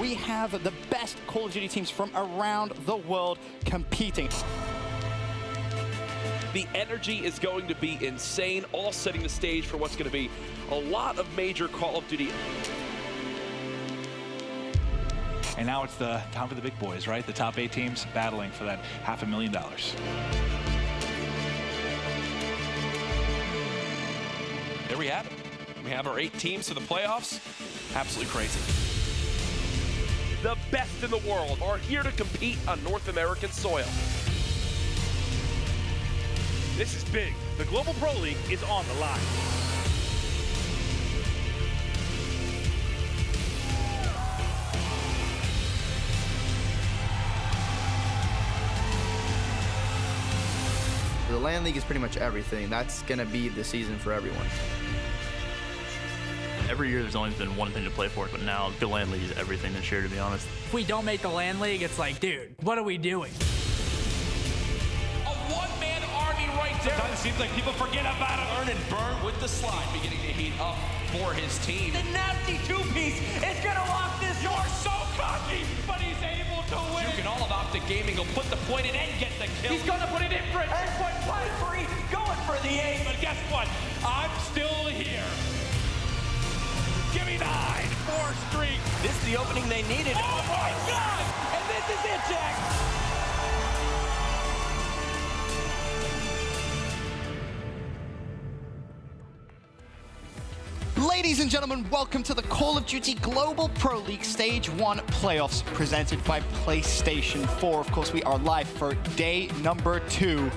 we have the best Call of Duty teams from around the world competing. The energy is going to be insane, all setting the stage for what's going to be a lot of major Call of Duty. And now it's the time for the big boys, right? The top 8 teams battling for that $500,000. There we have it. We have our 8 teams to the playoffs. Absolutely crazy. The best in the world are here to compete on North American soil. This is big. The Global Pro League is on the line. The LAN League is pretty much everything. That's going to be the season for everyone. Every year there's only been one thing to play for, but now the LAN League is everything this year, to be honest. If we don't make the LAN League, it's like, dude, what are we doing? A one-man army right there. Sometimes it seems like people forget about it. Earn and burn with the slide, beginning to heat up for his team. The nasty two-piece is gonna lock this. You're so cocky, but he's able to win. Juke and all of OpTic Gaming will put the point in and get the kill. He's gonna put it in for it. Hardpoint flying free, going for the ace. But guess what? I'm still here. Give me 9, 4 streak. This is the opening they needed. Oh my God! And this is it, Jack. Ladies and gentlemen, welcome to the Call of Duty Global Pro League Stage 1 playoffs presented by PlayStation 4. Of course, we are live for day number 2.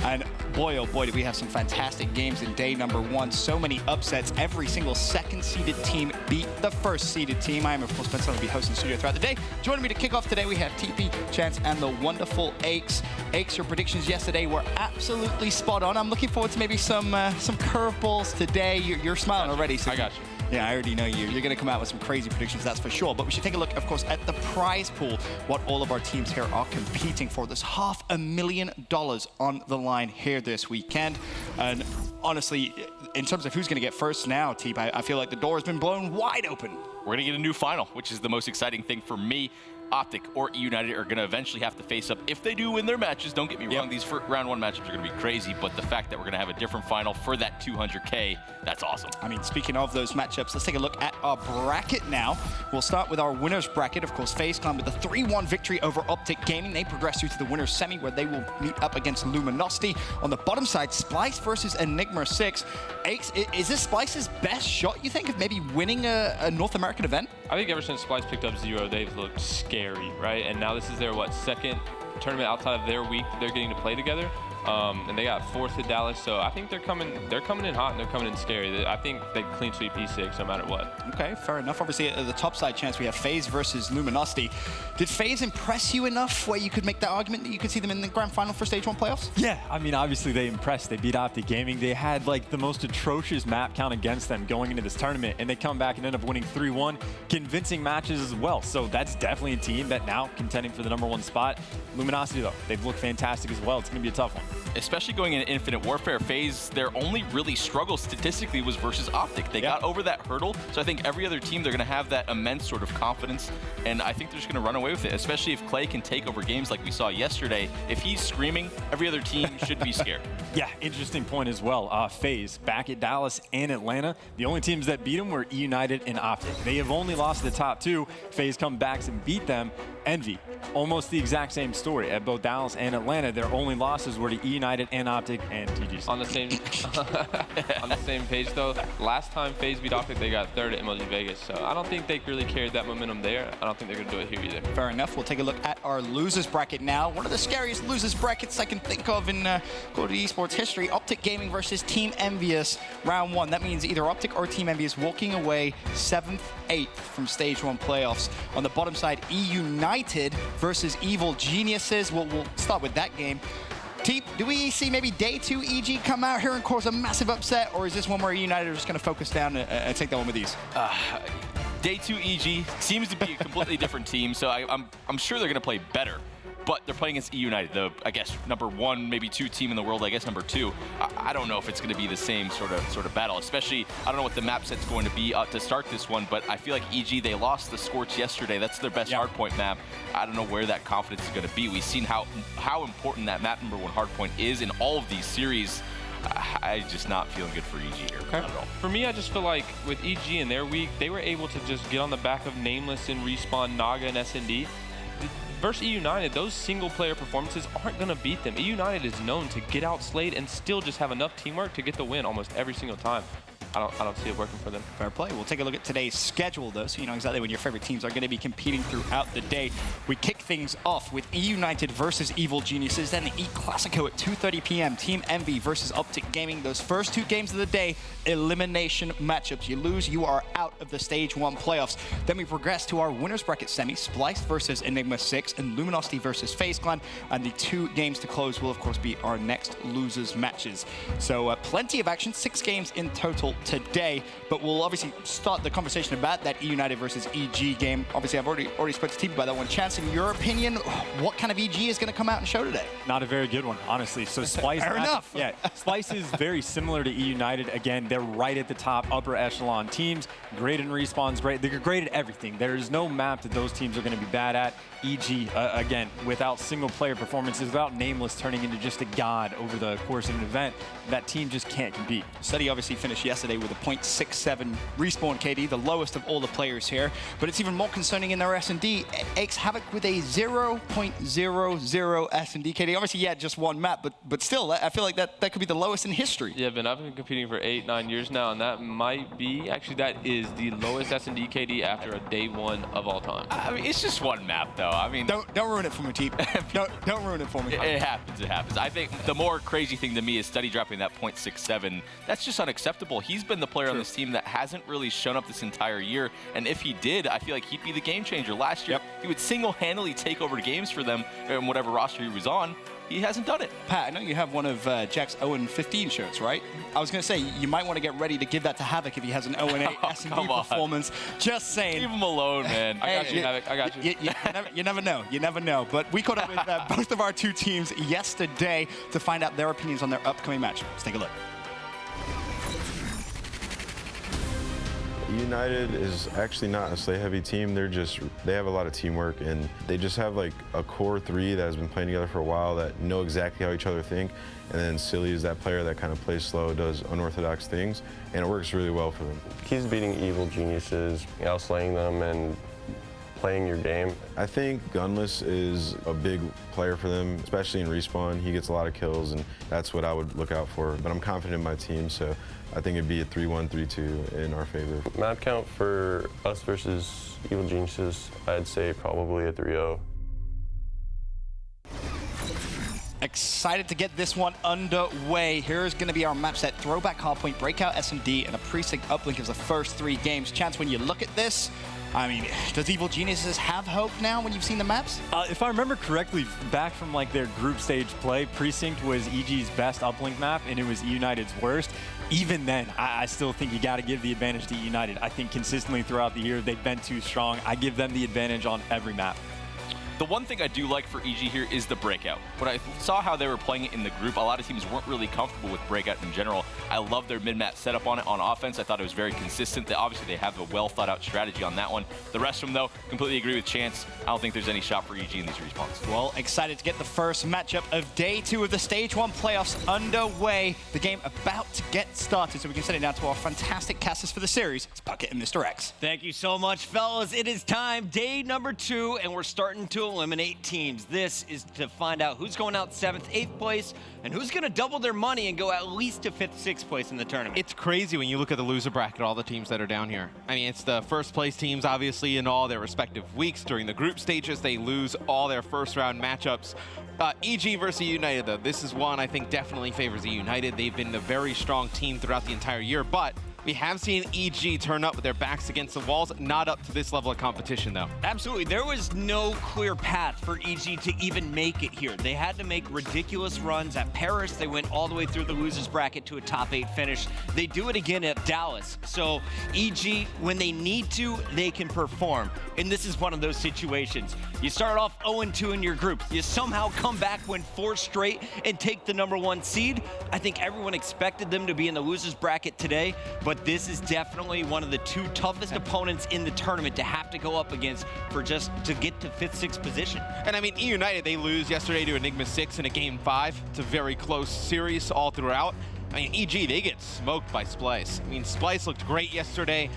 And boy, oh boy, do we have some fantastic games in day number 1. So many upsets. Every single second-seeded team beat the first-seeded team. I am, of course, Spencer. I'll be hosting the studio throughout the day. Joining me to kick off today, we have TP, Chance, and the wonderful Aches. Aches, your predictions yesterday were absolutely spot on. I'm looking forward to maybe some curveballs today. You're smiling already. So I got you. Yeah, I already know you. You're going to come out with some crazy predictions, that's for sure. But we should take a look, of course, at the prize pool, what all of our teams here are competing for. There's $500,000 on the line here this weekend. And honestly, in terms of who's going to get first now, Teep, I feel like the door has been blown wide open. We're going to get a new final, which is the most exciting thing for me. OpTic or eUnited are going to eventually have to face up. If they do win their matches, don't get me wrong, these round 1 matchups are going to be crazy, but the fact that we're going to have a different final for that $200K, that's awesome. I mean, speaking of those matchups, let's take a look at our bracket now. We'll start with our winner's bracket. Of course, FaZe Clan with a 3-1 victory over OpTic Gaming. They progress through to the winner's semi, where they will meet up against Luminosity. On the bottom side, Splyce versus Enigma 6. Aches, is this Splyce's best shot, you think, of maybe winning a North American event? I think ever since Splyce picked up Zero, they've looked scary, right? And now this is their, second tournament outside of their week they're getting to play together. And they got 4th to Dallas, so I think they're coming in hot and they're coming in scary. I think they clean sweep E6 no matter what. Okay, fair enough. Obviously, at the top side, Chance, we have FaZe versus Luminosity. Did FaZe impress you enough where you could make that argument that you could see them in the grand final for Stage 1 playoffs? Yeah, I mean, obviously they impressed. They beat OpTic Gaming. They had the most atrocious map count against them going into this tournament, and they come back and end up winning 3-1, convincing matches as well. So that's definitely a team that now contending for the #1 spot. Luminosity, though, they've looked fantastic as well. It's going to be a tough one. Especially going into Infinite Warfare, FaZe, their only really struggle statistically was versus OpTic. They got over that hurdle, so I think every other team, they're going to have that immense sort of confidence, and I think they're just going to run away with it, especially if Clay can take over games like we saw yesterday. If he's screaming, every other team should be scared. Yeah, interesting point as well. FaZe back at Dallas and Atlanta. The only teams that beat them were eUnited and OpTic. They have only lost the top 2. FaZe come back and beat them. Envy, almost the exact same story at both Dallas and Atlanta. Their only losses were to eUnited and OpTic and TGC. On the same page though, last time FaZe beat OpTic, they got 3rd at MLG Vegas. So I don't think they really carried that momentum there. I don't think they're going to do it here either. Fair enough. We'll take a look at our losers bracket now. One of the scariest losers brackets I can think of in Call of Duty esports history. OpTic Gaming versus Team Envious, round 1. That means either OpTic or Team Envious walking away 7th, 8th from Stage 1 playoffs. On the bottom side, eUnited versus Evil Geniuses. We'll start with that game. Teep, do we see maybe day 2 EG come out here and cause a massive upset, or is this one where eUnited are just going to focus down and take that one with ease? Day 2 EG seems to be a completely different team, so I'm sure they're going to play better. but they're playing against eUnited, the, I guess, #1, maybe 2 team in the world, I guess #2. I don't know if it's going to be the same sort of battle, especially, I don't know what the map set's going to be to start this one, but I feel like EG, they lost the Scorch yesterday. That's their best Hardpoint map. I don't know where that confidence is going to be. We've seen how important that map #1 Hardpoint is in all of these series. I'm just not feeling good for EG here. Not at all. For me, I just feel like with EG in their week, they were able to just get on the back of Nameless and Respawn, Naga, and SND. Versus eUnited, those single-player performances aren't going to beat them. eUnited is known to get outslayed and still just have enough teamwork to get the win almost every single time. I don't see it working for them. Fair play. We'll take a look at today's schedule, though, so you know exactly when your favorite teams are going to be competing throughout the day. We kick things off with eUnited versus Evil Geniuses, then the E-Classico at 2:30 p.m. Team Envy versus OpTic Gaming. Those first 2 games of the day, elimination matchups. You lose, you are out of the Stage 1 playoffs. Then we progress to our winners bracket semi, Splyce versus Enigma 6 and Luminosity versus FaZe Clan. And the 2 games to close will, of course, be our next losers matches. So plenty of action, 6 games in total today, but we'll obviously start the conversation about that eUnited versus EG game. Obviously, I've already spoke to T about that one. Chance, in your opinion, what kind of EG is going to come out and show today? Not a very good one, honestly. So Splyce, Fair enough. Yeah, Splyce is very similar to eUnited. Again, they're right at the top, upper echelon teams. Great in respawns, great. They're great at everything. There is no map that those teams are going to be bad at. EG, again, without single-player performances, without Nameless turning into just a god over the course of an event, that team just can't compete. Study obviously finished yesterday with a .67 respawn KD, the lowest of all the players here, but it's even more concerning in their S&D. X Havoc with a 0.00 S&D KD. Obviously, yeah, just one map, but still, I feel like that could be the lowest in history. Yeah, Ben, I've been competing for 8-9 years now, and that might be, actually, that is the lowest S&D KD after a day 1 of all time. I mean, it's just one map, though. I mean, don't ruin it for me, Teep. don't ruin it for me. It happens. It happens. I think the more crazy thing to me is Study dropping that .67. That's just unacceptable. He's been the player on this team that hasn't really shown up this entire year, and if he did, I feel like he'd be the game changer. Last year, he would single-handedly take over games for them in whatever roster he was on. He hasn't done it. Pat, I know you have one of Jack's 0-15 shirts, right? I was going to say, you might want to get ready to give that to Havoc if he has an 0-8 S&D performance. Just saying. Leave him alone, man. I got you, Havoc. I got you. You never know. You never know. But we caught up with both of our 2 teams yesterday to find out their opinions on their upcoming match. Let's take a look. United is actually not a slay-heavy team. They have a lot of teamwork, and they just have like a core 3 that has been playing together for a while that know exactly how each other think. And then Silly is that player that kind of plays slow, does unorthodox things, and it works really well for them. He's beating Evil Geniuses, outslaying them, and playing your game. I think Gunless is a big player for them, especially in Respawn. He gets a lot of kills, and that's what I would look out for. But I'm confident in my team, so I think it'd be a 3-1, 3-2 in our favor. Map count for us versus Evil Geniuses, I'd say probably a 3-0. Excited to get this one underway. Here's going to be our map set. Throwback, Hardpoint, Breakout, S&D, and a Precinct Uplink as the first 3 games. Chance, when you look at this, I mean, does Evil Geniuses have hope now when you've seen the maps? If I remember correctly, back from like their group stage play, Precinct was EG's best uplink map, and it was eUnited's worst. Even then, I still think you got to give the advantage to eUnited. I think consistently throughout the year, they've been too strong. I give them the advantage on every map. The one thing I do like for EG here is the breakout. When I saw how they were playing it in the group, a lot of teams weren't really comfortable with breakout in general. I love their mid-map setup on it on offense. I thought it was very consistent. Obviously, they have a well-thought-out strategy on that one. The rest of them, though, completely agree with Chance. I don't think there's any shot for EG in these respawns. Well, excited to get the first matchup of Day 2 of the Stage 1 playoffs underway. The game about to get started, so we can send it down to our fantastic casters for the series. It's Bucket and Mr. X. Thank you so much, fellas. It is time, day number 2, and we're starting to eliminate teams. This is to find out who's going out 7th, 8th place, and who's going to double their money and go at least to 5th, 6th place in the tournament. It's crazy when you look at the loser bracket, all the teams that are down here. I mean, it's the first place teams, obviously, in all their respective weeks. During the group stages, they lose all their first round matchups. EG versus eUnited, though, this is one I think definitely favors eUnited. They've been a very strong team throughout the entire year, but We have seen EG turn up with their backs against the walls, not up to this level of competition, though. Absolutely. There was no clear path for EG to even make it here. They had to make ridiculous runs. At Paris, they went all the way through the losers bracket to a top 8 finish. They do it again at Dallas. So EG, when they need to, they can perform. And this is one of those situations. You start off 0-2 in your group. You somehow come back, win 4 straight, and take the #1 seed. I think everyone expected them to be in the losers bracket today, but this is definitely one of the 2 toughest opponents in the tournament to have to go up against for just to get to 5th, 6th position. And I mean, eUnited, they lose yesterday to Enigma 6 in a game 5. It's a very close series all throughout. I mean, EG, they get smoked by Splyce. I mean, Splyce looked great yesterday,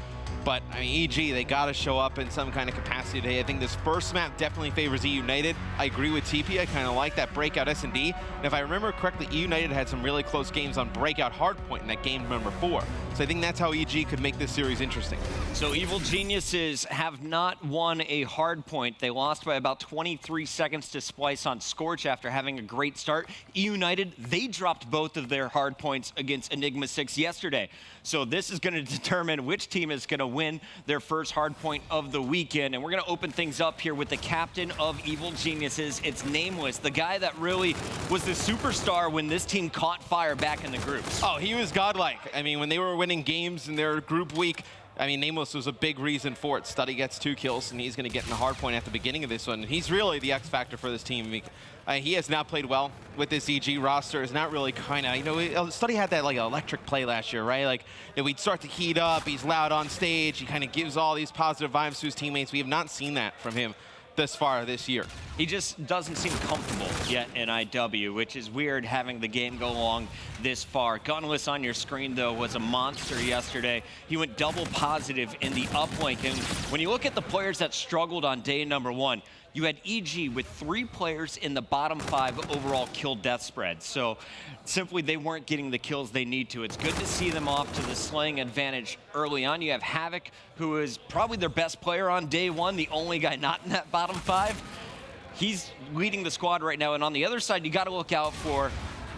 but I mean, EG, they got to show up in some kind of capacity today. I think this first map definitely favors eUnited. I agree with TP. I kind of like that breakout S&D. And if I remember correctly, eUnited had some really close games on breakout Hardpoint in that game #4. So I think that's how EG could make this series interesting. So Evil Geniuses have not won a Hardpoint. They lost by about 23 seconds to Splyce on Scorch after having a great start. eUnited, they dropped both of their Hardpoints against Enigma 6 yesterday. So this is going to determine which team is going to win their first Hardpoint of the weekend. And we're going to open things up here with the captain of Evil Geniuses. It's Nameless, the guy that really was the superstar when this team caught fire back in the groups. Oh, he was godlike. I mean, when they were winning games in their group week, I mean, Nameless was a big reason for it. Studdy gets 2 kills, and he's going to get in the Hardpoint at the beginning of this one. He's really the X factor for this team. He has not played well with this EG roster. Is not really kind of, you know, Studdy had that like electric play last year, right? Like, you know, we'd start to heat up. He's loud on stage. He kind of gives all these positive vibes to his teammates. We have not seen that from him this far this year. He just doesn't seem comfortable yet in IW, which is weird having the game go along this far. Gunless on your screen, though, was a monster yesterday. He went double positive in the uplink. And when you look at the players that struggled on day #1, you had EG with 3 players in the bottom 5 overall kill-death spread. So simply they weren't getting the kills they need to. It's good to see them off to the slaying advantage early on. You have Havoc, who is probably their best player on day 1, the only guy not in that bottom 5. He's leading the squad right now. And on the other side, you got to look out for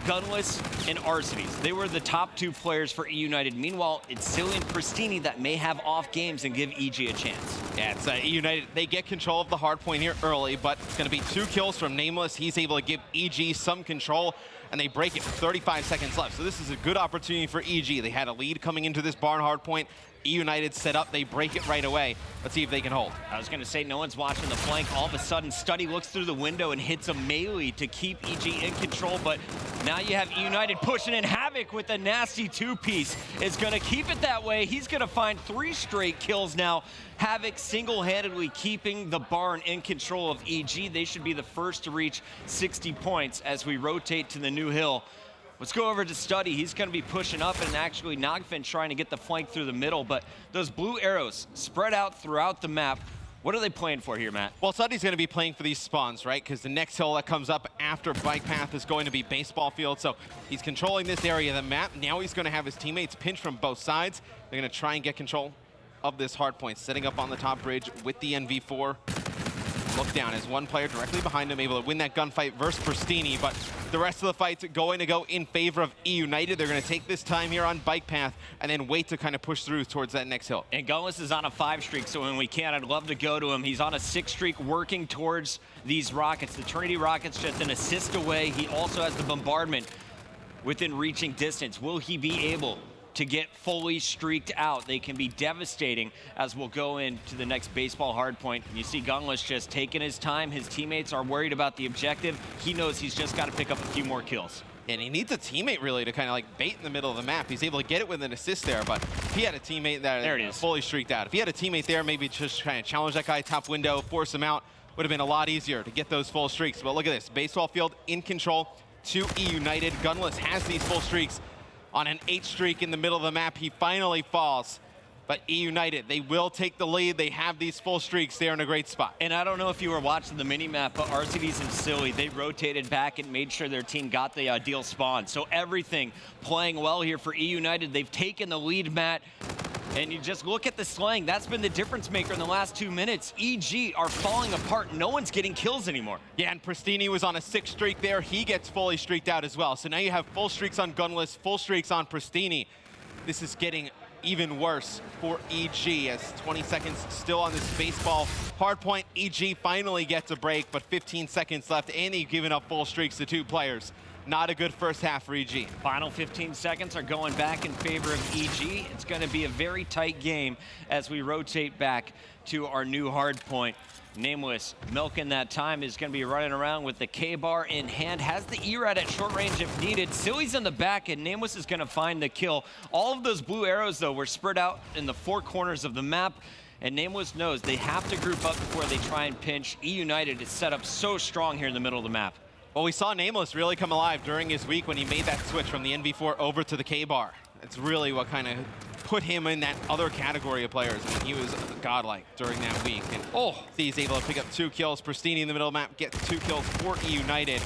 Gunless and Arcides. They were the top 2 players for eUnited. Meanwhile, it's Silly and Pristini that may have off games and give EG a chance. Yeah, it's eUnited. They get control of the Hardpoint here early, but it's going to be 2 kills from Nameless. He's able to give EG some control, and they break it with 35 seconds left. So this is a good opportunity for EG. They had a lead coming into this barn Hardpoint. eUnited set up, they break it right away. Let's see if they can hold. I was going to say, no one's watching the flank. All of a sudden, Studdy looks through the window and hits a melee to keep EG in control, but now you have eUnited pushing in. Havoc with a nasty 2-piece is going to keep it that way. He's going to find 3 straight kills now. Havoc single-handedly keeping the barn in control of EG. They should be the first to reach 60 points as we rotate to the new hill. Let's go over to Studdy. He's going to be pushing up, and actually Nogfin trying to get the flank through the middle, but those blue arrows spread out throughout the map. What are they playing for here, Matt? Well, Studdy's going to be playing for these spawns, right? Because the next hill that comes up after bike path is going to be baseball field. So he's controlling this area of the map. Now he's going to have his teammates pinch from both sides. They're going to try and get control of this Hardpoint, setting up on the top bridge with the NV4. Look down as one player directly behind him, able to win that gunfight versus Pristini, but the rest of the fight's going to go in favor of eUnited. They're going to take this time here on bike path and then wait to kind of push through towards that next hill. And Gunless is on a 5 streak, so when we can, I'd love to go to him. He's on a 6 streak working towards these rockets. The Trinity rockets just an assist away. He also has the bombardment within reaching distance. Will he be able to get fully streaked out? They can be devastating as we'll go into the next baseball Hardpoint. You see Gunless just taking his time. His teammates are worried about the objective. He knows he's just got to pick up a few more kills. And he needs a teammate really to kind of like bait in the middle of the map. He's able to get it with an assist there, but if he had a teammate that there it is, fully streaked out. If he had a teammate there, maybe just trying to challenge that guy top window, force him out, would have been a lot easier to get those full streaks. But look at this, baseball field in control to eUnited. Gunless has these full streaks. On an 8 streak in the middle of the map, he finally falls. But eUnited, they will take the lead. They have these full streaks. They're in a great spot. And I don't know if you were watching the mini-map, but Arcides and Silly, they rotated back and made sure their team got the ideal spawn. So everything playing well here for eUnited. They've taken the lead, Matt. And you just look at the slaying. That's been the difference maker in the last 2 minutes. EG are falling apart. No one's getting kills anymore. Yeah, and Pristini was on a 6 streak there. He gets fully streaked out as well. So now you have full streaks on Gunless, full streaks on Pristini. This is getting even worse for EG as 20 seconds still on this baseball. Hardpoint, EG finally gets a break, but 15 seconds left, and they've given up full streaks to 2 players. Not a good first half for EG. Final 15 seconds are going back in favor of EG. It's going to be a very tight game as we rotate back to our new Hardpoint. Nameless milking that time is going to be running around with the K-bar in hand. Has the E-Rad at short range if needed. Silly's in the back, and Nameless is going to find the kill. All of those blue arrows, though, were spread out in the 4 corners of the map. And Nameless knows they have to group up before they try and pinch. eUnited is set up so strong here in the middle of the map. Well, we saw Nameless really come alive during his week when he made that switch from the NV4 over to the K-bar. It's really what kind of put him in that other category of players. I mean, he was godlike during that week. And he's able to pick up 2 kills. Pristini in the middle of the map gets 2 kills for eUnited.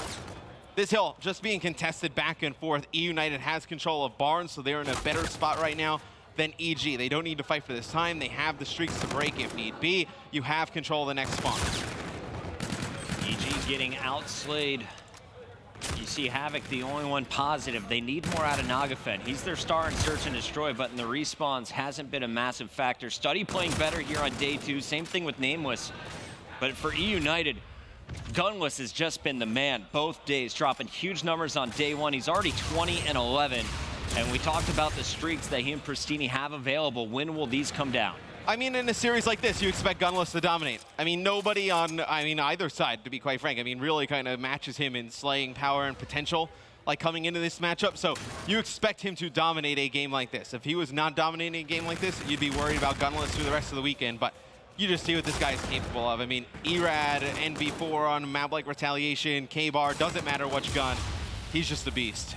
This hill just being contested back and forth. eUnited has control of Barnes, so they're in a better spot right now than EG. They don't need to fight for this time. They have the streaks to break if need be. You have control of the next spawn. EG getting outslayed. You see Havoc, the only one positive. They need more out of Nagafen. He's their star in Search and Destroy, but in the respawns hasn't been a massive factor. Study playing better here on day 2. Same thing with Nameless. But for eUnited, Gunless has just been the man both days, dropping huge numbers on day 1. He's already 20 and 11. And we talked about the streaks that he and Pristini have available. When will these come down? I mean, in a series like this, you expect Gunless to dominate. I mean, nobody on, either side, to be quite frank, really kind of matches him in slaying power and potential, like coming into this matchup. So you expect him to dominate a game like this. If he was not dominating a game like this, you'd be worried about Gunless through the rest of the weekend. But you just see what this guy is capable of. I mean, E-Rad, NV4 on a map like Retaliation, K-Bar, doesn't matter which gun. He's just a beast.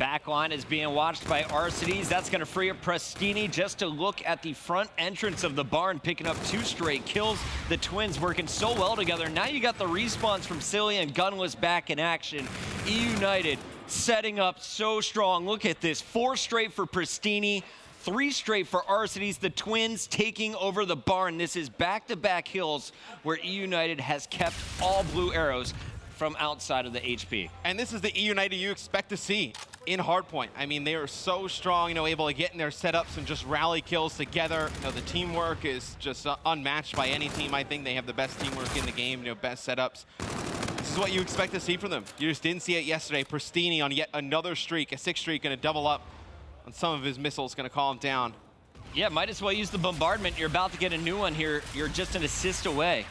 Backline is being watched by Arcides. That's going to free up Pristini just to look at the front entrance of the barn, picking up 2 straight kills. The twins working so well together. Now you got the respawns from Silly and Gunless back in action. eUnited setting up so strong. Look at this. 4 straight for Pristini, 3 straight for Arcides. The twins taking over the barn. This is back-to-back hills where eUnited has kept all blue arrows from outside of the HP. And this is the eUnited you expect to see in Hardpoint. I mean, they are so strong, able to get in their setups and just rally kills together. The teamwork is just unmatched by any team. I think they have the best teamwork in the game, best setups. This is what you expect to see from them. You just didn't see it yesterday. Pristini on yet another streak, a 6th streak, going to double up on some of his missiles, going to call him down. Yeah, might as well use the bombardment. You're about to get a new one here. You're just an assist away.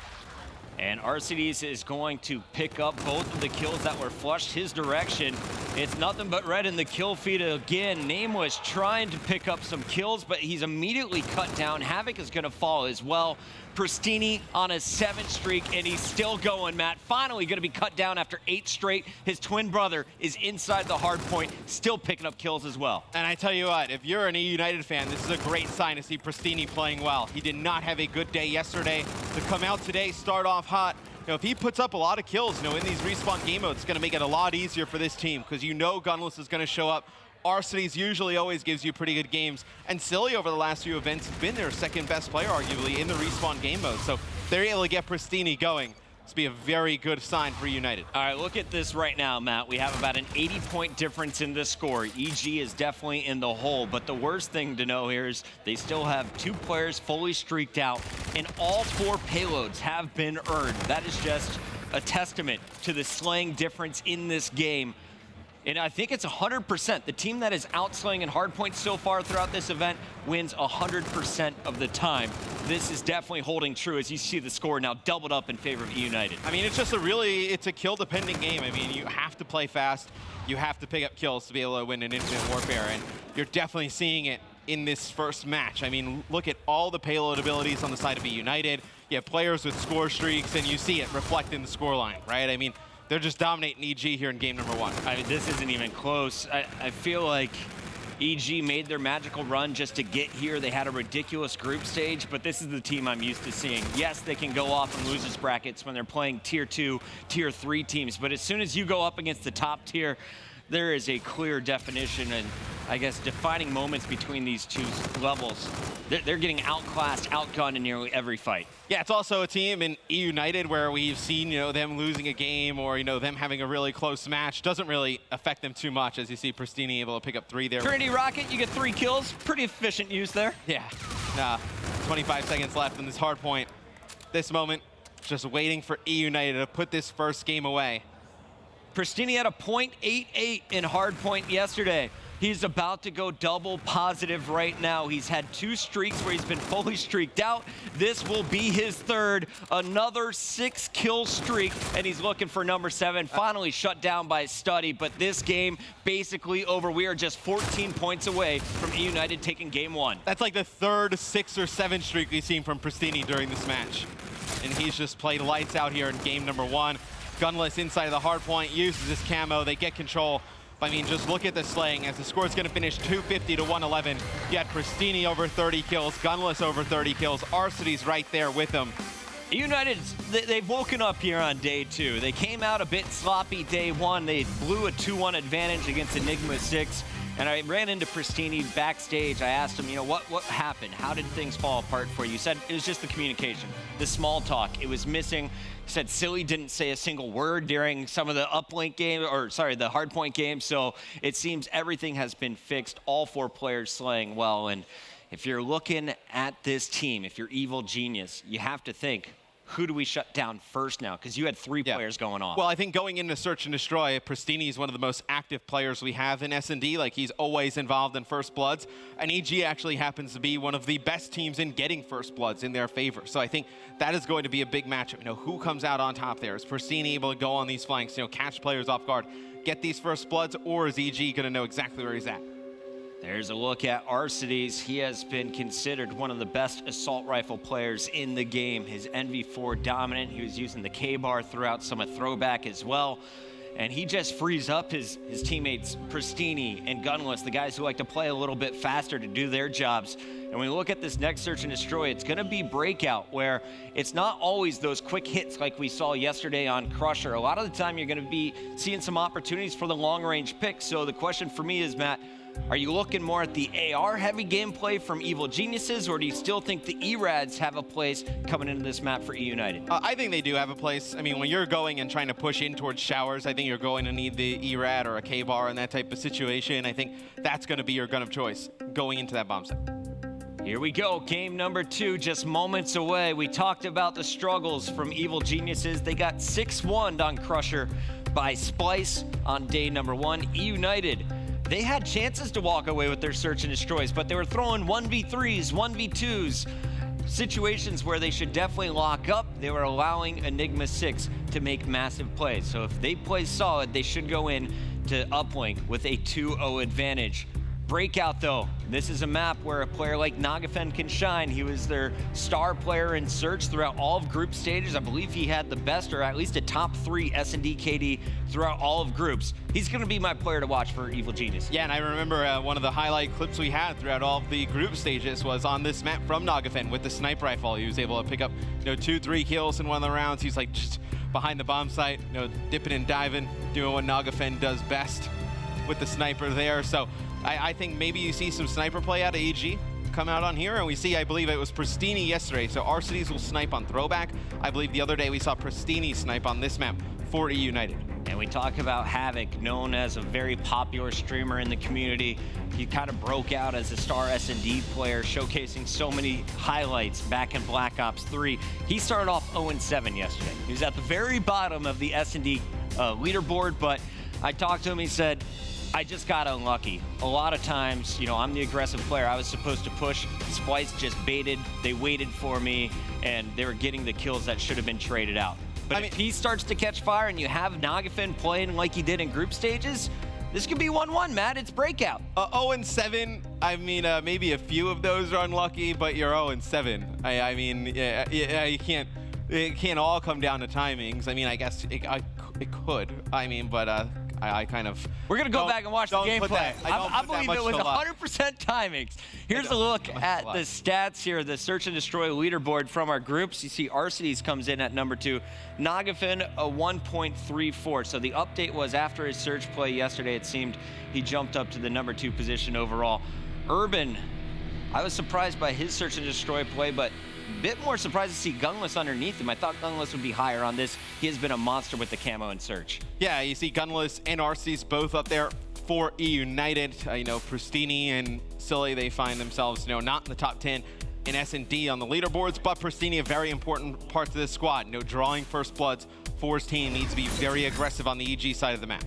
And Arcides is going to pick up both of the kills that were flushed his direction. It's nothing but red in the kill feed again. Nameless trying to pick up some kills, but he's immediately cut down. Havoc is going to fall as well. Pristini on a 7th streak, and he's still going, Matt. Finally going to be cut down after 8 straight. His twin brother is inside the hard point, still picking up kills as well. And I tell you what, if you're an eUnited fan, this is a great sign to see Pristini playing well. He did not have a good day yesterday. To come out today, start off hot. If he puts up a lot of kills, in these respawn game modes, it's going to make it a lot easier for this team because Gunless is going to show up. Arcides usually always gives you pretty good games. And Silly over the last few events has been their 2nd best player, arguably, in the respawn game mode. So they're able to get Pristini going. This be a very good sign for United. All right, look at this right now, Matt. We have about an 80-point difference in the score. EG is definitely in the hole, but the worst thing to know here is they still have 2 players fully streaked out, and all 4 payloads have been earned. That is just a testament to the slaying difference in this game. And I think it's 100%. The team that is outslaying in Hardpoint so far throughout this event wins 100% of the time. This is definitely holding true as you see the score now doubled up in favor of eUnited. I mean, it's just it's a kill-dependent game. I mean, you have to play fast. You have to pick up kills to be able to win an Infinite Warfare, and you're definitely seeing it in this first match. I mean, look at all the payload abilities on the side of eUnited. You have players with score streaks, and you see it reflect in the scoreline, right? I mean, they're just dominating EG here in game number 1. I mean, this isn't even close. I feel like EG made their magical run just to get here. They had a ridiculous group stage, but this is the team I'm used to seeing. Yes, they can go off in losers brackets when they're playing tier 2, tier 3 teams, but as soon as you go up against the top tier, there is a clear definition and, I guess, defining moments between these two levels. They're getting outclassed, outgunned in nearly every fight. Yeah, it's also a team in eUnited where we've seen, them losing a game or, them having a really close match. Doesn't really affect them too much, as you see Pristini able to pick up 3 there. Trinity Rocket, you get 3 kills. Pretty efficient use there. Yeah. 25 seconds left in this Hardpoint. This moment, just waiting for eUnited to put this first game away. Pristini had a .88 in Hardpoint yesterday. He's about to go double positive right now. He's had 2 streaks where he's been fully streaked out. This will be his 3rd, another 6-kill streak, and he's looking for number 7. Finally shut down by Study, but this game basically over. We are just 14 points away from eUnited taking game 1. That's like the 3rd 6 or 7 streak we've seen from Pristini during this match. And he's just played lights out here in game number 1. Gunless inside of the Hardpoint, uses his camo, they get control. I mean, just look at the slaying as the score is going to finish 250 to 111. You had Pristini over 30 kills, Gunless over 30 kills, Arcity's right there with him. eUnited, they've woken up here on day 2. They came out a bit sloppy day 1. They blew a 2-1 advantage against Enigma 6. And I ran into Pristini backstage. I asked him, what happened? How did things fall apart for you? He said it was just the communication, the small talk. It was missing. He said Silly didn't say a single word during some of the Uplink game, the Hardpoint game. So it seems everything has been fixed. All 4 players slaying well. And if you're looking at this team, if you're Evil Genius, you have to think, who do we shut down first now? Because you had 3 players going on. Well, I think going into Search and Destroy, Pristini is one of the most active players we have in S&D. Like, he's always involved in First Bloods. And EG actually happens to be one of the best teams in getting First Bloods in their favor. So I think that is going to be a big matchup. Who comes out on top there? Is Pristini able to go on these flanks, catch players off guard, get these First Bloods, or is EG going to know exactly where he's at? There's a look at Arcity's. He has been considered one of the best assault rifle players in the game. His NV4 dominant. He was using the K-bar throughout some of throwback as well. And he just frees up his teammates, Pristini and Gunless, the guys who like to play a little bit faster to do their jobs. And when we look at this next Search and Destroy, it's going to be breakout, where it's not always those quick hits like we saw yesterday on Crusher. A lot of the time you're going to be seeing some opportunities for the long-range pick. So the question for me is, Matt, are you looking more at the AR-heavy gameplay from Evil Geniuses, or do you still think the ERADs have a place coming into this map for eUnited? I think they do have a place. I mean, when you're going and trying to push in towards showers, I think you're going to need the ERAD or a K-bar in that type of situation. I think that's going to be your gun of choice going into that bomb site. Here we go, game number 2, just moments away. We talked about the struggles from Evil Geniuses. They got 6-1'd on Crusher by Splyce on day number 1. eUnited, they had chances to walk away with their Search and Destroys, but they were throwing 1v3s, 1v2s, situations where they should definitely lock up. They were allowing Enigma 6 to make massive plays. So if they play solid, they should go in to Uplink with a 2-0 advantage. Breakout, though, this is a map where a player like Nagafen can shine. He was their star player in Search throughout all of group stages. I believe he had the best, or at least a top 3 S&D KD throughout all of groups. He's going to be my player to watch for Evil Genius. Yeah, and I remember one of the highlight clips we had throughout all of the group stages was on this map from Nagafen with the sniper rifle. He was able to pick up 2-3 kills in one of the rounds. He's like just behind the bomb site, dipping and diving, doing what Nagafen does best with the sniper there. So I think maybe you see some sniper play out of EG come out on here, and we see, I believe it was Pristini yesterday, so Arcity's will snipe on throwback. I believe the other day we saw Pristini snipe on this map for eUnited. And we talk about Havoc, known as a very popular streamer in the community. He kind of broke out as a star S&D player, showcasing so many highlights back in Black Ops 3. He started off 0-7 yesterday. He was at the very bottom of the S&D leaderboard, but I talked to him, he said, I just got unlucky. A lot of times, I'm the aggressive player. I was supposed to push. Splyce just baited. They waited for me, and they were getting the kills that should have been traded out. But if he starts to catch fire and you have Nagafen playing like he did in group stages, this could be 1-1, Matt. It's breakout. 0-7, I mean, maybe a few of those are unlucky, but you're 0-7. I mean, yeah, you can't. It can't all come down to timings. I mean, I guess it could. I mean, but I kind of... We're going to go back and watch the gameplay. I believe it was 100% timings. Here's a look at the stats here, the search and destroy leaderboard from our groups. You see Arcides comes in at number 2. Nagafin, a 1.34. So the update was after his search play yesterday, it seemed he jumped up to the number 2 position overall. Urban, I was surprised by his search and destroy play, but a bit more surprised to see Gunless underneath him. I thought Gunless would be higher on this. He has been a monster with the camo and search. Yeah, you see Gunless and Arceus both up there for eUnited. You know, Pristini and Silly, they find themselves, you know, not in the top 10 in S&D on the leaderboards, but Pristini, a very important part of this squad. You know, drawing first bloods for his team, needs to be very aggressive on the EG side of the map.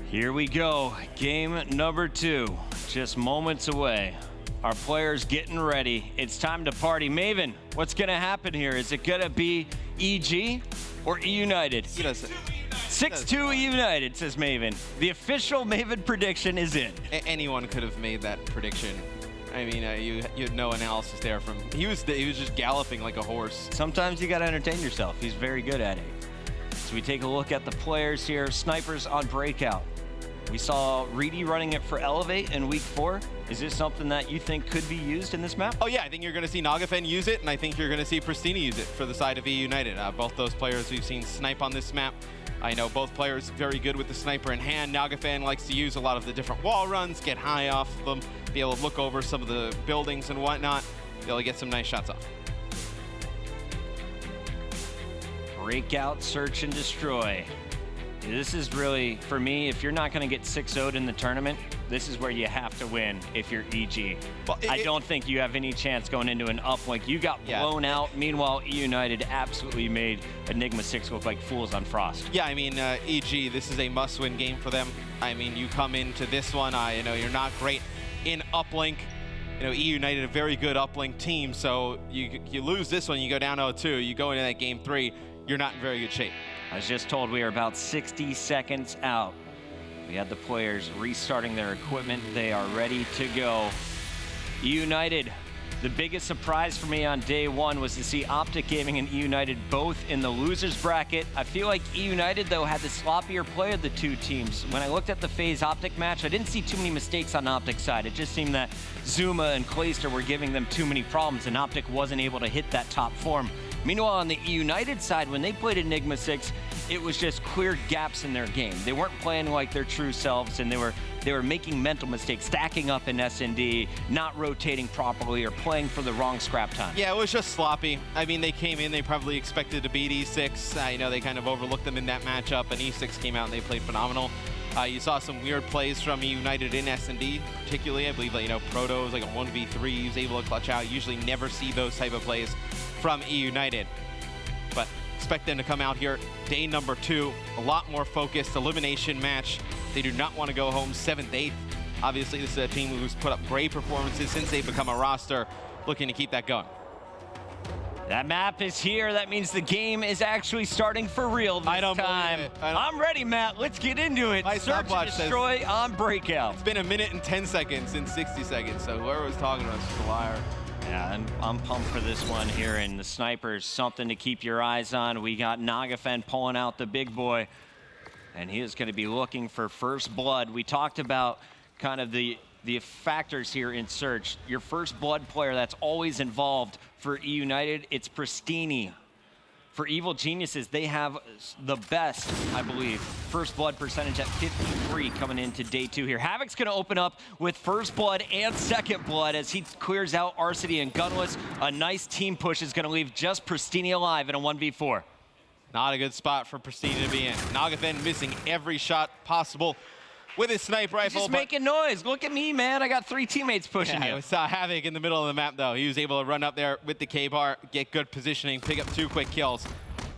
Here we go, game number 2, just moments away. Our players getting ready. It's time to party. Maven, what's gonna happen here? Is it gonna be EG or eUnited? 6-2 eUnited, says Maven. The official Maven prediction is in. Anyone could have made that prediction. I mean, you had no analysis there from, he was just galloping like a horse. Sometimes you gotta entertain yourself. He's very good at it. So we take a look at the players here. Snipers on breakout. We saw Reedy running it for Elevate in week 4. Is this something that you think could be used in this map? Oh yeah, I think you're going to see Nagafen use it, and I think you're going to see Pristini use it for the side of eUnited. Both those players we've seen snipe on this map. I know both players very good with the sniper in hand. Nagafen likes to use a lot of the different wall runs, get high off of them, be able to look over some of the buildings and whatnot, be able to get some nice shots off. Breakout, search, and destroy. This is really, for me, if you're not going to get 6-0'd in the tournament, this is where you have to win if you're EG. Well, I don't think you have any chance going into an uplink. You got blown out. Meanwhile, eUnited absolutely made Enigma 6 look like fools on Frost. Yeah, I mean, EG, this is a must-win game for them. I mean, you come into this one, you know, you're not great in uplink. You know, eUnited, a very good uplink team, so you lose this one, you go down 0-2, you go into that game 3, you're not in very good shape. I was just told we are about 60 seconds out. We had the players restarting their equipment. They are ready to go. eUnited, the biggest surprise for me on day 1 was to see OpTic Gaming and eUnited both in the losers bracket. I feel like eUnited, though, had the sloppier play of the two teams. When I looked at the FaZe OpTic match, I didn't see too many mistakes on OpTic's side. It just seemed that Zuma and Clayster were giving them too many problems, and OpTic wasn't able to hit that top form. Meanwhile, on the eUnited side, when they played Enigma 6, it was just clear gaps in their game. They weren't playing like their true selves, and they were making mental mistakes, stacking up in S&D, not rotating properly, or playing for the wrong scrap time. Yeah, it was just sloppy. I mean, they came in, they probably expected to beat E6. You know, they kind of overlooked them in that matchup, and E6 came out and they played phenomenal. You saw some weird plays from eUnited in S&D, particularly. I believe, you know, Proto was like a 1v3. He was able to clutch out. Usually never see those type of plays from eUnited. But expect them to come out here day number 2, a lot more focused elimination match. They do not want to go home 7th, 8th. Obviously, this is a team who's put up great performances since they've become a roster, looking to keep that going. That map is here. That means the game is actually starting for real this time. I'm ready, Matt. Let's get into it. Search and destroy on breakout. It's been 1 minute and 10 seconds in 60 seconds, so whoever was talking to us is a liar. Yeah, I'm pumped for this one here, and the snipers, something to keep your eyes on. We got Nagafen pulling out the big boy, and he is going to be looking for first blood. We talked about kind of the factors here in search. Your first blood player that's always involved for eUnited, it's Pristini. For Evil Geniuses, they have the best, I believe, first blood percentage at 53 coming into day 2 here. Havoc's going to open up with first blood and second blood as he clears out Arcity and Gunless. A nice team push is going to leave just Pristini alive in a 1v4. Not a good spot for Pristini to be in. Nagafen missing every shot possible with his sniper rifle. Just making noise. Look at me, man. I got 3 teammates pushing you. We saw Havoc in the middle of the map, though. He was able to run up there with the K-bar, get good positioning, pick up 2 quick kills,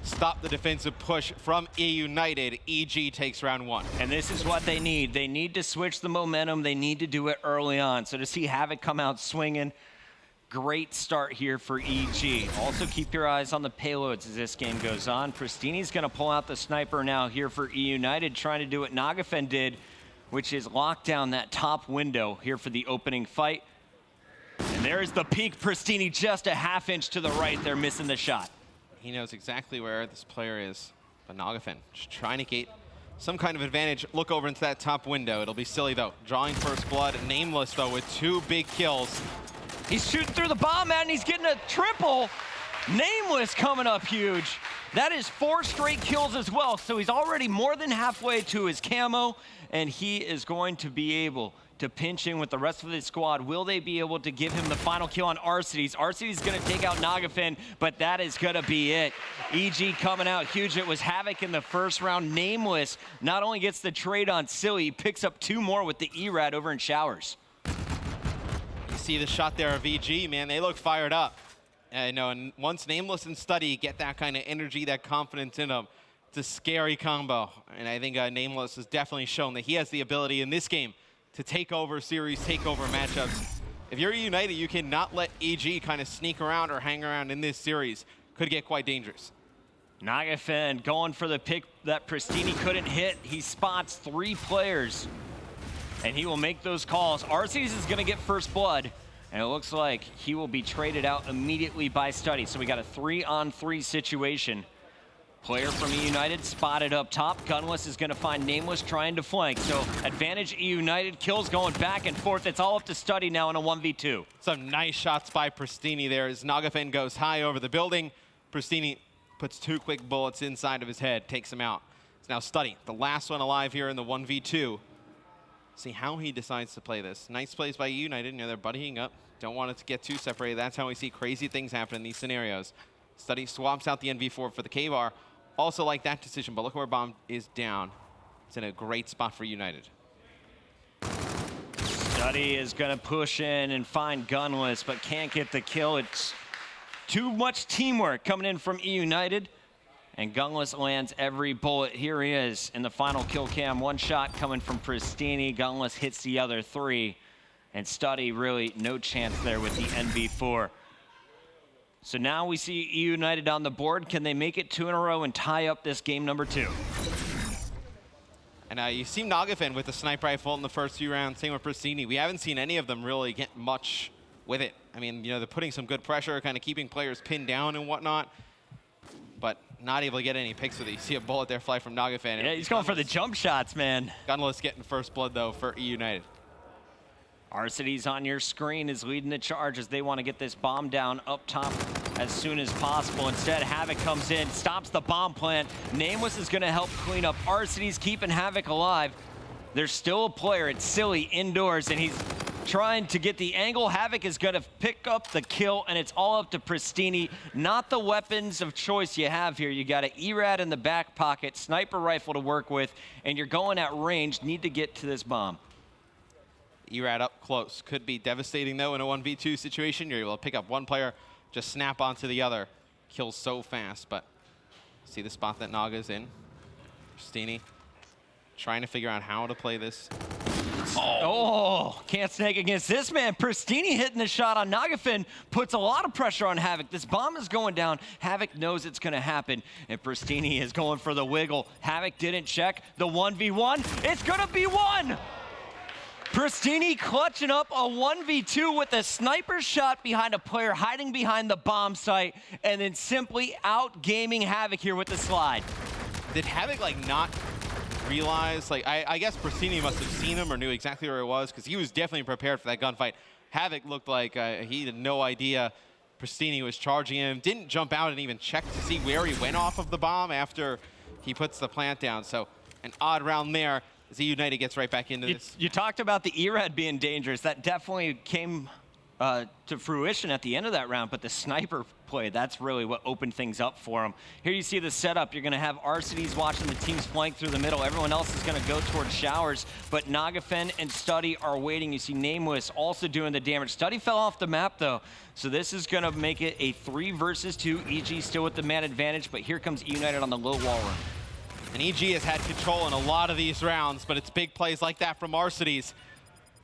stop the defensive push from eUnited. EG takes round 1. And this is what they need. They need to switch the momentum. They need to do it early on. So to see Havoc come out swinging, great start here for EG. Also keep your eyes on the payloads as this game goes on. Pristini's going to pull out the sniper now here for eUnited, trying to do what Nagafen did, which is lock down that top window here for the opening fight. And there's the peak. Pristini just a half inch to the right. They're missing the shot. He knows exactly where this player is. But Nagafen just trying to get some kind of advantage. Look over into that top window. It'll be Silly, though. Drawing first blood. Nameless, though, with 2 big kills. He's shooting through the bomb, man, and he's getting a triple. Nameless coming up huge. That is 4 straight kills as well, so he's already more than halfway to his camo, and he is going to be able to pinch in with the rest of the squad. Will they be able to give him the final kill on Arcides? Arcides going to take out Nagafin, but that is going to be it. EG coming out huge. It was Havoc in the first round. Nameless not only gets the trade on Silly, he picks up 2 more with the ERAD over in Showers. You see the shot there of EG, man. They look fired up. And once Nameless and Study get that kind of energy, that confidence in them, it's a scary combo. And I think Nameless has definitely shown that he has the ability in this game to take over series, take over matchups. If you're eUnited, you cannot let EG kind of sneak around or hang around in this series. Could get quite dangerous. Nagafin going for the pick that Pristini couldn't hit. He spots 3 players, and he will make those calls. Arceus is going to get first blood, and it looks like he will be traded out immediately by Study. So we got a 3-on-3 situation. Player from eUnited spotted up top. Gunless is going to find Nameless trying to flank. So advantage eUnited, kills going back and forth. It's all up to Study now in a 1v2. Some nice shots by Pristini there as Nagafin goes high over the building. Pristini puts 2 quick bullets inside of his head, takes him out. It's now Study, the last one alive here in the 1v2. See how he decides to play this. Nice plays by eUnited. They're buddying up. Don't want it to get too separated. That's how we see crazy things happen in these scenarios. Study swaps out the NV4 for the K-Bar. Also like that decision, but look where Bomb is down. It's in a great spot for United. Study is going to push in and find Gunless, but can't get the kill. It's too much teamwork coming in from eUnited, and Gunless lands every bullet. Here he is in the final kill cam. 1 shot coming from Pristini. Gunless hits the other 3, and Study really no chance there with the NV4. So now we see eUnited on the board. Can they make it 2 in a row and tie up this game number 2? And you see Nagafin with the sniper rifle in the first few rounds. Same with Pristini. We haven't seen any of them really get much with it. I mean, they're putting some good pressure, kind of keeping players pinned down and whatnot, but not able to get any picks with it. You see a bullet there fly from Nagafin. Yeah, he's going for the jump shots, man. Gunless getting first blood, though, for eUnited. Arcides on your screen is leading the charge as they want to get this bomb down up top as soon as possible. Instead, Havoc comes in, stops the bomb plant. Nameless is going to help clean up Arcides, keeping Havoc alive. There's still a player. It's Silly indoors, and he's trying to get the angle. Havoc is going to pick up the kill, and it's all up to Pristini. Not the weapons of choice you have here. You got an ERAD in the back pocket, sniper rifle to work with, and you're going at range. Need to get to this bomb. ERAD up close. Could be devastating, though, in a 1v2 situation. You're able to pick up 1 player, just snap onto the other. Kills so fast, but see the spot that Naga's in. Pristini trying to figure out how to play this. Oh, can't snake against this man. Pristini hitting the shot on Nagafin puts a lot of pressure on Havoc. This bomb is going down. Havoc knows it's going to happen, and Pristini is going for the wiggle. Havoc didn't check the 1v1. It's going to be 1. Pristini clutching up a 1v2 with a sniper shot behind a player hiding behind the bomb site, and then simply out-gaming Havoc here with the slide. Did Havoc, not realize? I guess Pristini must have seen him or knew exactly where he was, because he was definitely prepared for that gunfight. Havoc looked like he had no idea Pristini was charging him. Didn't jump out and even check to see where he went off of the bomb after he puts the plant down. So an odd round there. As eUnited gets right back into this. You talked about the ERAD being dangerous. That definitely came to fruition at the end of that round, but the sniper play, that's really what opened things up for him. Here you see the setup. You're going to have Arcides watching the team's flank through the middle. Everyone else is going to go towards Showers, but Nagafin and Study are waiting. You see Nameless also doing the damage. Study fell off the map, though, so this is going to make it a 3 versus 2. EG still with the man advantage, but here comes eUnited on the low wall run. And EG has had control in a lot of these rounds, but it's big plays like that from Arcides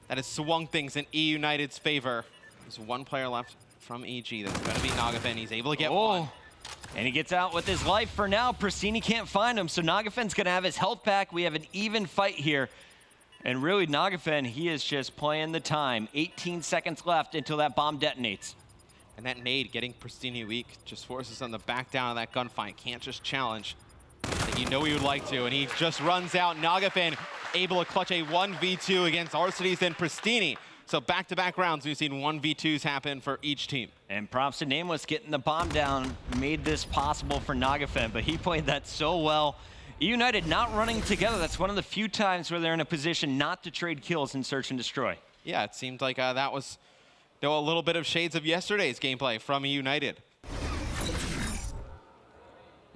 that has swung things in eUnited's favor. There's 1 player left from EG. That's going to be Nagafin. He's able to get 1. And he gets out with his life for now. Pristini can't find him, so Nagafin's going to have his health back. We have an even fight here. And really, Nagafin, he is just playing the time. 18 seconds left until that bomb detonates. And that nade getting Pristini weak just forces him to back down of that gunfight. Can't just challenge. You know he would like to, and he just runs out. Nagafin able to clutch a 1v2 against Arcides and Pristini. So back-to-back rounds, we've seen 1v2s happen for each team. And props to Nameless getting the bomb down, made this possible for Nagafin, but he played that so well. eUnited not running together. That's one of the few times where they're in a position not to trade kills in search and destroy. Yeah, it seemed like that was a little bit of shades of yesterday's gameplay from eUnited.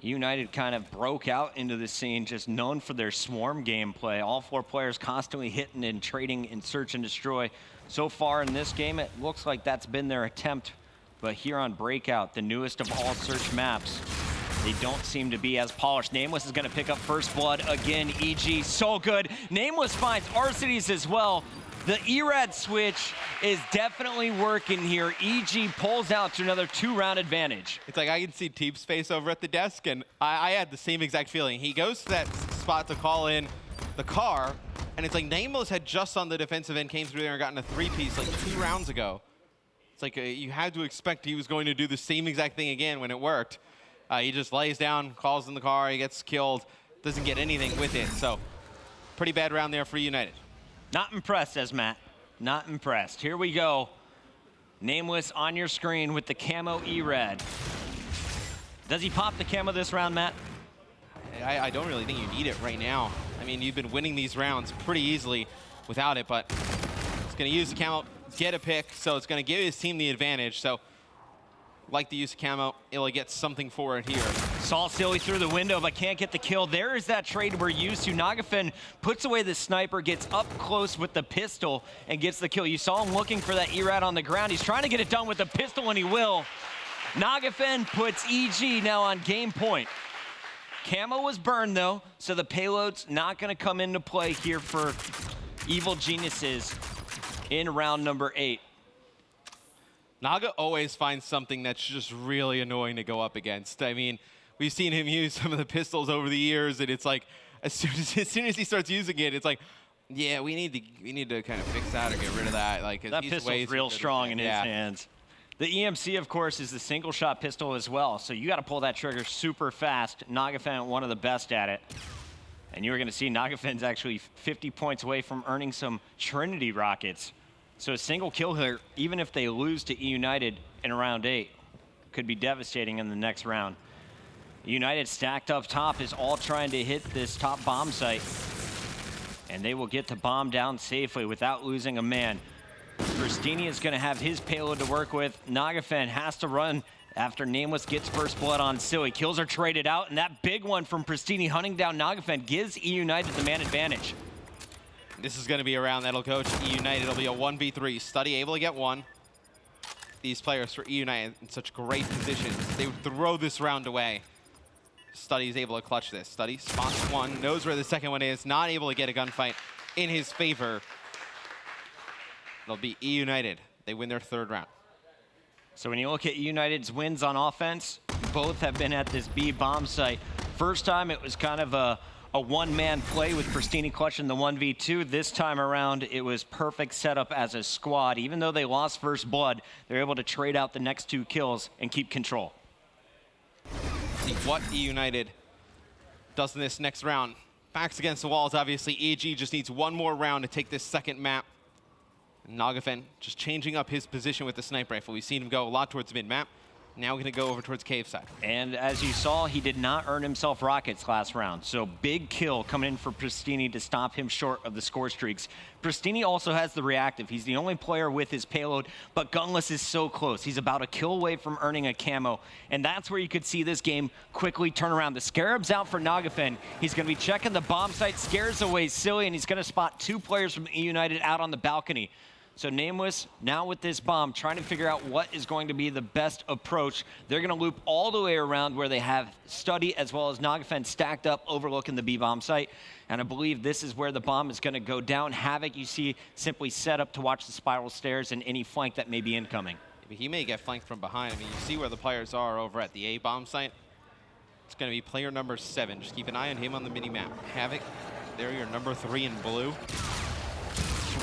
eUnited kind of broke out into the scene, just known for their swarm gameplay. All 4 players constantly hitting and trading in search and destroy. So far in this game, it looks like that's been their attempt. But here on Breakout, the newest of all search maps, they don't seem to be as polished. Nameless is going to pick up first blood again. EG, so good. Nameless finds Arcides as well. The ERAD switch is definitely working here. EG pulls out to another 2-round advantage. It's like I can see Teep's face over at the desk, and I had the same exact feeling. He goes to that spot to call in the car, and it's like Nameless had just on the defensive end came through there and gotten a 3-piece like 2 rounds ago. It's like you had to expect he was going to do the same exact thing again when it worked. He just lays down, calls in the car, he gets killed, doesn't get anything with it. So pretty bad round there for United. Not impressed, says Matt. Not impressed. Here we go. Nameless on your screen with the camo ERAD. Does he pop the camo this round, Matt? I don't really think you need it right now. I mean, you've been winning these rounds pretty easily without it, but he's going to use the camo, get a pick, so it's going to give his team the advantage. So like the use of camo, he'll get something for it here. Saw Silly through the window, but can't get the kill. There is that trade we're used to. Nagafin puts away the sniper, gets up close with the pistol, and gets the kill. You saw him looking for that ERAD on the ground. He's trying to get it done with the pistol, and he will. Nagafin puts EG now on game point. Camo was burned, though, so the payload's not going to come into play here for Evil Geniuses in round number 8. Naga always finds something that's just really annoying to go up against. I mean, we've seen him use some of the pistols over the years, and it's like as soon as he starts using it, it's like, yeah, we need to kind of fix that or get rid of that. Like that pistol's real strong in his hands. The EMC, of course, is the single-shot pistol as well, so you got to pull that trigger super fast. Nagafin, one of the best at it. And you're going to see Nagafin's actually 50 points away from earning some Trinity rockets. So a single kill here, even if they lose to eUnited in round 8, could be devastating in the next round. United stacked up top is all trying to hit this top bomb site. And they will get the bomb down safely without losing a man. Pristini is going to have his payload to work with. Nagafin has to run after Nameless gets first blood on Silly. Kills are traded out, and that big one from Pristini hunting down Nagafin gives eUnited the man advantage. This is going to be a round that'll go to eUnited. It'll be a 1v3. Study able to get one. These players for eUnited in such great positions. They would throw this round away. Study is able to clutch this. Study spots one, knows where the second one is, not able to get a gunfight in his favor. It'll be eUnited. They win their 3rd round. So when you look at eUnited's wins on offense, both have been at this B bomb site. First time it was kind of a one-man play with Pristini clutching the 1v2. This time around, it was perfect setup as a squad. Even though they lost first blood, they're able to trade out the next 2 kills and keep control. See what eUnited does in this next round. Backs against the walls, obviously. EG just needs one more round to take this second map. Nagafin just changing up his position with the sniper rifle. We've seen him go a lot towards mid-map. Now we're going to go over towards cave side. And as you saw, he did not earn himself rockets last round. So big kill coming in for Pristini to stop him short of the score streaks. Pristini also has the reactive. He's the only player with his payload, but Gunless is so close. He's about a kill away from earning a camo. And that's where you could see this game quickly turn around. The Scarab's out for Nagafin. He's going to be checking the bomb site, scares away Silly, and he's going to spot 2 players from eUnited out on the balcony. So Nameless, now with this bomb, trying to figure out what is going to be the best approach. They're going to loop all the way around where they have Study as well as Nagafin stacked up overlooking the B-bomb site. And I believe this is where the bomb is going to go down. Havoc, you see, simply set up to watch the spiral stairs and any flank that may be incoming. He may get flanked from behind. I mean, you see where the players are over at the A-bomb site. It's going to be player number 7. Just keep an eye on him on the mini-map. Havoc, there your number 3 in blue.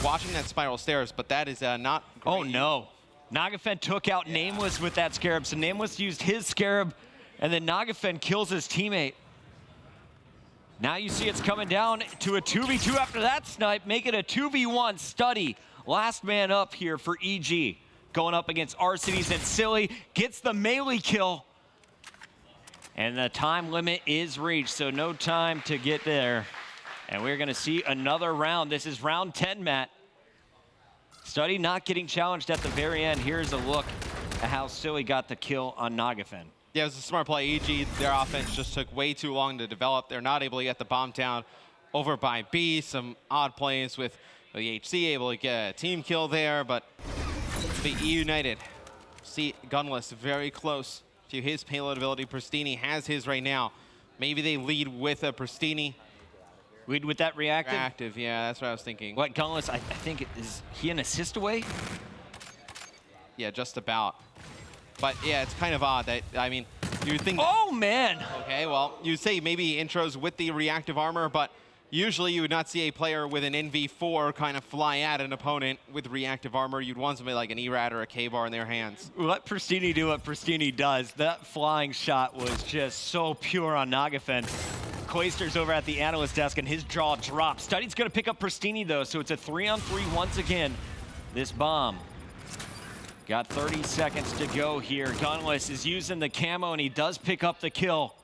Watching that spiral stairs, but that is not great. Oh no. Nagafin took out Nameless with that Scarab. So Nameless used his Scarab, and then Nagafin kills his teammate. Now you see it's coming down to a 2v2 after that snipe, make it a 2v1 study. Last man up here for EG. Going up against R-Cities and Silly, gets the melee kill. And the time limit is reached, so no time to get there. And we're gonna see another round. This is round 10, Matt. Study not getting challenged at the very end. Here's a look at how Silly got the kill on Nagafen. Yeah, it was a smart play. EG, their offense just took way too long to develop. They're not able to get the bomb down over by B. Some odd plays with the HC able to get a team kill there, but the eUnited see Gunless very close to his payload ability. Pristini has his right now. Maybe they lead with a Pristini. Lead with that reactive? Reactive, yeah, that's what I was thinking. What, Gunless, I think, is he an assist away? Yeah, just about. But yeah, it's kind of odd that, I mean, you would think. Oh, man. Okay, well, you'd say maybe intros with the reactive armor, but usually you would not see a player with an NV4 kind of fly at an opponent with reactive armor. You'd want somebody like an ERAD or a K-bar in their hands. Let Pristini do what Pristini does. That flying shot was just so pure on Nagafen. Clayster's over at the analyst desk and his jaw drops. Study's gonna pick up Pristini though, so it's a 3-on-3 once again. This bomb. Got 30 seconds to go here. Gunless is using the camo and he does pick up the kill.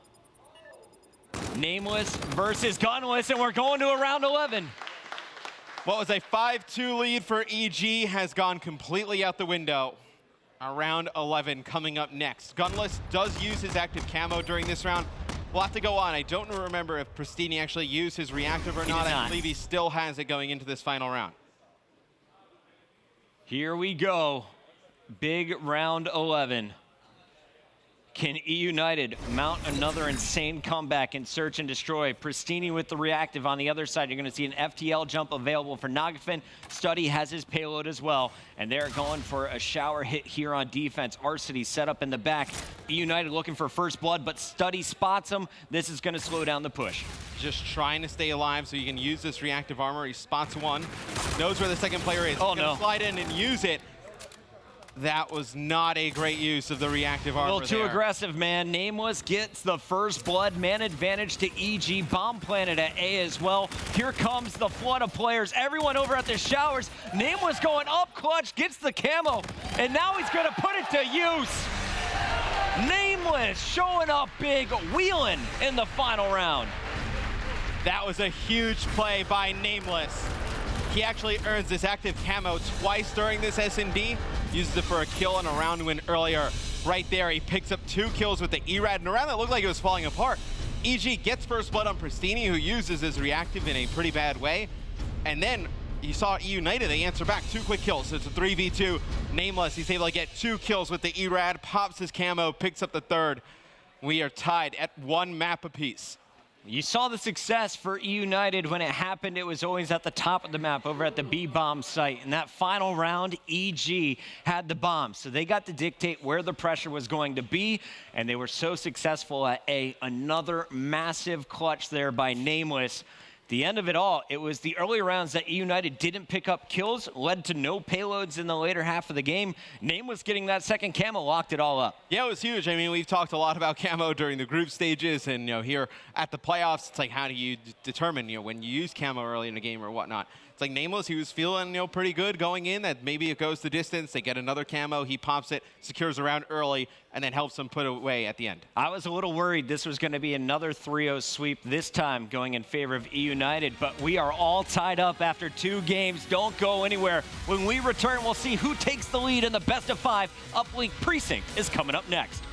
Nameless versus Gunless, and we're going to a round 11. What was a 5-2 lead for EG has gone completely out the window. A round 11 coming up next. Gunless does use his active camo during this round. We'll have to go on. I don't remember if Pristini actually used his reactive or not. I believe he still has it going into this final round. Here we go. Big round 11. Can eUnited mount another insane comeback and search and destroy? Pristini with the reactive on the other side. You're going to see an FTL jump available for Nagafen. Study has his payload as well. And they're going for a shower hit here on defense. R-City set up in the back. eUnited looking for first blood, but Study spots him. This is going to slow down the push. Just trying to stay alive so you can use this reactive armor. He spots one, knows where the second player is. Oh, He's gonna slide in and use it. That was not a great use of the reactive armor. A little too aggressive, man. Nameless gets the first blood. Man advantage to EG. Bomb planted at A as well. Here comes the flood of players. Everyone over at the showers. Nameless going up clutch, gets the camo, and now he's going to put it to use. Nameless showing up big, wheeling in the final round. That was a huge play by Nameless. He actually earns this active camo twice during this S&D. Uses it for a kill and a round win earlier. Right there, he picks up 2 kills with the ERAD in a round that looked like it was falling apart. EG gets first blood on Pristini, who uses his reactive in a pretty bad way. And then you saw eUnited, they answer back 2 quick kills. So it's a 3v2. Nameless, he's able to get 2 kills with the ERAD, pops his camo, picks up the third. We are tied at 1 map apiece. You saw the success for eUnited when it happened. It was always at the top of the map over at the B-bomb site. In that final round, EG had the bomb. So they got to dictate where the pressure was going to be, and they were so successful at A. Another massive clutch there by Nameless. The end of it all, it was the early rounds that eUnited didn't pick up kills, led to no payloads in the later half of the game. Nameless getting that second camo locked it all up. Yeah, it was huge. I mean, we've talked a lot about camo during the group stages, and here at the playoffs, it's like, how do you determine when you use camo early in the game or whatnot? It's like Nameless, he was feeling pretty good going in, that maybe it goes the distance, they get another camo, he pops it, secures a round early, and then helps them put away at the end. I was a little worried this was going to be another 3-0 sweep, this time going in favor of eUnited, but we are all tied up after 2 games. Don't go anywhere. When we return, we'll see who takes the lead in the best of 5. Uplink Precinct is coming up next.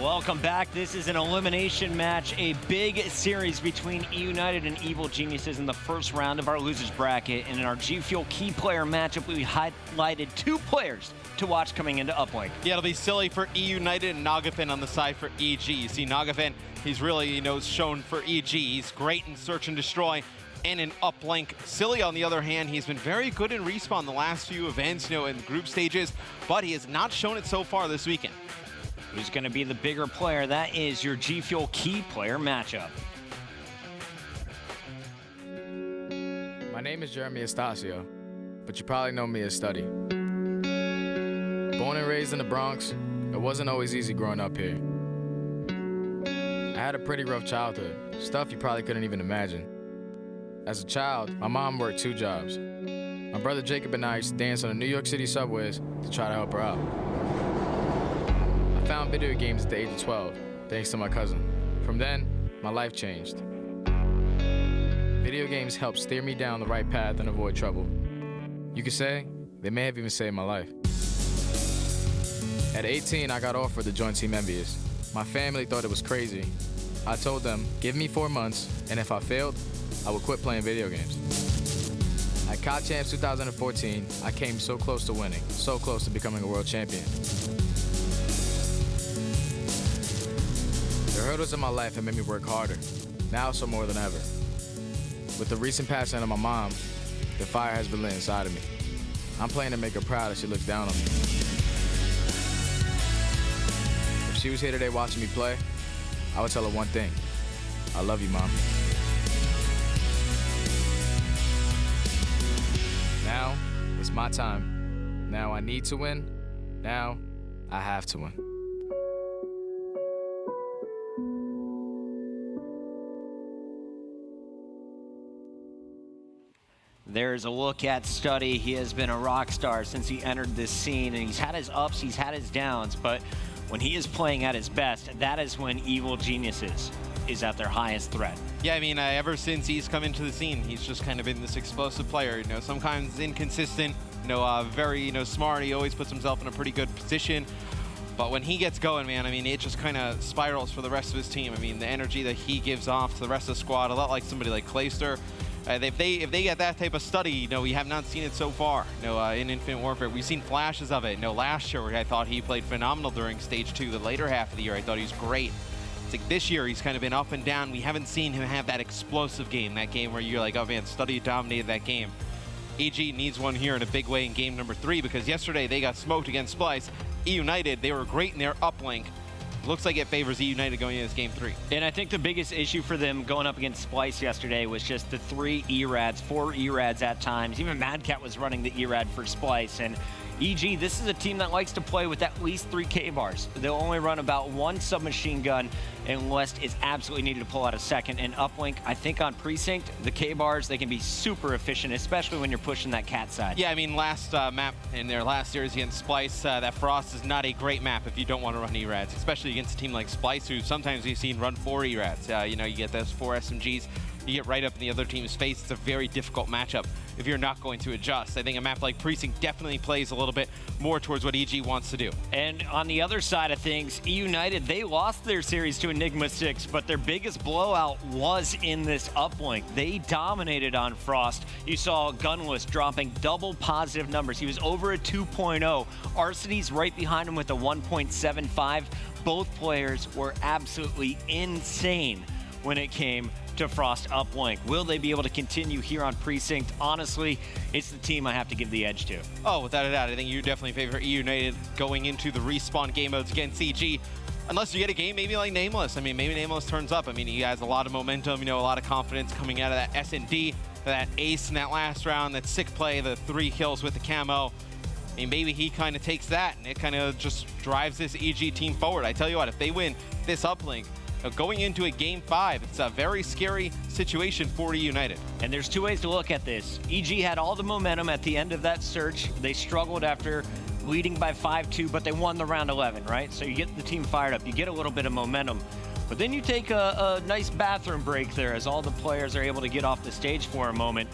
Welcome back. This is an elimination match, a big series between eUnited and Evil Geniuses in the first round of our losers bracket. And in our G Fuel key player matchup, we highlighted 2 players to watch coming into Uplink. Yeah, it'll be Silly for eUnited and Nagafin on the side for EG. You see Nagafin, he's really, shown for EG. He's great in search and destroy and in Uplink. Silly, on the other hand, he's been very good in respawn the last few events, in group stages, but he has not shown it so far this weekend. Who's going to be the bigger player? That is your G Fuel key player matchup. My name is Jeremy Estacio, but you probably know me as Study. Born and raised in the Bronx, it wasn't always easy growing up here. I had a pretty rough childhood, stuff you probably couldn't even imagine. As a child, my mom worked 2 jobs. My brother Jacob and I used to dance on the New York City subways to try to help her out. I found video games at the age of 12, thanks to my cousin. From then, my life changed. Video games helped steer me down the right path and avoid trouble. You could say, they may have even saved my life. At 18, I got offered to join Team Envious. My family thought it was crazy. I told them, give me 4 months, and if I failed, I would quit playing video games. At COD Champs 2014, I came so close to winning, so close to becoming a world champion. The hurdles in my life have made me work harder, now so more than ever. With the recent passing of my mom, the fire has been lit inside of me. I'm playing to make her proud as she looks down on me. If she was here today watching me play, I would tell her one thing. I love you, Mom. Now, it's my time. Now I need to win. Now, I have to win. There's a look at Study. He has been a rock star since he entered this scene, and he's had his ups, he's had his downs, but when he is playing at his best, that is when Evil Geniuses is at their highest threat. Yeah, I mean, ever since he's come into the scene, he's just kind of been this explosive player. Sometimes inconsistent, very, smart. He always puts himself in a pretty good position. But when he gets going, man, I mean, it just kind of spirals for the rest of his team. I mean, the energy that he gives off to the rest of the squad, a lot like somebody like Clayster. If they get that type of study, we have not seen it so far. In Infinite Warfare, we've seen flashes of it. Last year, I thought he played phenomenal during Stage 2. The later half of the year, I thought he was great. It's like this year, he's kind of been up and down. We haven't seen him have that explosive game, that game where you're like, oh man, Study dominated that game. EG needs one here in a big way in game number 3, because yesterday they got smoked against Splyce. eUnited, they were great in their uplink. Looks like it favors eUnited going into this game 3. And I think the biggest issue for them going up against Splyce yesterday was just the 3 ERADs, 4 ERADs at times. Even Mad Cat was running the ERAD for Splyce. And EG, this is a team that likes to play with at least 3 K-bars. They'll only run about 1 submachine gun unless it's absolutely needed to pull out a second. And Uplink, I think on Precinct, the K-bars, they can be super efficient, especially when you're pushing that cat side. Yeah, I mean, last map in their last series against Splyce, that Frost is not a great map if you don't want to run ERADs, especially against a team like Splyce, who sometimes we've seen run 4 ERADs. You get those 4 SMGs, you get right up in the other team's face. It's a very difficult matchup if you're not going to adjust. I think a map like Precinct definitely plays a little bit more towards what EG wants to do. And on the other side of things, eUnited, they lost their series to Enigma 6, but their biggest blowout was in this uplink. They dominated on Frost. You saw Gunless dropping double positive numbers. He was over a 2.0. Arseny's right behind him with a 1.75. Both players were absolutely insane when it came to Frost uplink. Will they be able to continue here on Precinct? Honestly, it's the team I have to give the edge to. Oh, without a doubt. I think you definitely favor eUnited going into the respawn game modes against EG. Unless you get a game maybe like Nameless. I mean, maybe Nameless turns up. I mean, he has a lot of momentum, a lot of confidence coming out of that S&D, that ace in that last round, that sick play, the 3 kills with the camo. I mean, maybe he kind of takes that and it kind of just drives this EG team forward. I tell you what, if they win this uplink, going into a game 5, it's a very scary situation for eUnited. And there's 2 ways to look at this. EG had all the momentum at the end of that search. They struggled after leading by 5-2, but they won the round 11, right? So you get the team fired up. You get a little bit of momentum. But then you take a nice bathroom break there as all the players are able to get off the stage for a moment.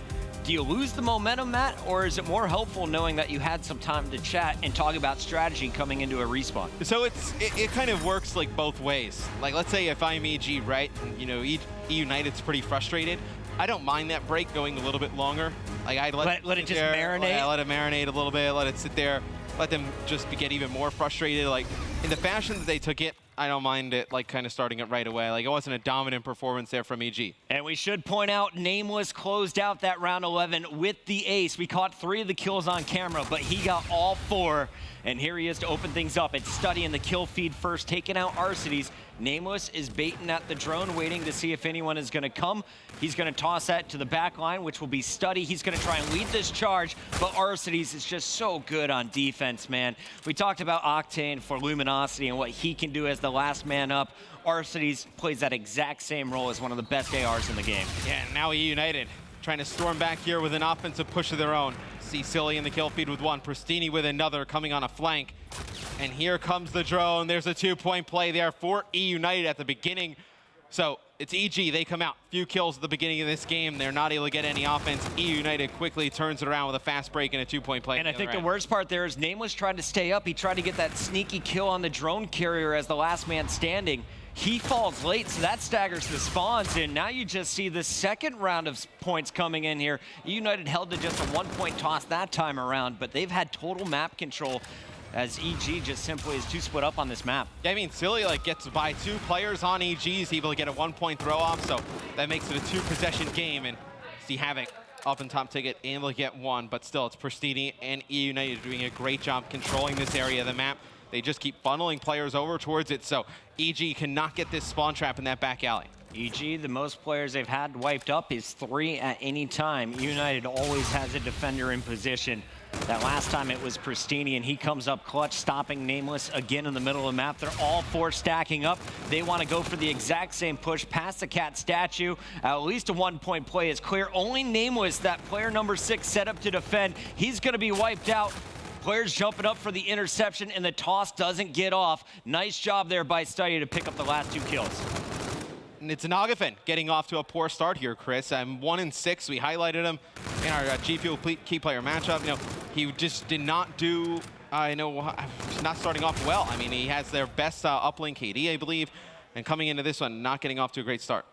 Do you lose the momentum, Matt, or is it more helpful knowing that you had some time to chat and talk about strategy coming into a respawn? So it kind of works like both ways. Like, let's say if I'm EG, right, and, you know, eUnited's pretty frustrated, I don't mind that break going a little bit longer. Like, I'd let it just marinate? Yeah, let it marinate a little bit, let it sit there, let them just get even more frustrated. Like, in the fashion that they took it, I don't mind it, like, kind of starting it right away. Like, it wasn't a dominant performance there from EG. And we should point out, Nameless closed out that round 11 with the ace. We caught 3 of the kills on camera, but he got all 4. And here he is to open things up. It's Study in the kill feed first, taking out Arcides. Nameless is baiting at the drone, waiting to see if anyone is going to come. He's going to toss that to the back line, which will be Study. He's going to try and lead this charge, but Arcides is just so good on defense, man. We talked about Octane for Luminosity and what he can do as the last man up. Arcides plays that exact same role as one of the best ARs in the game. Yeah, now eUnited trying to storm back here with an offensive push of their own. See Silly in the kill feed with 1, Pristini with another coming on a flank. And here comes the drone. There's a 2-point play there for eUnited at the beginning. So it's EG, they come out. Few kills at the beginning of this game. They're not able to get any offense. eUnited quickly turns it around with a fast break and a 2-point play. And I think the worst part there is Nameless tried to stay up. He tried to get that sneaky kill on the drone carrier as the last man standing. He falls late, so that staggers the spawns, and now you just see the second round of points coming in here. eUnited held to just a 1-point toss that time around, but they've had total map control as EG just simply is too split up on this map. Yeah, I mean, Silly like gets by 2 players on EG. He's able to get a 1-point throw off, so that makes it a 2-possession game. And see Havoc up in top ticket, able to get 1, but still it's Pristini and eUnited doing a great job controlling this area of the map. They just keep funneling players over towards it, so EG cannot get this spawn trap in that back alley. EG, the most players they've had wiped up is 3 at any time. eUnited always has a defender in position. That last time it was Pristini, and he comes up clutch, stopping Nameless again in the middle of the map. They're all 4 stacking up. They want to go for the exact same push past the cat statue. At least a 1-point play is clear. Only Nameless, that player number 6, set up to defend. He's going to be wiped out. Players jumping up for the interception, and the toss doesn't get off. Nice job there by Study to pick up the last 2 kills. And it's Nagafen getting off to a poor start here, Chris. 1-6. We highlighted him in our G Fuel key player matchup. You know, he just did not do, not starting off well. I mean, he has their best uplink KD, I believe, and coming into this one, not getting off to a great start.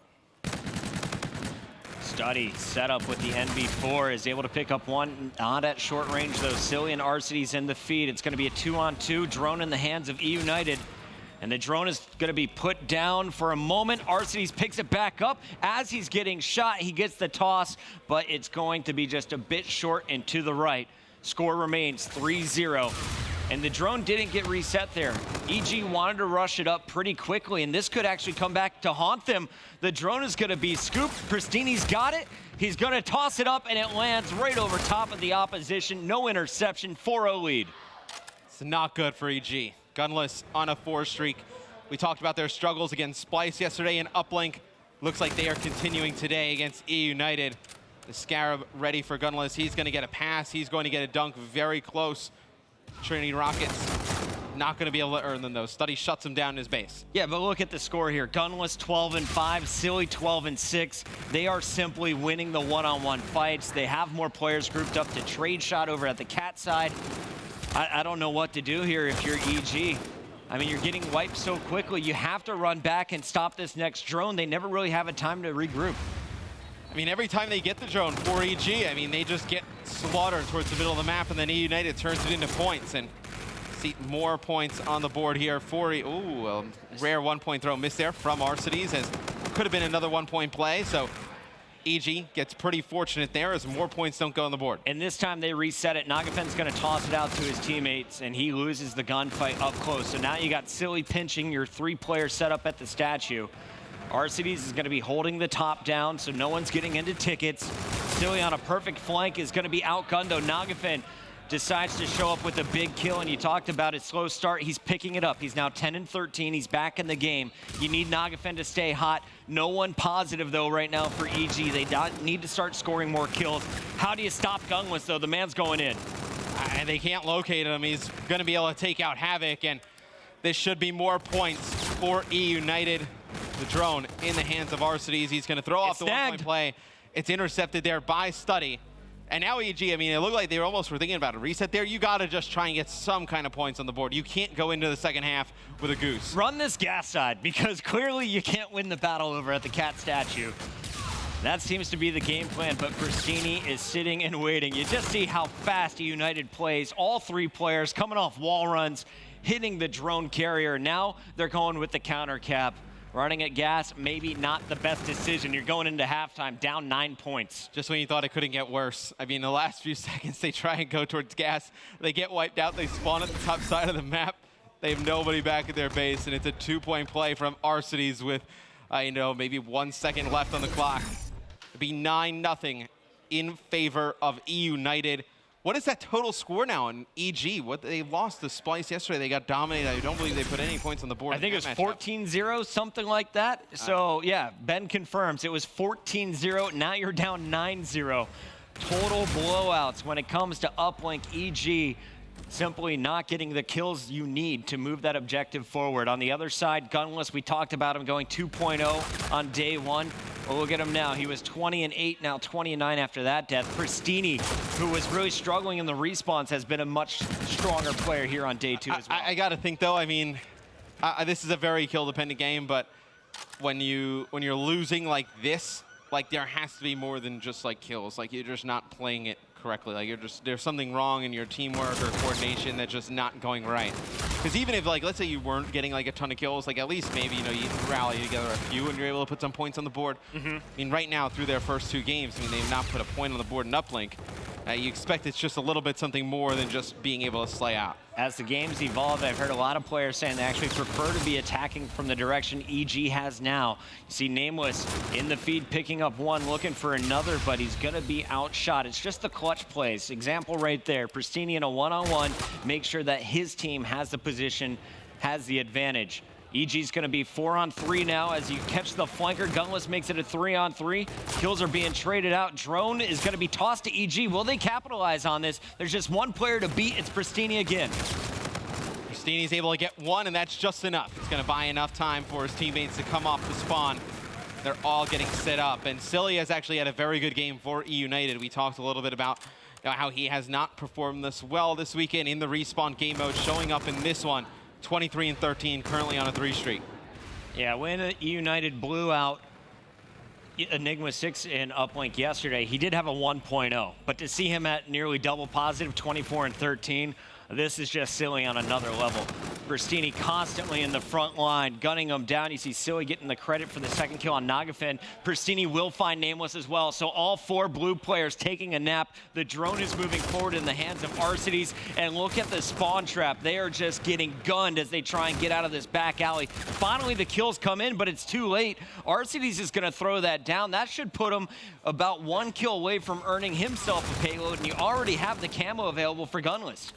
Study set up with the NB4, is able to pick up 1, not at short range though. Silly and Arcides in the feed. It's going to be a 2-on-2 drone in the hands of eUnited. And the drone is going to be put down for a moment. Arcides picks it back up. As he's getting shot, he gets the toss, but it's going to be just a bit short and to the right. Score remains 3-0. And the drone didn't get reset there. EG wanted to rush it up pretty quickly, and this could actually come back to haunt them. The drone is going to be scooped. Pristini's got it. He's going to toss it up, and it lands right over top of the opposition. No interception, 4-0 lead. It's not good for EG. Gunless on a 4 streak. We talked about their struggles against Splyce yesterday in Uplink. Looks like they are continuing today against eUnited. The Scarab ready for Gunless. He's going to get a pass. He's going to get a dunk very close. Trinity Rockets not going to be able to earn them, though. Study shuts him down in his base. Yeah, but look at the score here. Gunless 12-5, Silly 12-6. They are simply winning the one-on-one fights. They have more players grouped up to trade shot over at the cat side. I don't know what to do here if you're EG. I mean, you're getting wiped so quickly. You have to run back and stop this next drone. They never really have a time to regroup. I mean, every time they get the drone for EG, I mean, they just get slaughtered towards the middle of the map, and then eUnited turns it into points. And see more points on the board here for a rare 1-point throw miss there from Arcides, as could have been another 1-point play. So EG gets pretty fortunate there as more points don't go on the board. And this time they reset it. Nagafen's going to toss it out to his teammates, and he loses the gunfight up close. So now you got Silly pinching your 3-player setup at the statue. Arcides is going to be holding the top down, so no one's getting into tickets. Silly on a perfect flank is going to be outgunned, though. Nagafen decides to show up with a big kill, and you talked about his slow start. He's picking it up. He's now 10-13. He's back in the game. You need Nagafen to stay hot. No one positive, though, right now for EG. They need to start scoring more kills. How do you stop Gunless, though? The man's going in. And they can't locate him. He's going to be able to take out Havoc, and this should be more points for eUnited. The drone in the hands of Arcides. He's going to throw off the 1-point play. It's intercepted there by Study. And now EG, I mean, it looked like they almost were thinking about a reset there. You got to just try and get some kind of points on the board. You can't go into the second half with a goose. Run this gas side, because clearly you can't win the battle over at the cat statue. That seems to be the game plan, but Pristini is sitting and waiting. You just see how fast eUnited plays. All 3 players coming off wall runs, hitting the drone carrier. Now they're going with the counter cap. Running at gas, maybe not the best decision. You're going into halftime down 9 points. Just when you thought it couldn't get worse. I mean, the last few seconds they try and go towards gas. They get wiped out. They spawn at the top side of the map. They have nobody back at their base, and it's a 2-point play from Arcides with, maybe 1 second left on the clock. It'd be 9-0 in favor of eUnited. What is that total score now in EG? What they lost to Splyce yesterday. They got dominated. I don't believe they put any points on the board. I think it was 14-0, something like that. So, yeah, Ben confirms. It was 14-0. Now you're down 9-0. Total blowouts when it comes to Uplink. EG simply not getting the kills you need to move that objective forward. On the other side, Gunless, we talked about him going 2.0 on day 1. Well, look at him now. He was 20-8, now 20-9 after that death. Pristini, who was really struggling in the respawns, has been a much stronger player here on day 2 as well. I got to think, though, I mean, this is a very kill-dependent game, but when you're losing like this, like there has to be more than just like kills. Like you're just not playing it correctly. Like there's something wrong in your teamwork or coordination that's just not going right. Because even if, like, let's say you weren't getting like a ton of kills, like at least maybe, you rally together a few and you're able to put some points on the board. I mean, right now through their first 2 games, I mean, they've not put a point on the board in Uplink. You expect it's just a little bit something more than just being able to slay out. As the games evolve, I've heard a lot of players saying they actually prefer to be attacking from the direction EG has now. You see Nameless in the feed picking up 1, looking for another, but he's going to be outshot. It's just the clutch plays. Example right there. Pristini in a 1-on-1, make sure that his team has the position, has the advantage. EG's going to be 4-on-3 now as you catch the flanker. Gunless makes it a 3-on-3. Kills are being traded out. Drone is going to be tossed to EG. Will they capitalize on this? There's just 1 player to beat. It's Pristini again. Pristini's able to get 1, and that's just enough. It's going to buy enough time for his teammates to come off the spawn. They're all getting set up, and Silly has actually had a very good game for eUnited. We talked a little bit about how he has not performed this well this weekend in the respawn game mode, showing up in this one. 23-13, currently on a 3 streak. Yeah, when eUnited blew out Enigma 6 in Uplink yesterday, he did have a 1.0, but to see him at nearly double positive, 24-13, this is just Silly on another level. Pristini constantly in the front line, gunning him down. You see Silly getting the credit for the 2nd kill on Nagafin. Pristini will find Nameless as well. So all 4 blue players taking a nap. The drone is moving forward in the hands of Arcides. And look at the spawn trap. They are just getting gunned as they try and get out of this back alley. Finally, the kills come in, but it's too late. Arcides is going to throw that down. That should put him about 1 kill away from earning himself a payload, and you already have the camo available for Gunless.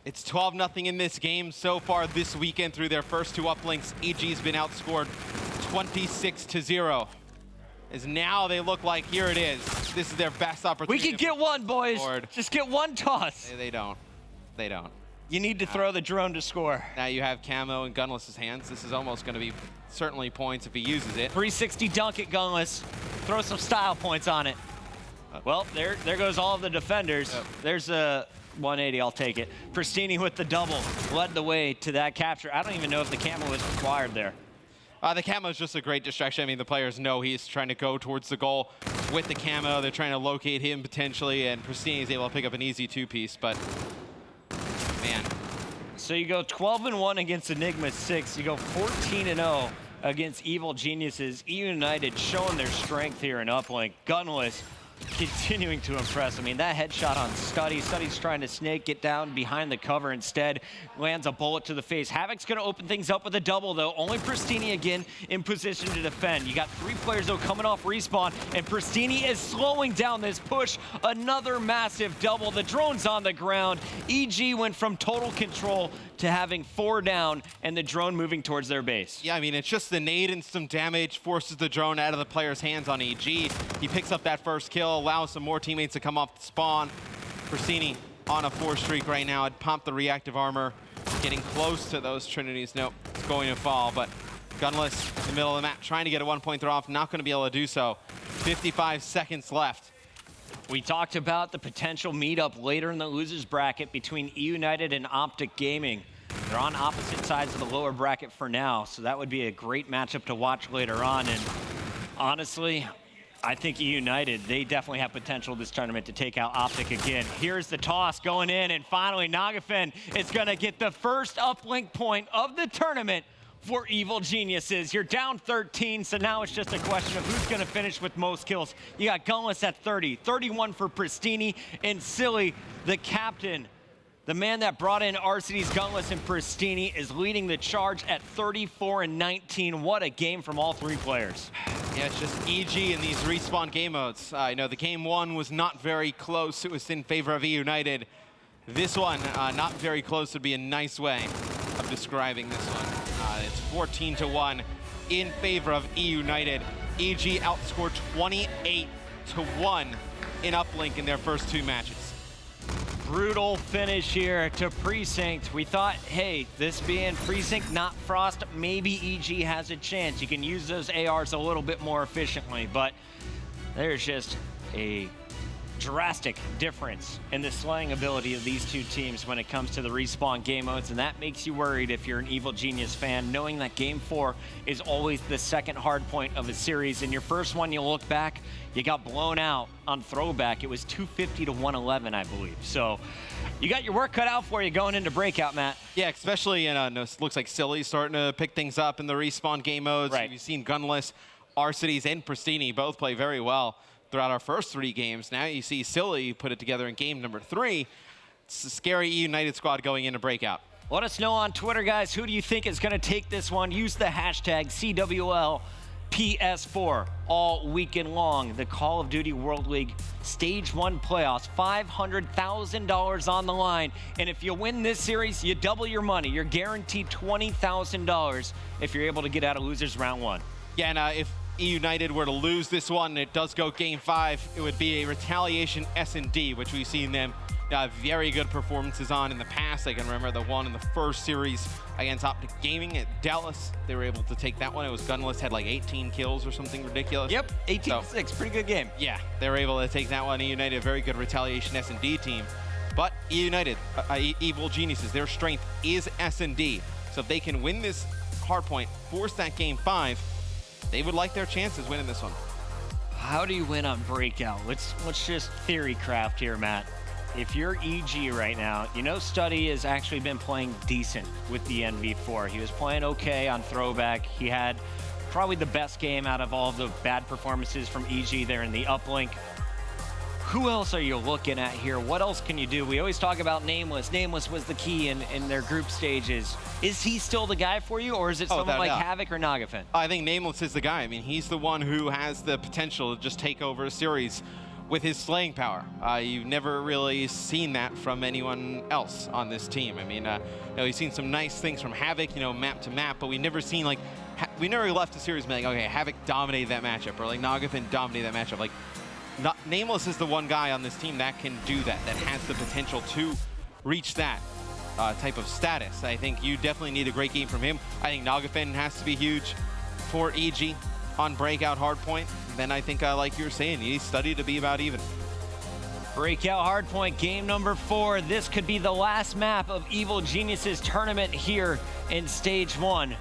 It's 12-0 in this game so far this weekend through their first 2 uplinks. EG's been outscored 26-0. As now they look like, here it is. This is their best opportunity. We can get 1, boys. Just get 1 toss. They don't. They don't. You need to throw the drone to score. Now you have Camo in Gunless's hands. This is almost going to be certainly points if he uses it. 360 dunk at Gunless. Throw some style points on it. Well, there goes all of the defenders. Yep. There's a 180, I'll take it. Pristini with the double led the way to that capture. I don't even know if the camo was required there. The camo is just a great distraction. I mean, the players know he's trying to go towards the goal with the camo. They're trying to locate him potentially, and Pristini is able to pick up an easy 2-piece, but man. So you go 12-1 against Enigma 6. You go 14-0 against Evil Geniuses. eUnited showing their strength here in Uplink. Gunless continuing to impress. I mean, that headshot on Studdy. Studdy's trying to snake, get down behind the cover instead. Lands a bullet to the face. Havoc's going to open things up with a double, though. Only Pristini again in position to defend. You got 3 players, though, coming off respawn, and Pristini is slowing down this push. Another massive double. The drone's on the ground. EG went from total control to having 4 down, and the drone moving towards their base. Yeah, I mean, it's just the nade and some damage forces the drone out of the player's hands on EG. He picks up that first kill, allows some more teammates to come off the spawn. Pristini on a 4 streak right now. Had pumped the reactive armor, getting close to those Trinities. Nope, it's going to fall, but Gunless in the middle of the map, trying to get a 1-point throw off, not going to be able to do so. 55 seconds left. We talked about the potential meetup later in the losers bracket between eUnited and OpTic Gaming. They're on opposite sides of the lower bracket for now, so that would be a great matchup to watch later on. And honestly, I think eUnited, they definitely have potential this tournament to take out OpTic again. Here's the toss going in, and finally Nagafen is gonna get the first uplink point of the tournament for Evil Geniuses. You're down 13, so now it's just a question of who's gonna finish with most kills. You got Gunless at 30, 31 for Pristini, and Silly, the captain, the man that brought in Arcity's Gunless and Pristini, is leading the charge at 34 and 19. What a game from all three players. Yeah, it's just EG in these respawn game modes. I know the game one was not very close. It was in favor of eUnited. This one, not very close would be a nice way of describing this one. It's 14-1 in favor of eUnited. EG outscored 28-1 in Uplink in their first two matches. Brutal finish here to Precinct. We thought, hey, this being Precinct, not Frost, maybe EG has a chance. You can use those ARs a little bit more efficiently, but there's just a drastic difference in the slaying ability of these two teams when it comes to the respawn game modes, and that makes you worried if you're an Evil Genius fan, knowing that game 4 is always the second hard point of a series. In your first one, you look back, you got blown out on throwback. It was 250 to 111, I believe. So you got your work cut out for you going into breakout, Matt. Yeah, especially in it looks like Silly starting to pick things up in the respawn game modes. Right. You've seen Gunless, Arcities, and Pristini both play very well throughout our first 3 games. Now you see Silly put it together in game number 3. It's a scary eUnited squad going into breakout. Let us know on Twitter, guys. Who do you think is going to take this one? Use the hashtag CWL PS4 all weekend long. The Call of Duty World League Stage 1 playoffs, $500,000 on the line. And if you win this series, you double your money. You're guaranteed $20,000 if you're able to get out of losers round 1. Yeah, and if eUnited were to lose this one and it does go game 5, it would be a retaliation S&D, which we've seen them very good performances on in the past. I can remember the one in the first series against OpTic Gaming at Dallas. They were able to take that one. It was Gunless, had like 18 kills or something ridiculous. Yep, 18-6, pretty good game. Yeah, they were able to take that one. eUnited, a very good retaliation S&D team. But eUnited, Evil Geniuses, their strength is S&D. So if they can win this hardpoint, force that game 5, they would like their chances winning this one. How do you win on breakout? Let's just theory craft here, Matt. If you're EG right now, you know Study has actually been playing decent with the NV4. He was playing okay on throwback. He had probably the best game out of all the bad performances from EG there in the uplink. Who else are you looking at here? What else can you do? We always talk about Nameless. Nameless was the key in their group stages. Is he still the guy for you, or is it someone like Havoc or Nagafen? I think Nameless is the guy. I mean, he's the one who has the potential to just take over a series with his slaying power. You've never really seen that from anyone else on this team. I mean, we've seen some nice things from Havoc, map to map, but we've never seen we never left a series being like, okay, Havoc dominated that matchup, or like Nagafen dominated that matchup. Like, Nameless is the one guy on this team that can do that has the potential to reach that type of status. I think you definitely need a great game from him. I think Nagafen has to be huge for EG on breakout hardpoint. Then I think, like you were saying, you need Study to be about even. Breakout hardpoint, game number 4. This could be the last map of Evil Geniuses tournament here in stage 1.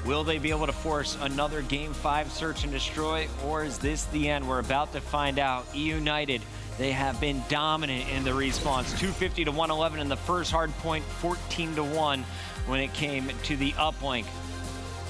Will they be able to force another game 5 search and destroy, or is this the end? We're about to find out. eUnited, they have been dominant in the respawns. 250 to 111 in the first hardpoint, 14-1 when it came to the uplink.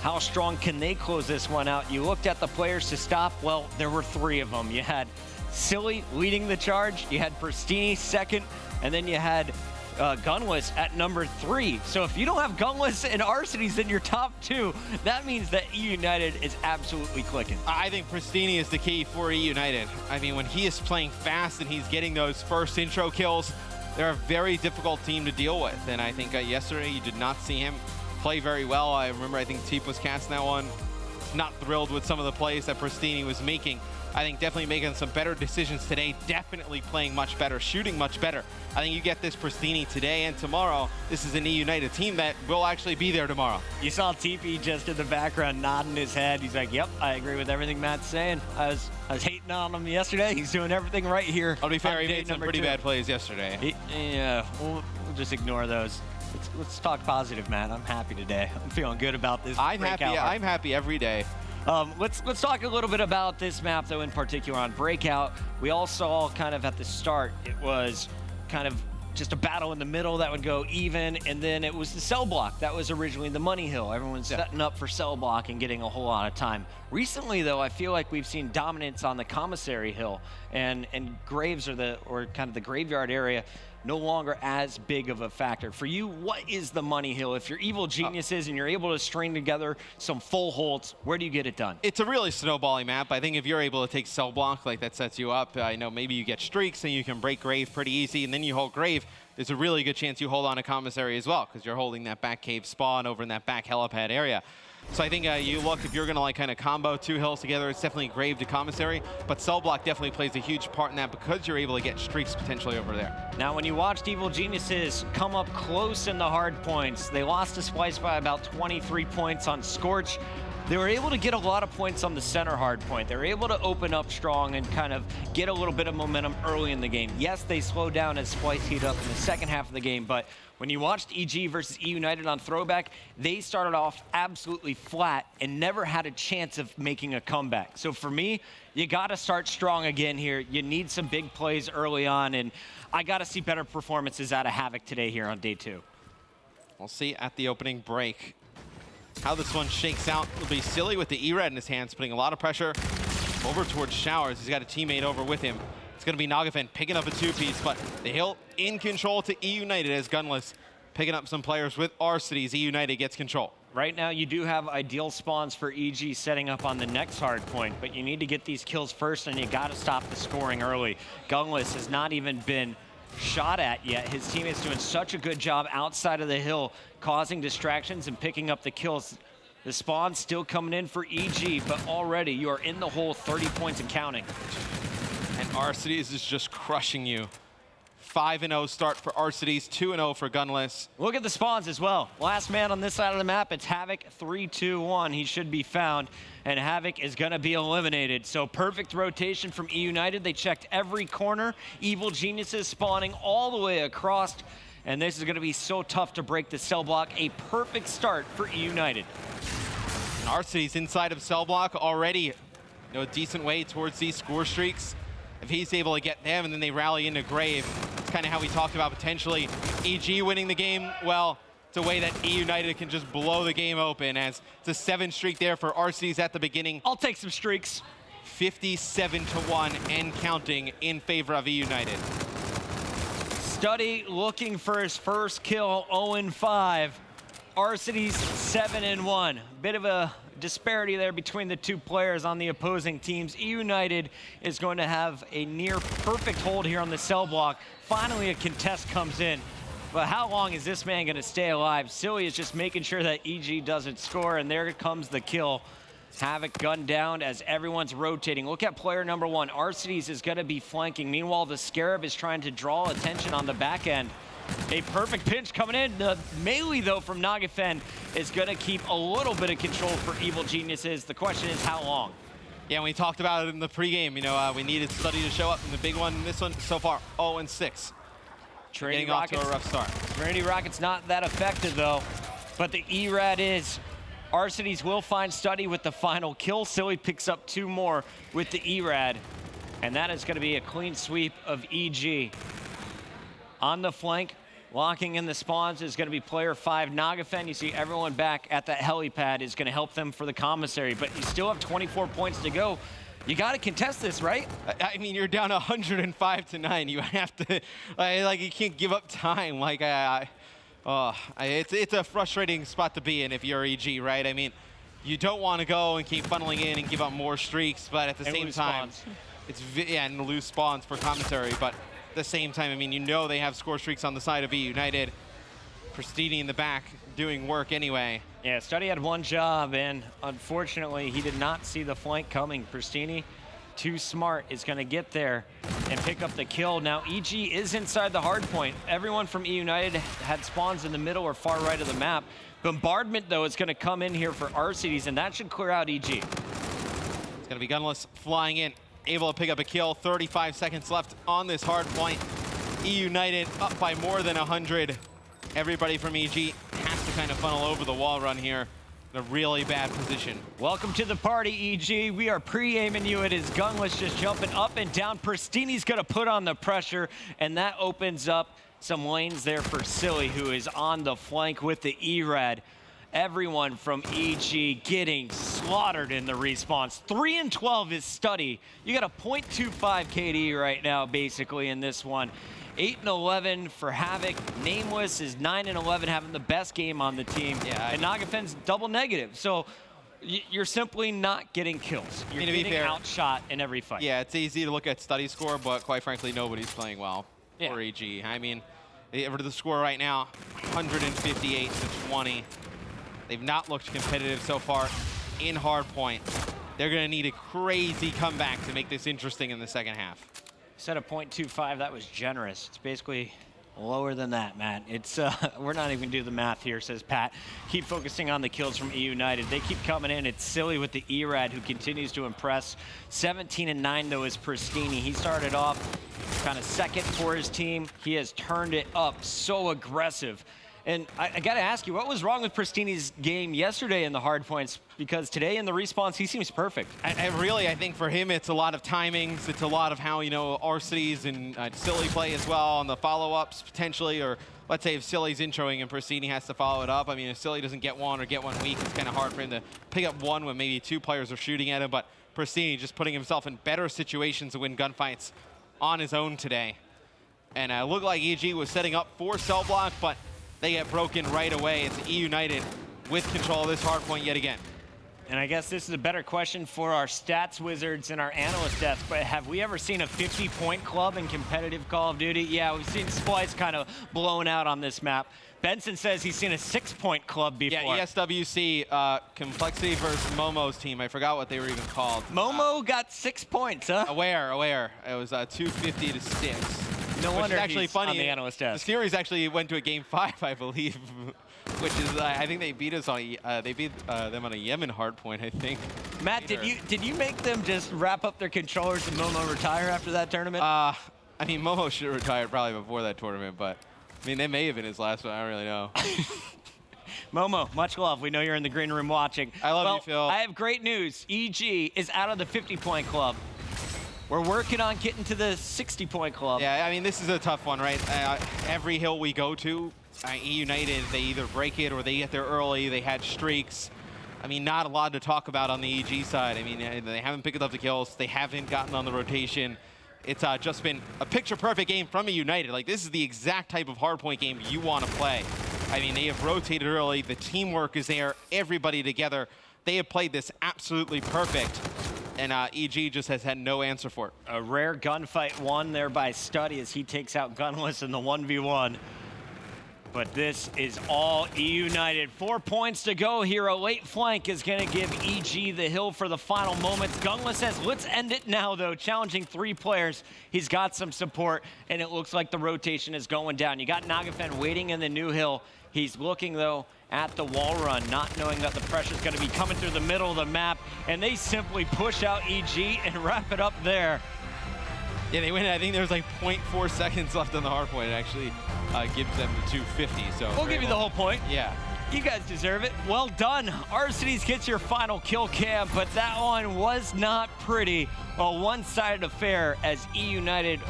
How strong can they close this one out? You looked at the players to stop. Well, there were 3 of them. You had Silly leading the charge, you had Pristini second, and then you had Gunless at number 3. So if you don't have Gunless and Arcities in your top 2, that means that eUnited is absolutely clicking. I think Pristini is the key for eUnited. I mean, when he is playing fast and he's getting those first intro kills, they're a very difficult team to deal with. And I think yesterday you did not see him play very well. I remember, I think Teep was casting that one. Not thrilled with some of the plays that Pristini was making. I think definitely making some better decisions today, definitely playing much better, shooting much better. I think you get this Pristini today and tomorrow. This is an eUnited team that will actually be there tomorrow. You saw TP just in the background nodding his head. He's like, yep, I agree with everything Matt's saying. I was hating on him yesterday. He's doing everything right here. I'll be fair, he made some pretty bad plays yesterday. Yeah, we'll just ignore those. Let's talk positive, Matt. I'm happy today. I'm feeling good about this. I'm happy every day. Let's talk a little bit about this map, though, in particular on Breakout. We all saw kind of at the start, it was kind of just a battle in the middle that would go even, and then it was the cell block. That was originally the money hill. Everyone's setting up for cell block and getting a whole lot of time. Recently, though, I feel like we've seen dominance on the commissary hill, and graves or kind of the graveyard area no longer as big of a factor. For you, what is the money hill? If you're evil geniuses and you're able to string together some full holds, where do you get it done? It's a really snowballing map. I think if you're able to take cell block, like that sets you up. I know maybe you get streaks and you can break grave pretty easy, and then you hold grave. There's a really good chance you hold on a commissary as well, because you're holding that back cave spawn over in that back helipad area. So I think you look, if you're going to like kind of combo two hills together, it's definitely grave to commissary, but cell block definitely plays a huge part in that because you're able to get streaks potentially over there. Now, when you watched Evil Geniuses come up close in the hard points, they lost to Splyce by about 23 points on Scorch. They were able to get a lot of points on the center hard point. They were able to open up strong and kind of get a little bit of momentum early in the game. Yes, they slowed down as Splyce heated up in the second half of the game, but when you watched EG versus eUnited on Throwback, they started off absolutely flat and never had a chance of making a comeback. So for me, you got to start strong again here. You need some big plays early on, and I got to see better performances out of Havoc today here on day 2. We'll see at the opening break how this one shakes out. It'll be Silly with the E-Red in his hands, putting a lot of pressure over towards Showers. He's got a teammate over with him. It's going to be Nagafen picking up a two-piece, but the hill in control to eUnited as Gunless picking up some players with R-Cities. eUnited gets control. Right now, you do have ideal spawns for EG setting up on the next hard point, but you need to get these kills first, and you got to stop the scoring early. Gunless has not even been shot at yet. His teammate's doing such a good job outside of the hill, causing distractions and picking up the kills. The spawn's still coming in for EG, but already you are in the hole 30 points and counting. And R-Cities is just crushing you. 5-0 start for R-Cities, 2-0 for Gunless. Look at the spawns as well. Last man on this side of the map, it's Havoc 3-2-1. He should be found, and Havoc is gonna be eliminated. So perfect rotation from eUnited. They checked every corner. Evil Geniuses spawning all the way across, and this is gonna be so tough to break the cell block. A perfect start for eUnited. And R-Cities inside of cell block already, a decent way towards these score streaks. If he's able to get them and then they rally into Grave, it's kind of how we talked about potentially EG winning the game. Well, it's a way that eUnited can just blow the game open, as it's a 7 streak there for R-Cities at the beginning. I'll take some streaks. 57-1 and counting in favor of eUnited. Study looking for his first kill, 0-5. R-Cities 7-1. Bit of a disparity there between the two players on the opposing teams. eUnited is going to have a near perfect hold here on the cell block. Finally, a contest comes in. But how long is this man going to stay alive? Silly is just making sure that EG doesn't score, and there comes the kill. Havoc gunned down as everyone's rotating. Look at player number 1. R-Cities is going to be flanking. Meanwhile, the Scarab is trying to draw attention on the back end. A perfect pinch coming in. The melee, though, from Nagafen is going to keep a little bit of control for Evil Geniuses. The question is how long? Yeah, we talked about it in the pregame. You know, we needed Study to show up in the big one. This one so far, 0-6. Trinity Getting off to a rough start. Trinity Rocket's not that effective, though. But the E-Rad is. R-Cities will find Study with the final kill. Silly picks up 2 more with the E-Rad. And that is going to be a clean sweep of EG. On the flank, locking in the spawns is going to be player 5, Nagafen. You see everyone back at that helipad is going to help them for the commissary, but you still have 24 points to go. You got to contest this, right? I mean, you're down 105-9. You have to, like, you can't give up time. Like, it's a frustrating spot to be in if you're EG, right? I mean, you don't want to go and keep funneling in and give up more streaks, but at the same time, and lose spawns for commissary, but at the same time, I mean, you know they have score streaks on the side of eUnited. Pristini in the back doing work anyway. Yeah, Study had one job, and unfortunately, he did not see the flank coming. Pristini Too Smart is going to get there and pick up the kill. Now, EG is inside the hard point. Everyone from eUnited had spawns in the middle or far right of the map. Bombardment, though, is going to come in here for RCDs, and that should clear out EG. It's going to be Gunless flying in, able to pick up a kill. 35 seconds left on this hard point. eUnited up by more than 100. Everybody from EG has to kind of funnel over the wall run here. In a really bad position. Welcome to the party, EG. We are pre-aiming you. It is Gunless just jumping up and down. Pristini's going to put on the pressure, and that opens up some lanes there for Silly, who is on the flank with the E-Rad. Everyone from EG getting slaughtered in the response. 3 and 12 is Study. You got a .25 KD right now, basically, in this one. 8 and 11 for Havoc. Nameless is 9 and 11, having the best game on the team. Yeah, and Nagafen's double negative. So you're simply not getting kills. You're getting outshot in every fight. Yeah, it's easy to look at Study score, but quite frankly, nobody's playing well for EG. I mean, over the score right now, 158 to 20. They've not looked competitive so far in Hardpoint. They're going to need a crazy comeback to make this interesting in the second half. Set a .25, that was generous. It's basically lower than that, Matt. It's we're not even gonna do the math here, says Pat. Keep focusing on the kills from eUnited. They keep coming in. It's Silly with the E-Rad, who continues to impress. 17 and 9 though is Pristini. He started off kind of second for his team. He has turned it up, so aggressive. And I got to ask you, what was wrong with Pristini's game yesterday in the hard points? Because today in the response, he seems perfect. I think for him, it's a lot of timings. It's a lot of how, you know, RCDs and Silly play as well on the follow-ups potentially. Or let's say if Silly's introing and Pristini has to follow it up. I mean, if Silly doesn't get one or get one weak, it's kind of hard for him to pick up one when maybe two players are shooting at him. But Pristini just putting himself in better situations to win gunfights on his own today. And it looked like EG was setting up for cell block, but they get broken right away. It's eUnited with control of this hard point yet again. And I guess this is a better question for our stats wizards and our analyst desk, but have we ever seen a 50-point club in competitive Call of Duty? Yeah, we've seen Splyce kind of blown out on this map. Benson says he's seen a 6-point club before. Yeah, ESWC, Complexity versus Momo's team. I forgot what they were even called. Momo got 6 points, huh? Aware. It was 250 to 6. No wonder actually he's funny. On the analyst desk. The series actually went to a game 5, I believe, which is I think they beat us on they beat them on a Yemen hardpoint, I think. Matt, did you make them just wrap up their controllers and Momo retire after that tournament? I mean, Momo should have retired probably before that tournament, but I mean, they may have been his last one. I don't really know. Momo, much love. We know you're in the green room watching. I love you, Phil. I have great news. EG is out of the 50-point club. We're working on getting to the 60-point club. Yeah, I mean, this is a tough one, right? Every hill we go to, eUnited, they either break it or they get there early. They had streaks. I mean, not a lot to talk about on the EG side. I mean, they haven't picked up the kills. They haven't gotten on the rotation. It's just been a picture-perfect game from eUnited. Like, this is the exact type of hardpoint game you want to play. I mean, they have rotated early. The teamwork is there. Everybody together. They have played this absolutely perfect. And EG just has had no answer for it. A rare gunfight won there by Study as he takes out Gunless in the 1v1. But this is all eUnited. 4 points to go here. A late flank is going to give EG the hill for the final moments. Gunless says, let's end it now, though. Challenging 3 players. He's got some support, and it looks like the rotation is going down. You got Nagafen waiting in the new hill. He's looking, though, at the wall run, not knowing that the pressure's going to be coming through the middle of the map, and they simply push out EG and wrap it up there. Yeah, they win. I think there's like 0.4 seconds left on the hard point. It actually gives them the 250. So we'll give you the whole point. Yeah. You guys deserve it. Well done. RCDs gets your final kill cam, but that one was not pretty. A one-sided affair as eUnited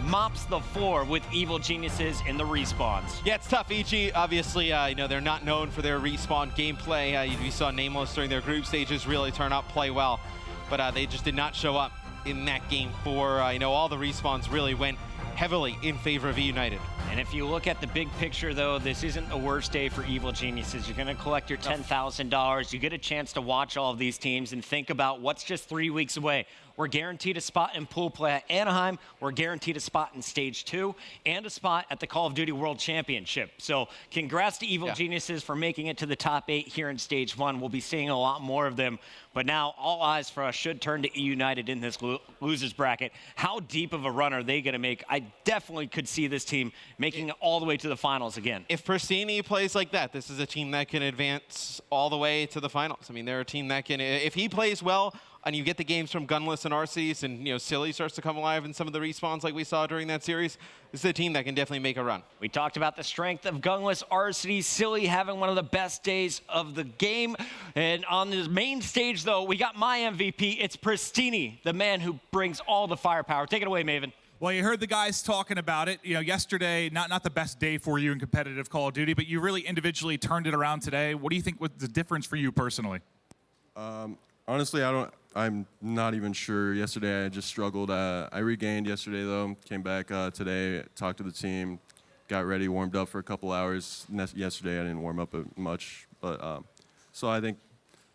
mops the floor with Evil Geniuses in the respawns. Yeah, it's tough. EG, obviously, you know, they're not known for their respawn gameplay. You saw Nameless during their group stages really turn up, play well, but they just did not show up in that game 4. You know, all the respawns really went heavily in favor of eUnited. And if you look at the big picture, though, this isn't the worst day for Evil Geniuses. You're going to collect your $10,000. You get a chance to watch all of these teams and think about what's just 3 weeks away. we're guaranteed a spot in pool play at Anaheim. We're guaranteed a spot in Stage 2 and a spot at the Call of Duty World Championship. So congrats to Evil Geniuses for making it to the top 8 here in Stage 1. We'll be seeing a lot more of them. But now all eyes for us should turn to eUnited in this losers bracket. How deep of a run are they going to make? I definitely could see this team making it all the way to the finals again. If Pristini plays like that, this is a team that can advance all the way to the finals. I mean, they're a team that can, if he plays well, and you get the games from Gunless and Arceus, and Silly starts to come alive in some of the respawns like we saw during that series, this is a team that can definitely make a run. We talked about the strength of Gunless, Arceus, Silly having one of the best days of the game. And on the main stage, though, we got my MVP. It's Pristini, the man who brings all the firepower. Take it away, Maven. Well, you heard the guys talking about it. Yesterday, not the best day for you in competitive Call of Duty, but you really individually turned it around today. What do you think was the difference for you personally? Honestly, I'm not even sure. Yesterday, I just struggled. I regained yesterday, though. Came back today, talked to the team, got ready, warmed up for a couple hours. Yesterday, I didn't warm up much, but so I think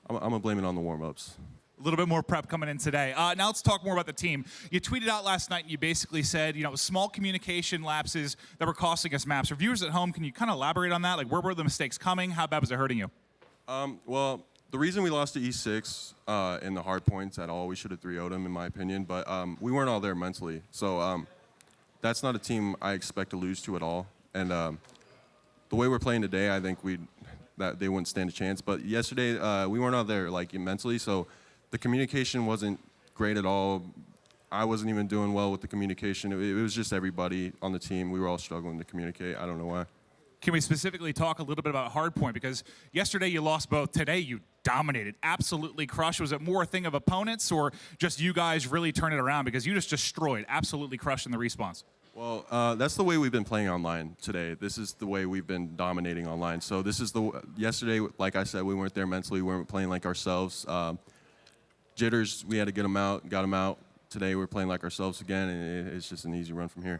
I'm gonna blame it on the warm-ups. A little bit more prep coming in today. Now let's talk more about the team. You tweeted out last night and you basically said, small communication lapses that were costing us maps. For viewers at home, can you kind of elaborate on that? Like, where were the mistakes coming? How bad was it hurting you? Well, the reason we lost to E6 in the hard points at all, we should have 3-0'd them, in my opinion, but we weren't all there mentally. So that's not a team I expect to lose to at all. And the way we're playing today, I think that they wouldn't stand a chance. But yesterday, we weren't all there mentally, so the communication wasn't great at all. I wasn't even doing well with the communication. It was just everybody on the team. We were all struggling to communicate. I don't know why. Can we specifically talk a little bit about Hardpoint? Because yesterday you lost both. Today you dominated, absolutely crushed. Was it more a thing of opponents or just you guys really turning it around? Because you just destroyed, absolutely crushed in the respawns. Well, that's the way we've been playing online today. This is the way we've been dominating online. So this is yesterday, like I said, we weren't there mentally. We weren't playing like ourselves. Jitters, we had to get them out, got them out. Today we're playing like ourselves again, and it's just an easy run from here.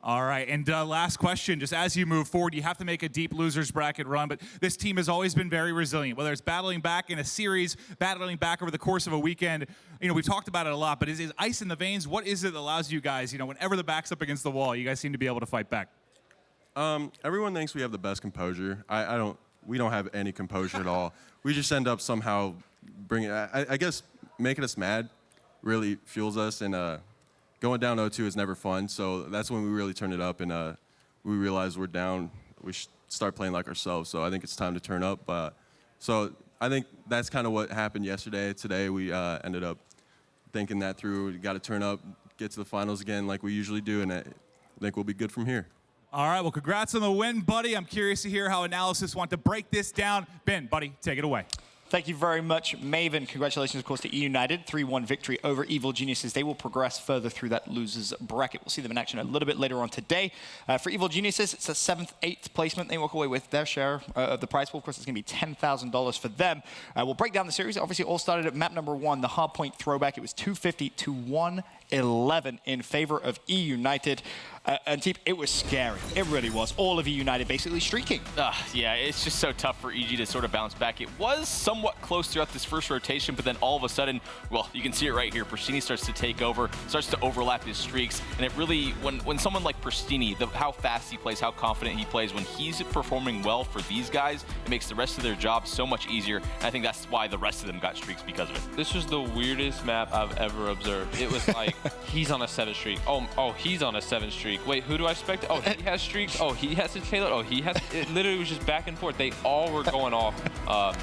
All right, and last question, just as you move forward, you have to make a deep losers bracket run, but this team has always been very resilient, whether it's battling back in a series, battling back over the course of a weekend. We've talked about it a lot, but is ice in the veins? What is it that allows you guys, whenever the back's up against the wall, you guys seem to be able to fight back? Everyone thinks we have the best composure. We don't have any composure at all. We just end up somehow bringing, I guess, making us mad really fuels us, and going down 0-2 is never fun, so that's when we really turn it up, and we realize we're down. We should start playing like ourselves, so I think it's time to turn up. So I think that's kind of what happened yesterday. Today we ended up thinking that through. We got to turn up, get to the finals again like we usually do, and I think we'll be good from here. All right, well, congrats on the win, buddy. I'm curious to hear how Analysis want to break this down. Ben, buddy, take it away. Thank you very much, Maven. Congratulations, of course, to eUnited. 3-1 victory over Evil Geniuses. They will progress further through that losers bracket. We'll see them in action a little bit later on today. For Evil Geniuses, it's a 7th, 8th placement. They walk away with their share of the prize pool. Of course, it's going to be $10,000 for them. We'll break down the series. Obviously, it all started at map number 1, the Hardpoint throwback. It was 250 to 111 in favor of eUnited. And team, it was scary. It really was. All of eUnited basically streaking. Yeah, it's just so tough for EG to sort of bounce back. It was somewhat close throughout this first rotation, but then all of a sudden, well, you can see it right here. Pristini starts to take over, starts to overlap his streaks, and it really, when someone like Pristini, how fast he plays, how confident he plays, when he's performing well for these guys, it makes the rest of their job so much easier. And I think that's why the rest of them got streaks because of it. This was the weirdest map I've ever observed. It was like, he's on a 7 streak. Oh, he's on a 7 streak. Wait, who do I expect? Oh, he has streaks. Oh, he has his payload. Oh, he has. It literally was just back and forth. They all were going off.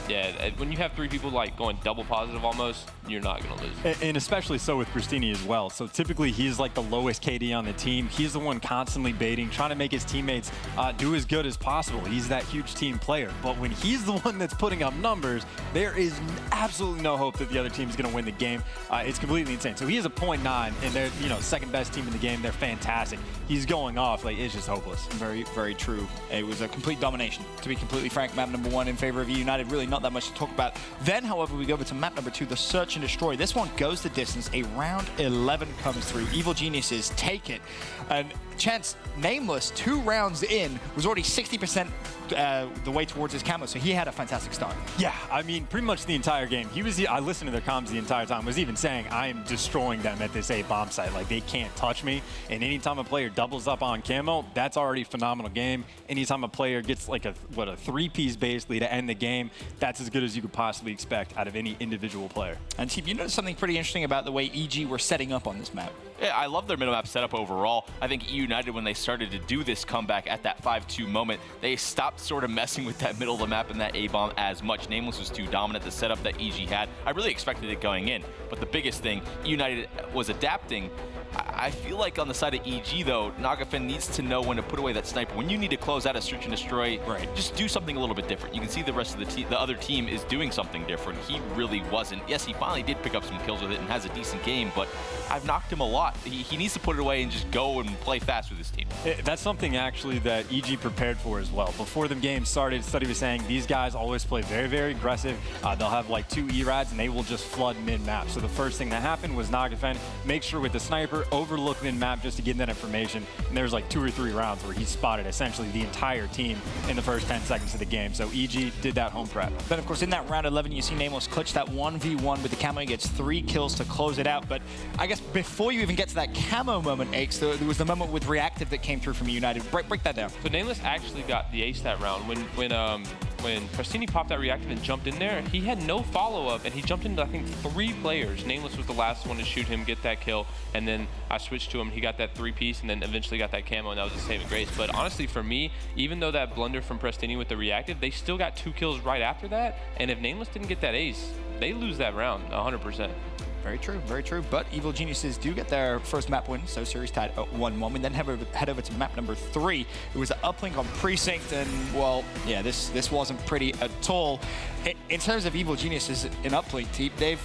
Yeah, when you have 3 people like going double positive almost, you're not going to lose. And especially so with Pristini as well. So typically he's like the lowest KD on the team. He's the one constantly baiting, trying to make his teammates do as good as possible. He's that huge team player. But when he's the one that's putting up numbers, there is absolutely no hope that the other team is going to win the game. It's completely insane. So he has a .9 9, and they're, second best team in the game. They're fantastic. He's going off. Like, it's just hopeless. Very, very true. It was a complete domination. To be completely frank, map number 1 in favor of eUnited. Really not that much to talk about. Then, however, we go over to map number 2, the Search and Destroy. This one goes the distance. A round 11 comes through. Evil Geniuses take it. And Chance, Nameless, 2 rounds in, was already 60% the way towards his camo, so he had a fantastic start. Yeah, I mean, pretty much the entire game. I listened to their comms the entire time, was even saying, I am destroying them at this A bomb site. Like, they can't touch me. And anytime a player doubles up on camo, that's already a phenomenal game. Anytime a player gets like a 3-piece basically to end the game, that's as good as you could possibly expect out of any individual player. And Team, you noticed something pretty interesting about the way EG were setting up on this map. Yeah, I love their middle map setup overall. I think eUnited, when they started to do this comeback at that 5-2 moment, they stopped sort of messing with that middle of the map and that A-bomb as much. Nameless was too dominant, the setup that EG had. I really expected it going in, but the biggest thing, eUnited was adapting. I feel like on the side of EG, though, Nagafen needs to know when to put away that sniper. When you need to close out a Search and Destroy, just do something a little bit different. You can see the rest of the other team is doing something different. He really wasn't. Yes, he finally did pick up some kills with it and has a decent game, but I've knocked him a lot. He needs to put it away and just go and play fast with his team. That's something actually that EG prepared for as well. Before the game started, Study was saying these guys always play very, very aggressive. They'll have like 2 E-rads and they will just flood mid-map. So the first thing that happened was Nagafen make sure with the sniper overlook mid-map just to get that information. And there's like 2 or 3 rounds where he spotted essentially the entire team in the first 10 seconds of the game. So EG did that home prep. Then of course in that round 11 you see Nameless clutch that 1v1 with the camo. He gets 3 kills to close it out. But I guess before you even get to that camo moment, Aches, there was the moment with Reactive that came through from eUnited. Break that down. So Nameless actually got the ace that round. When Prestini popped that Reactive and jumped in there, he had no follow-up, and he jumped into, I think, 3 players. Nameless was the last one to shoot him, get that kill, and then I switched to him. He got that 3-piece, and then eventually got that camo, and that was his saving grace. But honestly, for me, even though that blunder from Prestini with the Reactive, they still got 2 kills right after that, and if Nameless didn't get that ace, they lose that round 100%. Very true, very true. But Evil Geniuses do get their first map win, so series tied at 1-1. We then head over to map number 3. It was an uplink on Precinct, and well, yeah, this wasn't pretty at all. In terms of Evil Geniuses in uplink, team, they've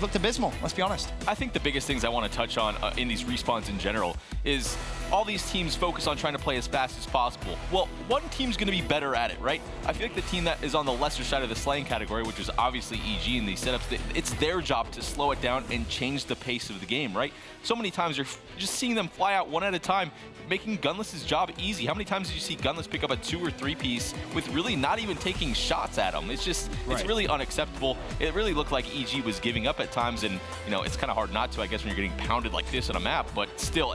looked abysmal, let's be honest. I think the biggest things I want to touch on in these respawns in general is all these teams focus on trying to play as fast as possible. Well, one team's going to be better at it, right? I feel like the team that is on the lesser side of the slaying category, which is obviously EG in these setups, it's their job to slow it down and change the pace of the game, right? So many times you're just seeing them fly out one at a time, making Gunless's job easy. How many times did you see Gunless pick up a 2 or 3-piece with really not even taking shots at him? It's just, it's really unacceptable. It really looked like EG was giving up at times, and it's kind of hard not to, I guess, when you're getting pounded like this on a map, but still,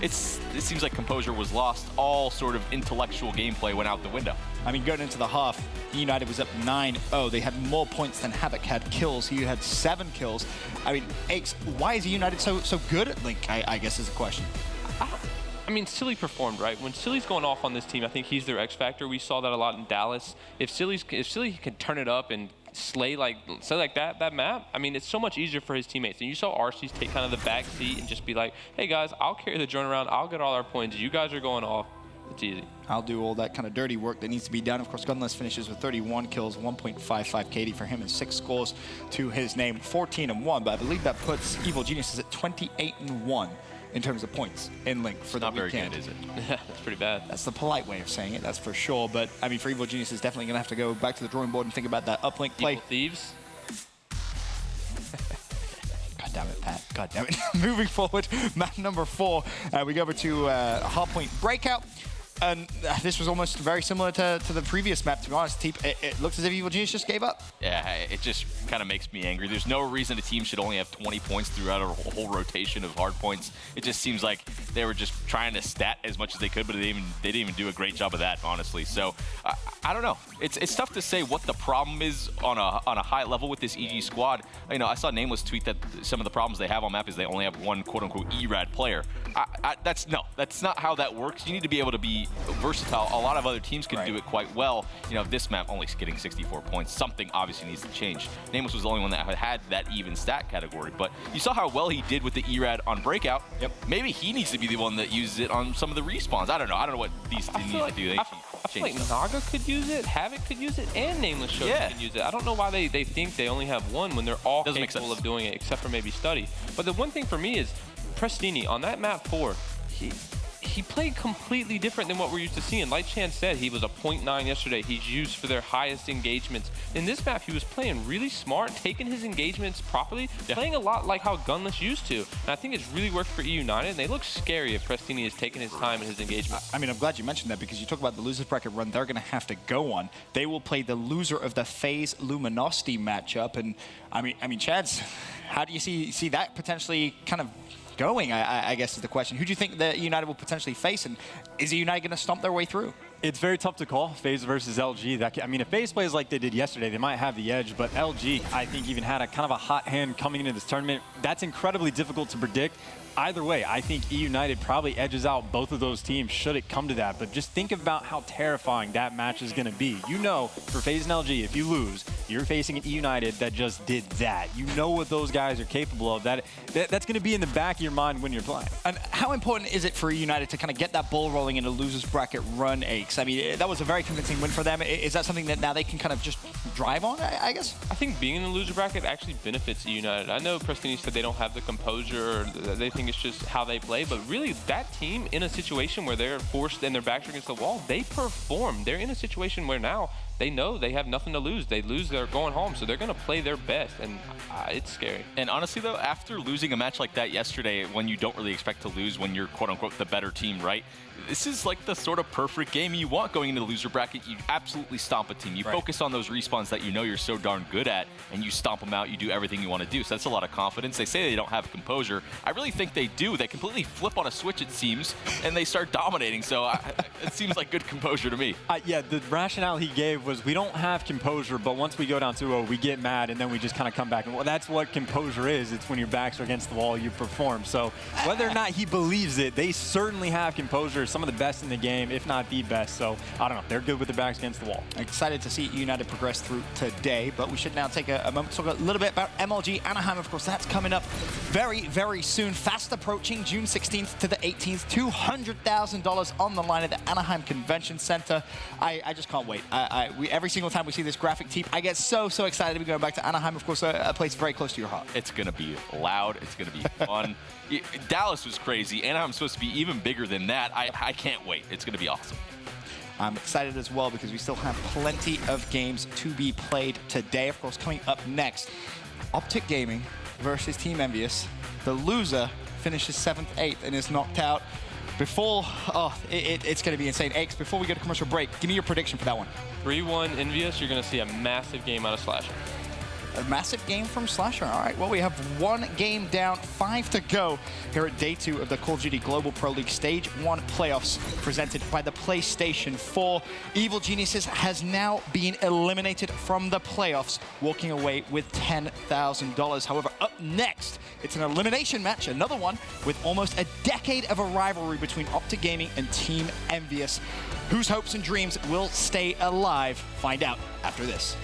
it seems like composure was lost. All sort of intellectual gameplay went out the window. I mean, going into the half, eUnited was up 9-0. They had more points than Havoc had kills. He had 7 kills. I mean, Aches, why is eUnited so good at Link, I guess is a question. I mean, Silly performed, right? When Silly's going off on this team, I think he's their X factor. We saw that a lot in Dallas. If Silly can turn it up and slay like that map, I mean, it's so much easier for his teammates. And you saw Arcees take kind of the back seat and just be like, hey guys, I'll carry the drone around, I'll get all our points, you guys are going off. It's easy. I'll do all that kind of dirty work that needs to be done. Of course, Gunless finishes with 31 kills, 1.55 KD for him, and 6 scores to his name, 14-1. But I believe that puts Evil Geniuses at 28-1 in terms of points in Link for the weekend. Not very good, is it? That's pretty bad. That's the polite way of saying it, that's for sure. But I mean, for Evil Geniuses, definitely going to have to go back to the drawing board and think about that uplink play. Evil Thieves. God damn it, Pat. God damn it. Moving forward, map number 4, we go over to Hardpoint Breakout. And this was almost very similar to the previous map, to be honest. It looks as if Evil Genius just gave up. Yeah, it just kind of makes me angry. There's no reason a team should only have 20 points throughout a whole rotation of hard points. It just seems like they were just trying to stat as much as they could, but they didn't even do a great job of that, honestly. So I don't know. It's tough to say what the problem is on a high level with this EG squad. I saw Nameless tweet that some of the problems they have on map is they only have one quote-unquote E-rad player. That's not how that works. You need to be able to be versatile. A lot of other teams can do it quite well. This map only getting 64 points. Something obviously needs to change. Nameless was the only one that had that even stat category, but you saw how well he did with the E-rad on Breakout. Yep. Maybe he needs to be the one that uses it on some of the respawns. I don't know what these teams need to do. I feel like Naga could use it, Havoc could use it, and Nameless Show could use it. I don't know why they think they only have one when they're all capable of doing it, except for maybe Study. But the one thing for me is Prestini on that map 4. He played completely different than what we're used to seeing. Like Chan said, he was a 0.9 yesterday. He's used for their highest engagements. In this map, he was playing really smart, taking his engagements properly, playing a lot like how Gunless used to. And I think it's really worked for eUnited, and they look scary if Prestini is taking his time in his engagement. I mean, I'm glad you mentioned that because you talk about the losers bracket run they're going to have to go on. They will play the loser of the FaZe Luminosity matchup. And I mean, Chads, how do you see that potentially kind of going, I guess is the question. Who do you think that United will potentially face, and is United going to stomp their way through? It's very tough to call, FaZe versus LG. I mean, if FaZe plays like they did yesterday, they might have the edge, but LG, I think, even had a kind of a hot hand coming into this tournament. That's incredibly difficult to predict. Either way, I think eUnited probably edges out both of those teams should it come to that. But just think about how terrifying that match is going to be. You know, for FaZe and LG, if you lose, you're facing an eUnited that just did that. You know what those guys are capable of. That's going to be in the back of your mind when you're playing. And how important is it for eUnited to kind of get that ball rolling in a losers bracket run, Aches? I mean, that was a very convincing win for them. Is that something that now they can kind of just drive on, I guess? I think being in the loser bracket actually benefits eUnited. I know Prestini said they don't have the composure, or they think it's just how they play, but really that team in a situation where they're forced and their backs are against the wall, they perform. They're in a situation where now they know they have nothing to lose. They lose, they're going home, so they're going to play their best, and it's scary. And honestly, though, after losing a match like that yesterday, when you don't really expect to lose when you're quote-unquote the better team, right? This is like the sort of perfect game you want going into the loser bracket. You absolutely stomp a team. You focus on those respawns that you know you're so darn good at, and you stomp them out. You do everything you want to do. So that's a lot of confidence. They say they don't have composure. I really think they do. They completely flip on a switch, it seems, and they start dominating. So it seems like good composure to me. Yeah, the rationale he gave was we don't have composure, but once we go down 2-0, we get mad, and then we just kind of come back. And well, that's what composure is. It's when your backs are against the wall, you perform. So whether or not he believes it, they certainly have composure. Some of the best in the game, if not the best. So I don't know. They're good with their backs against the wall. Excited to see United progress through today, but we should now take a moment to talk a little bit about MLG Anaheim. Of course, that's coming up very, very soon. Fast approaching, June 16th to the 18th. $200,000 on the line at the Anaheim Convention Center. I just can't wait. Every single time we see this graphic team, I get so excited to be going back to Anaheim. Of course, a place very close to your heart. It's going to be loud. It's going to be fun. Dallas was crazy. Anaheim's supposed to be even bigger than that. I can't wait. It's going to be awesome. I'm excited as well because we still have plenty of games to be played today. Of course, coming up next, OpTic Gaming versus Team Envious. The loser finishes 7th, 8th, and is knocked out before. It's going to be insane. Aches, before we go to commercial break, give me your prediction for that one. 3-1 Envious, you're going to see a massive game out of Slasher. A massive game from Slasher. All right, well, we have one game down, 5 to go here at day 2 of the Call of Duty Global Pro League Stage 1 playoffs presented by the PlayStation 4. Evil Geniuses has now been eliminated from the playoffs, walking away with $10,000. However, up next, it's an elimination match, another one, with almost a decade of a rivalry between OpTic Gaming and Team Envious. Whose hopes and dreams will stay alive? Find out after this.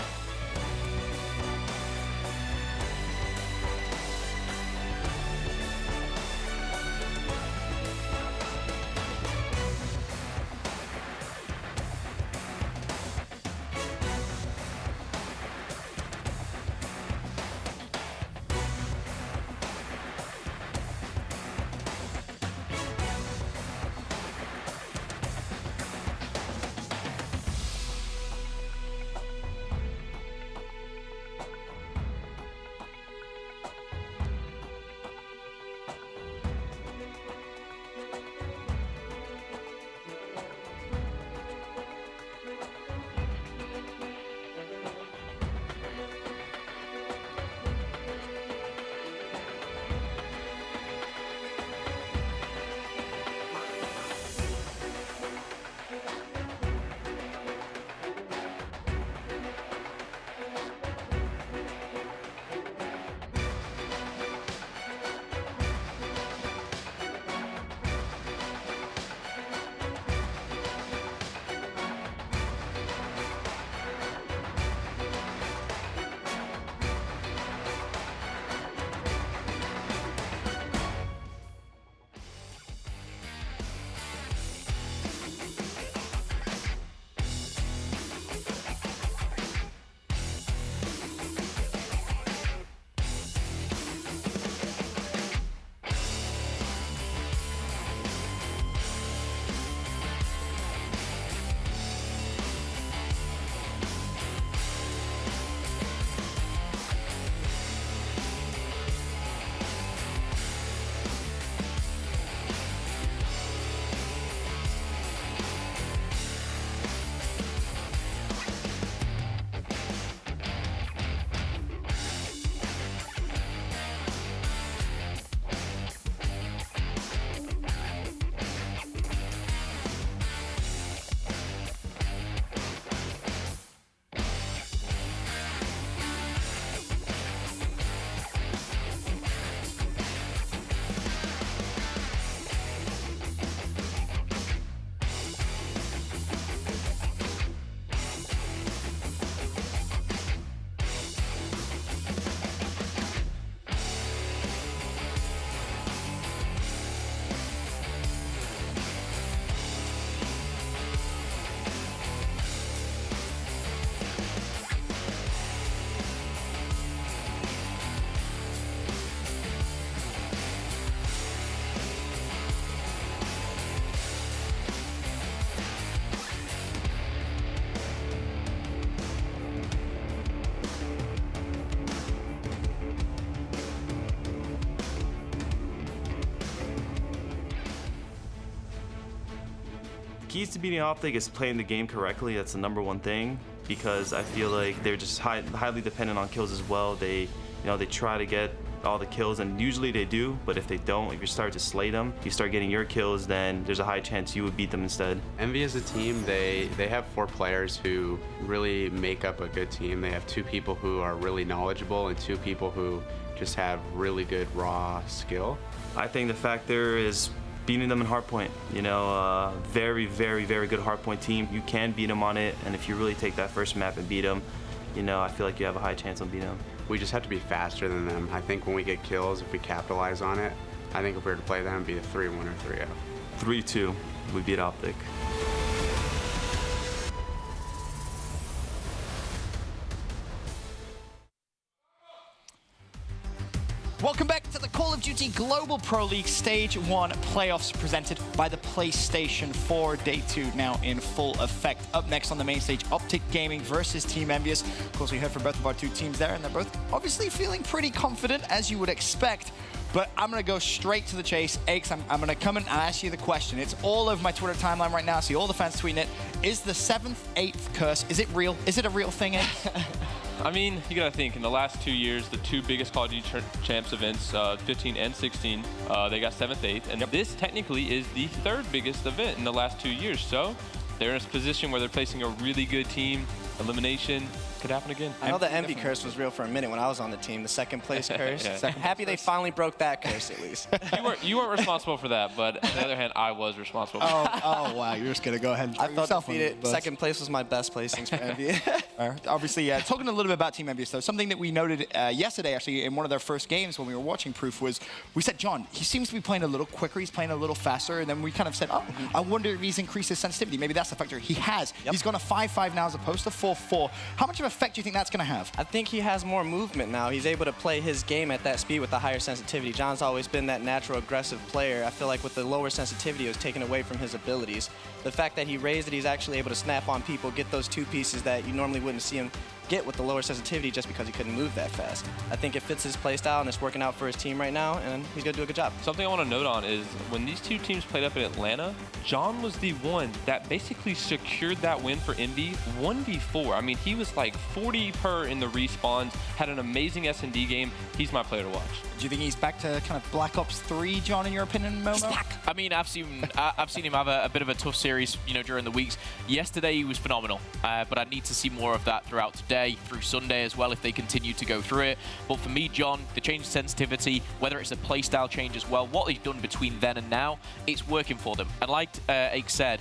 keys to beating OpTic is playing the game correctly. That's the #1 thing, because I feel like they're just highly dependent on kills as well. They try to get all the kills, and usually they do, but if they don't, if you start to slay them, you start getting your kills, then there's a high chance you would beat them instead. Envy as a team, they have 4 players who really make up a good team. They have 2 people who are really knowledgeable and 2 people who just have really good raw skill. I think the factor is beating them in Hardpoint. Very, very, very good Hardpoint team. You can beat them on it, and if you really take that first map and beat them, I feel like you have a high chance on beating them. We just have to be faster than them. I think when we get kills, if we capitalize on it, I think if we were to play them, it'd be a 3-1 or 3-0. 3-2, we beat OpTic. Welcome back to the Call of Duty Global Pro League Stage 1 playoffs presented by the PlayStation 4. Day 2 now in full effect. Up next on the main stage, OpTic Gaming versus Team Envious. Of course, we heard from both of our 2 teams there, and they're both obviously feeling pretty confident, as you would expect. But I'm going to go straight to the chase. Aches, I'm going to come in and ask you the question. It's all over my Twitter timeline right now. I see all the fans tweeting it. Is the 7th, 8th curse, is it real? Is it a real thing, Aches? I mean, you gotta think, in the last 2 years, the 2 biggest Call of Duty Champs events, 15 and 16, they got 7th, 8th, and this technically is the 3rd biggest event in the last 2 years. So they're in a position where they're facing a really good team. Elimination could happen again. I know the Envy curse was real for a minute when I was on the team, the 2nd place curse. Happy they finally broke that curse, at least. You weren't responsible for that, but on the other hand, I was responsible for that. Oh, wow, you're just going to go ahead and I felt defeated. 2nd place was my best placings for Envy. Obviously, talking a little bit about Team Envious, though, something that we noted yesterday, actually, in one of their first games when we were watching Proof was, we said, John, he seems to be playing a little quicker, he's playing a little faster, and then we kind of said, oh, I wonder if he's increased his sensitivity. Maybe that's the factor. He has. He's gone a 5-5 now as opposed to 4-4. How much of an effect do you think that's going to have? I think he has more movement now. He's able to play his game at that speed with the higher sensitivity. John's always been that natural aggressive player. I feel like with the lower sensitivity, it was taken away from his abilities. The fact that he raised it, he's actually able to snap on people, get those 2 pieces that you normally wouldn't see him get with the lower sensitivity just because he couldn't move that fast. I think it fits his play style and it's working out for his team right now, and he's going to do a good job. Something I want to note on is when these 2 teams played up in Atlanta, John was the one that basically secured that win for Envy 1v4. I mean, he was like 40 per in the respawns, had an amazing S&D game. He's my player to watch. Do you think he's back to kind of Black Ops 3, John, in your opinion, Momo? I mean, I've seen him have a bit of a tough series, during the weeks. Yesterday he was phenomenal, but I need to see more of that throughout today, through Sunday as well, if they continue to go through it. But for me, John, the change in sensitivity, whether it's a playstyle change as well, what they've done between then and now, it's working for them. And like Ake said,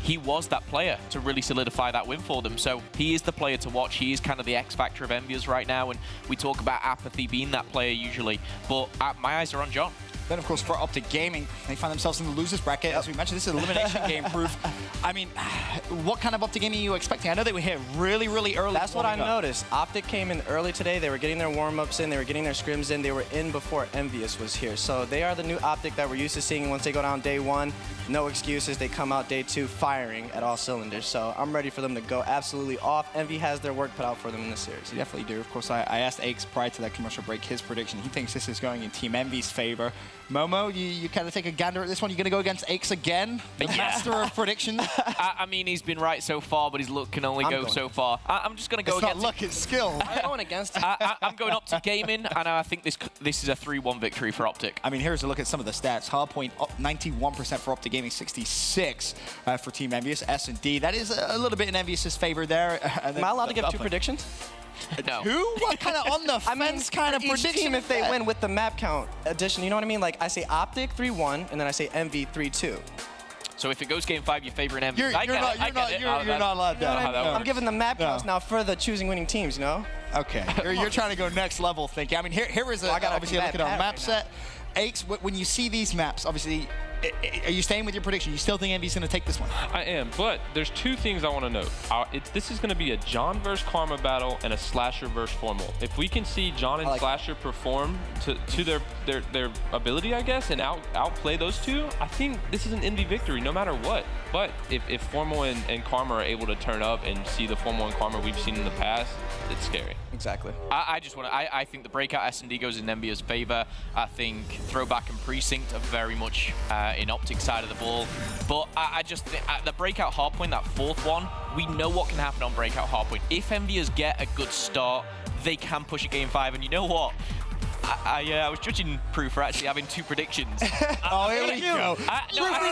he was that player to really solidify that win for them. So he is the player to watch. He is kind of the X factor of Envious right now. And we talk about Apathy being that player usually. But my eyes are on John. Then, of course, for OpTic Gaming, they find themselves in the losers bracket. As we mentioned, this is an elimination game Proof. I mean, what kind of OpTic Gaming are you expecting? I know they were here really, really early. That's what I noticed. OpTic came in early today. They were getting their warm-ups in. They were getting their scrims in. They were in before Envious was here. So they are the new OpTic that we're used to seeing. Once they go down day 1, no excuses. They come out day 2 firing at all cylinders. So I'm ready for them to go absolutely off. Envy has their work put out for them in this series. They definitely do. Of course, I asked Aches prior to that commercial break his prediction. He thinks this is going in Team Envy's favor. Momo, you kind of take a gander at this one. You're going to go against Aches again, the master of predictions. I mean, he's been right so far, but his luck can only go so far. I'm just going to go against... It's not luck, it's skill. I'm going against it. I'm going OpTic Gaming, and I think this is a 3-1 victory for OpTic. I mean, here's a look at some of the stats. Hardpoint up 91% for OpTic Gaming, 66 for Team Envious. S&D, that is a little bit in Envious's favor there. Am I allowed to give 2 predictions? No. 2? What kind of on the fence kind of prediction? Team, if they win with the map count addition, you know what I mean? Like, I say OpTic 3-1, and then I say Envy 3-2. So if it goes game 5, you're favoring Envy. You're not allowed that. I'm giving the map counts now for the choosing winning teams, you know? Okay. You're trying to go next level thinking. I mean, here is obviously a look at our map set. Aches, when you see these maps, obviously, are you staying with your prediction? You still think Envy's going to take this one? I am, but there's 2 things I want to note. This is going to be a John versus Karma battle and a Slasher versus Formal. If we can see John and Slasher perform to their ability, I guess, and outplay those 2, I think this is an Envy victory no matter what. But if Formal and Karma are able to turn up and see the Formal and Karma we've seen in the past, it's scary. Exactly. I think the breakout S&D goes in Envy's favor. I think throwback and precinct are very much in OpTic side of the ball. But I just think the breakout hardpoint, that fourth one, we know what can happen on breakout hardpoint. If Enviers get a good start, they can push a game 5. And you know what? I was judging Prue for actually having 2 predictions. Oh, here we go.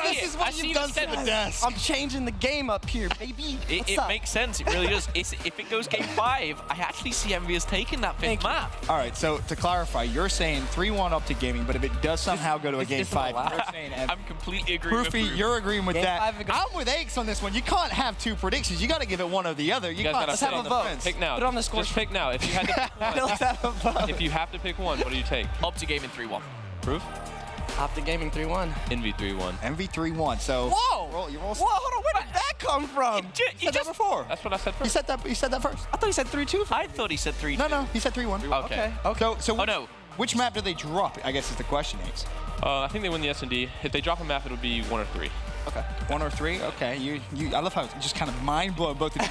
This is what you've done to the desk. I'm changing the game up here, baby. It makes sense. It really does. If it goes game 5, I actually see Enviers taking that 5th map. All right, so to clarify, you're saying 3-1 OpTic Gaming, but if it does somehow go to a game 5, you're saying I'm completely agreeing with Proofy, Prue. you're agreeing with Game that. 5 I'm with Aches on this one. You can't have 2 predictions. You got to give it one or the other. You guys can't gotta sit pick. on the fence. Pick now. Put it on the score. Just pick now. If you had to pick one, if you have to pick one, what do you take? OpTic Gaming 3-1. Proof? OpTic Gaming 3-1. Envy 3-1. Envy 3-1. So Whoa! Whoa, Hold on. Where did that come from? You said that before. That's what I said first. You said that first. I thought he said 3-2. I thought he said 3-2. No, he said 3-1. Okay. So Oh, no. which map do they drop? I guess is the question, Aches. I think they win the S&D. If they drop a map, it'll be 1 or 3. Okay. 1 or 3? Okay. I love how it's just kind of mind blown both of you.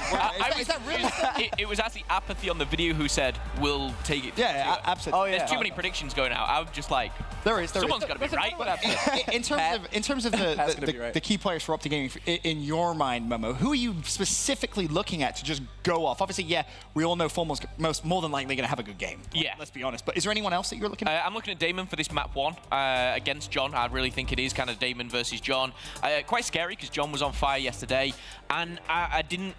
Is that really? It was actually Apathy on the video who said, we'll take it. Yeah, absolutely. Oh, yeah. There's too many predictions going out. I'm just like, There is. someone's got to be right. In terms of the key players for OpTic Gaming, in your mind, Momo, who are you specifically looking at to just go off? Obviously, yeah, we all know Formal's more than likely going to have a good game. Yeah. Let's be honest. But is there anyone else that you're looking at? I'm looking at Damon for this map 1 against John. I really think it is kind of Damon versus John. Quite scary because John was on fire yesterday, and I didn't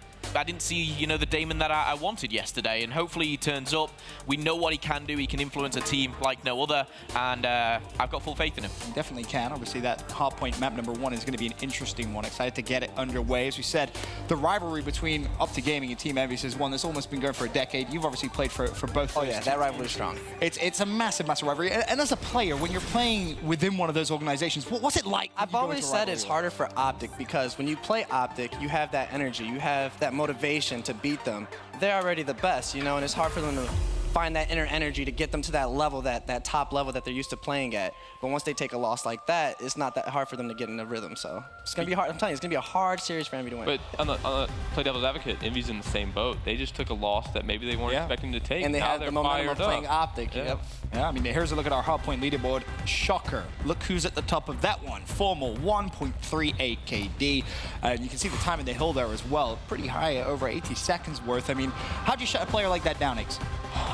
see, the Damon that I wanted yesterday, and hopefully he turns up. We know what he can do. He can influence a team like no other, and I've got full faith in him. He definitely can. Obviously, that Hardpoint map number 1 is going to be an interesting one. Excited to get it underway. As we said, the rivalry between OpTic Gaming and Team Envious is one that's almost been going for a decade. You've obviously played for both. Oh yeah, that rivalry is strong. It's a massive rivalry. And as a player, when you're playing within one of those organizations, what's it like? I've always said it's harder for OpTic because when you play OpTic, you have that energy, you have that motivation to beat them. They're already the best, and it's hard for them to find that inner energy to get them to that level, that top level that they're used to playing at. But once they take a loss like that, it's not that hard for them to get in the rhythm. So it's gonna be hard. I'm telling you, it's gonna be a hard series for Envy to win. But on the play devil's advocate, Envy's in the same boat. They just took a loss that maybe they weren't expecting to take. And they now have the momentum of playing OpTic. Yeah. Yep. Yeah, I mean, here's a look at our Hardpoint leaderboard. Shocker. Look who's at the top of that one. Formal, 1.38 KD. And you can see the time in the hill there as well. Pretty high, over 80 seconds worth. I mean, how'd you shut a player like that down, Aches?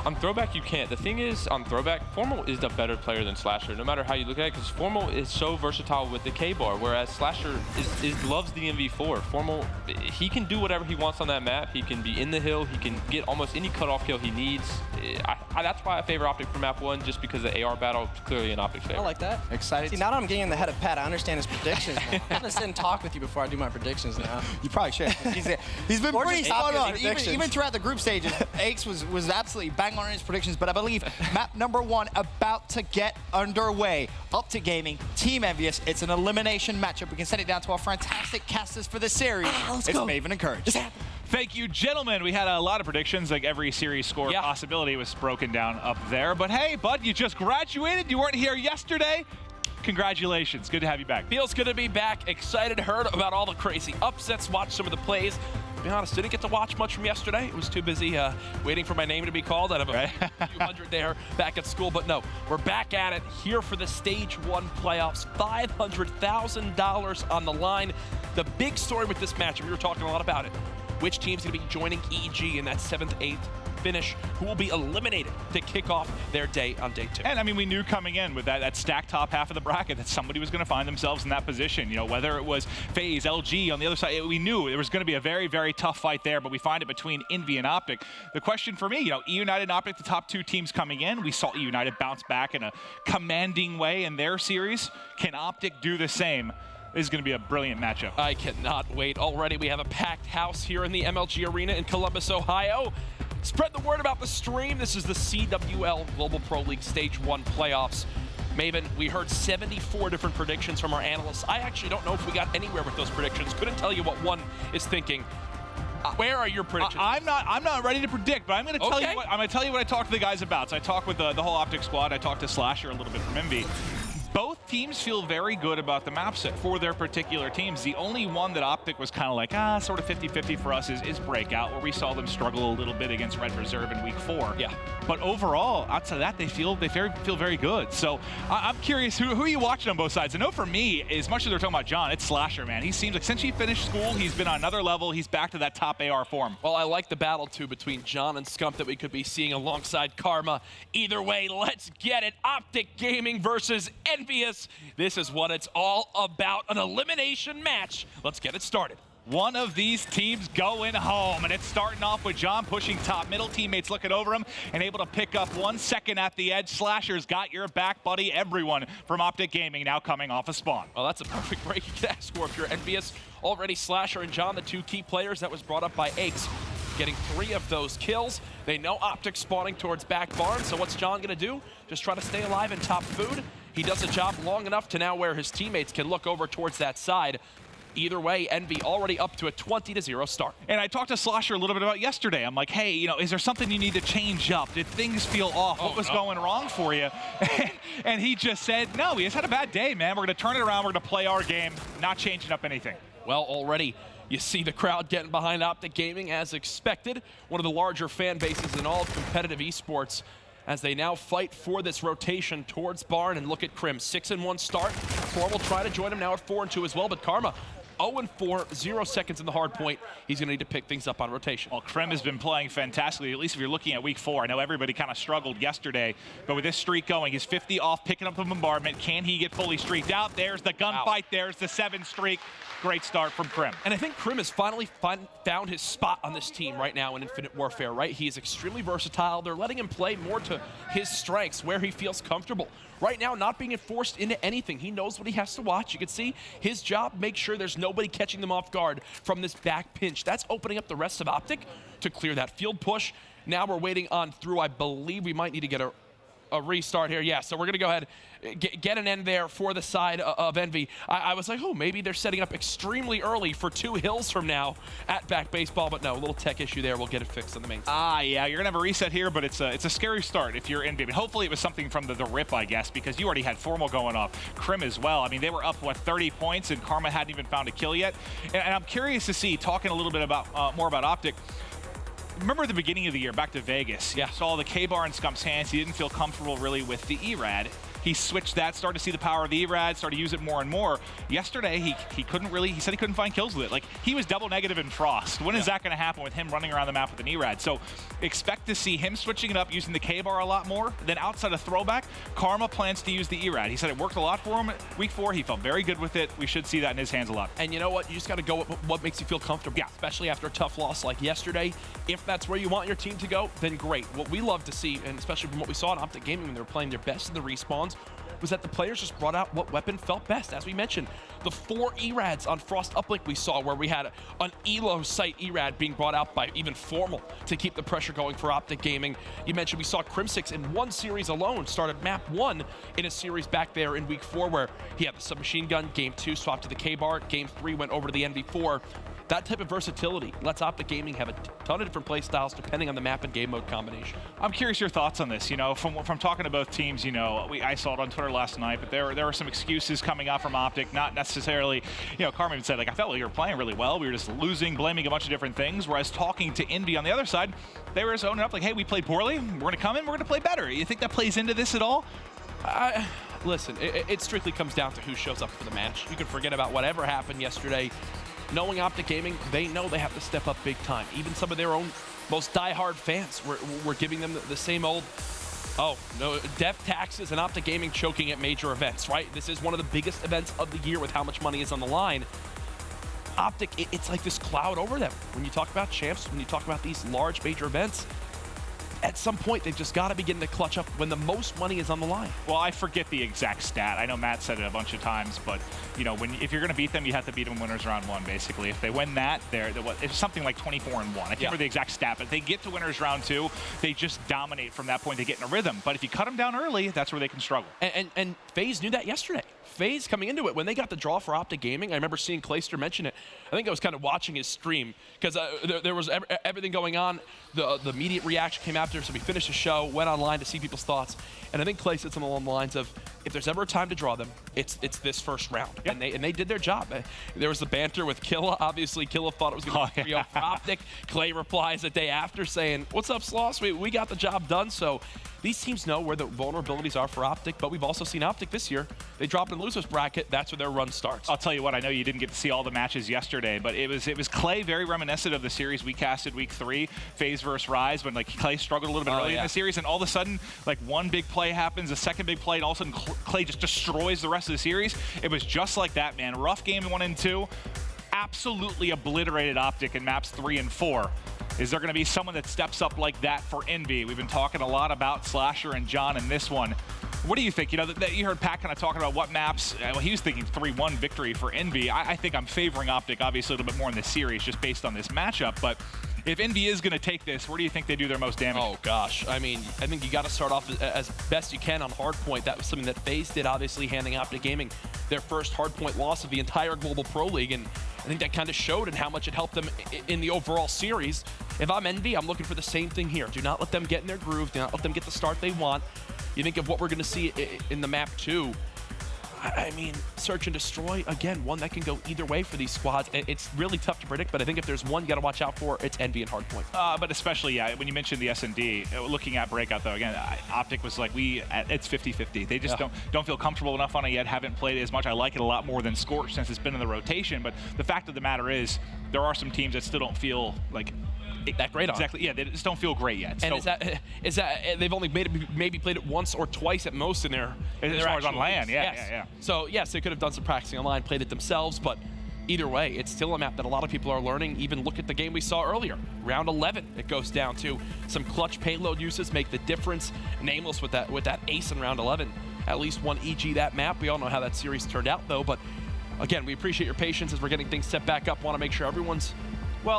On throwback, you can't. The thing is, on throwback, Formal is the better player than Slasher, no matter how you look at it, because Formal is so versatile with the K-bar, whereas Slasher loves the MV4. Formal, he can do whatever he wants on that map. He can be in the hill. He can get almost any cutoff kill he needs. That's why I favor OpTic for map 1, just because the AR battle is clearly in OpTic's favor. I like that. Excited. See, now that I'm getting in the head of Pat, I understand his predictions. I'm gonna sit and talk with you before I do my predictions now. You probably should. He's been Or pretty just spot on. predictions. Even throughout the group stages, Aches was absolutely bang on in his predictions, but I believe map number 1 about to get underway. OpTic Gaming, Team Envious. It's an elimination matchup. We can send it down to our fantastic casters for the series. It's Maven and Courage. Thank you, gentlemen. We had a lot of predictions, like every series score possibility was broken down up there. But hey, bud, you just graduated. You weren't here yesterday. Congratulations. Good to have you back. Feels good to be back. Excited, heard about all the crazy upsets, watched some of the plays. To be honest, didn't get to watch much from yesterday. I was too busy waiting for my name to be called out of a few hundred there back at school. But no, we're back at it here for the Stage 1 playoffs. $500,000 on the line. The big story with this matchup, we were talking a lot about it. Which team's going to be joining EG in that 7th, 8th finish, who will be eliminated to kick off their day on day 2. And I mean, we knew coming in with that stacked top half of the bracket that somebody was going to find themselves in that position. Whether it was FaZe, LG on the other side, we knew there was going to be a very, very tough fight there, but we find it between Envy and OpTic. The question for me, eUnited and OpTic, the top 2 teams coming in. We saw eUnited bounce back in a commanding way in their series. Can OpTic do the same? This is going to be a brilliant matchup. I cannot wait. Already we have a packed house here in the MLG Arena in Columbus, Ohio. Spread the word about the stream. This is the CWL Global Pro League Stage 1 playoffs. Maven, we heard 74 different predictions from our analysts. I actually don't know if we got anywhere with those predictions. Couldn't tell you what one is thinking. Where are your predictions? I'm not ready to predict, but I'm going to tell you what I talked to the guys about. So I talked with the whole OpTic squad. I talked to Slasher a little bit from Envy. Both teams feel very good about the map set for their particular teams. The only one that OpTic was kind of like, sort of 50-50 for us is Breakout, where we saw them struggle a little bit against Red Reserve in week 4. Yeah. But overall, outside of that, they feel very good. So I'm curious, who are you watching on both sides? I know for me, as much as they're talking about John, it's Slasher, man. He seems like since he finished school, he's been on another level. He's back to that top AR form. Well, I like the battle, too, between John and Scump that we could be seeing alongside Karma. Either way, let's get it. OpTic Gaming versus Envious. This is what it's all about, an elimination match. Let's get it started. One of these teams going home, and it's starting off with John pushing top middle, teammates looking over him and able to pick up 1 second at the edge. Slasher's got your back, buddy. Everyone from OpTic Gaming now coming off a spawn. Well, that's a perfect break you could ask for if you're Envious. Already Slasher and John, the 2 key players that was brought up by Aches, getting 3 of those kills. They know OpTic spawning towards back barn, so what's John gonna do? Just try to stay alive in top food. He does a job long enough to now where his teammates can look over towards that side. Either way, Envy already up to a 20-0 start. And I talked to Slasher a little bit about yesterday. I'm like, hey, is there something you need to change up? Did things feel off? What was going wrong for you? And he just said, no, we just had a bad day, man. We're gonna turn it around, we're gonna play our game, not changing up anything. Well, already you see the crowd getting behind OpTic Gaming as expected. One of the larger fan bases in all of competitive esports, as they now fight for this rotation towards Barn. And look at Krim, 6-1 start. Thor will try to join him now at 4-2 as well, but Karma 0-4, 0 seconds in the hard point. He's going to need to pick things up on rotation. Well, Krim has been playing fantastically, at least if you're looking at week 4. I know everybody kind of struggled yesterday, but with this streak going, he's 50 off, picking up the bombardment. Can he get fully streaked out? There's the gunfight. There's the 7 streak. Great start from Krim. And I think Krim has finally found his spot on this team right now in Infinite Warfare, right? He is extremely versatile. They're letting him play more to his strengths, where he feels comfortable. Right now, not being forced into anything. He knows what he has to watch. You can see his job, make sure there's nobody catching them off guard from this back pinch. That's opening up the rest of OpTic to clear that field push. Now we're waiting on through. I believe we might need to get a restart here. Yeah, so we're going to go ahead, get an end there for the side of Envy. I was like, oh, maybe they're setting up extremely early for 2 hills from now at back baseball, but no, a little tech issue there. We'll get it fixed on the main side. Yeah, you're going to have a reset here, but it's a scary start if you're Envy. Hopefully it was something from the rip, I guess, because you already had Formal going off. Krim as well. I mean, they were up, 30 points, and Karma hadn't even found a kill yet. And I'm curious to see, talking a little bit about more about OpTic, remember at the beginning of the year, back to Vegas, saw the K-Bar in Scump's hands. He didn't feel comfortable really with the ERAD. He switched that, started to see the power of the ERAD, started to use it more and more. Yesterday, he couldn't really, he said he couldn't find kills with it. Like, he was double negative in Frost. When is that going to happen with him running around the map with an ERAD? So expect to see him switching it up, using the K-Bar a lot more. Then outside of throwback, Karma plans to use the ERAD. He said it worked a lot for him week 4. He felt very good with it. We should see that in his hands a lot. And you know what? You just got to go with what makes you feel comfortable, especially after a tough loss like yesterday. If that's where you want your team to go, then great. What we love to see, and especially from what we saw in OpTic Gaming when they were playing their best in the respawns, was that the players just brought out what weapon felt best. As we mentioned, the 4 ERADs on Frost Uplink we saw, where we had an ELO site ERAD being brought out by even Formal to keep the pressure going for OpTic Gaming. You mentioned we saw Crimsix in 1 series alone, started map 1 in a series back there in week 4, where he had the submachine gun. Game 2 swapped to the K-Bar. Game 3 went over to the NV4. That type of versatility lets OpTic Gaming have a ton of different play styles depending on the map and game mode combination. I'm curious your thoughts on this. From talking to both teams, I saw it on Twitter last night, but there were some excuses coming out from OpTic, not necessarily, Karma even said, I felt like you were playing really well. We were just losing, blaming a bunch of different things. Whereas talking to Envy on the other side, they were just owning up like, hey, we played poorly. We're going to come in, we're going to play better. You think that plays into this at all? Listen, it strictly comes down to who shows up for the match. You can forget about whatever happened yesterday. Knowing OpTic Gaming, they know they have to step up big time. Even some of their own most diehard fans were giving them the same old, oh, no, death taxes and OpTic Gaming choking at major events, right? This is one of the biggest events of the year with how much money is on the line. OpTic, it's like this cloud over them. When you talk about champs, when you talk about these large major events, at some point, they've just got to begin to clutch up when the most money is on the line. Well, I forget the exact stat. I know Matt said it a bunch of times, but if you're going to beat them, you have to beat them winners round 1, basically. If they win that, it's something like 24-1. I can't remember the exact stat, but if they get to winners round 2, they just dominate from that point. They get in a rhythm. But if you cut them down early, that's where they can struggle. And FaZe knew that yesterday. FaZe coming into it, when they got the draw for OpTic Gaming, I remember seeing Clayster mention it. I think I was kind of watching his stream because there was everything going on. The immediate reaction came after, so we finished the show, went online to see people's thoughts, and I think Clay said something along the lines of, if there's ever a time to draw them, it's this first round. Yep. And they did their job. There was the banter with Killa. Obviously, Killa thought it was going to be 3-0 for OpTic. Clay replies the day after saying, "What's up, Splyce? We got the job done." So these teams know where the vulnerabilities are for OpTic, but we've also seen OpTic this year. They drop in losers bracket. That's where their run starts. I'll tell you what, I know you didn't get to see all the matches yesterday, but it was Clay very reminiscent of the series we casted week 3, FaZe versus Rise, when like Clay struggled a little bit early in the series, and all of a sudden, like one big play happens, a second big play, and all of a sudden Clay just destroys the rest of the series. It was just like that, man. Rough game in 1 and 2. Absolutely obliterated OpTic in maps 3 and 4. Is there going to be someone that steps up like that for Envy? We've been talking a lot about Slasher and John in this one. What do you think? You know, you heard Pat kind of talking about what maps. Well, he was thinking 3-1 victory for Envy. I think I'm favoring OpTic, obviously, a little bit more in this series just based on this matchup. But if Envy is going to take this, where do you think they do their most damage? Oh, gosh. I mean, I think you got to start off as best you can on Hardpoint. That was something that FaZe did, obviously, handing OpTic Gaming their first Hardpoint loss of the entire Global Pro League. And I think that kind of showed in how much it helped them in the overall series. If I'm Envy, I'm looking for the same thing here. Do not let them get in their groove. Do not let them get the start they want. You think of what we're going to see in the map 2. I mean, Search and Destroy, again, one that can go either way for these squads. It's really tough to predict, but I think if there's one you got to watch out for, it's Envy and Hardpoint. But especially, yeah, when you mentioned the S&D, looking at Breakout, though, again, OpTic was like, it's 50-50. They just don't feel comfortable enough on it yet, haven't played it as much. I like it a lot more than Scorch since it's been in the rotation, but the fact of the matter is, there are some teams that still don't feel like that great on. Exactly, yeah, they just don't feel great yet. And is that they've only maybe played it once or twice at most in their as far as on LAN, yeah. So yes, they could have done some practicing online, played it themselves, but either way, it's still a map that a lot of people are learning. Even look at the game we saw earlier, round 11. It goes down to some clutch payload uses make the difference. Nameless with that ace in round 11, at least one EG that map. We all know how that series turned out though, but again, we appreciate your patience as we're getting things set back up. Want to make sure everyone's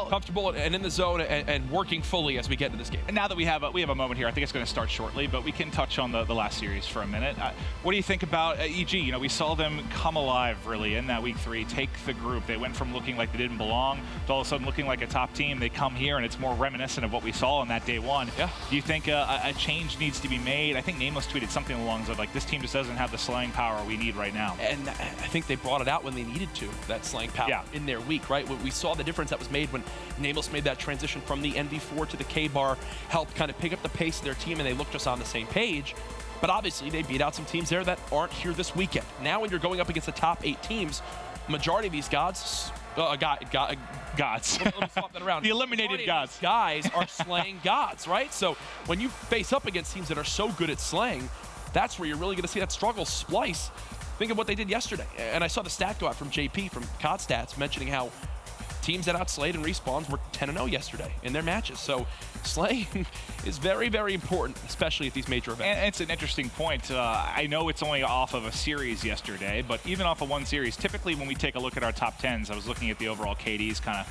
comfortable and in the zone and working fully as we get into this game. And now that we have a moment here, I think it's going to start shortly, but we can touch on the last series for a minute. What do you think about EG? You know, we saw them come alive really in that week 3, take the group. They went from looking like they didn't belong to all of a sudden looking like a top team. They come here and it's more reminiscent of what we saw on that day 1. Yeah. Do you think a change needs to be made? I think Nameless tweeted something along those lines like, this team just doesn't have the slaying power we need right now. And I think they brought it out when they needed to, that slaying power in their week, right? We saw the difference that was made when Nameless made that transition from the NV4 to the K-Bar, helped kind of pick up the pace of their team, and they looked just on the same page. But obviously, they beat out some teams there that aren't here this weekend. Now, when you're going up against the top 8 teams, majority of these gods. Let me swap that around. The eliminated gods. Guys are slaying gods, right? So when you face up against teams that are so good at slaying, that's where you're really going to see that struggle. Splyce, think of what they did yesterday. And I saw the stat go out from JP from COD Stats mentioning how teams that outslayed and respawns were 10-0 yesterday in their matches. So slaying is very, very important, especially at these major events. And it's an interesting point. I know it's only off of a series yesterday, but even off of one series, typically when we take a look at our top 10s, I was looking at the overall KDs, kind of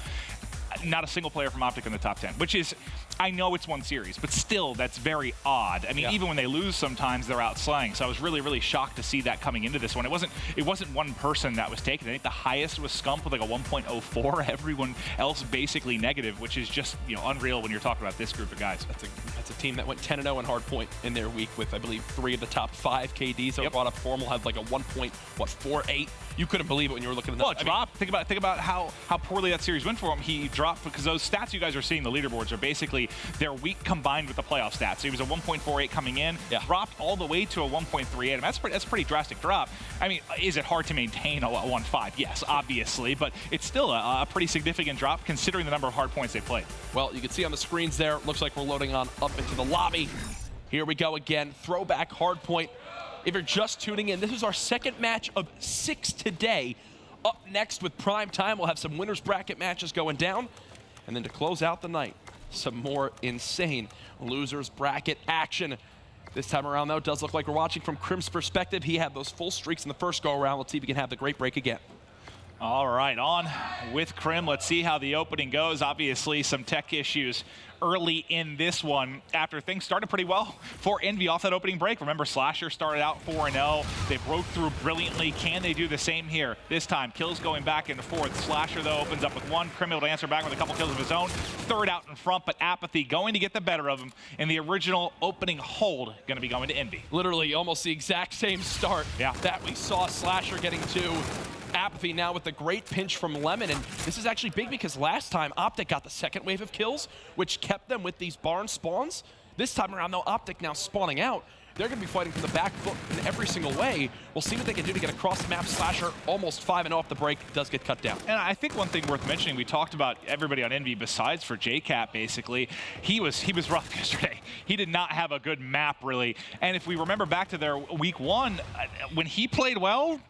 not a single player from OpTic in the top 10, which is, I know it's one series, but still, that's very odd. I mean, even when they lose sometimes, they're out slaying. So I was really, really shocked to see that coming into this one. It wasn't one person that was taken. I think the highest was Scump with like a 1.04. Everyone else basically negative, which is just, you know, unreal when you're talking about this group of guys. That's a team that went 10-0 in Hardpoint in their week with, I believe, 3 of the top 5 KDs that were brought up. Formal had like a 1.48. You couldn't believe it when you were looking at that. Well, it dropped. Think about how poorly that series went for him. He dropped because those stats you guys are seeing, the leaderboards, are basically their week combined with the playoff stats. So he was a 1.48 coming in, dropped all the way to a 1.38. I mean, that's a pretty drastic drop. I mean, is it hard to maintain a 1.5? Yes, obviously, but it's still a pretty significant drop considering the number of hard points they played. Well, you can see on the screens there, looks like we're loading on up into the lobby. Here we go again, throwback Hardpoint. If you're just tuning in, this is our second match of 6 today. Up next with prime time, we'll have some winners bracket matches going down. And then to close out the night, some more insane losers bracket action. This time around, though, it does look like we're watching from Crim's perspective. He had those full streaks in the first go-around. Let's see if he can have the great break again. All right, on with Krim. Let's see how the opening goes. Obviously, some tech issues early in this one after things started pretty well for Envy off that opening break. Remember, Slasher started out 4-0. They broke through brilliantly. Can they do the same here? This time, kills going back and forth. Slasher, though, opens up with one. Krim able to answer back with a couple kills of his own. Third out in front, but Apathy going to get the better of him. And the original opening hold going to be going to Envy. Literally almost the exact same start that we saw Slasher getting to. Apathy now with the great pinch from Lemon, and this is actually big because last time OpTic got the second wave of kills, which kept them with these barn spawns. This time around, though, OpTic now spawning out. They're going to be fighting from the back foot in every single way. We'll see what they can do to get across the map. Slasher almost 5-0 off the break, does get cut down. And I think one thing worth mentioning, we talked about everybody on Envy besides for JCap, basically. He was rough yesterday. He did not have a good map, really. And if we remember back to their week one, when he played well,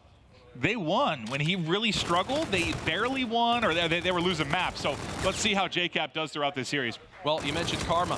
they won. When he really struggled, they barely won, or they were losing maps. So let's see how JCap does throughout this series. Well, you mentioned Karma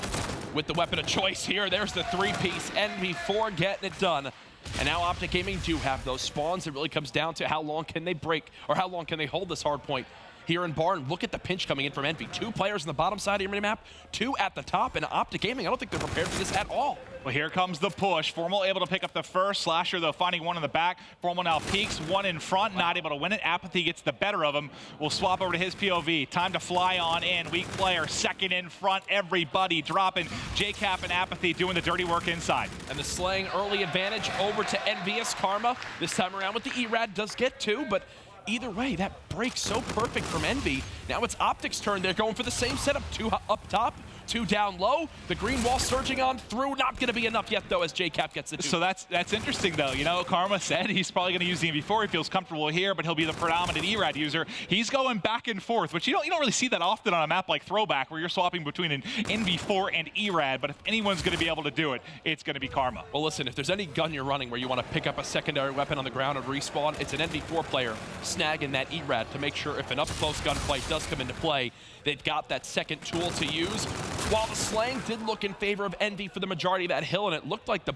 with the weapon of choice here. There's the three-piece, NV4 getting it done. And now OpTic Gaming do have those spawns. It really comes down to how long can they break, or how long can they hold this hard point here in Barn. Look at the pinch coming in from Envy. 2 players on the bottom side of your minimap, 2 at the top, and OpTic Gaming, I don't think they're prepared for this at all. Well, here comes the push. Formal able to pick up the first. Slasher, though, finding one in the back. Formal now peeks, one in front, not able to win it. Apathy gets the better of him. We'll swap over to his POV. Time to fly on in. Weak player, second in front. Everybody dropping. JCap and Apathy doing the dirty work inside. And the slaying early advantage over to Envious. Karma, this time around with the ERAD, does get 2, but either way, that break so perfect from Envy. Now it's OpTic's turn. They're going for the same setup. 2 up top, 2 down low. The green wall surging on through. Not going to be enough yet, though, as JCap gets the 2. So that's interesting, though. You know, Karma said he's probably going to use the NV4. He feels comfortable here, but he'll be the predominant ERAD user. He's going back and forth, which you don't really see that often on a map like Throwback, where you're swapping between an NV4 and ERAD. But if anyone's going to be able to do it, it's going to be Karma. Well, listen, if there's any gun you're running where you want to pick up a secondary weapon on the ground and respawn, it's an NV4 player snagging that ERAD to make sure if an up-close gunfight does come into play, they've got that second tool to use. While the slaying did look in favor of Envy for the majority of that hill, and it looked like the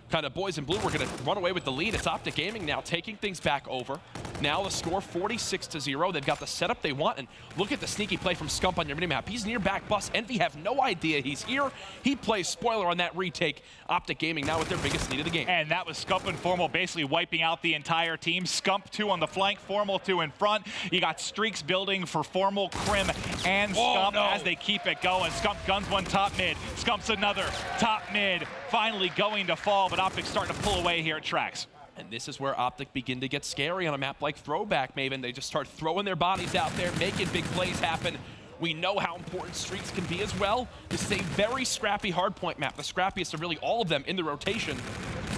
kind of boys in blue were going to run away with the lead. It's OpTic Gaming now taking things back over. Now the score 46-0. They've got the setup they want, and look at the sneaky play from Scump on your minimap. He's near back bus. Envy have no idea he's here. He plays spoiler on that retake. OpTic Gaming now with their biggest lead of the game. And that was Scump and Formal basically wiping out the entire team. Scump 2 on the flank, Formal 2 in front. You got streaks building for Formal, Krim, and Scump as they keep it going. Scump guns one top mid. Scump's another top mid. Finally going to fall, but OpTic starting to pull away here at Tracks. And this is where OpTic begin to get scary on a map like Throwback, Maven. They just start throwing their bodies out there, making big plays happen. We know how important streaks can be as well. This is a very scrappy hardpoint map, the scrappiest of really all of them in the rotation.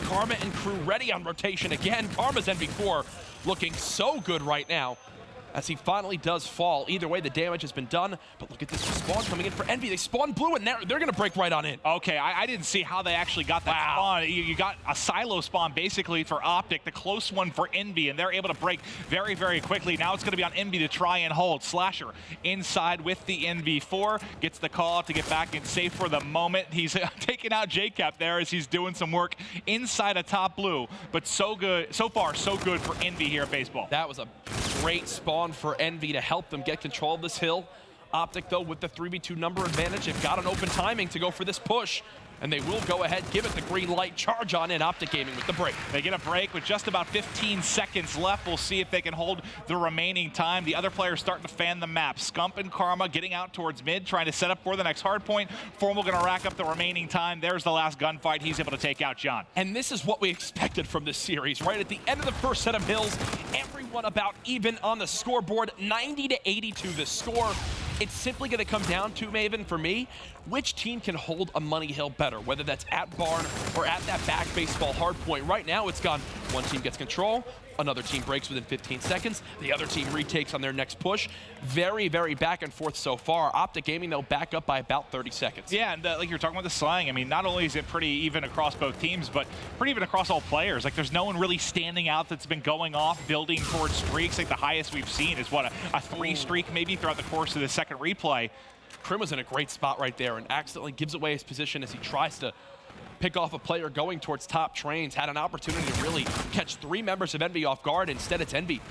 Karma and crew ready on rotation again. Karma's NV4 looking so good right now as he finally does fall. Either way, the damage has been done, but look at this spawn coming in for Envy. They spawn blue, and they're going to break right on in. Okay, I didn't see how they actually got that spawn. You got a silo spawn, basically, for OpTic, the close one for Envy, and they're able to break very, very quickly. Now it's going to be on Envy to try and hold. Slasher inside with the NV4, gets the call to get back in safe for the moment. He's taking out JCap there as he's doing some work inside of top blue, but so good, so far, so good for Envy here at Baseball. That was a great spawn for Envy to help them get control of this hill. OpTic, though, with the 3v2 number advantage, they've got an open timing to go for this push, and they will go ahead, give it the green light, charge on in. OpTic Gaming with the break. They get a break with just about 15 seconds left. We'll see if they can hold the remaining time. The other players starting to fan the map. Scump and Karma getting out towards mid, trying to set up for the next hard point. Formal going to rack up the remaining time. There's the last gunfight. He's able to take out John. And this is what we expected from this series, right? At the end of the first set of hills, everyone about even on the scoreboard, 90-82 the score. It's simply going to come down to, Maven, for me, which team can hold a money hill better, whether that's at Barn or at that back baseball hard point. Right now, it's gone. One team gets control, another team breaks within 15 seconds, the other team retakes on their next push. Very, very back and forth so far. OpTic Gaming, they'll back up by about 30 seconds. Yeah, and like you're talking about the slang, I mean, not only is it pretty even across both teams, but pretty even across all players. Like, there's no one really standing out that's been going off, building towards streaks. Like, the highest we've seen is, what, a 3 streak maybe throughout the course of the second replay. Krim was in a great spot right there and accidentally gives away his position as he tries to pick off a player going towards top trains. Had an opportunity to really catch 3 members of Envy off guard. Instead, it's Envy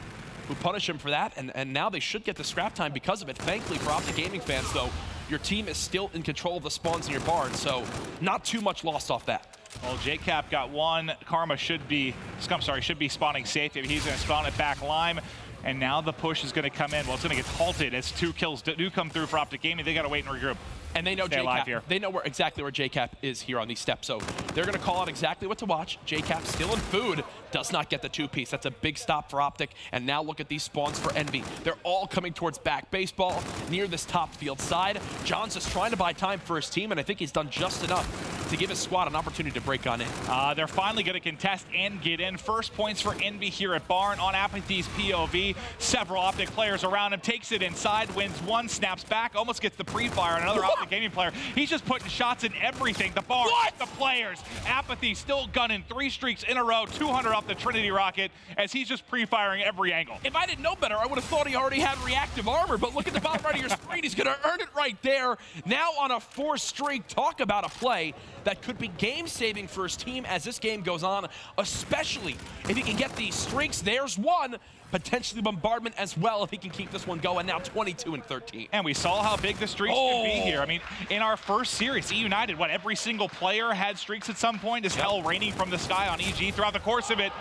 who punish him for that, and now they should get the scrap time because of it. Thankfully for OpTic Gaming fans, though, your team is still in control of the spawns in your barn, so not too much lost off that. Well, JCap got one. Karma should be spawning safe. He's going to spawn it back Lime. And now the push is going to come in. Well, it's going to get halted as 2 kills do come through for OpTic Gaming. They got to wait and regroup. And they know JCap. They know exactly where JCap is here on these steps. So they're going to call out exactly what to watch. JCap still in food. Does not get the 2-piece. That's a big stop for OpTic. And now look at these spawns for Envy. They're all coming towards back baseball near this top field side. John's just trying to buy time for his team, and I think he's done just enough to give his squad an opportunity to break on in. They're finally going to contest and get in. First points for Envy here at Barn on Apathy's POV. Several OpTic players around him. Takes it inside, wins one, snaps back, almost gets the pre-fire on another OpTic Gaming player. He's just putting shots in everything. The Barn, the players. Apathy still gunning 3 streaks in a row, 200 off the Trinity rocket as he's just pre-firing every angle. If I didn't know better, I would have thought he already had reactive armor, but look at the bottom right of your screen. He's going to earn it right there. Now on a 4th streak, talk about a play that could be game-saving for his team as this game goes on, especially if he can get these streaks. There's one. Potentially bombardment as well if he can keep this one going. Now 22 and 13. And we saw how big the streaks could be here. I mean, in our first series, eUnited, every single player had streaks at some point. Is hell raining from the sky on EG throughout the course of it.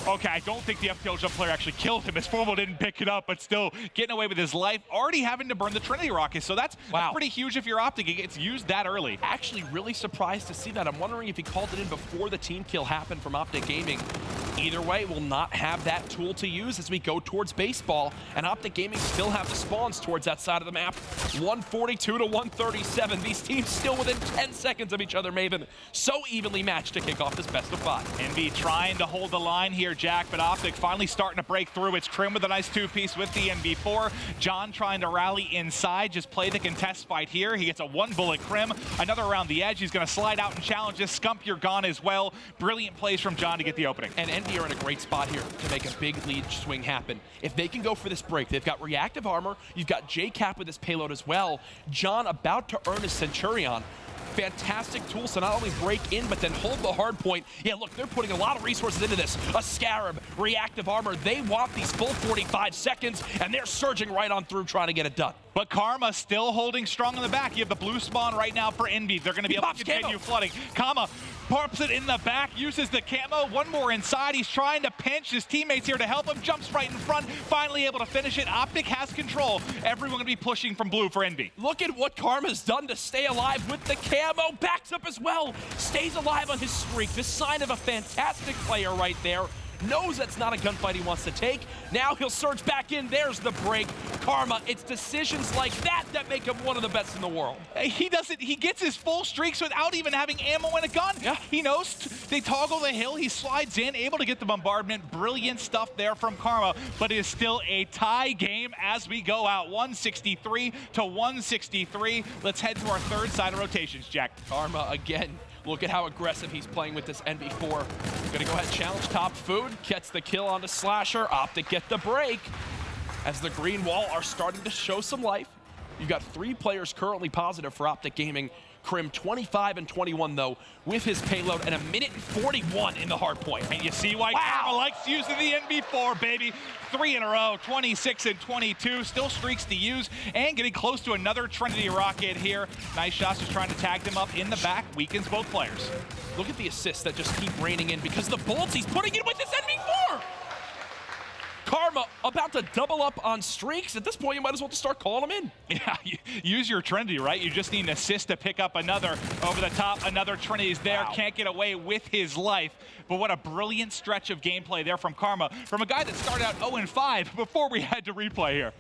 Okay, I don't think the FPL jump player actually killed him. His Formal didn't pick it up, but still getting away with his life. Already having to burn the Trinity rocket, so that's pretty huge if you're OpTic. It gets used that early. Actually really surprised to see that. I'm wondering if he called it in before the team kill happened from OpTic Gaming. Either way, we'll not have that tool to use as we go towards baseball, and OpTic Gaming still have the spawns towards that side of the map. 142 to 137. These teams still within 10 seconds of each other, Maven. So evenly matched to kick off this best of 5. Envy trying to hold the line here, Jack, but OpTic finally starting to break through. It's Krim with a nice 2-piece with the NV4. John trying to rally inside, just play the contest fight here. He gets a 1-bullet Krim, another around the edge. He's going to slide out and challenge this. Scump, you're gone as well. Brilliant plays from John to get the opening. And Envy are in a great spot here to make a big lead swing happen. If they can go for this break, they've got reactive armor. You've got JCap with his payload as well. John about to earn his Centurion. Fantastic tools to not only break in, but then hold the hard point. Yeah, look, they're putting a lot of resources into this. A Scarab, reactive armor. They want these full 45 seconds, and they're surging right on through trying to get it done. But Karma still holding strong in the back. You have the blue spawn right now for Envy. They're going to be able to continue flooding. Karma pops it in the back, uses the camo. One more inside. He's trying to pinch his teammates here to help him. Jumps right in front. Finally able to finish it. OpTic has control. Everyone going to be pushing from blue for Envy. Look at what Karma's done to stay alive with the camo. Backs up as well. Stays alive on his streak. This sign of a fantastic player right there. Knows that's not a gunfight he wants to take. Now he'll surge back in. There's the break. Karma, it's decisions like that that make him one of the best in the world. He gets his full streaks without even having ammo and a gun. Yeah. He knows they toggle the hill. He slides in, able to get the bombardment. Brilliant stuff there from Karma, but it is still a tie game as we go out. 163 to 163. Let's head to our 3rd side of rotations, Jack. Karma again. Look at how aggressive he's playing with this NV4. Gonna go ahead and challenge top food. Gets the kill onto Slasher. OpTic get the break. As the green wall are starting to show some life. You've got 3 players currently positive for OpTic Gaming. Krim 25 and 21 though with his payload and 1:41 in the hard point. And you see why Karma likes using the NV4, baby. 3 in a row, 26 and 22. Still streaks to use and getting close to another Trinity rocket here. Nice shots, just trying to tag them up in the back. Weakens both players. Look at the assists that just keep raining in because the bullets he's putting in with this NV4. Karma about to double up on streaks. At this point, you might as well just start calling them in. Yeah, use your Trinity, right? You just need an assist to pick up another over the top. Another Trinity's there. Wow. Can't get away with his life. But what a brilliant stretch of gameplay there from Karma. From a guy that started out 0-5 before we had to replay here.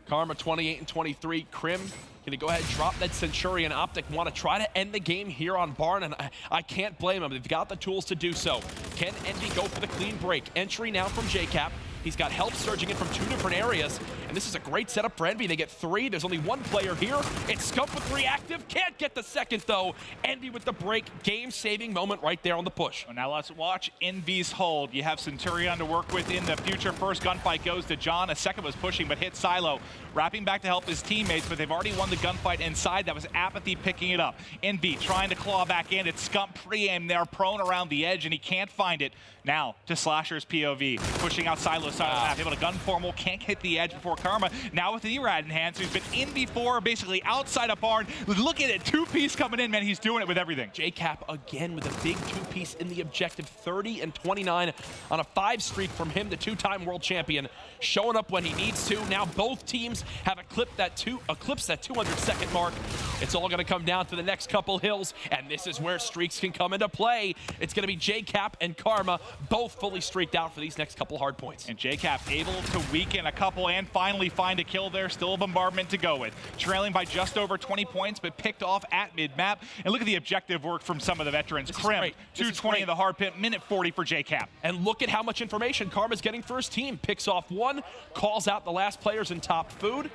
Karma 28 and 23. Krim gonna go ahead and drop that Centurion. OpTic want to try to end the game here on Barn, and I can't blame them. They've got the tools to do so. Can Envy go for the clean break? Entry now from JCap. He's got help surging in from 2 different areas, and And this is a great setup for Envy. They get 3. There's only 1 player here. It's Scump with reactive. Can't get the second, though. Envy with the break. Game-saving moment right there on the push. Well, now let's watch Envy's hold. You have Centurion to work with in the future. First gunfight goes to John. A second was pushing, but hit Silo. Wrapping back to help his teammates, but they've already won the gunfight inside. That was Apathy picking it up. Envy trying to claw back in. It's Scump pre-aim there, prone around the edge, and he can't find it. Now to Slasher's POV. Pushing out Silo's side of the map. Able to gun formal. Can't hit the edge before Karma. Now with the Erad in hand, so he's been in before, basically outside of barn. Look at it, 2-piece coming in, man. He's doing it with everything. JCap again with a big 2-piece in the objective. 30 and 29 on a 5 streak from him, the 2-time world champion. Showing up when he needs to. Now both teams have eclipsed that 200-second mark. It's all going to come down to the next couple hills, and this is where streaks can come into play. It's going to be JCap and Karma, both fully streaked out for these next couple hard points. And JCap able to weaken a couple and finally find a kill there. Still a bombardment to go with. Trailing by just over 20 points, but picked off at mid-map. And look at the objective work from some of the veterans. Krim, 220 in the hard pit, minute 40 for JCap. And look at how much information Karma's getting for his team. Picks off 1, calls out the last players in top food.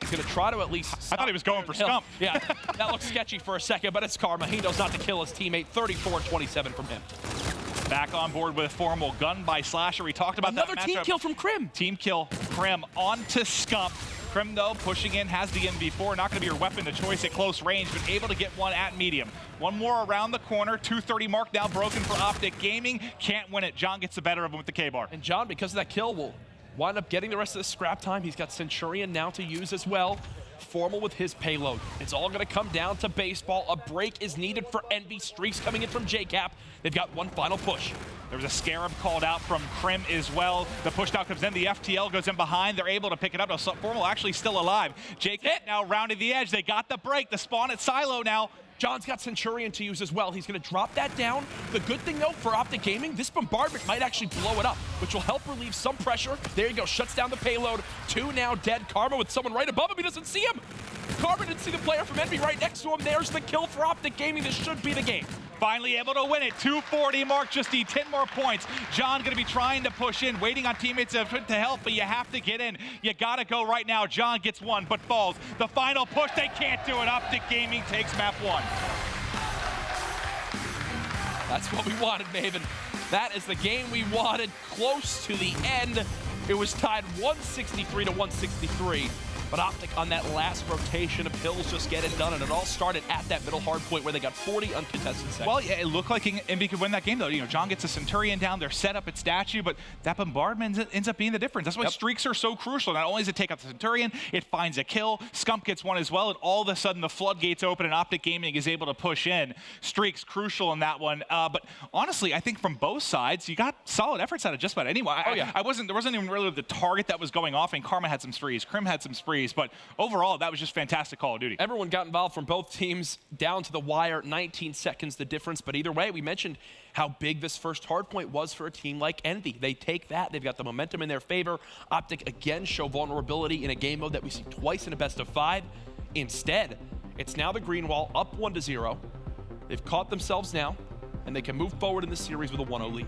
He's going to try to at least I thought he was going for Scump. Yeah, that looks sketchy for a second, but it's Karma. He knows not to kill his teammate. 34-27 from him. Back on board with a formal gun by Slasher. We talked about another that team kill from Krim. Team kill, Krim onto Scump. Krim, though, pushing in, has the MV4. Not going to be your weapon of choice at close range, but able to get one at medium. One more around the corner. 230 mark now broken for OpTic Gaming. Can't win it. John gets the better of him with the K-bar. And John, because of that kill, will wind up getting the rest of the scrap time. He's got Centurion now to use as well. Formal with his payload. It's all going to come down to baseball. A break is needed for Envy. Streaks coming in from JCap. They've got one final push. There was a Scarab called out from Krim as well. The push down comes in. The FTL goes in behind. They're able to pick it up. No, Formal actually still alive. JCap now rounding the edge. They got the break. The spawn at Silo now. John's got Centurion to use as well. He's going to drop that down. The good thing, though, for OpTic Gaming, this bombardment might actually blow it up, which will help relieve some pressure. There you go. Shuts down the payload. 2 now dead. Karma with someone right above him. He doesn't see him. Karma didn't see the player from Envy right next to him. There's the kill for OpTic Gaming. This should be the game. Finally able to win it. 240 mark. Just need 10 more points. John going to be trying to push in, waiting on teammates to help, but you have to get in. You got to go right now. John gets one, but falls. The final push. They can't do it. OpTic Gaming takes map 1. That's what we wanted, Maven. That is the game we wanted. Close to the end. It was tied 163 to 163. But OpTic on that last rotation of hills just get it done, and it all started at that middle hard point where they got 40 uncontested seconds. Well, yeah, it looked like Envy could win that game, though. You know, John gets a Centurion down, they're set up at statue, but that bombardment ends up being the difference. That's why streaks are so crucial. Not only does it take out the Centurion, it finds a kill. Scump gets one as well, and all of a sudden the floodgates open and OpTic Gaming is able to push in. Streaks crucial in that one. But honestly, I think from both sides, you got solid efforts out of just about anyone. There wasn't even really the target that was going off, and Karma had some sprees, Krim had some sprees, but overall, that was just fantastic Call of Duty. Everyone got involved from both teams down to the wire. 19 seconds the difference. But either way, we mentioned how big this first hardpoint was for a team like Envy. They take that. They've got the momentum in their favor. OpTic again show vulnerability in a game mode that we see twice in a best of 5. Instead, it's now the green wall up 1-0. They've caught themselves now, and they can move forward in the series with a 1-0 lead.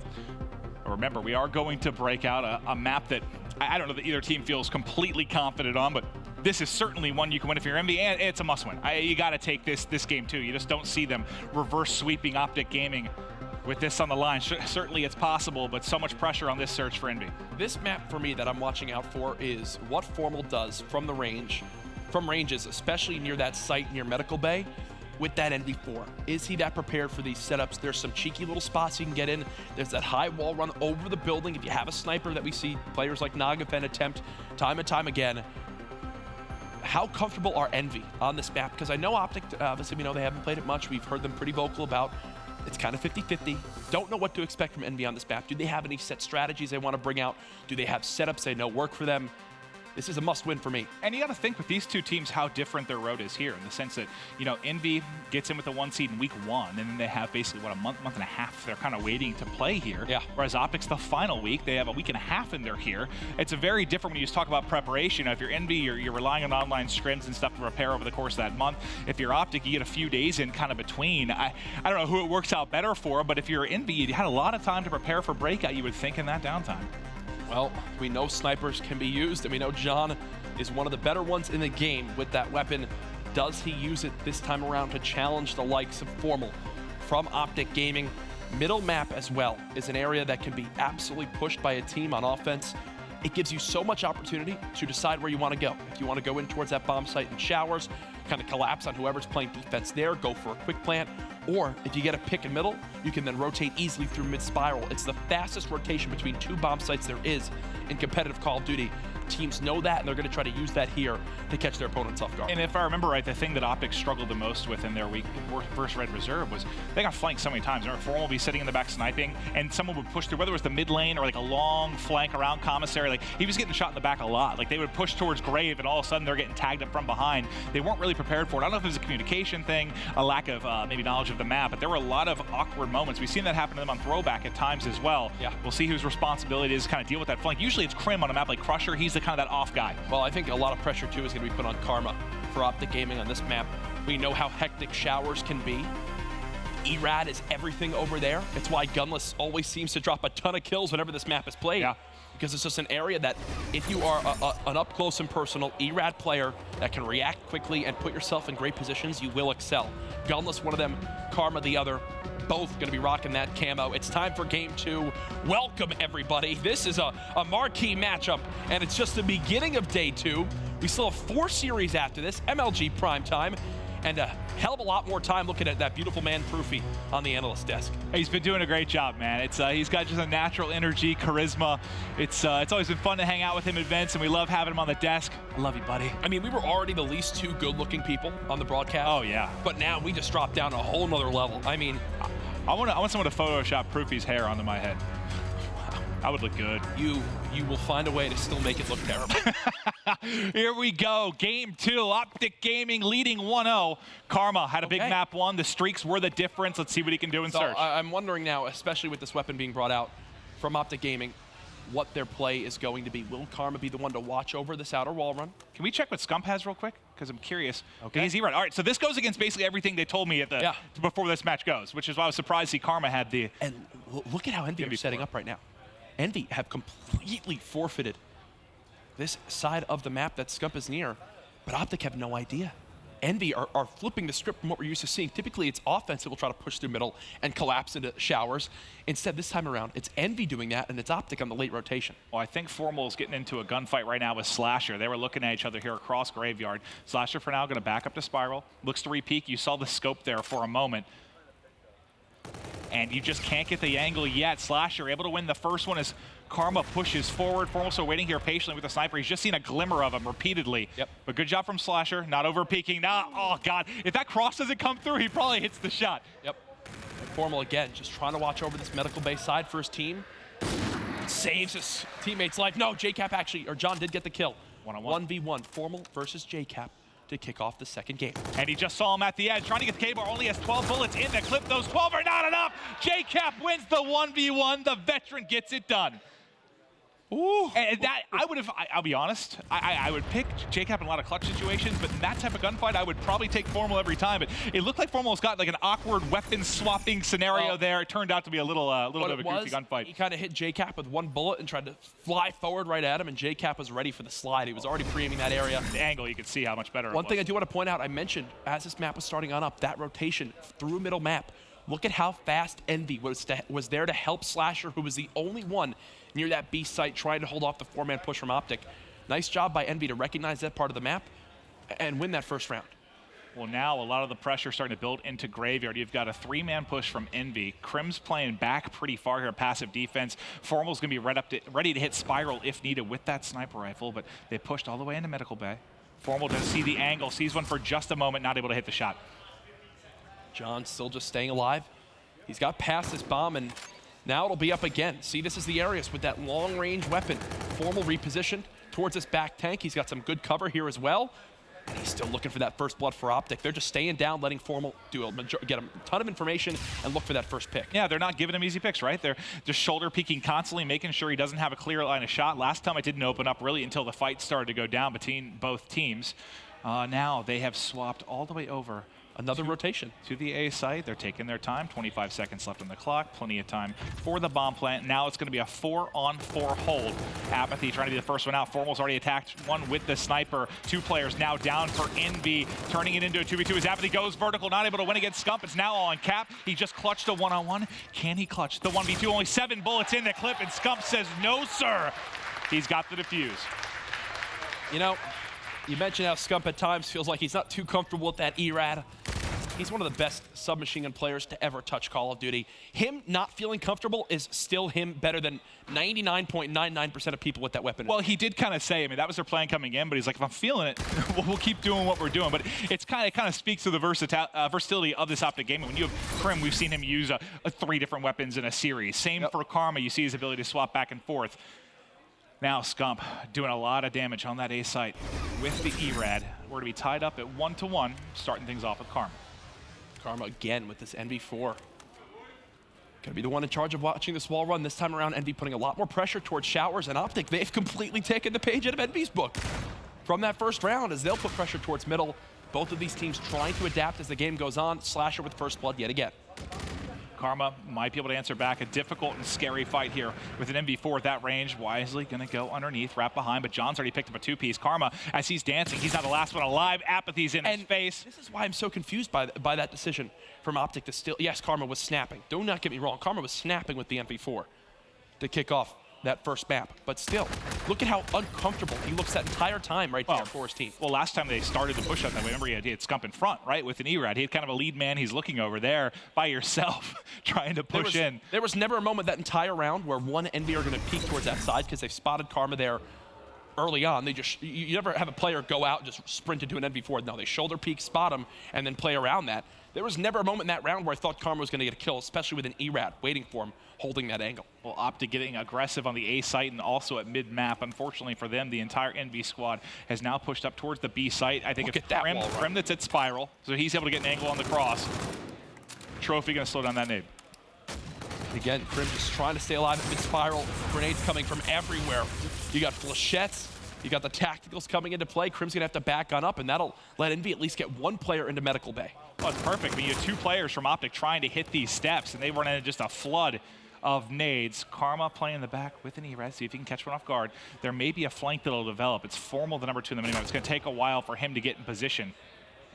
Remember, we are going to break out a map that I don't know that either team feels completely confident on, but this is certainly one you can win if you're Envy, and it's a must-win. You got to take this game too. You just don't see them reverse sweeping OpTic Gaming with this on the line. Certainly it's possible, but so much pressure on this search for Envy. This map for me that I'm watching out for is what Formal does from the range, from ranges, especially near that site near Medical Bay. With that NV4. Is he that prepared for these setups? There's some cheeky little spots you can get in. There's that high wall run over the building. If you have a sniper that we see players like Nagafen attempt time and time again, how comfortable are Envy on this map? Because I know OpTic, obviously we know they haven't played it much. We've heard them pretty vocal about it's kind of 50-50. Don't know what to expect from Envy on this map. Do they have any set strategies they want to bring out? Do they have setups they know work for them? This is a must-win for me. And you got to think with these two teams how different their road is here in the sense that, you know, Envy gets in with the 1 seed in week 1, and then they have basically, what, a month and a half they're kind of waiting to play here. Yeah. Whereas OpTic's the final week. They have a week and a half in there here. It's a very different when you just talk about preparation. If you're Envy, you're relying on online scrims and stuff to prepare over the course of that month. If you're OpTic, you get a few days in kind of between. I don't know who it works out better for, but if you're Envy, you had a lot of time to prepare for breakout, you would think, in that downtime. Well, we know snipers can be used, and we know John is one of the better ones in the game with that weapon. Does he use it this time around to challenge the likes of Formal from OpTic Gaming? Middle map as well is an area that can be absolutely pushed by a team on offense. It gives you so much opportunity to decide where you want to go. If you want to go in towards that bomb site in showers, kind of collapse on whoever's playing defense there, go for a quick plant. Or if you get a pick in middle, you can then rotate easily through mid-spiral. It's the fastest rotation between 2 bomb sites there is in competitive Call of Duty. Teams know that, and they're going to try to use that here to catch their opponents off guard. And if I remember right, the thing that OpTic struggled the most with in their week versus Red Reserve was they got flanked so many times. Remember, Formal would be sitting in the back sniping, and someone would push through, whether it was the mid lane or like a long flank around commissary. Like, he was getting shot in the back a lot. Like, they would push towards Grave, and all of a sudden they're getting tagged up from behind. They weren't really prepared for it. I don't know if it was a communication thing, a lack of maybe knowledge of the map, but there were a lot of awkward moments. We've seen that happen to them on throwback at times as well. Yeah. We'll see whose responsibility it is to kind of deal with that flank. Usually it's Krim on a map like Crusher. He's the kind of that off guy. Well, I think a lot of pressure, too, is going to be put on Karma for OpTic Gaming on this map. We know how hectic showers can be. ERAD is everything over there. It's why Gunless always seems to drop a ton of kills whenever this map is played. Yeah. Because it's just an area that if you are an up-close and personal ERAD player that can react quickly and put yourself in great positions, you will excel. Gunless, one of them, Karma, the other, both going to be rocking that camo. It's time for game 2. Welcome, everybody. This is a marquee matchup, and it's just the beginning of day 2. We still have 4 series after this, MLG prime time, and a hell of a lot more time looking at that beautiful man Proofy on the analyst desk. He's been doing a great job, man. It's he's got just a natural energy, charisma. It's always been fun to hang out with him at events, and we love having him on the desk. I love you, buddy. I mean, we were already the least 2 good-looking people on the broadcast. Oh, yeah. But now we just dropped down a whole nother level. I mean, I want someone to Photoshop Proofy's hair onto my head. I would look good. You will find a way to still make it look terrible. Here we go. Game 2. OpTic Gaming leading 1-0. Karma had a big map 1. The streaks were the difference. Let's see what he can do in so search. I'm wondering now, especially with this weapon being brought out from OpTic Gaming, what their play is going to be. Will Karma be the one to watch over this outer wall run? Can we check what Scump has real quick? Because I'm curious. Okay. He's right. All right, so this goes against basically everything they told me at the before this match goes, which is why I was surprised to see Karma had the... And look at how Envy are setting up right now. Envy have completely forfeited this side of the map that Scump is near, but OpTic have no idea. Envy are flipping the script from what we're used to seeing. Typically, it's offense that will try to push through middle and collapse into showers. Instead, this time around, it's Envy doing that, and it's OpTic on the late rotation. Well, I think Formal's getting into a gunfight right now with Slasher. They were looking at each other here across Graveyard. Slasher, for now, going to back up to Spiral. Looks to re-peek. You saw the scope there for a moment. And you just can't get the angle yet. Slasher able to win the first one as Karma pushes forward. Formal also waiting here patiently with the sniper. He's just seen a glimmer of him repeatedly. Yep. But good job from Slasher, not over peeking. Oh God, if that cross doesn't come through, he probably hits the shot. Yep. Formal again, just trying to watch over this medical base side for his team. Saves his teammate's life. No, JCap actually, or John did get the kill. 1v1, Formal versus JCap to kick off the second game. And he just saw him at the edge, trying to get the K-bar, only has 12 bullets in the clip. Those 12 are not enough. JCap wins the 1v1. The veteran gets it done. Ooh. And that, I'll be honest, I would pick JCap in a lot of clutch situations, but in that type of gunfight, I would probably take Formal every time. But it looked like Formal's got like an awkward weapon swapping scenario there. It turned out to be a little bit of a goofy gunfight. He kind of hit JCap with one bullet and tried to fly forward right at him, and JCap was ready for the slide. He was already pre-aiming that area. The angle, you could see how much better it was. One thing I do want to point out, I mentioned as this map was starting on up, that rotation through middle map. Look at how fast Envy was there to help Slasher, who was the only one near that B site trying to hold off the 4-man push from OpTic. Nice job by Envy to recognize that part of the map and win that first round. Well, now a lot of the pressure starting to build into Graveyard. You've got a 3-man push from Envy. Crim's playing back pretty far here, passive defense. Formal's going to be ready to hit Spiral if needed with that sniper rifle, but they pushed all the way into Medical Bay. Formal does see the angle, sees one for just a moment, not able to hit the shot. John still just staying alive. He's got past this bomb, and now it'll be up again. See, this is the Arius with that long-range weapon. Formal repositioned towards this back tank. He's got some good cover here as well. And he's still looking for that first blood for OpTic. They're just staying down, letting Formal get a ton of information and look for that first pick. Yeah, they're not giving him easy picks, right? They're just shoulder peeking constantly, making sure he doesn't have a clear line of shot. Last time it didn't open up really until the fight started to go down between both teams. Now they have swapped all the way over. Another rotation. To the A site, they're taking their time. 25 seconds left on the clock. Plenty of time for the bomb plant. Now it's going to be a 4-on-4 hold. Apathy trying to be the first one out. Formal's already attacked one with the sniper. 2 players now down for Envy. Turning it into a 2v2 as Apathy goes vertical, not able to win against Scump. It's now all on Cap. He just clutched a 1-on-1. Can he clutch the 1v2? Only 7 bullets in the clip, and Scump says, no, sir. He's got the defuse. You know, you mentioned how Scump at times feels like he's not too comfortable with that ERAD. He's one of the best submachine gun players to ever touch Call of Duty. Him not feeling comfortable is still him better than 99.99% of people with that weapon. Well, he did kind of say, I mean, that was their plan coming in, but he's like, if I'm feeling it, we'll keep doing what we're doing. But it kind of speaks to the versatility of this OpTic game. When you have Krim, we've seen him use 3 different weapons in a series. Same for Karma. You see his ability to swap back and forth. Now Scump doing a lot of damage on that A site with the ERAD. We're going to be tied up at 1-1, starting things off with Karma. Karma again with this NV4. Gonna be the one in charge of watching this wall run. This time around, Envy putting a lot more pressure towards Showers and OpTic. They've completely taken the page out of Envy's book from that first round as they'll put pressure towards middle. Both of these teams trying to adapt as the game goes on. Slasher with first blood yet again. Karma might be able to answer back. A difficult and scary fight here with an MV4 at that range. Wisely going to go underneath, wrap behind, but John's already picked up a 2-piece. Karma, as he's dancing, he's not the last one alive. Apathy's in his face. This is why I'm so confused by that decision from OpTic to still. Yes, Karma was snapping. Do not get me wrong. Karma was snapping with the MV4 to kick off that first map. But still, look at how uncomfortable he looks that entire time right there for his team. Well, last time they started the push-up that way, remember he had Scump in front, right, with an ERAD. He had kind of a lead man. He's looking over there by yourself, trying to push in. There was never a moment that entire round where one Envy are going to peek towards that side because they've spotted Karma there early on. They just, you never have a player go out and just sprint into an NV4. No, they shoulder peek, spot him, and then play around that. There was never a moment in that round where I thought Karma was going to get a kill, especially with an ERAD waiting for him, holding that angle. Well, OpTic getting aggressive on the A site and also at mid-map. Unfortunately for them, the entire NV squad has now pushed up towards the B site. I think Look it's at that Krim that's at Spiral, so he's able to get an angle on the cross. Trophy going to slow down that nade. Again, Krim just trying to stay alive at mid-spiral. Grenades coming from everywhere. You got flechettes. You got the tacticals coming into play. Krim's going to have to back on up, and that'll let Envy at least get one player into medical bay. Well, it's perfect. But you have 2 players from OpTic trying to hit these steps, and they run into just a flood of nades. Karma playing in the back with an ERAD, see if he can catch one off guard. There may be a flank that'll develop. It's Formal, the number 2 in the minimap. It's going to take a while for him to get in position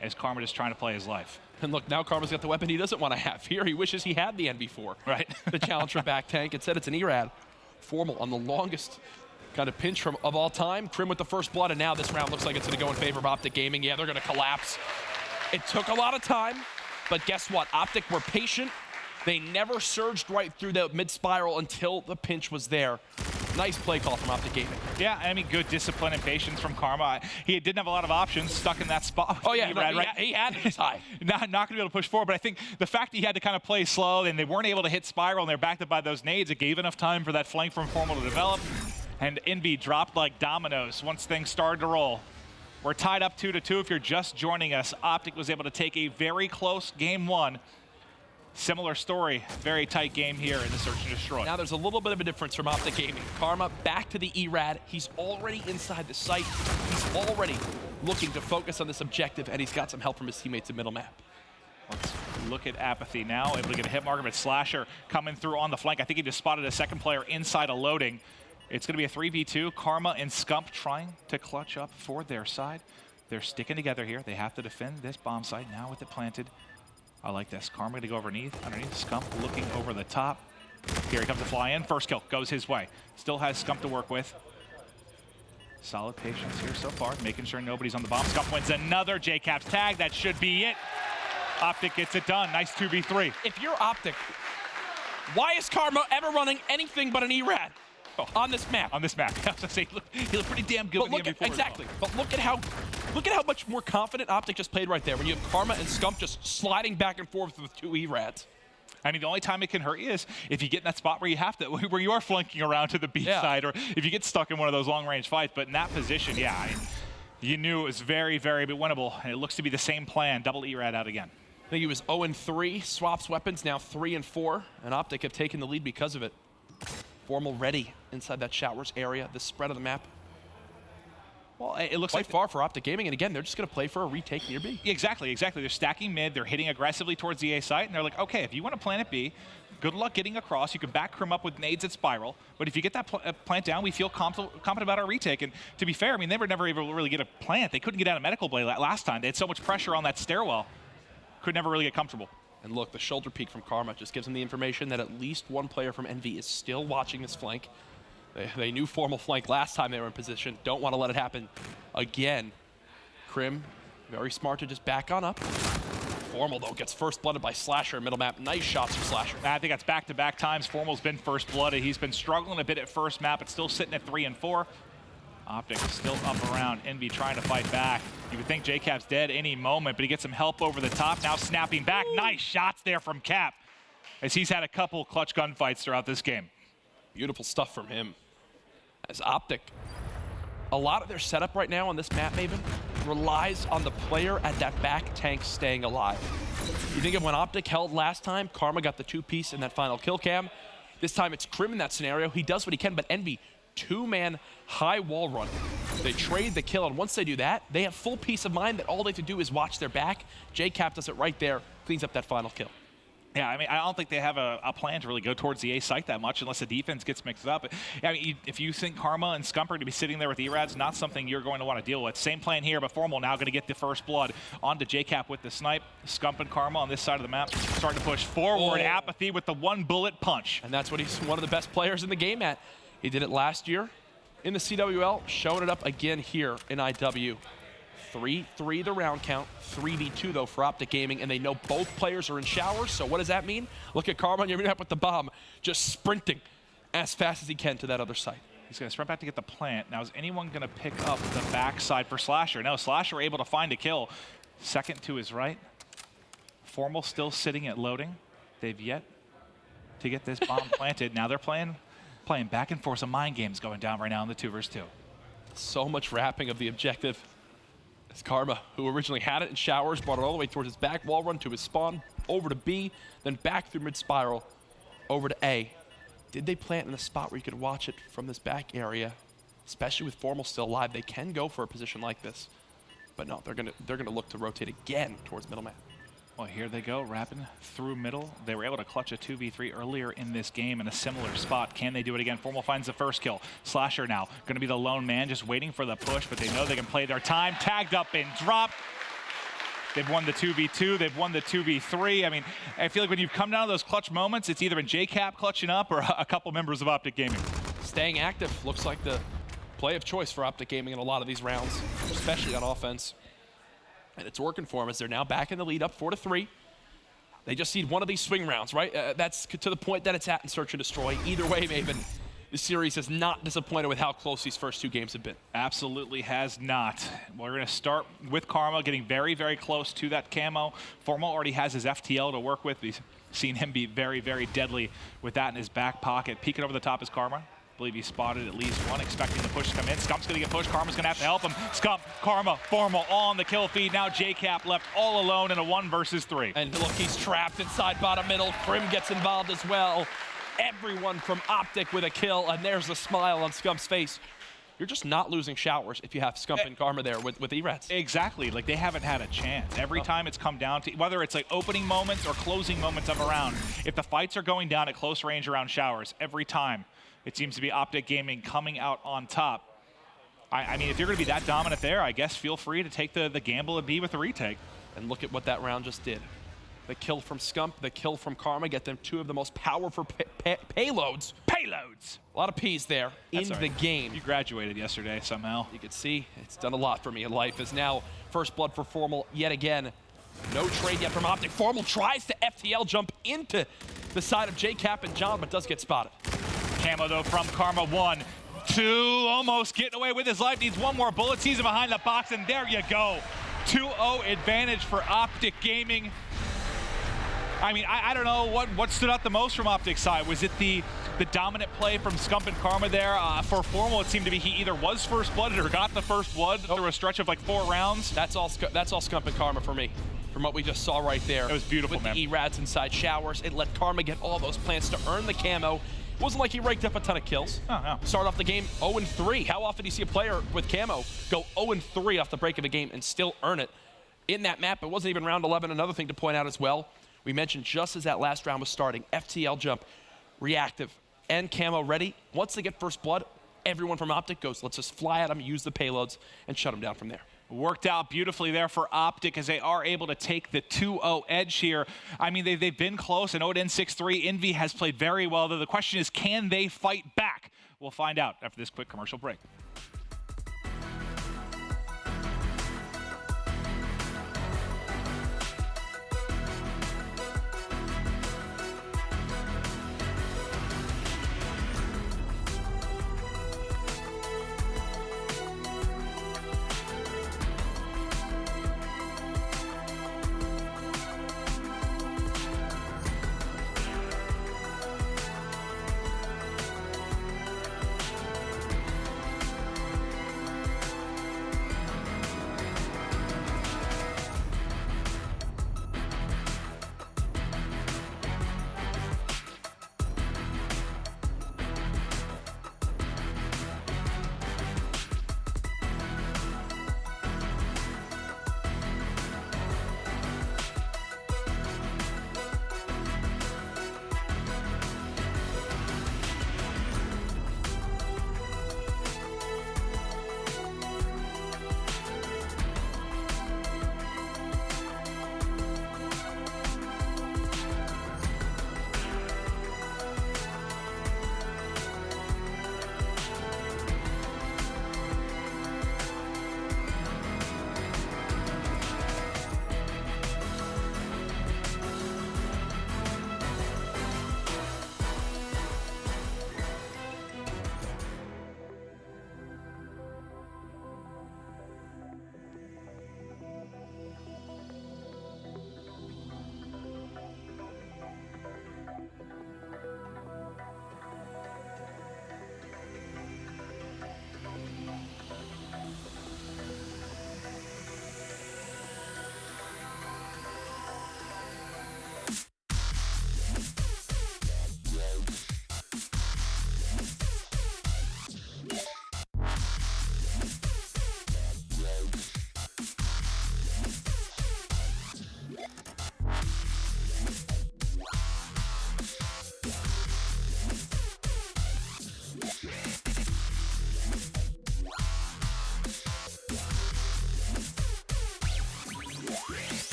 as Karma just trying to play his life. And look, now Karma's got the weapon he doesn't want to have. Here, he wishes he had the NV4. Right. The Challenger back tank. Instead, it's an ERAD. Formal on the longest kind of pinch of all time. Krim with the first blood, and now this round looks like it's going to go in favor of OpTic Gaming. Yeah, they're going to collapse. It took a lot of time, but guess what? OpTic were patient. They never surged right through the mid-spiral until the pinch was there. Nice play call from OpTic Gaming. Yeah, I mean, good discipline and patience from Karma. He didn't have a lot of options, stuck in that spot. Oh, yeah, he had his high. Not going to be able to push forward, but I think the fact that he had to kind of play slow and they weren't able to hit Spiral and they're backed up by those nades, it gave enough time for that flank from Formal to develop. And Envy dropped like dominoes once things started to roll. We're tied up 2-2. If you're just joining us, OpTic was able to take a very close game 1. Similar story, very tight game here in the Search and Destroy. Now there's a little bit of a difference from OpTic Gaming. Karma back to the ERAD. He's already inside the site. He's already looking to focus on this objective, and he's got some help from his teammates in middle map. Let's look at Apathy now, able to get a hit marker, but Slasher coming through on the flank. I think he just spotted a second player inside a loading. It's going to be a 3v2. Karma and Scump trying to clutch up for their side. They're sticking together here. They have to defend this bomb site now with it planted. I like this. Karma going to go underneath. Scump looking over the top. Here he comes to fly in. First kill goes his way. Still has Scump to work with. Solid patience here so far, making sure nobody's on the bomb. Scump wins another JCap's tag. That should be it. OpTic gets it done. Nice 2v3. If you're OpTic, why is Karma ever running anything but an ERAD? On this map. On this map. I was going to say, he looked pretty damn good with the MV4. Exactly. But look at how much more confident OpTic just played right there when you have Karma and Scump just sliding back and forth with 2 ERADs. I mean, the only time it can hurt you is if you get in that spot where you have to, where you are flanking around to the B side, or if you get stuck in one of those long-range fights. But in that position, yeah, I mean, you knew it was very, very winnable, and it looks to be the same plan. Double ERAD out again. I think he was 0-3, swaps weapons, now 3-4, and OpTic have taken the lead because of it. Formal ready inside that Showers area, the spread of the map. Well, it looks quite like far for OpTic Gaming, and again, they're just going to play for a retake near B. Exactly. They're stacking mid, they're hitting aggressively towards the A site, and they're like, okay, if you want to plant at B, good luck getting across. You can back Crim up with nades at Spiral, but if you get that plant down, we feel confident about our retake. And to be fair, I mean, they were never able to really get a plant. They couldn't get out of Medical Blade last time. They had so much pressure on that stairwell, could never really get comfortable. And look, the shoulder peek from Karma just gives them the information that at least one player from Envy is still watching this flank. They knew Formal flank last time they were in position. Don't want to let it happen again. Crim, very smart to just back on up. Formal, though, gets first blooded by Slasher middle map. Nice shots from Slasher. I think that's back-to-back times. Formal's been first blooded. He's been struggling a bit at first map, but still sitting at 3 and 4. OpTic is still up around. Envy trying to fight back. You would think JCap's dead any moment, but he gets some help over the top. Now snapping back. Nice shots there from Cap, as he's had a couple clutch gunfights throughout this game. Beautiful stuff from him. As OpTic, a lot of their setup right now on this map, Maven, relies on the player at that back tank staying alive. You think of when OpTic held last time, Karma got the 2-piece in that final kill cam. This time it's Crim in that scenario. He does what he can, but Envy, 2-man high wall run. They trade the kill, and once they do that, they have full peace of mind that all they have to do is watch their back. JCap does it right there, cleans up that final kill. Yeah, I mean, I don't think they have a plan to really go towards the A site that much unless the defense gets mixed up. I mean, if you think Karma and Scumper to be sitting there with ERADs, not something you're going to want to deal with. Same plan here, but Formal now going to get the first blood onto JCap with the snipe. Scump and Karma on this side of the map starting to push forward. Apathy with the 1-bullet punch. And that's what he's one of the best players in the game at. He did it last year in the CWL, showing it up again here in IW. 3-3 the round count, 3v2 though for OpTic Gaming, and they know both players are in showers, so what does that mean? Look at Karma on your map with the bomb, just sprinting as fast as he can to that other side. He's going to sprint back to get the plant. Now, is anyone going to pick up the backside for Slasher? No, Slasher able to find a kill. Second to his right. Formal still sitting at loading. They've yet to get this bomb planted. Now they're playing back and forth. Some mind games going down right now in the 2v2. So much wrapping of the objective. It's Karma, who originally had it in showers, brought it all the way towards his back wall run to his spawn, over to B, then back through mid-spiral, over to A. Did they plant in a spot where you could watch it from this back area? Especially with Formal still alive, they can go for a position like this. But no, they're gonna look to rotate again towards middle map. Well, here they go, wrapping through middle. They were able to clutch a 2v3 earlier in this game in a similar spot. Can they do it again? Formal finds the first kill. Slasher now going to be the lone man, just waiting for the push, but they know they can play their time. Tagged up and dropped. They've won the 2v2. They've won the 2v3. I mean, I feel like when you've come down to those clutch moments, it's either been JCap clutching up or a couple members of OpTic Gaming. Staying active looks like the play of choice for OpTic Gaming in a lot of these rounds, especially on offense. And it's working for them as they're now back in the lead, up 4-3. They just need one of these swing rounds, right? That's to the point that it's at in Search and Destroy. Either way, Maven, the series has not disappointed with how close these first two games have been. Absolutely has not. We're going to start with Karma, getting very, very close to that camo. Formal already has his FTL to work with. We've seen him be very, very deadly with that in his back pocket. Peeking over the top is Karma. I believe he spotted at least one, expecting the push to come in. Scump's going to get pushed. Karma's going to have to help him. Scump, Karma, Formal on the kill feed. Now JCap left all alone in a 1 versus 3. And look, he's trapped inside bottom middle. Crim gets involved as well. Everyone from OpTic with a kill, and there's a smile on Scump's face. You're just not losing showers if you have Scump and Karma there with ERADs. Exactly. Like, they haven't had a chance. Every time it's come down to, whether it's like opening moments or closing moments of a round, if the fights are going down at close range around showers, every time it seems to be OpTic Gaming coming out on top. I mean, if you're going to be that dominant there, I guess feel free to take the gamble and be with the retake. And look at what that round just did. The kill from Scump, the kill from Karma, get them two of the most powerful payloads. Payloads! A lot of P's there in the game. You graduated yesterday somehow. You could see it's done a lot for me in life. As now first blood for Formal yet again. No trade yet from OpTic. Formal tries to FTL jump into the side of JCap and John, but does get spotted. Camo though from Karma, 1, 2, almost getting away with his life. Needs one more bullet, sees him behind the box, and there you go. 2-0 advantage for OpTic Gaming. I mean, I don't know what stood out the most from OpTic's side. Was it the dominant play from Scump and Karma there? For Formal, it seemed to be he either was first blooded or got the first blood through a stretch of like 4 rounds. That's all Scump and Karma for me. from what we just saw right there. It was beautiful, with man. the E-Rads inside showers. It let Karma get all those plants to earn the camo. It wasn't like he raked up a ton of kills. Oh, no. Start off the game 0-3. How often do you see a player with camo go 0-3 off the break of a game and still earn it? In that map, it wasn't even round 11. Another thing to point out as well, we mentioned just as that last round was starting, FTL jump, reactive, and camo ready. Once they get first blood, everyone from OpTic goes, let's just fly at them, use the payloads, and shut them down from there. Worked out beautifully there for OpTic as they are able to take the 2-0 edge here. I mean, they've been close, and Odin 6-3. Envy has played very well, though the question is, can they fight back? We'll find out after this quick commercial break.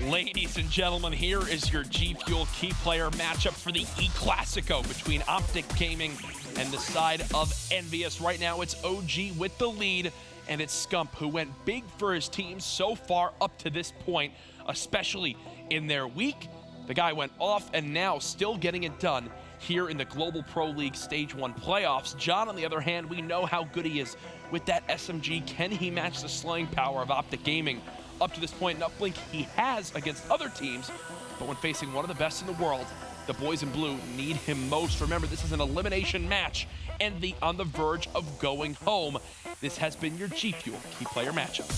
Ladies and gentlemen, here is your G Fuel key player matchup for the E-Clasico between OpTic Gaming and the side of Envious. Right now, it's OG with the lead, and it's Scump who went big for his team so far up to this point, especially in their week. The guy went off and now still getting it done here in the Global Pro League Stage 1 playoffs. John, on the other hand, we know how good he is with that SMG. Can he match the slaying power of OpTic Gaming? Up to this point in Uplink, he has against other teams, but when facing one of the best in the world, the boys in blue need him most. Remember, this is an elimination match, Envy on the verge of going home. This has been your G Fuel key player matchup.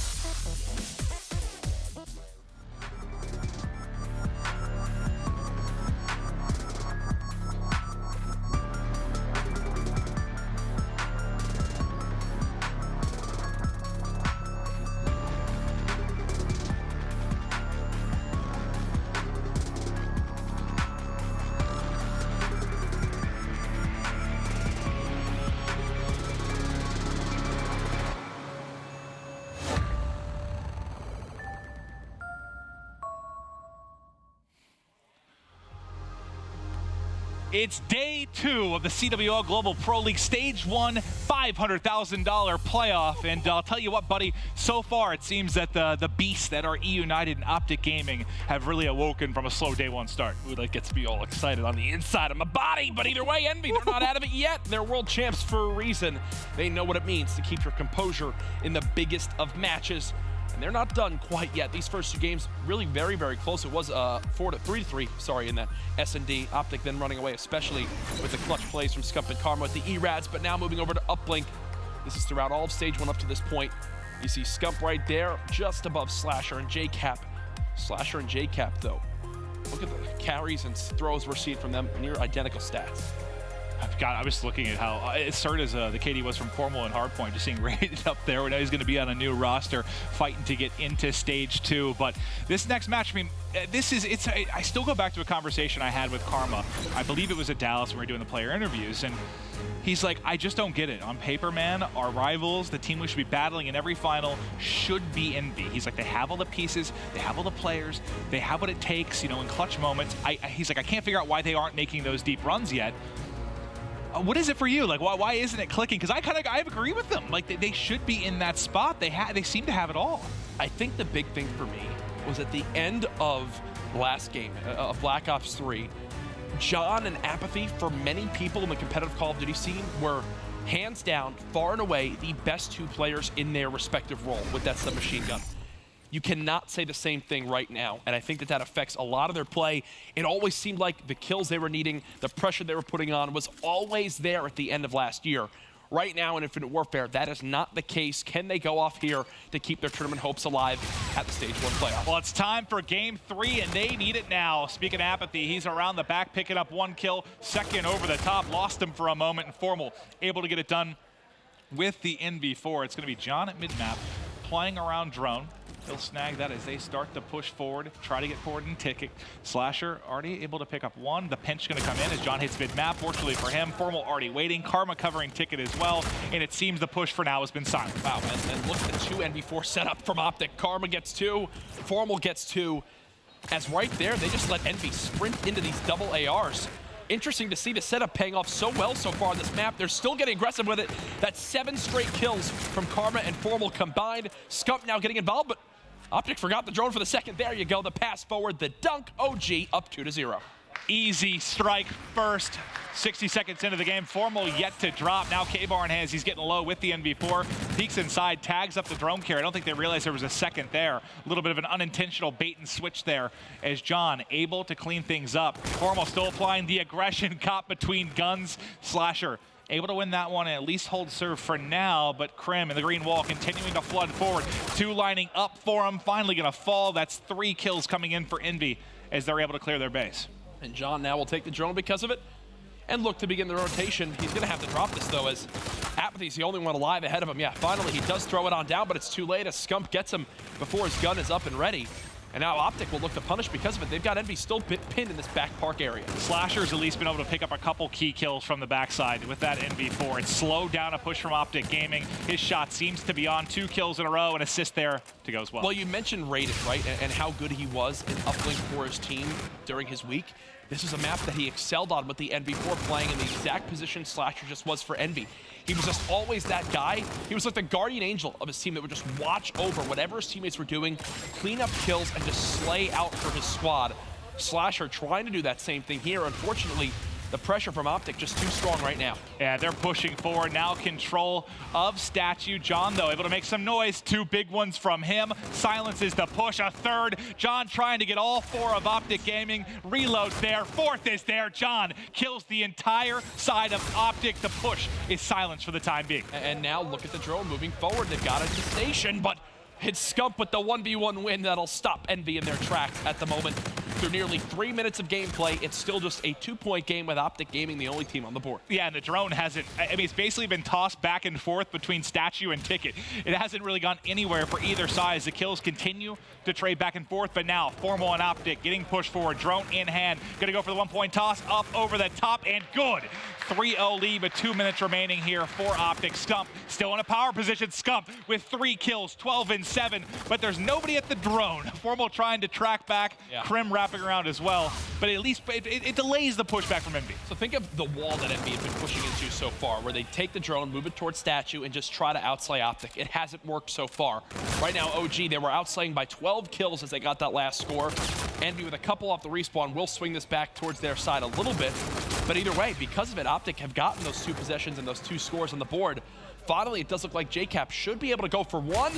It's day 2 of the CWL Global Pro League Stage 1 $500,000 playoff. And I'll tell you what, buddy, so far it seems that the beasts that are eUnited and OpTic Gaming have really awoken from a slow day 1 start. Ooh, that gets me all excited on the inside of my body. But either way, Envy, they're not out of it yet. They're world champs for a reason. They know what it means to keep your composure in the biggest of matches. And they're not done quite yet. These first 2 games really very, very close. It was 3-3, sorry, in that S&D. OpTic then running away, especially with the clutch plays from Scump and Karma with the E-Rads, but now moving over to Uplink. This is throughout all of stage 1 up to this point. You see Scump right there, just above Slasher and JCap. Slasher and JCap, though. Look at the carries and throws we're seeing from them, near identical stats. God, I was looking at how cert as the KD was from Formal and Hardpoint, just seeing rated up there. We know he's going to be on a new roster, fighting to get into stage 2. But this next match, I mean, I still go back to a conversation I had with Karma. I believe it was at Dallas when we were doing the player interviews, and he's like, I just don't get it. On paper, man, our rivals, the team we should be battling in every final, should be Envy. He's like, they have all the pieces, they have all the players, they have what it takes, you know, in clutch moments. He's like, I can't figure out why they aren't making those deep runs yet. What is it for you? Like, why isn't it clicking? Because I agree with them. Like, they should be in that spot. They seem to have it all. I think the big thing for me was at the end of last game, of Black Ops 3, John and Apathy, for many people in the competitive Call of Duty scene, were hands down, far and away, the best 2 players in their respective role with that submachine gun. You cannot say the same thing right now, and I think that affects a lot of their play. It always seemed like the kills they were needing, the pressure they were putting on was always there at the end of last year. Right now in Infinite Warfare, that is not the case. Can they go off here to keep their tournament hopes alive at the Stage 1 playoff? Well, it's time for Game 3, and they need it now. Speaking of Apathy, he's around the back, picking up 1 kill, second over the top, lost him for a moment, and Formal able to get it done with the NV4. It's going to be John at mid-map, playing around drone. He'll snag that as they start to push forward, try to get forward and ticket. Slasher already able to pick up 1. The pinch going to come in as John hits mid-map. Fortunately for him, Formal already waiting. Karma covering ticket as well, and it seems the push for now has been silent. Wow, and look at the 2 NV4 setup from OpTic. Karma gets 2, Formal gets 2. As right there, they just let Envy sprint into these double ARs. Interesting to see the setup paying off so well so far on this map. They're still getting aggressive with it. That's 7 straight kills from Karma and Formal combined. Scump now getting involved, but OpTic forgot the drone for the second. There you go, the pass forward, the dunk, OG up 2-0. Easy strike first. 60 seconds into the game, Formal yet to drop. Now K-Bar in hands, he's getting low with the NV4. Peeks inside, tags up the drone carrier. I don't think they realized there was a second there. A little bit of an unintentional bait and switch there as John able to clean things up. Formal still applying the aggression caught between guns. Slasher able to win that one and at least hold serve for now, but Krim and the green wall continuing to flood forward. 2 lining up for him, finally gonna fall. That's 3 kills coming in for Envy as they're able to clear their base. And John now will take the drone because of it and look to begin the rotation. He's gonna have to drop this though, as Apathy's the only one alive ahead of him. Yeah, finally he does throw it on down, but it's too late as Scump gets him before his gun is up and ready. And now OpTic will look to punish because of it. They've got Envy still pinned in this back park area. Slasher's at least been able to pick up a couple key kills from the backside with that NV4. It's slowed down a push from OpTic Gaming. His shot seems to be on. 2 kills in a row, and assist there to go as well. Well, you mentioned Raiden, right? And how good he was in Uplink for his team during his week. This is a map that he excelled on with the NV4 playing in the exact position Slasher just was for Envy. He was just always that guy. He was like the guardian angel of his team that would just watch over whatever his teammates were doing, clean up kills, and just slay out for his squad. Slasher trying to do that same thing here. Unfortunately, the pressure from OpTic just too strong right now. Yeah, they're pushing forward. Now control of Statue. John, though, able to make some noise. 2 big ones from him. Silences the push. A third. John trying to get all 4 of OpTic Gaming. Reloads there. 4th is there. John kills the entire side of OpTic. The push is silenced for the time being. And now look at the drone moving forward. They've got it to station, but it's Scump with the 1v1 win that'll stop Envy in their tracks at the moment. Through nearly 3 minutes of gameplay, it's still just a 2-point game with OpTic Gaming the only team on the board. Yeah, and the drone hasn't, I mean, it's basically been tossed back and forth between Statue and Ticket. It hasn't really gone anywhere for either side as the kills continue to trade back and forth, but now Formal and OpTic getting pushed forward, drone in hand, gonna go for the 1-point toss, up over the top, and good. 3-0 lead with 2 minutes remaining here for OpTic. Scump still in a power position. Scump with 3 kills, 12 and 7, but there's nobody at the drone. Formal trying to track back, Krim wrapping around as well, but at least it delays the pushback from Envy. So think of the wall that Envy has been pushing into so far, where they take the drone, move it towards Statue, and just try to outslay OpTic. It hasn't worked so far. Right now, OG, they were outslaying by 12 kills as they got that last score. Envy with a couple off the respawn will swing this back towards their side a little bit, but either way, because of it, OpTic have gotten those 2 possessions and those 2 scores on the board. Finally, it does look like JCap should be able to go for 1.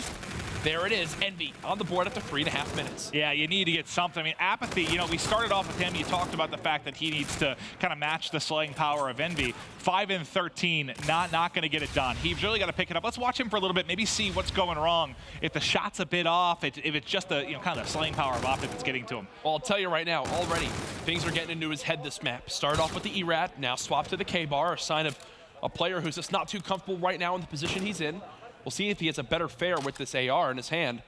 There it is, Envy on the board after 3.5 minutes. Yeah, you need to get something. I mean, Apathy, you know, we started off with him. You talked about the fact that he needs to kind of match the slaying power of Envy. 5 and 13, not going to get it done. He's really got to pick it up. Let's watch him for a little bit, maybe see what's going wrong. If the shot's a bit off, if it's just the, you know, kind of the slaying power of OpTic that's getting to him. Well, I'll tell you right now, already, things are getting into his head this map. Started off with the ERAT, now swap to the K-bar, a sign of a player who's just not too comfortable right now in the position he's in. We'll see if he has a better fare with this AR in his hand.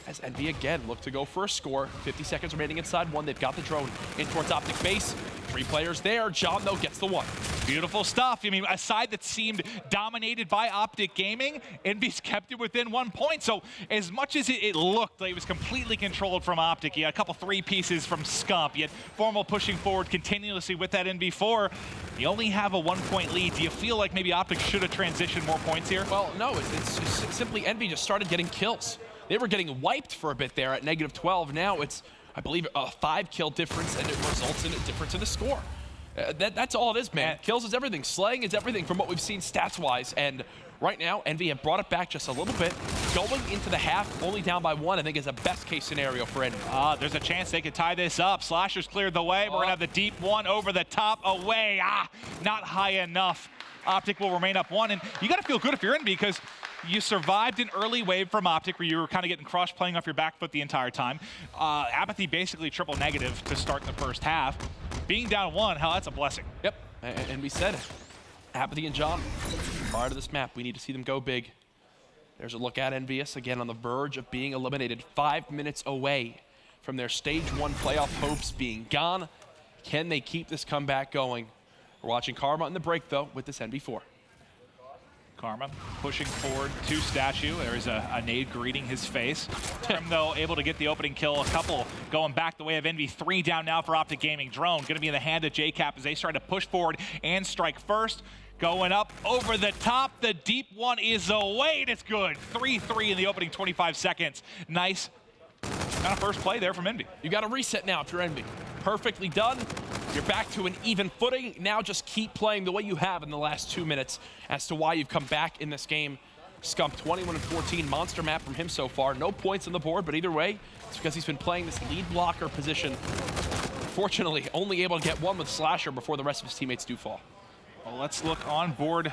As Envy again look to go for a score. 50 seconds remaining inside 1. They've got the drone in towards OpTic base. 3 players there. John, though, gets the 1. Beautiful stuff. I mean, a side that seemed dominated by OpTic Gaming, Envy's kept it within 1 point. So as much as it looked like it was completely controlled from OpTic, you had a couple 3 pieces from Scump. You had Formal pushing forward continuously with that NV4. You only have a 1-point lead. Do you feel like maybe OpTic should have transitioned more points here? Well, no, it's just simply Envy just started getting kills. They were getting wiped for a bit there at -12. Now it's, I believe, a 5-kill difference, and it results in a difference in the score. That's all it is, man. Kills is everything. Slaying is everything from what we've seen stats-wise. And right now, Envy have brought it back just a little bit. Going into the half, only down by 1, I think is a best-case scenario for Envy. There's a chance they could tie this up. Slashers cleared the way. We're going to have the deep 1 over the top, away. Not high enough. OpTic will remain up 1, and you got to feel good if you're Envy, because you survived an early wave from OpTic where you were kind of getting crushed, playing off your back foot the entire time. Apathy basically triple negative to start the first half. Being down 1, hell, that's a blessing. Yep, and we said it. Apathy and John, prior to this map, we need to see them go big. There's a look at Envious, again on the verge of being eliminated. 5 minutes away from their Stage 1 playoff hopes being gone. Can they keep this comeback going? We're watching Karma in the break, though, with this NV4. Karma pushing forward to Statue. There's a nade greeting his face. Krim, though, able to get the opening kill. A couple going back the way of Envy. 3 down now for OpTic Gaming. Drone going to be in the hand of JCap as they try to push forward and strike first. Going up over the top. The deep 1 is away, and it's good. 3-3 in the opening 25 seconds. Nice kind of first play there from Envy. You got to reset now if you're Envy. Perfectly done. You're back to an even footing. Now just keep playing the way you have in the last 2 minutes as to why you've come back in this game. Scump 21 and 14, monster map from him so far. No points on the board, but either way, it's because he's been playing this lead blocker position. Fortunately, only able to get 1 with Slasher before the rest of his teammates do fall. Well, let's look on board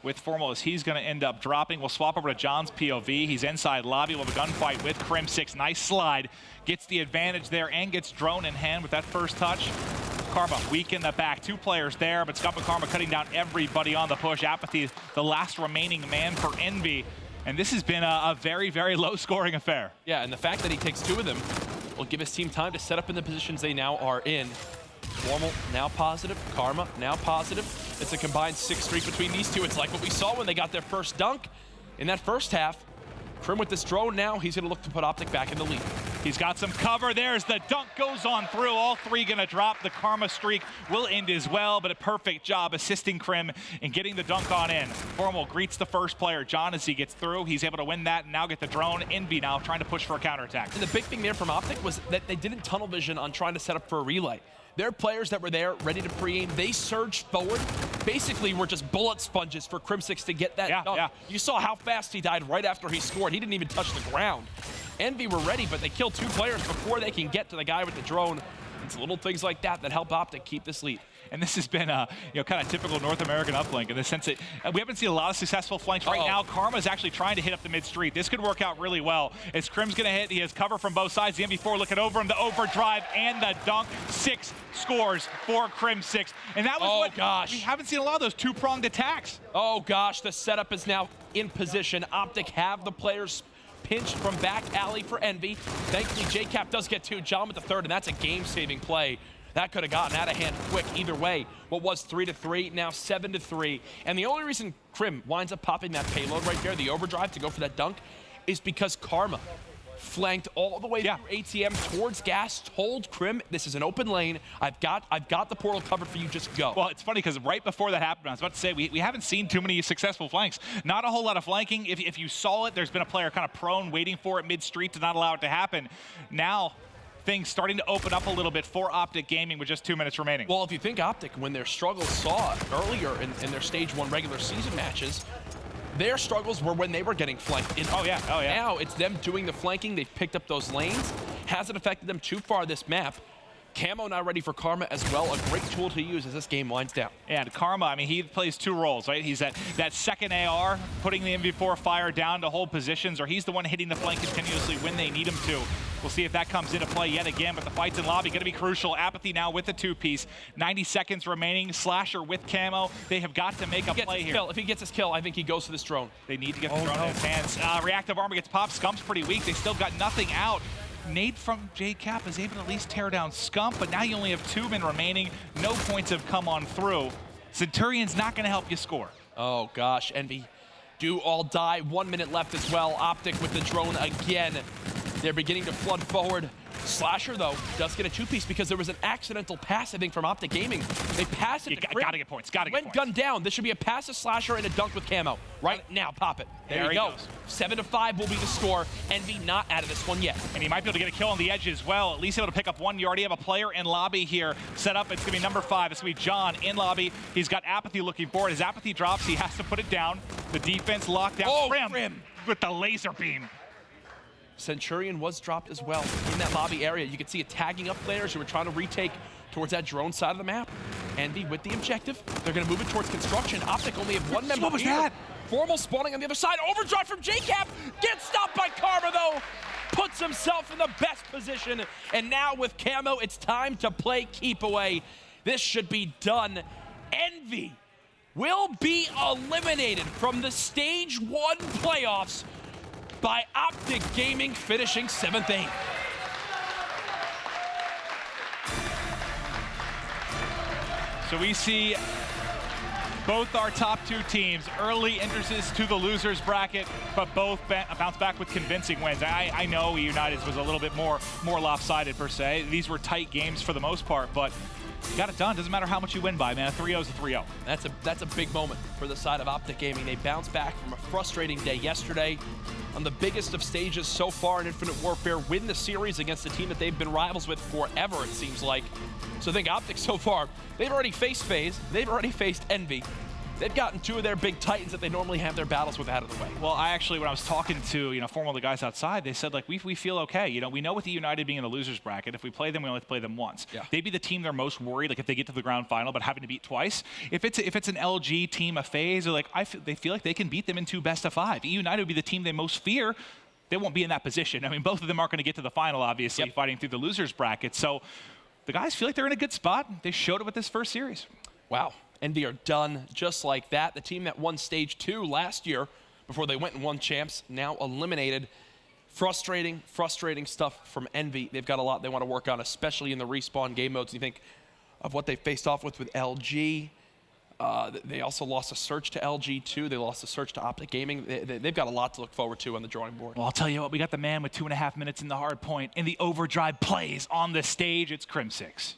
with Formal as he's going to end up dropping. We'll swap over to John's POV. He's inside lobby. We'll have a gunfight with Crim6. Nice slide. Gets the advantage there and gets drone in hand with that first touch. Karma weak in the back. 2 players there, but Scump and Karma cutting down everybody on the push. Apathy, the last remaining man for Envy. And this has been a very, very low-scoring affair. Yeah, and the fact that he takes 2 of them will give his team time to set up in the positions they now are in. Formal, now positive. Karma, now positive. It's a combined 6 streak between these two. It's like what we saw when they got their first dunk in that first half. Krim with this drone now, he's going to look to put OpTic back in the lead. He's got some cover. There's the dunk, goes on through. All 3 going to drop. The Karma streak will end as well, but a perfect job assisting Krim in getting the dunk on in. Formal greets the first player, John, as he gets through. He's able to win that and now get the drone. Envy now trying to push for a counterattack. And the big thing there from OpTic was that they didn't tunnel vision on trying to set up for a relay. Their players that were there, ready to pre-aim, they surged forward. Basically, were just bullet sponges for Crim6 to get that dunk. Yeah. You saw how fast he died right after he scored. He didn't even touch the ground. Envy were ready, but they killed 2 players before they can get to the guy with the drone. It's little things like that that help OpTic keep this lead. And this has been kind of typical North American Uplink in the sense that we haven't seen a lot of successful flanks. Right now, Karma's actually trying to hit up the mid-street. This could work out really well. As Krim's going to hit, he has cover from both sides. The MV4 looking over him, the overdrive and the dunk. 6 scores for Crim6. And that was we haven't seen a lot of those 2-pronged attacks. Oh gosh, the setup is now in position. OpTic have the players pinched from back alley for Envy. Thankfully, JCap does get 2. John with the 3rd, and that's a game-saving play That could have gotten out of hand quick either way. What was 3-3, now 7-3. And the only reason Crim winds up popping that payload right there, the overdrive to go for that dunk, is because Karma flanked all the way through ATM towards gas, told Crim, this is an open lane. I've got the portal covered for you, just go. Well, it's funny because right before that happened, I was about to say, we haven't seen too many successful flanks. Not a whole lot of flanking. If you saw it, there's been a player kind of prone, waiting for it mid-street to not allow it to happen. Now, things starting to open up a little bit for OpTic Gaming with just 2 minutes remaining. Well, if you think OpTic, when their struggles saw earlier in their Stage 1 regular season matches, their struggles were when they were getting flanked. Oh yeah. Now it's them doing the flanking. They've picked up those lanes. Hasn't affected them too far this map. Camo now ready for Karma as well. A great tool to use as this game winds down. And Karma, I mean, he plays 2 roles, right? He's that second AR, putting the MV4 fire down to hold positions, or he's the one hitting the flank continuously when they need him to. We'll see if that comes into play yet again, but the fights in lobby going to be crucial. Apathy now with the 2-piece. 90 seconds remaining. Slasher with Camo. They have got to make a play here. If he gets his kill, I think he goes to this drone. They need to get the drone in his hands. Reactive armor gets popped. Scump's pretty weak. They still got nothing out. Nate from JCap is able to at least tear down Scump, but now you only have 2 men remaining. No points have come on through. Centurion's not going to help you score. Oh gosh, Envy do all die. 1 minute left as well. OpTic with the drone again. They're beginning to flood forward. Slasher, though, does get a 2-piece because there was an accidental pass, I think, from OpTic Gaming. They passed it. Gotta get points. Gotta get points. Went gun down. This should be a pass to Slasher and a dunk with Camo. Right now, pop it. There you go. 7-5 will be the score. Envy not out of this one yet. And he might be able to get a kill on the edge as well. At least able to pick up 1. You already have a player in lobby here set up. It's going to be number 5. It's going to be John in lobby. He's got Apathy looking for it. As Apathy drops, he has to put it down. The defense locked down. Oh, Crim with the laser beam. Centurion was dropped as well in that lobby area. You can see it tagging up players who were trying to retake towards that drone side of the map. Envy with the objective. They're going to move it towards construction. OpTic only have 1 member. What was that? Formal spawning on the other side. Overdrive from JCap. Gets stopped by Karma, though. Puts himself in the best position. And now with Camo, it's time to play keep away. This should be done. Envy will be eliminated from the Stage 1 playoffs by OpTic Gaming, finishing 7th-8th. So we see both our top 2 teams early entrances to the losers bracket, but both bounce back with convincing wins. I know eUnited was a little bit more lopsided per se. These were tight games for the most part, but you got it done. Doesn't matter how much you win by, man. A 3-0 is a 3-0. That's a big moment for the side of OpTic Gaming. They bounced back from a frustrating day yesterday on the biggest of stages so far in Infinite Warfare, win the series against a team that they've been rivals with forever, it seems like. So I think OpTic so far, they've already faced FaZe, they've already faced Envy. They've gotten 2 of their big titans that they normally have their battles with out of the way. Well, I actually, when I was talking to, formal the guys outside, they said, like, we feel okay. We know with the eUnited being in the losers bracket, if we play them, we only play them once. Yeah. They'd be the team they're most worried, like, if they get to the ground final, but having to beat twice. If it's an LG team, a FaZe, or they feel like they can beat them in 2 best-of-5. eUnited would be the team they most fear. They won't be in that position. I mean, both of them aren't going to get to the final, obviously, fighting through the losers bracket. So the guys feel like they're in a good spot. They showed it with this first series. Wow. Envy are done just like that. The team that won Stage 2 last year before they went and won champs, now eliminated. Frustrating stuff from Envy. They've got a lot they want to work on, especially in the respawn game modes. You think of what they faced off with LG. They also lost a search to LG too. They lost a search to OpTic Gaming. They've got a lot to look forward to on the drawing board. Well, I'll tell you what, we got the man with 2.5 minutes in the hard point in the overdrive plays on the stage. It's Crim6.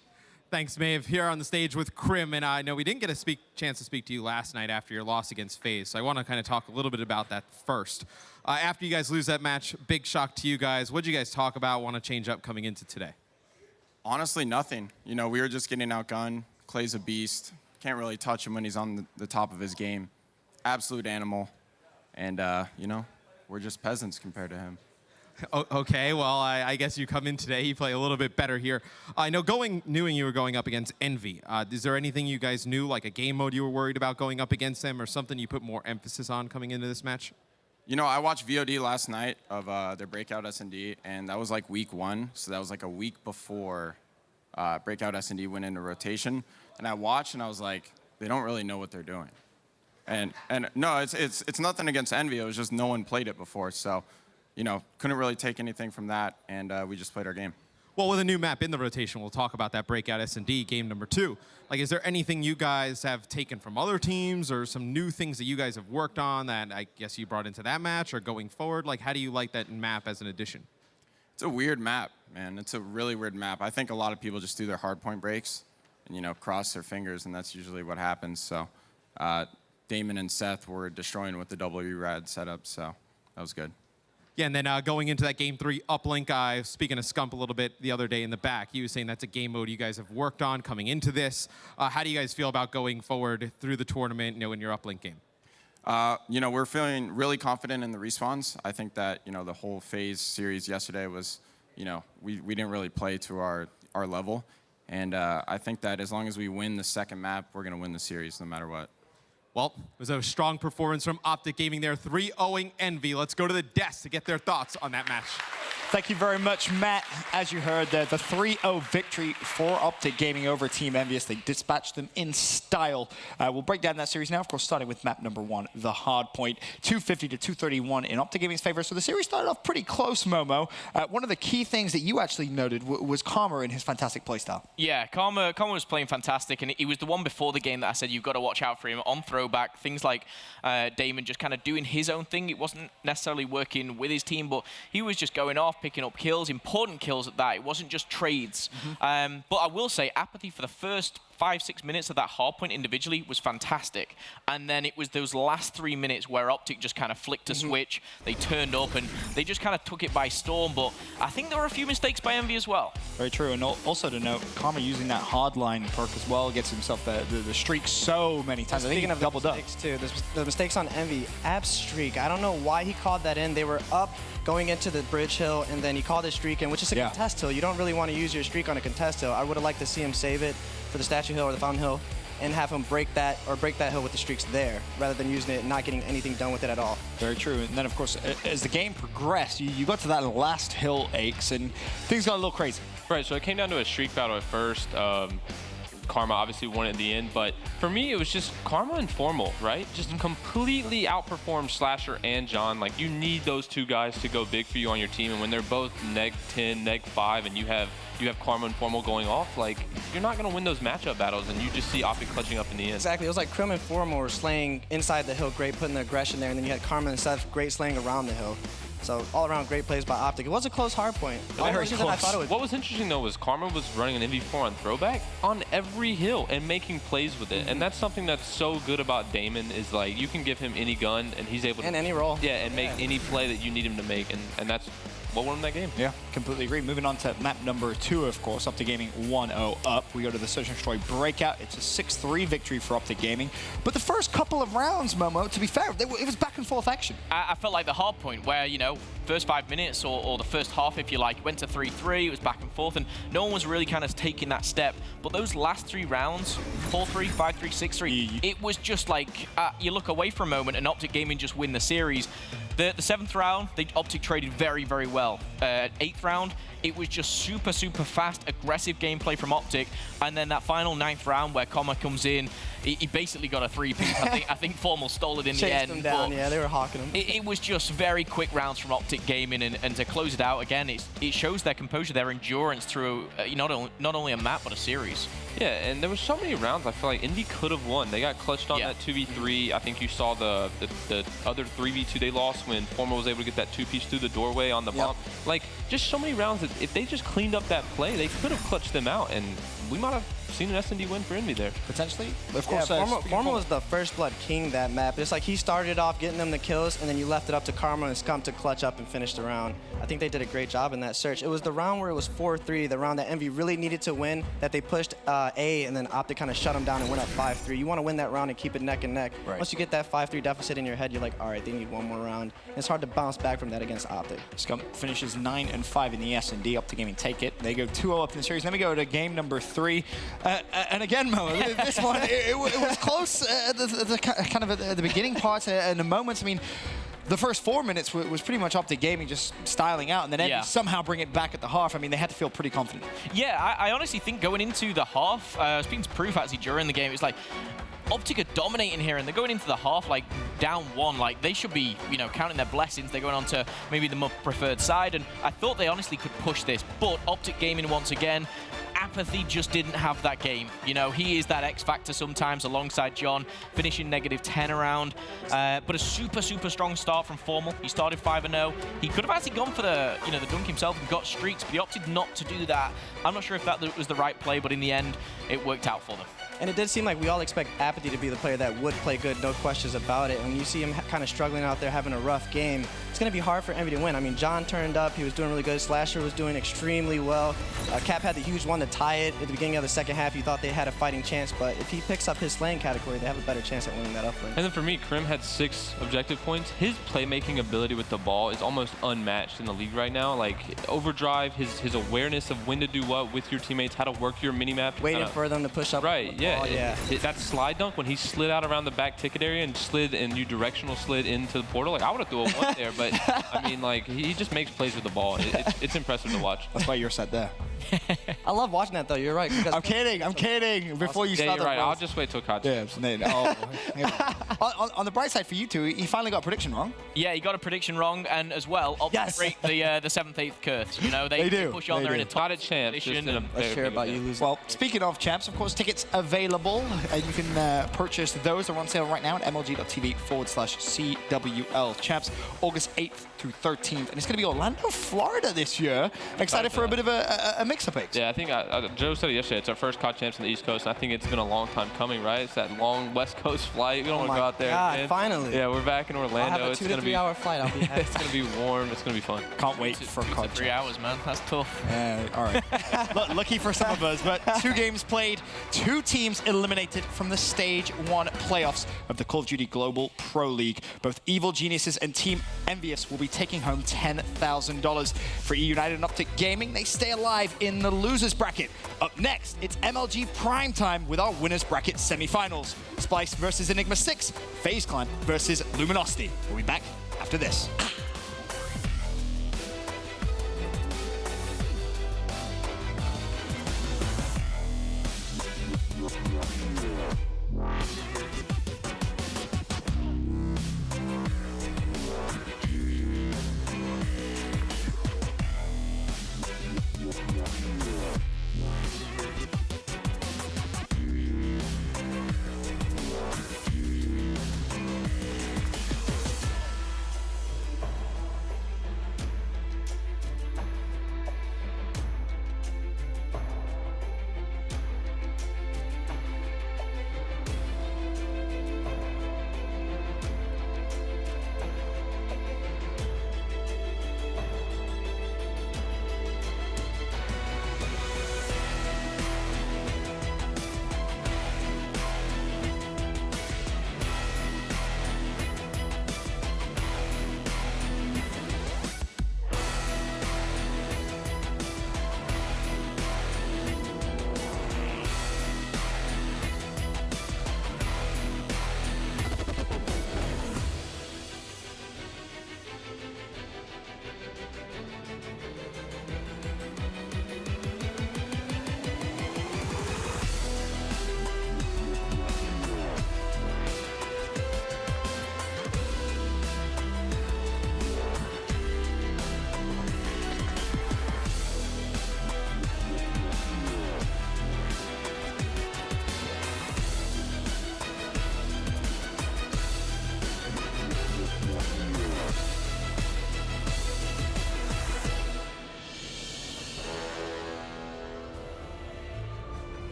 Thanks, Maeve. Here on the stage with Crim, and I know we didn't get a chance to speak to you last night after your loss against FaZe, so I want to kind of talk a little bit about that first. After you guys lose that match, big shock to you guys. What did you guys talk about, want to change up coming into today? Honestly, nothing. We were just getting outgunned. Clay's a beast. Can't really touch him when he's on the top of his game. Absolute animal. And, we're just peasants compared to him. Okay, well, I guess you come in today, you play a little bit better here. I know knowing you were going up against Envy, is there anything you guys knew, like a game mode you were worried about going up against them, or something you put more emphasis on coming into this match? I watched VOD last night of their breakout S&D, and that was like week 1, so that was like a week before breakout S&D went into rotation. And I watched, and I was like, they don't really know what they're doing. And no, it's nothing against Envy. It was just no one played it before, so couldn't really take anything from that, and we just played our game. Well, with a new map in the rotation, we'll talk about that breakout S&D game number 2. Like, is there anything you guys have taken from other teams or some new things that you guys have worked on that I guess you brought into that match or going forward? Like, how do you like that map as an addition? It's a weird map, man. It's a really weird map. I think a lot of people just do their hardpoint breaks and, you know, cross their fingers, and that's usually what happens. So Damon and Seth were destroying with the W-Rad setup, so that was good. Yeah, and then going into that game 3 uplink, speaking of Scump a little bit the other day in the back, he was saying that's a game mode you guys have worked on coming into this. How do you guys feel about going forward through the tournament, you know, in your uplink game? You know, we're feeling really confident in the respawns. I think that, you know, the whole phase series yesterday was, you know, we didn't really play to our level. And I think that as long as we win the second map, we're going to win the series no matter what. Well, it was a strong performance from OpTic Gaming there, 3-0ing Envy. Let's go to the desk to get their thoughts on that match. Thank you very much, Matt. As you heard, the 3-0 victory for OpTic Gaming over Team Envious. They dispatched them in style. We'll break down that series now, of course, starting with map number 1, the Hardpoint. 250 to 231 in OpTic Gaming's favor. So the series started off pretty close, Momo. One of the key things that you actually noted was Karma and his fantastic playstyle. Yeah, Karma was playing fantastic, and he was the one before the game that I said you've got to watch out for him on throwback. Things like Damon just kind of doing his own thing. It wasn't necessarily working with his team, but he was just going off, picking up kills, important kills at that. It wasn't just trades. But I will say, Apathy for the first 5-6 minutes of that hardpoint individually was fantastic. And then it was those last 3 minutes where OpTic just kind of flicked a switch. They turned up and they just kind of took it by storm. But I think there were a few mistakes by Envy as well. Very true. And also to note, Karma using that hardline perk as well gets himself the streak so many times. Speaking of doubled up. mistakes too, the mistakes on Envy, ab streak. I don't know why he called that in. They were up going into the bridge hill, and then he called his streak in, which is a contest hill. You don't really want to use your streak on a contest hill. I would have liked to see him save it for the statue hill or the fountain hill and have him break that hill with the streaks there rather than using it and not getting anything done with it at all. Very true. And then, of course, as the game progressed, you got to that last hill, Aches, and things got a little crazy. Right, so it came down to a streak battle at first. Karma obviously won at the end, but for me, it was just Karma and Formal, right? Just completely outperformed Slasher and John. Like, you need those two guys to go big for you on your team, and when they're both neg 10, neg 5, and you have Karma and Formal going off, like, you're not going to win those matchup battles, and you just see OpTic clutching up in the end. Exactly. It was like Krim and Formal were slaying inside the hill, great, putting the aggression there, and then you had Karma and Seth, great slaying around the hill. So all around great plays by OpTic. It was a close hard point. I thought it was. What was interesting though was Karma was running an MV4 on throwback on every hill and making plays with it. And that's something that's so good about Damon is like you can give him any gun and he's able to any role. Yeah, and make any play that you need him to make, and that's what won that game. Yeah, completely agree. Moving on to map number 2, of course, OpTic Gaming 1-0 up. We go to the Search and Destroy breakout. It's a 6-3 victory for OpTic Gaming. But the first couple of rounds, Momo, to be fair, it was back and forth action. I felt like the hard point where, you know, first 5 minutes or the first half, if you like, went to 3-3, it was back and forth, and no one was really kind of taking that step. But those last 3 rounds, 4-3, 5-3, 6-3, it was just like, you look away for a moment and OpTic Gaming just win the series. The 7th round, OpTic traded very, very well. 8th round, it was just super, super fast, aggressive gameplay from OpTic. And then that final 9th round where Karma comes in, he basically got a 3-piece. I think Formal stole it in the end. Chased him down, yeah, they were hawking him. It was just very quick rounds from OpTic Gaming, and to close it out again, it shows their composure, their endurance through not only a map, but a series. Yeah, and there were so many rounds I feel like Indy could have won. They got clutched on that 2v3. I think you saw the other 3v2 they lost when Formal was able to get that 2-piece through the doorway on the bump. Like, just so many rounds that if they just cleaned up that play, they could have clutched them out, and we might have seen an S&D win for Envy there. Potentially. Of course, Formal was the first blood king that map. It's like he started off getting them the kills, and then you left it up to Karma and Scump to clutch up and finish the round. I think they did a great job in that search. It was the round where it was 4-3, the round that Envy really needed to win, that they pushed A, and then OpTic kind of shut them down and went up 5-3. You want to win that round and keep it neck and neck. Right. Once you get that 5-3 deficit in your head, you're like, all right, they need one more round. And it's hard to bounce back from that against OpTic. Scump finishes 9-5 in the S&D. OpTic Gaming take it. They go 2-0 up in the series. Then we go to game number 3. And again, Mo, this one, it was close at the beginning parts and the moments. I mean, the first 4 minutes was pretty much OpTic Gaming just styling out, and then Envy somehow bring it back at the half. I mean, they had to feel pretty confident. Yeah, I honestly think going into the half, speaking to Proof actually during the game, it's like, OpTic are dominating here, and they're going into the half like down 1. Like they should be, you know, counting their blessings. They're going on to maybe the more preferred side, and I thought they honestly could push this, but OpTic Gaming once again, Apathy just didn't have that game. You know, he is that X factor sometimes alongside John, finishing -10 around. But a super strong start from Formal. He started 5-0. He could have actually gone for the, you know, the dunk himself and got streaks, but he opted not to do that. I'm not sure if that was the right play, but in the end, it worked out for them. And it did seem like we all expect Apathy to be the player that would play good, no questions about it. And when you see him kind of struggling out there, having a rough game, it's going to be hard for Envy to win. I mean, John turned up. He was doing really good. Slasher was doing extremely well. Cap had the huge one to tie it at the beginning of the second half. You thought they had a fighting chance, but if he picks up his slaying category, they have a better chance at winning that uplink. And then for me, Krim had 6 objective points. His playmaking ability with the ball is almost unmatched in the league right now. Like, overdrive, his awareness of when to do what with your teammates, how to work your mini-map. Waiting for them to push up. Right, yeah. Ball, yeah. That slide dunk, when he slid out around the back ticket area and you directional slid into the portal, like, I would have threw a 1 there, but, I mean, like, he just makes plays with the ball. It's impressive to watch. That's why you're set there. I love watching that, though. You're right. I'm kidding. Before you start you're right. I'll just wait till Koch. Yeah, on the bright side for you two, he finally got a prediction wrong. Yeah, he got a prediction wrong, and as well, OpTic break the 7th-8th curse. You know, they do push on. They're in a top position. Let's share about you losing. Well, speaking of champs, of course, tickets available. You can purchase those. They're on sale right now at mlg.tv/CWL. Champs, August 8th through 13th, and it's going to be Orlando, Florida this year. Excited for a bit of a mix-up. Yeah, I think Joe said it yesterday. It's our first COD champs on the East Coast, and I think it's been a long time coming, right? It's that long West Coast flight. We don't want to go out there. God, man. finally. Yeah, we're back in Orlando. I'll have a 2 to 3 hour flight. I'll be happy. It's going to be warm. It's going to be fun. Can't wait for COD. 3 hours, man. That's tough. All right. Lucky for some of us, but 2 games played, 2 teams eliminated from the Stage 1 playoffs of the Call of Duty Global Pro League. Both Evil Geniuses and Team Envious will be taking home $10,000. For eUnited and OpTic Gaming, they stay alive in the losers bracket. Up next, it's MLG Primetime with our winners bracket semifinals. Splyce versus Enigma 6, FaZe Clan versus Luminosity. We'll be back after this.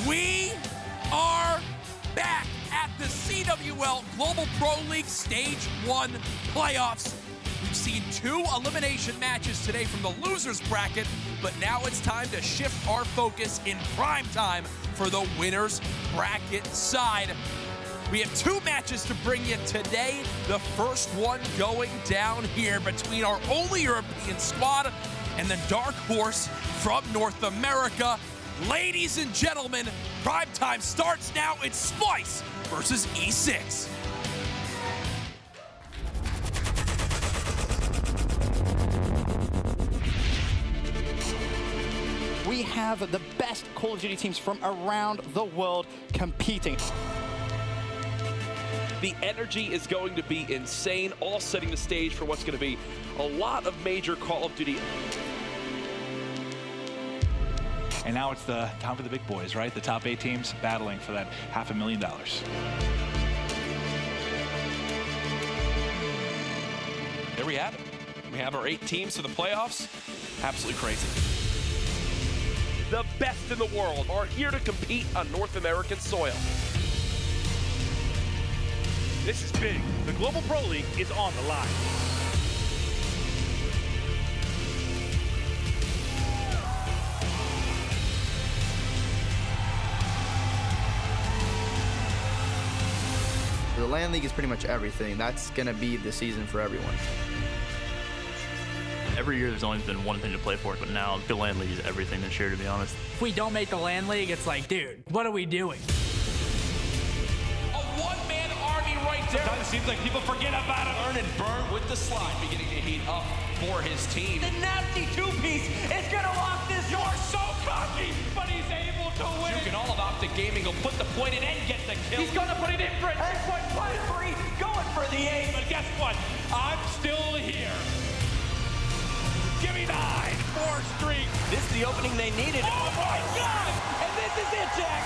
We are back at the CWL Global Pro League Stage 1 playoffs. We've seen 2 elimination matches today from the losers bracket, but now it's time to shift our focus in prime time for the winners bracket side. We have 2 matches to bring you today. The first one going down here between our only European squad and the dark horse from North America. Ladies and gentlemen, prime time starts now. It's Splyce versus E6. We have the best Call of Duty teams from around the world competing. The energy is going to be insane, all setting the stage for what's going to be a lot of major Call of Duty. And now it's the time for the big boys, right? The top 8 teams battling for that $500,000. There we have it. We have our 8 teams for the playoffs. Absolutely crazy. The best in the world are here to compete on North American soil. This is big. The Global Pro League is on the line. The LAN League is pretty much everything. That's going to be the season for everyone. Every year there's only been one thing to play for, but now the LAN League is everything this year, to be honest. If we don't make the LAN League, it's like, dude, what are we doing? A one-man army right there. Sometimes it seems like people forget about it. Burn and burn with the slide, beginning to heat up for his team. The nasty 2-piece is gonna lock this. You're so cocky, but he's able to win. Juke and all of OpTic Gaming will put the point in and get the kill. He's gonna put it in for a 3-point play free, going for the 8. But guess what? I'm still here. Give me 9, 4 streak. This is the opening they needed. Oh my God! And this is it, Jack.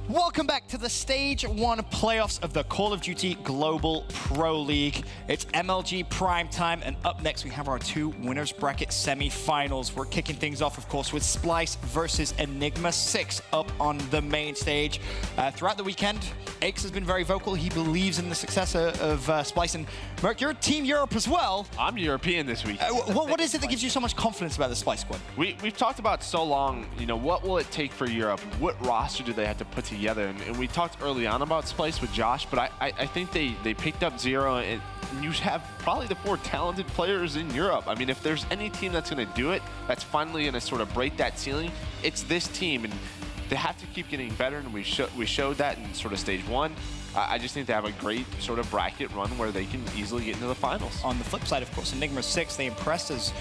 Welcome back to the Stage 1 playoffs of the Call of Duty Global Pro League. It's MLG Prime Time, and up next we have our 2 winners bracket semi-finals. We're kicking things off, of course, with Splyce versus Enigma 6 up on the main stage. Throughout the weekend, Aix has been very vocal. He believes in the success of Splyce. And Merc, you're Team Europe as well. I'm European this week. What is it that gives you so much confidence about the Splyce squad? We've talked about so long, you know, what will it take for Europe? What roster do they have to put together? And we talked early on about Splyce with Josh, but I think they picked up Zero, and you have probably the 4 talented players in Europe. I mean, if there's any team that's going to do it, that's finally going to sort of break that ceiling, it's this team. And they have to keep getting better, and we showed that in sort of Stage 1. I just think they have a great sort of bracket run where they can easily get into the finals. On the flip side, of course, Enigma 6, they impressed us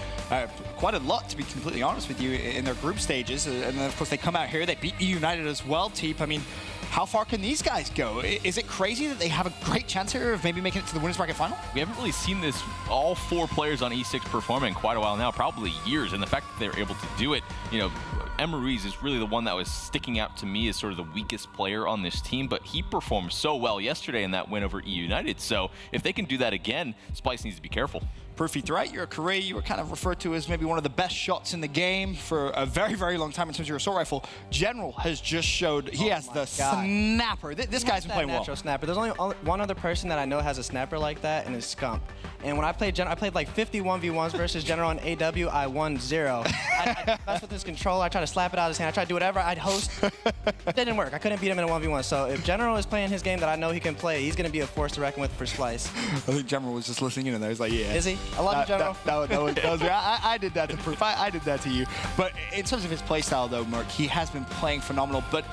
quite a lot, to be completely honest with you, in their group stages. And then, of course, they come out here, they beat eUnited as well, Teep. I mean, how far can these guys go? Is it crazy that they have a great chance here of maybe making it to the winners bracket final? We haven't really seen this, all 4 players on E6 perform in quite a while now, probably years. And the fact that they're able to do it, you know, Emery's is really the one that was sticking out to me as sort of the weakest player on this team, but he performed so well yesterday in that win over eUnited. So if they can do that again, Splyce needs to be careful. Proofy, throughout your career, you were kind of referred to as maybe one of the best shots in the game for a very, very long time in terms of your assault rifle. General has just showed he has the snapper. This guy's been playing well. Natural snapper. There's only one other person that I know has a snapper like that, and it's Scump. And when I played General, I played like 50 1v1s versus General on AW. I won 0. I messed with his controller. I tried to slap it out of his hand. I tried to do whatever. I'd host. It didn't work. I couldn't beat him in a 1v1. So if General is playing his game that I know he can play, he's going to be a force to reckon with for Splyce. I think General was just listening in there. He's like, yeah. Is he? I love you, General. That was me. I did that to Proof. I did that to you. But in terms of his playstyle, though, Merc, he has been playing phenomenal. But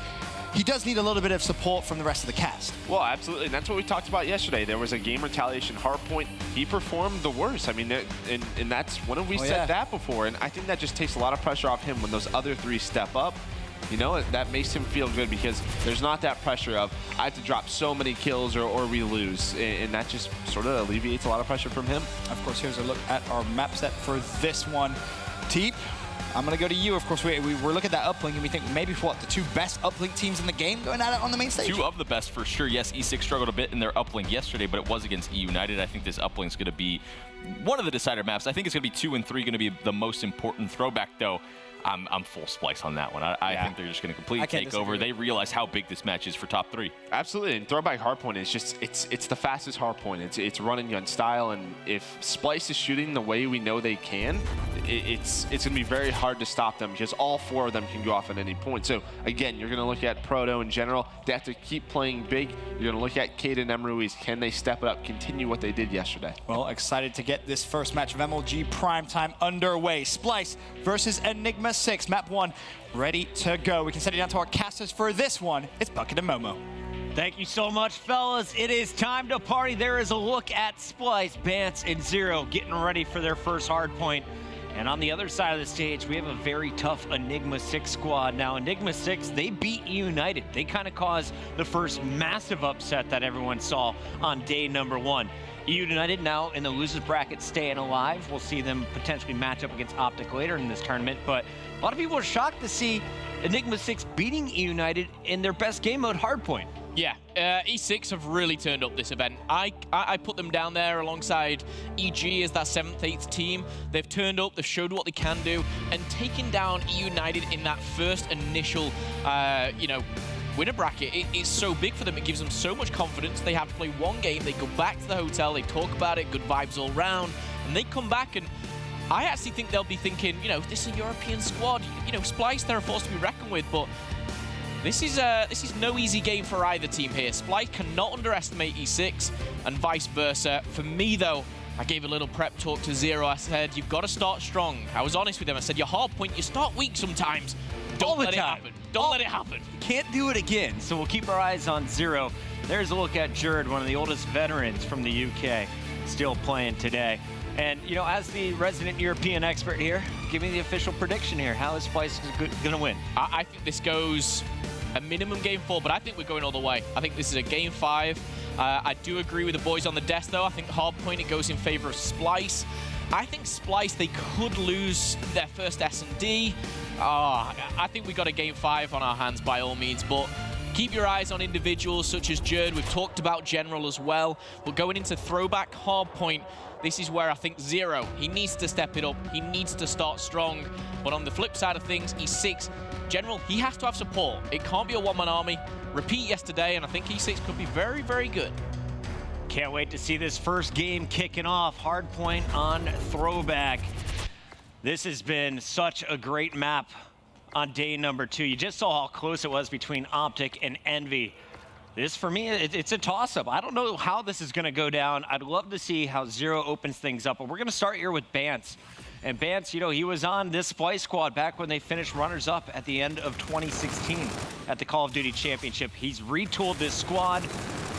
he does need a little bit of support from the rest of the cast. Well, absolutely, and that's what we talked about yesterday. There was a game retaliation Hardpoint. He performed the worst. I mean, and that's when have we said that before? And I think that just takes a lot of pressure off him when those other 3 step up. You know, that makes him feel good because there's not that pressure of I have to drop so many kills or we lose, and that just sort of alleviates a lot of pressure from him. Of course, here's a look at our map set for this one. Teep, I'm going to go to you. Of course, we're looking at that uplink, and we think maybe what, the two best uplink teams in the game going at it on the main stage? Two of the best for sure. Yes, E6 struggled a bit in their uplink yesterday, but it was against eUnited. I think this uplink's going to be one of the decider maps. I think it's going to be 2 and 3 going to be the most important. Throwback, though, I'm full Splyce on that one. I think they're just going to completely take over. They realize how big this match is for top 3. Absolutely, and throwback hardpoint is just, it's the fastest hardpoint. It's running on style, and if Splyce is shooting the way we know they can, it's going to be very hard to stop them because all 4 of them can go off at any point. So again, you're going to look at Proto in general. They have to keep playing big. You're going to look at Cade and Emruiz. Can they step it up, continue what they did yesterday? Well, excited to get this first match of MLG Primetime underway. Splyce versus Enigma 6, map 1, ready to go. We can send it down to our casters for this one. It's Bucket and Momo. Thank you so much, fellas. It is time to party. There is a look at Splyce, Bance, and Zero getting ready for their first hard point. And on the other side of the stage, we have a very tough Enigma 6 squad. Now, Enigma 6, they beat eUnited. They kind of caused the first massive upset that everyone saw on day number 1. eUnited now in the losers bracket staying alive. We'll see them potentially match up against OpTic later in this tournament. But a lot of people are shocked to see Enigma 6 beating eUnited in their best game mode, Hardpoint. Yeah, E6 have really turned up this event. I put them down there alongside EG as that 7th, 8th team. They've turned up, they've showed what they can do, and taking down eUnited in that first initial, winner bracket, it's so big for them. It gives them so much confidence. They have to play one game, they go back to the hotel, they talk about it, good vibes all round, and they come back, and I actually think they'll be thinking, this is a European squad. Splyce, they're a force to be reckoned with, but this is no easy game for either team here. Splyce cannot underestimate E6 and vice versa. For me, though, I gave a little prep talk to Zero. I said, you've got to start strong. I was honest with them. I said, your hard point, you start weak sometimes. Don't let it happen. Don't let it happen. Can't do it again. So we'll keep our eyes on Zero. There's a look at Jerd, one of the oldest veterans from the UK, still playing today. And, as the resident European expert here, give me the official prediction here. How is Splyce going to win? I think this goes a minimum game 4, but I think we're going all the way. I think this is a game 5. I do agree with the boys on the desk, though. I think Hardpoint, it goes in favor of Splyce. I think Splyce, they could lose their first S&D. I think we got a game 5 on our hands by all means, but keep your eyes on individuals such as Jerd. We've talked about General as well. But going into Throwback, Hardpoint, this is where I think Zero, he needs to step it up. He needs to start strong. But on the flip side of things, E6, General, he has to have support. It can't be a one-man army. Repeat yesterday, and I think E6 could be very, very good. Can't wait to see this first game kicking off. Hardpoint on Throwback. This has been such a great map on day number 2. You just saw how close it was between OpTic and Envy. This, for me, it's a toss-up. I don't know how this is going to go down. I'd love to see how Zero opens things up. But we're going to start here with Bance. And Bance, he was on this Splyce squad back when they finished runners-up at the end of 2016 at the Call of Duty Championship. He's retooled this squad,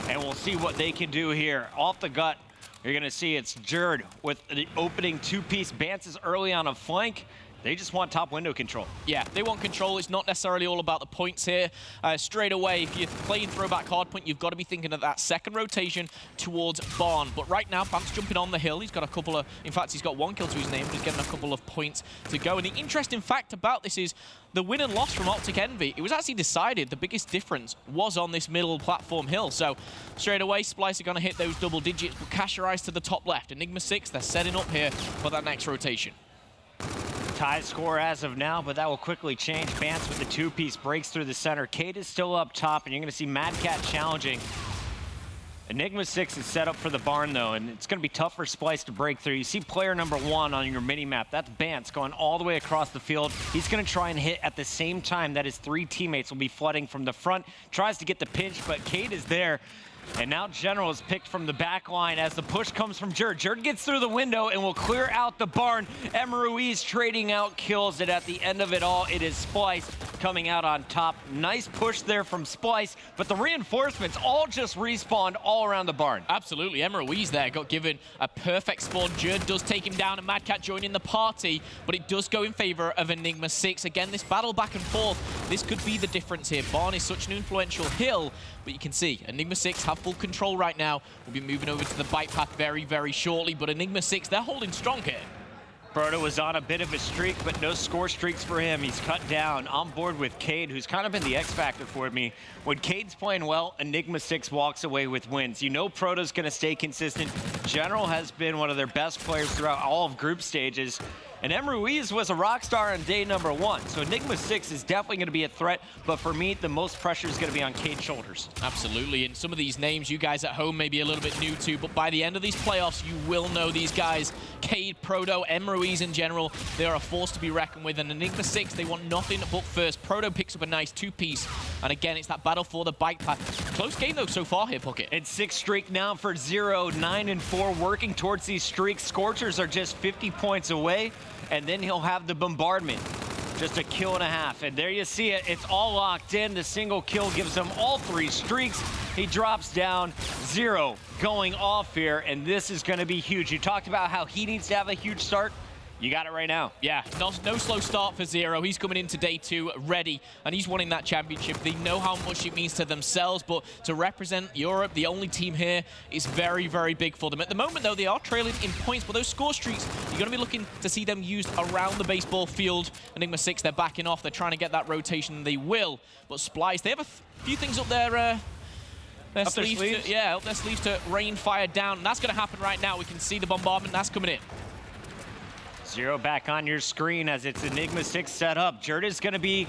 and we'll see what they can do here. Off the gut, you're going to see it's Jerd with the opening 2-piece. Bance is early on a flank. They just want top window control. Yeah, they want control. It's not necessarily all about the points here. Straight away, if you're playing Throwback Hardpoint, you've got to be thinking of that second rotation towards Barn. But right now, Bance jumping on the hill. He's got a couple of, in fact, he's got 1 kill to his name. He's getting a couple of points to go. And the interesting fact about this is the win and loss from OpTic Envy, it was actually decided the biggest difference was on this middle platform hill. So straight away, Splyce are going to hit those double digits, but cast your eyes to the top left. Enigma 6, they're setting up here for that next rotation. Tie score as of now, but that will quickly change. Bance with the 2-piece breaks through the center. Cade is still up top, and you're going to see Mad Cat challenging. Enigma 6 is set up for the barn, though, and it's going to be tough for Splyce to break through. You see player number 1 on your mini-map. That's Bance going all the way across the field. He's going to try and hit at the same time that his 3 teammates will be flooding from the front. Tries to get the pinch, but Cade is there. And now General is picked from the back line as the push comes from Jerd. Jerd gets through the window and will clear out the barn. Emruiz trading out kills, and at the end of it all, it is Splyce coming out on top. Nice push there from Splyce, but the reinforcements all just respawned all around the barn. Absolutely, Emruiz there got given a perfect spawn. Jerd does take him down, and Mad Cat joining the party, but it does go in favor of Enigma 6. Again, this battle back and forth, this could be the difference here. Barn is such an influential hill, but you can see Enigma 6 have full control right now. We'll be moving over to the bike path very, very shortly, but Enigma 6, they're holding strong here. Proto was on a bit of a streak, but no score streaks for him. He's cut down. On board with Cade, who's kind of been the X factor for me. When Cade's playing well, Enigma 6 walks away with wins. You know Proto's going to stay consistent. General has been one of their best players throughout all of group stages. And M. Ruiz was a rock star on day number 1. So Enigma 6 is definitely going to be a threat. But for me, the most pressure is going to be on Cade's shoulders. Absolutely. And some of these names you guys at home may be a little bit new to, but by the end of these playoffs, you will know these guys. Cade, Proto, M. Ruiz in general, they are a force to be reckoned with. And Enigma 6, they want nothing but first. Proto picks up a nice 2-piece. And again, it's that battle for the bike path. Close game, though, so far here, Puckett. It's 6 streak now for 0, 9 and 4, working towards these streaks. Scorchers are just 50 points away. And then he'll have the bombardment. Just a kill and a half. And there you see it. It's all locked in. The single kill gives him all 3 streaks. He drops down. 0 going off here. And this is going to be huge. You talked about how he needs to have a huge start. You got it right now. Yeah, no slow start for 0. He's coming into day 2 ready, and he's winning that championship. They know how much it means to themselves, but to represent Europe, the only team here, is very, very big for them. At the moment, though, they are trailing in points, but those score streaks, you're going to be looking to see them used around the baseball field. Enigma 6, they're backing off. They're trying to get that rotation. They will, but Splyce, they have a few things up there. Their sleeves. Up their sleeves to rain fire down. And that's going to happen right now. We can see the bombardment. That's coming in. 0 back on your screen as it's Enigma 6 set up. Jerd is going to be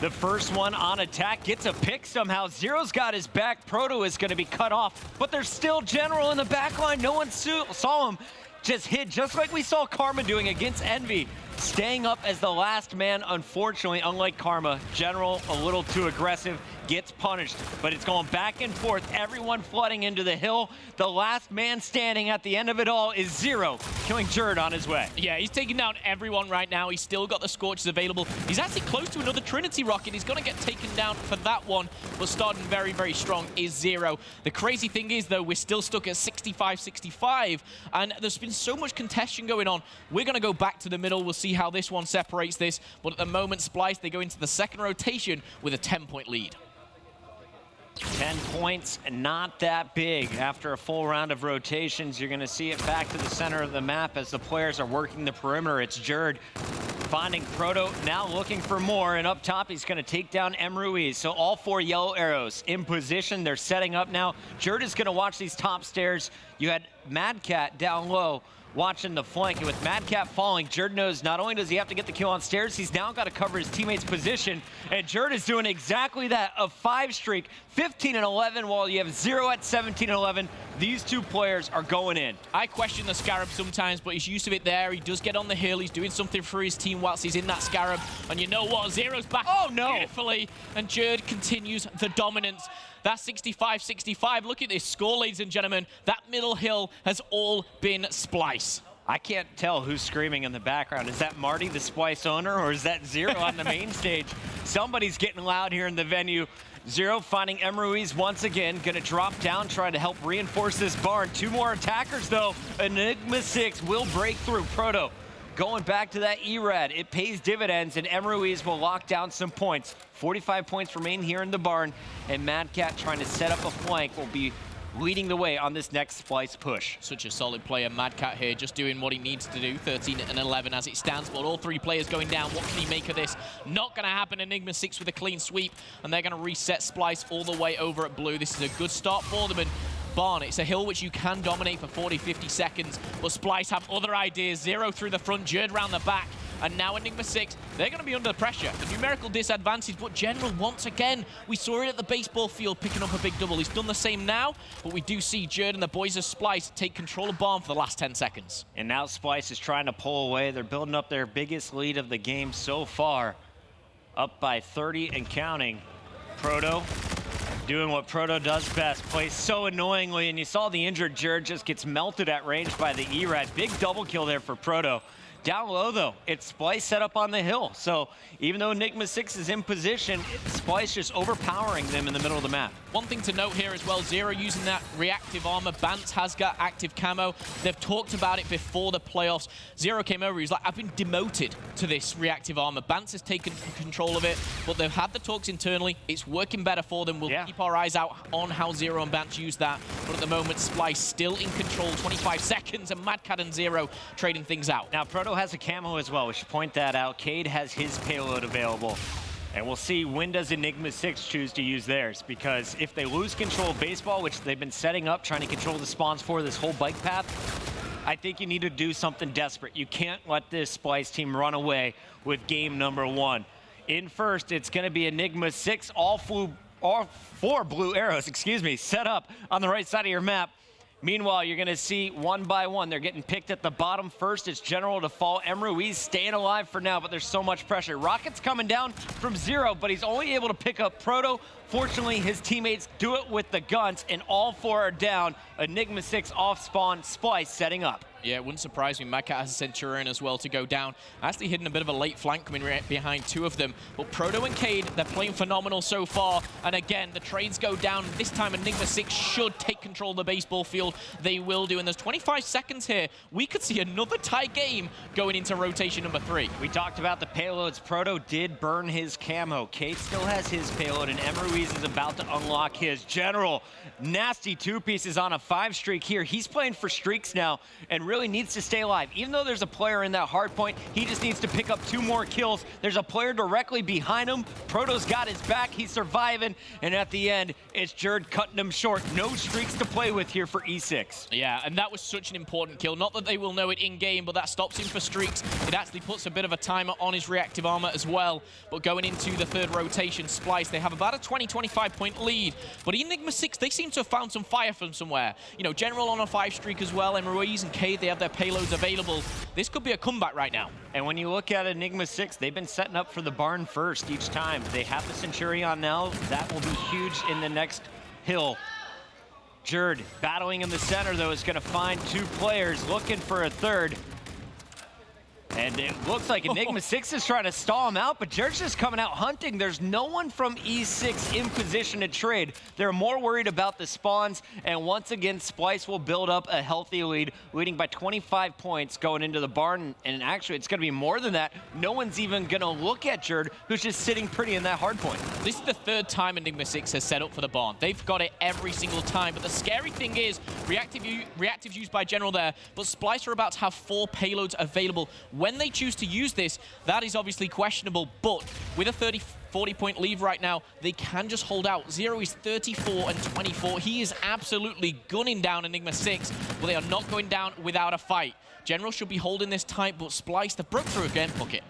the first one on attack. Gets a pick somehow. 0's got his back. Proto is going to be cut off, but there's still General in the back line. No one saw him. Just hit, just like we saw Karma doing against Envy. Staying up as the last man, unfortunately, unlike Karma. General, a little too aggressive, gets punished. But it's going back and forth, everyone flooding into the hill. The last man standing at the end of it all is 0, killing Jerd on his way. Yeah, he's taking down everyone right now. He's still got the Scorches available. He's actually close to another Trinity Rocket. He's going to get taken down for that one, but starting very, very strong is 0. The crazy thing is, though, we're still stuck at 65-65, and there's been so much contention going on. We're going to go back to the middle. We'll see how this one separates this, but at the moment, Splyce, they go into the second rotation with a 10-point lead. 10 points, not that big. After a full round of rotations, you're going to see it back to the center of the map as the players are working the perimeter. It's Jerd finding Proto, now looking for more, and up top, he's going to take down M. Ruiz. So all 4 yellow arrows in position. They're setting up now. Jerd is going to watch these top stairs. You had Mad Cat down low, watching the flank, and with Mad Cat falling, Jerd knows not only does he have to get the kill on stairs, he's now got to cover his teammate's position, and Jerd is doing exactly that. A 5 streak, 15-11, while you have 0 at 17-11. These 2 players are going in. I question the Scarab sometimes, but he's used to it there. He does get on the hill. He's doing something for his team whilst he's in that Scarab, and you know what? 0's back beautifully, and Jerd continues the dominance. That's 65-65. Look at this score, ladies and gentlemen. That middle hill has all been Splyce. I can't tell who's screaming in the background. Is that Marty, the Splyce owner, or is that 0 on the main stage? Somebody's getting loud here in the venue. 0 finding M. Ruiz once again. Gonna drop down, try to help reinforce this barn. 2 more attackers, though. Enigma 6 will break through. Proto going back to that E-Rad. It pays dividends, and M. Ruiz will lock down some points. 45 points remain here in the barn, and Mad Cat trying to set up a flank will be leading the way on this next Splyce push. Such a solid player, Mad Cat here, just doing what he needs to do. 13-11 as it stands, but all 3 players going down. What can he make of this? Not going to happen. Enigma 6 with a clean sweep, and they're going to reset Splyce all the way over at blue. This is a good start for them, and barn, it's a hill which you can dominate for 40-50 seconds, but Splyce have other ideas. 0 through the front, Jerd round the back, and now Enigma 6, they're going to be under pressure. The numerical disadvantage, but General, once again, we saw it at the baseball field picking up a big double. He's done the same now, but we do see Jerd and the boys of Splyce take control of barn for the last 10 seconds. And now Splyce is trying to pull away. They're building up their biggest lead of the game so far, up by 30 and counting. Proto doing what Proto does best, plays so annoyingly, and you saw the injured Jerd just gets melted at range by the E-Rad. Big double kill there for Proto. Down low, though, it's Splyce set up on the hill. So even though Enigma 6 is in position, Splyce just overpowering them in the middle of the map. One thing to note here as well, 0 using that reactive armor. Bance has got active camo. They've talked about it before the playoffs. 0 came over, he's like, I've been demoted to this reactive armor. Bance has taken control of it, but they've had the talks internally. It's working better for them. We'll keep our eyes out on how 0 and Bance use that. But at the moment, Splyce still in control, 25 seconds, and Mad Cat and 0 trading things out. Now, Proto Proto has a camo as well. We should point that out. Cade has his payload available. And we'll see when does Enigma 6 choose to use theirs, because if they lose control of baseball, which they've been setting up, trying to control the spawns for this whole bike path, I think you need to do something desperate. You can't let this Splyce team run away with game number 1. In first, it's going to be Enigma 6, all 4 blue arrows, set up on the right side of your map. Meanwhile, you're going to see one by one. They're getting picked at the bottom first. It's General to fall. Ruiz staying alive for now, but there's so much pressure. Rocket's coming down from 0, but he's only able to pick up Proto. Fortunately, his teammates do it with the guns, and all 4 are down. Enigma 6 off spawn, Splyce setting up. Yeah, it wouldn't surprise me. Madcat has a Centurion as well to go down. Actually hidden a bit of a late flank coming right behind 2 of them. But Proto and Cade, they're playing phenomenal so far. And again, the trades go down. This time, Enigma 6 should take control of the baseball field. They will do. And there's 25 seconds here. We could see another tie game going into rotation number 3. We talked about the payloads. Proto did burn his camo. Cade still has his payload, and Ruiz is about to unlock his. General, nasty 2 pieces on a 5 streak here. He's playing for streaks now and really needs to stay alive. Even though there's a player in that hard point, he just needs to pick up 2 more kills. There's a player directly behind him. Proto's got his back. He's surviving. And at the end, it's Jerd cutting him short. No streaks to play with here for E6. Yeah, and that was such an important kill. Not that they will know it in-game, but that stops him for streaks. It actually puts a bit of a timer on his reactive armor as well. But going into the 3rd rotation, Splyce, they have about a 20-25 point lead. But Enigma 6, they seem to have found some fire from somewhere. You know, General on a 5 streak as well. Ruiz and Cade, they have their payloads available. This could be a comeback right now. And when you look at Enigma 6, they've been setting up for the barn first each time. They have the Centurion now. That will be huge in the next hill. Jerd battling in the center, though, is going to find 2 players, looking for a 3rd. And it looks like Enigma 6 is trying to stall him out, but Jerd's just coming out hunting. There's no one from E6 in position to trade. They're more worried about the spawns, and once again, Splyce will build up a healthy lead, leading by 25 points going into the barn, and actually it's going to be more than that. No one's even going to look at Jerd, who's just sitting pretty in that hard point. This is the 3rd time Enigma 6 has set up for the barn. They've got it every single time, but the scary thing is, reactives used by General there, but Splyce are about to have 4 payloads available. When they choose to use this, that is obviously questionable, but with a 30-40 point lead right now, they can just hold out. 0 is 34 and 24. He is absolutely gunning down Enigma 6, but they are not going down without a fight. General should be holding this tight, but Splyce, they broke through again, Puckett.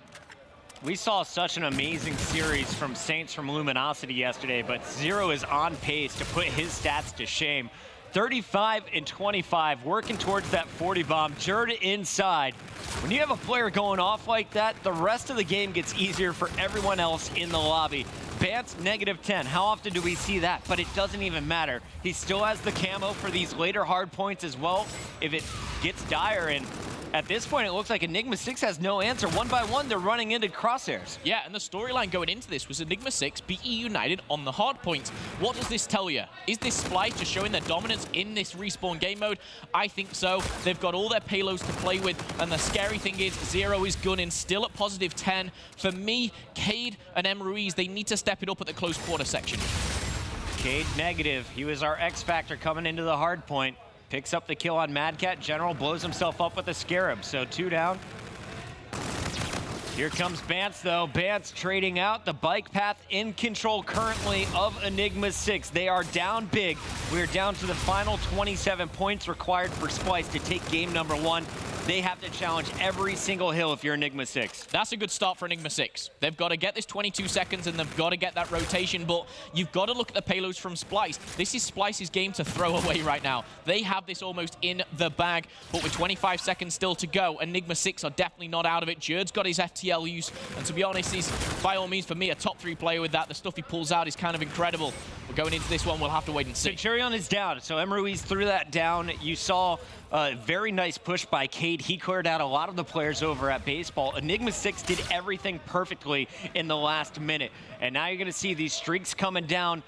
We saw such an amazing series from Saints from Luminosity yesterday, but 0 is on pace to put his stats to shame. 35 and 25, working towards that 40 bomb. Jerd inside. When you have a player going off like that, the rest of the game gets easier for everyone else in the lobby. Bance, -10. How often do we see that? But it doesn't even matter. He still has the camo for these later hard points as well if it gets dire. And at this point, it looks like Enigma 6 has no answer. One by one, they're running into crosshairs. Yeah, and the storyline going into this was Enigma 6 beat eUnited on the hard points. What does this tell you? Is this Splyce just showing their dominance in this respawn game mode? I think so. They've got all their payloads to play with, and the scary thing is 0 is gunning, still at +10. For me, Cade and Ruiz, they need to step it up at the close quarter section. Cade negative. He was our X factor coming into the hard point. Picks up the kill on Madcat. General blows himself up with a Scarab, so 2 down. Here comes Bance, though. Bance trading out. The bike path in control currently of Enigma 6. They are down big. We're down to the final 27 points required for Splyce to take game number 1. They have to challenge every single hill if you're Enigma 6. That's a good start for Enigma 6. They've got to get this 22 seconds and they've got to get that rotation, but you've got to look at the payloads from Splyce. This is Splyce's game to throw away right now. They have this almost in the bag, but with 25 seconds still to go, Enigma 6 are definitely not out of it. Jerd's got his FTL use, and to be honest, he's by all means, for me, a top 3 player with that. The stuff he pulls out is kind of incredible. But going into this one, we'll have to wait and see. Centurion is down, so Ruiz threw that down. You saw a very nice push by Cade. He cleared out a lot of the players over at baseball. Enigma 6 did everything perfectly in the last minute. And now you're going to see these streaks coming down.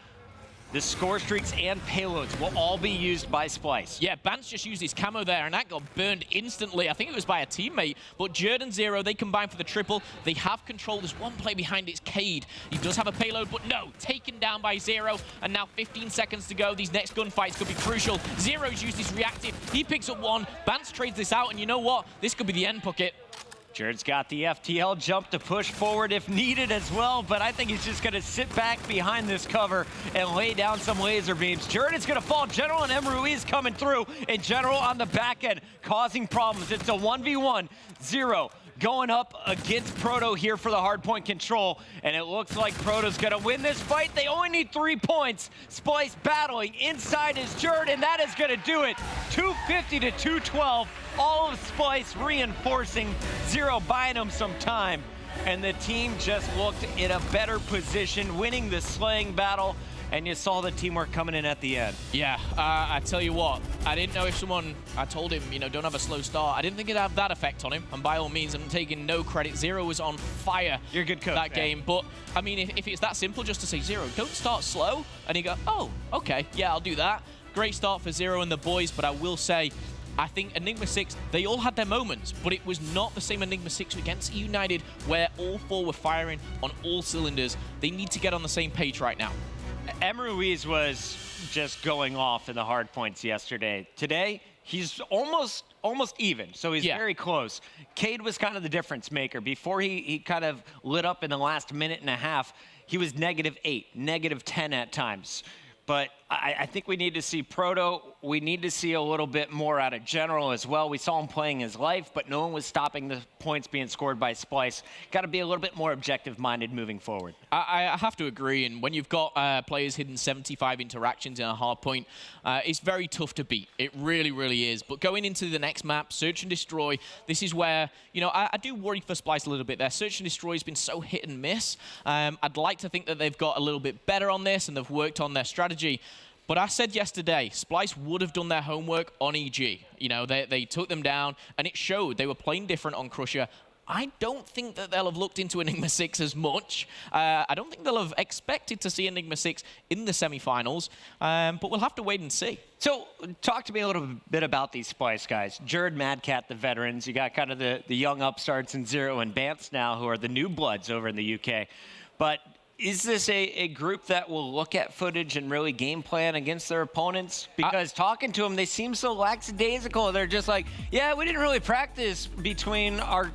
The score streaks and payloads will all be used by Splyce. Yeah, Bance just used his camo there, and that got burned instantly. I think it was by a teammate, but Jerd and 0, they combine for the triple. They have control. There's one play behind, it's Cade. He does have a payload, but no, taken down by 0, and now 15 seconds to go. These next gunfights could be crucial. 0's used his reactive. He picks up 1. Bance trades this out, and you know what? This could be the end, Puckett. Jared's got the FTL jump to push forward if needed as well, but I think he's just going to sit back behind this cover and lay down some laser beams. Jared is going to fall. General and M. Ruiz coming through, and General on the back end causing problems. It's a 1v1, 0 going up against Proto here for the hardpoint control, and it looks like Proto's going to win this fight. They only need 3 points. Splyce battling inside his Jared, and that is going to do it. 250 to 212. All of Splyce reinforcing, 0 buying him some time. And the team just looked in a better position, winning the slaying battle. And you saw the teamwork coming in at the end. Yeah, I tell you what, I didn't know if someone, I told him, you know, don't have a slow start. I didn't think it'd have that effect on him. And by all means, I'm taking no credit. 0 was on fire. You're a good coach, that game. But, I mean, if it's that simple just to say 0, don't start slow. And you go, oh, okay, yeah, I'll do that. Great start for 0 and the boys, but I will say, I think Enigma 6, they all had their moments, but it was not the same Enigma 6 against eUnited where all 4 were firing on all cylinders. They need to get on the same page right now. M. Ruiz was just going off in the hard points yesterday. Today, he's almost even, so he's very close. Cade was kind of the difference maker. Before he kind of lit up in the last minute and a half, he was -8, -10 at times. But I think we need to see Proto. We need to see a little bit more out of General as well. We saw him playing his life, but no one was stopping the points being scored by Splyce. Got to be a little bit more objective-minded moving forward. I have to agree, and when you've got players hitting 75 interactions in a hard point, it's very tough to beat. It really, really is. But going into the next map, Search and Destroy, this is where, you know, I do worry for Splyce a little bit there. Search and Destroy has been so hit and miss. I'd like to think that they've got a little bit better on this and they've worked on their strategy. But I said yesterday, Splyce would have done their homework on EG. You know, they took them down, and it showed. They were playing different on Crusher. I don't think that they'll have looked into Enigma 6 as much. I don't think they'll have expected to see Enigma 6 in the semifinals, but we'll have to wait and see. So talk to me a little bit about these Splyce guys. Jared, Madcat, the veterans. You got kind of the young upstarts in 0 and Bance now, who are the new bloods over in the UK. But is this a group that will look at footage and really game plan against their opponents? Because talking to them, they seem so lackadaisical. They're just like, yeah, we didn't really practice between our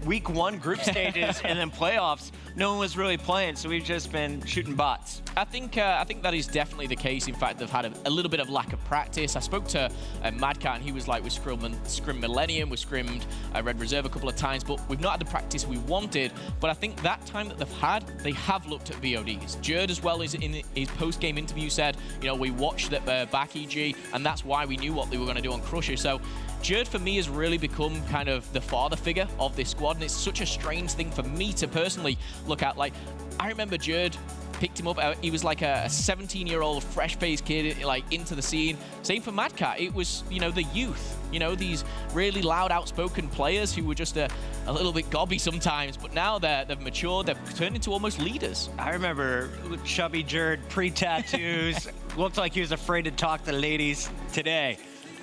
week 1 group stages and then playoffs. No one was really playing, so we've just been shooting bots. I think that is definitely the case. In fact, they've had a little bit of lack of practice. I spoke to Madcat, and he was like, we scrimmed Millennium, we scrimmed Red Reserve a couple of times, but we've not had the practice we wanted. But I think that time that they've had, they have looked at VODs. Jared, as well, is in his post-game interview said, you know, we watched the back EG, and that's why we knew what they were going to do on Crusher. So Jared, for me, has really become kind of the father figure of this squad, and it's such a strange thing for me to personally look at. Like, I remember Jared picked him up. He was like a 17-year-old fresh-faced kid, like, into the scene. Same for Madcat. It was, you know, the youth. You know, these really loud, outspoken players who were just a little bit gobby sometimes, but now they've matured. They've turned into almost leaders. I remember chubby Jared, pre-tattoos, looked like he was afraid to talk to ladies. Today,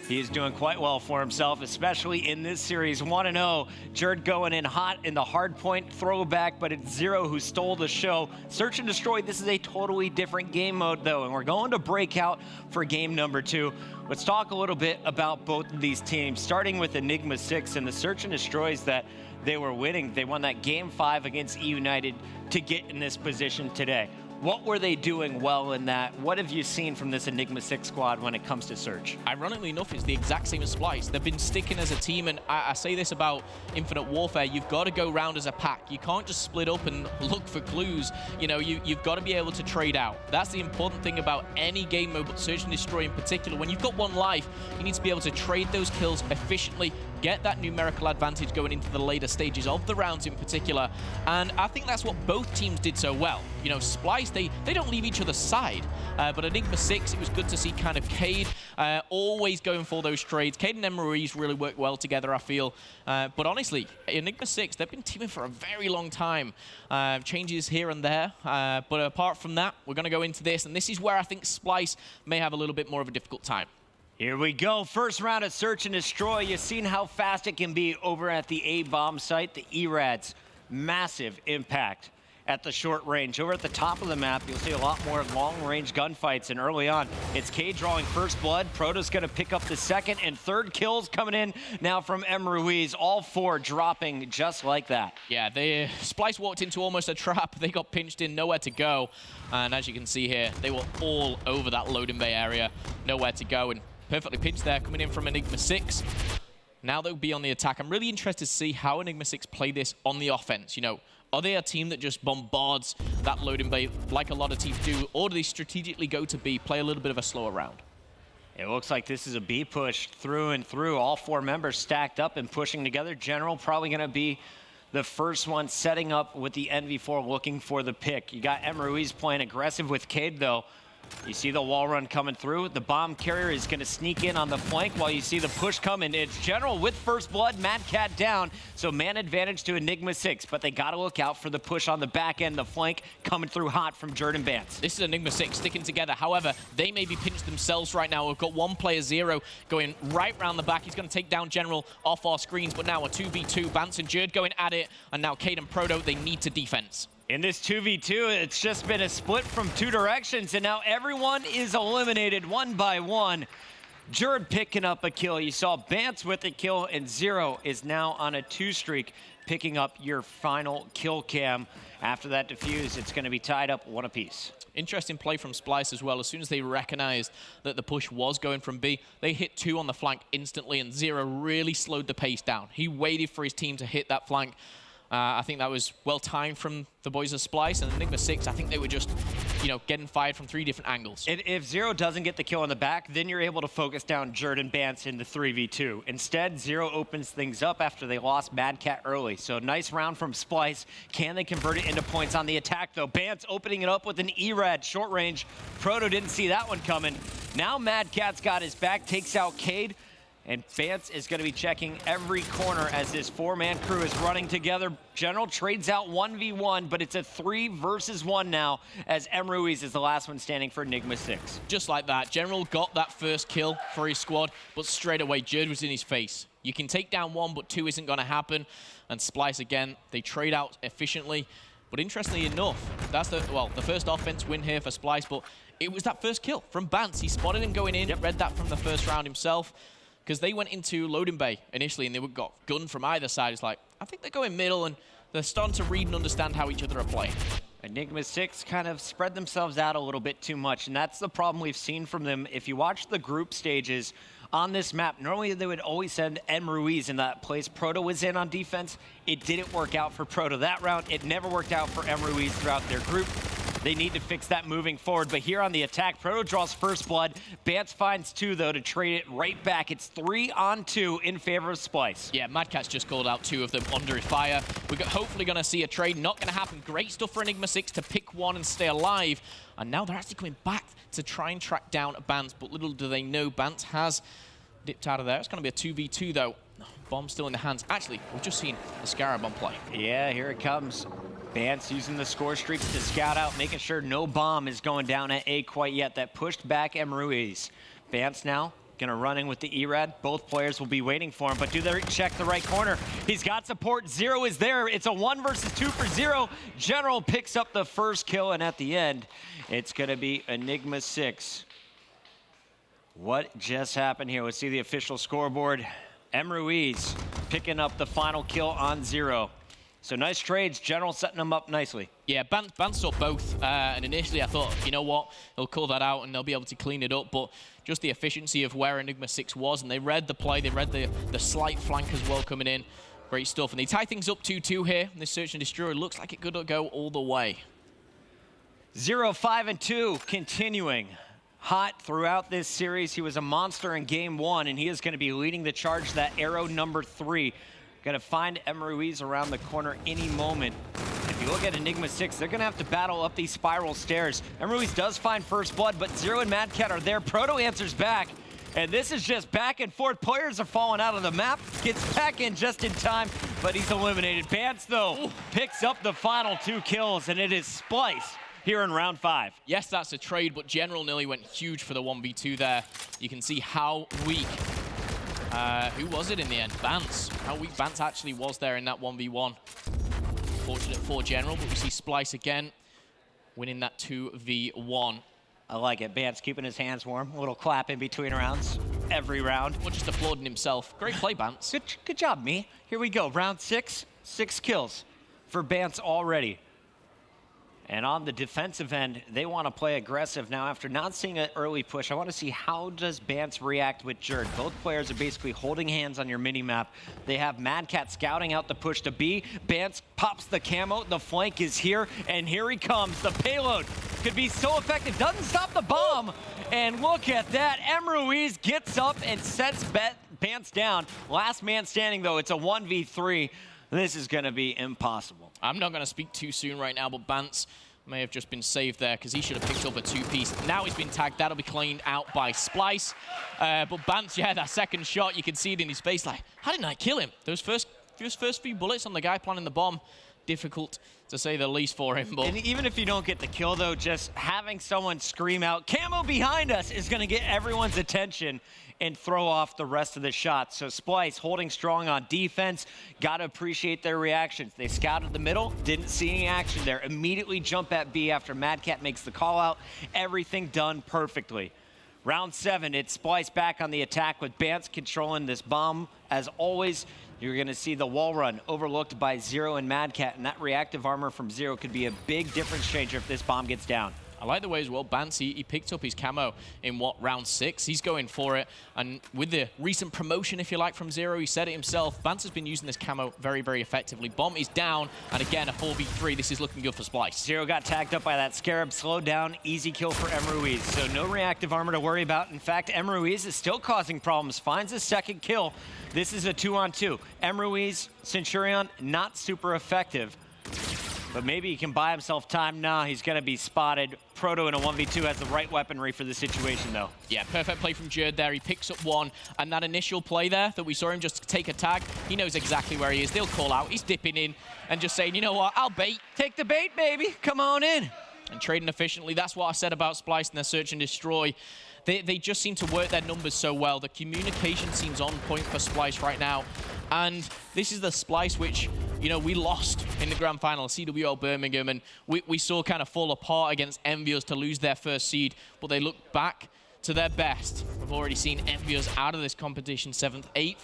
he's doing quite well for himself, especially in this series. 1-0, Jared going in hot in the hardpoint throwback, but it's 0 who stole the show. Search and Destroy, this is a totally different game mode, though, and we're going to breakout for game number 2. Let's talk a little bit about both of these teams, starting with Enigma 6 and the Search and Destroys that they were winning. They won that game 5 against eUnited to get in this position today. What were they doing well in that? What have you seen from this Enigma 6 squad when it comes to Search? Ironically enough, it's the exact same as Splyce. They've been sticking as a team, and I say this about Infinite Warfare. You've got to go round as a pack. You can't just split up and look for clues. You know, you've got to be able to trade out. That's the important thing about any game mode, but Search and Destroy in particular. When you've got 1 life, you need to be able to trade those kills efficiently, get that numerical advantage going into the later stages of the rounds in particular. And I think that's what both teams did so well. You know, Splyce, they don't leave each other's side. But Enigma 6, it was good to see kind of Cade always going for those trades. Cade and M. Ruiz really work well together, I feel. But honestly, Enigma 6, they've been teaming for a very long time. Changes here and there. But apart from that, we're going to go into this. And this is where I think Splyce may have a little bit more of a difficult time. Here we go. First round of Search and Destroy. You've seen how fast it can be over at the A-bomb site. The ERAD's massive impact. at the short range. Over at the top of the map, you'll see a lot more long-range gunfights, and early on, it's Cade drawing first blood. Proto's gonna pick up the second and third kills coming in now from M. Ruiz, all 4 dropping just like that. Yeah, Splyce walked into almost a trap. They got pinched in, nowhere to go. And as you can see here, they were all over that loading bay area, nowhere to go, and perfectly pinched there, coming in from Enigma 6. Now they'll be on the attack. I'm really interested to see how Enigma 6 play this on the offense. You know, are they a team that just bombards that loading bay like a lot of teams do, or do they strategically go to B, play a little bit of a slower round? It looks like this is a B push through and through. All 4 members stacked up and pushing together. General probably going to be the first one setting up with the NV4 looking for the pick. You got M. Ruiz playing aggressive with Cade, though. You see the wall run coming through. The bomb carrier is going to sneak in on the flank while you see the push coming. It's General with first blood, Mad Cat down. So man advantage to Enigma 6, but they got to look out for the push on the back end. The flank coming through hot from Jordan Bance. This is Enigma 6 sticking together. However, they may be pinched themselves right now. We've got one player, Zero, going right round the back. He's going to take down General off our screens, but now a 2v2. Bance and Jerd going at it, and now Cade and Proto, they need to defense. In this 2v2, it's just been a split from 2 directions, and now everyone is eliminated one by one. Jerd picking up a kill. You saw Bance with a kill, and Zero is now on a 2 streak, picking up your final kill cam. After that defuse, it's going to be tied up 1 apiece. Interesting play from Splyce as well. As soon as they recognized that the push was going from B, they hit 2 on the flank instantly, and Zero really slowed the pace down. He waited for his team to hit that flank. I think that was well timed from the boys of Splyce, and Enigma 6, I think they were just, you know, getting fired from 3 different angles. And if Zero doesn't get the kill in the back, then you're able to focus down Jerd and Bance in the 3v2. Instead, Zero opens things up after they lost Mad Cat early. So nice round from Splyce. Can they convert it into points on the attack, though? Bance opening it up with an E-Rad short range. Proto didn't see that one coming. Now Mad Cat's got his back, takes out Cade. And Bance is going to be checking every corner as this 4-man crew is running together. General trades out 1v1, but it's a 3 versus 1 now, as M. Ruiz is the last one standing for Enigma 6. Just like that, General got that first kill for his squad, but straight away, Jerd was in his face. You can take down 1, but 2 isn't going to happen. And Splyce, again, they trade out efficiently. But interestingly enough, that's the first offense win here for Splyce, but it was that first kill from Bance. He spotted him going in, read that from the first round himself. Because they went into loading bay initially and they got gunned from either side. It's like, I think they're going middle and they're starting to read and understand how each other are playing. Enigma 6 kind of spread themselves out a little bit too much, and that's the problem we've seen from them. If you watch the group stages on this map, normally they would always send M. Ruiz in that place Proto was in on defense. It didn't work out for Proto that round. It never worked out for M. Ruiz throughout their group. They need to fix that moving forward. But here on the attack, Proto draws first blood. Bance finds 2, though, to trade it right back. It's 3-on-2 in favor of Splyce. Yeah, Mad Cat's just called out 2 of them under fire. We're hopefully going to see a trade. Not going to happen. Great stuff for Enigma 6 to pick 1 and stay alive. And now they're actually coming back to try and track down Bance. But little do they know, Bance has dipped out of there. It's going to be a 2v2, though. Bomb still in the hands. Actually, we've just seen the Scarab on play. Yeah, here it comes. Bance using the score streaks to scout out, making sure no bomb is going down at A quite yet. That pushed back M. Ruiz. Bance now gonna run in with the E-Rad. Both players will be waiting for him, but do they check the right corner? He's got support. Zero is there. It's a 1 versus 2 for Zero. General picks up the first kill, and at the end, it's gonna be Enigma 6. What just happened here? Let's see the official scoreboard. M. Ruiz picking up the final kill on Zero. So nice trades. General setting them up nicely. Yeah, Bance saw both. And initially I thought, you know what, they'll call that out and they'll be able to clean it up. But just the efficiency of where Enigma 6 was, and they read the play, they read the slight flank as well coming in. Great stuff. And they tie things up 2-2 here. This search and destroy looks like it could go all the way. 0, 5, and 2 continuing. Hot throughout this series. He was a monster in game 1, and he is going to be leading the charge, that arrow number 3. Going to find M. Ruiz around the corner any moment. If you look at Enigma 6, they're going to have to battle up these spiral stairs. M. Ruiz does find first blood, but Zero and Mad Cat are there. Proto answers back, and this is just back and forth. Players are falling out of the map. Gets back in just in time, but he's eliminated. Bance, though, picks up the final 2 kills, and it is Splyce here in round 5. Yes, that's a trade, but General nearly went huge for the 1v2 there. You can see how weak. Who was it in the end? Bance. How weak Bance actually was there in that 1v1. unfortunate for General, but we see Splyce again winning that 2v1. I like it. Bance keeping his hands warm. A little clap in between rounds. Every round. Or just applauding himself. Great play, Bance. Good job, me. Here we go. Round 6. 6 kills for Bance already. And on the defensive end, they want to play aggressive. Now, after not seeing an early push, I want to see how does Bance react with Jerd. Both players are basically holding hands on your mini-map. They have Mad Cat scouting out the push to B. Bance pops the camo. The flank is here, and here he comes. The payload could be so effective. Doesn't stop the bomb. And look at that. Ruiz gets up and sets Bance down. Last man standing, though. It's a 1v3. This is going to be impossible. I'm not going to speak too soon right now, but Bance may have just been saved there because he should have picked up a 2-piece. Now he's been tagged. That'll be cleaned out by Splyce. But Bance, yeah, that second shot, you can see it in his face. Like, how didn't I kill him? Those first few bullets on the guy planting the bomb, difficult to say the least for him. But and even if you don't get the kill, though, just having someone scream out, "Camo behind us," is going to get everyone's attention and throw off the rest of the shots. So Splyce holding strong on defense. Got to appreciate their reactions. They scouted the middle, didn't see any action there. Immediately jump at B after Mad Cat makes the call out. Everything done perfectly. Round 7, it's Splyce back on the attack with Bance controlling this bomb. As always, you're going to see the wall run overlooked by Zero and Mad Cat, and that reactive armor from Zero could be a big difference changer if this bomb gets down. I like the way as well, Bance, he picked up his camo in, round 6. He's going for it. And with the recent promotion, if you like, from Zero, he said it himself, Bance has been using this camo very, very effectively. Bomb is down, and again, a 4v3. This is looking good for Splyce. Zero got tagged up by that Scarab, slowed down, easy kill for Ruiz. So no reactive armor to worry about. In fact, Ruiz is still causing problems, finds his second kill. This is a 2-on-2. Ruiz, Centurion, not super effective. But maybe he can buy himself time. Nah, he's going to be spotted. Proto in a 1v2 has the right weaponry for the situation, though. Yeah, perfect play from Jerd there. He picks up one. And that initial play there that we saw him just take a tag, he knows exactly where he is. They'll call out. He's dipping in and just saying, you know what, I'll bait. Take the bait, baby. Come on in. And trading efficiently. That's what I said about Splyce and their search and destroy. They just seem to work their numbers so well. The communication seems on point for Splyce right now. And this is the Splyce which, you know, we lost in the grand final, CWL Birmingham, and we saw kind of fall apart against Envious to lose their first seed, but they look back to their best. We've already seen Envious out of this competition, 7th, 8th.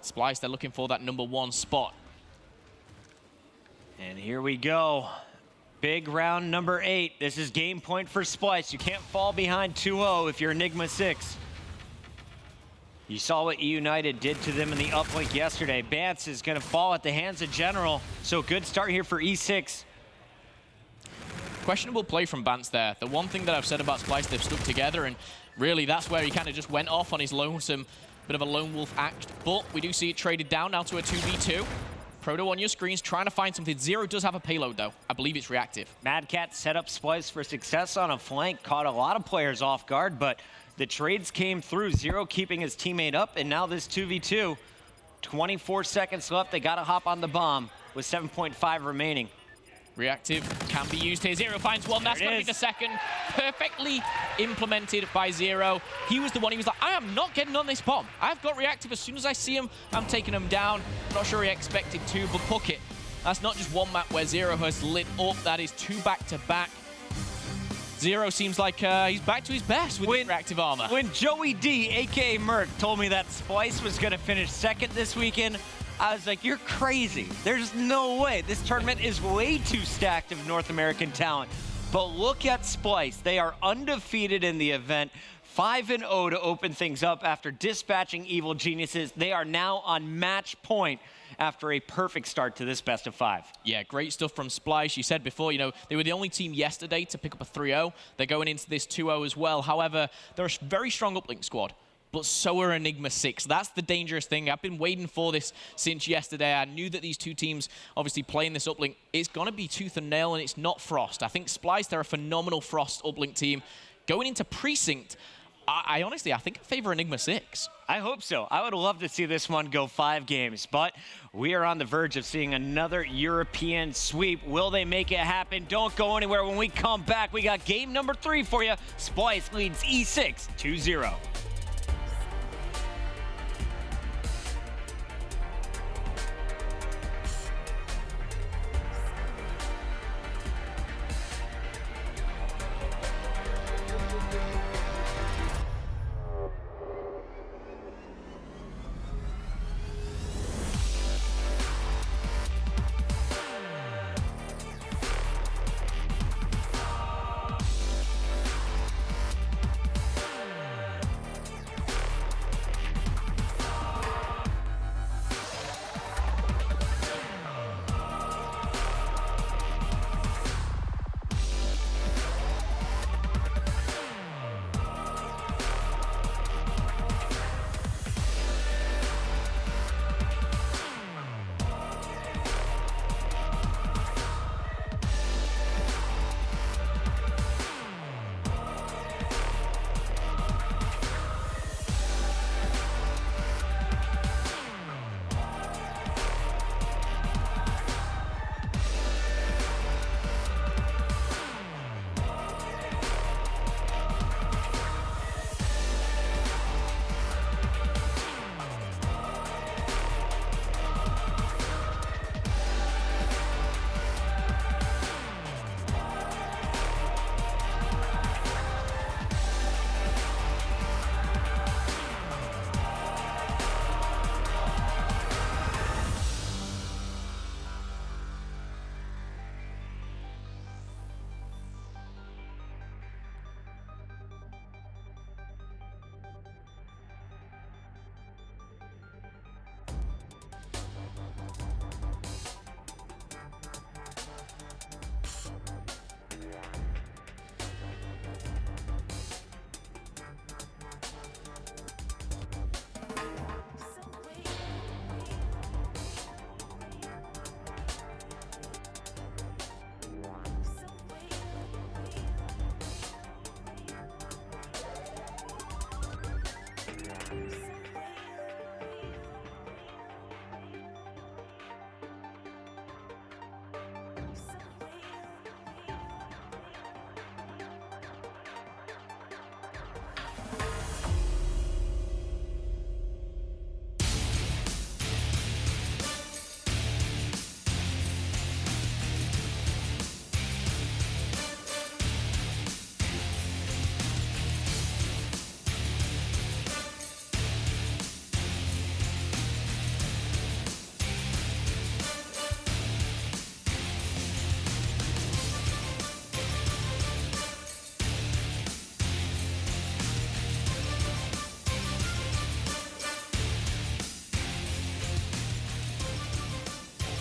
Splyce, they're looking for that #1 spot. And here we go. Big round number 8. This is game point for Splyce. You can't fall behind 2-0 if you're Enigma 6. You saw what eUnited did to them in the uplink yesterday. Bance is going to fall at the hands of General. So good start here for E6. Questionable play from Bance there. The one thing that I've said about Splyce, they've stuck together, and really that's where he kind of just went off on his lonesome, bit of a lone wolf act. But we do see it traded down now to a 2v2. Proto on your screens, trying to find something. Zero does have a payload, though. I believe it's reactive. Mad Cat set up Splyce for success on a flank, caught a lot of players off guard, but the trades came through. Zero keeping his teammate up, and now this 2v2. 24 seconds left. They got to hop on the bomb with 7.5 remaining. Reactive can be used here. Zero finds one. That's going to be the second. Perfectly implemented by Zero. He was the one, he was like, I am not getting on this bomb. I've got reactive. As soon as I see him, I'm taking him down. Not sure he expected to, but book it. That's not just one map where Zero has lit up. That is 2 back-to-back. Zero seems like he's back to his best with reactive armor. When Joey D, a.k.a. Merc, told me that Splyce was going to finish second this weekend, I was like, you're crazy. There's no way. This tournament is way too stacked of North American talent. But look at Splyce. They are undefeated in the event. 5-0 to open things up after dispatching Evil Geniuses. They are now on match point after a perfect start to this best of 5. Yeah, great stuff from Splyce. You said before, you know, they were the only team yesterday to pick up a 3-0. They're going into this 2-0 as well. However, they're a very strong uplink squad, but so are Enigma 6. That's the dangerous thing. I've been waiting for this since yesterday. I knew that these two teams obviously playing this uplink. It's going to be tooth and nail, and it's not Frost. I think Splyce, they're a phenomenal Frost uplink team. Going into Precinct, I honestly think I favor Enigma 6. I hope so. I would love to see this one go 5 games, but we are on the verge of seeing another European sweep. Will they make it happen? Don't go anywhere. When we come back, we got game number 3 for you. Splyce leads E6 2-0.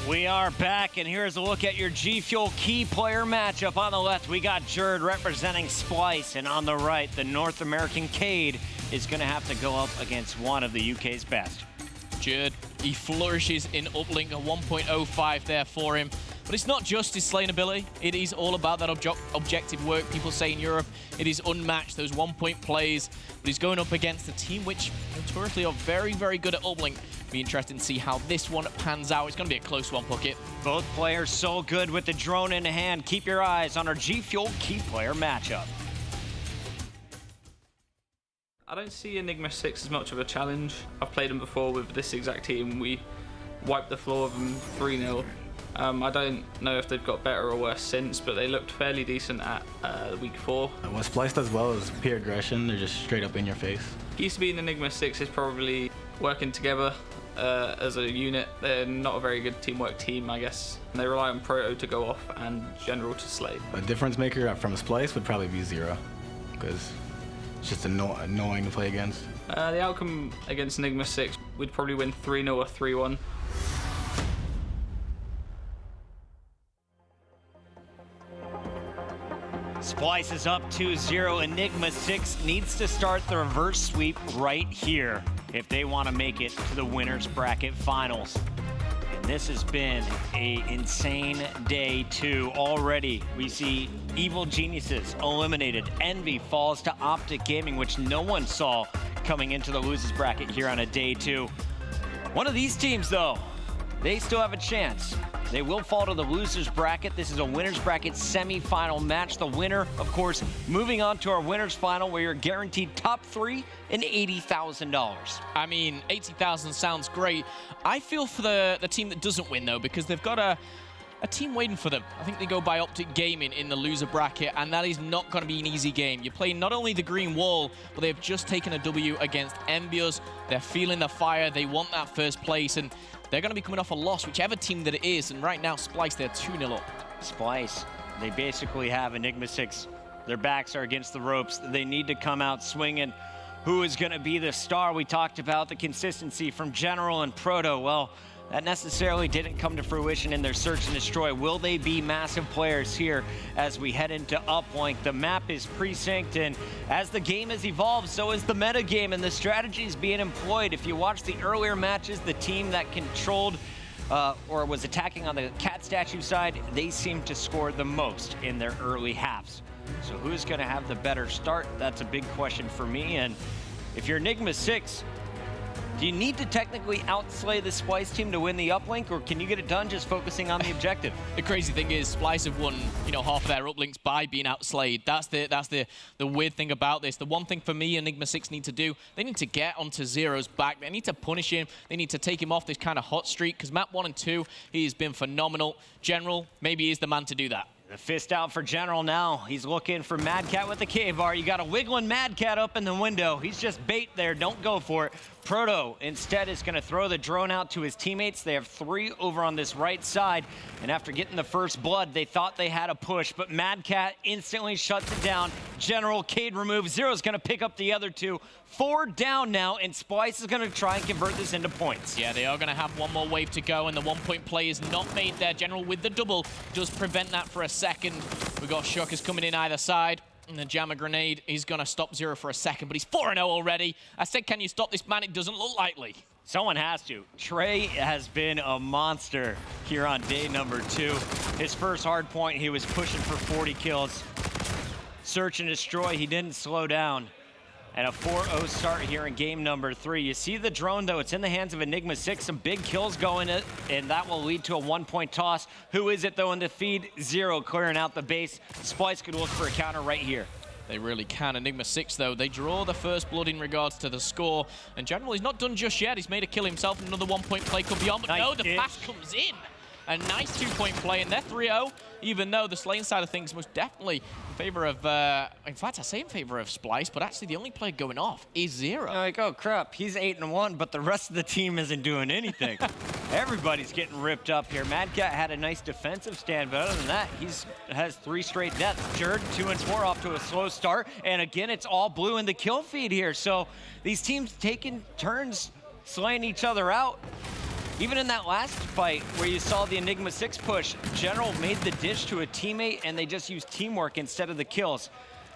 We are back, and here's a look at your G Fuel key player matchup. On the left, we got Jerd representing Splyce, and on the right, the North American Cade is going to have to go up against one of the UK's best. Jerd, he flourishes in Uplink, a 1.05 there for him. But it's not just his slaying ability. It is all about that objective work. People say in Europe it is unmatched, those one-point plays. But he's going up against a team which notoriously are very, very good at Uplink. Be interested to see how this one pans out. It's going to be a close one, Puckett. Both players so good with the drone in hand. Keep your eyes on our G Fuel key player matchup. I don't see Enigma 6 as much of a challenge. I've played them before with this exact team. We wiped the floor with them 3-0. I don't know if they've got better or worse since, but they looked fairly decent at week 4. What Splyce does well is peer aggression. They're just straight up in your face. Used to be in Enigma 6 is probably working together as a unit. They're not a very good teamwork team, I guess. And they rely on Proto to go off and General to slay. A difference maker from Splyce would probably be Zero, because it's just annoying to play against. The outcome against Enigma 6, we'd probably win 3-0 or 3-1. Splyce is up 2-0. Enigma 6 needs to start the reverse sweep right here if they want to make it to the winners bracket finals. And this has been an insane day 2 already. We see Evil Geniuses eliminated. Envy falls to OpTic Gaming, which no one saw coming into the losers bracket here on a day 2. One of these teams, though, they still have a chance. They will fall to the losers bracket. This is a winners bracket semi-final match. The winner, of course, moving on to our winners final, where you're guaranteed top 3 and $80,000. I mean, 80,000 sounds great. I feel for the team that doesn't win, though, because they've got a team waiting for them. I think they go by OpTic Gaming in the loser bracket, and that is not going to be an easy game. You're playing not only the green wall, but they've just taken a W against Envious. They're feeling the fire. They want that first place, and they're going to be coming off a loss, whichever team that it is. And right now, Splyce, they're 2-0 up. Splyce, they basically have Enigma 6. Their backs are against the ropes. They need to come out swinging. Who is going to be the star? We talked about the consistency from General and Proto. Well, that necessarily didn't come to fruition in their search and destroy. Will they be massive players here as we head into Uplink? The map is precinct, and as the game has evolved, so is the meta game, and the strategies being employed. If you watch the earlier matches, the team that controlled or was attacking on the cat statue side, they seemed to score the most in their early halves. So who's going to have the better start? That's a big question for me. And if you're Enigma 6, do you need to technically outslay the Splyce team to win the Uplink, or can you get it done just focusing on the objective? The crazy thing is, Splyce have won, half their Uplinks by being outslayed. That's the weird thing about this. The one thing for me, Enigma 6 need to do, they need to get onto Zero's back. They need to punish him. They need to take him off this kind of hot streak, because map 1 and 2, he's been phenomenal. General, maybe he's the man to do that. The fist out for General now. He's looking for Mad Cat with the K-bar. You got a wiggling Mad Cat up in the window. He's just bait there. Don't go for it. Proto instead is going to throw the drone out to his teammates. They have 3 over on this right side. And after getting the first blood, they thought they had a push, but Mad Cat instantly shuts it down. General, Cade removed. Zero's going to pick up the other 2. 4 down now, and Splyce is going to try and convert this into points. Yeah, they are going to have one more wave to go, and the 1-point play is not made there. General with the double does prevent that for a second. We got Shockers coming in either side. And the jammer grenade is going to stop Zero for a second, but he's 4-0 already. I said, can you stop this man? It doesn't look likely. Someone has to. Trey has been a monster here on day number 2. His first hard point, he was pushing for 40 kills. Search and destroy, he didn't slow down. And a 4-0 start here in game number 3. You see the drone, though. It's in the hands of Enigma 6. Some big kills going, and that will lead to a 1-point toss. Who is it, though, in the feed? Zero clearing out the base. Splyce could look for a counter right here. They really can. Enigma 6, though, they draw the first blood in regards to the score. And General, he's not done just yet. He's made a kill himself. Another 1-point play could be on. But nice no, the pass comes in. A nice 2-point play, and they're 3-0, even though the slaying side of things was definitely in favor of, in fact, I say in favor of Splyce, but actually the only player going off is Zero. Like, oh, crap, he's 8-1, but the rest of the team isn't doing anything. Everybody's getting ripped up here. Mad Cat had a nice defensive stand, but other than that, has 3 straight deaths. Jerd, 2 and 4 off to a slow start, and again, it's all blue in the kill feed here, so these teams taking turns slaying each other out. even in that last fight where you saw the Enigma 6 push, General made the dish to a teammate and they just used teamwork instead of the kills.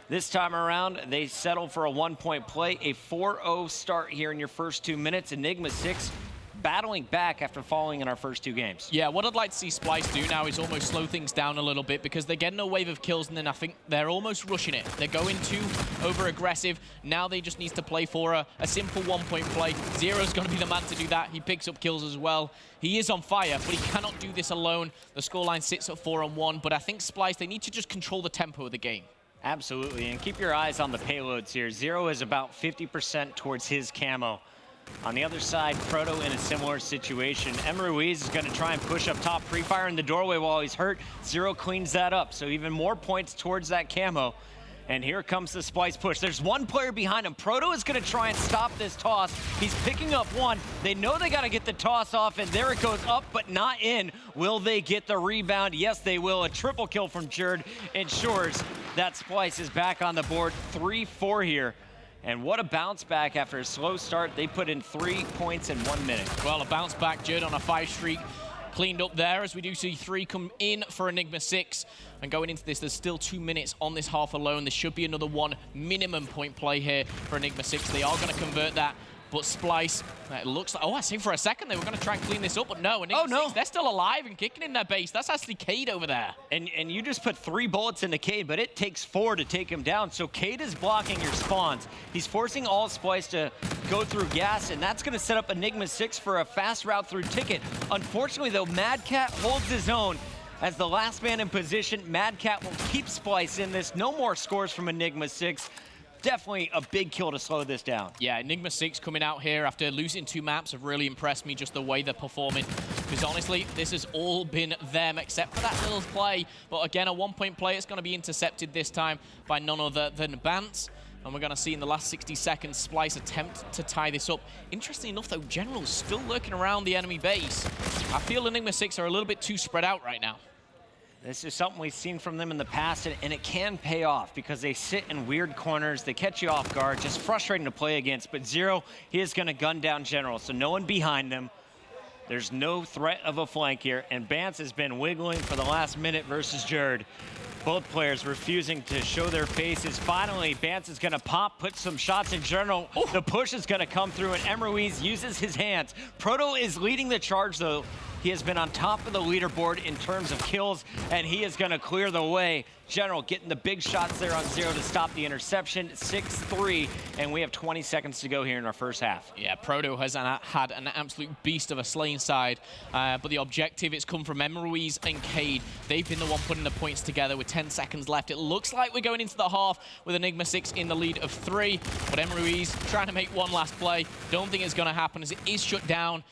This time around, they settled for a 1-point play, a 4-0 start here in your first 2 minutes. Enigma 6 battling back after falling in our first 2 games. Yeah, what I'd like to see Splyce do now is almost slow things down a little bit because they're getting a wave of kills and then I think they're almost rushing it. They're going too over-aggressive. Now they just need to play for a simple 1-point play. Zero's going to be the man to do that. He picks up kills as well. He is on fire, but he cannot do this alone. The scoreline sits at 4-1, but I think Splyce, they need to just control the tempo of the game. Absolutely, and keep your eyes on the payloads here. Zero is about 50% towards his camo. On the other side, Proto in a similar situation. Ruiz is going to try and push up top, pre-fire in the doorway while he's hurt. Zero cleans that up, so even more points towards that camo. And here comes the Splyce push. There's one player behind him. Proto is going to try and stop this toss. He's picking up one. They know they got to get the toss off, and there it goes up, but not in. Will they get the rebound? Yes, they will. A triple kill from Jerd ensures that Splyce is back on the board. 3-4 here. And what a bounce back after a slow start. They put in 3 points in 1 minute. Well, a bounce back, Jerd on a 5 streak. Cleaned up there as we do see 3 come in for Enigma 6. And going into this, there's still 2 minutes on this half alone. There should be another 1 minimum point play here for Enigma 6. They are going to convert that. But Splyce, it looks like, I think for a second they were going to try and clean this up, but no. Enigma 6, they're still alive and kicking in their base. That's actually Cade over there. And you just put 3 bullets into Cade, but it takes 4 to take him down. So Cade is blocking your spawns. He's forcing all Splyce to go through gas, and that's going to set up Enigma 6 for a fast route through Ticket. Unfortunately, though, Mad Cat holds his own. As the last man in position, Mad Cat will keep Splyce in this. No more scores from Enigma 6. Definitely a big kill to slow this down. Yeah, Enigma 6 coming out here after losing 2 maps have really impressed me, just the way they're performing. Because honestly, this has all been them except for that little play. But again, a 1-point play. It's going to be intercepted this time by none other than Bance. And we're going to see in the last 60 seconds, Splyce attempt to tie this up. Interestingly enough, though, General's still lurking around the enemy base. I feel Enigma 6 are a little bit too spread out right now. This is something we've seen from them in the past, and it can pay off because they sit in weird corners. They catch you off guard. Just frustrating to play against. But Zero, he is going to gun down General, so no one behind them. There's no threat of a flank here, and Bance has been wiggling for the last minute versus Jerd. Both players refusing to show their faces. Finally, Bance is going to pop, put some shots in General. Oh. The push is going to come through, and Ruiz uses his hands. Proto is leading the charge, though. He has been on top of the leaderboard in terms of kills, and he is going to clear the way. General getting the big shots there on Zero to stop the interception. 6-3, and we have 20 seconds to go here in our first half. Yeah, Proto has had an absolute beast of a slaying side, but the objective, it's come from Ruiz and Cade. They've been the one putting the points together with 10 seconds left. It looks like we're going into the half with Enigma 6 in the lead of 3, but Ruiz trying to make one last play. Don't think it's going to happen as it is shut down.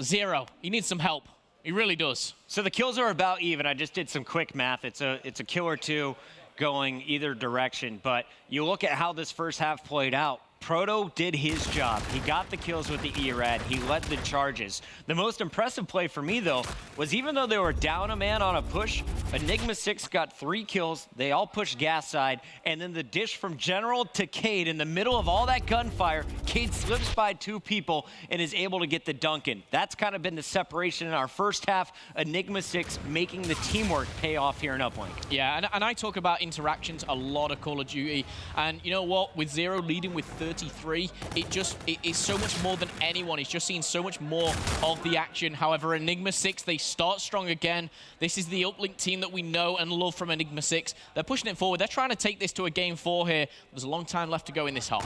Zero, he needs some help. He really does. So the kills are about even. I just did some quick math. It's a kill or 2 going either direction. But you look at how this first half played out. Proto did his job. He got the kills with the ERAD. He led the charges. The most impressive play for me, though, was even though they were down a man on a push, Enigma 6 got 3 kills. They all pushed gas side. And then the dish from General to Cade in the middle of all that gunfire, Cade slips by 2 people and is able to get the dunk in. That's kind of been the separation in our first half. Enigma 6 making the teamwork pay off here in Uplink. Yeah, and I talk about interactions a lot of Call of Duty. And you know what? With Zero leading with 33, it's so much more than anyone. He's just seen so much more of the action. However, Enigma 6, they start strong again. This is the Uplink team that we know and love from Enigma 6. They're pushing it forward. They're trying to take this to a game 4 here. There's a long time left to go in this half.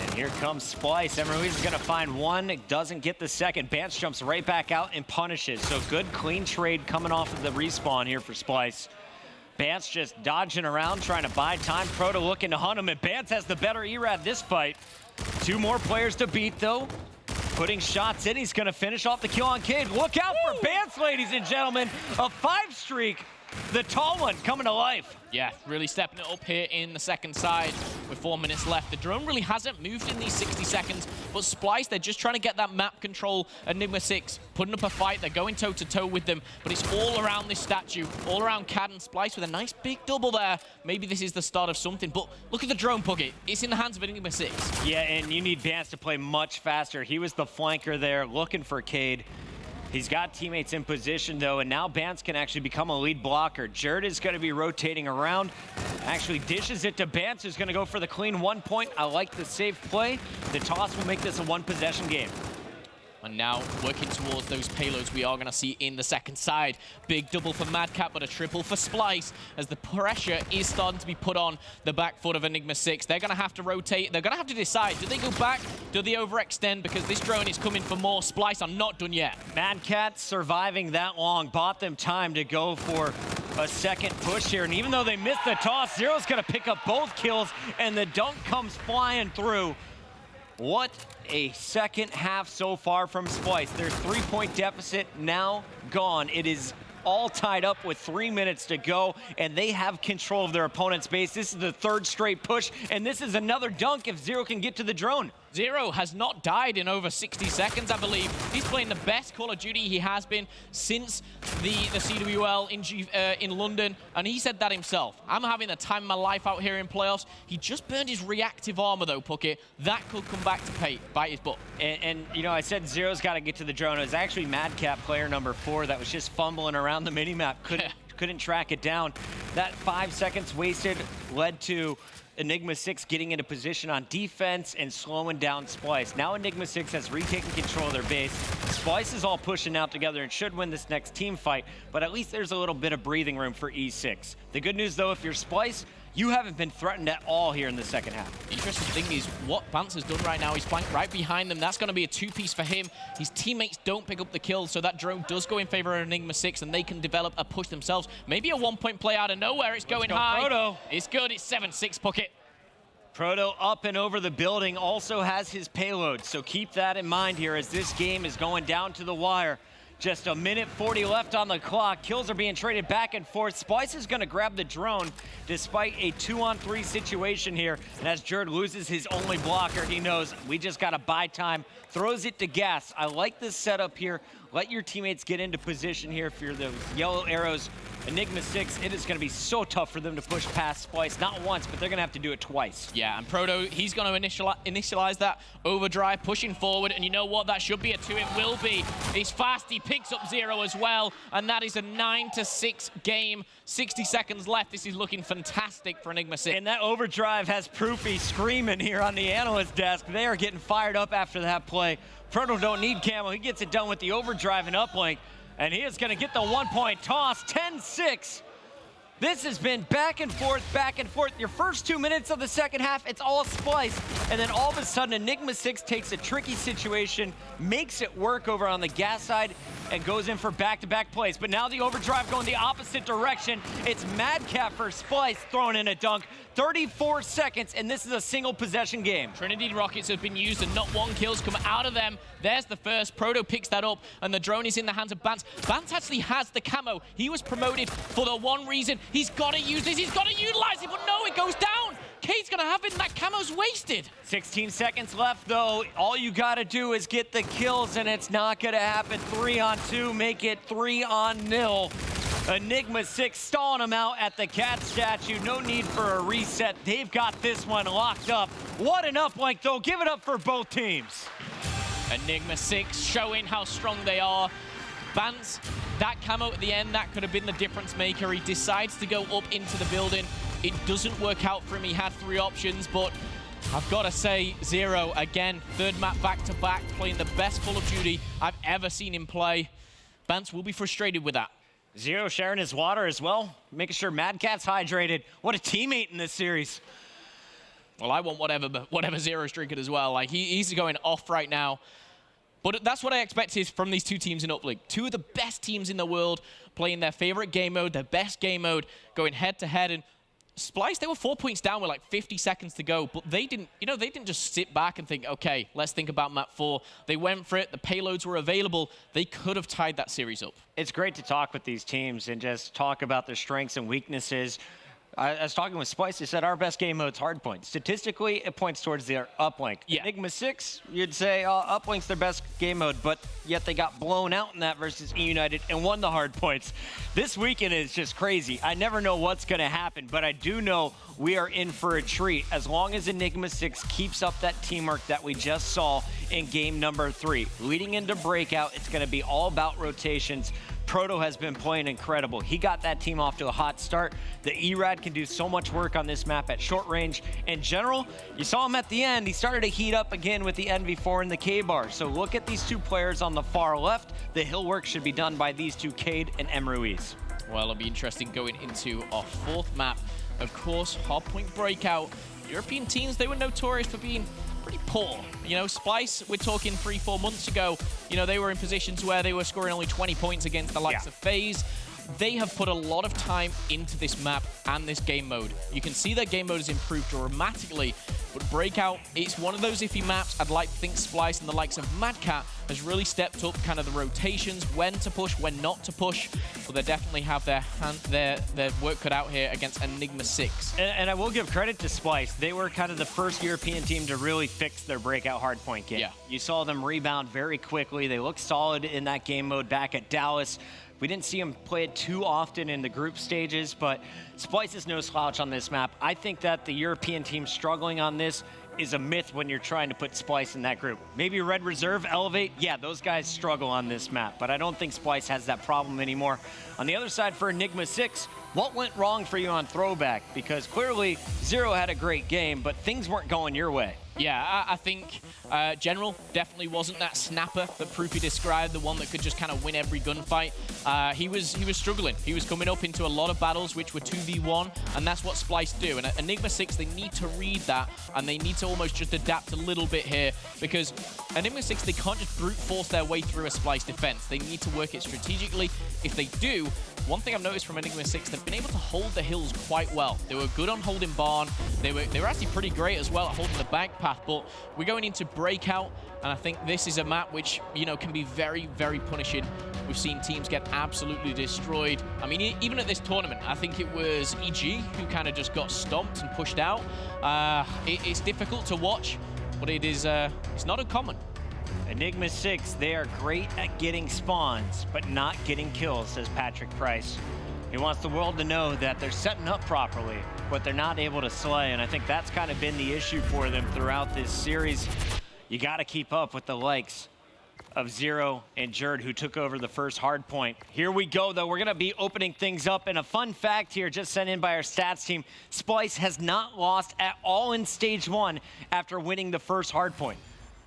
And here comes Splyce. Ruiz is going to find one. Doesn't get the second. Bance jumps right back out and punishes. So good, clean trade coming off of the respawn here for Splyce. Bance just dodging around, trying to buy time. Proto looking to hunt him, and Bance has the better ERAD this fight. 2 more players to beat, though. Putting shots in. He's going to finish off the kill on Cade. Look out for Bance, ladies and gentlemen. A 5 streak. The tall one coming to life. Yeah, really stepping it up here in the second side with 4 minutes left. The drone really hasn't moved in these 60 seconds, but Splyce, they're just trying to get that map control. Enigma 6 putting up a fight. They're going toe-to-toe with them, but it's all around this statue, all around Cad and Splyce with a nice big double there. Maybe this is the start of something, but look at the drone, Puggy. It's in the hands of Enigma 6. Yeah, and you need Bance to play much faster. He was the flanker there looking for Cade. He's got teammates in position, though, and now Bance can actually become a lead blocker. Jerd is going to be rotating around. Actually dishes it to Bance, who's going to go for the clean 1 point. I like the safe play. The toss will make this a one-possession game. And now working towards those payloads we are going to see in the second side. Big double for Madcap, but a triple for Splyce as the pressure is starting to be put on the back foot of Enigma 6. They're going to have to rotate. They're going to have to decide, do they go back? Do they overextend? Because this drone is coming for more. Splyce are not done yet. Madcat surviving that long bought them time to go for a second push here. And even though they missed the toss, Zero's going to pick up both kills, and the dunk comes flying through. What a second half so far from Splyce. Their 3-point deficit now gone. It is all tied up with 3 minutes to go, and they have control of their opponent's base. This is the third straight push, and this is another dunk if Zero can get to the drone. Zero has not died in over 60 seconds, I believe. He's playing the best Call of Duty he has been since the CWL in London, and he said that himself. I'm having the time of my life out here in playoffs. He just burned his reactive armor, though, Puckett. That could come back to bite his butt. And you know, I said Zero's got to get to the drone. It was actually Madcap, player number 4, that was just fumbling around the minimap. Couldn't track it down. That 5 seconds wasted led to Enigma 6 getting into position on defense and slowing down Splyce. Now Enigma 6 has retaken control of their base. Splyce is all pushing out together and should win this next team fight, but at least there's a little bit of breathing room for E6. The good news, though, if you're Splyce, you haven't been threatened at all here in the second half. The interesting thing is what Bance has done right now. He's flanked right behind them. That's going to be a 2-piece for him. His teammates don't pick up the kill, so that drone does go in favor of Enigma 6, and they can develop a push themselves. Maybe a 1-point play out of nowhere. It's going high. Proto. It's good. It's 7-6, Puckett. Proto up and over the building also has his payload, so keep that in mind here as this game is going down to the wire. Just a minute 40 left on the clock. Kills are being traded back and forth. Splyce is going to grab the drone despite a 2-on-3 situation here. And as Jerd loses his only blocker, he knows we just got to buy time. Throws it to Gas. I like this setup here. Let your teammates get into position here. If you're the yellow arrows, Enigma 6, it is going to be so tough for them to push past Splyce. Not once, but they're going to have to do it twice. Yeah, and Proto, he's going to initialize that overdrive, pushing forward, and you know what? That should be a 2. It will be. He's fast. He picks up Zero as well, and that is a 9-6 game. 60 seconds left. This is looking fantastic for Enigma 6. And that overdrive has Proofy screaming here on the analyst desk. They are getting fired up after that play. Proto don't need camo. He gets it done with the overdrive and uplink. And he is going to get the 1-point toss, 10-6. This has been back and forth, back and forth. Your first 2 minutes of the second half, it's all Splyce. And then all of a sudden, Enigma 6 takes a tricky situation, makes it work over on the Gas side, and goes in for back-to-back plays. But now the overdrive going the opposite direction. It's Madcap for Splyce throwing in a dunk. 34 seconds, and this is a single possession game. Trinity rockets have been used, and not one kill's come out of them. There's the first. Proto picks that up, and the drone is in the hands of Bance. Bance actually has the camo. He was promoted for the one reason. He's got to use this. He's got to utilize it, but no, it goes down. Kate's going to have it, and that camo's wasted. 16 seconds left, though. All you got to do is get the kills, and it's not going to happen. 3-on-2, make it 3-on-0. Enigma 6 stalling him out at the cat statue. No need for a reset. They've got this one locked up. What an uplink, though. Give it up for both teams. Enigma 6 showing how strong they are. Bance, that camo at the end, that could have been the difference maker. He decides to go up into the building. It doesn't work out for him. He had 3 options, but I've got to say, Zero, again, third map back-to-back, playing the best Call of Duty I've ever seen him play. Bance will be frustrated with that. Zero sharing his water as well, making sure Madcat's hydrated. What a teammate in this series. Well, I want whatever Zero's drinking as well. Like, he's going off right now. But that's what I expected from these 2 teams in Uplink. 2 of the best teams in the world playing their favorite game mode, their best game mode, going head-to-head. And Splyce, they were 4 points down with like 50 seconds to go, but they didn't just sit back and think, okay, let's think about map 4. They went for it. The payloads were available. They could have tied that series up. It's great to talk with these teams and just talk about their strengths and weaknesses. I was talking with Splyce. They said our best game mode's Hardpoint. Statistically, it points towards their Uplink. Yeah. Enigma 6, you'd say Uplink's their best game mode, but yet they got blown out in that versus eUnited and won the Hardpoints. This weekend is just crazy. I never know what's going to happen, but I do know we are in for a treat as long as Enigma 6 keeps up that teamwork that we just saw in game number 3. Leading into breakout, it's going to be all about rotations. Proto has been playing incredible. He got that team off to a hot start. The ERAD can do so much work on this map at short range. In general, you saw him at the end. He started to heat up again with the NV4 and the K-bar. So look at these two players on the far left. The hill work should be done by these two, Cade and Emruiz. Well, it'll be interesting going into our 4th map. Of course, Hardpoint breakout. European teams, they were notorious for being pretty poor. You know, Splyce, we're talking 3-4 months ago, you know, they were in positions where they were scoring only 20 points against the likes of FaZe. They have put a lot of time into this map and this game mode. You can see their game mode has improved dramatically, but Breakout, it's one of those iffy maps. I'd like to think Splyce and the likes of Madcat has really stepped up kind of the rotations, when to push, when not to push, but they definitely have their work cut out here against Enigma 6. And I will give credit to Splyce. They were kind of the first European team to really fix their breakout hardpoint game. Yeah. You saw them rebound very quickly. They looked solid in that game mode back at Dallas. We didn't see him play it too often in the group stages, but Splyce is no slouch on this map. I think that the European team struggling on this is a myth when you're trying to put Splyce in that group. Maybe Red Reserve, Elevate, yeah, those guys struggle on this map, but I don't think Splyce has that problem anymore. On the other side for Enigma 6, what went wrong for you on throwback? Because clearly, Zero had a great game, but things weren't going your way. Yeah, I think General definitely wasn't that snapper that Proofy described, the one that could just kind of win every gunfight. He was struggling. He was coming up into a lot of battles which were 2v1, and that's what Splyce do. And at Enigma 6, they need to read that, and they need to almost just adapt a little bit here, because Enigma 6, they can't just brute force their way through a Splyce defense. They need to work it strategically. If they do, one thing I've noticed from Enigma 6, they've been able to hold the hills quite well. They were good on holding Barn. They were actually pretty great as well at holding the back path, but we're going into Breakout, and I think this is a map which, you know, can be very, very punishing. We've seen teams get absolutely destroyed. I mean, even at this tournament, I think it was EG who kind of just got stomped and pushed out. It's difficult to watch, but it's not uncommon. Enigma 6, they are great at getting spawns, but not getting kills, says Patrick Price. He wants the world to know that they're setting up properly, but they're not able to slay, and I think that's kind of been the issue for them throughout this series. You got to keep up with the likes of Zero and Jerd, who took over the first hard point. Here we go, though. We're going to be opening things up, and a fun fact here, just sent in by our stats team, Splyce has not lost at all in Stage 1 after winning the first hard point.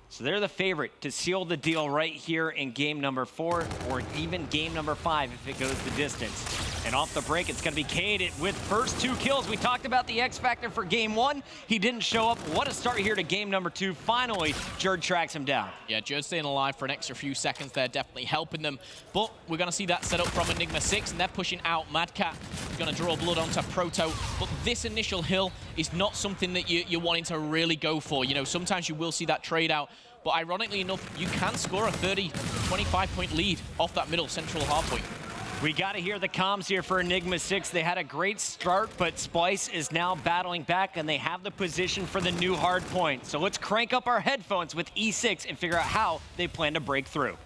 So they're the favorite to seal the deal right here in game number 4, or even game number 5 if it goes the distance. And off the break, it's going to be Cade with first 2 kills. We talked about the X factor for game 1. He didn't show up. What a start here to game number 2. Finally, Jerd tracks him down. Yeah, Jerd staying alive for an extra few seconds there, definitely helping them. But we're going to see that set up from Enigma 6, and they're pushing out Madcat. He's going to draw blood onto Proto. But this initial hill is not something that you're wanting to really go for. You know, sometimes you will see that trade out. But ironically enough, you can score a 30, 25-point lead off that middle central hardpoint. We got to hear the comms here for Enigma 6. They had a great start, but Splyce is now battling back, and they have the position for the new hard point. So let's crank up our headphones with E6 and figure out how they plan to break through.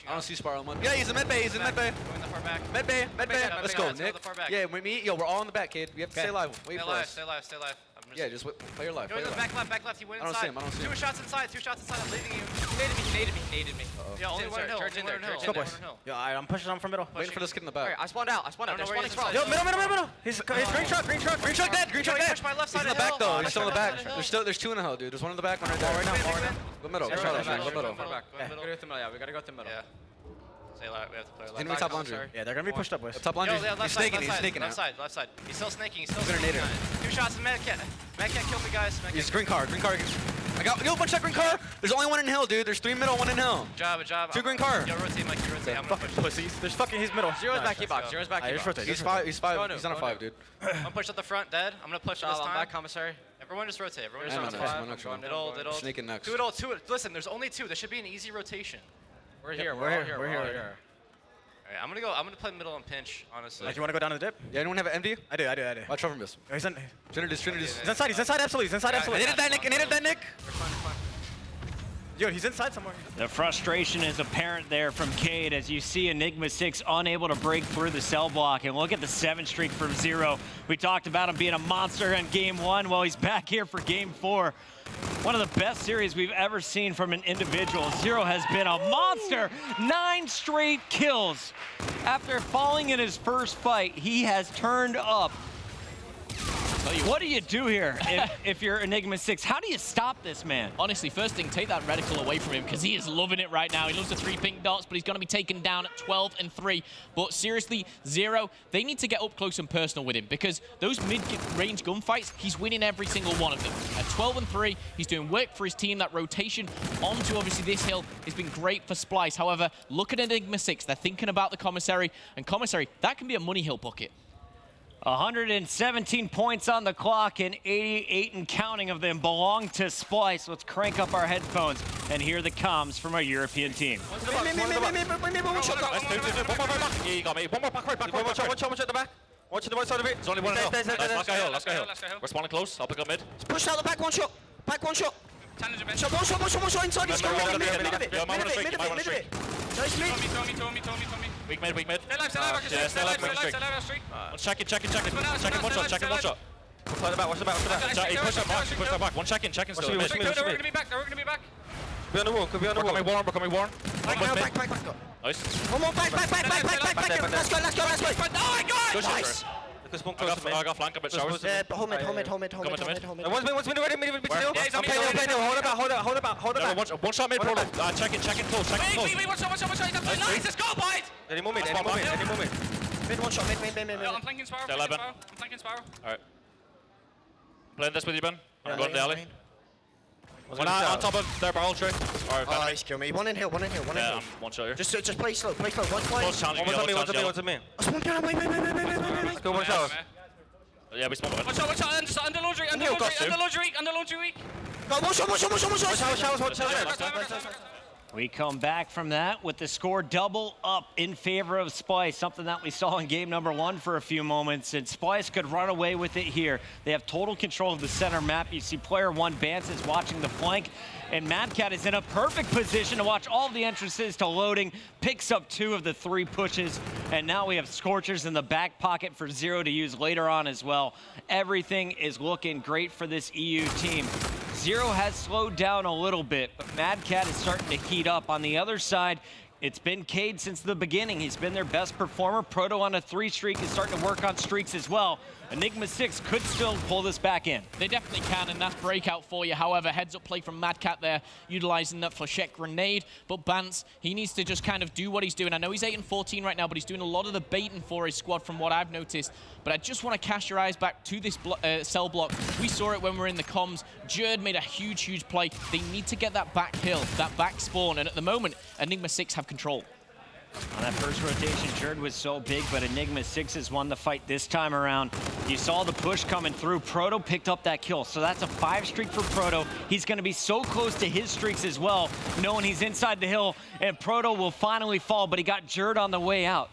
I don't see Sparrow. Yeah, he's in mid bay. He's in mid bay. Going the far back. Mid bay. Mid bay. Let's go, Nick. Yeah, we're all in the back, kid. We have to stay alive. Wait for us. Stay alive. Stay alive. Yeah, just play your life. Go back left. He went inside. I don't see him. 2 shots inside. I'm leaving you. He naded me. Yeah, only one hill. Charge in there. Yo, I'm pushing him from middle. Waiting for this kid in the back. I spawned out. There's one front. Yo, middle. He's green truck dead. Push my left side. He's in the back though. He's still in the back. There's 2 in the hill, dude. There's one in the back, one right there. Go middle. Go middle. Yeah, we gotta go to the middle. Yeah. Stay alive. We have to play alive. Enemy top laundry. Yeah, they're gonna be pushed up, boys. Top laundry. He's snaking Left side. He's still snaking. He's still snaking. 2 shots and Madcat kill me, guys. He's green car. I got bunch that green car. There's only 1 in hill, dude. There's 3 middle, 1 in hill. Job. 2 green car. Yo, rotate, Mike. Rotate. I'm gonna push. Pussies. There's fucking his middle. Zero's back box. Zero's back box. He's 5. He's on a 5, dude. I'm gonna push at the front, dead. I'm gonna push this time. Back commissary. Everyone just rotate. Everyone just rotate. Middle. Sneaking next. 2 Listen, there's only 2. There should be an easy rotation. We're here. All right, I'm gonna play middle and pinch, honestly. Like, you wanna go down to the dip? Yeah, anyone have an MD? I do. Watch over miss. He's in. Trinity's. He's inside, absolutely. He's inside, absolutely. I needed that, Nick. Yo, he's inside somewhere. The frustration is apparent there from Cade as you see Enigma 6 unable to break through the cell block. And look at the 7 streak from Zero. We talked about him being a monster in game 1. Well, he's back here for game 4. One of the best series we've ever seen from an individual. Zero has been a monster. 9 straight kills. After falling in his first fight, he has turned up. What do you do here if you're Enigma 6? How do you stop this man? Honestly, first thing, take that reticle away from him because he is loving it right now. He loves the 3 pink dots, but he's going to be taken down at 12 and 3. But seriously, Zero, they need to get up close and personal with him because those mid-range gunfights, he's winning every single one of them. At 12 and 3, he's doing work for his team. That rotation onto obviously this hill has been great for Splyce. However, look at Enigma 6. They're thinking about the commissary, and commissary, that can be a money hill bucket. 117 points on the clock, and 88 and counting of them belong to Splyce. Let's crank up our headphones and hear the comms from our European team. One shot at the right side of it. There's only one hill. Let's go hill. Responding close. I'll pick up mid. Push out the back, one shot. One shot inside. He's going mid. Nice mid. Weak mid. Stay alive. Check it. Check one shot. Watch the back. He pushed that back. One check in still. They're gonna be back. Could be on the wall. We're coming Warren. Back. Nice. One more back. Let's go. Oh my god! Nice. I got flank a bit showers. Hold mid. One's mid ready, mid still. I'm playing. Hold about. One shot mid, pro. Check it close. Wait, watch out. Nice, let's go, boys! Any more mid. Mid, one shot, mid. I'm flanking Sparrow. Alright. Playing this with you, Ben. I'm going to the alley. One on top of their barrel tree. Alright, he's killed me. One in hill. Yeah, I'm one shot here. Just play slow. One challenge. One's on me. Spawn down, wait. Let's go, one tower. Yeah, we spawned one. Watch out, under laundry. Go, one shot. We come back from that with the score double up in favor of Splyce, something that we saw in game number 1 for a few moments, and Splyce could run away with it here. They have total control of the center map. You see player 1, Bance, is watching the flank, and Mad Cat is in a perfect position to watch all the entrances to loading, picks up 2 of the 3 pushes, and now we have Scorchers in the back pocket for Zero to use later on as well. Everything is looking great for this EU team. Zero has slowed down a little bit, but Mad Cat is starting to heat up. On the other side, it's been Cade since the beginning. He's been their best performer. Proto on a 3 streak is starting to work on streaks as well. Enigma 6 could still pull this back in. They definitely can, and that's breakout for you. However, heads up play from Mad Cat there, utilizing that flechette grenade. But Bance, he needs to just kind of do what he's doing. I know he's 8 and 14 right now, but he's doing a lot of the baiting for his squad from what I've noticed. But I just want to cast your eyes back to this cell block. We saw it when we were in the comms. Jerd made a huge play. They need to get that back hill, that back spawn, and at the moment, Enigma 6 have control. On that first rotation, Jerd was so big, but Enigma 6 has won the fight this time around. You saw the push coming through. Proto picked up that kill, so that's a 5 streak for Proto. He's going to be so close to his streaks as well, knowing he's inside the hill, and Proto will finally fall, but he got Jerd on the way out.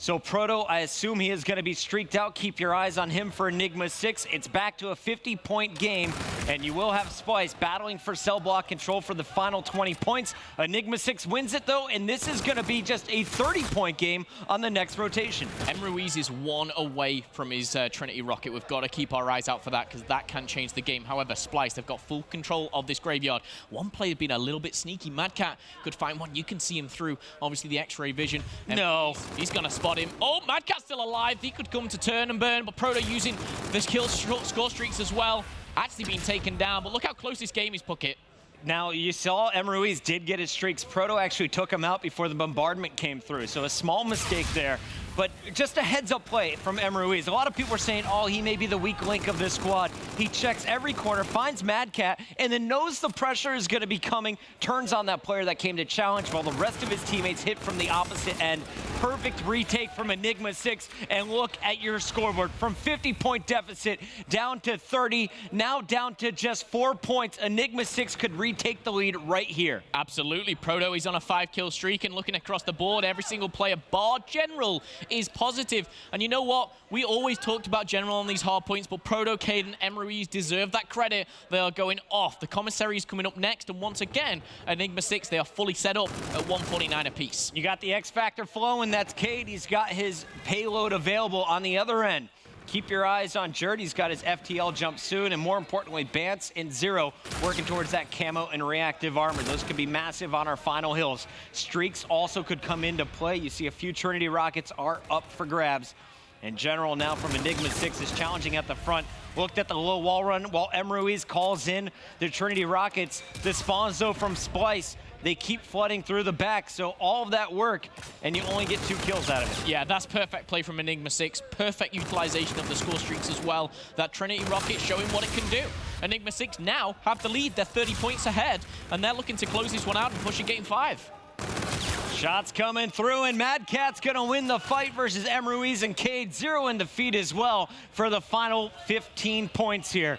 So Proto, I assume he is going to be streaked out. Keep your eyes on him for Enigma 6. It's back to a 50-point game, and you will have Splyce battling for cell block control for the final 20 points. Enigma 6 wins it, though, and this is going to be just a 30-point game on the next rotation. Ruiz is 1 away from his Trinity rocket. We've got to keep our eyes out for that because that can change the game. However, Splyce, they've got full control of this graveyard. One player being a little bit sneaky. Mad Cat could find one. You can see him through, obviously, the X-ray vision. No. He's going to spot him. Oh, Mad Cat's still alive. He could come to turn and burn, but Proto using this kill score streaks as well. Actually being taken down, but look how close this game is, Puckett. Now, you saw Ruiz did get his streaks. Proto actually took him out before the bombardment came through, so a small mistake there. But just a heads-up play from Ruiz. A lot of people are saying, oh, he may be the weak link of this squad. He checks every corner, finds Mad Cat, and then knows the pressure is going to be coming, turns on that player that came to challenge while the rest of his teammates hit from the opposite end. perfect retake from Enigma 6, and look at your scoreboard. From 50-point deficit down to 30, now down to just 4 points. Enigma 6 could retake the lead right here. Absolutely. Proto is on a 5-kill streak, and looking across the board, every single player bar General is positive. And you know what? We always talked about General on these hard points, but Proto, Cade, and Emery deserve that credit. They are going off. The commissary is coming up next, and once again, Enigma 6, they are fully set up at 149 apiece. You got the X Factor flowing. That's Cade. He's got his payload available on the other end. Keep your eyes on Jerd. He's got his FTL jump soon, and more importantly, Bance and Zero working towards that camo and reactive armor. Those could be massive on our final hills. Streaks also could come into play. You see a few Trinity rockets are up for grabs. And General now from Enigma 6 is challenging at the front. Looked at the low wall run while Ruiz calls in the Trinity rockets. The spawns, though, from Splyce, they keep flooding through the back. So all of that work, and you only get 2 kills out of it. Yeah, that's perfect play from Enigma 6. Perfect utilization of the score streaks as well. That Trinity rocket showing what it can do. Enigma 6 now have the lead. They're 30 points ahead, and they're looking to close this one out and push a game 5. Shots coming through, and Mad Cat's gonna win the fight versus Ruiz and Cade. Zero in defeat as well for the final 15 points here.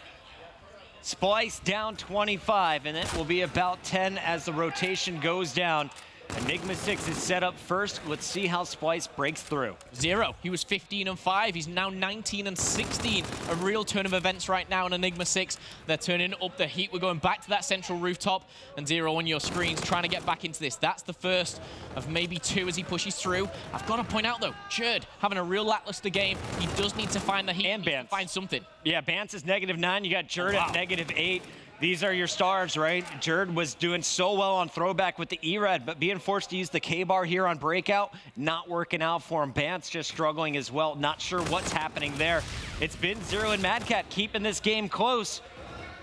Splyce down 25, and it will be about 10 as the rotation goes down. Enigma 6 is set up first. Let's see how Splyce breaks through. Zero. He was 15-5. He's now 19-16. A real turn of events right now in Enigma 6. They're turning up the heat. We're going back to that central rooftop. And Zero on your screens trying to get back into this. That's the first of maybe 2 as he pushes through. I've got to point out, though, Jerd having a real lackluster game. He does need to find the heat. And Bance. Find something. Yeah, Bance is -9. You got Jerd at -8. These are your stars, right? Jerd was doing so well on throwback with the E-Red, but being forced to use the K-bar here on breakout, not working out for him. Bance just struggling as well. Not sure what's happening there. It's been Zero and Mad Cat keeping this game close.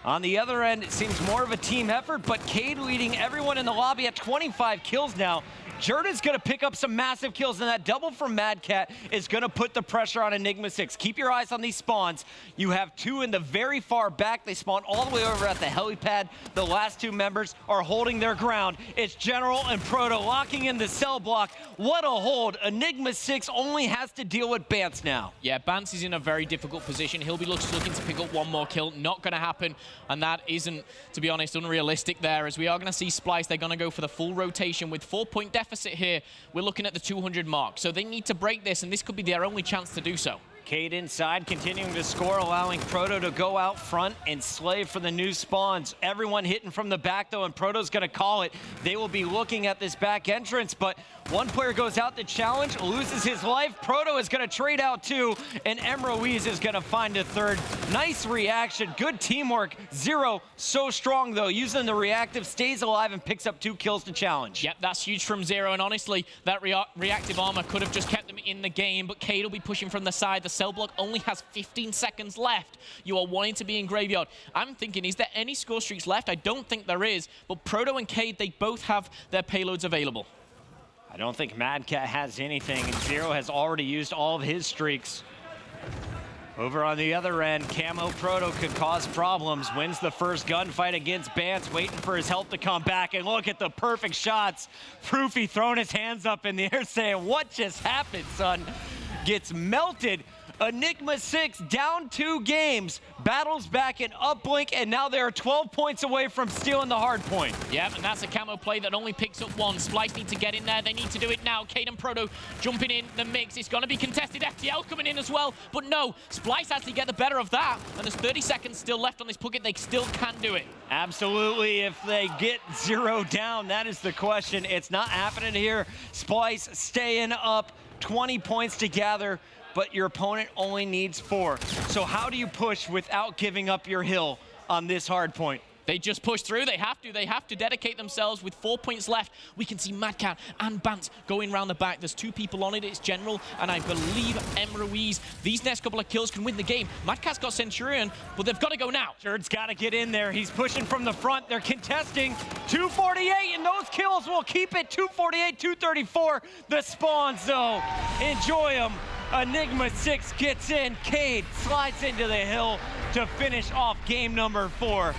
On the other end, it seems more of a team effort, but Cade leading everyone in the lobby at 25 kills now. Jerd is going to pick up some massive kills, and that double from Mad Cat is going to put the pressure on Enigma 6. Keep your eyes on these spawns. You have 2 in the very far back. They spawn all the way over at the helipad. The last 2 members are holding their ground. It's General and Proto locking in the cell block. What a hold. Enigma 6 only has to deal with Bance now. Yeah, Bance is in a very difficult position. He'll be looking to pick up 1 more kill. Not going to happen, and that isn't, to be honest, unrealistic there, as we are going to see Splyce. They're going to go for the full rotation with 4-point deficit here. We're looking at the 200 mark, so they need to break this, and this could be their only chance to do so. Cade inside, continuing to score, allowing Proto to go out front and slave for the new spawns. Everyone hitting from the back, though, and Proto's going to call it. They will be looking at this back entrance, but one player goes out to challenge, loses his life. Proto is going to trade out 2, and Ruiz is going to find a 3rd. Nice reaction, good teamwork. Zero, so strong, though, using the reactive, stays alive and picks up 2 kills to challenge. Yep, that's huge from Zero, and honestly, that reactive armor could have just kept them in the game, but Cade will be pushing from the side. The cell block only has 15 seconds left. You are wanting to be in graveyard. I'm thinking, is there any score streaks left? I don't think there is, but Proto and Cade, they both have their payloads available. I don't think Mad Cat has anything, and Zero has already used all of his streaks. Over on the other end, Camo Proto could cause problems. Wins the first gunfight against Bance, waiting for his health to come back. And look at the perfect shots. Proofy throwing his hands up in the air saying, what just happened, son? Gets melted. Enigma 6 down 2 games, battles back in Uplink, and now they are 12 points away from stealing the Hardpoint. Yep, and that's a camo play that only picks up 1. Splyce need to get in there. They need to do it now. Cade and Proto jumping in the mix. It's going to be contested. FTL coming in as well, but no, Splyce actually get the better of that, and there's 30 seconds still left on this bucket. They still can do it. Absolutely, if they get Zero down, that is the question. It's not happening here. Splyce staying up, 20 points to gather, but your opponent only needs 4. So how do you push without giving up your hill on this hard point? They just push through. They have to dedicate themselves with 4 points left. We can see Mad Cat and Bance going around the back. There's 2 people on it. It's General, and I believe Ruiz. These next couple of kills can win the game. Mad Cat's got Centurion, but they've got to go now. Jerd's got to get in there. He's pushing from the front. They're contesting. 248, and those kills will keep it. 248, 234. The spawns, though. Enjoy them. Enigma 6 gets in. Cade slides into the hill to finish off game number 4.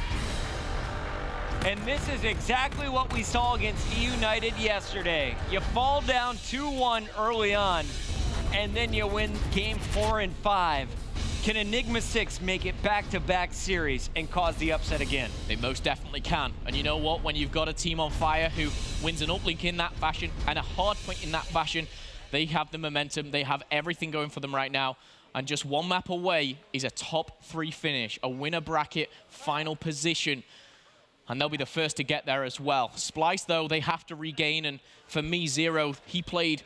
And this is exactly what we saw against eUnited yesterday. You fall down 2-1 early on, and then you win game 4 and 5. Can Enigma 6 make it back-to-back series and cause the upset again? They most definitely can. And you know what? When you've got a team on fire who wins an Uplink in that fashion and a Hardpoint in that fashion, they have the momentum. They have everything going for them right now. And just one map away is a top 3 finish, a winner bracket, final position. And they'll be the first to get there as well. Splyce, though, they have to regain. And for me, Zero, he played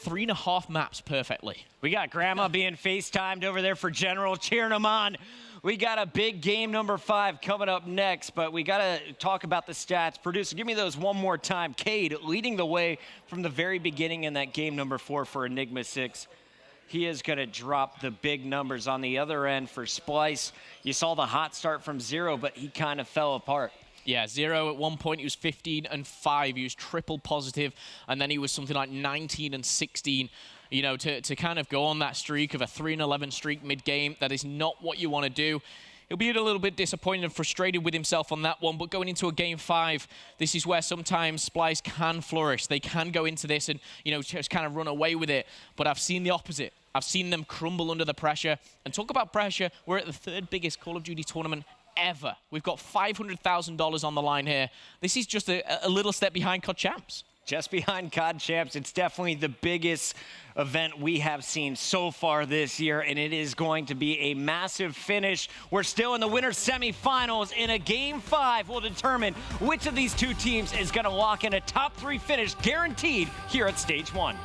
3.5 maps perfectly. We got Grandma being FaceTimed over there for General, cheering him on. We got a big game number 5 coming up next, but we got to talk about the stats. Producer, give me those one more time. Cade leading the way from the very beginning in that game number 4 for Enigma 6. He is going to drop the big numbers on the other end for Splyce. You saw the hot start from Zero, but he kind of fell apart. Yeah, Zero at one point, he was 15 and 5. He was triple positive, and then he was something like 19 and 16. You know, to kind of go on that streak of a 3-11 streak mid-game, that is not what you want to do. He'll be a little bit disappointed and frustrated with himself on that one, but going into a game 5, this is where sometimes Splyce can flourish. They can go into this and, you know, just kind of run away with it, but I've seen the opposite. I've seen them crumble under the pressure. And talk about pressure, we're at the 3rd biggest Call of Duty tournament ever. We've got $500,000 on the line here. This is just a little step behind COD Champs. Just behind COD Champs. It's definitely the biggest event we have seen so far this year, and it is going to be a massive finish. We're still in the winner's semifinals, and a game 5 will determine which of these two teams is going to lock in a top 3 finish guaranteed here at Stage 1.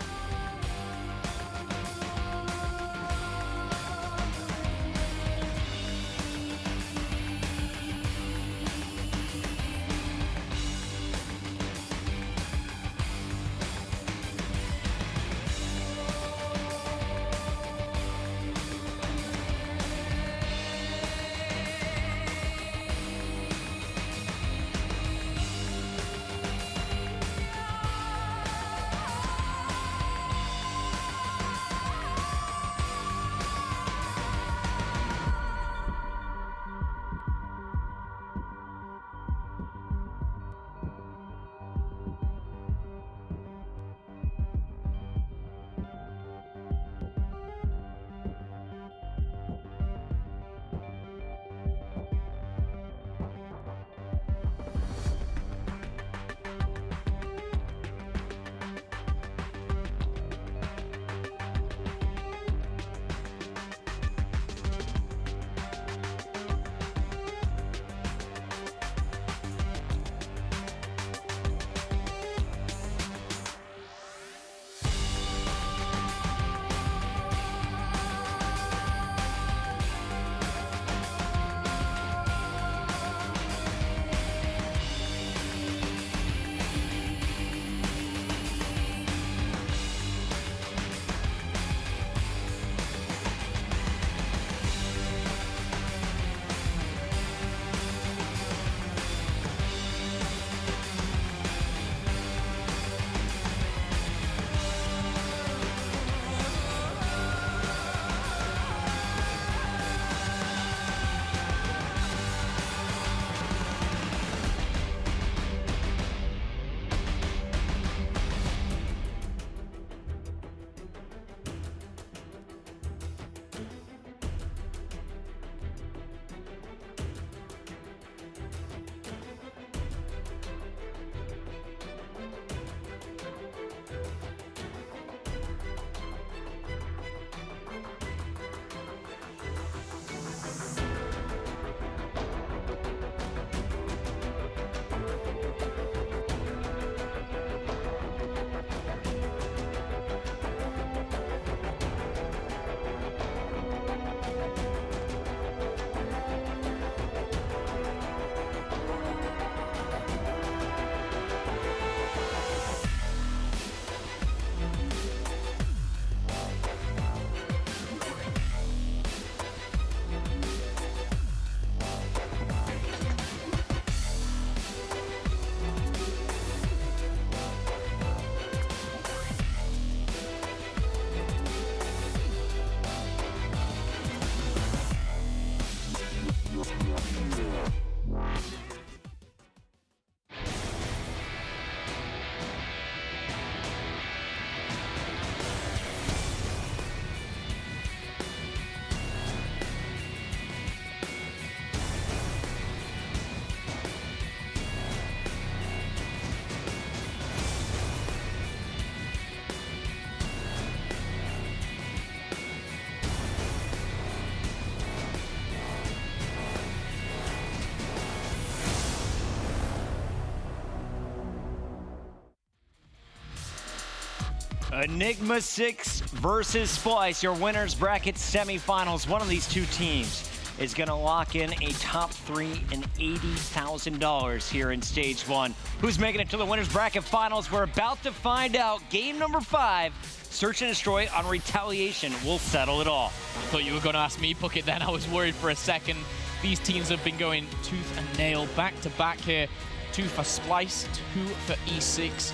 Enigma 6 versus Splyce, your winners bracket semifinals. One of these two teams is going to lock in a top 3 and $80,000 here in stage 1. Who's making it to the winners bracket finals? We're about to find out. Game number 5, Search and Destroy on Retaliation will settle it all. I thought you were going to ask me, Puckett, then. I was worried for a second. These teams have been going tooth and nail, back to back here. 2 for Splyce, 2 for E6.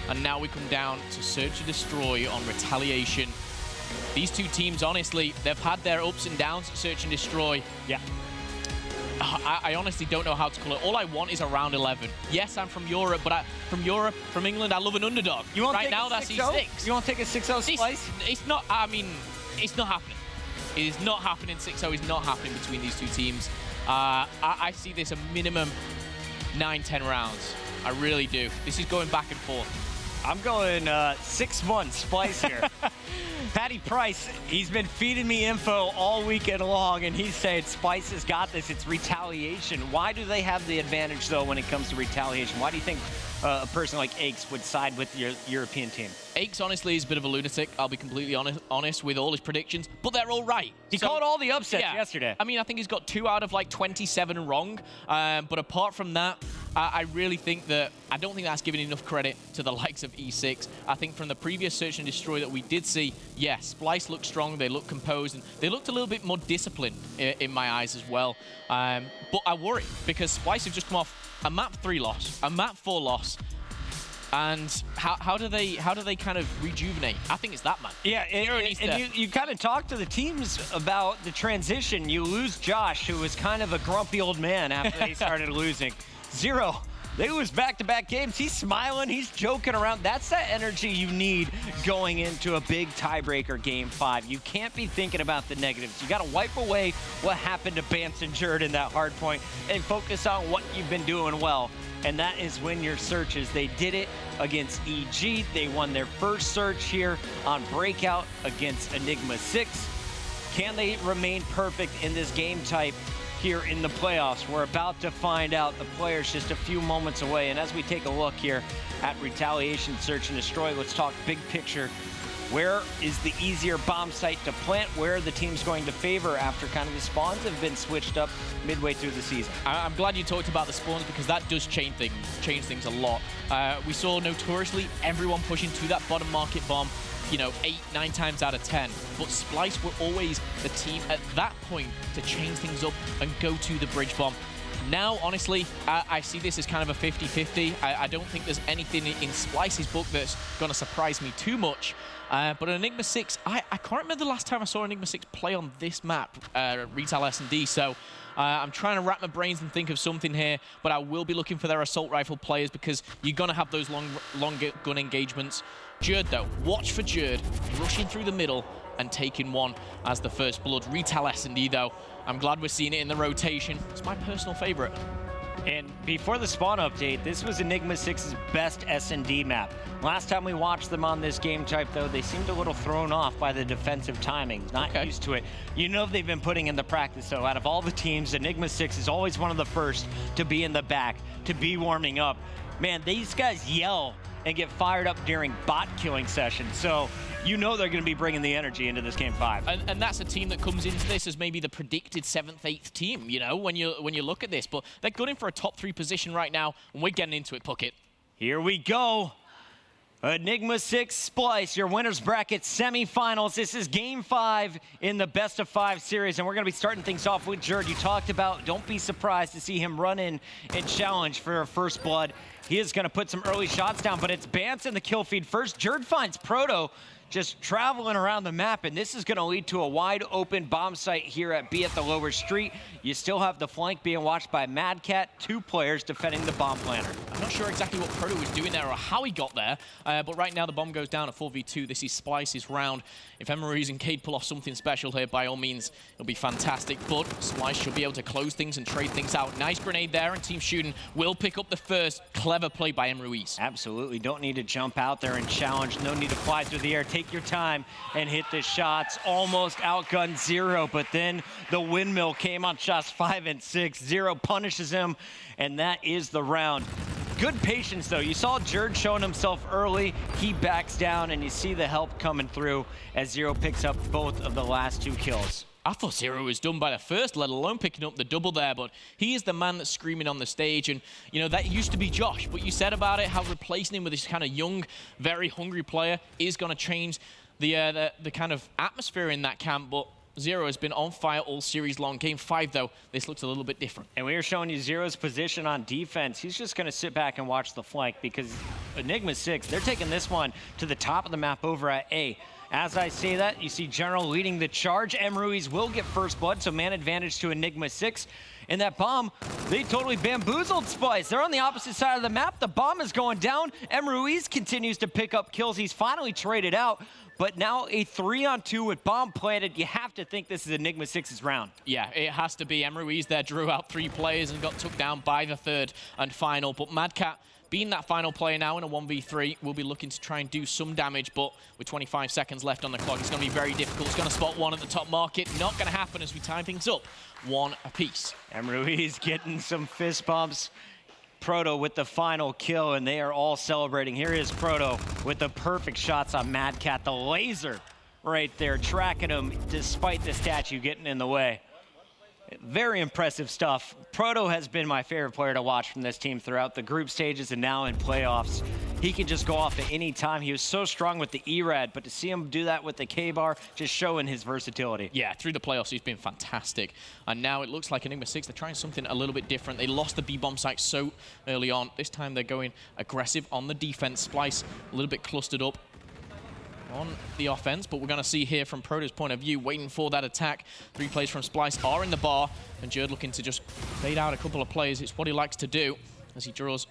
And now we come down to Search and Destroy on Retaliation. These two teams, honestly, they've had their ups and downs at Search and Destroy. Yeah. I honestly don't know how to call it. All I want is a round 11. Yes, I'm from Europe, but from England, I love an underdog. You want right to now, that's E6. You want to take a 6-0 Splyce? It's not, I mean, it's not happening. It is not happening. 6-0 is not happening between these two teams. I see this a minimum 9-10 rounds. I really do. This is going back and forth. I'm going 6 months Splyce here. Patty Price, he's been feeding me info all weekend long, and he's saying Splyce has got this. It's Retaliation. Why do they have the advantage, though, when it comes to Retaliation? Why do you think a person like Aches would side with your European team? Aches, honestly, is a bit of a lunatic. I'll be completely honest with all his predictions, but they're all right. He called all the upsets yesterday. I mean, I think he's got 2 out of like 27 wrong. But apart from that, I really think that I don't think that's giving enough credit to the likes of E6. I think from the previous Search and Destroy that we did see, yes, Splyce looked strong, they looked composed, and they looked a little bit more disciplined in my eyes as well. But I worry because Splyce have just come off a map 3 loss, a map 4 loss. And how do they kind of rejuvenate? I think it's that, man. Yeah, and you kind of talk to the teams about the transition. You lose Josh, who was kind of a grumpy old man after they started losing. Zero, they lose back-to-back games. He's smiling, he's joking around. That's that energy you need going into a big tiebreaker game 5. You can't be thinking about the negatives. You got to wipe away what happened to Bance and Jerd in that hard point and focus on what you've been doing well. And that is win your searches. They did it against EG. They won their first search here on Breakout against Enigma 6. Can they remain perfect in this game type here in the playoffs? We're about to find out. The players just a few moments away. And as we take a look here at Retaliation, Search and Destroy, let's talk big picture. Where is the easier bomb site to plant? Where are the teams going to favor after kind of the spawns have been switched up midway through the season? I'm glad you talked about the spawns because that does change things a lot. We saw notoriously everyone pushing to that bottom market bomb, you know, 8-9 times out of 10. But Splyce were always the team at that point to change things up and go to the bridge bomb. Now, honestly, I see this as kind of a 50-50. I don't think there's anything in Splyce's book that's going to surprise me too much. But Enigma 6, I can't remember the last time I saw Enigma 6 play on this map, Retail S&D, so I'm trying to wrap my brains and think of something here, but I will be looking for their assault rifle players because you're going to have those long gun engagements. Jerd, though, watch for Jerd rushing through the middle and taking one as the first blood. Retail S&D, though, I'm glad we're seeing it in the rotation. It's my personal favorite. And before the spawn update, this was Enigma 6's best S&D map. Last time we watched them on this game type, though, they seemed a little thrown off by the defensive timing. Not used to it. You know they've been putting in the practice, though. Out of all the teams, Enigma 6 is always one of the first to be in the back, to be warming up. Man, these guys yell and get fired up during bot killing sessions. So you know they're going to be bringing the energy into this game 5. And that's a team that comes into this as maybe the predicted 7th, 8th team, you know, when you look at this. But they're gunning for a top 3 position right now, and we're getting into it, Puckett. Here we go. Enigma 6 Splyce, your winners bracket semifinals. This is game 5 in the best of 5 series, and we're going to be starting things off with Jerd. You talked about, don't be surprised to see him run in and challenge for a first blood. He is going to put some early shots down, but it's Bance in the kill feed first. Jerd finds Proto just traveling around the map, and this is going to lead to a wide open bomb site here at B at the lower street. You still have the flank being watched by Mad Cat, 2 players defending the bomb planter. I'm not sure exactly what Proto was doing there or how he got there, but right now the bomb goes down at 4v2. This is Splyce's round. If Emery's and Cade pull off something special here, by all means, it'll be fantastic, but Splyce should be able to close things and trade things out. Nice grenade there, and Team Shooting will pick up the first. Clever play by Ruiz. Absolutely. Don't need to jump out there and challenge. No need to fly through the air. Take your time and hit the shots. Almost outgunned Zero, but then the windmill came on shots 5 and 6. Zero punishes him, and that is the round. good patience, though. You saw Jerd showing himself early. He backs down, and you see the help coming through as Zero picks up both of the last 2 kills. I thought Zero was done by the first, let alone picking up the double there, but he is the man that's screaming on the stage, and, you know, that used to be Josh. What you said about it, how replacing him with this kind of young, very hungry player is going to change the kind of atmosphere in that camp, but Zero has been on fire all series long. Game 5, though, this looks a little bit different. And we are showing you Zero's position on defense. He's just going to sit back and watch the flank because Enigma 6, they're taking this one to the top of the map over at A. As I say that, you see General leading the charge. M. Ruiz will get first blood, so man advantage to Enigma 6. And that bomb, they totally bamboozled Splyce. They're on the opposite side of the map. The bomb is going down. M. Ruiz continues to pick up kills. He's finally traded out. But now a 3-on-2 with bomb planted. You have to think this is Enigma 6's round. Yeah, it has to be. M. Ruiz there drew out 3 players and got took down by the 3rd and final. But Mad Cat, being that final player now in a 1v3, will be looking to try and do some damage, but with 25 seconds left on the clock, it's going to be very difficult. It's going to spot one at the top market. Not going to happen as we time things up 1 apiece. M. Ruiz getting some fist bumps. Proto with the final kill, and they are all celebrating. Here is Proto with the perfect shots on Mad Cat. The laser right there, tracking him despite the statue getting in the way. Very impressive stuff. Proto has been my favorite player to watch from this team throughout the group stages and now in playoffs. He can just go off at any time. He was so strong with the E-Rad, but to see him do that with the K-Bar, just showing his versatility. Yeah, through the playoffs, he's been fantastic. And now it looks like Enigma 6, they're trying something a little bit different. They lost the B-bomb site so early on. This time they're going aggressive on the defense. Splyce a little bit clustered up on the offense, but we're going to see here from Proto's point of view, waiting for that attack. 3 players from Splyce are in the bar, and Jerd looking to just fade out a couple of players. It's what he likes to do as he draws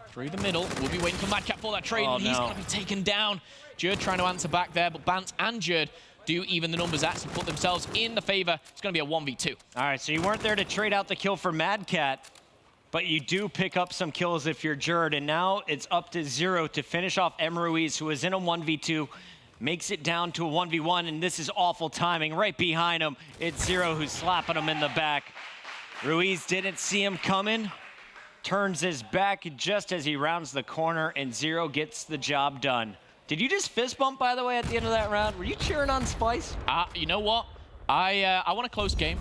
through the middle. We'll be waiting for Mad Cat for that trade, and he's going to be taken down. Jerd trying to answer back there, but Bance and Jerd do even the numbers actually put themselves in the favor. It's going to be a 1v2. All right, so you weren't there to trade out the kill for Mad Cat, but you do pick up some kills if you're Jerd, and now it's up to Zero to finish off M. Ruiz, who is in a 1v2, makes it down to a 1v1, and this is awful timing. Right behind him, it's Zero who's slapping him in the back. Ruiz didn't see him coming, turns his back just as he rounds the corner, and Zero gets the job done. Did you just fist bump, by the way, at the end of that round? Were you cheering on Splyce? You know what? I want a close game,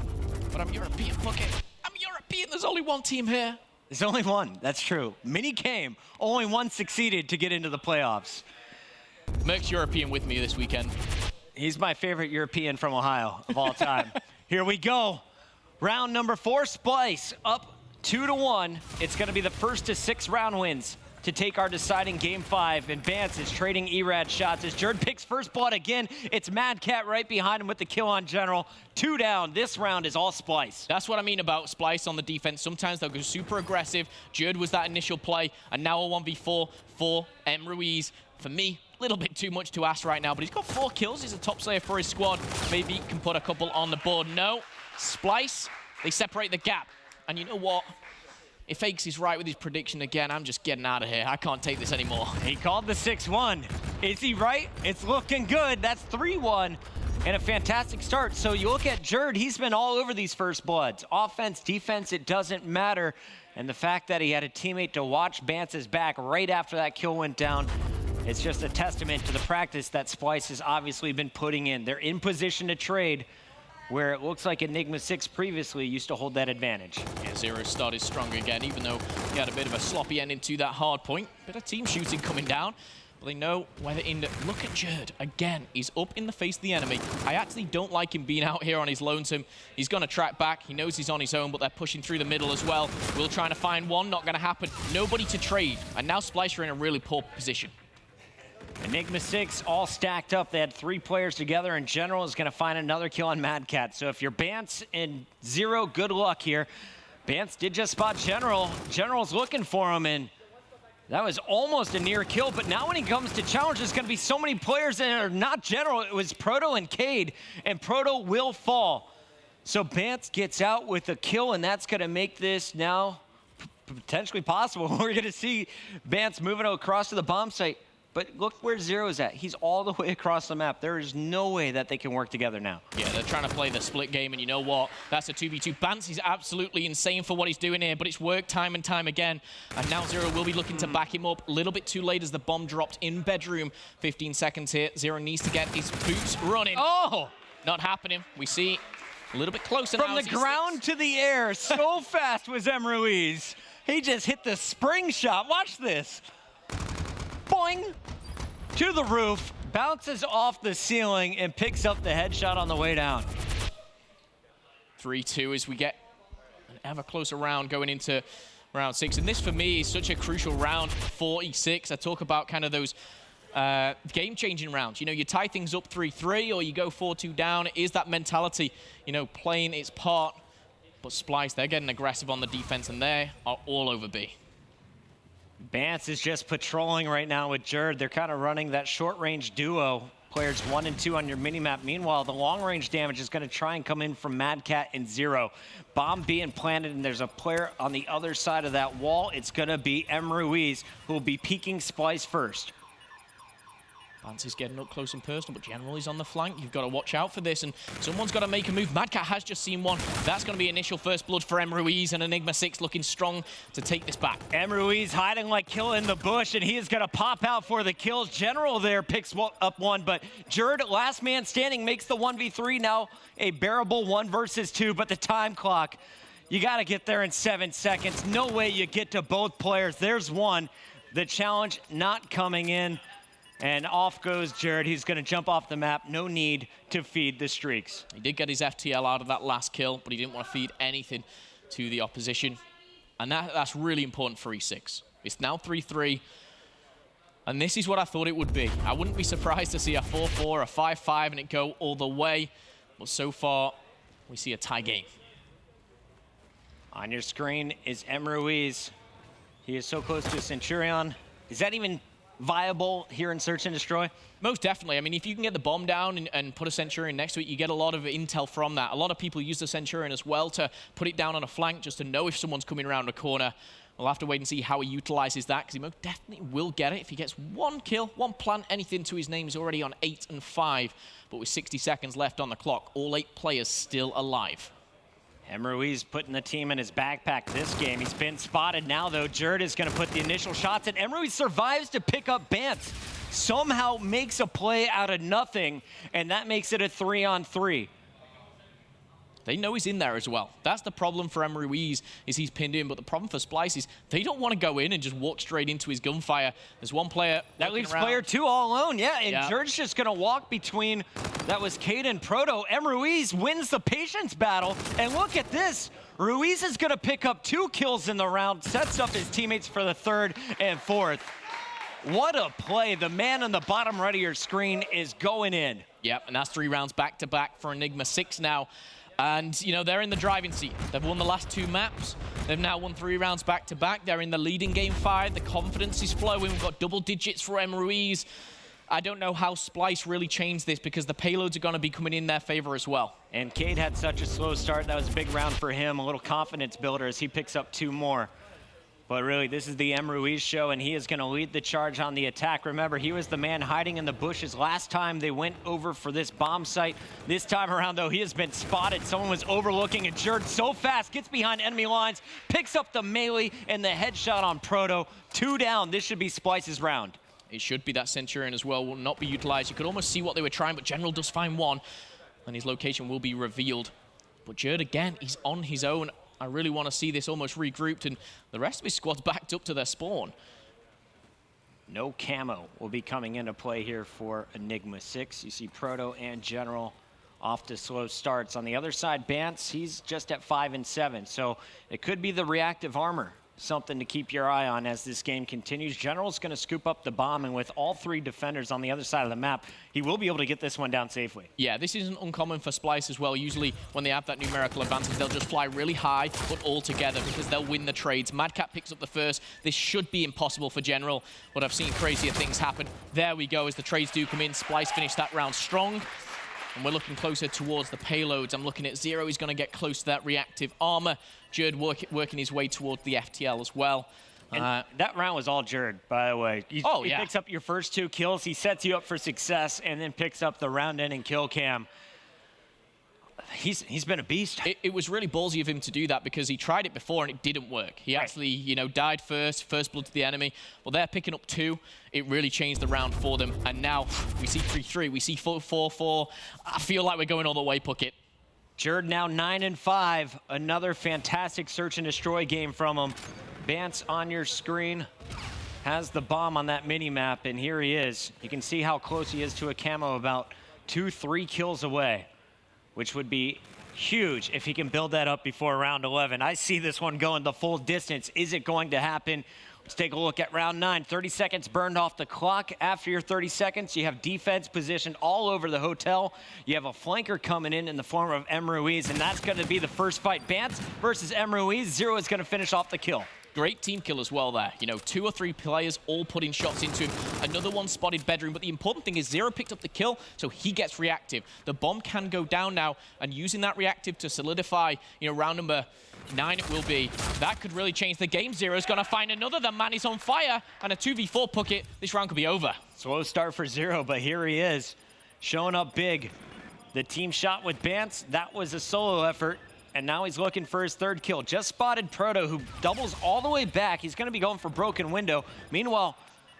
but I'm European. Look at I'm European. There's only one team here. There's only one. That's true. Many came. Only one succeeded to get into the playoffs. Merc's European with me this weekend. He's my favorite European from Ohio of all time. Here we go. Round number 4, Splyce up 2-1. It's going to be the first to 6 round wins to take our deciding Game 5. And Vance is trading E-Rad shots as Jerd picks first blood again. It's Mad Cat right behind him with the kill on General. 2 down. This round is all Splyce. That's what I mean about Splyce on the defense. Sometimes they'll go super aggressive. Jerd was that initial play, and now a 1v4 for M. Ruiz. For me, a little bit too much to ask right now, but he's got 4 kills. He's a top slayer for his squad. Maybe he can put a couple on the board. No. Splyce, they separate the gap. And you know what? If Fakes is right with his prediction again, I'm just getting out of here. I can't take this anymore. He called the 6-1. Is he right? It's looking good. That's 3-1 and a fantastic start. So you look at Jerd, he's been all over these first bloods. Offense, defense, it doesn't matter. And the fact that he had a teammate to watch Bance's back right after that kill went down, it's just a testament to the practice that Splyce has obviously been putting in. They're in position to trade, where it looks like Enigma 6 previously used to hold that advantage. Yeah, Zero started strong again, even though he had a bit of a sloppy ending to that hard point. Bit of team shooting coming down, but they know where they're in. Look at Jerd, again, he's up in the face of the enemy. I actually don't like him being out here on his lonesome. He's gonna track back, he knows he's on his own, but they're pushing through the middle as well. Will trying to find one, not gonna happen. Nobody to trade, and now Splyce are in a really poor position. Enigma 6 all stacked up. They had 3 players together, and General is going to find another kill on Mad Cat. So if you're Bance and Zero, good luck here. Bance did just spot General. General's looking for him, and that was almost a near kill. But now when he comes to challenge, there's going to be so many players that are not General. It was Proto and Cade, and Proto will fall. So Bance gets out with a kill, and that's going to make this now potentially possible. We're going to see Bance moving across to the bomb site. But look where Zero's at. He's all the way across the map. There is no way that they can work together now. Yeah, they're trying to play the split game, and you know what? That's a 2v2. Bance is absolutely insane for what he's doing here, but it's worked time and time again. And now Zero will be looking to back him up. A little bit too late as the bomb dropped in bedroom. 15 seconds here. Zero needs to get his boots running. Oh! Not happening. We see a little bit closer From now. the ground to the air, so fast was M. Ruiz. He just hit the spring shot. Watch this. Boing! To the roof, bounces off the ceiling, and picks up the headshot on the way down. 3-2 as we get an ever closer round going into round 6. And this, for me, is such a crucial round, 46. I talk about kind of those game-changing rounds. You know, you tie things up 3-3 or you go 4-2 down. It is that mentality, you know, playing its part. But Splyce, they're getting aggressive on the defense, and they are all over B. Bance is just patrolling right now with Jerd. They're kind of running that short-range duo. Players 1 and 2 on your minimap. Meanwhile, the long-range damage is going to try and come in from Madcat and Zero. Bomb being planted, and there's a player on the other side of that wall. It's going to be M. Ruiz, who will be peeking Splyce first. Bance is getting up close and personal, but General is on the flank. You've got to watch out for this, and someone's got to make a move. Madcat has just seen one. That's going to be initial first blood for M. Ruiz, and Enigma 6 looking strong to take this back. M. Ruiz hiding like Kill in the bush, and he is going to pop out for the kills. General there picks up one, but Jerd, last man standing, makes the 1v3. Now a bearable 1 versus 2, but the time clock, you got to get there in 7 seconds. No way you get to both players. There's one. The challenge not coming in. And off goes Jerd. He's going to jump off the map. No need to feed the streaks. He did get his FTL out of that last kill, but he didn't want to feed anything to the opposition. And that's really important for E6. It's now 3-3. And this is what I thought it would be. I wouldn't be surprised to see a 4-4, a 5-5, and it go all the way. But so far, we see a tie game. On your screen is M. Ruiz. He is so close to Centurion. Is that even viable here in Search and Destroy? Most definitely. I mean, if you can get the bomb down and put a Centurion next to it, you get a lot of intel from that. A lot of people use the Centurion as well to put it down on a flank just to know if someone's coming around a corner. We'll have to wait and see how he utilizes that, because he most definitely will get it. If he gets 1 kill, 1 plant, anything to his name, he's already on 8 and 5. But with 60 seconds left on the clock, all 8 players still alive. M. Ruiz putting the team in his backpack this game. He's been spotted now, though. Jerd is going to put the initial shots, and M. Ruiz survives to pick up Bance. Somehow makes a play out of nothing, and that makes it a 3-on-3. They know he's in there as well. That's the problem for M. Ruiz, is he's pinned in, but the problem for Splyce is they don't want to go in and just walk straight into his gunfire. There's one player that leaves around. player 2 all alone, yeah, and Jerd's just going to walk between, that was Cade and Proto. M. Ruiz wins the patience battle, and look at this. Ruiz is going to pick up 2 kills in the round, sets up his teammates for the 3rd and 4th. What a play. The man on the bottom right of your screen is going in. Yep, and that's 3 rounds back-to-back for Enigma 6 now. And, you know, they're in the driving seat. They've won the last 2 maps. They've now won 3 rounds back-to-back. They're in the leading game 5. The confidence is flowing. We've got double digits for M. Ruiz. I don't know how Splyce really changed this, because the payloads are going to be coming in their favor as well. And Cade had such a slow start. That was a big round for him. A little confidence builder as he picks up 2 more. But really, this is the M. Ruiz show, and he is going to lead the charge on the attack. Remember, he was the man hiding in the bushes last time they went over for this bomb site. This time around, though, he has been spotted. Someone was overlooking, and Jerd so fast gets behind enemy lines, picks up the melee and the headshot on Proto. 2 down. This should be Splyce's round. It should be. That Centurion as well will not be utilized. You could almost see what they were trying, but General does find one, and his location will be revealed. But Jerd, again, he's on his own. I really want to see this almost regrouped, and the rest of his squad's backed up to their spawn. No camo will be coming into play here for Enigma 6. You see Proto and General off to slow starts. On the other side, Bance, he's just at 5 and 7, so it could be the reactive armor. Something to keep your eye on as this game continues. General's going to scoop up the bomb, and with all 3 defenders on the other side of the map, he will be able to get this one down safely. Yeah, this isn't uncommon for Splyce as well. Usually when they have that numerical advantage, they'll just fly really high, but all together, because they'll win the trades. Madcat picks up the first. This should be impossible for General, but I've seen crazier things happen. There we go as the trades do come in. Splyce finished that round strong. And we're looking closer towards the payloads. I'm looking at Zero. He's going to get close to that reactive armor. Jerd working his way towards the FTL as well. That round was all Jerd, by the way. He picks up your first 2 kills. He sets you up for success and then picks up the round-ending kill cam. He's been a beast. It was really ballsy of him to do that because he tried it before and it didn't work. He actually, you know, died first blood to the enemy. Well, they're picking up 2. It really changed the round for them. And now we see 3-3, we see 4-4. I feel like we're going all the way, Puckett. Jerd now 9-5. Another fantastic search and destroy game from him. Bance on your screen has the bomb on that mini-map, and here he is. You can see how close he is to a camo, about 2-3 kills away, which would be huge if he can build that up before round 11. I see this one going the full distance. Is it going to happen? Let's take a look at round 9. 30 seconds burned off the clock. After your 30 seconds, you have defense positioned all over the hotel. You have a flanker coming in the form of M. Ruiz, and that's going to be the first fight. Bance versus M. Ruiz. Zero is going to finish off the kill. Great team kill as well there. You know, 2 or 3 players all putting shots into him. Another one spotted bedroom, but the important thing is Zero picked up the kill, so he gets reactive. The bomb can go down now, and using that reactive to solidify, you know, round number 9 it will be. That could really change the game. Zero's gonna find another. The man is on fire, and a 2v4 Puckett. This round could be over. Slow start for Zero, but here he is, showing up big. The team shot with Bance, that was a solo effort. And now he's looking for his 3rd kill. Just spotted Proto, who doubles all the way back. He's going to be going for broken window. Meanwhile,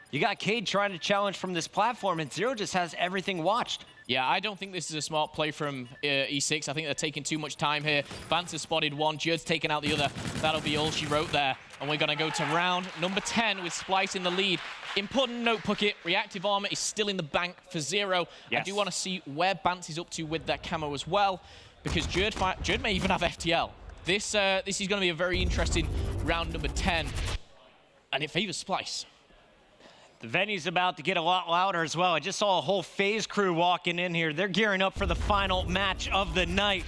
you got Cade trying to challenge from this platform, and Zero just has everything watched. Yeah, I don't think this is a smart play from E6. I think they're taking too much time here. Vance has spotted one, Jerd's taken out the other. That'll be all she wrote there. And we're going to go to round number 10 with Splyce in the lead. Important note, Puckett, reactive armor is still in the bank for Zero. Yes. I do want to see where Bance is up to with that camo as well, because Jerd may even have FTL. This is going to be a very interesting round number 10, and it favors Splyce. The venue's about to get a lot louder as well. I just saw a whole FaZe crew walking in here. They're gearing up for the final match of the night.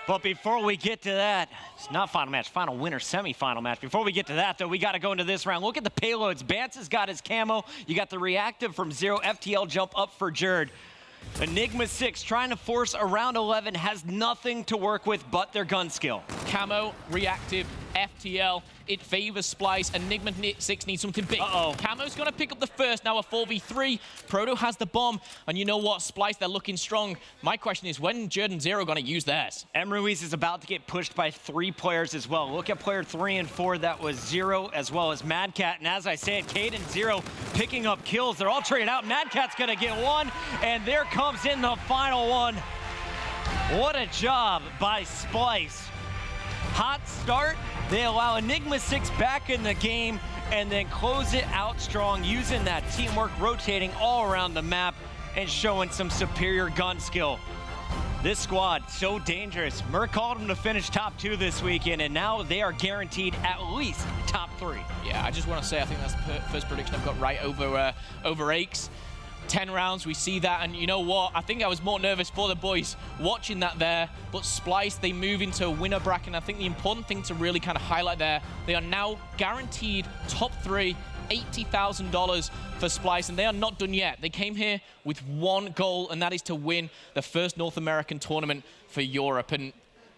But before we get to that, it's not final match, final winner semi-final match. Before we get to that, though, we got to go into this round. Look at the payloads. Bance has got his camo. You got the reactive from Zero, FTL jump up for Jerd. Enigma 6 trying to force a round 11, has nothing to work with but their gun skill. Camo, reactive, FTL, it favors Splyce. Enigma 6 needs something big. Camo's gonna pick up the first, now a 4v3. Proto has the bomb, and you know what, Splyce, they're looking strong. My question is, when Jerd and Zero gonna use theirs? M. Ruiz is about to get pushed by 3 players as well. Look at player 3 and 4, that was Zero as well as Mad Cat. And as I said, Cade and Zero picking up kills. They're all traded out. Mad Cat's gonna get one, and there comes in the final one. What a job by Splyce. Hot start. They allow Enigma 6 back in the game and then close it out strong using that teamwork, rotating all around the map and showing some superior gun skill. This squad, so dangerous. Merc called them to finish top 2 this weekend, and now they are guaranteed at least top 3. Yeah, I just want to say I think that's the first prediction I've got right over Aches. 10 rounds, we see that, and you know what? I think I was more nervous for the boys watching that there, but Splyce, they move into a winner bracket, and I think the important thing to really kind of highlight there, they are now guaranteed top 3, $80,000 for Splyce, and they are not done yet. They came here with one goal, and that is to win the first North American tournament for Europe, and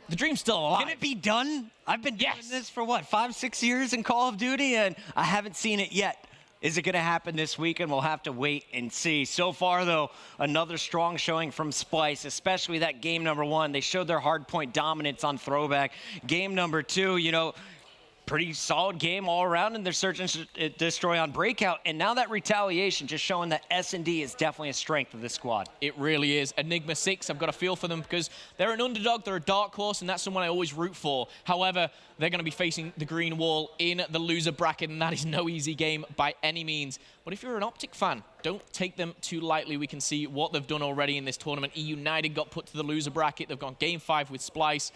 the dream's still alive. Can it be done? I've been doing this for what, 5-6 years in Call of Duty, and I haven't seen it yet. Is it going to happen this weekend? We'll have to wait and see. So far, though, another strong showing from Splyce, especially that game number 1. They showed their hardpoint dominance on throwback. Game number 2, you know, pretty solid game all around in their search and destroy on breakout. And now that retaliation, just showing that S&D is definitely a strength of this squad. It really is. Enigma 6, I've got a feel for them because they're an underdog, they're a dark horse, and that's someone I always root for. However, they're going to be facing the green wall in the loser bracket, and that is no easy game by any means. But if you're an OpTic fan, don't take them too lightly. We can see what they've done already in this tournament. eUnited got put to the loser bracket. They've gone game 5 with Splyce.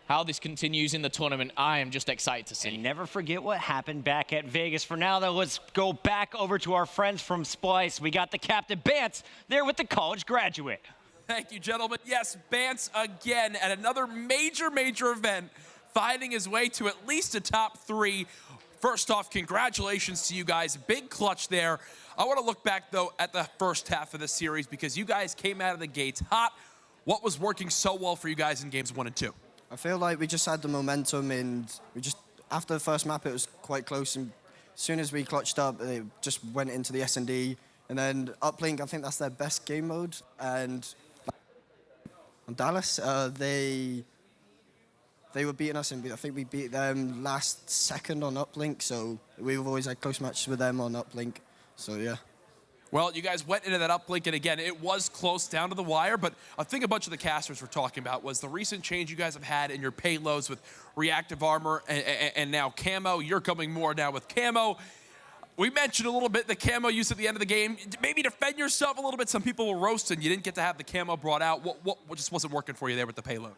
How this continues in the tournament, I am just excited to see. And never forget what happened back at Vegas. For now, though, let's go back over to our friends from Splyce. We got the captain, Bance, there with the college graduate. Thank you, gentlemen. Yes, Bance again at another major event, finding his way to at least a top 3. First off, congratulations to you guys. Big clutch there. I want to look back, though, at the first half of the series because you guys came out of the gates hot. What was working so well for you guys in games 1 and 2? I feel like we just had the momentum, and we just, after the first map, it was quite close, and as soon as we clutched up, they just went into the S&D. And then Uplink, I think that's their best game mode. And Dallas, they were beating us, and I think we beat them last second on Uplink. So we've always had close matches with them on Uplink. So yeah. Well, you guys went into that uplink, and again, it was close down to the wire, but I think a bunch of the casters were talking about was the recent change you guys have had in your payloads with reactive armor and now camo. You're coming more now with camo. We mentioned a little bit the camo use at the end of the game. Maybe defend yourself a little bit. Some people were roasting. You didn't get to have the camo brought out. What just wasn't working for you there with the payload?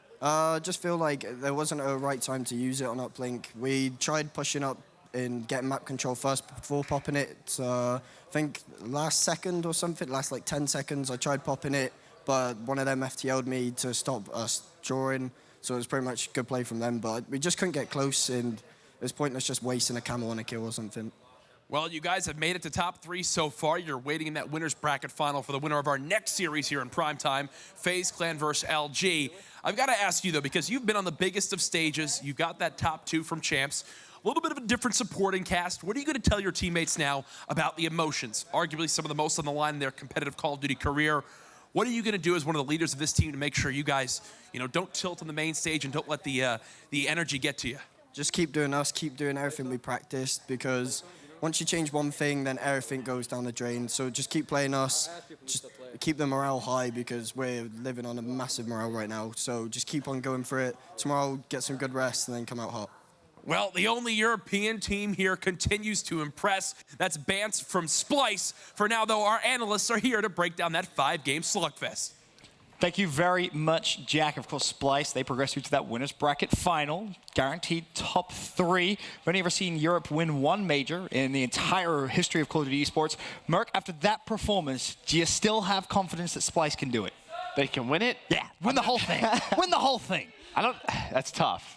Just feel like there wasn't a right time to use it on Uplink. We tried pushing up and getting map control first before popping it. I think last second or something, last like 10 seconds, I tried popping it, but one of them FTL'd me to stop us drawing. So it was pretty much a good play from them, but we just couldn't get close, and it was pointless just wasting a camo on a kill or something. Well, you guys have made it to top 3 so far. You're waiting in that winner's bracket final for the winner of our next series here in primetime, FaZe Clan versus LG. I've got to ask you, though, because you've been on the biggest of stages. You've got that top 2 from Champs. A little bit of a different supporting cast. What are you going to tell your teammates now about the emotions? Arguably some of the most on the line in their competitive Call of Duty career. What are you going to do as one of the leaders of this team to make sure you guys, don't tilt on the main stage and don't let the energy get to you? Just keep doing us, keep doing everything we practiced, because once you change one thing, then everything goes down the drain. So just keep playing us, just keep the morale high, because we're living on a massive morale right now. So just keep on going for it. Tomorrow, get some good rest, and then come out hot. Well, the only European team here continues to impress. That's Bance from Splyce. For now, though, our analysts are here to break down that 5-game slugfest. Thank you very much, Jack. Of course, Splyce, they progress through to that winner's bracket final. Guaranteed top 3. We've only ever seen Europe win 1 major in the entire history of Call of Duty esports. Merc, after that performance, do you still have confidence that Splyce can do it? They can win it? Yeah, win the whole thing. Win the whole thing. That's tough.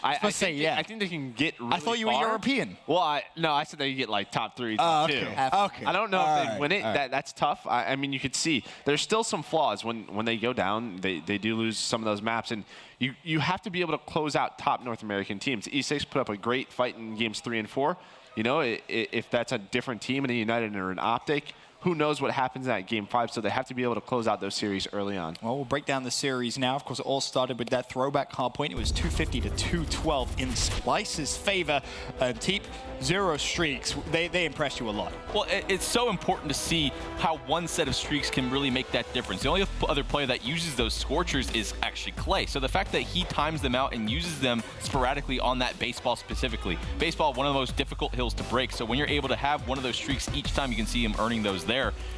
I think they can get really I thought you were far. European. Well, no, I said they get like top 3, top 2. Okay. I don't know if they win it. That's tough. I mean, you could see there's still some flaws when they go down. They do lose some of those maps, and you have to be able to close out top North American teams. E6 put up a great fight in games 3 and 4. If that's a different team in a United or an OpTic, who knows what happens in that game 5, so they have to be able to close out those series early on. Well, we'll break down the series now. Of course, it all started with that throwback Hardpoint. It was 250 to 212 in Splyce's favor. Teep, 0 streaks. They impressed you a lot. Well, it's so important to see how one set of streaks can really make that difference. The only other player that uses those Scorchers is actually Clay. So the fact that he times them out and uses them sporadically on that baseball specifically. Baseball, one of the most difficult hills to break. So when you're able to have one of those streaks each time, you can see him earning those there.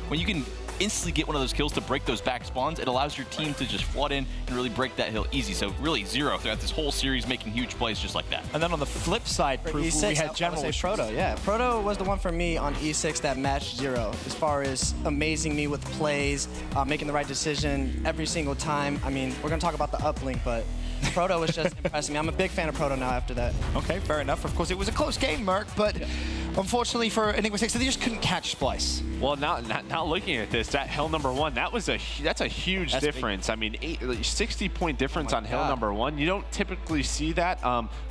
When you can instantly get one of those kills to break those back spawns, it allows your team to just flood in and really break that hill easy. So really 0 throughout this whole series, making huge plays just like that. And then on the flip side, Proof, E6, we had General Proto. Yeah, Proto was the one for me on E6 that matched 0 as far as amazing me with plays, making the right decision every single time. I mean, we're going to talk about the uplink, but Proto was just impressing me. I'm a big fan of Proto now after that. Okay, fair enough. Of course, it was a close game, Merc, but unfortunately for Enigma 6, they just couldn't catch Splyce. Well, now looking at this, that hill number 1, that's a huge difference. I mean, 60-point difference on hill number 1. You don't typically see that.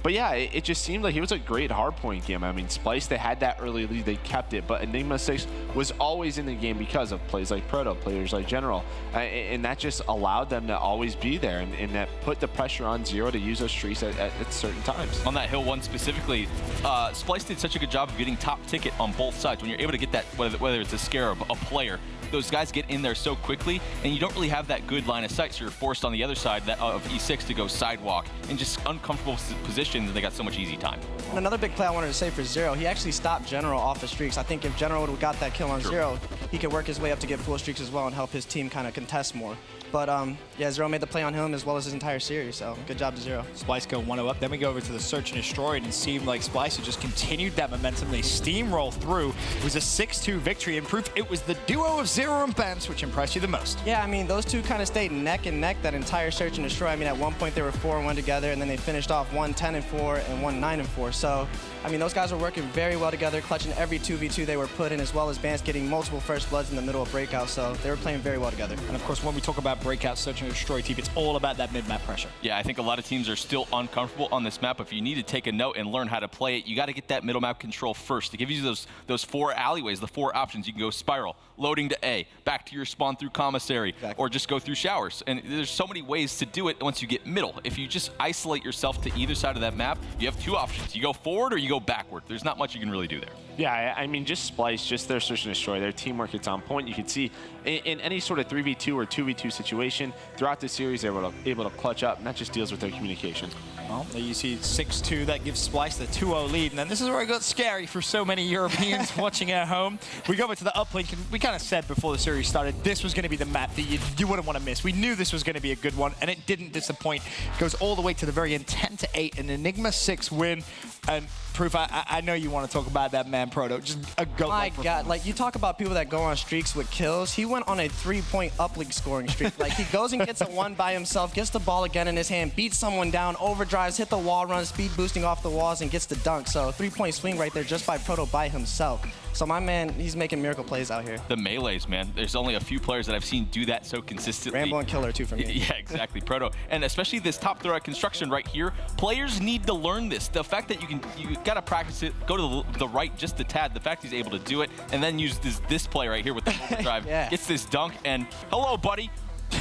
But yeah, it just seemed like it was a great hardpoint game. I mean, Splyce, they had that early lead, they kept it, but Enigma 6 was always in the game because of plays like Proto, players like General, and that just allowed them to always be there, and that put the pressure on 0 to use those streaks at certain times. On that hill 1 specifically, Splyce did such a good job of getting top ticket on both sides. When you're able to get that, whether it's a Scarab, a player, those guys get in there so quickly, and you don't really have that good line of sight, so you're forced on the other side of E6 to go sidewalk in just uncomfortable positions, and they got so much easy time. And another big play I wanted to say for 0, he actually stopped General off his streaks. I think if General would have got that kill on 0, he could work his way up to get full streaks as well and help his team kind of contest more. But yeah, 0 made the play on him as well as his entire series, so good job to 0. Splyce go 1-0 up. Then we go over to the Search and Destroy, and it seemed like Splyce had just continued that momentum. They steamroll through. It was a 6-2 victory. In Proof, it was the duo of 0 and Bance which impressed you the most. Yeah, I mean, those two kind of stayed neck and neck that entire Search and Destroy. I mean, at one point they were 4-1 together, and then they finished off 1-10-4 and 1-9-4. So, I mean, those guys were working very well together, clutching every 2v2 they were put in, as well as Bance getting multiple first bloods in the middle of breakout. So they were playing very well together. And of course, when we talk about breakout, search and destroy team. It's all about that mid-map pressure. Yeah, I think a lot of teams are still uncomfortable on this map. If you need to take a note and learn how to play it, you got to get that middle map control first. To give you those 4 alleyways, the 4 options, you can go spiral, loading to A, back to your spawn through commissary, or just go through showers. And there's so many ways to do it once you get middle. If you just isolate yourself to either side of that map, you have 2 options. You go forward or you go backward. There's not much you can really do there. Yeah, I mean, just Splyce, just their search and destroy, their teamwork, it's on point. You can see in any sort of 3v2 or 2v2 situation, throughout the series, they were able to clutch up, and that just deals with their communication. Well, there you see 6-2. That gives Splyce the 2-0 lead. And then this is where it got scary for so many Europeans watching at home. We go over to the Uplink, and we kind of said before the series started, this was going to be the map that you wouldn't want to miss. We knew this was going to be a good one, and it didn't disappoint. It goes all the way to the very end, 10-8, an Enigma 6 win. And Proof, I know you want to talk about that man, Proto. Just a goat. My God, like you talk about people that go on streaks with kills. He went on a 3-point uplink scoring streak. Like he goes and gets a 1 by himself, gets the ball again in his hand, beats someone down, overdrives, hit the wall run, speed boosting off the walls, and gets the dunk. So a 3-point swing right there just by Proto by himself. So my man, he's making miracle plays out here. The melees, man. There's only a few players that I've seen do that so consistently. Rambo and Killer too for me. Yeah, exactly, Proto. And especially this top throw construction right here, players need to learn this. The fact that you got to practice it, go to the right just a tad. The fact he's able to do it, and then use this play right here with the overdrive, yeah. Gets this dunk, and hello, buddy.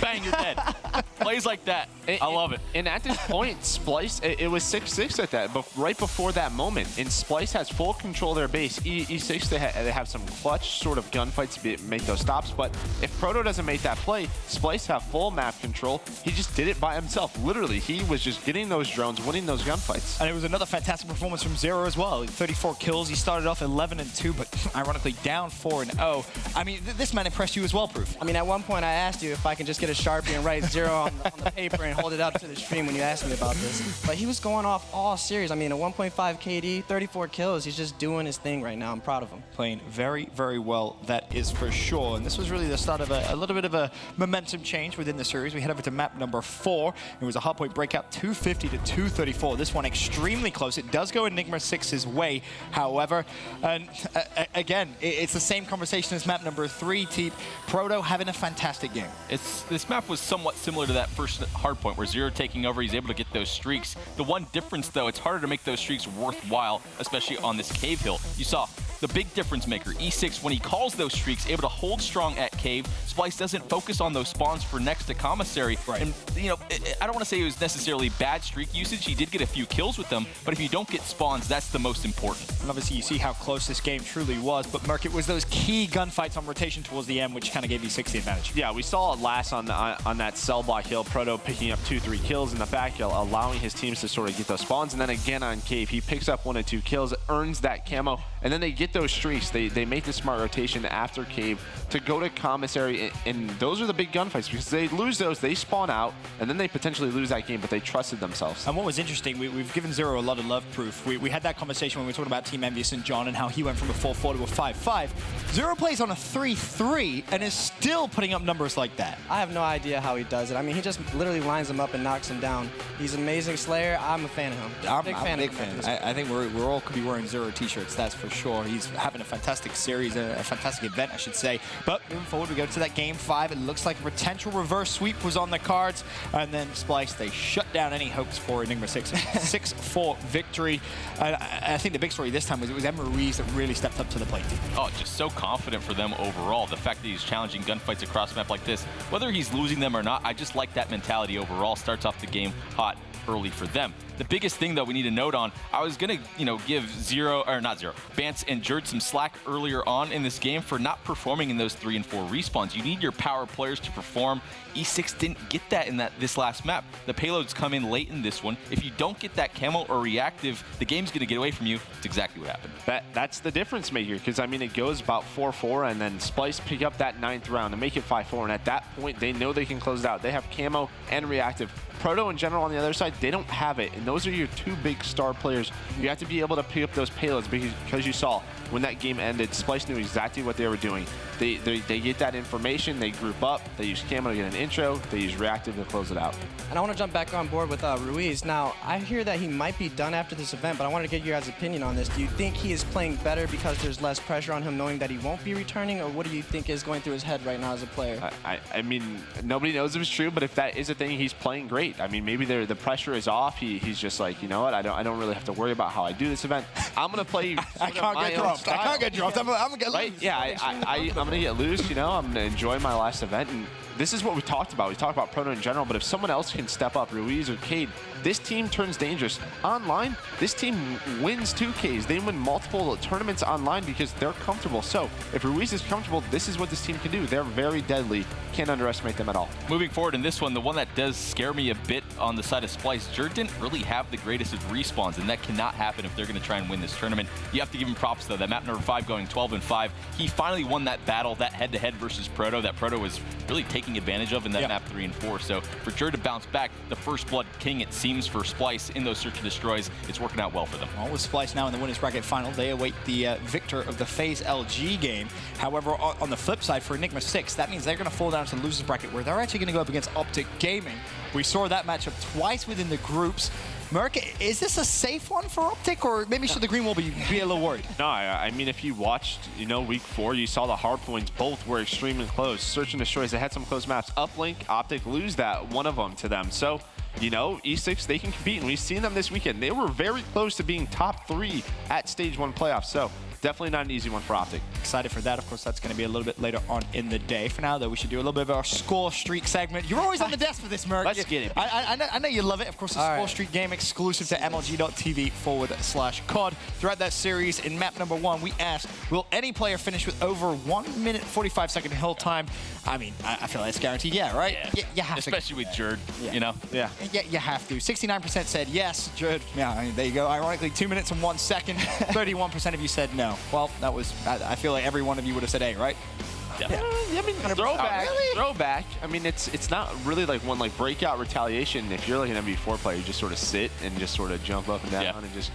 Bang, you're dead. Plays like that. I love it. And at this point, Splyce, it was 6-6 at that, but right before that moment. And Splyce has full control of their base. E6, they have some clutch sort of gunfights to make those stops. But if Proto doesn't make that play, Splyce have full map control. He just did it by himself. Literally, he was just getting those drones, winning those gunfights. And it was another fantastic performance from Zero as well. 34 kills. He started off 11-2, but ironically down 4-0. I mean, this man impressed you as well, Proof. I mean, at one point I asked you if I can just get a Sharpie and write 0 on the paper and hold it up to the stream when you asked me about this. But he was going off all series. I mean, a 1.5 KD, 34 kills. He's just doing his thing right now. I'm proud of him. Playing very, very well, that is for sure. And this was really the start of a little bit of a momentum change within the series. We head over to map number 4. It was a Hardpoint breakout, 250 to 234. This one extremely close. It does go Enigma 6's way, however. And again, it's the same conversation as map number 3, Teep. Proto having a fantastic game. This map was somewhat similar to that first Hardpoint where Zero taking over, he's able to get those streaks. The one difference, though, it's harder to make those streaks worthwhile, especially on this cave hill. You saw the big difference maker, E6, when he calls those streaks, able to hold strong at cave. Splyce doesn't focus on those spawns for next to commissary. Right. And, you know, I don't want to say it was necessarily bad streak usage. He did get a few kills with them, but if you don't get spawns, that's the most important. And obviously, you see how close this game truly was. But, Merc, it was those key gunfights on rotation towards the end, which kind of gave you 6 the advantage. Yeah, we saw it last on that cell block hill. Proto picking up 2-3 kills in the back hill, allowing his teams to sort of get those spawns. And then again on cave, he picks up 1 or 2 kills, earns that camo, and then they get those streaks. They make the smart rotation after cave to go to commissary, and those are the big gunfights because they lose those, they spawn out, and then they potentially lose that game, but they trusted themselves. And what was interesting, we've given Zero a lot of love, Proof. We had that conversation when we were talking about Team Envious and John and how he went from a 4-4 to a 5-5. Zero plays on a 3-3 and is still putting up numbers like that. I have no idea how he does it. I mean, he just literally lines them up and knocks them down. He's an amazing Slayer. I'm a fan of him. I'm a big fan. I think we're all could be wearing Zero t-shirts, that's for sure. He's having a fantastic series, a fantastic event, I should say. But moving forward, we go to that game 5. It looks like a potential reverse sweep was on the cards. And then Splyce, they shut down any hopes for Enigma 6. 6-4 victory. I think the big story this time was it was Emma Ruiz that really stepped up to the plate. Oh, just so confident for them overall. The fact that he's challenging gunfights across map like this, whether he's losing them or not, I just like that mentality overall. Starts off the game hot early for them. The biggest thing, though, we need to note on, I was going to, give Bance and Jerd some slack earlier on in this game for not performing in those 3 and 4 respawns. You need your power players to perform. E6 didn't get that in this last map. The payloads come in late in this one. If you don't get that camo or reactive, the game's going to get away from you. It's exactly what happened. That's the difference maker, because, I mean, it goes about 4-4, and then Splyce pick up that 9th round and make it 5-4, and at that point, they know they can close it out. They have camo and reactive. Proto in general on the other side, they don't have it, and those are your 2 big star players. You have to be able to pick up those payloads because you saw when that game ended, Splyce knew exactly what they were doing. They get that information, they group up, they use camo to get an intro, they use reactive to close it out. And I want to jump back on board with Ruiz. Now, I hear that he might be done after this event, but I wanted to get your guys' opinion on this. Do you think he is playing better because there's less pressure on him knowing that he won't be returning, or what do you think is going through his head right now as a player? I mean, nobody knows if it's true, but if that is a thing, he's playing great. I mean, maybe the pressure is off. He's just like, you know what? I don't really have to worry about how I do this event. I'm gonna play. I can't get dropped. I can't get dropped. I'm gonna get loose. Yeah, I'm gonna get loose. You know, I'm gonna enjoy my last event, and this is what we talked about. We talked about Proto in general, but if someone else can step up, Ruiz or Cade, this team turns dangerous. Online, this team wins 2Ks. They win multiple tournaments online because they're comfortable. So if Ruiz is comfortable, this is what this team can do. They're very deadly. Can't underestimate them at all. Moving forward in this one, the one that does scare me a bit on the side of Splyce, Jerd didn't really have the greatest of respawns, and that cannot happen if they're going to try and win this tournament. You have to give him props, though. That map number 5 going 12-5. He finally won that battle, that head-to-head versus Proto, that Proto was really taking advantage of in that map 3 and 4. So for Jerd to bounce back, the first blood king, it seems, for Splyce in those search and destroys, it's working out well for them. Well, with Splyce now in the winners bracket final, they await the victor of the FaZe LG game. However, on the flip side, for Enigma 6, that means they're going to fall down to the losers bracket, where they're actually going to go up against OpTic Gaming. We saw that matchup twice within the groups. Merc, is this a safe one for OpTic, or maybe should the green wall be a little worried? No, I mean, if you watched, you know, week 4, you saw the Hardpoints. Both were extremely close. Search and destroys, they had some close maps. Uplink, OpTic lose that, one of them to them. So, you know, E6, they can compete, and we've seen them this weekend. They were very close to being top 3 at Stage 1 playoffs. So definitely not an easy one for OpTic. Excited for that. Of course, that's going to be a little bit later on in the day. For now, though, we should do a little bit of our score streak segment. You're always on the desk for this, Merc. Let's get it. I know you love it. Of course, the score streak game exclusive to MLG.TV/COD. Throughout that series, in map number 1, we asked, will any player finish with over 1 minute 45-second hill time? I mean, I feel like it's guaranteed, yeah, right? Yeah. You have especially with Jerd, you know? Yeah, you have to. 69% said yes, Jerd. Yeah, I mean, there you go. Ironically, 2 minutes and 1 second. 31% of you said no. Well, that was, I feel like every one of you would have said A, right? Yeah. I mean, throwback. Throwback. I mean, it's not really like one like breakout retaliation. If you're like an MV4 player, you just sort of sit and just sort of jump up and down and just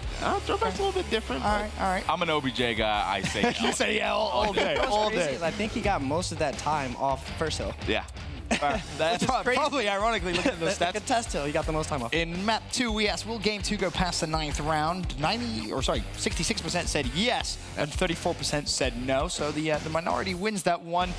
throwback's a little bit different. All right. I'm an OBJ guy. I say you say yeah all day. All day. I think he got most of that time off first hill. Yeah. That's probably ironically looking at those stats. Like a test hill, he got the most time off. In map 2, we asked, will game 2 go past the 9th round? 66% said yes, and 34% said no. So the minority wins that one.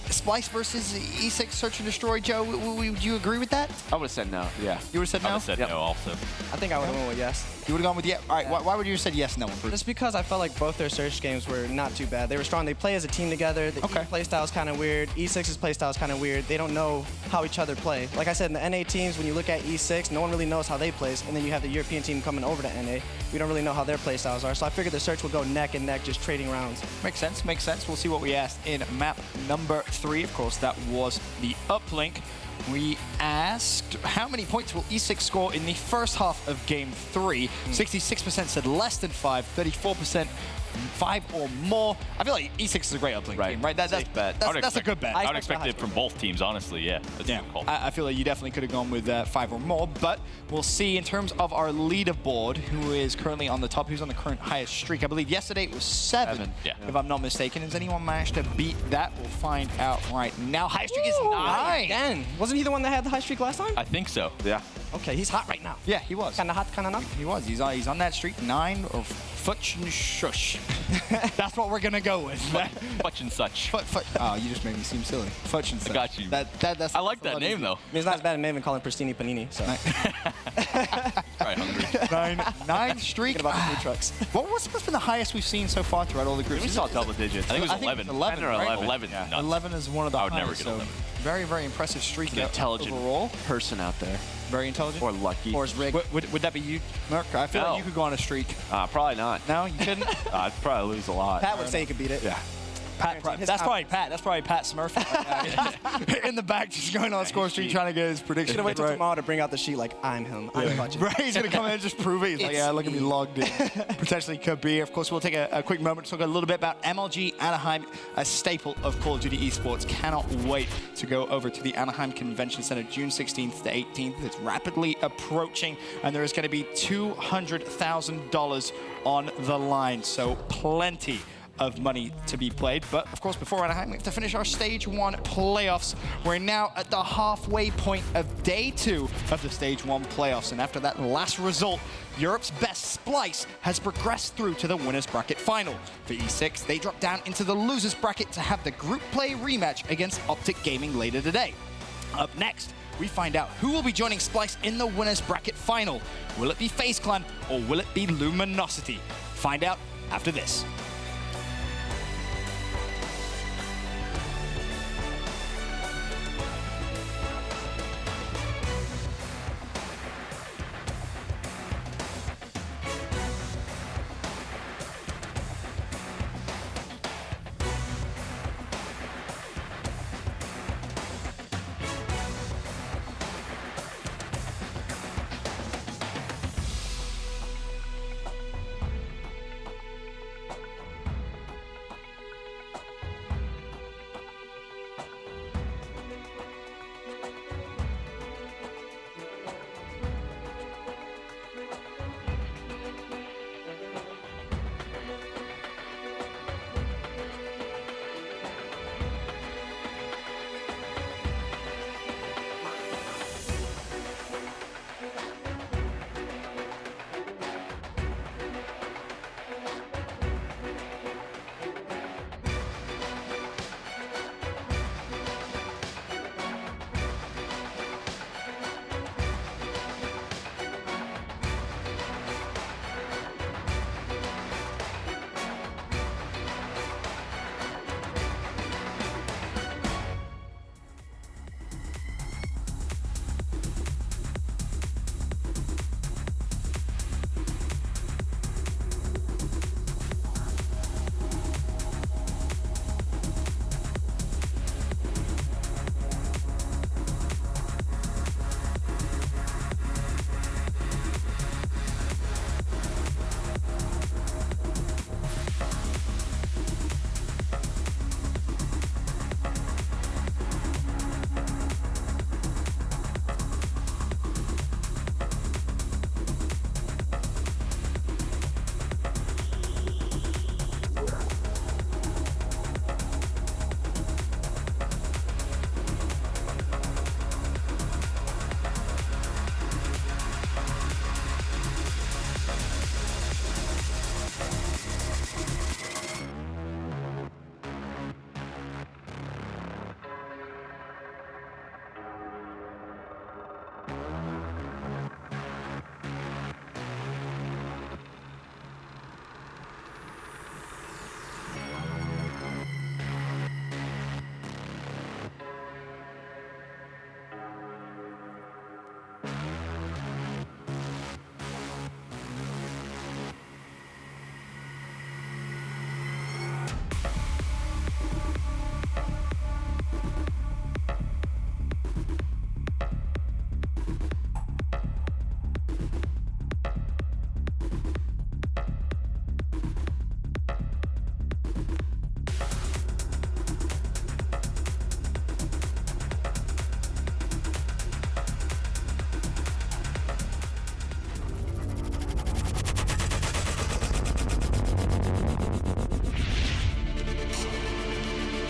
Splyce versus E6 Search and Destroy, Joe, would you agree with that? I would have said no, yeah. You would have said no? I would have said no also. I think I would have went with yes. You would have gone with yes? All right, why would you have said yes, no? Just because I felt like both their search games were not too bad. They were strong. They play as a team together. The playstyle is kind of weird. E6's playstyle is kind of weird. They don't know how each other play. Like I said, in the NA teams, when you look at E6, no one really knows how they play. And then you have the European team coming over to NA. We don't really know how their playstyles are. So I figured the search will go neck and neck, just trading rounds. Makes sense. We'll see what we asked in map number 3. Of course, that was the Uplink. We asked, how many points will E6 score in the first half of game 3? 66% said less than 5, 34% 5 or more. I feel like E6 is a great Uplink team, right? That's a good bet. I would expect it from both teams, honestly, yeah. That's a good call. I feel like you definitely could have gone with 5 or more, but we'll see in terms of our leaderboard, who is currently on the top, who's on the current highest streak. I believe yesterday it was 7, if I'm not mistaken. Has anyone managed to beat that? We'll find out right now. High streak is 9. Again. Wasn't he the one that had the high streak last time? I think so. Yeah. Okay, he's hot right now. Yeah, he was. Kind of hot, kind of not. He was. He's on that streak. 9 or Futch and Shush. That's what we're gonna go with. Futch and such. Oh, you just made me seem silly. Futch and such. I got you. That's I like that name though. I mean, it's not as bad as Maven calling Pristini Panini. So. Probably hungry. 9 streak. About the food trucks. What's been the highest we've seen so far throughout all the groups? We saw double digits. I think it was 11. 11 or 11. 11. Yeah. 11 is one of the I would highest. never get 11. Very, very impressive streak. An intelligent overall person out there. Very intelligent. Or lucky. Or is rigged. Would that be you, Merc? I feel like you could go on a streak. Probably not. No, you couldn't? I'd probably lose a lot. Pat would say he could beat it. Yeah. That's probably Pat. That's probably Pat Smurf in the back, just going on score streak, trying to get his prediction. Should have waited till tomorrow to bring out the sheet like, I'm him. I'm budget. Right, he's going to come in and just prove it. He's like, yeah, look at me logged in. Potentially could be. Of course, we'll take a quick moment to talk a little bit about MLG Anaheim, a staple of Call of Duty esports. Cannot wait to go over to the Anaheim Convention Center June 16th to 18th. It's rapidly approaching, and there is going to be $200,000 on the line. So plenty of money to be played. But of course, before Anaheim, we have to finish our Stage 1 playoffs. We're now at the halfway point of Day 2 of the Stage 1 playoffs. And after that last result, Europe's best Splyce has progressed through to the winners bracket final. For E6, they drop down into the losers bracket to have the group play rematch against OpTic Gaming later today. Up next, we find out who will be joining Splyce in the winners bracket final. Will it be FaZe Clan or will it be Luminosity? Find out after this.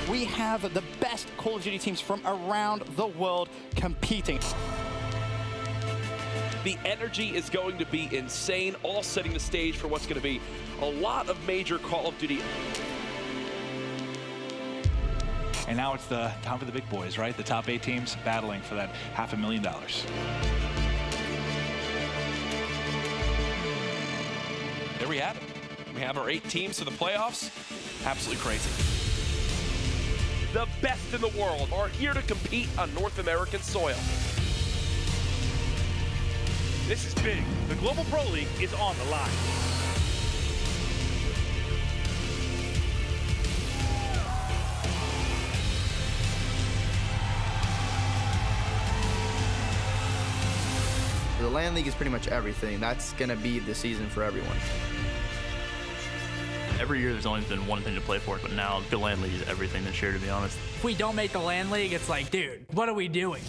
We have the best Call of Duty teams from around the world competing. The energy is going to be insane, all setting the stage for what's going to be a lot of major Call of Duty. And now it's the time for the big boys, right? The top 8 teams battling for that $500,000. There we have it. We have our 8 teams for the playoffs. Absolutely crazy. The best in the world are here to compete on North American soil. This is big. The Global Pro League is on the line. The LAN League is pretty much everything. That's going to be the season for everyone. Every year there's only been one thing to play for, but now the LAN League is everything this year, to be honest. If we don't make the LAN League, it's like, dude, what are we doing?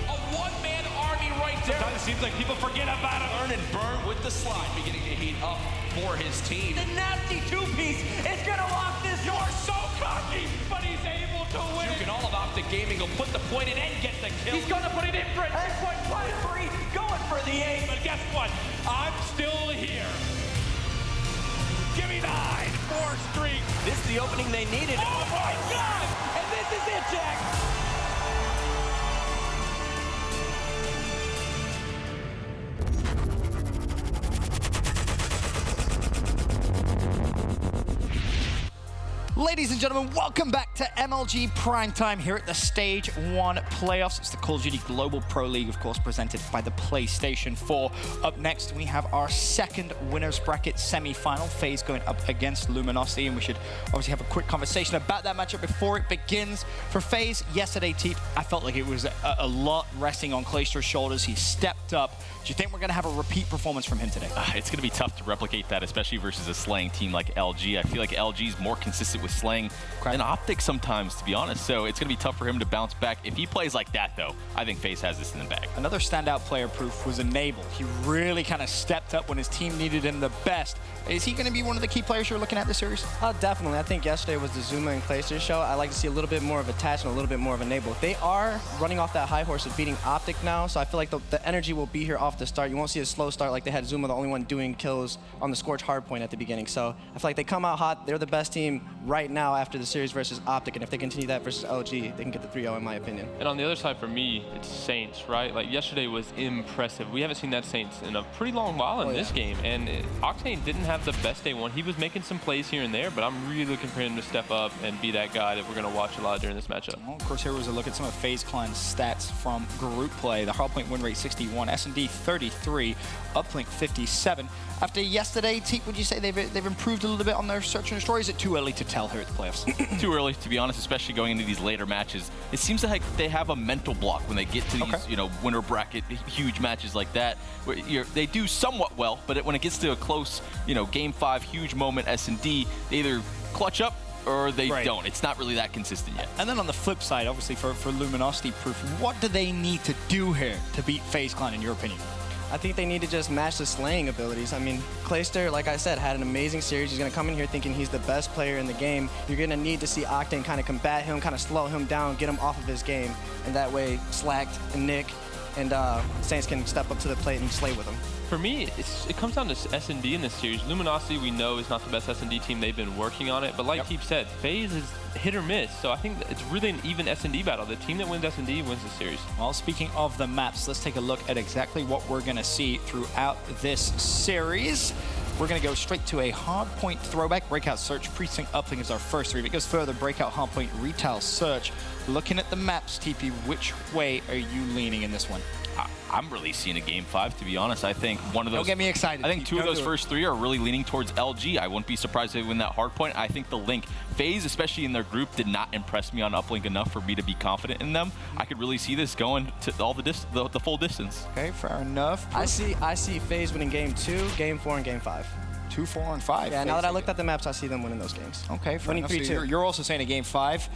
A one-man army right there. Sometimes it seems like people forget about it. Burn and burn with the slide beginning to heat up for his team. The nasty two-piece is gonna lock this. You're so cocky, but he's able to win. Duke and all of OpTic Gaming will put the point in and get the kill. He's gonna put it in for a 6.53, going for the 8. But guess what? I'm still here. Give me 9, 4 streak. This is the opening they needed. Oh my God! And this is it, Jack. Ladies and gentlemen, welcome back to MLG Primetime here at the Stage 1 Playoffs. It's the Call of Duty Global Pro League, of course, presented by the PlayStation 4. Up next, we have our second Winners Bracket semi-final. FaZe going up against Luminosity, and we should obviously have a quick conversation about that matchup before it begins. For FaZe, yesterday, Teep, I felt like it was a lot resting on Clayster's shoulders. He stepped up. Do you think we're going to have a repeat performance from him today? It's going to be tough to replicate that, especially versus a slaying team like LG. I feel like LG is more consistent with slaying than OpTic sometimes, to be honest. So it's going to be tough for him to bounce back. If he plays like that, though, I think FaZe has this in the bag. Another standout player proof was Enable. He really kind of stepped up when his team needed him the best. Is he going to be one of the key players you're looking at this series? Definitely. I think yesterday was the Zuma and Clayster show. I like to see a little bit more of attach and a little bit more of Enable. They are running off that high horse of beating OpTic now, so I feel like the energy will be here off the start. You won't see a slow start like they had Zuma, the only one doing kills on the Scorch Hardpoint at the beginning. So I feel like they come out hot. They're the best team right now after the series versus OpTic, and if they continue that versus LG, they can get the 3-0 in my opinion. And on the other side for me, it's Saints, right? Like yesterday was impressive. We haven't seen that Saints in a pretty long while in this game, and Octane didn't have the best day one. He was making some plays here and there, but I'm really looking for him to step up and be that guy that we're going to watch a lot during this matchup. Well, of course, here was a look at some of FaZe Clan's stats from group play. The Hardpoint win rate 61, S&D 33, Uplink 57. After yesterday, Teep, would you say they've improved a little bit on their search and destroy? Is it too early to tell here at the playoffs? Too early, to be honest, especially going into these later matches. It seems like they have a mental block when they get to these, winner bracket, huge matches like that. Where they do somewhat well, but when it gets to a close, Game 5, huge moment, S&D, they either clutch up or they don't. It's not really that consistent yet. And then on the flip side, obviously for Luminosity proof, what do they need to do here to beat FaZe Clan, in your opinion? I think they need to just match the slaying abilities. I mean, Clayster, like I said, had an amazing series. He's going to come in here thinking he's the best player in the game. You're going to need to see Octane kind of combat him, kind of slow him down, get him off of his game. And that way, Slacked and Nick and Saints can step up to the plate and slay with him. For me, it comes down to S&D in this series. Luminosity, we know, is not the best S&D team. They've been working on it. But like Teep said, FaZe is hit or miss. So I think it's really an even S&D battle. The team that wins S&D wins the series. Well, speaking of the maps, let's take a look at exactly what we're going to see throughout this series. We're going to go straight to a Hardpoint throwback. Breakout Search, Precinct, Uplink is our first three. If it goes further, Breakout, Hardpoint, Retail, Search. Looking at the maps, TP, which way are you leaning in this one? I'm really seeing a Game 5, to be honest. I think one of those... Don't get me excited. I think two of those first three are really leaning towards LG. I wouldn't be surprised if they win that Hardpoint. I think the Link FaZe, especially in their group, did not impress me on Uplink enough for me to be confident in them. I could really see this going to all the full distance. Okay, fair enough. I see FaZe winning Game 2, Game 4, and Game 5. 2, 4, and 5. Yeah, now that I looked at the maps, I see them winning those games. Okay, fair winning enough. 3-2. So you're also saying a Game 5.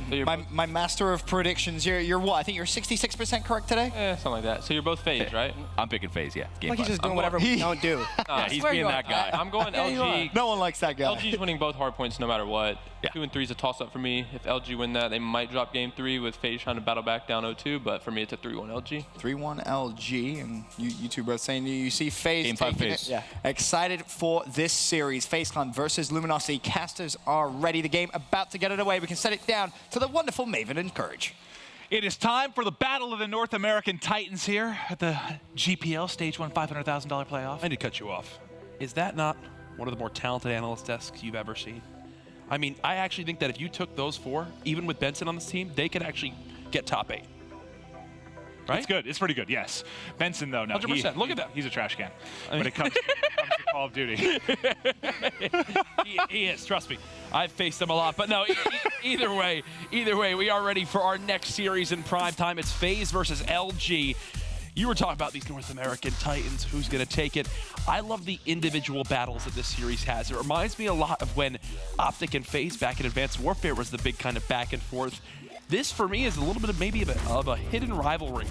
My master of predictions, you're what? I think you're 66% correct today? Yeah, something like that. So you're both FaZe, right? I'm picking FaZe, yeah. Game 5. He's just doing whatever we don't do. Yeah, he's being that guy. I'm going LG. No one likes that guy. LG's winning both Hardpoints no matter what. 2 and 3 is a toss-up for me. If LG win that, they might drop Game 3 with FaZe trying to battle back down 0-2, but for me, it's a 3-1 LG. 3-1 LG, and you two both saying you see FaZe Game 5 taking FaZe. it. Yeah. Excited for this series. FaZe Clan versus Luminosity. Casters are ready. The game about to get it away. We can set it down to the wonderful Maven and Courage. It is time for the Battle of the North American Titans here at the GPL Stage 1 $500,000 playoff. I need to cut you off. Is that not one of the more talented analyst desks you've ever seen? I mean, I actually think that if you took those 4, even with Benson on this team, they could actually get top 8. Right? It's good. It's pretty good, yes. Benson, though, no. 100%. Look at that. He's a trash can when it comes to Call of Duty. he is, trust me. I've faced him a lot. But no, either way, we are ready for our next series in prime time. It's FaZe versus LG. You were talking about these North American Titans, who's going to take it. I love the individual battles that this series has. It reminds me a lot of when OpTic and FaZe back in Advanced Warfare was the big kind of back and forth. This, for me, is a little bit of maybe of a hidden rivalry.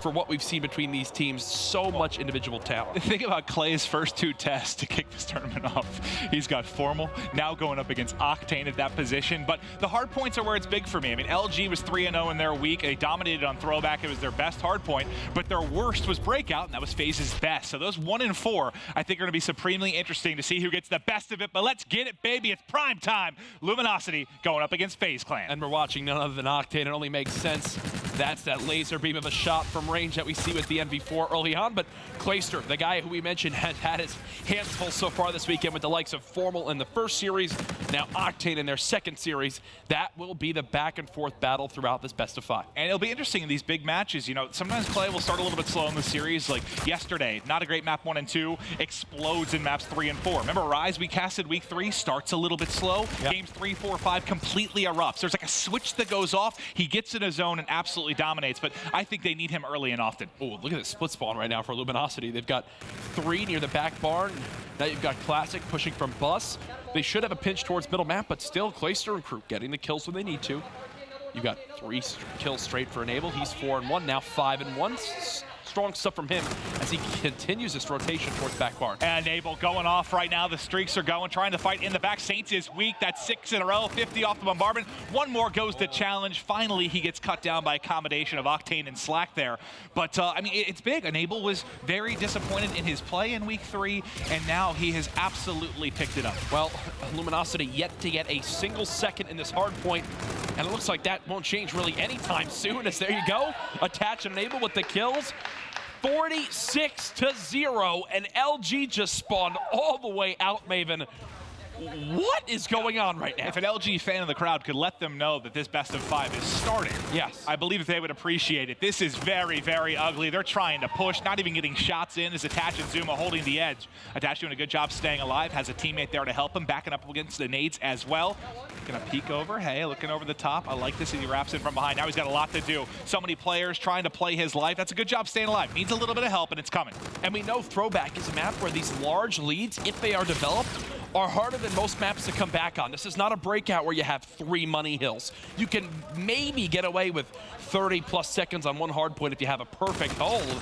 for what we've seen between these teams. So much individual talent. Think about Clay's first 2 tests to kick this tournament off. He's got Formal, now going up against Octane at that position. But the hard points are where it's big for me. I mean, LG was 3-0 in their week. They dominated on throwback. It was their best hard point. But their worst was breakout, and that was FaZe's best. So those 1 and 4, I think, are going to be supremely interesting to see who gets the best of it. But let's get it, baby. It's prime time. Luminosity going up against FaZe Clan. And we're watching none other than Octane. It only makes sense. That's that laser beam of a shot from range that we see with the MV4 early on. But Clayster, the guy who we mentioned, had had his hands full so far this weekend with the likes of Formal in the first series, now Octane in their second series. That will be the back and forth battle throughout this best of 5. And it'll be interesting in these big matches. You know, sometimes Clay will start a little bit slow in the series. Like yesterday, not a great map 1 and 2, explodes in maps 3 and 4. Remember Rise we casted week 3, starts a little bit slow. Yep. Games 3, 4, 5 completely erupts. There's like a switch that goes off. He gets in a zone and absolutely dominates. But I think they need him early and often. Oh, look at this split spawn right now for Luminosity. They've got 3 near the back barn. Now you've got Classic pushing from Bus. They should have a pinch towards middle map, but still Clayster and crew getting the kills when they need to. You've got 3 kills straight for Enable. He's 4-1, now 5-1. Strong stuff from him as he continues this rotation towards back barn. And Enable going off right now. The streaks are going, trying to fight in the back. Saints is weak. That's 6 in a row, 50 off the bombardment. 1 more goes to challenge. Finally, he gets cut down by a combination of Octane and Slack there. But, I mean, it's big. Enable was very disappointed in his play in week 3, and now he has absolutely picked it up. Well, Luminosity yet to get a single second in this hard point, and it looks like that won't change really anytime soon, as there you go. Attach and Enable with the kills. 46-0, and LG just spawned all the way out, Maven. What is going on right now? If an LG fan of the crowd could let them know that this best of 5 is starting, yes, I believe that they would appreciate it. This is very, very ugly. They're trying to push, not even getting shots in. As Attach and Zuma holding the edge. Attach doing a good job staying alive, has a teammate there to help him, backing up against the nades as well. Gonna peek over, hey, looking over the top. I like this as he wraps in from behind. Now he's got a lot to do. So many players trying to play his life. That's a good job staying alive. Needs a little bit of help, and it's coming. And we know Throwback is a map where these large leads, if they are developed, are harder than most maps to come back on. This is not a breakout where you have 3 money hills. You can maybe get away with 30+ seconds on 1 hard point if you have a perfect hold.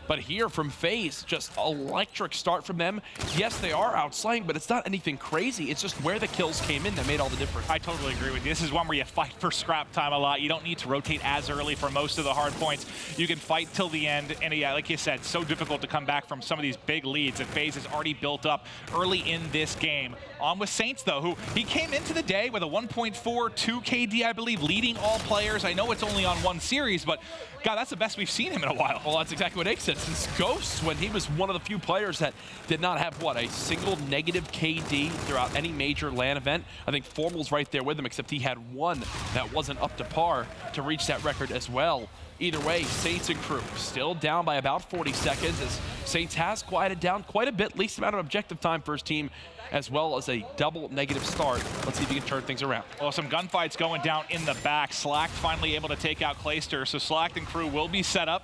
But here from FaZe, just electric start from them. Yes, they are outslaying, but it's not anything crazy. It's just where the kills came in that made all the difference. I totally agree with you. This is one where you fight for scrap time a lot. You don't need to rotate as early for most of the hard points. You can fight till the end. And yeah, like you said, so difficult to come back from some of these big leads that FaZe has already built up early in this game. On with Saints, though, who he came into the day with a 1.42 KD, I believe, leading all players. I know it's only on 1 series, but God, that's the best we've seen him in a while. Well, that's exactly what Ake said. Since Ghosts, when he was one of the few players that did not have, what, a single negative KD throughout any major LAN event. I think Formal's right there with him, except he had 1 that wasn't up to par to reach that record as well. Either way, Saints and crew still down by about 40 seconds as Saints has quieted down quite a bit, least amount of objective time for his team, as well as a double negative start. Let's see if he can turn things around. Well, some gunfights going down in the back. Slack finally able to take out Clayster, so Slack and crew will be set up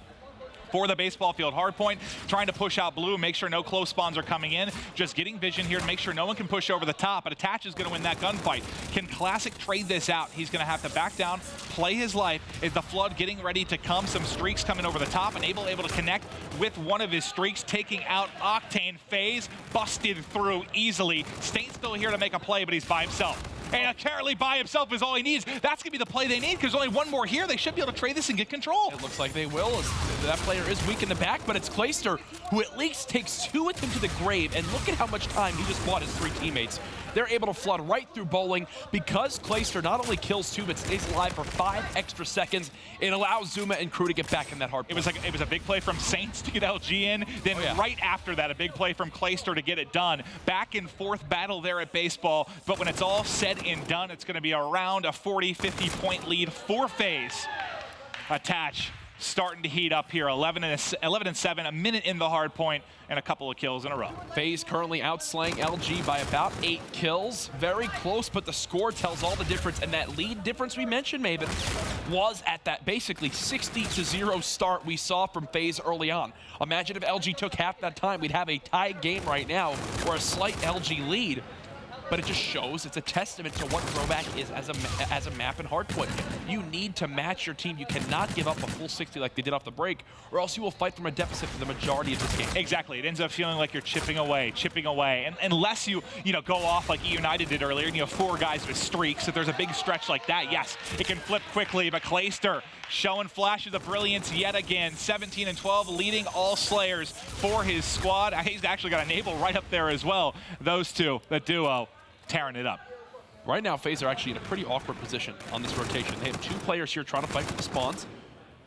for the baseball field. Hardpoint trying to push out blue, make sure no close spawns are coming in. Just getting vision here to make sure no one can push over the top, but Attach is going to win that gunfight. Can Classic trade this out? He's going to have to back down, play his life. Is the Flood getting ready to come? Some streaks coming over the top, and able to connect with one of his streaks, taking out Octane. FaZe busted through easily. Stain's still here to make a play, but he's by himself. And currently by himself is all he needs. That's going to be the play they need, because only 1 more here. They should be able to trade this and get control. It looks like they will, as that player is weak in the back, but it's Clayster who at least takes 2 with him to the grave. And look at how much time he just bought his 3 teammates. They're able to flood right through bowling because Clayster not only kills 2, but stays alive for 5 extra seconds. It allows Zuma and crew to get back in that hard point. It was a big play from Saints to get LG in. Then right after that, a big play from Clayster to get it done. Back and forth battle there at baseball, but when it's all said and done, it's going to be around a 40-50 point lead for FaZe. Attach starting to heat up here. 11 and 7, a minute in the hard point, and a couple of kills in a row. FaZe currently outslaying LG by about 8 kills. Very close, but the score tells all the difference. And that lead difference we mentioned, Maven, was at that basically 60-0 start we saw from FaZe early on. Imagine if LG took half that time, we'd have a tied game right now or a slight LG lead. but it just shows it's a testament to what throwback is as a map in Hardpoint. You need to match your team. You cannot give up a full 60 like they did off the break, or else you will fight from a deficit for the majority of this game. Exactly. It ends up feeling like you're chipping away. And unless you go off like eUnited did earlier, and you have 4 guys with streaks, if there's a big stretch like that, yes, it can flip quickly, but Clayster showing flashes of brilliance yet again. 17 and 12, leading all Slayers for his squad. He's actually got a Naval right up there as well. Those two, the duo, tearing it up. Right now, FaZe are actually in a pretty awkward position on this rotation. They have 2 players here trying to fight for the spawns.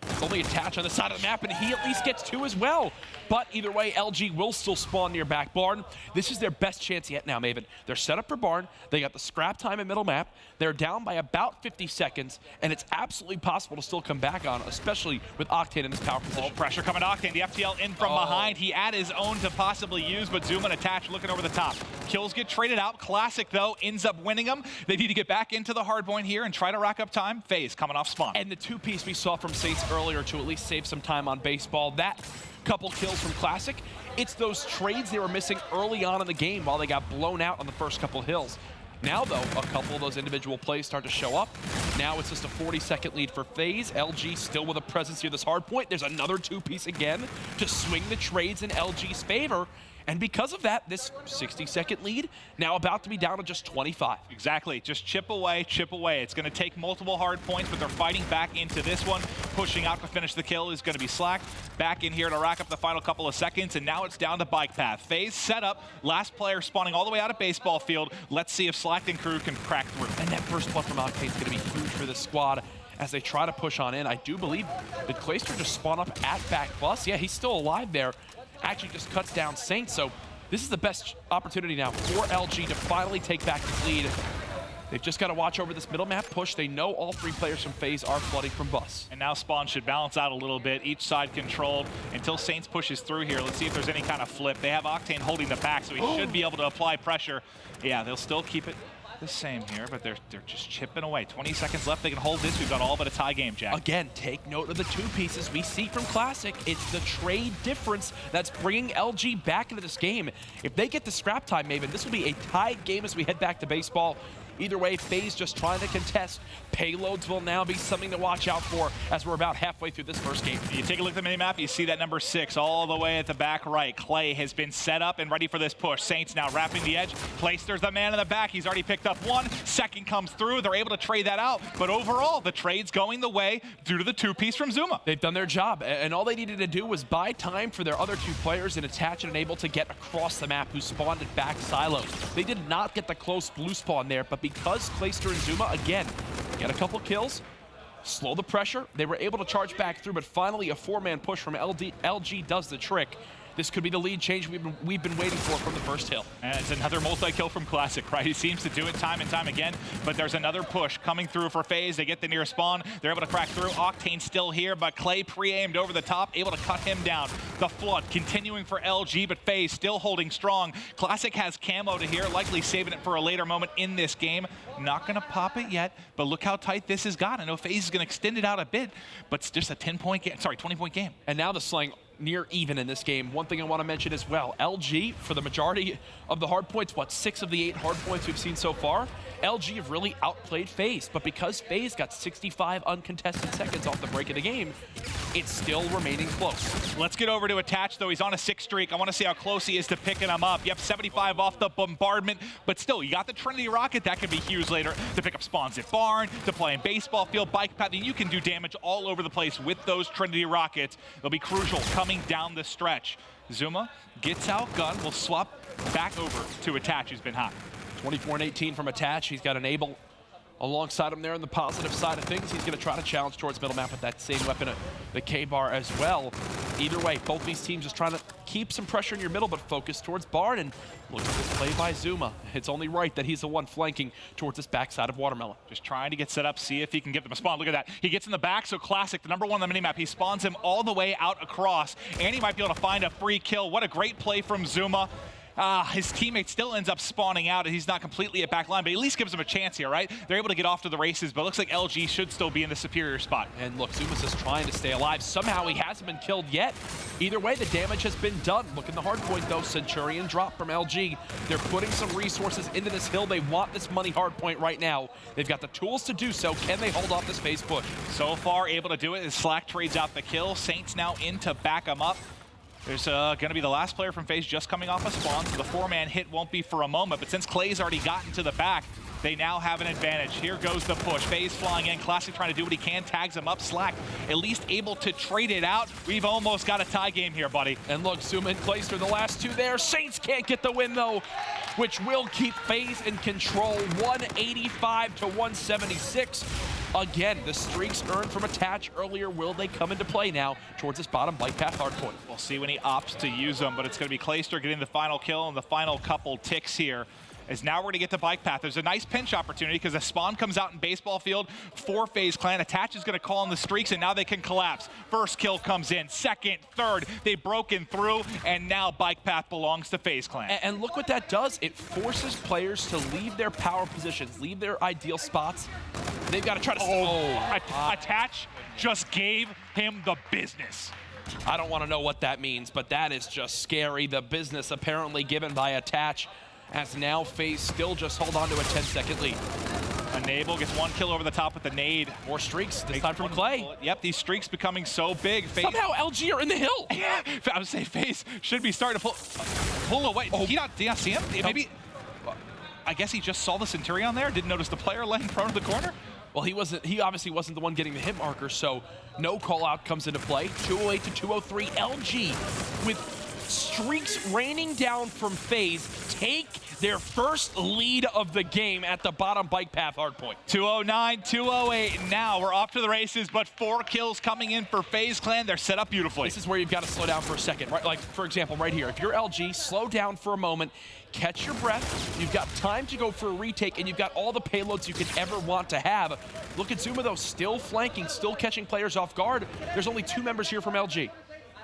It's only Attach on the side of the map, and he at least gets 2 as well. But either way, LG will still spawn near back barn. This is their best chance yet now, Maven. They're set up for barn. They got the scrap time in middle map. They're down by about 50 seconds, and it's absolutely possible to still come back on, especially with Octane in his power position. Pressure coming to Octane. The FTL in from behind. He had his own to possibly use, but Zoom and Attach looking over the top. Kills get traded out. Classic, though, ends up winning them. They need to get back into the Hardpoint here and try to rack up time. FaZe coming off spawn. And the 2-piece we saw from Saints earlier to at least save some time on baseball. That couple kills from Classic, it's those trades they were missing early on in the game while they got blown out on the first couple hills. Now, though, a couple of those individual plays start to show up. Now it's just a 40-second lead for FaZe. LG still with a presence here this Hardpoint. There's another 2-piece again to swing the trades in LG's favor. And because of that, this 60-second lead now about to be down to just 25. Exactly. Just chip away, chip away. It's going to take multiple hard points, but they're fighting back into this one. Pushing out to finish the kill is going to be Slack. Back in here to rack up the final couple of seconds, and now it's down to bike path. FaZe set up. Last player spawning all the way out of baseball field. Let's see if Slack and crew can crack through. And that first blood from Octane is going to be huge for this squad as they try to push on in. I do believe that Clayster just spawned up at back bus. Yeah, he's still alive there. Actually just cuts down Saint, so this is the best opportunity now for LG to finally take back the lead. They've just got to watch over this middle map push. They know all 3 players from FaZe are flooding from bus. And now spawn should balance out a little bit. Each side controlled until Saints pushes through here. Let's see if there's any kind of flip. They have Octane holding the back, so he should be able to apply pressure. Yeah, they'll still keep it the same here, but they're just chipping away. 20 seconds left. They can hold this. We've got all but a tie game, Jack. Again, take note of the 2 pieces we see from Classic. It's the trade difference that's bringing LG back into this game. If they get the scrap time, Maven, this will be a tied game as we head back to baseball. Either way, FaZe just trying to contest. Payloads will now be something to watch out for as we're about halfway through this first game. You take a look at the minimap, you see that number 6 all the way at the back right. Clay has been set up and ready for this push. Saints now wrapping the edge. Clayster's the man in the back. He's already picked up 1. Second comes through. They're able to trade that out. But overall, the trade's going the way due to the 2-piece from Zuma. They've done their job, and all they needed to do was buy time for their other 2 players and Attach and Enable to get across the map who spawned at back silo. They did not get the close blue spawn there, but because Clayster and Zuma, again, get a couple kills, slow the pressure. They were able to charge back through, but finally a 4-man push from LG does the trick. This could be the lead change we've been waiting for from the first hill. And it's another multi-kill from Classic, right? He seems to do it time and time again, but there's another push coming through for FaZe. They get the near spawn. They're able to crack through. Octane still here, but Clay pre-aimed over the top, able to cut him down. The flood continuing for LG, but FaZe still holding strong. Classic has camo to here, likely saving it for a later moment in this game. Not gonna pop it yet, but look how tight this has got. I know FaZe is gonna extend it out a bit, but it's just a 20-point game. And now the slaying near even in this game. One thing I want to mention as well, LG, for the majority of the hard points, what, 6 of the 8 hard points we've seen so far, LG have really outplayed FaZe. But because FaZe got 65 uncontested seconds off the break of the game, it's still remaining close. Let's get over to Attach, though. He's on a 6 streak. I want to see how close he is to picking him up. Yep, 75 off the bombardment, but still, you got the Trinity Rocket. That could be huge later to pick up spawns at barn, to play in baseball field, bike path, and you can do damage all over the place with those Trinity Rockets. They'll be crucial coming down the stretch. Zuma gets out gun. We'll swap back over to Attach, who's been hot. 24 and 18 from Attach. He's got Enable alongside him there on the positive side of things. He's going to try to challenge towards middle map with that same weapon, the K-bar as well. Either way, both these teams just trying to keep some pressure in your middle, but focus towards barn. And look at this play by Zuma. It's only right that he's the one flanking towards this backside of Watermelon. Just trying to get set up, see if he can get them a spawn. Look at that. He gets in the back, so Classic, the number 1 on the minimap, he spawns him all the way out across, and he might be able to find a free kill. What a great play from Zuma. His teammate still ends up spawning out, and he's not completely at back line, but at least gives him a chance here, right? They're able to get off to the races, but it looks like LG should still be in the superior spot. And look, Zuma's just trying to stay alive. Somehow he hasn't been killed yet. Either way, the damage has been done. Look in the hard point, though. Centurion drop from LG. They're putting some resources into this hill. They want this money hard point right now. They've got the tools to do so. Can they hold off this phase push? So far, able to do it as Slack trades out the kill. Saints now in to back him up. There's going to be the last player from FaZe just coming off a spawn, so the 4-man hit won't be for a moment, but since Clay's already gotten to the back, they now have an advantage. Here goes the push. FaZe flying in. Classic trying to do what he can. Tags him up. Slack at least able to trade it out. We've almost got a tie game here, buddy. And look, Zuma in place for the last two there. Saints can't get the win, though, which will keep FaZe in control. 185 to 176. Again, the streaks earned from attach earlier, will they come into play now towards this bottom bike path hard point? We'll see when he opts to use them, but it's going to be Clayster getting the final kill and the final couple ticks here. As now we're going to get to bike path. There's a nice pinch opportunity because a spawn comes out in baseball field for FaZe Clan. Attach is going to call in the streaks, and now they can collapse. First kill comes in, second, third. They've broken through, and now bike path belongs to FaZe Clan. And look what that does. It forces players to leave their power positions, leave their ideal spots. They've got to try to... Attach just gave him the business. I don't want to know what that means, but that is just scary. The business apparently given by attach, as now FaZe still just hold on to a 10-second lead. Enable gets one kill over the top with the nade. More streaks, this time from Clay. Yep, these streaks becoming so big. FaZe, somehow LG are in the hill. Yeah, I would say FaZe should be starting to pull away. Did you not see him? Maybe, I guess he just saw the Centurion there, didn't notice the player laying prone in the corner. Well, he obviously wasn't the one getting the hit marker, so no call out comes into play. 208 to 203, LG with streaks raining down from FaZe take their first lead of the game at the bottom bike path hard point. 209, 208, now we're off to the races, but 4 kills coming in for FaZe Clan. They're set up beautifully. This is where you've got to slow down for a second, right? Like, for example, right here, if you're LG, slow down for a moment, catch your breath, you've got time to go for a retake, and you've got all the payloads you could ever want to have. Look at Zuma, though, still flanking, still catching players off guard. There's only 2 members here from LG.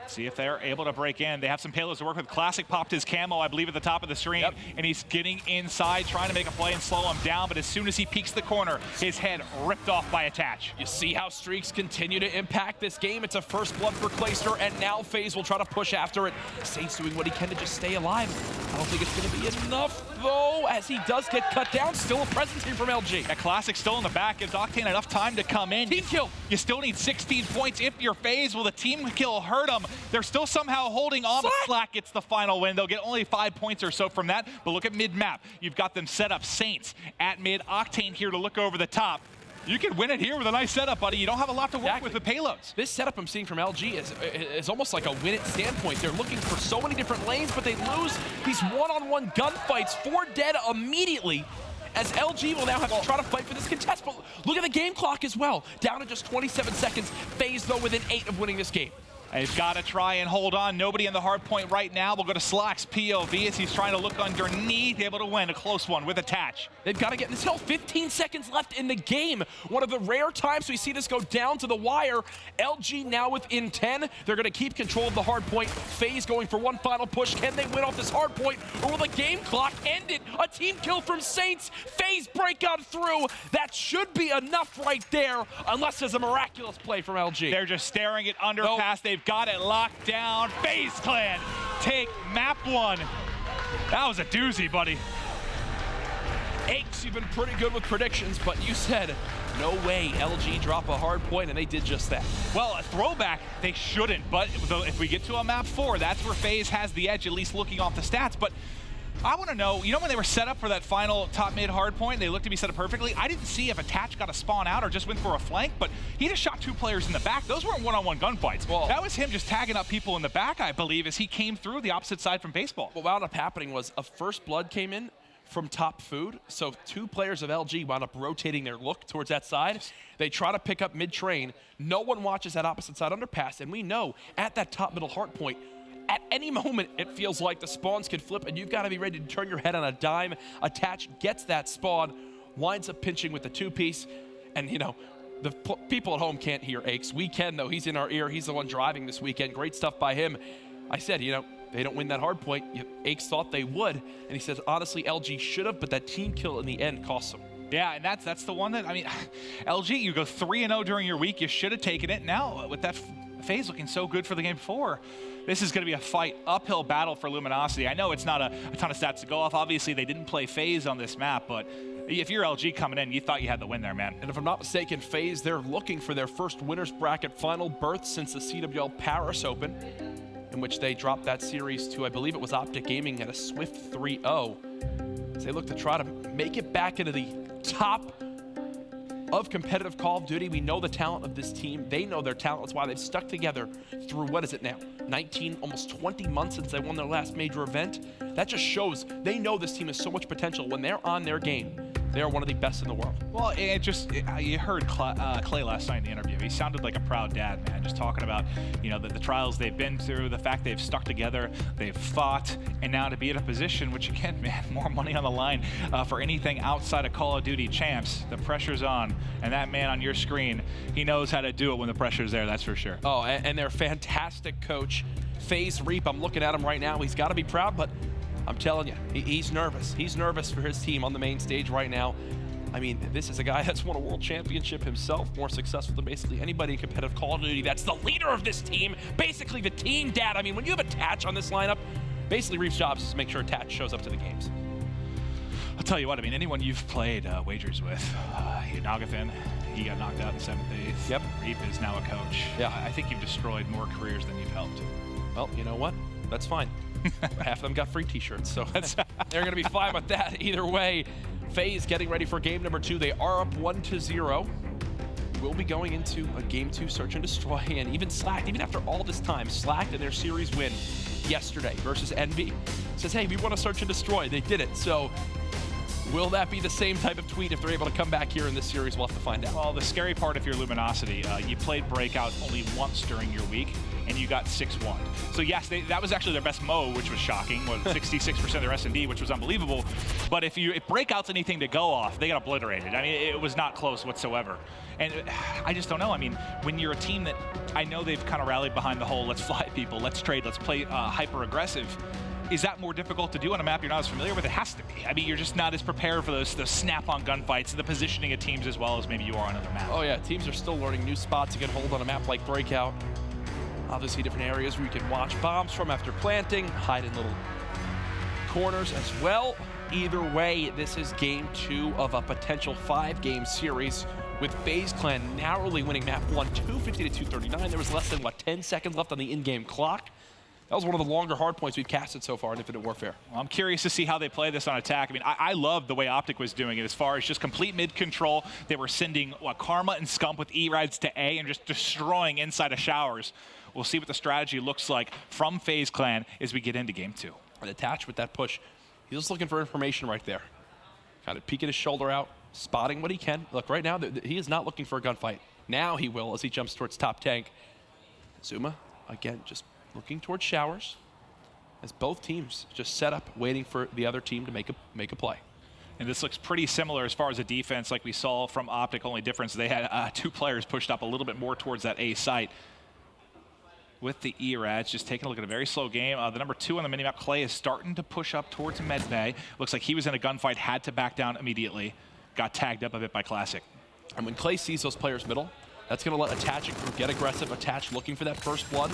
See if they're able to break in. They have some payloads to work with. Classic popped his camo, I believe, at the top of the stream, and he's getting inside, trying to make a play and slow him down, but as soon as he peeks the corner, his head ripped off by attach. You see how streaks continue to impact this game. It's a first blood for Clayster, and now FaZe will try to push after it. Saints doing what he can to just stay alive. I don't think it's going to be enough, though, as he does get cut down. Still a presence here from LG. That Classic still in the back. Gives Octane enough time to come in. Team kill. You still need 16 points if you're FaZe. Will the team kill hurt them? They're still somehow holding on. Slack gets the final win. They'll get only 5 points or so from that. But look at mid-map. You've got them set up. Saints at mid. Octane here to look over the top. You can win it here with a nice setup, buddy. You don't have a lot to work with the payloads. This setup I'm seeing from LG is almost like a win-it standpoint. They're looking for so many different lanes, but they lose these one-on-one gunfights. 4 dead immediately, as LG will now have to try to fight for this contest. But look at the game clock as well. Down to just 27 seconds. FaZe, though, within 8 of winning this game. They've got to try and hold on. Nobody in the hard point right now. We'll go to Slack's POV as he's trying to look underneath, able to win a close one with attach. They've got to get in this hill. 15 seconds left in the game. One of the rare times we see this go down to the wire. LG now within 10. They're going to keep control of the hard point. FaZe going for one final push. Can they win off this hard point, or will the game clock end it? A team kill from Saints. FaZe breakout through. That should be enough right there, unless there's a miraculous play from LG. They're just staring at underpass. They've got it locked down. FaZe Clan take map 1. That was a doozy, buddy. Aches, you've been pretty good with predictions, but you said no way LG drop a hard point, and they did just that. Well, a throwback, they shouldn't, but if we get to a map 4, that's where FaZe has the edge, at least looking off the stats. But I want to know, you know when they were set up for that final top mid hard point, they looked to be set up perfectly? I didn't see if attach got a spawn out or just went for a flank, but he just shot 2 players in the back. Those weren't one-on-one gunfights. Well, that was him just tagging up people in the back, I believe, as he came through the opposite side from baseball. What wound up happening was a first blood came in from top food, so 2 players of LG wound up rotating their look towards that side. They try to pick up mid-train. No one watches that opposite side underpass, and we know at that top middle hard point, at any moment, it feels like the spawns could flip, and you've got to be ready to turn your head on a dime. Attach gets that spawn, winds up pinching with the 2-piece, and, you know, the people at home can't hear Aches. We can, though. He's in our ear. He's the one driving this weekend. Great stuff by him. I said, you know, they don't win that hard point. Aches thought they would. And he says, honestly, LG should have, but that team kill in the end cost them. Yeah, and that's the one that, I mean, LG, you go 3-0 during your week. You should have taken it. Now, with that FaZe looking so good for the game before, this is going to be a fight, uphill battle for Luminosity. I know it's not a ton of stats to go off. Obviously, they didn't play FaZe on this map, but if you're LG coming in, you thought you had the win there, man. And if I'm not mistaken, FaZe, they're looking for their first winner's bracket final berth since the CWL Paris Open, in which they dropped that series to, I believe it was OpTic Gaming at a swift 3-0. As they look to try to make it back into the top of competitive Call of Duty. We know the talent of this team. They know their talent. That's why they've stuck together through, what is it now, 19, almost 20 months since they won their last major event. That just shows they know this team has so much potential. When they're on their game, they are one of the best in the world. Well, you heard Clay last night in the interview. He sounded like a proud dad, man, just talking about, you know, the trials they've been through, the fact they've stuck together, they've fought, and now to be in a position, which again, man, more money on the line for anything outside of Call of Duty champs. The pressure's on, and that man on your screen, he knows how to do it when the pressure's there, that's for sure. Oh, and their fantastic coach, FaZe Reap. I'm looking at him right now. He's got to be proud, but I'm telling you, he's nervous. He's nervous for his team on the main stage right now. I mean, this is a guy that's won a world championship himself, more successful than basically anybody in competitive Call of Duty. That's the leader of this team, basically the team dad. I mean, when you have a Tatch on this lineup, basically Reef's job is to make sure Tatch shows up to the games. I'll tell you what, I mean, anyone you've played wagers with, Nagathan, he got knocked out in 7th, 8th. Yep. Reap is now a coach. Yeah. I think you've destroyed more careers than you've helped. Well, you know what? That's fine. Half of them got free t-shirts, so they're going to be fine with that. Either way, FaZe getting ready for game number 2. They are up 1-0. We'll be going into a game 2 search and destroy, and even Slacked, even after all this time, Slacked in their series win yesterday versus Envy says, hey, we want to search and destroy. They did it. So will that be the same type of tweet if they're able to come back here in this series? We'll have to find out. Well, the scary part if you're Luminosity, you played Breakout only once during your week, and you got 6-1. So yes, that was actually their best Mo, which was shocking. 66% of their S&D, which was unbelievable. But if Breakout's anything to go off, they got obliterated. I mean, it was not close whatsoever. And I just don't know. I mean, when you're a team that I know they've kind of rallied behind the whole let's fly people, let's trade, let's play hyper-aggressive. Is that more difficult to do on a map you're not as familiar with? It has to be. I mean, you're just not as prepared for those snap-on gunfights, the positioning of teams as well as maybe you are on other maps. Oh yeah, teams are still learning new spots to get hold on a map like Breakout. Obviously different areas where you can watch bombs from after planting, hide in little corners as well. Either way, this is game 2 of a potential 5-game series with FaZe Clan narrowly winning map 1, 250 to 239. There was less than, 10 seconds left on the in-game clock. That was one of the longer hard points we've casted so far in Infinite Warfare. Well, I'm curious to see how they play this on attack. I mean, I love the way OpTic was doing it as far as just complete mid-control. They were sending Karma and Scump with E-Rides to A and just destroying inside of showers. We'll see what the strategy looks like from FaZe Clan as we get into game 2. And attached with that push, he's just looking for information right there. Kind of peeking his shoulder out, spotting what he can. Look, right now, he is not looking for a gunfight. Now he will as he jumps towards top tank. Zuma, again, just looking towards showers as both teams just set up, waiting for the other team to make a play. And this looks pretty similar as far as the defense like we saw from OpTic. Only difference, they had 2 players pushed up a little bit more towards that A site. With the E-Rads, just taking a look at a very slow game. The number 2 on the minimap, Clay, is starting to push up towards Medbay. Looks like he was in a gunfight, had to back down immediately. Got tagged up a bit by Classic. And when Clay sees those players middle, that's going to let Attach and crew get aggressive. Attach looking for that first blood.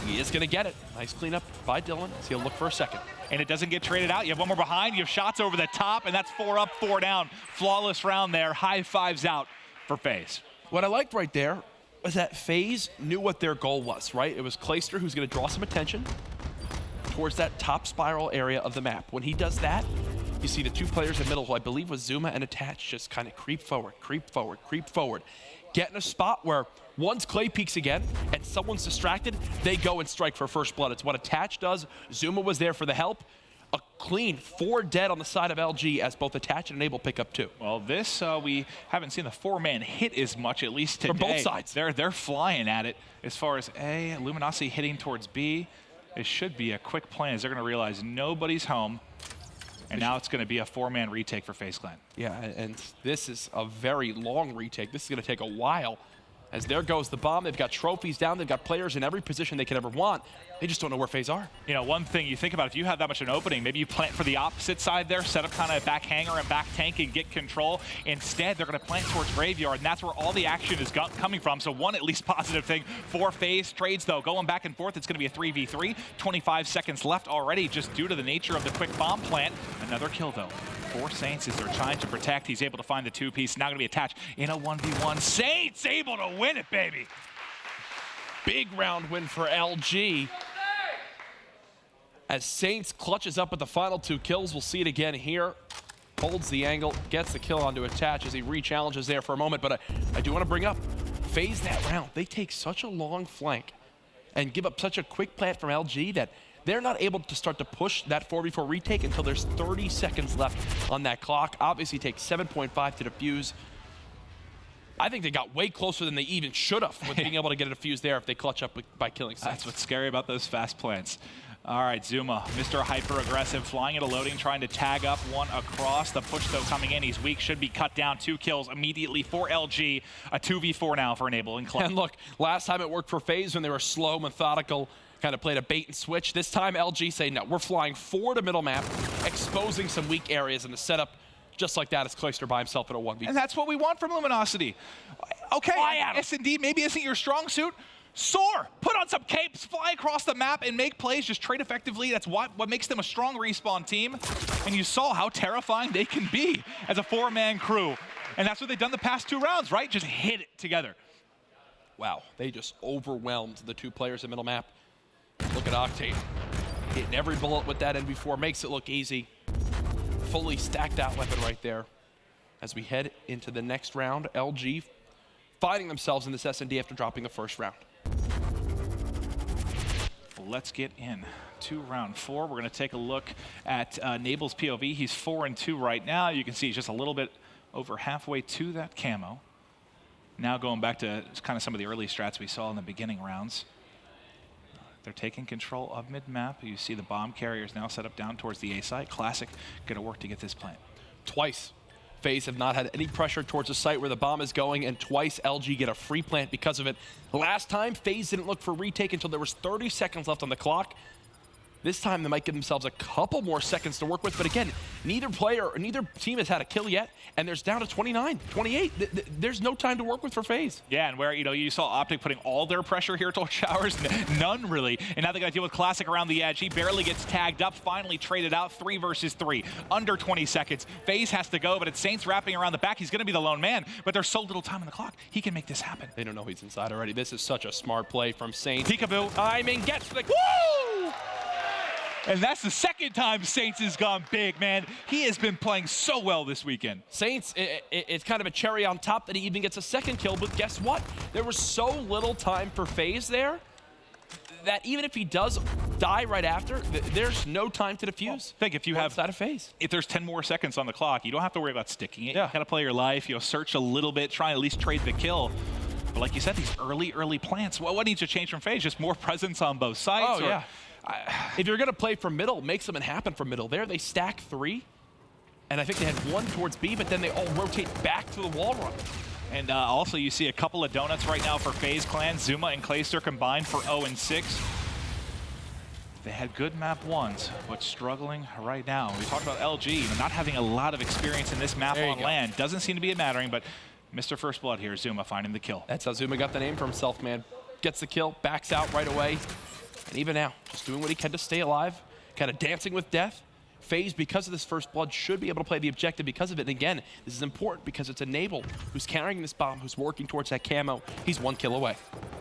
He is going to get it. Nice cleanup by Dylan. So he'll look for a second. And it doesn't get traded out. You have one more behind. You have shots over the top, and that's 4 up, 4 down. Flawless round there. High fives out for FaZe. What I liked right there was that FaZe knew what their goal was, right? It was Clayster who's going to draw some attention towards that top spiral area of the map. When he does that, you see the 2 players in the middle, who I believe was Zuma and Attach, just kind of creep forward, creep forward, creep forward. Get in a spot where once Clay peeks again and someone's distracted, they go and strike for first blood. It's what Attach does. Zuma was there for the help. A clean 4 dead on the side of LG as both Attach and Enable pick up 2. Well, this, we haven't seen the 4-man hit as much, at least today. From both sides. They're flying at it. As far as A, Luminosity hitting towards B, it should be a quick plan as they're going to realize nobody's home. And now it's going to be a 4-man retake for FaZe Clan. Yeah, and this is a very long retake. This is going to take a while. As there goes the bomb, they've got trophies down, they've got players in every position they could ever want. They just don't know where FaZe are. You know, one thing you think about, if you have that much of an opening, maybe you plant for the opposite side there, set up kind of back hanger and back tank and get control. Instead, they're going to plant towards Graveyard, and that's where all the action is coming from. So one at least positive thing for FaZe. Trades, though, going back and forth. It's going to be a 3v3. 25 seconds left already just due to the nature of the quick bomb plant. Another kill, though, for Saints as they're trying to protect. He's able to find the two-piece. Now going to be attached in a 1v1. Saints able to win it, baby. Big round win for LG. As Saints clutches up with the final 2 kills, we'll see it again here. Holds the angle, gets the kill onto attach as he re-challenges there for a moment. But I do want to bring up, FaZe that round. They take such a long flank and give up such a quick plant from LG that they're not able to start to push that 4v4 retake until there's 30 seconds left on that clock. Obviously takes 7.5 to defuse. I think they got way closer than they even should have with being able to get a defuse there if they clutch up by killing Saints. That's what's scary about those fast plants. All right, Zuma, Mr. Hyper-Aggressive, flying into loading, trying to tag up one across. The push, though, coming in. He's weak, should be cut down. 2 kills immediately for LG. A 2v4 now for Enable and Club. And look, last time it worked for FaZe when they were slow, methodical, kind of played a bait and switch. This time, LG say, no, we're flying forward to middle map, exposing some weak areas in the setup. Just like that, it's Clayster by himself in a 1v. And that's what we want from Luminosity. Okay, S&D maybe isn't your strong suit. Soar, put on some capes, fly across the map and make plays, just trade effectively. That's what makes them a strong respawn team. And you saw how terrifying they can be as a 4-man crew. And that's what they've done the past 2 rounds, right? Just hit it together. Wow, they just overwhelmed the 2 players in middle map. Look at Octane. Hitting every bullet with that NV4 makes it look easy. Fully stacked out weapon right there. As we head into the next round, LG finding themselves in this S&D after dropping the first round. Let's get in to round 4. We're going to take a look at Nable's POV. He's 4-2 right now. You can see he's just a little bit over halfway to that camo. Now going back to kind of some of the early strats we saw in the beginning rounds. They're taking control of mid-map. You see the bomb carriers now set up down towards the A site. Classic, going to work to get this plant. Twice, FaZe have not had any pressure towards the site where the bomb is going, and twice LG get a free plant because of it. Last time, FaZe didn't look for retake until there was 30 seconds left on the clock. This time, they might give themselves a couple more seconds to work with, but again, neither team has had a kill yet, and there's down to 29, 28. There's no time to work with for FaZe. Yeah, and where, you saw OpTic putting all their pressure here towards Showers, none really. And now they got to deal with Classic around the edge. He barely gets tagged up, finally traded out, 3 versus 3, under 20 seconds. FaZe has to go, but it's Saints wrapping around the back. He's going to be the lone man, but there's so little time on the clock. He can make this happen. They don't know he's inside already. This is such a smart play from Saints. Peekaboo. Timing gets the... Woo! And that's the second time Saints has gone big, man. He has been playing so well this weekend. Saints, it's kind of a cherry on top that he even gets a second kill, but guess what? There was so little time for FaZe there that even if he does die right after, there's no time to defuse. Well, think if you have side of FaZe. If there's 10 more seconds on the clock, you don't have to worry about sticking it. Yeah. You gotta play your life, search a little bit, try and at least trade the kill. But like you said, these early plants, well, what needs to change from FaZe? Just more presence on both sides? Oh, yeah. If you're going to play from middle, make something happen from middle. There, they stack 3, and I think they had 1 towards B, but then they all rotate back to the wall run. And also, you see a couple of donuts right now for FaZe Clan. Zuma and Clayster combined for 0-6. They had good map 1s, but struggling right now. We talked about LG not having a lot of experience in this map on land. Doesn't seem to be mattering, but Mr. First Blood here, Zuma finding the kill. That's how Zuma got the name for himself, man. Gets the kill, backs out right away. And even now, just doing what he can to stay alive, kind of dancing with death. FaZe, because of this First Blood, should be able to play the objective because of it. And again, this is important because it's Enable who's carrying this bomb, who's working towards that camo. He's 1 kill away.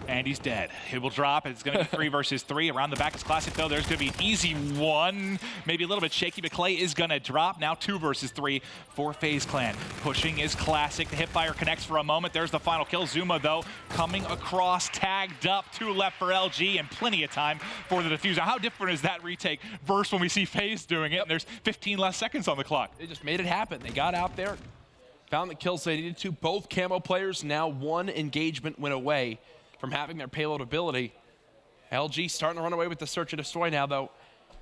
And he's dead. He will drop. It's going to be 3 versus 3. Around the back is Classic, though. There's going to be an easy 1. Maybe a little bit shaky, but Clay is going to drop. Now 2 versus 3 for FaZe Clan. Pushing is Classic. The hipfire connects for a moment. There's the final kill. Zuma, though, coming across, tagged up. 2 left for LG, and plenty of time for the diffuser. How different is that retake versus when we see FaZe doing it? And there's 15 less seconds on the clock. They just made it happen. They got out there, found the kills they needed to. Both camo players now 1 engagement win away from having their payload ability. LG starting to run away with the search and destroy now, though,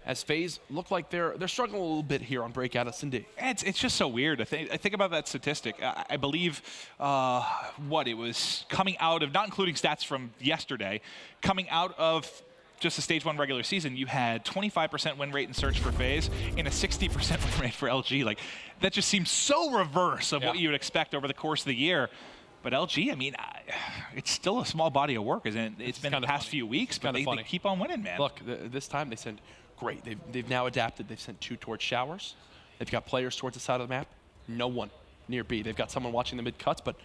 as FaZe look like they're struggling a little bit here on breakout S&D. It's just so weird. I think about that statistic. I believe it was coming out of, not including stats from yesterday, coming out of just the Stage 1 regular season, you had 25% win rate in Search for FaZe and a 60% win rate for LG. Like, that just seems so reverse of what you would expect over the course of the year. But LG, I mean, it's still a small body of work, isn't it? It's been the past few weeks, but they keep on winning, man. Look, this time they sent great. They've now adapted. They've sent 2 towards showers. They've got players towards the side of the map. No one near B. They've got someone watching the mid cuts, but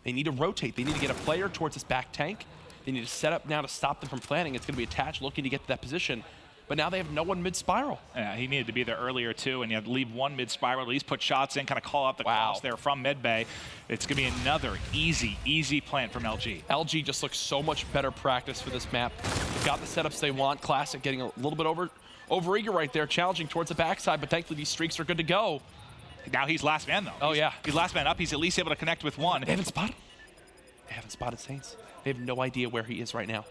they need to rotate. They need to get a player towards this back tank. They need to set up now to stop them from planning. It's going to be attached, looking to get to that position. But now they have no one mid-spiral. Yeah, he needed to be there earlier, too, and you had to leave one mid-spiral, at least put shots in, kind of call out the cross there from mid-bay. It's going to be another easy plant from LG. LG just looks so much better practice for this map. They've got the setups they want. Classic getting a little bit over eager right there, challenging towards the backside, but thankfully these streaks are good to go. Now he's last man, though. He's last man up. He's at least able to connect with one. They haven't spotted. They haven't spotted Saints. They have no idea where he is right now.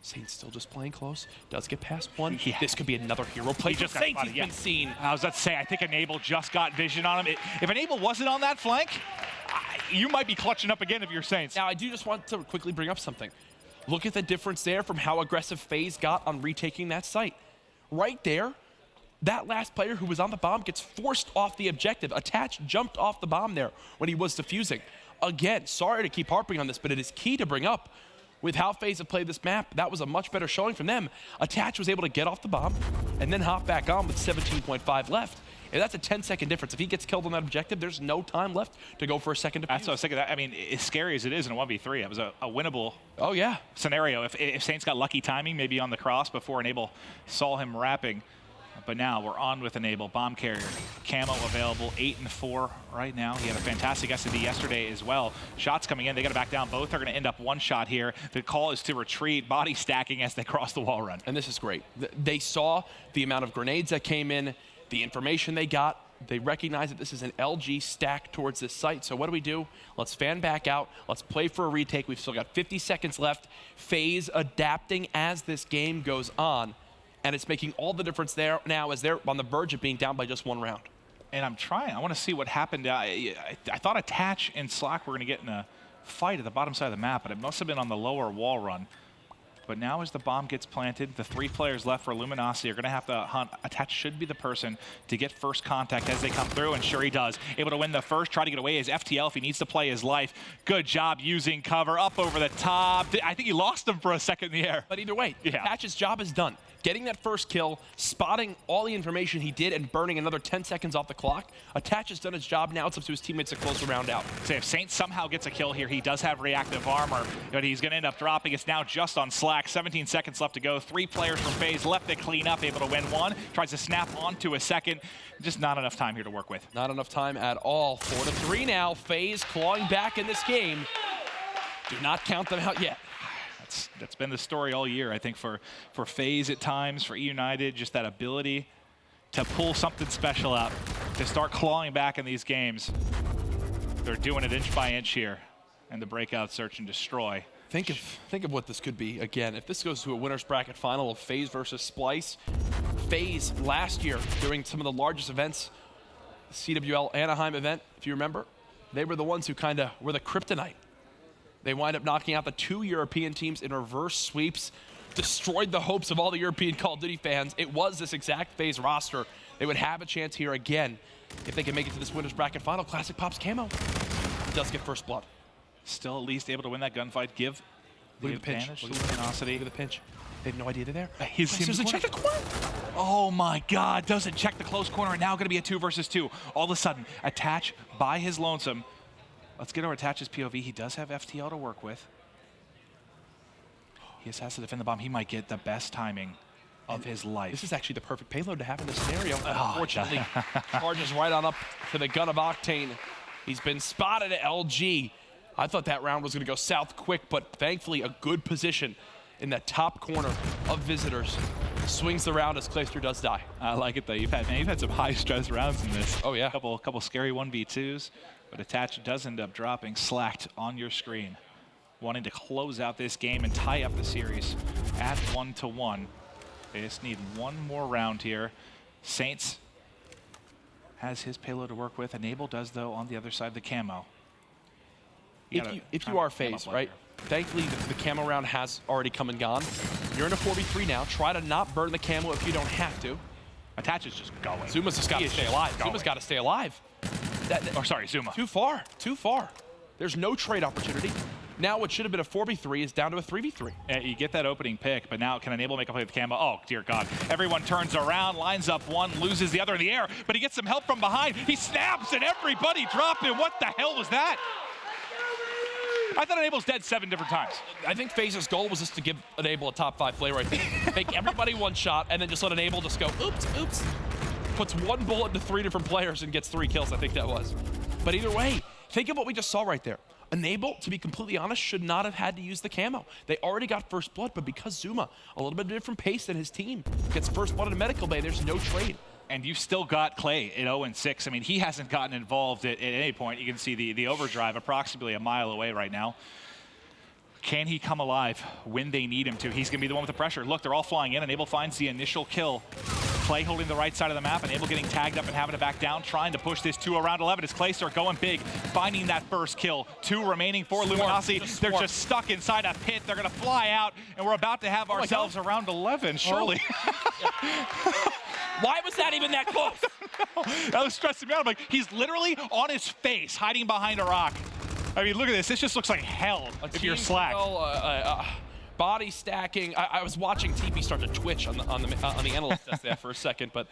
Saints still just playing close. Does get past one. Yeah. This could be another hero play. He just Saints, he's been seen. I was about to say, I think Enable just got vision on him. If Enable wasn't on that flank, you might be clutching up again if you're Saints. Now, I do just want to quickly bring up something. Look at the difference there from how aggressive FaZe got on retaking that site. Right there, that last player who was on the bomb gets forced off the objective. Attach jumped off the bomb there when he was defusing. Again, sorry to keep harping on this, but it is key to bring up. With how FaZe have played this map, that was a much better showing from them. Attach was able to get off the bomb and then hop back on with 17.5 left. And that's a 10-second difference. If he gets killed on that objective, there's no time left to go for a second defuse. That's what I was thinking. I mean, as scary as it is in a 1v3, it was a winnable scenario. If Saints got lucky timing, maybe on the cross before Enable saw him wrapping. But now we're on with Enable. Bomb carrier, camo available, 8 and 4 right now. He had a fantastic SD yesterday as well. Shots coming in, they got to back down. Both are going to end up one shot here. The call is to retreat, body stacking as they cross the wall run. And this is great. They saw the amount of grenades that came in, the information they got. They recognize that this is an LG stack towards this site. So what do? Let's fan back out. Let's play for a retake. We've still got 50 seconds left. FaZe adapting as this game goes on. And it's making all the difference there now as they're on the verge of being down by just 1 round. And I'm trying. I want to see what happened. I thought Attach and Slack were going to get in a fight at the bottom side of the map, but it must have been on the lower wall run. But now as the bomb gets planted, the 3 players left for Luminosity are going to have to hunt. Attach should be the person to get first contact as they come through, and sure he does. Able to win the first, try to get away as FTL if he needs to play his life. Good job using cover up over the top. I think he lost him for a second in the air. But either way, Attach's job is done. Getting that first kill, spotting all the information he did, and burning another 10 seconds off the clock. Attach has done his job. Now it's up to his teammates to close the round out. So if Saints somehow gets a kill here, he does have reactive armor, but he's going to end up dropping. It's now just on Slack. 17 seconds left to go. 3 players from FaZe left to clean up, able to win 1. Tries to snap onto a second. Just not enough time here to work with. Not enough time at all. 4-3 now. FaZe clawing back in this game. Do not count them out yet. That's been the story all year, I think, for FaZe at times, for eUnited, just that ability to pull something special out, to start clawing back in these games. They're doing it inch by inch here, and the breakout search and destroy. Think of what this could be. Again, if this goes to a winner's bracket final of FaZe versus Splyce, FaZe last year during some of the largest events, the CWL Anaheim event, if you remember, they were the ones who kind of were the kryptonite. They wind up knocking out the 2 European teams in reverse sweeps, destroyed the hopes of all the European Call of Duty fans. It was this exact FaZe roster. They would have a chance here again if they can make it to this winner's bracket final. Classic Pops camo. He does get first blood. Still at least able to win that gunfight. Give the advantage to Luminosity. Look at the pinch. They have no idea they're there. Doesn't check the corner. Oh my God, doesn't check the close corner, and now going to be a 2 versus 2. All of a sudden, Attach by his lonesome. Let's get over Attach's POV. He does have FTL to work with. He just has to defend the bomb. He might get the best timing of his life. This is actually the perfect payload to have in this scenario. Unfortunately, charges right on up to the gun of Octane. He's been spotted at LG. I thought that round was going to go south quick, but thankfully a good position in that top corner of visitors. Swings the round as Clayster does die. I like it though. You've had some high stress rounds in this. Oh yeah. Couple scary 1v2s. But Attach does end up dropping slacked on your screen. Wanting to close out this game and tie up the series at 1-1. They just need one more round here. Saints has his payload to work with. Enable does, though, on the other side of the camo. If you are FaZe, right? Thankfully, the camo round has already come and gone. You're in a 4v3 now. Try to not burn the camo if you don't have to. Attach is just going. Zuma's just got to stay alive. Zuma's got to stay alive. Sorry, Zuma. Too far. Too far. There's no trade opportunity. Now what should have been a 4v3 is down to a 3v3. You get that opening pick, but now can Enable make a play with Camo? Oh, dear God. Everyone turns around, lines up one, loses the other in the air, but he gets some help from behind. He snaps and everybody dropping. What the hell was that? I thought Enable's dead 7 different times. I think FaZe's goal was just to give Enable a top 5 play right there. Make everybody one shot and then just let Enable just go, oops, oops. Puts one bullet into 3 different players and gets 3 kills, I think that was. But either way, think of what we just saw right there. Enable, to be completely honest, should not have had to use the camo. They already got first blood, but because Zuma, a little bit of a different pace than his team, gets first blood in a medical bay, there's no trade. And you've still got Clay at 0-6. I mean, he hasn't gotten involved at any point. You can see the overdrive approximately a mile away right now. Can he come alive when they need him to? He's going to be the one with the pressure. Look, they're all flying in. Enable finds the initial kill. Clay holding the right side of the map. Enable getting tagged up and having to back down, trying to push this to around 11. As Clay start going big, finding that first kill. 2 remaining for Luminosity. They're just stuck inside a pit. They're going to fly out, and we're about to have ourselves around 11, surely. Why was that even that close? That was stressing me out. I'm like, he's literally on his face, hiding behind a rock. I mean, look at this. This just looks like hell if you're Slack. Body stacking. I was watching TP start to twitch on the analyst test there for a second, but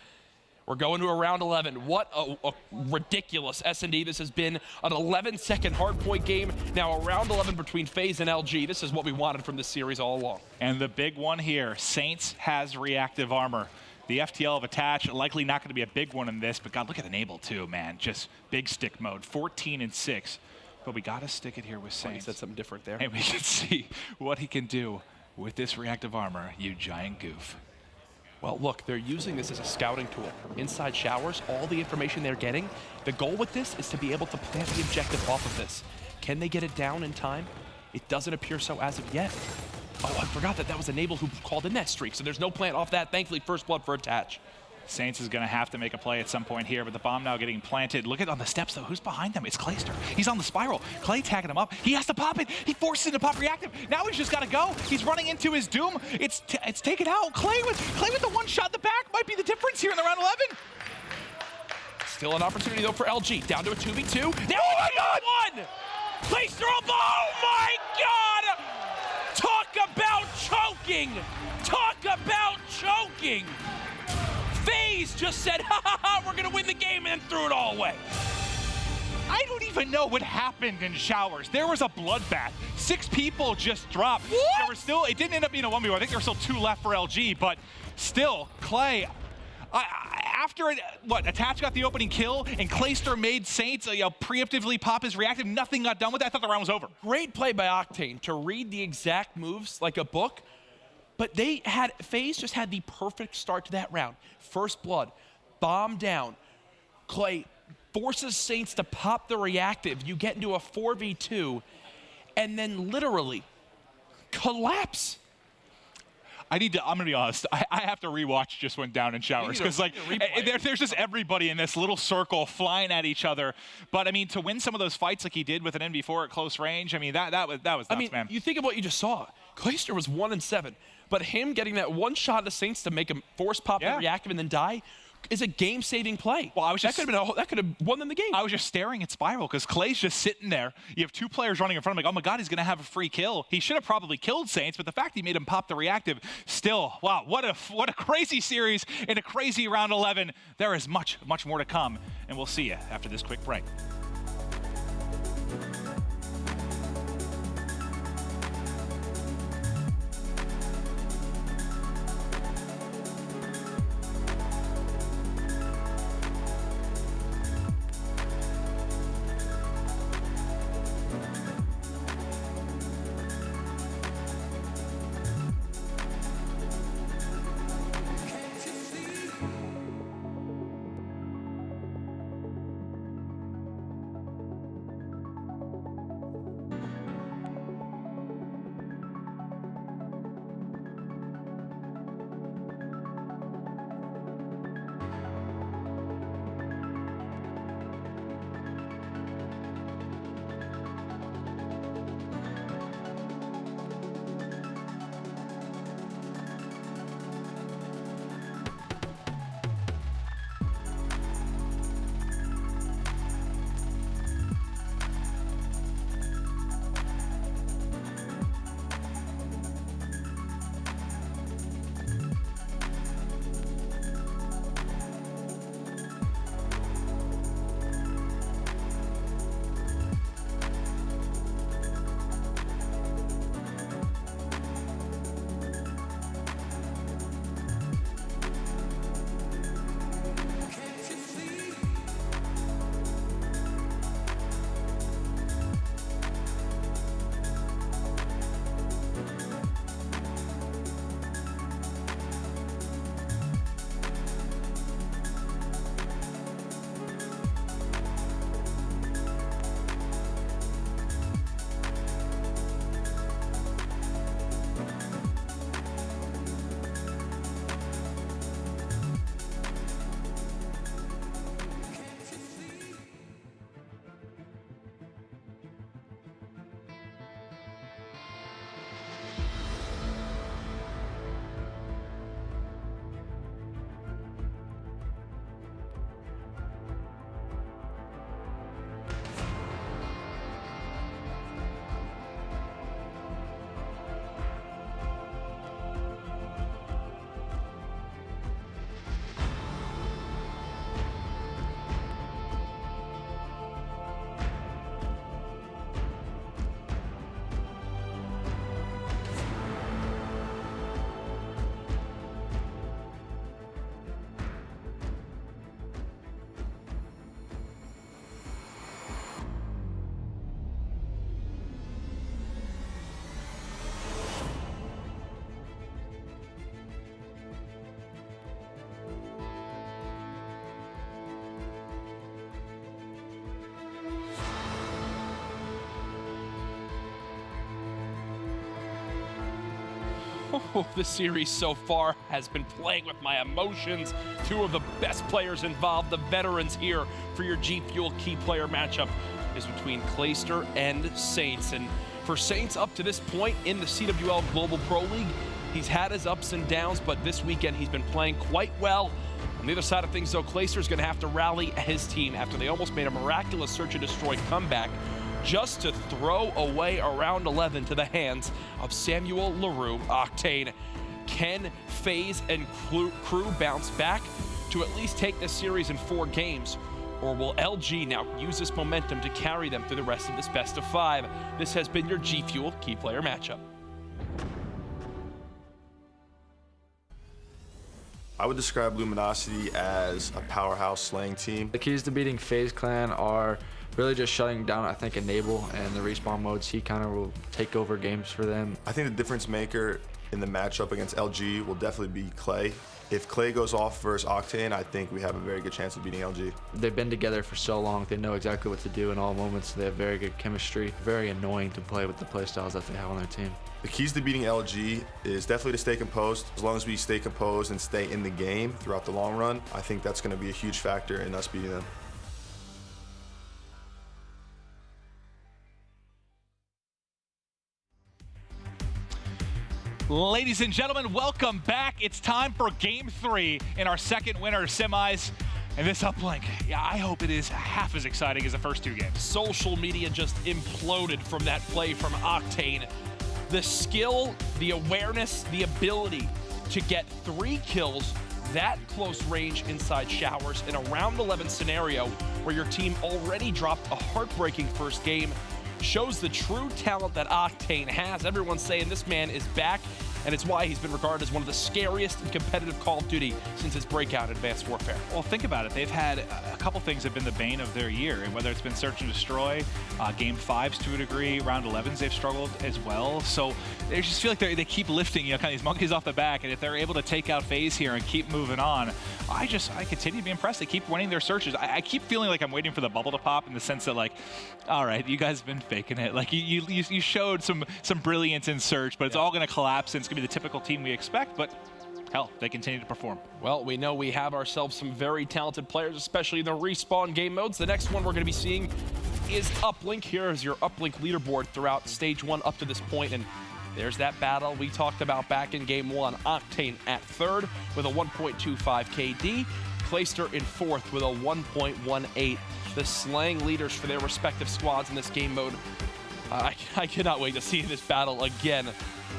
we're going to a round 11. What a ridiculous S&D this has been. An 11-second hardpoint game. Now a round 11 between FaZe and LG. This is what we wanted from this series all along. And the big one here, Saints has reactive armor. The FTL of attach, likely not going to be a big one in this, but God, look at Enable too, man. Just big stick mode, 14-6. But we got to stick it here with Saints. He said something different there. And we can see what he can do with this reactive armor, you giant goof. Well, look, they're using this as a scouting tool. Inside showers, all the information they're getting. The goal with this is to be able to plant the objective off of this. Can they get it down in time? It doesn't appear so as of yet. Oh, I forgot that was Enable who called in that streak, so there's no plant off that. Thankfully, first blood for attach. Saints is going to have to make a play at some point here, but the bomb now getting planted. Look at on the steps, though. Who's behind them? It's Clayster. He's on the spiral. Clay tagging him up. He has to pop it. He forces it to pop reactive. Now he's just got to go. He's running into his doom. It's taken out. Clay with the one shot in the back might be the difference here in the round 11. Still an opportunity, though, for LG. Down to a 2v2. Now oh my God! Clayster, oh my God! Talk about choking! Talk about choking! FaZe just said, ha ha ha, we're gonna win the game, and then threw it all away. I don't even know what happened in showers. There was a bloodbath. 6 people just dropped. What? There were still, it didn't end up being a 1v1. I think there were still 2 left for LG, but still, Clay, after Attach got the opening kill and Clayster made Saints preemptively pop his reactive, nothing got done with it. I thought the round was over. Great play by Octane to read the exact moves like a book, but FaZe just had the perfect start to that round. First blood, bomb down. Clay forces Saints to pop the reactive. You get into a 4v2 and then literally collapse. I'm gonna be honest, I have to rewatch just went down in showers because there's just everybody in this little circle flying at each other. But I mean, to win some of those fights like he did with an NV4 at close range, I mean that was nuts, man. You think of what you just saw. Clayster was 1-7, but him getting that one shot to Saints to make him force pop the reactive and then die is a game-saving play. Well, that could have won them the game. I was just staring at Spiral because Clay's just sitting there. You have 2 players running in front of him. Like, oh my God, he's gonna have a free kill. He should have probably killed Saints, but the fact he made him pop the reactive, still, wow, what a crazy series in a crazy round 11. There is much more to come, and we'll see you after this quick break. Oh, the series so far has been playing with my emotions. Two of the best players involved, the veterans here for your G Fuel key player matchup, is between Clayster and Saints. And for Saints up to this point in the CWL Global Pro League, he's had his ups and downs, but this weekend he's been playing quite well. On the other side of things, though, Clayster's going to have to rally his team after they almost made a miraculous search and destroy comeback just to throw away a round 11 to the hands of Samuel LaRue Octane. Can FaZe and crew bounce back to at least take this series in 4 games? Or will LG now use this momentum to carry them through the rest of this best of 5? This has been your G Fuel key player matchup. I would describe Luminosity as a powerhouse slaying team. The keys to beating FaZe Clan are really just shutting down, I think, Enable and the respawn modes. He kind of will take over games for them. I think the difference maker in the matchup against LG will definitely be Clay. If Clay goes off versus Octane, I think we have a very good chance of beating LG. They've been together for so long. They know exactly what to do in all moments. They have very good chemistry. Very annoying to play with the playstyles that they have on their team. The keys to beating LG is definitely to stay composed. As long as we stay composed and stay in the game throughout the long run, I think that's going to be a huge factor in us beating them. Ladies and gentlemen, welcome back. It's time for Game 3 in our second winter semis. And this Uplink, yeah, I hope it is half as exciting as the first 2 games. Social media just imploded from that play from Octane. The skill, the awareness, the ability to get 3 kills that close range inside showers in a round 11 scenario where your team already dropped a heartbreaking first game shows the true talent that Octane has. Everyone's saying this man is back, and it's why he's been regarded as one of the scariest in competitive Call of Duty since his breakout in Advanced Warfare. Well, think about it. They've had a couple things that have been the bane of their year, and whether it's been Search and Destroy, Game 5s to a degree, Round 11s they've struggled as well. So they just feel like they keep lifting, kind of these monkeys off the back, and if they're able to take out FaZe here and keep moving on, I continue to be impressed. They keep winning their searches. I keep feeling like I'm waiting for the bubble to pop in the sense that, like, all right, you guys have been faking it. Like, you showed some brilliance in search, but it's all going to collapse, and it's going to be the typical team we expect, but hell, they continue to perform. Well, we know we have ourselves some very talented players, especially in the respawn game modes. The next one we're going to be seeing is Uplink. Here is your Uplink leaderboard throughout Stage 1 up to this point, and there's that battle we talked about back in Game 1. Octane at 3rd with a 1.25 KD. Clayster in 4th with a 1.18. The slaying leaders for their respective squads in this game mode. I cannot wait to see this battle again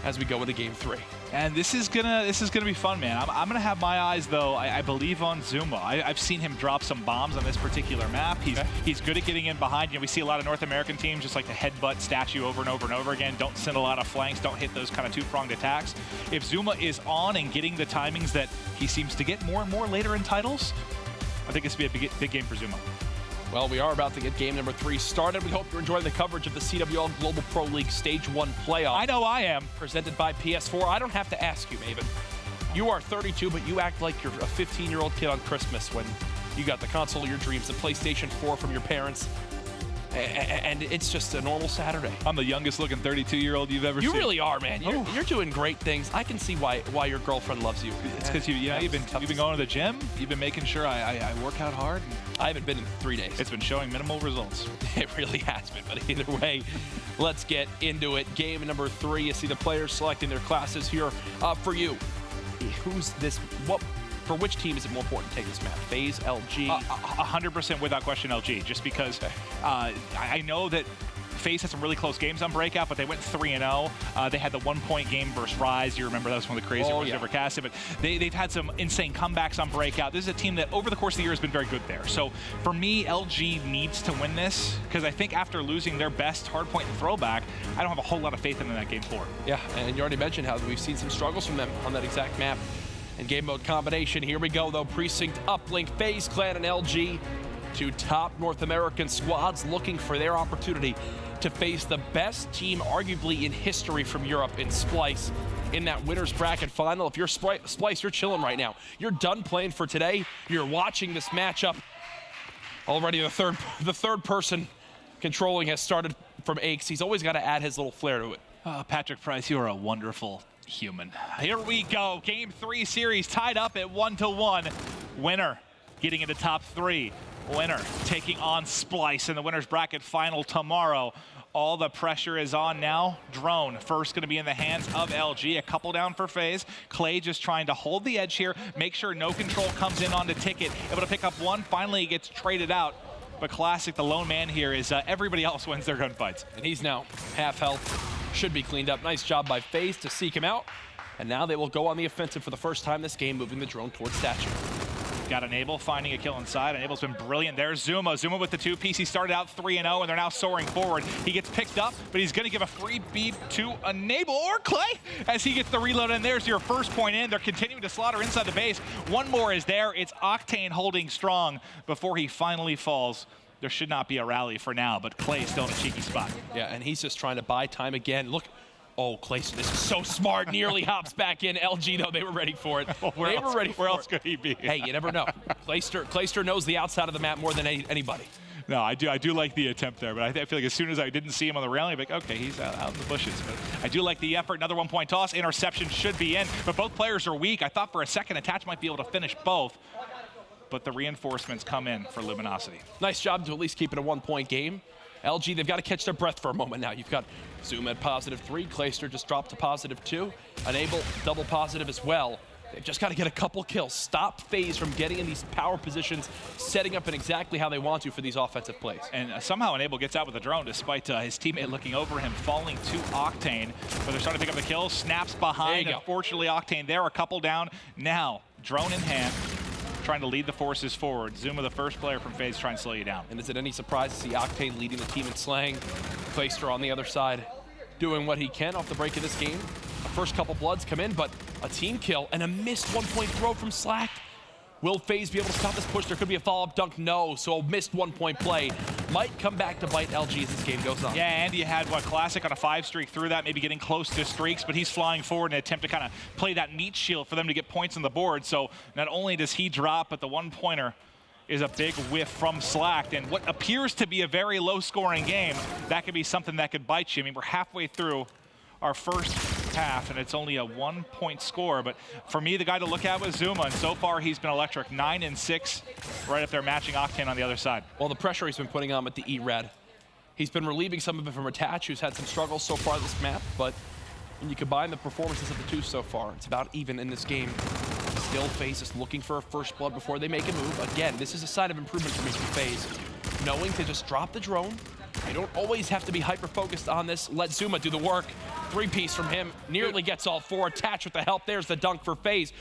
as we go into Game 3. And this is gonna be fun, man. I'm gonna have my eyes, though, I believe, on Zuma. I've seen him drop some bombs on this particular map. He's good at getting in behind. We see a lot of North American teams just like to headbutt statue over and over and over again. Don't send a lot of flanks. Don't hit those kind of 2-pronged attacks. If Zuma is on and getting the timings that he seems to get more and more later in titles, I think this will be a big game for Zuma. Well, we are about to get game number 3 started. We hope you're enjoying the coverage of the CWL Global Pro League Stage 1 playoff. I know I am. Presented by PS4. I don't have to ask you, Maven. You are 32, but you act like you're a 15-year-old kid on Christmas when you got the console of your dreams, the PlayStation 4 from your parents. And it's just a normal Saturday. I'm the youngest looking 32-year-old you've ever seen. You really are, man. You're doing great things. I can see why your girlfriend loves you. It's because you've been going to the gym. You've been making sure I work out hard. I haven't been in 3 days. It's been showing minimal results. It really has been, but either way, let's get into it. Game number 3. You see the players selecting their classes here. For you, for which team is it more important to take this map? FaZe, LG? 100% without question LG, just because I know that FaZe had some really close games on Breakout, but they went 3-0. They had the 1-point game versus Rise. You remember that was one of the craziest ones ever casted. But they've had some insane comebacks on Breakout. This is a team that over the course of the year has been very good there. So for me, LG needs to win this, because I think after losing their best Hardpoint and throwback, I don't have a whole lot of faith in that game 4. Yeah, and you already mentioned how we've seen some struggles from them on that exact map. And game mode combination, here we go though. Precinct, Uplink, FaZe Clan, and LG. 2 top North American squads looking for their opportunity to face the best team arguably in history from Europe in Splyce in that winner's bracket final. If you're Splyce, you're chilling right now. You're done playing for today. You're watching this matchup. Already the third person controlling has started from Aches. He's always got to add his little flair to it. Patrick Price, you are a wonderful human. Here we go. Game 3 series tied up at 1-1. Winner getting into top 3. Winner taking on Splyce in the winner's bracket final tomorrow. All the pressure is on now. Drone first going to be in the hands of LG. A couple down for FaZe. Clay just trying to hold the edge here. Make sure no control comes in onto Ticket. Able to pick up one. Finally, he gets traded out. But Classic, the lone man here, is everybody else wins their gunfights. And he's now half health. Should be cleaned up. Nice job by FaZe to seek him out. And now they will go on the offensive for the first time this game, moving the drone towards Statue. Got Enable finding a kill inside. Enable's been brilliant. There's Zuma. Zuma with the 2-piece. He started out 3-0, and they're now soaring forward. He gets picked up, but he's going to give a free beat to Enable or Clay as he gets the reload, and there's your first point in. They're continuing to slaughter inside the base. One more is there. It's Octane holding strong before he finally falls. There should not be a rally for now, but Clay's still in a cheeky spot. Yeah, and he's just trying to buy time again. Look. Oh, Clay, this is so smart. Nearly hops back in. LG, though, they were ready for it. Where else could he be? Hey, you never know. Clayster knows the outside of the map more than anybody. No, I do like the attempt there, but I feel like as soon as I didn't see him on the railing, I'm like, okay, he's out in the bushes. But I do like the effort. Another 1-point toss. Interception should be in, but both players are weak. I thought for a second Attach might be able to finish both, but the reinforcements come in for Luminosity. Nice job to at least keep it a 1-point game. LG, they've got to catch their breath for a moment now. You've got Zoom at +3. Clayster just dropped to +2. Enable double positive as well. They've just got to get a couple kills. Stop FaZe from getting in these power positions, setting up in exactly how they want to for these offensive plays. And somehow Enable gets out with a drone despite his teammate looking over him, falling to Octane. But they're starting to pick up the kills. Snaps behind. Unfortunately, Octane there, a couple down. Now, drone in hand, trying to lead the forces forward. Zuma, the first player from FaZe, trying to slow you down. And is it any surprise to see Octane leading the team in slaying? Clayster on the other side doing what he can off the break of this game. The first couple bloods come in, but a team kill and a missed 1-point throw from Slack. Will FaZe be able to stop this push? There could be a follow-up dunk. No, so a missed 1-point play. Might come back to bite LG as this game goes on. Yeah, and you had, Classic on a 5 streak through that, maybe getting close to streaks, but he's flying forward in an attempt to kind of play that meat shield for them to get points on the board. So not only does he drop, but the 1-pointer is a big whiff from Slack. And what appears to be a very low-scoring game, that could be something that could bite you. I mean, we're halfway through our first half, and it's only a 1-point score. But for me, the guy to look at was Zuma, and so far he's been electric. 9 and 6, right up there matching Octane on the other side. Well, the pressure he's been putting on with the E-Red, he's been relieving some of it from Attach, who's had some struggles so far this map, but when you combine the performances of the two so far, it's about even in this game. Still, FaZe is looking for a first blood before they make a move. Again, this is a sign of improvement for me from FaZe. Knowing to just drop the drone. You don't always have to be hyper-focused on this. Let Zuma do the work. 3-piece from him. Nearly gets all 4. Attach with the help. There's the dunk for FaZe.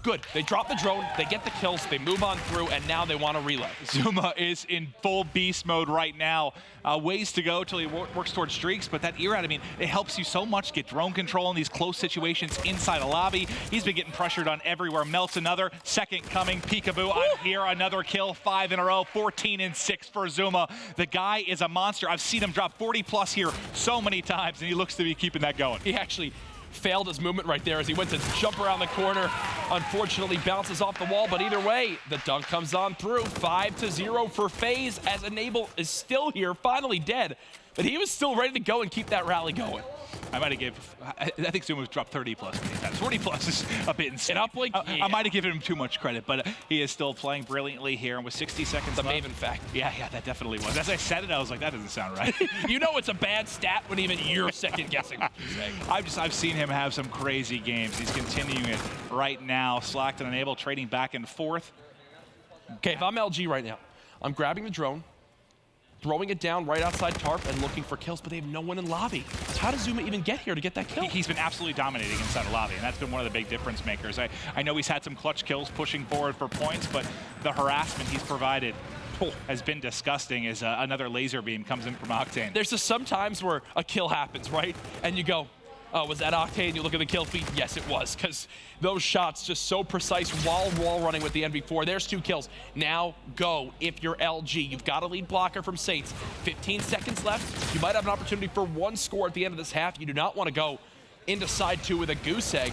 Good. They drop the drone, they get the kills, they move on through, and now they want to relay. Zuma is in full beast mode right now. Ways to go till he works towards streaks, but that E-Red, I mean, it helps you so much get drone control in these close situations inside a lobby. He's been getting pressured on everywhere. Melts another. Second coming. Peekaboo. I'm here. Another kill. 5 in a row. 14 and 6 for Zuma. The guy is a monster. I've seen him drop 40+ here so many times, and he looks to be keeping that going. He actually failed his movement right there as he went to jump around the corner. Unfortunately, bounces off the wall, but either way, the dunk comes on through. 5-0 for FaZe as Enable is still here, finally dead, but he was still ready to go and keep that rally going. I might have I think Zuma's dropped 30+ many times. 40+ is a bit insane. And Uplink, I might have given him too much credit, but he is still playing brilliantly here. And with 60 seconds left. The Maven fact. Yeah, that definitely was. As I said it, I was like, that doesn't sound right. You know it's a bad stat when even you're second guessing what you're saying. I've seen him have some crazy games. He's continuing it right now. Slacked and Enable trading back and forth. Okay, if I'm LG right now, I'm grabbing the drone, throwing it down right outside Tarp and looking for kills, but they have no one in lobby. How does Zuma even get here to get that kill? He's been absolutely dominating inside the lobby, and that's been one of the big difference makers. I know he's had some clutch kills pushing forward for points, but the harassment he's provided has been disgusting as another laser beam comes in from Octane. There's just some times where a kill happens, right? And you go, oh, was that Octane? You look at the kill feed. Yes, it was, because those shots just so precise while wall running with the NV4. There's 2 kills. Now go if you're LG. You've got a lead blocker from Saints. 15 seconds left. You might have an opportunity for 1 score at the end of this half. You do not want to go into side 2 with a goose egg.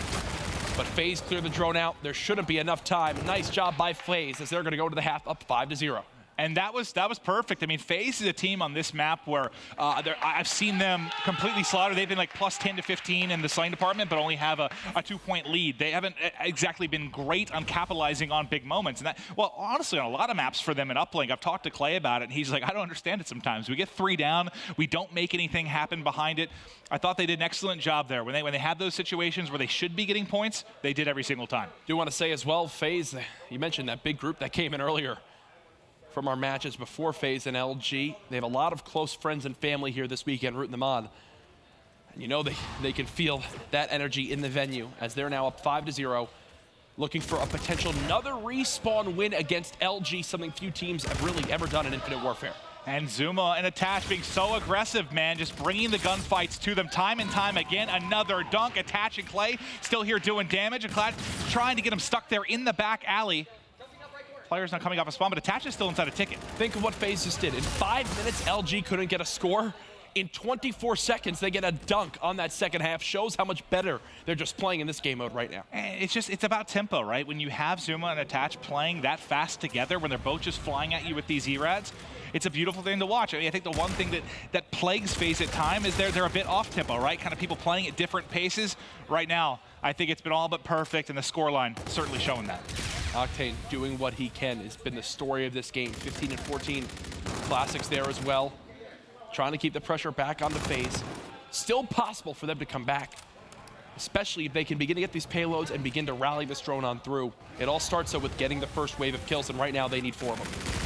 But FaZe clear the drone out. There shouldn't be enough time. Nice job by FaZe as they're going to go to the half up 5-0. And that was perfect. I mean, FaZe is a team on this map where I've seen them completely slaughter. They've been like plus 10 to 15 in the slaying department, but only have a 2-point lead. They haven't exactly been great on capitalizing on big moments. And that, well, honestly, on a lot of maps for them in Uplink, I've talked to Clay about it, and he's like, I don't understand it sometimes. We get 3 down, we don't make anything happen behind it. I thought they did an excellent job there. When they have those situations where they should be getting points, they did every single time. Do want to say as well, FaZe, you mentioned that big group that came in earlier from our matches before FaZe and LG. They have a lot of close friends and family here this weekend rooting them on. And you know they can feel that energy in the venue as they're now up 5-0, looking for a potential another respawn win against LG, something few teams have really ever done in Infinite Warfare. And Zuma and Attach being so aggressive, man, just bringing the gunfights to them time and time again. Another dunk. Attach and Clay still here doing damage. And Clay trying to get him stuck there in the back alley. Players not coming off a spawn, but Attach is still inside a ticket. Think of what FaZe just did. In 5 minutes, LG couldn't get a score. In 24 seconds, they get a dunk on that second half. Shows how much better they're just playing in this game mode right now. And it's about tempo, right? When you have Zuma and Attach playing that fast together, when they're both just flying at you with these E-Rads, it's a beautiful thing to watch. I mean, I think the one thing that plagues FaZe at time is they're a bit off tempo, right? Kind of people playing at different paces. Right now, I think it's been all but perfect, and the scoreline certainly showing that. Octane doing what he can has been the story of this game. 15 and 14 classics there as well. Trying to keep the pressure back onto FaZe. Still possible for them to come back, especially if they can begin to get these payloads and begin to rally this drone on through. It all starts though with getting the first wave of kills, and right now they need 4 of them.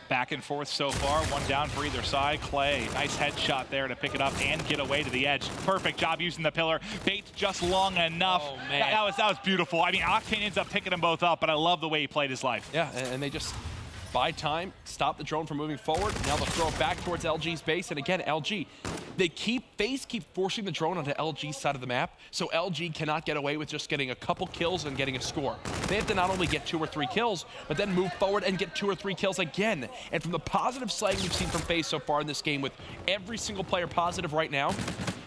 Back and forth so far, 1 down for either side. Clay, nice headshot there to pick it up and get away to the edge. Perfect job using the pillar. Bait just long enough. Oh, man. That was beautiful. I mean, Octane ends up picking them both up, but I love the way he played his life. Yeah, and they just buy time, stop the drone from moving forward. Now they'll throw it back towards LG's base, and again, LG. FaZe keep forcing the drone onto LG's side of the map, so LG cannot get away with just getting a couple kills and getting a score. They have to not only get 2 or 3 kills, but then move forward and get 2 or 3 kills again. And from the positive slaying we've seen from FaZe so far in this game, with every single player positive right now,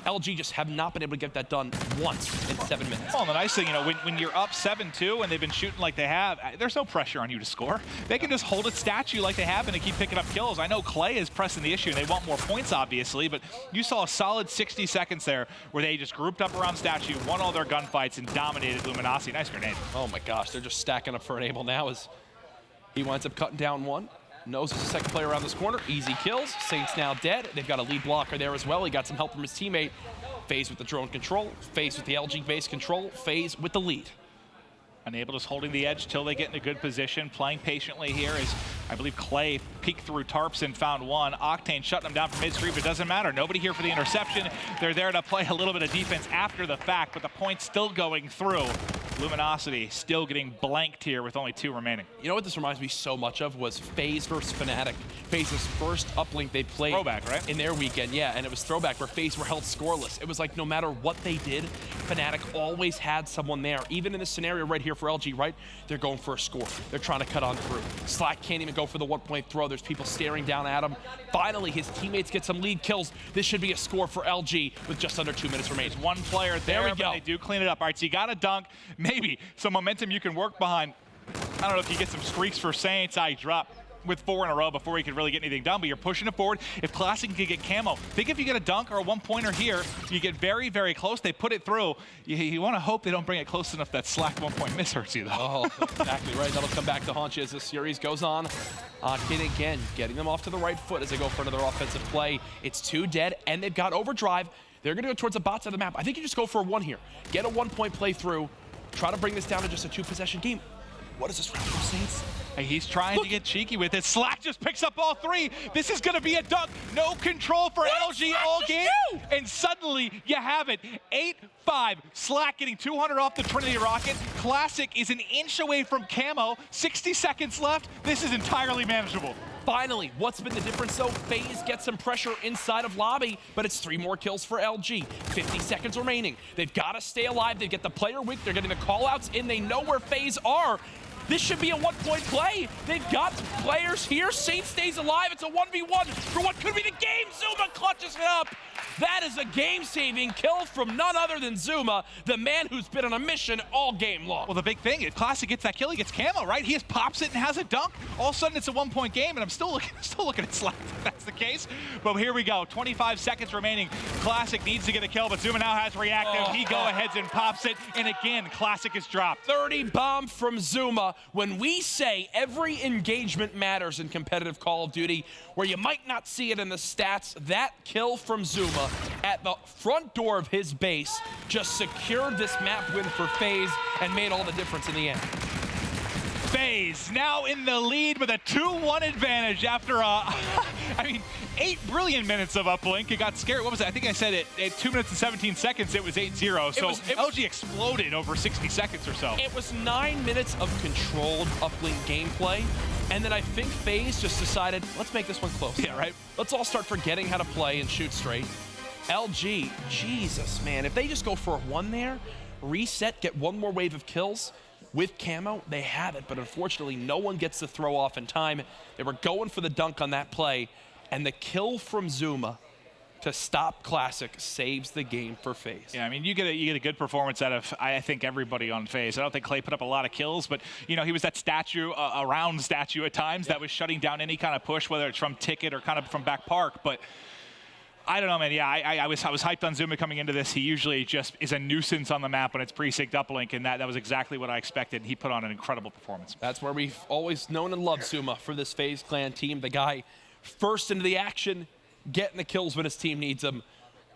LG just have not been able to get that done once in 7 minutes. Well, the nice thing, you know, when you're up 7-2 and they've been shooting like they have, there's no pressure on you to score. They can just hold a statue like they have and keep picking up kills. I know Clay is pressing the issue and they want more points, obviously, but you saw a solid 60 seconds there where they just grouped up around statue, won all their gunfights, and dominated Luminosity. Nice grenade. Oh my gosh, they're just stacking up for Enable now as he winds up cutting down 1. Knows there's a second player around this corner. Easy kills. Saints now dead. They've got a lead blocker there as well. He got some help from his teammate. FaZe with the drone control. FaZe with the LG base control. FaZe with the lead. Enable just holding the edge till they get in a good position. Playing patiently here as I believe Clay peeked through tarps and found 1. Octane shutting them down from midstream, but it doesn't matter. Nobody here for the interception. They're there to play a little bit of defense after the fact, but the point's still going through. Luminosity still getting blanked here with only 2 remaining. You know what this reminds me so much of was FaZe versus Fnatic. FaZe's first uplink they played throwback, right? In their weekend, yeah, and it was throwback where FaZe were held scoreless. It was like no matter what they did, Fnatic always had someone there. Even in this scenario right here for LG, right? They're going for a score. They're trying to cut on through. Slack can't even go for the 1-point throw. There's people staring down at him. Finally, his teammates get some lead kills. This should be a score for LG with just under 2 minutes remaining. 1 player there we go. But they do clean it up. All right, so you got a dunk. Maybe some momentum you can work behind. I don't know if you get some streaks for Saints. I drop with 4 in a row before he could really get anything done, but you're pushing it forward. If Classic can get camo, think if you get a dunk or a 1-pointer here, you get very, very close. They put it through. You want to hope they don't bring it close enough that Slack 1-point miss hurts you, though. Oh, exactly right. That'll come back to haunt you as this series goes on. Octane again, getting them off to the right foot as they go for another offensive play. It's 2 dead, and they've got overdrive. They're going to go towards the bot side of the map. I think you just go for a 1 here. Get a 1-point play through. Try to bring this down to just a 2-possession game. What is this from Saints? Hey, he's trying to get cheeky with it. Slack just picks up all 3. This is going to be a dunk. No control for LG all game. And suddenly you have it. 8-5. Slack getting 200 off the Trinity rocket. Classic is an inch away from camo. 60 seconds left. This is entirely manageable. Finally, what's been the difference though? FaZe gets some pressure inside of lobby, but it's 3 more kills for LG. 50 seconds remaining. They've got to stay alive. They get the player weak. They're getting the call-outs in. They know where FaZe are. This should be a 1-point play. They've got players here. Saint stays alive. It's a 1v1 for what could be the game. Zuma clutches it up. That is a game-saving kill from none other than Zuma, the man who's been on a mission all game long. Well, the big thing is Classic gets that kill, he gets camo, right? He just pops it and has a dunk. All of a sudden, it's a 1-point game, and I'm still looking at Slack if that's the case. But here we go, 25 seconds remaining. Classic needs to get a kill, but Zuma now has reactive. He go-aheads and pops it, and again, Classic is dropped. 30 bomb from Zuma. When we say every engagement matters in competitive Call of Duty, where you might not see it in the stats, that kill from Zuma at the front door of his base just secured this map win for FaZe and made all the difference in the end. FaZe now in the lead with a 2-1 advantage after, 8 brilliant minutes of Uplink. It got scared. What was it? I think I said it at 2 minutes and 17 seconds, it was 8-0. So LG exploded over 60 seconds or so. It was 9 minutes of controlled Uplink gameplay. And then I think FaZe just decided, let's make this one close. Yeah, right? Let's all start forgetting how to play and shoot straight. LG, Jesus, man. If they just go for a 1 there, reset, get one more wave of kills, with camo, they have it, but unfortunately, no one gets the throw off in time. They were going for the dunk on that play, and the kill from Zuma to stop Classic saves the game for FaZe. Yeah, I mean, you get a good performance out of, I think, everybody on FaZe. I don't think Clay put up a lot of kills, but, you know, he was that statue, a round statue at times that was shutting down any kind of push, whether it's from Ticket or kind of from back park, but I don't know, man. Yeah, I was hyped on Zuma coming into this. He usually just is a nuisance on the map when it's precinct uplink, and that was exactly what I expected. He put on an incredible performance. That's where we've always known and loved Zuma for this FaZe Clan team. The guy first into the action, getting the kills when his team needs them.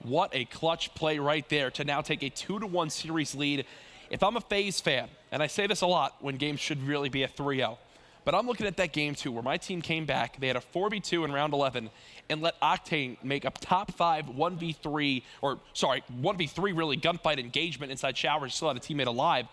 What a clutch play right there to now take a 2-1 series lead. If I'm a FaZe fan, and I say this a lot when games should really be a 3-0, but I'm looking at that game too, where my team came back. They had a 4v2 in round 11 and let Octane make a top 5 1v3, or sorry, 1v3 really gunfight engagement inside showers, still had a teammate alive.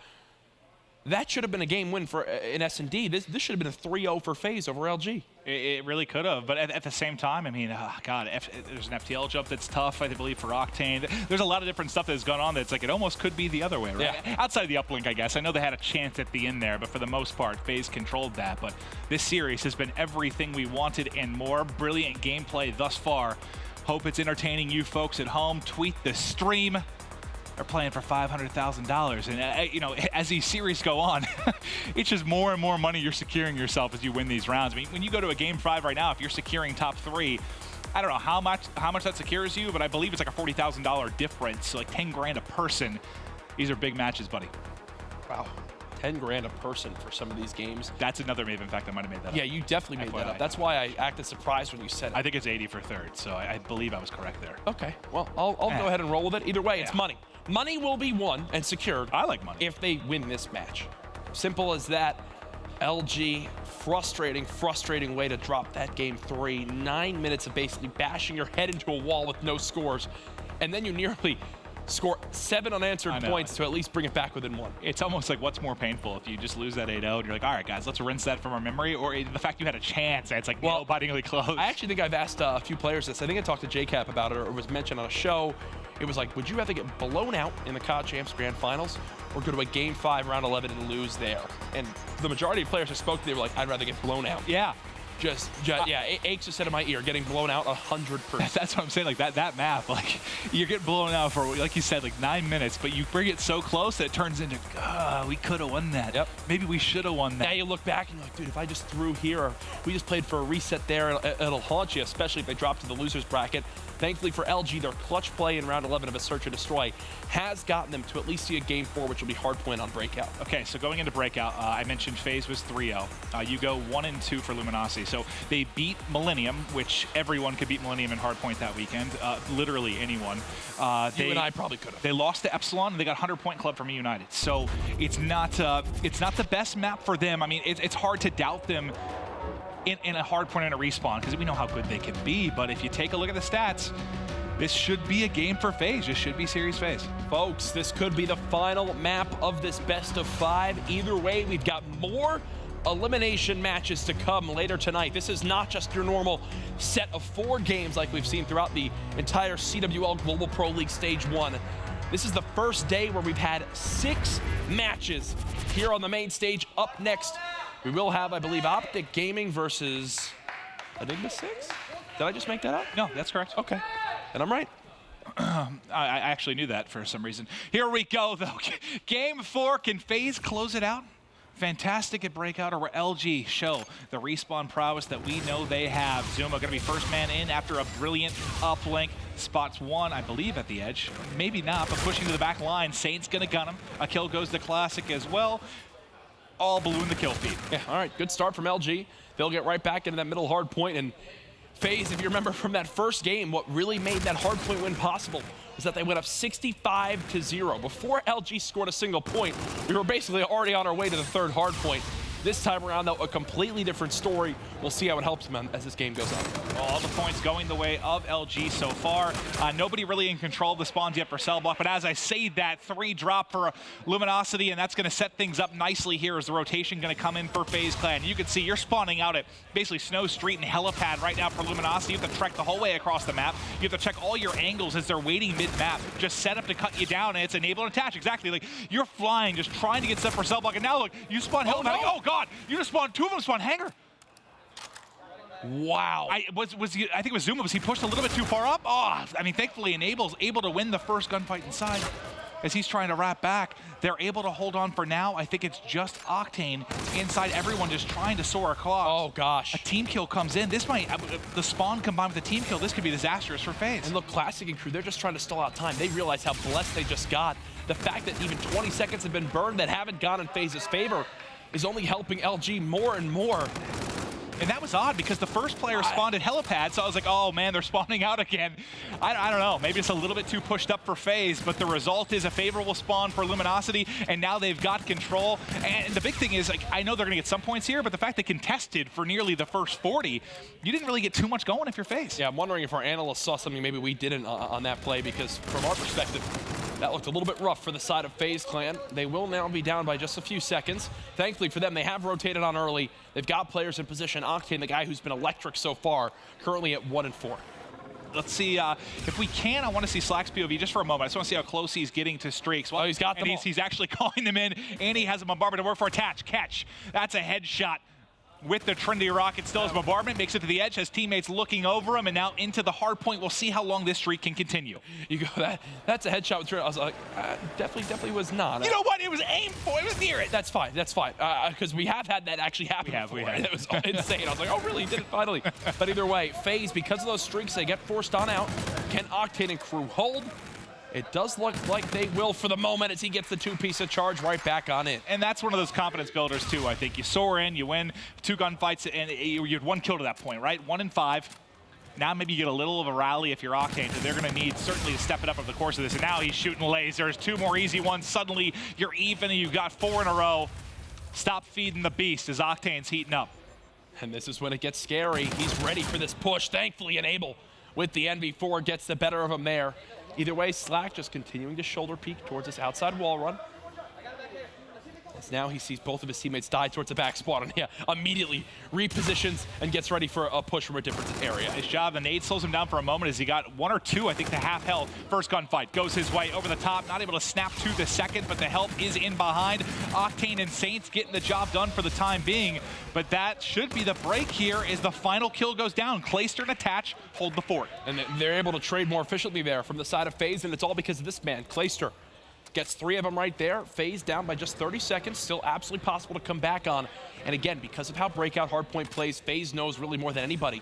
That should have been a game win for in S&D. This should have been a 3-0 for FaZe over LG. It really could have, but at the same time, I mean, God, there's an FTL jump that's tough, I believe, for Octane. There's a lot of different stuff that's gone on that's like, it almost could be the other way, right? Yeah. Outside of the uplink, I guess. I know they had a chance at the end there, but for the most part, FaZe controlled that. But this series has been everything we wanted and more. Brilliant gameplay thus far. Hope it's entertaining you folks at home. Tweet the stream. Are playing for $500,000, and you know, as these series go on, it's just more and more money you're securing yourself as you win these rounds. I mean, when you go to a game 5 right now, if you're securing top 3, I don't know how much that secures you, but I believe it's like a $40,000 difference, like 10 grand a person. These are big matches, buddy. Wow. 10 grand a person for some of these games. That's another move. In fact, I might have made that up. Yeah, you definitely made that up. That's why I acted surprised when you said it. I think it's 80 for third, so I believe I was correct there. Okay, well, I'll go ahead and roll with it. Either way, it's money. Money will be won and secured. I like money. If they win this match. Simple as that. LG, frustrating way to drop that game 3. 9 minutes of basically bashing your head into a wall with no scores. And then you nearly score 7 unanswered points to at least bring it back within 1. It's almost like, what's more painful, if you just lose that 8-0 and you're like, all right, guys, let's rinse that from our memory, or the fact you had a chance and it's like nail-bitingly close. I actually think I've asked a few players this. I think I talked to JCap about it, or it was mentioned on a show. It was like, would you rather get blown out in the COD Champs Grand Finals or go to a Game 5 round 11 and lose there? And the majority of players I spoke to, they were like, I'd rather get blown out. Yeah. Yeah, it aches just in my ear, getting blown out 100%. That's what I'm saying, like that map, like you're getting blown out for, like you said, like 9 minutes, but you bring it so close that it turns into, we could have won that. Yep. Maybe we should have won that. Now you look back and you're like, dude, if I just threw here, or we just played for a reset there, it'll haunt you, especially if they drop to the losers bracket. Thankfully for LG, their clutch play in round 11 of a Search and Destroy has gotten them to at least see a game 4, which will be Hardpoint on Breakout. Okay, so going into Breakout, I mentioned FaZe was 3-0. You go 1-2 for Luminosity. So they beat Millennium, which everyone could beat Millennium in Hardpoint that weekend. Literally anyone. You and I probably could have. They lost to Epsilon, and they got 100-point club from eUnited. So it's not the best map for them. I mean, it's hard to doubt them in a Hardpoint and a respawn, because we know how good they can be, but if you take a look at the stats, this should be a game for FaZe. This should be Series FaZe. Folks, this could be the final map of this best of 5. Either way, we've got more elimination matches to come later tonight. This is not just your normal set of 4 games like we've seen throughout the entire CWL Global Pro League Stage 1. This is the first day where we've had 6 matches here on the main stage. Up next, we will have, I believe, OpTic Gaming versus Enigma 6? Did I just make that up? No, that's correct. Okay, and I'm right. I actually knew that for some reason. Here we go, though. Game 4, can FaZe close it out? Fantastic at breakout, or will LG show the respawn prowess that we know they have? Zuma going to be first man in after a brilliant uplink. Spots one, I believe, at the edge. Maybe not, but pushing to the back line. Saint's going to gun him. A kill goes to Classic as well. All balloon the kill feed. Yeah, all right, good start from LG. They'll get right back into that middle hard point, and FaZe, if you remember from that first game, what really made that hard point win possible is that they went up 65-0. Before LG scored a single point, we were basically already on our way to the third hard point. This time around, though, a completely different story. We'll see how it helps them as this game goes on. All the points going the way of LG so far. Nobody really in control of the spawns yet for Cell Block, but as I say that, 3 drop for Luminosity, and that's going to set things up nicely here as the rotation going to come in for FaZe Clan. You can see you're spawning out at basically Snow Street and Helipad right now for Luminosity. You have to trek the whole way across the map. You have to check all your angles as they're waiting mid-map, just set up to cut you down, and it's enable and attach. Exactly, like you're flying, just trying to get stuff for Cell Block, and now look, you spawn Helipad. Oh God, you just spawned 2 of them spawn Hangar. Wow. I think it was Zuma. Was he pushed a little bit too far up? Oh, I mean, thankfully Enable's able to win the first gunfight inside as he's trying to wrap back. They're able to hold on for now. I think it's just Octane inside, everyone just trying to soar across. Oh gosh. A team kill comes in. This might, the spawn combined with the team kill, this could be disastrous for FaZe. And look, Classic and crew, they're just trying to stall out time. They realize how blessed they just got. The fact that even 20 seconds have been burned that haven't gone in FaZe's favor is only helping LG more and more. And that was odd because the first player spawned at Helipad, so I was like, oh man, they're spawning out again. I don't know, maybe it's a little bit too pushed up for FaZe, but the result is a favorable spawn for Luminosity, and now they've got control. And the big thing is, like, I know they're gonna get some points here, but the fact they contested for nearly the first 40, you didn't really get too much going if you're FaZe. Yeah, I'm wondering if our analysts saw something maybe we didn't on that play, because from our perspective, that looked a little bit rough for the side of FaZe Clan. They will now be down by just a few seconds. Thankfully for them, they have rotated on early. They've got players in position. Octane, the guy who's been electric so far, currently at 1-4. Let's see, if we can, I want to see Slack's POV just for a moment. I just want to see how close he's getting to streaks. Well, he's got them all. He's actually calling them in, and he has a bombardment to work for. Attach, catch. That's a headshot. With the Trinity Rocket, still has bombardment, makes it to the edge, has teammates looking over him, and now into the hard point. We'll see how long this streak can continue. You go, that's a headshot with Trinity. I was like, definitely was not. You know what? It was aimed for. It was near it. That's fine. Because we have had that actually happen. We have. It was insane. I was like, oh, really? He did it finally. But either way, FaZe, because of those streaks, they get forced on out. Can Octane and crew hold? It does look like they will for the moment as he gets the 2-piece of charge right back on in. And that's one of those confidence builders, too. I think you soar in, you win 2 gunfights, and you had 1 kill to that point, right? 1 and 5. Now maybe you get a little of a rally if you're Octane, so they're going to need certainly to step it up over the course of this. And now he's shooting lasers. 2 more easy ones. Suddenly you're even, and you've got 4 in a row. Stop feeding the beast as Octane's heating up. And this is when it gets scary. He's ready for this push. Thankfully, Enable with the NV4 gets the better of him there. Either way, Slack just continuing to shoulder peek towards this outside wall run. As now he sees both of his teammates die towards the back spot, and immediately repositions and gets ready for a push from a different area. Nice job. The nade slows him down for a moment as he got 1 or 2, I think, to half health. First gunfight goes his way over the top, not able to snap to the second, but the help is in behind. Octane and Saints getting the job done for the time being, but that should be the break here as the final kill goes down. Clayster and Attach hold the fort. And they're able to trade more efficiently there from the side of FaZe, and it's all because of this man, Clayster. Gets 3 of them right there. FaZe down by just 30 seconds. Still absolutely possible to come back on. And again, because of how breakout Hardpoint plays, FaZe knows really more than anybody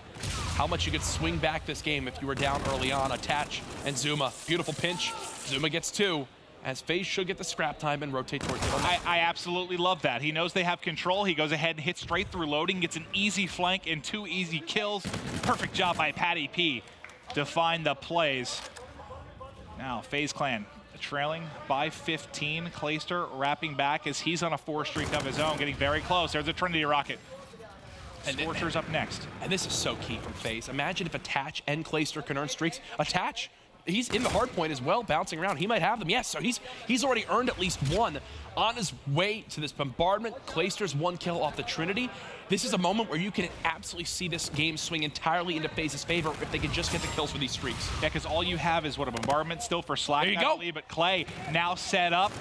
how much you could swing back this game if you were down early on. Attach and Zuma. Beautiful pinch. Zuma gets 2. As FaZe should get the scrap time and rotate towards it. I absolutely love that. He knows they have control. He goes ahead and hits straight through loading, gets an easy flank and 2 easy kills. Perfect job by Patty P to find the plays. Now, FaZe Clan trailing by 15. Clayster wrapping back as he's on a 4 streak of his own, getting very close. There's a Trinity Rocket. Scorcher's up next. And this is so key from FaZe. Imagine if Attach and Clayster can earn streaks. Attach, he's in the hard point as well, bouncing around. He might have them. Yes, so he's already earned at least 1 on his way to this bombardment. Clayster's 1 kill off the Trinity. This is a moment where you can absolutely see this game swing entirely into FaZe's favor if they can just get the kills for these streaks. Yeah, because all you have is, what, a bombardment still for Slack. There you go. But Clay now set up.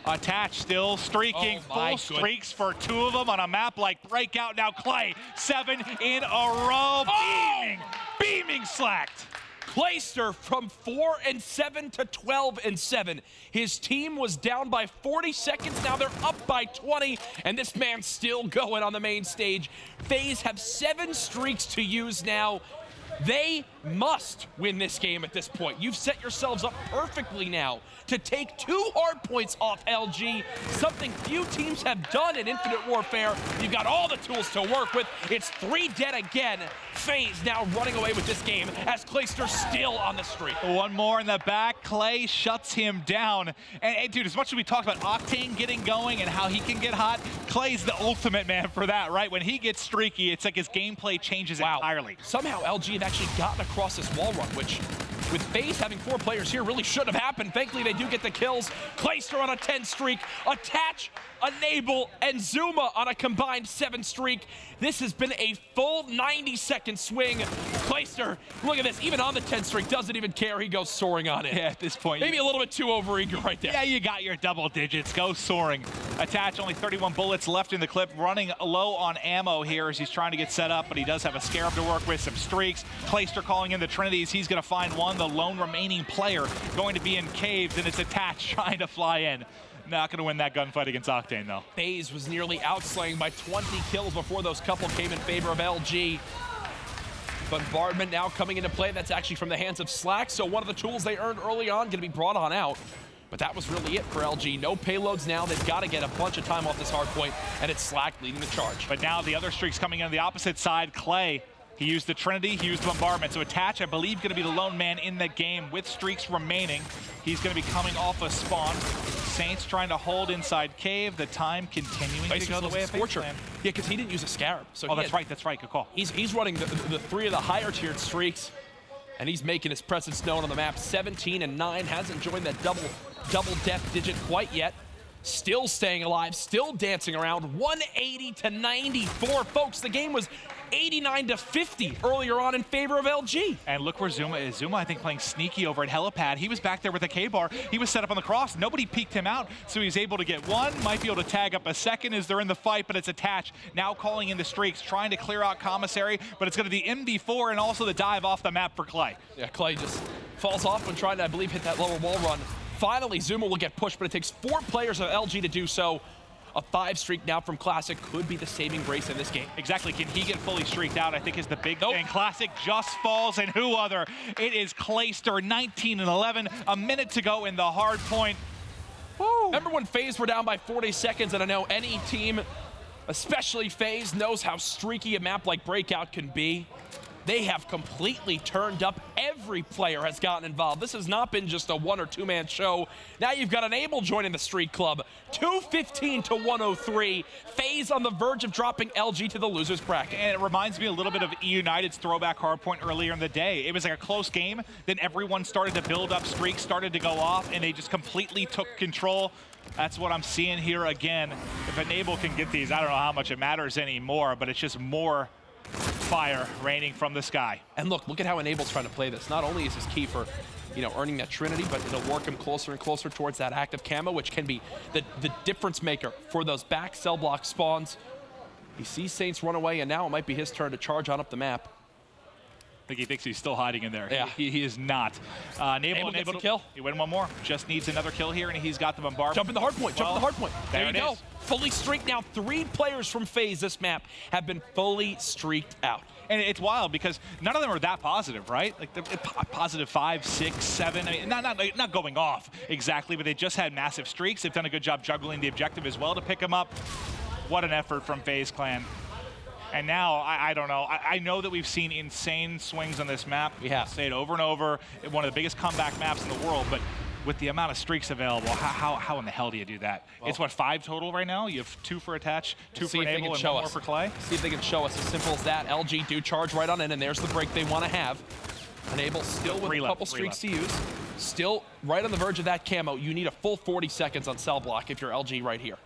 Attach still streaking, full streaks for 2 of them on a map like Breakout. Now Clay, 7 in a row, beaming Slacked. Clayster from 4-7 to 12-7. His team was down by 40 seconds. Now they're up by 20, and this man's still going on the main stage. FaZe have 7 streaks to use now. They must win this game at this point. You've set yourselves up perfectly now to take 2 hard points off LG, something few teams have done in Infinite Warfare. You've got all the tools to work with. It's 3 dead again. FaZe now running away with this game as Clayster still on the streak. One more in the back. Clay shuts him down. And dude, as much as we talked about Octane getting going and how he can get hot, Clay's the ultimate man for that, right? When he gets streaky, it's like his gameplay changes entirely. Somehow LG have actually gotten across this wall run, which with FaZe having 4 players here really should have happened. Thankfully, they do get the kills. Clayster on a 10 streak. Attach, Enable, and Zuma on a combined 7 streak. This has been a full 90-second swing. Clayster, look at this, even on the 10 streak, doesn't even care. He goes soaring on it. Yeah, at this point. Maybe a little bit too overeager right there. Yeah, you got your double digits. Go soaring. Attach, only 31 bullets left in the clip. Running low on ammo here as he's trying to get set up, but he does have a Scarab to work with, some streaks. Clayster calling in the Trinities. He's going to find one. The lone remaining player going to be in caves, and it's Attach trying to fly in. Not going to win that gunfight against Octane, though. FaZe was nearly outslaying by 20 kills before those couple came in favor of LG. Bombardment now coming into play. That's actually from the hands of Slack, so one of the tools they earned early on going to be brought on out. But that was really it for LG. No payloads now. They've got to get a bunch of time off this hard point, and it's Slack leading the charge. But now the other streaks coming in on the opposite side. Clay, he used the Trinity, he used the Bombardment. So Attach, I believe, going to be the lone man in the game with streaks remaining. He's going to be coming off a spawn. Saints trying to hold inside cave. The time continuing to go the way of Scorcher. Yeah, because he didn't use a Scarab. So that's right. Good call. He's running the 3 of the higher tiered streaks, and he's making his presence known on the map. 17-9, hasn't joined that double death digit quite yet. Still staying alive, still dancing around. 180-94, folks. The game was 89-50 earlier on in favor of LG. And look where Zuma is. Zuma, I think, playing sneaky over at Helipad. He was back there with a K-bar. He was set up on the cross. Nobody peeked him out, so he's able to get one. Might be able to tag up a second as they're in the fight, but it's Attach now calling in the streaks, trying to clear out Commissary, but it's going to be MD4 and also the dive off the map for Clay. Yeah, Clay just falls off when trying to, I believe, hit that lower wall run. Finally, Zuma will get pushed, but it takes 4 players of LG to do so. A 5 streak now from Classic could be the saving grace in this game. Exactly. Can he get fully streaked out? I think is the big thing. Classic just falls, and who other? It is Clayster, 19-11. A minute to go in the hard point. Woo. Remember when FaZe were down by 40 seconds, and I know any team, especially FaZe, knows how streaky a map like Breakout can be. They have completely turned up. Every player has gotten involved. This has not been just a 1 or 2 man show. Now you've got Enable joining the streak club. 215-103. FaZe on the verge of dropping LG to the losers bracket. And it reminds me a little bit of eUnited's throwback hardpoint earlier in the day. It was like a close game. Then everyone started to build up streaks, started to go off, and they just completely took control. That's what I'm seeing here again. If Enable can get these, I don't know how much it matters anymore, but it's just more fire raining from the sky. And look at how Enable's trying to play this. Not only is this key for, earning that Trinity, but it'll work him closer and closer towards that active camo, which can be the difference maker for those back cell block spawns. He sees Saints run away, and now it might be his turn to charge on up the map. I think he thinks he's still hiding in there. Yeah. He is not. Enable gets a kill. He win one more. Just needs another kill here, and he's got the bombardment. Jump in the hard point. Jump in the hard point. There you go. Is. Fully streaked now. 3 players from FaZe this map have been fully streaked out. And it's wild because none of them are that positive, right? Like they're positive 5, 6, 7. I mean, not going off exactly, but they just had massive streaks. They've done a good job juggling the objective as well to pick them up. What an effort from FaZe Clan. And now, I don't know. I know that we've seen insane swings on this map. We have. Say it over and over. One of the biggest comeback maps in the world, but with the amount of streaks available, how in the hell do you do that? Well, it's what, 5 total right now? You have 2 for Attach, 2 for Enable, and 1 more for Clay? See if they can show us. As simple as that. LG do charge right on in, and there's the break they want to have. Enable still with a couple streaks to use. Still right on the verge of that camo. You need a full 40 seconds on cell block if you're LG right here.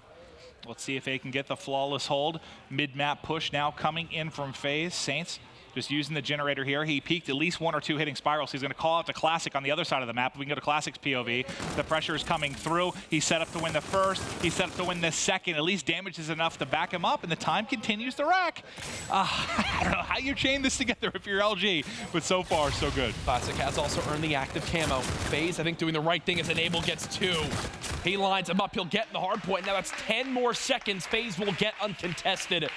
Let's see if they can get the flawless hold. Mid-map push now coming in from FaZe. Saints just using the generator here. He peaked at least 1 or 2 hitting spirals. He's going to call out to Classic on the other side of the map. We can go to Classic's POV. The pressure is coming through. He's set up to win the first. He's set up to win the second. At least damage is enough to back him up, and the time continues to rack. I don't know how you chain this together if you're LG, but so far, so good. Classic has also earned the active camo. FaZe, I think, doing the right thing as Enable gets 2. He lines him up. He'll get in the hard point. Now that's 10 more seconds. FaZe will get uncontested.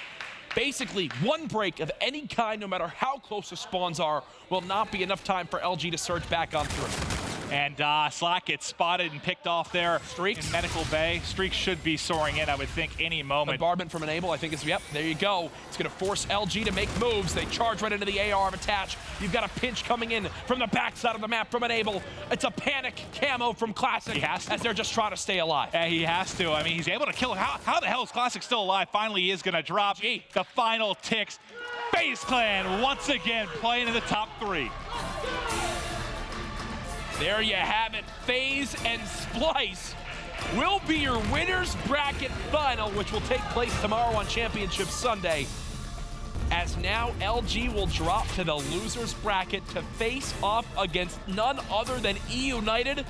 Basically, one break of any kind, no matter how close the spawns are, will not be enough time for LG to surge back on through. And Slack gets spotted and picked off there Streaks in Medical Bay. Streaks should be soaring in, I would think, any moment. Bombardment from Enable, I think is, yep, there you go. It's going to force LG to make moves. They charge right into the AR of attach. You've got a pinch coming in from the backside of the map from Enable. It's a panic camo from Classic. He has to. As they're just trying to stay alive. Yeah, he has to. I mean, he's able to kill him. How the hell is Classic still alive? Finally, he is going to drop the final ticks. FaZe Clan, once again, playing in the top 3. There you have it. FaZe and Splyce will be your winners bracket final, which will take place tomorrow on Championship Sunday. As now LG will drop to the losers bracket to face off against none other than eUnited.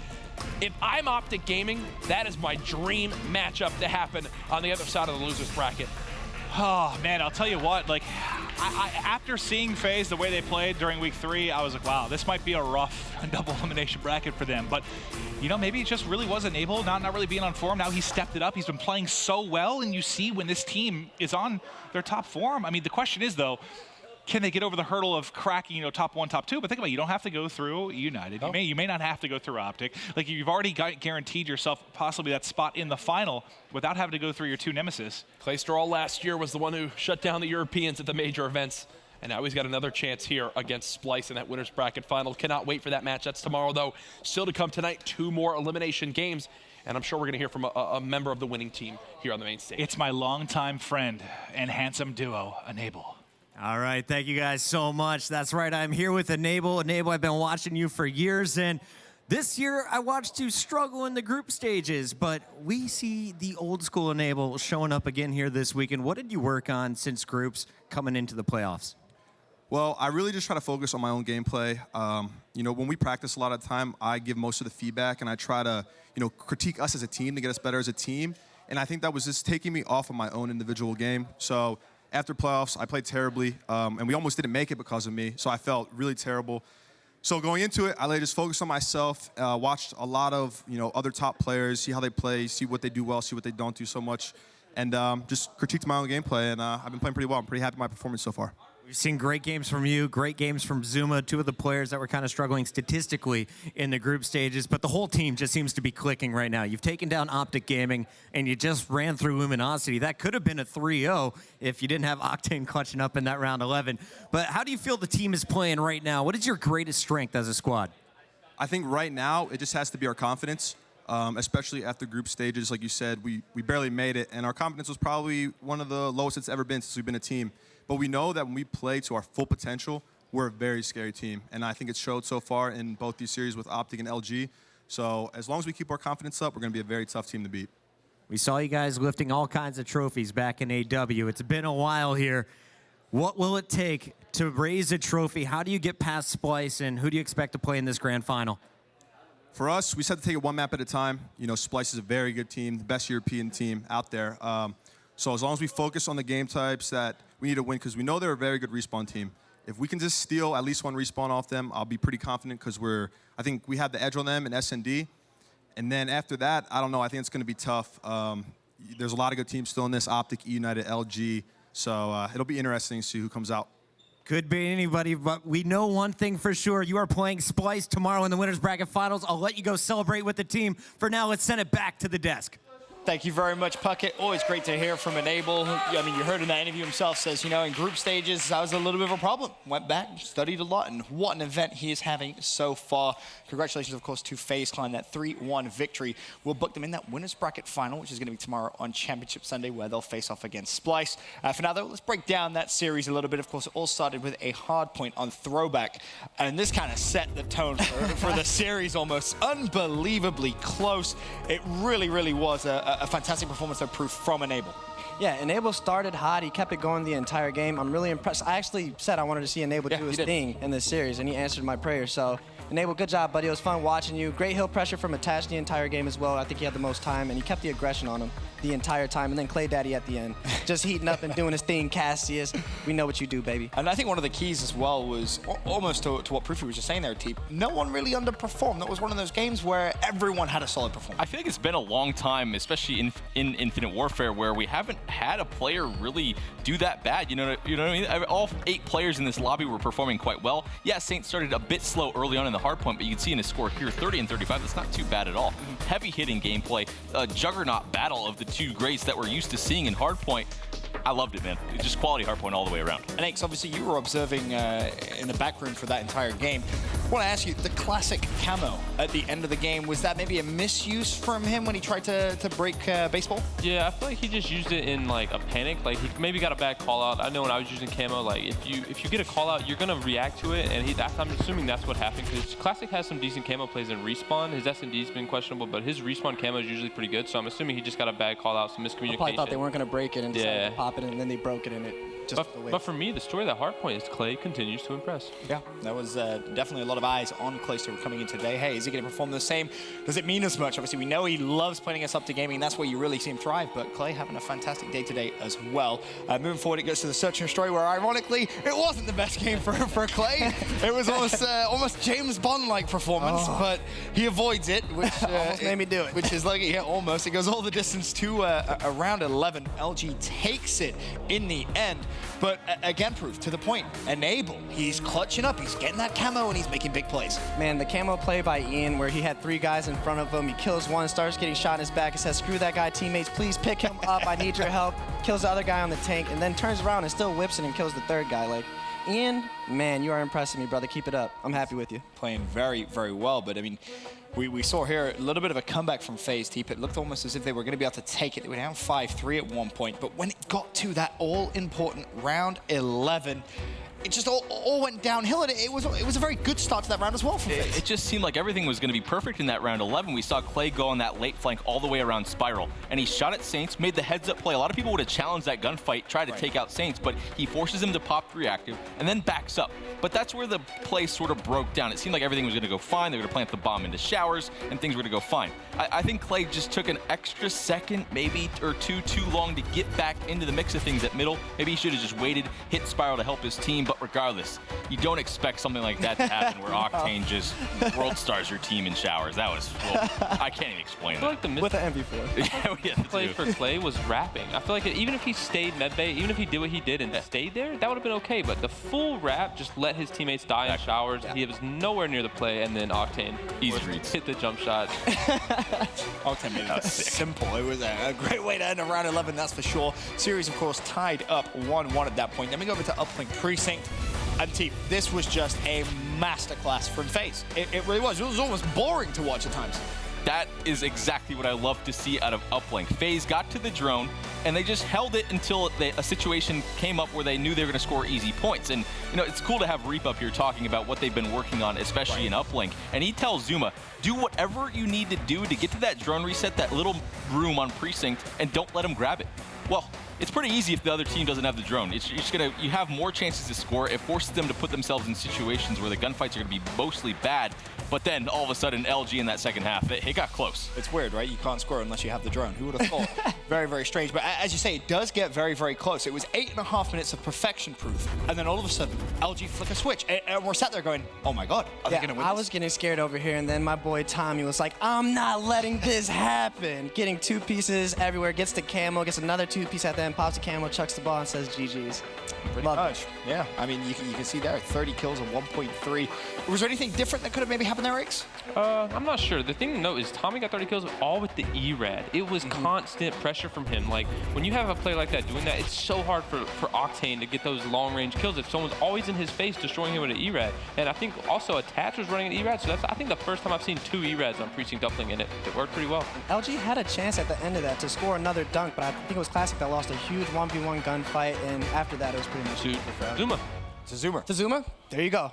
If I'm OpTic Gaming, that is my dream matchup to happen on the other side of the losers bracket. Oh, man, I'll tell you what, like, after seeing FaZe the way they played during week 3, I was like, wow, this might be a rough double elimination bracket for them. But, you know, maybe it just really wasn't able, not really being on form. Now he's stepped it up. He's been playing so well, and you see when this team is on their top form. I mean, the question is, though, can they get over the hurdle of cracking, you know, top 1, top 2? But think about it, you don't have to go through United. No. You may not have to go through OpTic. Like, you've already guaranteed yourself possibly that spot in the final without having to go through your 2 nemesis. Claystral last year was the one who shut down the Europeans at the major events. And now he's got another chance here against Splyce in that winner's bracket final. Cannot wait for that match. That's tomorrow, though. Still to come tonight, 2 more elimination games. And I'm sure we're going to hear from a member of the winning team here on the main stage. It's my longtime friend and handsome duo, Enable. All right, thank you guys so much. That's right, I'm here with Enable. Enable, I've been watching you for years, and this year I watched you struggle in the group stages, but we see the old school Enable showing up again here this weekend. What did you work on since groups coming into the playoffs? Well, I really just try to focus on my own gameplay. You know, when we practice a lot of the time, I give most of the feedback, and I try to, you know, critique us as a team to get us better as a team. And I think that was just taking me off of my own individual game. So after playoffs, I played terribly, and we almost didn't make it because of me, so I felt really terrible. So going into it, I just focused on myself, watched a lot of, you know, other top players, see how they play, see what they do well, see what they don't do so much, and just critiqued my own gameplay, and I've been playing pretty well. I'm pretty happy with my performance so far. We've seen great games from you, great games from Zuma, 2 of the players that were kind of struggling statistically in the group stages, but the whole team just seems to be clicking right now. You've taken down OpTic Gaming, and you just ran through Luminosity. That could have been a 3-0 if you didn't have Octane clutching up in that round 11. But how do you feel the team is playing right now? What is your greatest strength as a squad? I think right now it just has to be our confidence, especially at the group stages. Like you said, we barely made it, and our confidence was probably one of the lowest it's ever been since we've been a team. But we know that when we play to our full potential, we're a very scary team. And I think it showed so far in both these series with OpTic and LG. So as long as we keep our confidence up, we're going to be a very tough team to beat. We saw you guys lifting all kinds of trophies back in AW. It's been a while here. What will it take to raise a trophy? How do you get past Splyce, and who do you expect to play in this grand final? For us, we just have to take it one map at a time. You know, Splyce is a very good team, the best European team out there. So as long as we focus on the game types that we need to win, because we know they're a very good respawn team. If we can just steal at least 1 respawn off them, I'll be pretty confident, because I think we have the edge on them in S&D. And then after that, I don't know, I think it's going to be tough. There's a lot of good teams still in this, OpTic, eUnited, LG. So it'll be interesting to see who comes out. Could be anybody, but we know one thing for sure. You are playing Splyce tomorrow in the Winners Bracket Finals. I'll let you go celebrate with the team. For now, let's send it back to the desk. Thank you very much, Puckett. Always great to hear from Enable. I mean, you heard in that interview himself, says, you know, in group stages, that was a little bit of a problem. Went back, studied a lot, and what an event he is having so far. Congratulations, of course, to FaZe Clan, that 3-1 victory. We'll book them in that winners bracket final, which is going to be tomorrow on Championship Sunday, where they'll face off against Splyce. For now, though, let's break down that series a little bit. Of course, it all started with a Hardpoint on throwback, and this kind of set the tone for the series almost. Unbelievably close. It really, really was a fantastic performance of proof from Enable. Yeah, Enable started hot. He kept it going the entire game. I'm really impressed. I actually said I wanted to see Enable do his thing in this series, and he answered my prayer. So, Enable, good job, buddy. It was fun watching you. Great hill pressure from Attach the entire game as well. I think he had the most time, and he kept the aggression on him the entire time. And then Clay Daddy at the end, just heating up and doing his thing. Cassius, we know what you do, baby. And I think one of the keys as well was almost to what Proofy was just saying there, Teep. No one really underperformed. That was one of those games where everyone had a solid performance. I feel like it's been a long time, especially in Infinite Warfare, where we haven't had a player really do that bad. You know what I mean? All 8 players in this lobby were performing quite well. Yeah, Saint started a bit slow early on in the hardpoint, but you can see in his score here, 30 and 35. That's not too bad at all. Heavy hitting gameplay, a juggernaut battle of the 2 greats that we're used to seeing in hardpoint. I loved it, man. It's just quality hardpoint all the way around. And Aix, obviously you were observing in the back room for that entire game. I want to ask you, the classic camo at the end of the game, was that maybe a misuse from him when he tried to break baseball? Yeah, I feel like he just used it in like a panic. Like he maybe got a bad call out. I know when I was using camo, like if you get a call out, you're gonna react to it, and I'm assuming that's what happened because Classic has some decent camo plays in respawn. His S&D's been questionable, but his respawn camo is usually pretty good. So I'm assuming he just got a bad call out, some miscommunication. I probably thought they weren't gonna break it and decided to pop it, and then they broke it, and it just. But for me, the story of that hardpoint is Clay continues to impress. Yeah, that was definitely a lot of eyes on Clay coming in today. Hey, is he going to perform the same? Does it mean as much? Obviously, we know he loves playing us up to gaming. That's where you really see him thrive. But Clay having a fantastic day today as well. Moving forward, it goes to the Search and Destroy, where ironically, it wasn't the best game for Clay. It was almost James Bond-like performance, but he avoids it, which almost made me do it. Which is like, yeah, almost. It goes all the distance to around 11. LG takes it in the end. But again, Proof, to the point, Enable, he's clutching up, he's getting that camo, and he's making big plays. Man, the camo play by Ian, where he had 3 guys in front of him, he kills one, starts getting shot in his back, and says, screw that guy, teammates, please pick him up, I need your help. Kills the other guy on the tank, and then turns around and still whips it and kills the 3rd guy. Like, Ian, man, you are impressing me, brother. Keep it up. I'm happy with you. Playing very, very well, but I mean, we saw here a little bit of a comeback from FaZe Teep. It looked almost as if they were going to be able to take it. They were down 5-3 at one point, but when it got to that all-important round 11, it just all went downhill, and it was a very good start to that round as well for FaZe. It just seemed like everything was going to be perfect in that round 11. We saw Clay go on that late flank all the way around Spiral, and he shot at Saints, made the heads-up play. A lot of people would have challenged that gunfight, tried to take out Saints, but he forces him to pop reactive and then backs up. But that's where the play sort of broke down. It seemed like everything was going to go fine. They were going to plant the bomb into showers, and things were going to go fine. I think Clay just took an extra second, maybe or two, too long to get back into the mix of things at middle. Maybe he should have just waited, hit Spiral to help his team, but regardless, you don't expect something like that to happen where Octane just world stars your team in showers. That was, well, I can't even explain that. I feel like the with an MV4. yeah, play for Clay was wrapping. I feel like even if he stayed medbay, even if he did what he did and stayed there, that would have been okay. But the full wrap just let his teammates die in showers. Yeah. He was nowhere near the play, and then Octane hit the jump shot. Octane made it simple. It was a great way to end a round 11, that's for sure. Series, of course, tied up 1-1 at that point. Then we go over to Uplink Precinct. And Teep, this was just a masterclass from FaZe. It really was. It was almost boring to watch at times. That is exactly what I love to see out of Uplink. FaZe got to the drone, and they just held it until a situation came up where they knew they were going to score easy points. And, you know, it's cool to have Reap up here talking about what they've been working on, especially in Uplink. And he tells Zuma, do whatever you need to do to get to that drone reset, that little room on Precinct, and don't let him grab it. Well, it's pretty easy if the other team doesn't have the drone. You have more chances to score. It forces them to put themselves in situations where the gunfights are going to be mostly bad. But then all of a sudden, LG in that second half, it got close. It's weird, right? You can't score unless you have the drone. Who would have thought? Very, very strange. But as you say, it does get very, very close. It was 8.5 minutes of perfection proof. And then all of a sudden, LG flick a switch. And we're sat there going, oh my God, are they going to win I was getting scared over here. And then my boy Tommy was like, I'm not letting this happen. Getting 2 pieces everywhere. Gets the camo, gets another 2 piece at the end, pops the camo, chucks the ball, and says GG's. Pretty much. Yeah. I mean, you can see there, 30 kills and 1.3. Was there anything different that could have maybe happened there, Aix? I'm not sure. The thing to note is Tommy got 30 kills, all with the E-Rad. It was constant pressure from him. Like, when you have a player like that doing that, it's so hard for Octane to get those long-range kills if someone's always in his face destroying him with an E-Rad. And I think also Attach was running an E-Rad, so that's, I think, the first time I've seen 2 E-Rads on Precinct Uplink, and it worked pretty well. LG had a chance at the end of that to score another dunk, but I think it was Classic that lost a huge 1v1 gunfight, and after that, it was pretty much for Zuma. To Zuma. To Zuma? There you go.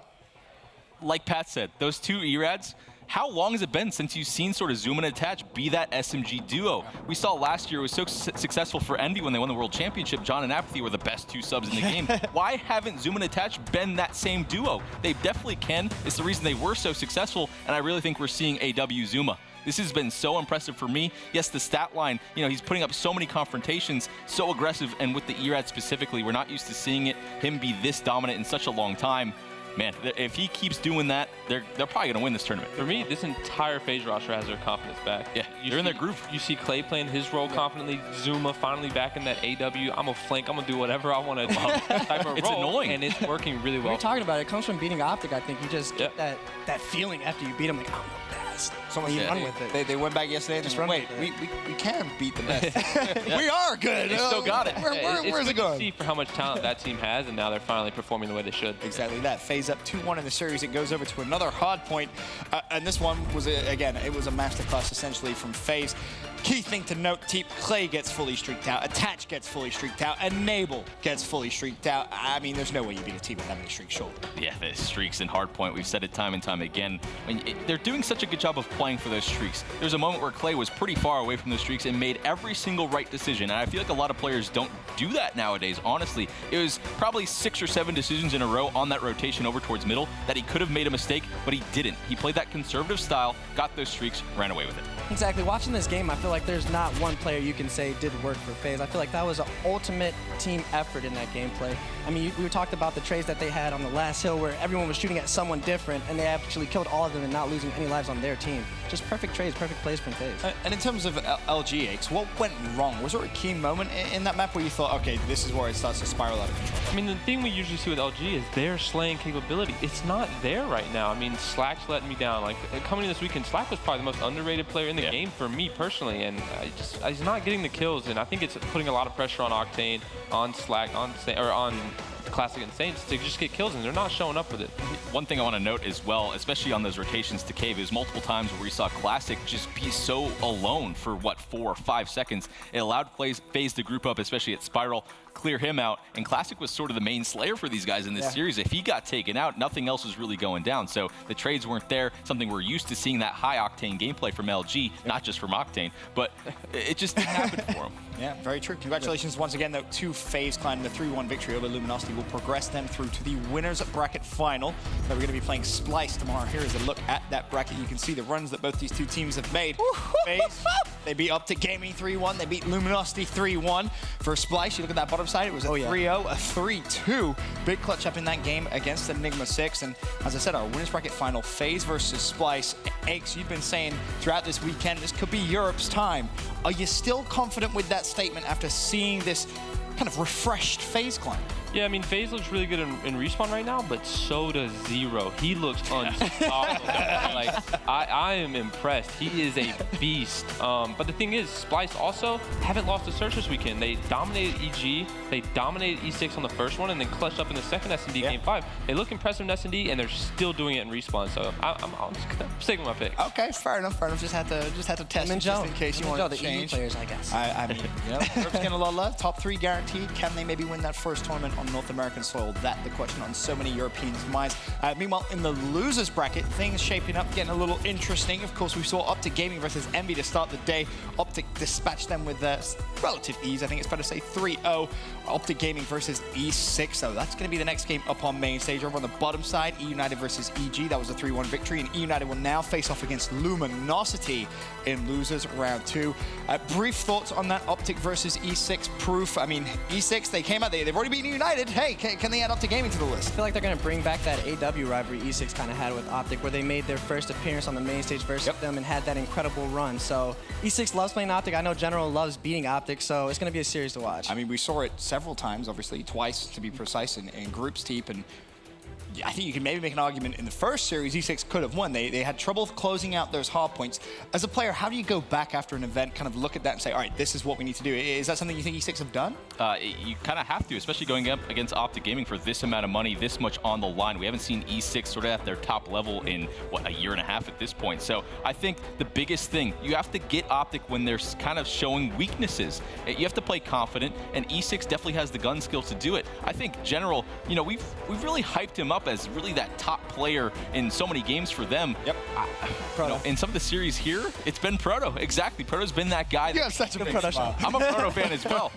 Like Pat said, those 2 E-Rads, how long has it been since you've seen sort of Zoom and Attach be that SMG duo? We saw last year it was so successful for Envy when they won the World Championship. John and Apathy were the best 2 subs in the game. Why haven't Zoom and Attach been that same duo? They definitely can. It's the reason they were so successful, and I really think we're seeing AW Zuma. This has been so impressive for me. Yes, the stat line, he's putting up so many confrontations, so aggressive, and with the ERAD specifically, we're not used to seeing him be this dominant in such a long time. Man, if he keeps doing that, they're probably going to win this tournament. For me, this entire FaZe roster has their confidence back. Yeah, they're in their groove. You see Clay playing his role confidently. Zuma finally back in that AW. I'm a flank. I'm going to do whatever I want to do type of It's role, annoying. and it's working really well. You're talking about it comes from beating OpTic. I think you just get that feeling after you beat him, like, I'm the best. So you run with it. They went back yesterday and just run. Wait, we can beat the best. We are good. They still got it. Where's it going? See for how much talent that team has, and now they're finally performing the way they should. Exactly that. FaZe up 2-1 in the series. It goes over to another Hardpoint, and this one was again, it was a masterclass essentially from FaZe. Key thing to note: Clay gets fully streaked out, Attach gets fully streaked out, and Nable gets fully streaked out. I mean, there's no way you beat a team with that many streaks, surely. Yeah, the streaks in Hardpoint, we've said it time and time again. They're doing such a good job of playing for those streaks. There's a moment where Clay was pretty far away from those streaks and made every single right decision, and I feel like a lot of players don't do that nowadays, honestly. It was probably 6 or 7 decisions in a row on that rotation over towards middle that he could have made a mistake, but he didn't. He played that conservative style, got those streaks, ran away with it. Exactly. Watching this game, I feel like there's not one player you can say did work for FaZe. I feel like that was an ultimate team effort in that gameplay. I mean, we talked about the trades that they had on the last hill where everyone was shooting at someone different, and they actually killed all of them and not losing any lives on their team. Just perfect trades, perfect plays from FaZe. And in terms of LGX, what went wrong? Was there a key moment in that map where you thought, okay, this is where it starts to spiral out of control? I mean, the thing we usually see with LG is their slaying capability. It's not there right now. I mean, Slack's letting me down. Like, coming in this weekend, Slack was probably the most underrated player in the game for me personally, and he's not getting the kills, and I think it's putting a lot of pressure on Octane, on Slack, on Classic and Saints to just get kills, and they're not showing up with it. One thing I want to note as well, especially on those rotations to Cave, is multiple times where we saw Classic just be so alone for, 4 or 5 seconds. It allowed FaZe to group up, especially at Spiral, clear him out, and Classic was sort of the main slayer for these guys in this series. If he got taken out, nothing else was really going down, so the trades weren't there, something we're used to seeing that high-octane gameplay from LG, not just from Octane, but it just didn't happen for him. Yeah, very true. Congratulations once again, though, to FaZe climbing the 3-1 victory over Luminosity will progress them through to the winners bracket final. So we're going to be playing Splyce tomorrow. Here is a look at that bracket. You can see the runs that both these two teams have made. FaZe, they beat OpTic Gaming 3-1. They beat Luminosity 3-1. For Splyce, you look at that bottom side, it was a 3-0, a 3-2. Big clutch up in that game against Enigma 6. And as I said, our winners bracket final, FaZe versus Splyce. Aches, you've been saying throughout this weekend, this could be Europe's time. Are you still confident with that statement after seeing this kind of refreshed FaZe climb? Yeah, I mean, FaZe looks really good in respawn right now, but so does Zero. He looks unstoppable. Like, I am impressed. He is a beast. But the thing is, Splyce also haven't lost a search this weekend. They dominated EG, they dominated E6 on the first one, and then clutched up in the second S&D game 5. They look impressive in S&D, and they're still doing it in respawn. So I'm sticking with my pick. Okay, fair enough. Just had to test it just in case you want to change. The EU players, I guess. I mean, Europe's getting a lot of love. Top 3 guaranteed. Can they maybe win that first tournament on North American soil? That the question on so many Europeans' minds. Meanwhile, in the losers bracket, things shaping up, getting a little interesting. Of course, we saw OpTic Gaming versus Envy to start the day. OpTic dispatched them with relative ease. I think it's better to say 3-0. OpTic Gaming versus E6. So that's going to be the next game up on main stage. Over on the bottom side, eUnited versus EG. That was a 3-1 victory, and eUnited will now face off against Luminosity in losers round 2. Brief thoughts on that OpTic versus E6 proof. I mean, E6, they came out, they've already beaten United. Hey, can they add OpTic Gaming to the list? I feel like they're going to bring back that AW rivalry E6 kind of had with OpTic, where they made their first appearance on the main stage versus them and had that incredible run. So E6 loves playing OpTic. I know General loves beating OpTic, so it's going to be a series to watch. I mean, we saw it several times, obviously, twice to be precise, in groups deep, and I think you can maybe make an argument in the first series, E6 could have won. They had trouble closing out those hard points. As a player, how do you go back after an event, kind of look at that and say, all right, this is what we need to do? Is that something you think E6 have done? You kind of have to, especially going up against OpTic Gaming for this amount of money, this much on the line. We haven't seen E6 sort of at their top level in, what, a year and a half at this point. So I think the biggest thing, you have to get OpTic when they're kind of showing weaknesses. You have to play confident, and E6 definitely has the gun skills to do it. I think General, we've really hyped him up up as really that top player in so many games for them. Yep. In some of the series here, it's been Proto. Exactly. Proto's been that guy. You have such a big smile. I'm a Proto fan as well.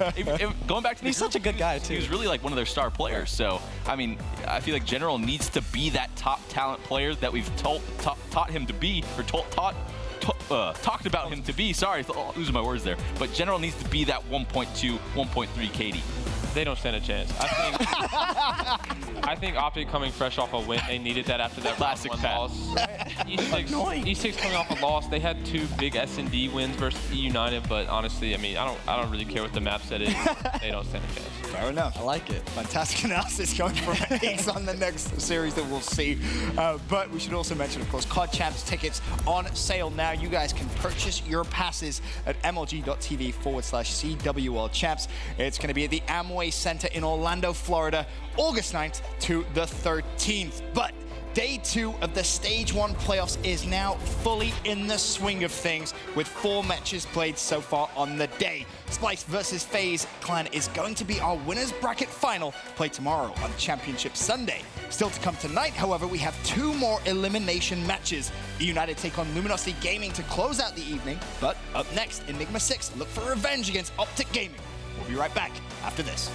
Going back to he's such a good guy too. He was really like one of their star players. So, I mean, I feel like General needs to be that top talent player that we've taught him to be, or talked about him to be. Sorry, losing my words there. But General needs to be that 1.2, 1.3 KD. They don't stand a chance. I think OpTic coming fresh off a win, they needed that after that classic loss. E6 coming off a loss, they had 2 big S&D wins versus eUnited, but honestly, I mean, I don't really care what the map set is. They don't stand a chance. Fair enough. I like it. Fantastic analysis going from Ace on the next series that we'll see. But we should also mention, of course, COD Champs tickets on sale now. You guys can purchase your passes at mlg.tv/CWL Champs. It's going to be at the Amway Center in Orlando, Florida, August 9th to the 13th. But Day 2 of the Stage 1 playoffs is now fully in the swing of things, with 4 matches played so far on the day. Splyce versus FaZe Clan is going to be our winners bracket final, played tomorrow on Championship Sunday. Still to come tonight, however, we have 2 more elimination matches. eUnited take on Luminosity Gaming to close out the evening, but up next, Enigma 6 look for revenge against OpTic Gaming. We'll be right back after this.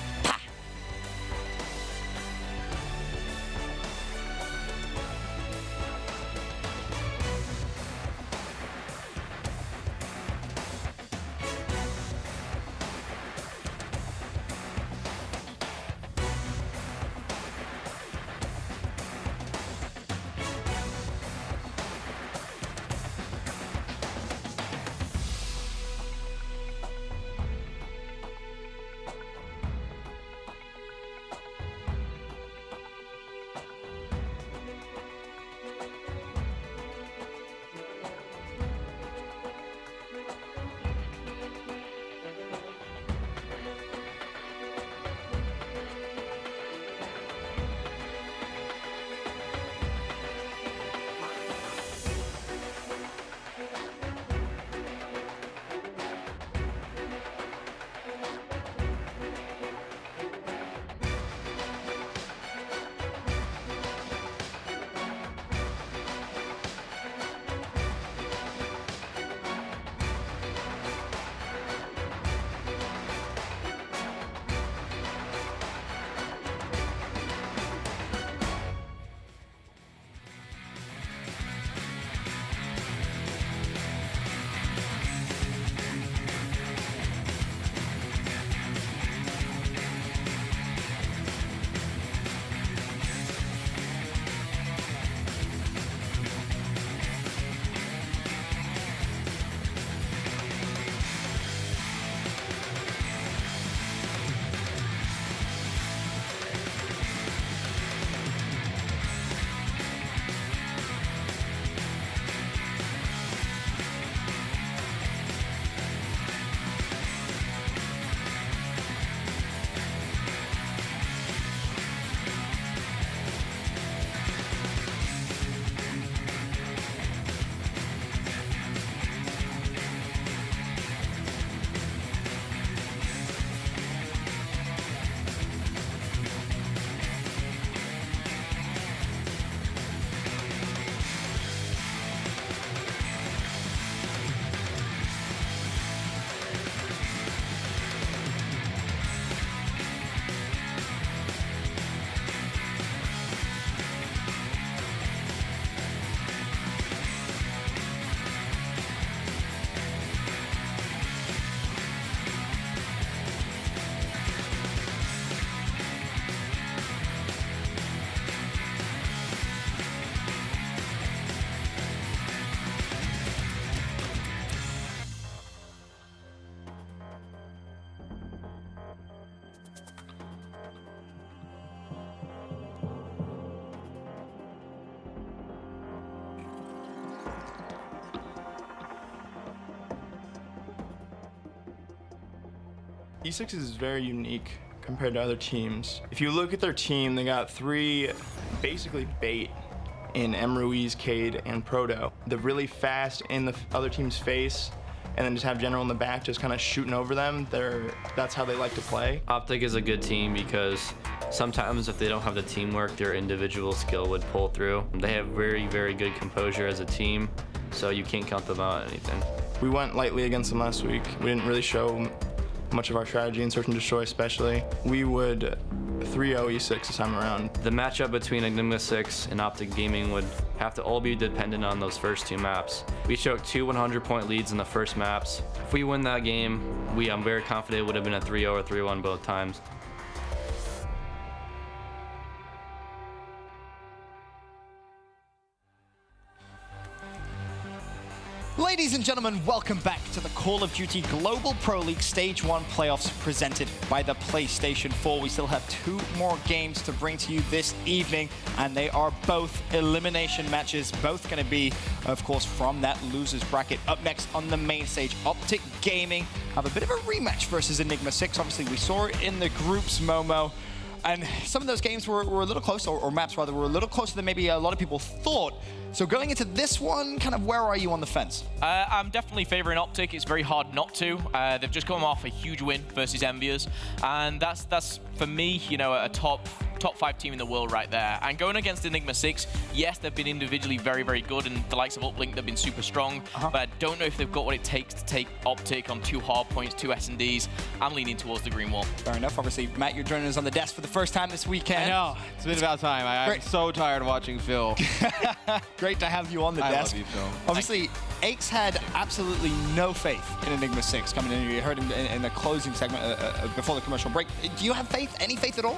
E6 is very unique compared to other teams. If you look at their team, they got 3 basically bait in M. Ruiz, Cade, and Proto. They're really fast in the other team's face, and then just have General in the back just kind of shooting over them. That's how they like to play. OpTic is a good team because sometimes if they don't have the teamwork, their individual skill would pull through. They have very, very good composure as a team, so you can't count them out on anything. We went lightly against them last week. We didn't really show much of our strategy in Search and Destroy especially. We would 3-0 E6 this time around. The matchup between Enigma 6 and OpTic Gaming would have to all be dependent on those first two maps. We choked 2 100-point leads in the first maps. If we win that game, I'm very confident it would have been a 3-0 or 3-1 both times. Ladies and gentlemen, welcome back to the Call of Duty Global Pro League Stage 1 playoffs presented by the PlayStation 4. We still have 2 more games to bring to you this evening, and they are both elimination matches, both going to be, of course, from that losers bracket. Up next on the main stage, OpTic Gaming have a bit of a rematch versus Enigma 6. Obviously, we saw it in the groups, Momo. And some of those games were a little close, or maps rather, were a little closer than maybe a lot of people thought. So going into this one, kind of where are you on the fence? I'm definitely favoring OpTic. It's very hard not to. They've just come off a huge win versus Enviers. And that's for me, you know, a top 5 team in the world right there. And going against Enigma 6, yes, they've been individually very, very good, and the likes of Uplink, they've been super strong, but I don't know if they've got what it takes to take OpTic on 2 Hardpoints, 2 S&Ds. I'm leaning towards the green wall. Fair enough. Obviously, Matt, you're joining us on the desk for the first time this weekend. I know. It's been about time. I'm so tired of watching Phil. Great to have you on the desk. I love you, Phil. Obviously, Aches had absolutely no faith in Enigma 6 coming in. You heard him in the closing segment before the commercial break. Do you have faith? Any faith at all?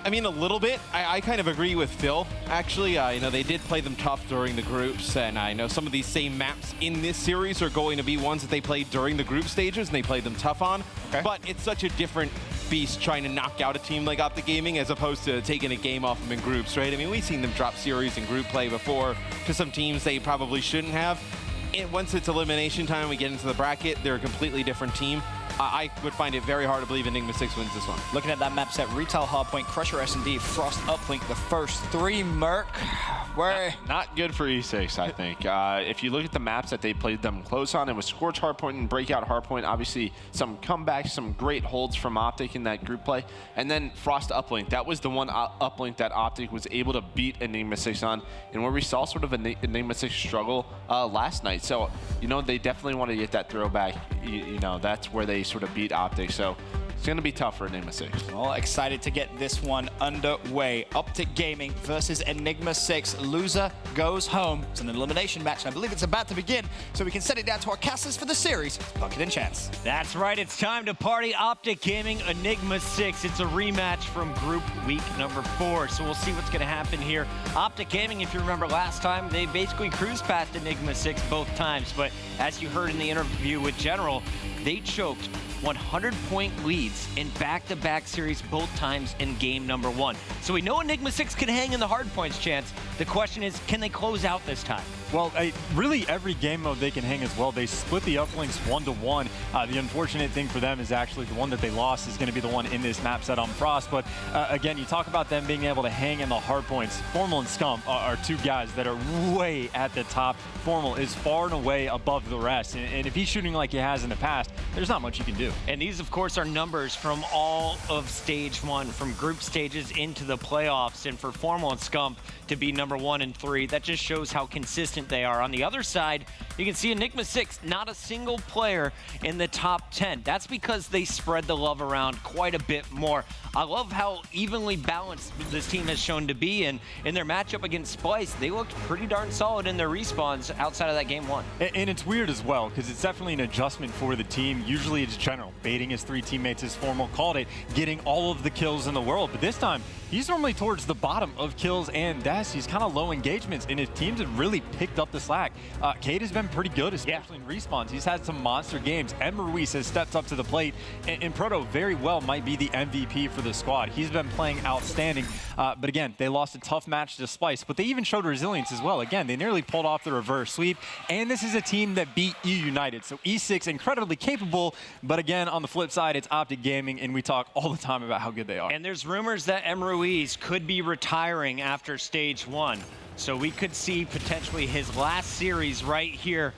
I mean, a little bit. I kind of agree with Phil, actually. You know, they did play them tough during the groups, and I know some of these same maps in this series are going to be ones that they played during the group stages, and they played them tough on. Okay. But it's such a different beast trying to knock out a team like OpTic Gaming as opposed to taking a game off them in groups, right? I mean, we've seen them drop series and group play before to some teams they probably shouldn't have. And once it's elimination time, we get into the bracket, they're a completely different team. I would find it very hard to believe Enigma 6 wins this one. Looking at that map set, Retail, Hardpoint, Crusher, S&D, Frost, Uplink, the first 3, Merc. Not good for E6, I think. If you look at the maps that they played them close on, it was Scorch Hardpoint and Breakout Hardpoint. Obviously, some comebacks, some great holds from OpTic in that group play. And then Frost Uplink. That was the one Uplink that OpTic was able to beat Enigma 6 on, and where we saw sort of an Enigma 6 struggle last night. So, you know, they definitely want to get that throwback. You know, that's where they sort of beat OpTic. So it's going to be tough for Enigma 6. Well, excited to get this one underway. OpTic Gaming versus Enigma 6. Loser goes home. It's an elimination match, and I believe it's about to begin, so we can send it down to our casters for the series, Bucket and Chance. That's right. It's time to party. OpTic Gaming, Enigma 6. It's a rematch from group week number 4, so we'll see what's going to happen here. OpTic Gaming, if you remember last time, they basically cruised past Enigma 6 both times, but as you heard in the interview with General, they choked 100-point leads in back-to-back series both times in game number 1. So we know Enigma 6 can hang in the hard points, Chance. The question is, can they close out this time? Well, really every game mode they can hang as well. They split the uplinks 1-to-1. The unfortunate thing for them is actually the one that they lost is going to be the one in this map set on Frost. But again, you talk about them being able to hang in the hard points. Formal and Scump are 2 guys that are way at the top. Formal is far and away above the rest. And if he's shooting like he has in the past, there's not much you can do. And these, of course, are numbers from all of stage 1, from group stages into the playoffs. And for Formal and Scump to be number 1 and 3, that just shows how consistent they are. On the other side, you can see Enigma 6, not a single player in the top 10. That's because they spread the love around quite a bit more. I love how evenly balanced this team has shown to be, and in their matchup against Splyce, they looked pretty darn solid in their respawns outside of that game 1. And it's weird as well, because it's definitely an adjustment for the team. Usually it's General baiting his 3 teammates, as Formal called it, getting all of the kills in the world. But this time, he's normally towards the bottom of kills and deaths. He's kind of low engagements, and his teams have really picked up the slack. Cade has been pretty good, especially in respawns. He's had some monster games. And Ruiz has stepped up to the plate, and Proto very well might be the MVP for the squad. He's been playing outstanding, but again, they lost a tough match to Splyce, but they even showed resilience as well. Again, they nearly pulled off the reverse sweep, and this is a team that beat eUnited. So E6 incredibly capable, but again, on the flip side, it's OpTic Gaming, and we talk all the time about how good they are. And there's rumors that Ruiz could be retiring after stage 1. So we could see potentially his last series right here.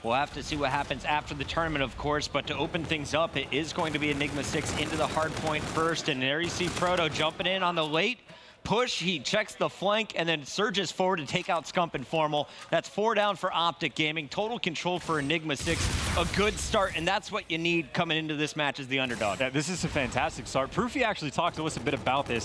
We'll have to see what happens after the tournament, of course, but to open things up, it is going to be Enigma 6 into the hard point first, and there you see Proto jumping in on the late push. He checks the flank and then surges forward to take out Scump and Formal. That's 4 down for OpTic Gaming. Total control for Enigma 6. A good start, and that's what you need coming into this match as the underdog. Yeah, this is a fantastic start. Proofy actually talked to us a bit about this.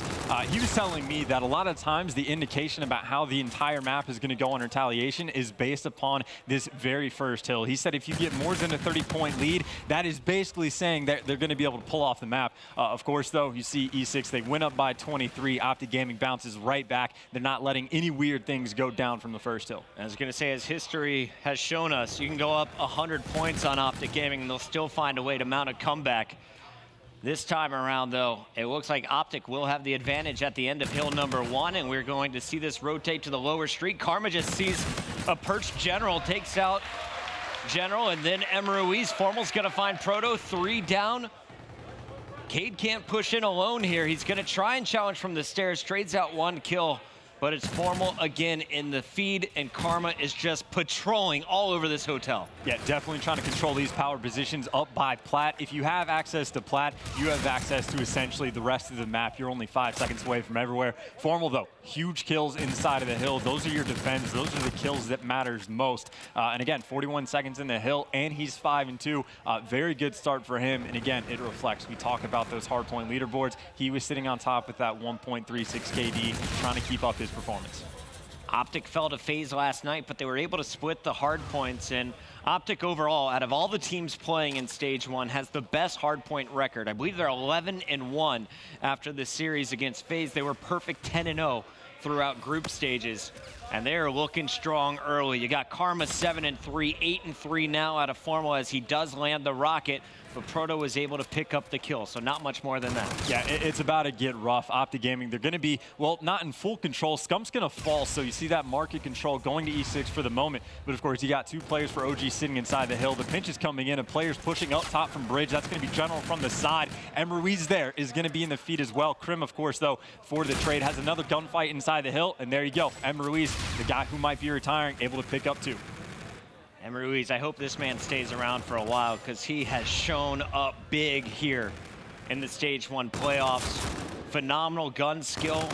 He was telling me that a lot of times the indication about how the entire map is going to go on retaliation is based upon this very first hill. He said if you get more than a 30-point lead, that is basically saying that they're going to be able to pull off the map. Of course, though, you see E6, they went up by 23. OpTic Gaming bounces right back. They're not letting any weird things go down from the first hill. I was going to say, as history has shown us, you can go up 100 points on OpTic Gaming and they'll still find a way to mount a comeback. This time around, though, it looks like OpTic will have the advantage at the end of hill number 1, and we're going to see this rotate to the lower street. Karma just sees a perched General, takes out General, and then Ruiz. Formal's going to find Proto, 3 down. Cade can't push in alone here. He's going to try and challenge from the stairs, trades out 1 kill, but it's Formal again in the feed, and Karma is just patrolling all over this hotel. Yeah, definitely trying to control these power positions up by Plat. If you have access to Plat, you have access to essentially the rest of the map. You're only 5 seconds away from everywhere. Formal, though, huge kills inside of the hill. Those are your defense. Those are the kills that matters most. And again, 41 seconds in the hill, and he's 5-2. Very good start for him. And again, it reflects. We talk about those hardpoint leaderboards. He was sitting on top with that 1.36 KD, trying to keep up his performance. OpTic fell to FaZe last night, but they were able to split the hard points, and OpTic overall, out of all the teams playing in Stage 1, has the best hard point record. I believe they're 11-1 after the series against FaZe. They were perfect 10-0 throughout group stages, and they're looking strong early. You got Karma 7-3, 8-3 now out of Formal as he does land the rocket, but Proto was able to pick up the kill, so not much more than that. Yeah, it's about to get rough. OpTic Gaming, they're going to be, well, not in full control. Scump's going to fall, so you see that market control going to E6 for the moment. But of course, you got 2 players for OG sitting inside the hill. The pinch is coming in, and players pushing up top from bridge. That's going to be General from the side. And Ruiz there is going to be in the feed as well. Krim, of course, though, for the trade, has another gunfight inside the hill, and there you go. And Ruiz, the guy who might be retiring, able to pick up 2. And Ruiz, I hope this man stays around for a while because he has shown up big here in the Stage 1 playoffs. Phenomenal gun skill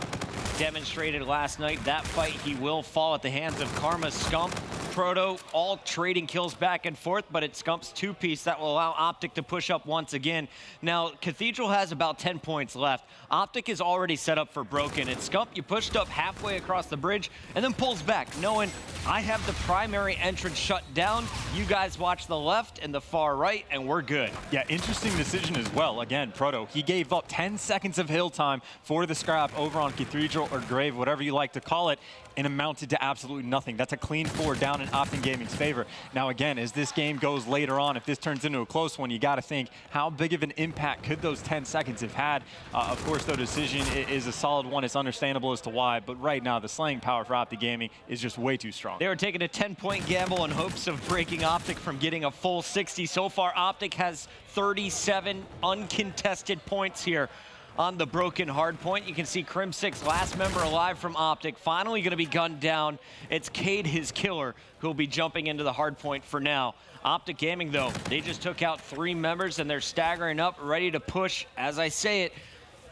demonstrated last night. That fight, he will fall at the hands of Karma, Scump, Proto, all trading kills back and forth, but it's Scump's 2-piece that will allow OpTic to push up once again. Now, Cathedral has about 10 points left. OpTic is already set up for broken. And Scump, you pushed up halfway across the bridge and then pulls back, knowing I have the primary entrance shut down. You guys watch the left and the far right, and we're good. Yeah, interesting decision as well. Again, Proto, he gave up 10 seconds of hill time for the scrap over on Cathedral or Grave, whatever you like to call it, and amounted to absolutely nothing. That's a clean 4 down in OpTic Gaming's favor. Now again, as this game goes later on, if this turns into a close one, you got to think, how big of an impact could those 10 seconds have had? Of course, the decision is a solid one. It's understandable as to why, but right now, the slaying power for OpTic Gaming is just way too strong. They were taking a 10-point gamble in hopes of breaking OpTic from getting a full 60. So far, OpTic has 37 uncontested points here on the broken hard point. You can see Crim6, last member alive from OpTic, finally going to be gunned down. It's Cade, his killer, who'll be jumping into the hard point for now. OpTic Gaming, though, they just took out 3 members and they're staggering up, ready to push. As I say it,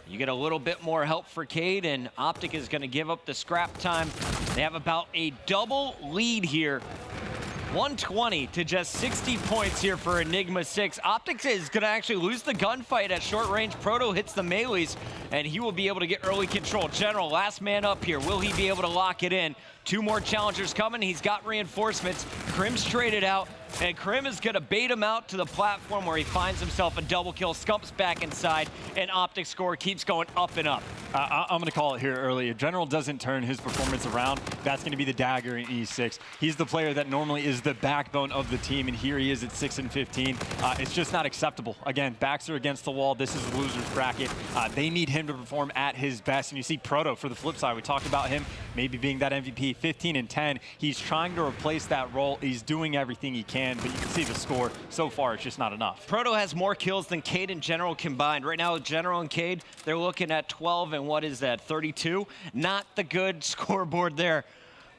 you get a little bit more help for Cade, and OpTic is going to give up the scrap time. They have about a double lead here. 120 to just 60 points here for Enigma 6. OpTic is going to actually lose the gunfight at short range. Proto hits the melees, and he will be able to get early control. General, last man up here. Will he be able to lock it in? 2 more challengers coming. He's got reinforcements. Krim's traded out, and Krim is going to bait him out to the platform where he finds himself a double kill. Scump's back inside, and OpTic score keeps going up and up. I'm going to call it here early. If General doesn't turn his performance around, that's going to be the dagger in E6. He's the player that normally is the backbone of the team, and here he is at 6-15. It's just not acceptable. Again, backs are against the wall. This is the loser's bracket. They need him to perform at his best, and you see Proto for the flip side. We talked about him maybe being that MVP, 15-10. He's trying to replace that role. He's doing everything he can, but you can see the score. So far, it's just not enough. Proto has more kills than Cade and General combined. Right now, General and Cade, they're looking at 12 and what is that, 32? Not the good scoreboard there.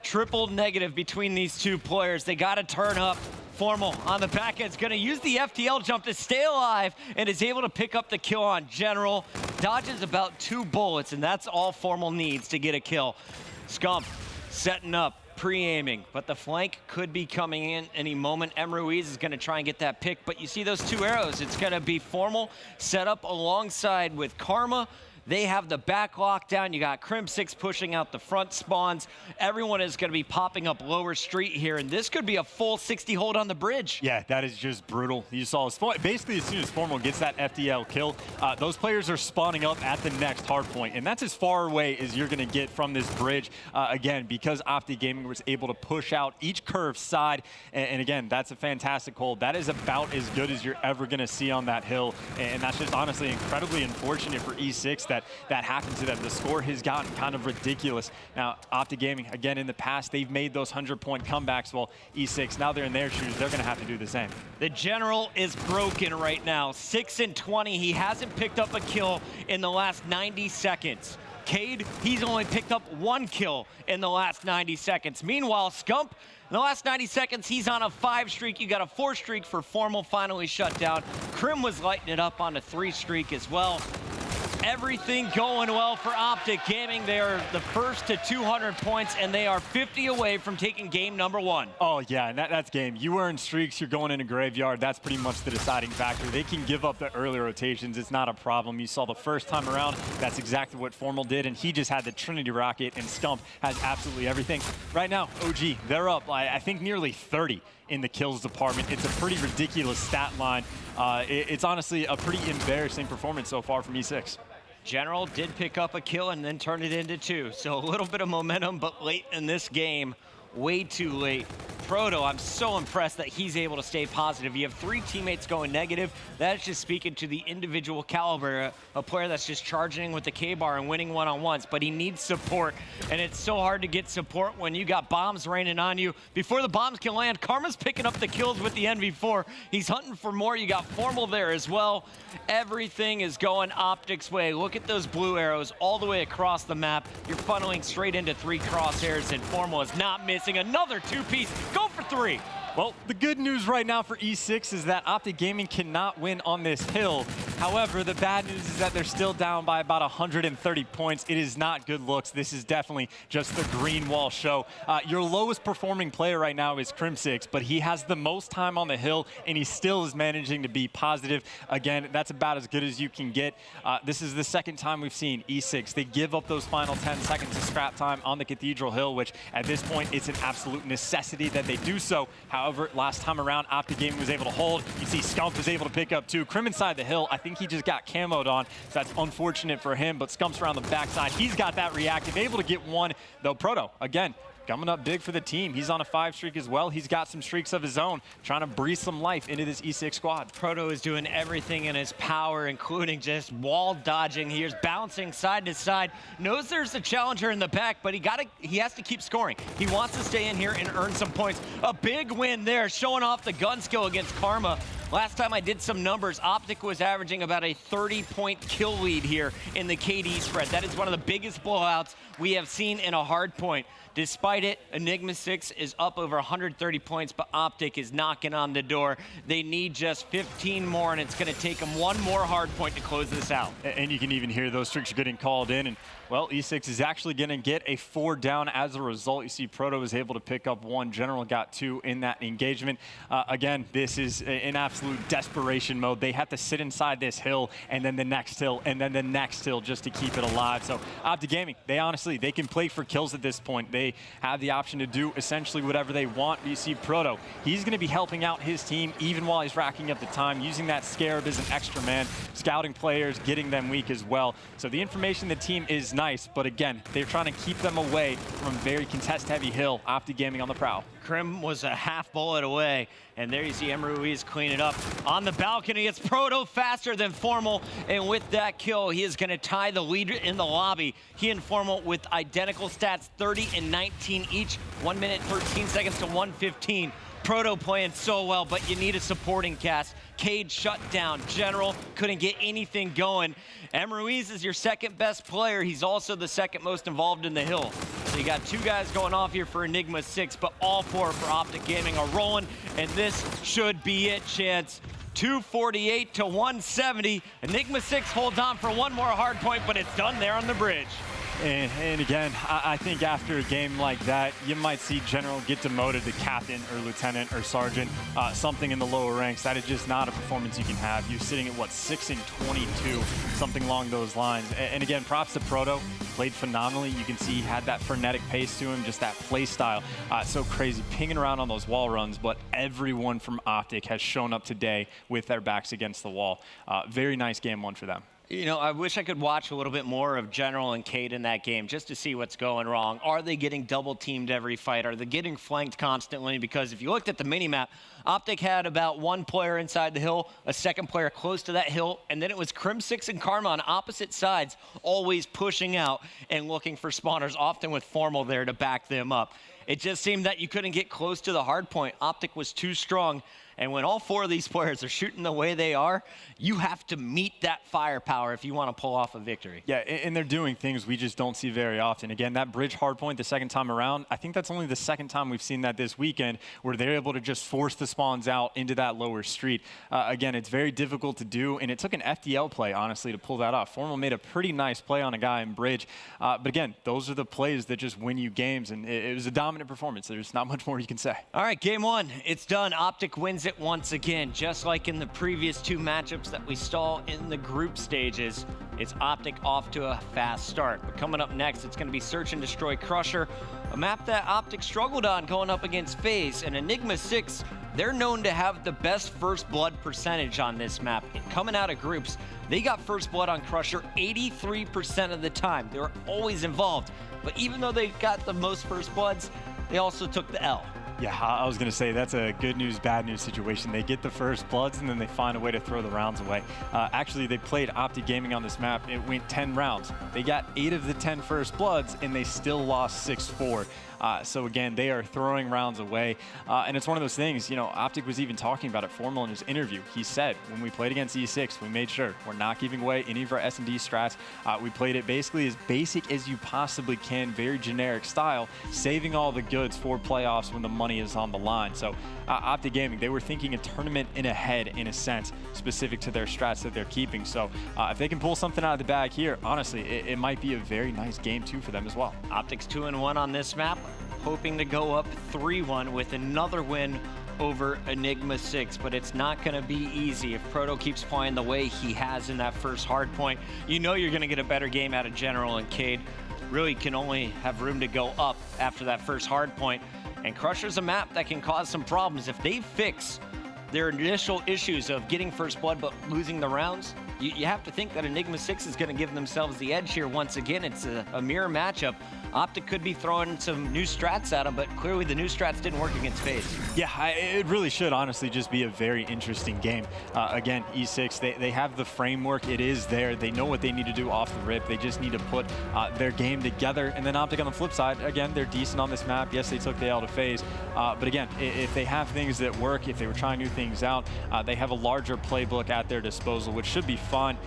Triple negative between these two players. They got to turn up. Formal on the back end is going to use the FTL jump to stay alive and is able to pick up the kill on General. Dodges about 2 bullets, and that's all Formal needs to get a kill. Scump setting up, pre-aiming, but the flank could be coming in any moment. Ruiz is going to try and get that pick, but you see those 2 arrows. It's going to be Formal set up alongside with Karma. They have the back lockdown. You got Crim6 pushing out the front spawns. Everyone is going to be popping up lower street here, and this could be a full 60 hold on the bridge. Yeah, that is just brutal. You saw basically as soon as Formal gets that FDL kill, those players are spawning up at the next hardpoint, and that's as far away as you're going to get from this bridge. Again, because OpTic Gaming was able to push out each curve side, and again, that's a fantastic hold. That is about as good as you're ever going to see on that hill, and that's just honestly incredibly unfortunate for E6 that happened to them. The score has gotten kind of ridiculous. Now, OpTic Gaming, again, in the past, they've made those 100-point comebacks. Well, E6, now they're in their shoes. They're going to have to do the same. The General is broken right now. 6-20. He hasn't picked up a kill in the last 90 seconds. Cade, he's only picked up 1 kill in the last 90 seconds. Meanwhile, Scump, in the last 90 seconds, he's on a 5 streak. You got a 4 streak for Formal, finally shut down. Crim was lighting it up on a 3 streak as well. Everything going well for OpTic Gaming. They are the first to 200 points, and they are 50 away from taking game number 1. Oh, yeah, and that's game. You earn streaks, you're going in a graveyard. That's pretty much the deciding factor. They can give up the early rotations. It's not a problem. You saw the first time around, that's exactly what Formal did, and he just had the Trinity Rocket, and Scump has absolutely everything. Right now, OG, they're up, I think, nearly 30 in the kills department. It's a pretty ridiculous stat line. It's honestly a pretty embarrassing performance so far from E6. General did pick up a kill and then turn it into 2. So a little bit of momentum, but late in this game, way too late. Proto, I'm so impressed that he's able to stay positive. You have 3 teammates going negative. That's just speaking to the individual caliber, a player that's just charging with the K-bar and winning one-on-ones, but he needs support, and it's so hard to get support when you got bombs raining on you. Before the bombs can land, Karma's picking up the kills with the NV4. He's hunting for more. You got Formal there as well. Everything is going OpTic's way. Look at those blue arrows all the way across the map. You're funneling straight into 3 crosshairs, and Formal is not missing. Another 2-piece. Go for 3. Well, the good news right now for E6 is that OpTic Gaming cannot win on this hill. However, the bad news is that they're still down by about 130 points. It is not good looks. This is definitely just the green wall show. Your lowest performing player right now is Crim6, but he has the most time on the hill, and he still is managing to be positive. Again, that's about as good as you can get. This is the second time we've seen E6. They give up those final 10 seconds of scrap time on the Cathedral Hill, which at this point, it's an absolute necessity that they do so. However, last time around, OpTic Gaming was able to hold. You see Scump was able to pick up 2. Crim inside the hill, I think he just got camoed on, so that's unfortunate for him, but Scump's around the backside. He's got that reactive, able to get 1, though Proto, again, coming up big for the team. He's on a 5 streak as well. He's got some streaks of his own, trying to breathe some life into this E6 squad. Proto is doing everything in his power, including just wall dodging. He is bouncing side to side. Knows there's a challenger in the back, but he has to keep scoring. He wants to stay in here and earn some points. A big win there, showing off the gun skill against Karma. Last time I did some numbers, OpTic was averaging about a 30-point kill lead here in the KD spread. That is one of the biggest blowouts we have seen in a hardpoint. Despite it, Enigma 6 is up over 130 points, but OpTic is knocking on the door. They need just 15 more, and it's going to take them 1 more hardpoint to close this out. And you can even hear those streaks are getting called in, and well, E6 is actually going to get a 4 down as a result. You see Proto was able to pick up 1. General got 2 in that engagement. Again, this is in absolute desperation mode. They have to sit inside this hill, and then the next hill, and then the next hill just to keep it alive. So OpTic Gaming, they can play for kills at this point. They have the option to do essentially whatever they want. You see Proto, he's going to be helping out his team even while he's racking up the time, using that Scarab as an extra man, scouting players, getting them weak as well. So the information the team is nice, but again, they're trying to keep them away from a very contest-heavy hill. OpTic Gaming on the prowl. Crim was a half bullet away, and there you see Ruiz clean it up. On the balcony, it's Proto faster than Formal, and with that kill, he is going to tie the lead in the lobby. He and Formal with identical stats, 30 and 19 each, 1 minute, 13 seconds to 1:15. Proto playing so well, but you need a supporting cast Cade shut down. General couldn't get anything going. Ruiz is your second best player. He's also the second most involved in the hill. So you got two guys going off here for Enigma 6, but all four for OpTic Gaming are rolling, and this should be it, Chance. 248 to 170. Enigma 6 holds on for one more hard point, but it's done there on the bridge. And again, I think after a game like that, you might see General get demoted to captain or lieutenant or sergeant, something in the lower ranks. That is just not a performance you can have. You're sitting at, what, 6 and 22, something along those lines. And again, props to Proto. Played phenomenally. You can see he had that frenetic pace to him, just that play style. So crazy, pinging around on those wall runs, but everyone from OpTic has shown up today with their backs against the wall. Very nice game one for them. You know, I wish I could watch a little bit more of General and Cade in that game just to see what's going wrong. Are they getting double teamed every fight? Are they getting flanked constantly? Because if you looked at the mini-map, OpTic had about one player inside the hill, a second player close to that hill, and then it was Crim6 and Karma on opposite sides, always pushing out and looking for spawners, often with Formal there to back them up. It just seemed that you couldn't get close to the hard point. OpTic was too strong. And when all four of these players are shooting the way they are, you have to meet that firepower if you want to pull off a victory. Yeah, and they're doing things we just don't see very often. Again, that bridge hardpoint the second time around, I think that's only the second time we've seen that this weekend, where they're able to just force the spawns out into that lower street. Again, it's very difficult to do, and it took an FDL play, honestly, to pull that off. Formal made a pretty nice play on a guy in bridge. But again, those are the plays that just win you games, and it was a dominant performance. There's not much more you can say. All right, game one, it's done. OpTic wins it once again, just like in the previous two matchups that we saw in the group stages. It's OpTic off to a fast start. But coming up next, it's going to be Search and Destroy Crusher, a map that OpTic struggled on going up against FaZe. And Enigma 6, they're known to have the best first blood percentage on this map. Coming out of groups, they got first blood on Crusher 83% of the time. They were always involved. But even though they got the most first bloods, they also took the L. Yeah, I was going to say that's a good news, bad news situation. They get the first bloods, and then they find a way to throw the rounds away. Actually, they played OpTic Gaming on this map. It went 10 rounds. They got 8 of the 10 first bloods, and they still lost 6-4. So again, they are throwing rounds away. And it's one of those things, you know, OpTic was even talking about it Formal in his interview. He said, when we played against E6, we made sure we're not giving away any of our S&D strats. We played it basically as basic as you possibly can, very generic style, saving all the goods for playoffs when the money is on the line. So OpTic Gaming, they were thinking a tournament in a head, in a sense, specific to their strats that they're keeping. So if they can pull something out of the bag here, honestly, it might be a very nice game too for them as well. OpTic's 2-1 on this map, hoping to go up 3-1 with another win over Enigma 6, but it's not going to be easy. If Proto keeps playing the way he has in that first hard point, you know you're going to get a better game out of General, and Cade really can only have room to go up after that first hard point. And Crusher's a map that can cause some problems. If they fix their initial issues of getting first blood but losing the rounds, you have to think that Enigma 6 is going to give themselves the edge here once again. It's a mirror matchup. OpTic could be throwing some new strats at them, but clearly the new strats didn't work against FaZe. Yeah, it really should honestly just be a very interesting game. Again, E6, they have the framework. It is there. They know what they need to do off the rip. They just need to put their game together. And then OpTic on the flip side, again, they're decent on this map. Yes, they took the L to FaZe. But again, if they have things that work, if they were trying new things out, they have a larger playbook at their disposal, which should be fun.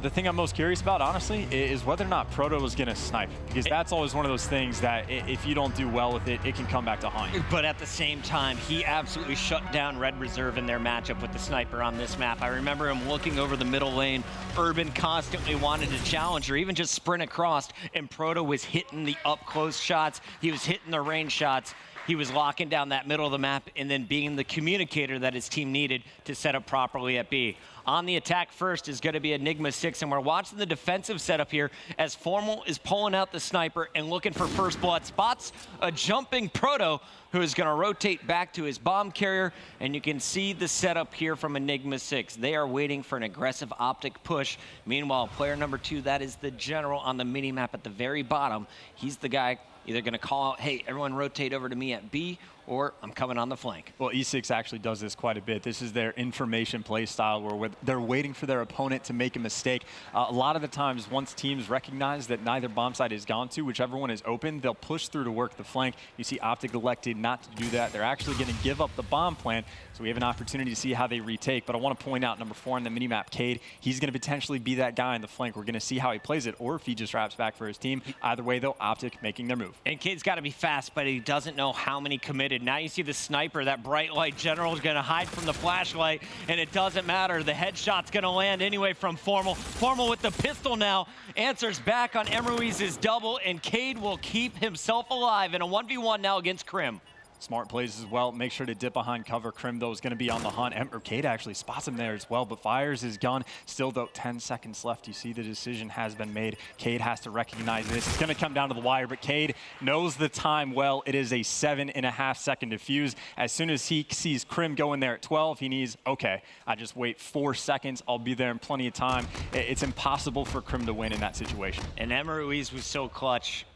The thing I'm most curious about, honestly, is whether or not Proto is going to snipe, because that's always one of those things that if you don't do well with it, it can come back to haunt you. But at the same time, he absolutely shut down Red Reserve in their matchup with the sniper on this map. I remember him looking over the middle lane. Urban constantly wanted to challenge or even just sprint across, and Proto was hitting the up-close shots. He was hitting the range shots. He was locking down that middle of the map and then being the communicator that his team needed to set up properly at B. On the attack first is going to be Enigma 6, and we're watching the defensive setup here as Formal is pulling out the sniper and looking for first blood spots. A jumping Proto who is going to rotate back to his bomb carrier, and you can see the setup here from Enigma 6. They are waiting for an aggressive OpTic push. Meanwhile, player number 2, that is the General on the mini-map at the very bottom. He's the guy either going to call out, hey, everyone rotate over to me at B, or I'm coming on the flank. Well, E6 actually does this quite a bit. This is their information play style where they're waiting for their opponent to make a mistake. A lot of the times, once teams recognize that neither bomb site is gone to, whichever one is open, they'll push through to work the flank. You see OpTic elected not to do that. They're actually going to give up the bomb plant, so we have an opportunity to see how they retake. But I want to point out number 4 on the minimap, Cade. He's going to potentially be that guy in the flank. We're going to see how he plays it, or if he just wraps back for his team. Either way, though, OpTic making their move. And Cade's got to be fast, but he doesn't know how many committed. Now you see the sniper, that bright light general is going to hide from the flashlight, and it doesn't matter. The headshot's going to land anyway from Formal. Formal with the pistol now answers back on Emruiz's double, and Cade will keep himself alive in a 1v1 now against Crim. Smart plays as well. Make sure to dip behind cover. Crim, though, is going to be on the hunt. Cade actually spots him there as well, but fires his gun. Still, though, 10 seconds left. You see the decision has been made. Cade has to recognize this. It's going to come down to the wire, but Cade knows the time well. It is a 7.5 second defuse. As soon as he sees Crim going there at 12, he needs, okay, I just wait 4 seconds. I'll be there in plenty of time. It's impossible for Crim to win in that situation. And Emruiz was so clutch.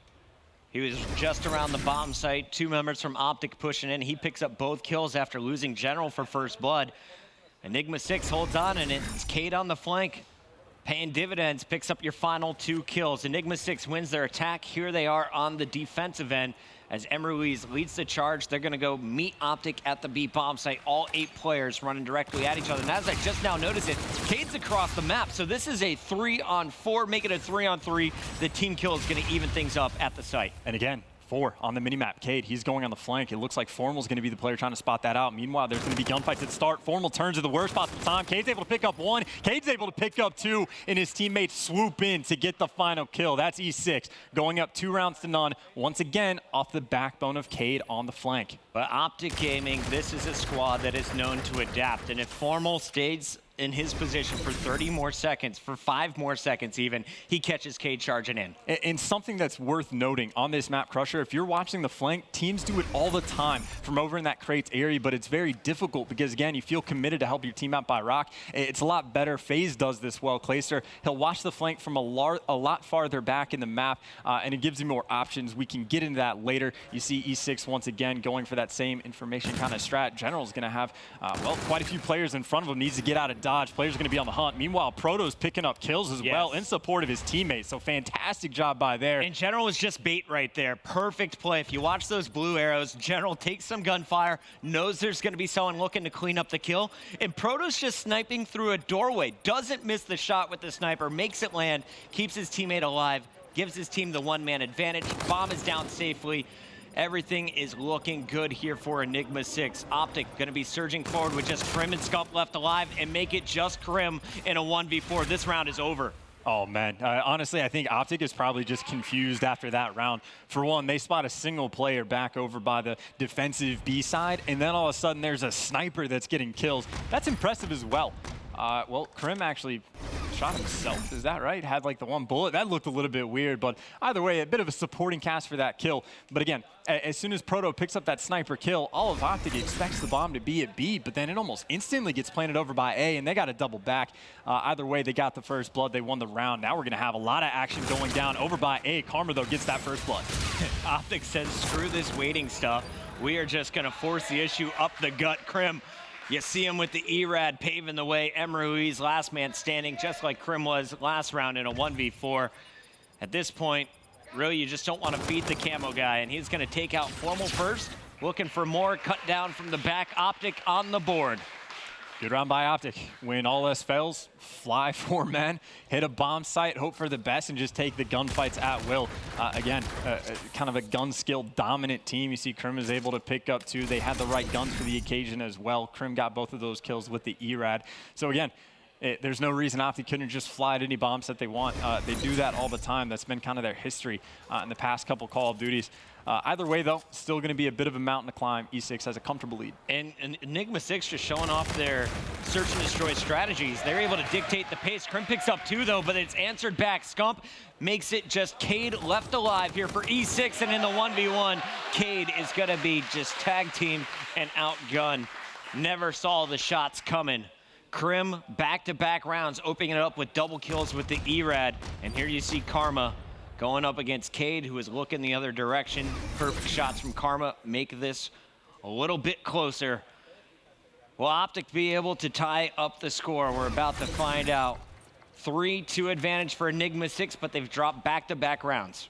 He was just around the bomb site. 2 members from OpTic pushing in. He picks up both kills after losing General for first blood. Enigma 6 holds on, and it's Cade on the flank. Paying dividends, picks up your final 2 kills. Enigma 6 wins their attack. Here they are on the defensive end. As Emruiz leads the charge, they're going to go meet OpTic at the B bomb site. All 8 players running directly at each other. And as I just now noticed it, Cade's across the map. So this is a 3-on-4, make it a 3-on-3. The team kill is going to even things up at the site. And again, 4 on the minimap. Cade, he's going on the flank. It looks like Formal's going to be the player trying to spot that out. Meanwhile, there's going to be gunfights at start. Formal turns at the worst possible time. Cade's able to pick up 1. Cade's able to pick up 2, and his teammates swoop in to get the final kill. That's E6 going up 2 rounds to none. Once again, off the backbone of Cade on the flank. But OpTic Gaming, this is a squad that is known to adapt. And if Formal stays in his position for 30 more seconds, for 5 more seconds even, he catches Cade charging in. And something that's worth noting on this map, Crusher, if you're watching the flank, teams do it all the time from over in that crates area, but it's very difficult because, again, you feel committed to help your team out by rock. It's a lot better. FaZe does this well. Clayster, he'll watch the flank from a lot farther back in the map, and it gives you more options. We can get into that later. You see E6 once again going for that same information kind of strat. General's going to have, well, quite a few players in front of him. Needs to get out of dodge. Players are going to be on the hunt. Meanwhile, Proto's picking up kills as well in support of his teammates. So fantastic job by there. And General was just bait right there. Perfect play. If you watch those blue arrows, General takes some gunfire, knows there's going to be someone looking to clean up the kill, and Proto's just sniping through a doorway. Doesn't miss the shot with the sniper, makes it land, keeps his teammate alive, gives his team the 1-man advantage. Bomb is down safely. Everything is looking good here for Enigma 6. OpTic going to be surging forward with just Crim and Scump left alive and make it just Crim in a 1v4. This round is over. Oh, man. Honestly, I think OpTic is probably just confused after that round. For one, they spot a single player back over by the defensive B side, and then all of a sudden there's a sniper that's getting kills. That's impressive as well. Well, Crim actually shot himself. Is that right? Had like the 1 bullet. That looked a little bit weird, but either way, a bit of a supporting cast for that kill. But again, as soon as Proto picks up that sniper kill, all of OpTic expects the bomb to be at B, but then it almost instantly gets planted over by A, and they got to double back. Either way, they got the first blood. They won the round. Now we're going to have a lot of action going down over by A. Karma, though, gets that first blood. OpTic says, screw this waiting stuff. We are just going to force the issue up the gut. Crim, you see him with the E-Rad paving the way. Emruiz, last man standing, just like Crim was last round in a 1v4. At this point, really, you just don't want to feed the camo guy, and he's going to take out Formal first. Looking for more, cut down from the back. OpTic on the board. Good round by OpTic. When all else fails, fly 4 men, hit a bomb site, hope for the best, and just take the gunfights at will. Again, kind of a gun skill dominant team. You see Crim is able to pick up 2. They had the right guns for the occasion as well. Crim got both of those kills with the E-Rad. So again, there's no reason OpTic couldn't just fly at any bombs that they want. They do that all the time. That's been kind of their history in the past couple Call of Duties. Either way, though, still going to be a bit of a mountain to climb. E6 has a comfortable lead. And Enigma 6 just showing off their search and destroy strategies. They're able to dictate the pace. Crim picks up 2, though, but it's answered back. Scump makes it just Cade left alive here for E6, and in the 1v1, Cade is going to be just tag team and outgunned. Never saw the shots coming. Crim, back-to-back rounds, opening it up with double kills with the E-Rad. And here you see Karma going up against Cade, who is looking the other direction. Perfect shots from Karma make this a little bit closer. Will OpTic be able to tie up the score? We're about to find out. 3-2 advantage for Enigma 6, but they've dropped back-to-back rounds.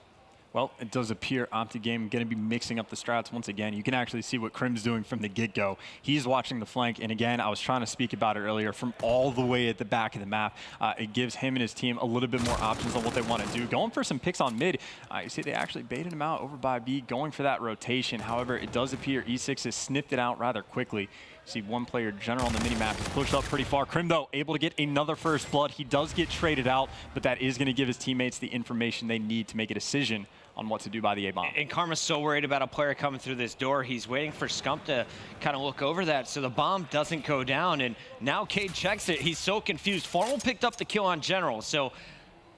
Well, it does appear OpTic Game going to be mixing up the strats once again. You can actually see what Crim's doing from the get-go. He's watching the flank, and again, I was trying to speak about it earlier, from all the way at the back of the map. It gives him and his team a little bit more options on what they want to do. Going for some picks on mid, you see they actually baited him out over by B, going for that rotation. However, it does appear E6 has sniffed it out rather quickly. See one player general on the minimap push up pretty far. Crim, though, able to get another first blood. He does get traded out, but that is going to give his teammates the information they need to make a decision on what to do by the A-bomb. And Karma's so worried about a player coming through this door. He's waiting for Scump to kind of look over that so the bomb doesn't go down. And now Cade checks it. He's so confused. Formal picked up the kill on General. So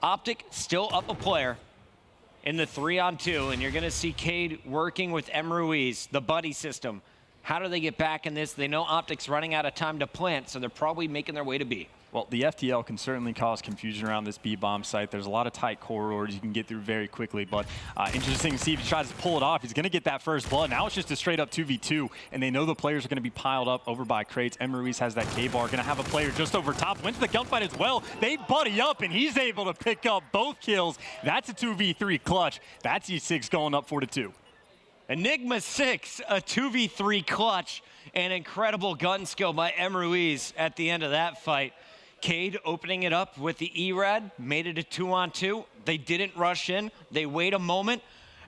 OpTic still up a player in the 3-on-2. And you're going to see Cade working with M. Ruiz, the buddy system. How do they get back in this? They know OpTic's running out of time to plant, so they're probably making their way to B. Well, the FTL can certainly cause confusion around this B-bomb site. There's a lot of tight corridors you can get through very quickly, but interesting to see if he tries to pull it off. He's going to get that first blood. Now it's just a straight-up 2v2, and they know the players are going to be piled up over by crates. M. Ruiz has that K-bar, going to have a player just over top. Went to the gunfight as well. They buddy up, and he's able to pick up both kills. That's a 2v3 clutch. That's E6 going up 4-2. Enigma 6, a 2v3 clutch, and incredible gun skill by M. Ruiz at the end of that fight. Cade opening it up with the ERAD, made it a 2-on-2. They didn't rush in. They wait a moment,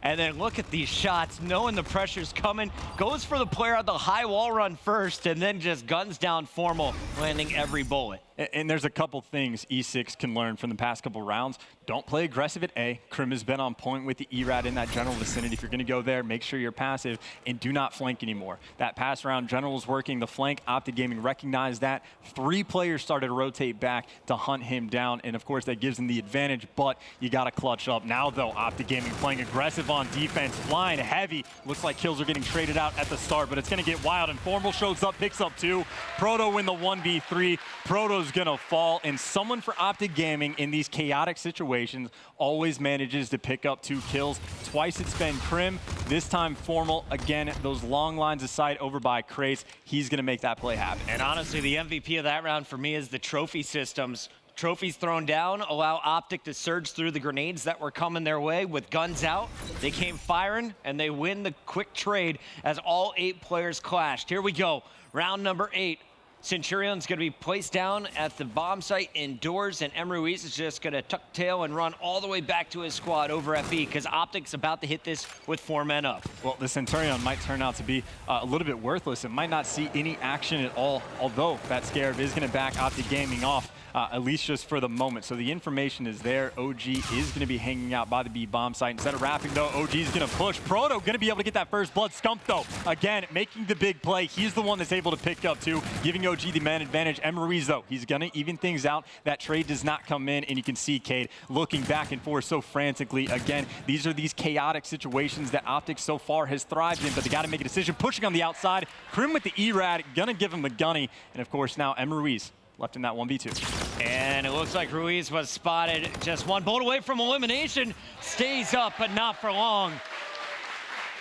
and then look at these shots, knowing the pressure's coming. Goes for the player on the high wall run first, and then just guns down Formal, landing every bullet. And there's a couple things E6 can learn from the past couple rounds. Don't play aggressive at A. Crim has been on point with the ERAD in that general vicinity. If you're going to go there, make sure you're passive and do not flank anymore. That pass round, general was working the flank. OpTic Gaming recognized that. 3 players started to rotate back to hunt him down, and of course that gives him the advantage, but you got to clutch up. Now though, OpTic Gaming playing aggressive on defense, flying heavy. Looks like kills are getting traded out at the start, but it's going to get wild, and Formal shows up, picks up 2. Proto win the 1v3. Proto's going to fall, and someone for OpTic Gaming in these chaotic situations always manages to pick up 2 kills. Twice it's been Crim, this time Formal. Again, those long lines of sight over by crates. He's going to make that play happen. And honestly, the MVP of that round for me is the trophy systems. Trophies thrown down allow OpTic to surge through the grenades that were coming their way with guns out. They came firing, and they win the quick trade as all 8 players clashed. Here we go, round number 8. Centurion's going to be placed down at the bomb site indoors, and M. Ruiz is just going to tuck tail and run all the way back to his squad over at B, because OpTic's about to hit this with 4 men up. Well, the Centurion might turn out to be a little bit worthless. It might not see any action at all, although that Scarab is going to back OpTic Gaming off. At least just for the moment. So the information is there. OG is going to be hanging out by the B bomb site. Instead of wrapping, though, OG is going to push. Proto going to be able to get that first blood. Scump, though, again, making the big play. He's the one that's able to pick up 2, giving OG the man advantage. M. Ruiz, though, he's going to even things out. That trade does not come in, and you can see Cade looking back and forth so frantically. Again, these are these chaotic situations that OpTic so far has thrived in, but they got to make a decision. Pushing on the outside. Crim with the ERAD, going to give him the gunny. And, of course, now M. Ruiz left in that 1v2. And it looks like Ruiz was spotted just 1 bullet away from elimination. Stays up, but not for long.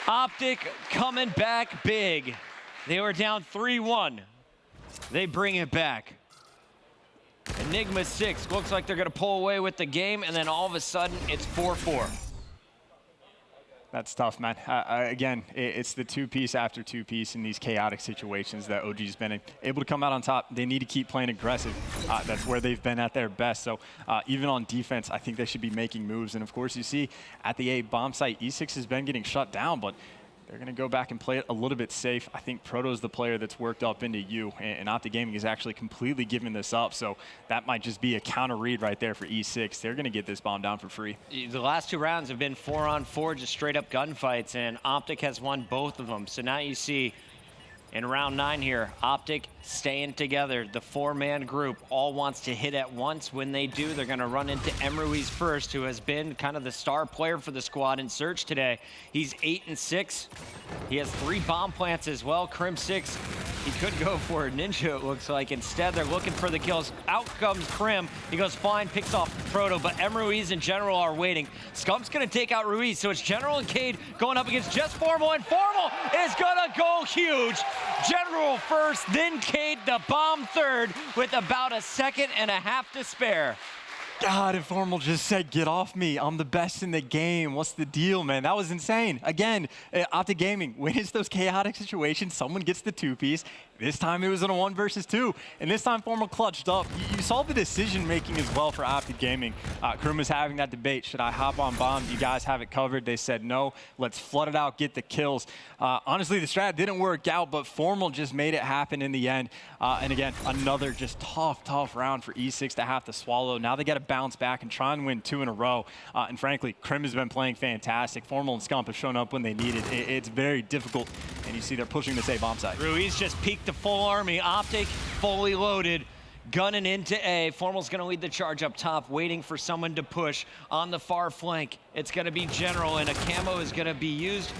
OpTic coming back big. They were down 3-1. They bring it back. Enigma 6 looks like they're going to pull away with the game, and then all of a sudden, it's 4-4. That's tough, man. Again, it's the 2-piece after 2-piece in these chaotic situations that OG's been able to come out on top. They need to keep playing aggressive. That's where they've been at their best. So even on defense, I think they should be making moves. And of course, you see at the A bomb site, E6 has been getting shut down, but they're going to go back and play it a little bit safe. I think Proto's the player that's worked up into U, and OpTic Gaming is actually completely giving this up. So that might just be a counter read right there for E6. They're going to get this bomb down for free. The last 2 rounds have been 4-on-4, just straight up gunfights, and OpTic has won both of them. So now you see in round 9 here, OpTic staying together. The 4-man group all wants to hit at once. When they do, they're going to run into Emruiz first, who has been kind of the star player for the squad in Surge today. He's 8-6. He has 3 bomb plants as well. Crim6, he could go for a ninja, it looks like. Instead, they're looking for the kills. Out comes Crim. He goes flying, picks off Proto, but Emruiz and General are waiting. Scump's going to take out Ruiz, so it's General and Cade going up against just Formal, and Formal is going to go huge. General first, then Cade the bomb third with about a second and a half to spare. God, if Formal just said, get off me, I'm the best in the game. What's the deal, man? That was insane. Again, OpTic Gaming, when it's those chaotic situations, someone gets the 2-piece. This time it was in a 1 versus 2, and this time Formal clutched up. You saw the decision-making as well for OpTic Gaming. Krum was having that debate. Should I hop on bomb? Do you guys have it covered? They said no. Let's flood it out, get the kills. Honestly, the strat didn't work out, but Formal just made it happen in the end. And again, another just tough round for E6 to have to swallow. Now they got to bounce back and try and win 2 in a row. And frankly, Krim has been playing fantastic. Formal and Scump have shown up when they need it. It's very difficult, and you see they're pushing this A bomb side. Ruiz just peeked the full army. OpTic fully loaded, gunning into A. Formal's going to lead the charge up top, waiting for someone to push on the far flank. It's going to be General, and a camo is going to be used.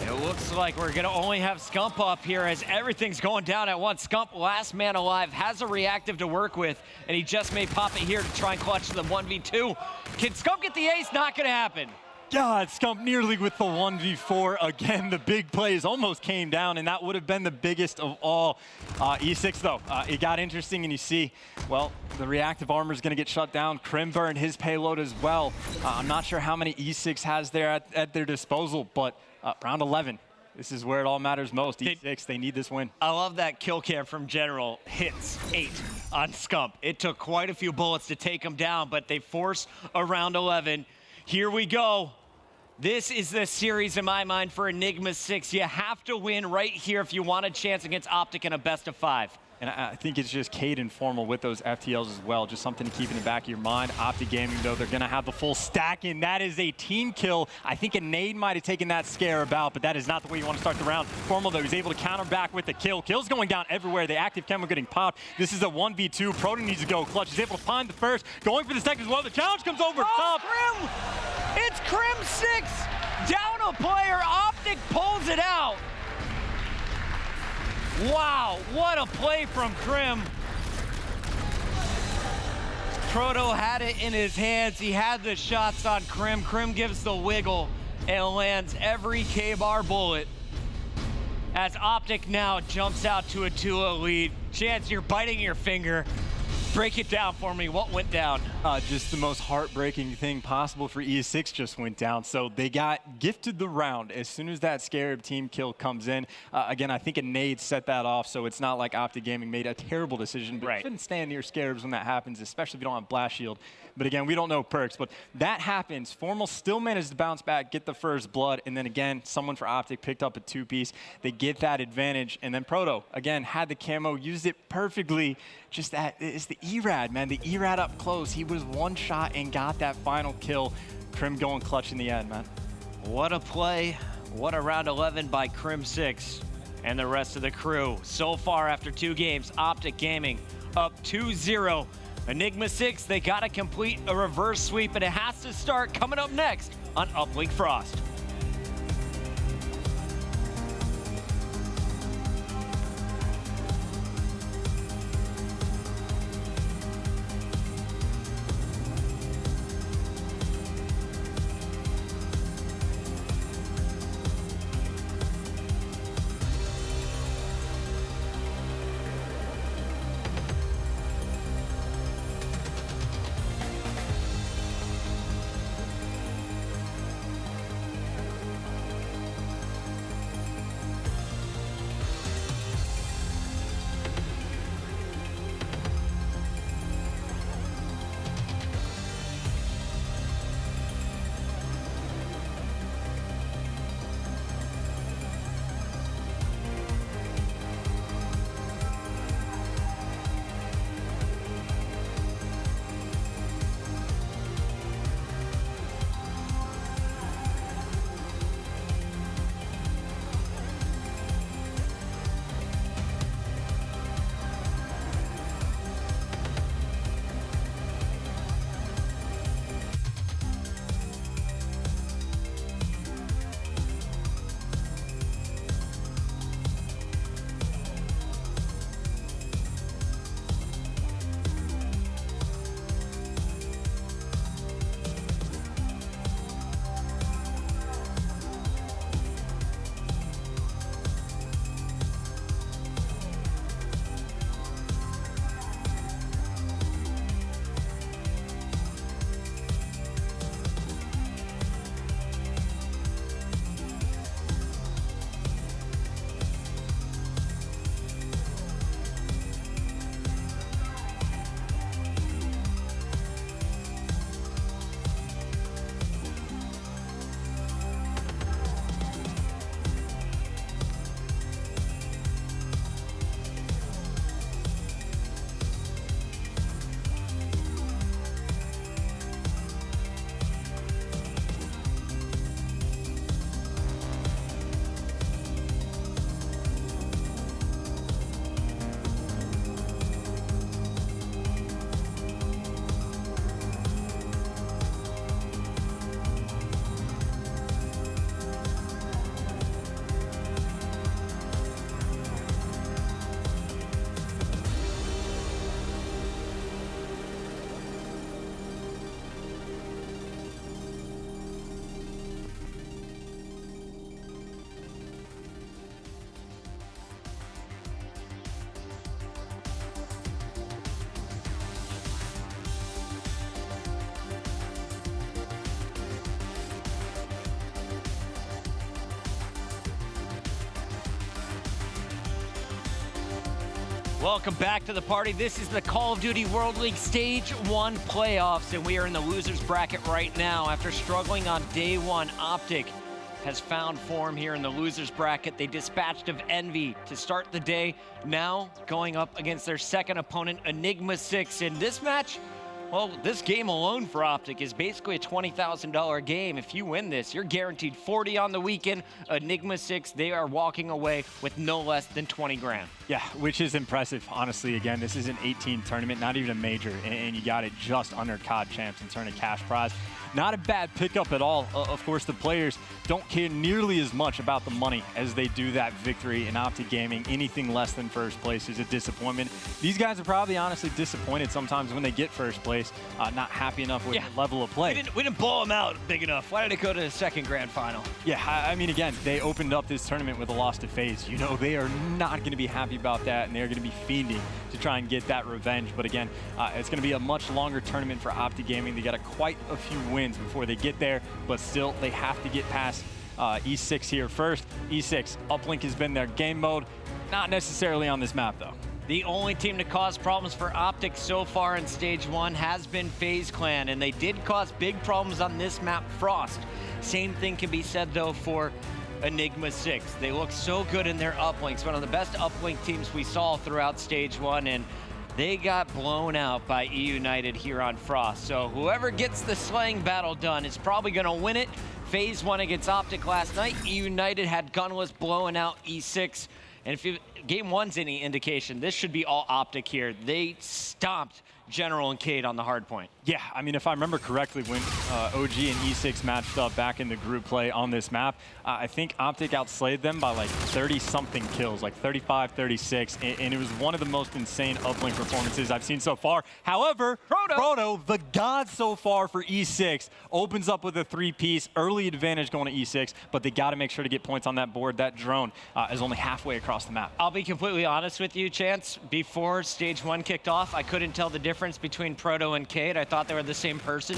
It looks like we're going to only have Scump up here as everything's going down at once. Scump, last man alive, has a reactive to work with, and he just may pop it here to try and clutch the 1v2. Can Scump get the ace? Not going to happen. God, Scump nearly with the 1v4. Again, the big plays almost came down, and that would have been the biggest of all. E6, though, it got interesting, and you see, well, the reactive armor is going to get shut down. Krim burned his payload as well. I'm not sure how many E6 has there at their disposal, but round 11. This is where it all matters most. E6, they need this win. I love that kill cam from General. Hits 8 on Scump. It took quite a few bullets to take him down, but they force a round 11. Here we go. This is the series in my mind for Enigma 6. You have to win right here if you want a chance against OpTic in a best of 5. And I think it's just Cade and Formal with those FTLs as well. Just something to keep in the back of your mind. OpTic Gaming, though, they're going to have the full stack in. That is a team kill. I think a nade might have taken that scare about, but that is not the way you want to start the round. Formal, though, he's able to counter back with the kill. Kill's going down everywhere. The active camo getting popped. This is a 1v2. Proto needs to go clutch. He's able to find the first. Going for the second as well. The challenge comes over top. Krim! It's Crim6! Down a player. OpTic pulls it out. Wow, what a play from Krim. Proto had it in his hands. He had the shots on Krim. Krim gives the wiggle and lands every K-bar bullet. As OpTic now jumps out to a 2-0 lead. Chance, you're biting your finger. Break it down for me. What went down? Just the most heartbreaking thing possible for E6 just went down. So they got gifted the round as soon as that Scarab team kill comes in. Again, I think a nade set that off, so it's not like OpTic Gaming made a terrible decision. But you shouldn't stand near Scarabs when that happens, especially if you don't have Blast Shield. But again, we don't know perks. But that happens. Formal still managed to bounce back, get the first blood, and then again, someone for OpTic picked up a 2-piece. They get that advantage. And then Proto, again, had the camo, used it perfectly. Just that, it's the E-Rad, man. The E-Rad up close. He was one shot and got that final kill. Krim going clutch in the end, man. What a play. What a round 11 by Crim6 and the rest of the crew. So far after 2 games, OpTic Gaming up 2-0. Enigma 6, they got to complete a reverse sweep, and it has to start coming up next on Uplink Frost. Welcome back to the party. This is the Call of Duty World League Stage 1 playoffs, and we are in the losers bracket right now. After struggling on day one, OpTic has found form here in the losers bracket. They dispatched of Envy to start the day, now going up against their second opponent, Enigma 6. In this match, well, this game alone for OpTic is basically a $20,000 game. If you win this, you're guaranteed 40 on the weekend. Enigma 6, they are walking away with no less than 20 grand. Yeah, which is impressive, honestly. Again, this is an 18 tournament, not even a major, and you got it just under COD champs in terms of cash prize. Not a bad pickup at all. Of course, the players don't care nearly as much about the money as they do that victory in OpTic Gaming. Anything less than first place is a disappointment. These guys are probably honestly disappointed sometimes when they get first place, not happy enough with the level of play. We didn't blow them out big enough. Why did it go to the second grand final? Yeah, I mean, again, they opened up this tournament with a loss to FaZe. You know, they are not going to be happy about that, and they're going to be fiending to try and get that revenge. But again, it's going to be a much longer tournament for OpTic Gaming. They got quite a few wins before they get there, but still they have to get past E6 here first. E6, Uplink has been their game mode, not necessarily on this map though. The only team to cause problems for OpTic so far in stage 1 has been FaZe Clan, and they did cause big problems on this map, Frost. Same thing can be said though for Enigma 6. They look so good in their uplinks, one of the best uplink teams we saw throughout stage 1, and they got blown out by eUnited here on Frost. So whoever gets the slaying battle done is probably going to win it. FaZe won against OpTic last night. eUnited had Gunless blowing out E6. And if game 1's any indication, this should be all OpTic here. They stomped General and Cade on the Hardpoint. Yeah, I mean, if I remember correctly, when OG and E6 matched up back in the group play on this map, I think OpTic outslayed them by like 30-something kills, like 35, 36, and it was one of the most insane uplink performances I've seen so far. However, Proto, the god so far for E6, opens up with a 3-piece, early advantage going to E6, but they got to make sure to get points on that board. That drone is only halfway across the map. I'll be completely honest with you, Chance. Before stage 1 kicked off, I couldn't tell the difference between Proto and Cade. I thought they were the same person.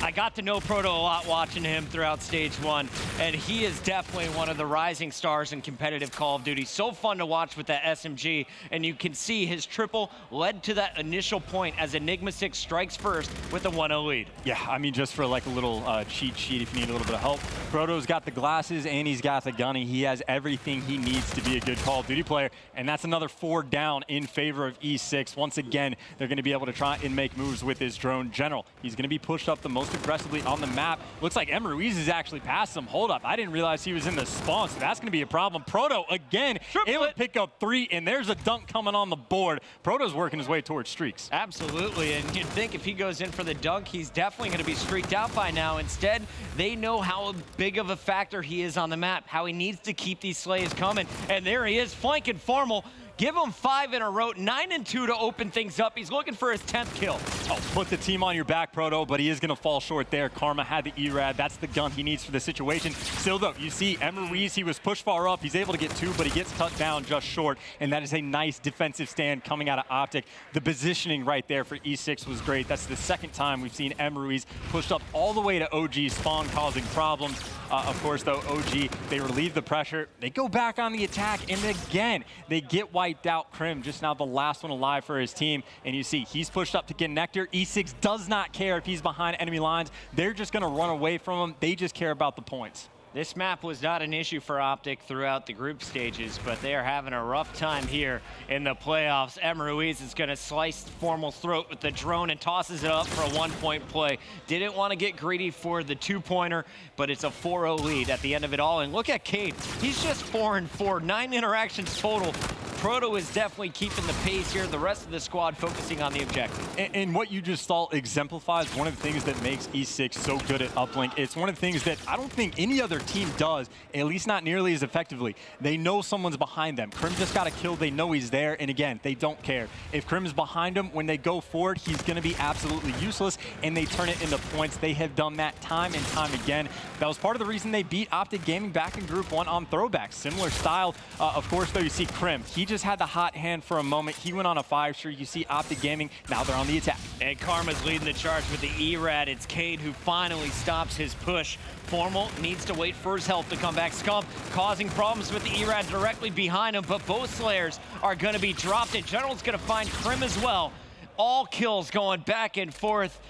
I got to know Proto a lot watching him throughout stage 1, and he is definitely one of the rising stars in competitive Call of Duty. So fun to watch with that SMG, and you can see his triple led to that initial point as Enigma 6 strikes first with a 1-0 lead. Yeah, I mean, just for like a little cheat sheet if you need a little bit of help. Proto's got the glasses and he's got the gunny. He has everything he needs to be a good Call of Duty player, and that's another 4 down in favor of E6. Once again, they're going to be able to try and make moves with his drone. General, he's going to be pushed up the most aggressively on the map. Looks like Ruiz is actually past him. Hold up, I didn't realize he was in the spawn, so that's going to be a problem. Proto, again, able to pick up 3, and there's a dunk coming on the board. Proto's working his way towards streaks. Absolutely, and you'd think if he goes in for the dunk, he's definitely going to be streaked out by now. Instead, they know how big of a factor he is on the map, how he needs to keep these slays coming, and there he is, flanking Formal. Give him 5 in a row, 9 and 2 to open things up. He's looking for his 10th kill. Oh, put the team on your back, Proto, but he is going to fall short there. Karma had the E-Rad. That's the gun he needs for the situation. Still, though, you see Ruiz, he was pushed far up. He's able to get 2, but he gets cut down just short, and that is a nice defensive stand coming out of OpTic. The positioning right there for E6 was great. That's the second time we've seen Ruiz pushed up all the way to OG spawn, causing problems. Of course, though, OG, they relieve the pressure. They go back on the attack, and again, they get wiped out. Krim just now the last one alive for his team, and you see he's pushed up to get Nectar. E6 does not care if he's behind enemy lines. They're just going to run away from him. They just care about the points. This map was not an issue for OpTic throughout the group stages, but they are having a rough time here in the playoffs. Ruiz is going to slice Formal's throat with the drone and tosses it up for a 1-point play. Didn't want to get greedy for the 2-pointer, but it's a 4-0 lead at the end of it all. And look at Cade. He's just 4 and 4, 9 interactions total. Proto is definitely keeping the pace here. The rest of the squad focusing on the objective. And what you just saw exemplifies one of the things that makes E6 so good at Uplink. It's one of the things that I don't think any other team does, at least not nearly as effectively. They know someone's behind them. Krim just got a kill. They know he's there. And again, they don't care. If Krim's behind him, when they go forward, he's going to be absolutely useless, and they turn it into points. They have done that time and time again. That was part of the reason they beat OpTic Gaming back in Group 1 on throwback. Similar style. Of course, though, you see Krim. He just had the hot hand for a moment. He went on a 5-streak. You see OpTic Gaming, now they're on the attack. And Karma's leading the charge with the ERAD. It's Cade who finally stops his push. Formal needs to wait for his health to come back. Scump causing problems with the ERAD directly behind him, but both Slayers are going to be dropped, and General's going to find Krim as well. All kills going back and forth.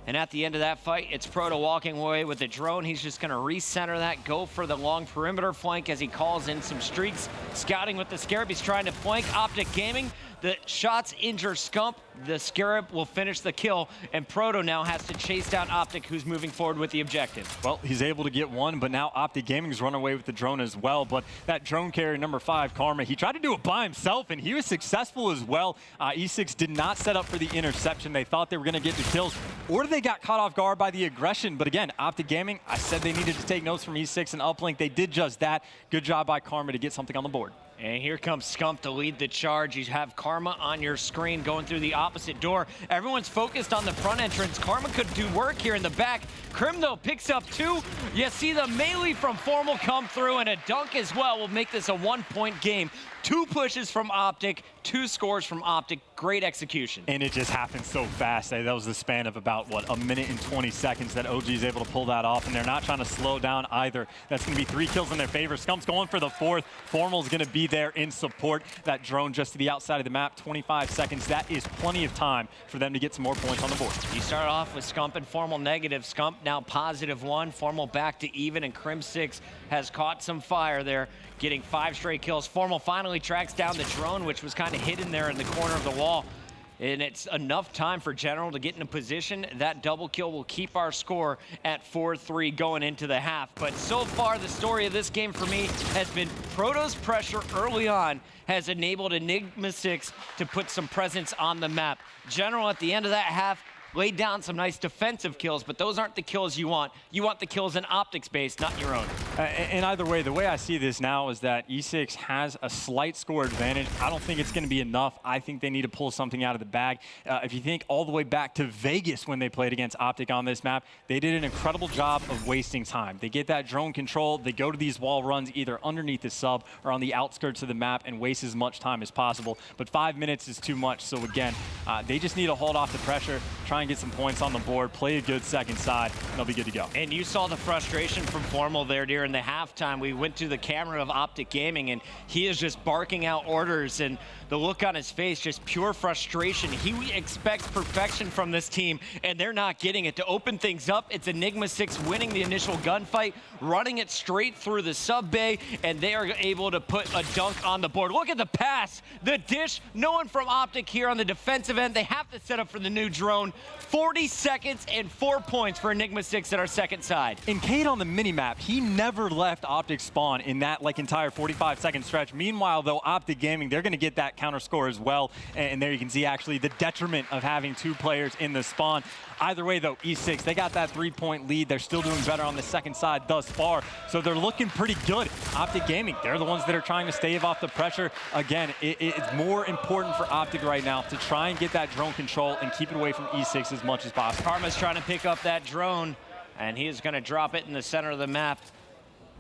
And at the end of that fight, it's Proto walking away with the drone. He's just going to recenter that, go for the long perimeter flank as he calls in some streaks. Scouting with the Scarab, he's trying to flank OpTic Gaming. The shots injure Scump. The Scarab will finish the kill, and Proto now has to chase down OpTic, who's moving forward with the objective. Well, he's able to get one, but now OpTic Gaming's run away with the drone as well. But that drone carrier, number 5, Karma, he tried to do it by himself, and he was successful as well. E6 did not set up for the interception. They thought they were going to get the kills, or they got caught off guard by the aggression. But again, OpTic Gaming, I said they needed to take notes from E6 and Uplink. They did just that. Good job by Karma to get something on the board. And here comes Scump to lead the charge. You have Karma on your screen going through the opposite door. Everyone's focused on the front entrance. Karma could do work here in the back. Krim, though, picks up 2. You see the melee from Formal come through, and a dunk as well will make this a 1-point game. 2 pushes from OpTic, 2 scores from OpTic. Great execution. And it just happened so fast. That was the span of about, what, a minute and 20 seconds that OG is able to pull that off, and they're not trying to slow down either. That's going to be 3 kills in their favor. Scump's going for the 4th. Formal's going to be there in support. That drone just to the outside of the map, 25 seconds. That is plenty of time for them to get some more points on the board. You start off with Scump and Formal negative. Scump now +1, Formal back to even, and Crim6 has caught some fire there, getting 5 straight kills. Formal finally tracks down the drone, which was kind of hidden there in the corner of the wall. And it's enough time for General to get in a position. That double kill will keep our score at 4-3 going into the half. But so far, the story of this game for me has been Proto's pressure early on has enabled Enigma 6 to put some presence on the map. General, at the end of that half, laid down some nice defensive kills, but those aren't the kills you want. You want the kills in OpTic space, not your own. And either way, the way I see this now is that E6 has a slight score advantage. I don't think it's going to be enough. I think they need to pull something out of the bag. If you think all the way back to Vegas when they played against OpTic on this map, they did an incredible job of wasting time. They get that drone control, they go to these wall runs either underneath the sub or on the outskirts of the map and waste as much time as possible. But 5 minutes is too much, so again, they just need to hold off the pressure, try and get some points on the board, play a good second side, and they'll be good to go. And you saw the frustration from Formal there during the halftime. We went to the camera of OpTic Gaming, and he is just barking out orders, and the look on his face, just pure frustration. He expects perfection from this team, and they're not getting it. To open things up, it's Enigma 6 winning the initial gunfight, running it straight through the sub bay, and they are able to put a dunk on the board. Look at the pass, the dish. No one from OpTic here on the defensive end. They have to set up for the new drone. 40 seconds and 4 points for Enigma 6 at our second side. And Cade on the minimap, he never left OpTic spawn in that entire 45-second stretch. Meanwhile, though, OpTic Gaming, they're going to get that counter score as well. And there you can see actually the detriment of having 2 players in the spawn. Either way, though, E6, they got that 3-point lead. They're still doing better on the second side thus far, so they're looking pretty good. OpTic Gaming, they're the ones that are trying to stave off the pressure. Again, it's more important for OpTic right now to try and get that drone control and keep it away from E6 as much as possible. Karma's trying to pick up that drone, and he is going to drop it in the center of the map.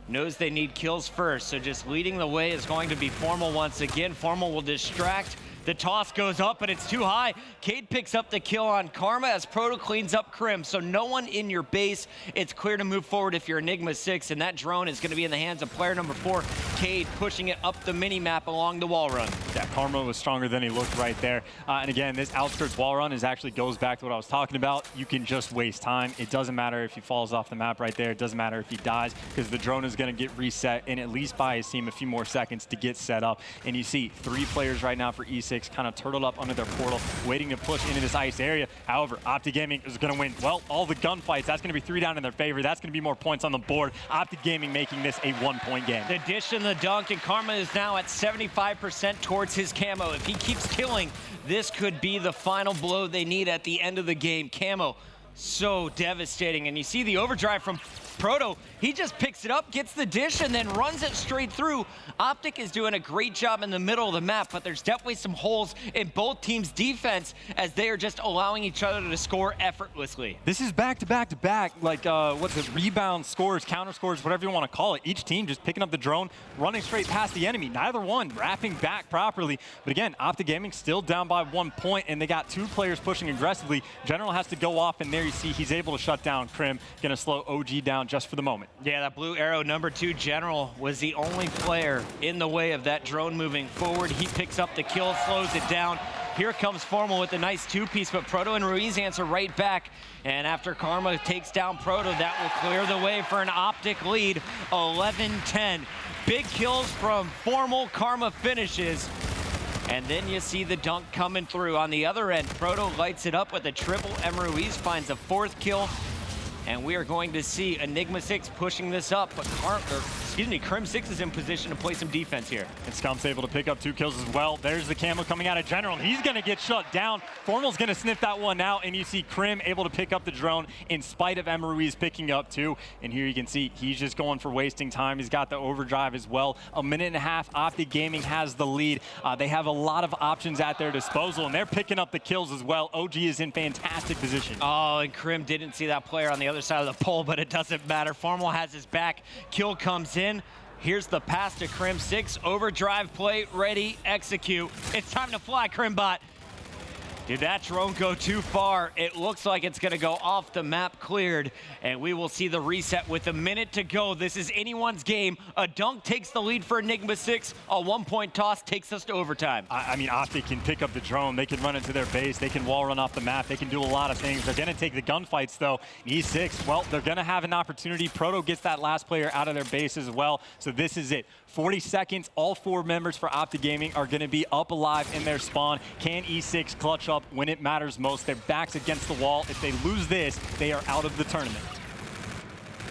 Knows they need kills first, so just leading the way is going to be Formal once again. Formal will distract. The toss goes up, but it's too high. Cade picks up the kill on Karma as Proto cleans up Krim. So no one in your base. It's clear to move forward if you're Enigma 6, and that drone is going to be in the hands of player number 4, Cade, pushing it up the mini-map along the wall run. Yeah, Karma was stronger than he looked right there. And again, this outskirts wall run actually goes back to what I was talking about. You can just waste time. It doesn't matter if he falls off the map right there. It doesn't matter if he dies, because the drone is going to get reset and at least buy his team a few more seconds to get set up. And you see 3 players right now for E6 kind of turtled up under their portal, waiting to push into this ice area. However, OpTic Gaming is going to win, well, all the gunfights. That's going to be 3 down in their favor. That's going to be more points on the board. OpTic Gaming making this a 1-point game. The dish and the dunk, and Karma is now at 75% towards his camo. If he keeps killing, this could be the final blow they need at the end of the game. Camo, so devastating. And you see the overdrive from Proto, he just picks it up, gets the dish, and then runs it straight through. OpTic is doing a great job in the middle of the map, but there's definitely some holes in both teams' defense as they are just allowing each other to score effortlessly. This is back-to-back-to-back, like, what's it, rebound scores, counter scores, whatever you want to call it. Each team just picking up the drone, running straight past the enemy. Neither one wrapping back properly. But again, OpTic Gaming still down by 1 point, and they got 2 players pushing aggressively. General has to go off, and there you see he's able to shut down Crim. Gonna slow OG down just for the moment. Yeah, that blue arrow, number 2 General, was the only player in the way of that drone moving forward. He picks up the kill, slows it down. Here comes Formal with a nice 2-piece, but Proto and Ruiz answer right back. And after Karma takes down Proto, that will clear the way for an OpTic lead, 11-10. Big kills from Formal, Karma finishes. And then you see the dunk coming through. On the other end, Proto lights it up with a triple. Ruiz finds a 4th kill. And we are going to see Enigma 6 pushing this up, but Crim 6 is in position to play some defense here. And Scump's able to pick up 2 kills as well. There's the camo coming out of General, and he's gonna get shut down. Formal's gonna sniff that one out, and you see Crim able to pick up the drone in spite of Ruiz picking up 2. And here you can see he's just going for wasting time. He's got the overdrive as well. 1.5 minutes, OpTic Gaming has the lead. They have a lot of options at their disposal, and they're picking up the kills as well. OG is in fantastic position. Oh, and Crim didn't see that player on the other side of the pole, but it doesn't matter. Formal has his back. Kill comes in. Here's the pass to Crim 6. Overdrive play, ready, execute. It's time to fly, Crimbot. Did that drone go too far? It looks like it's gonna go off the map, cleared, and we will see the reset with a minute to go. This is anyone's game. A dunk takes the lead for Enigma 6. A 1-point toss takes us to overtime. I mean, OpTic can pick up the drone. They can run into their base. They can wall run off the map. They can do a lot of things. They're gonna take the gunfights though. E6, well, they're gonna have an opportunity. Proto gets that last player out of their base as well. So this is it. 40 seconds. All 4 members for OpTic Gaming are gonna be up alive in their spawn. Can E6 clutch up when it matters most? Their back's against the wall. If they lose this, they are out of the tournament.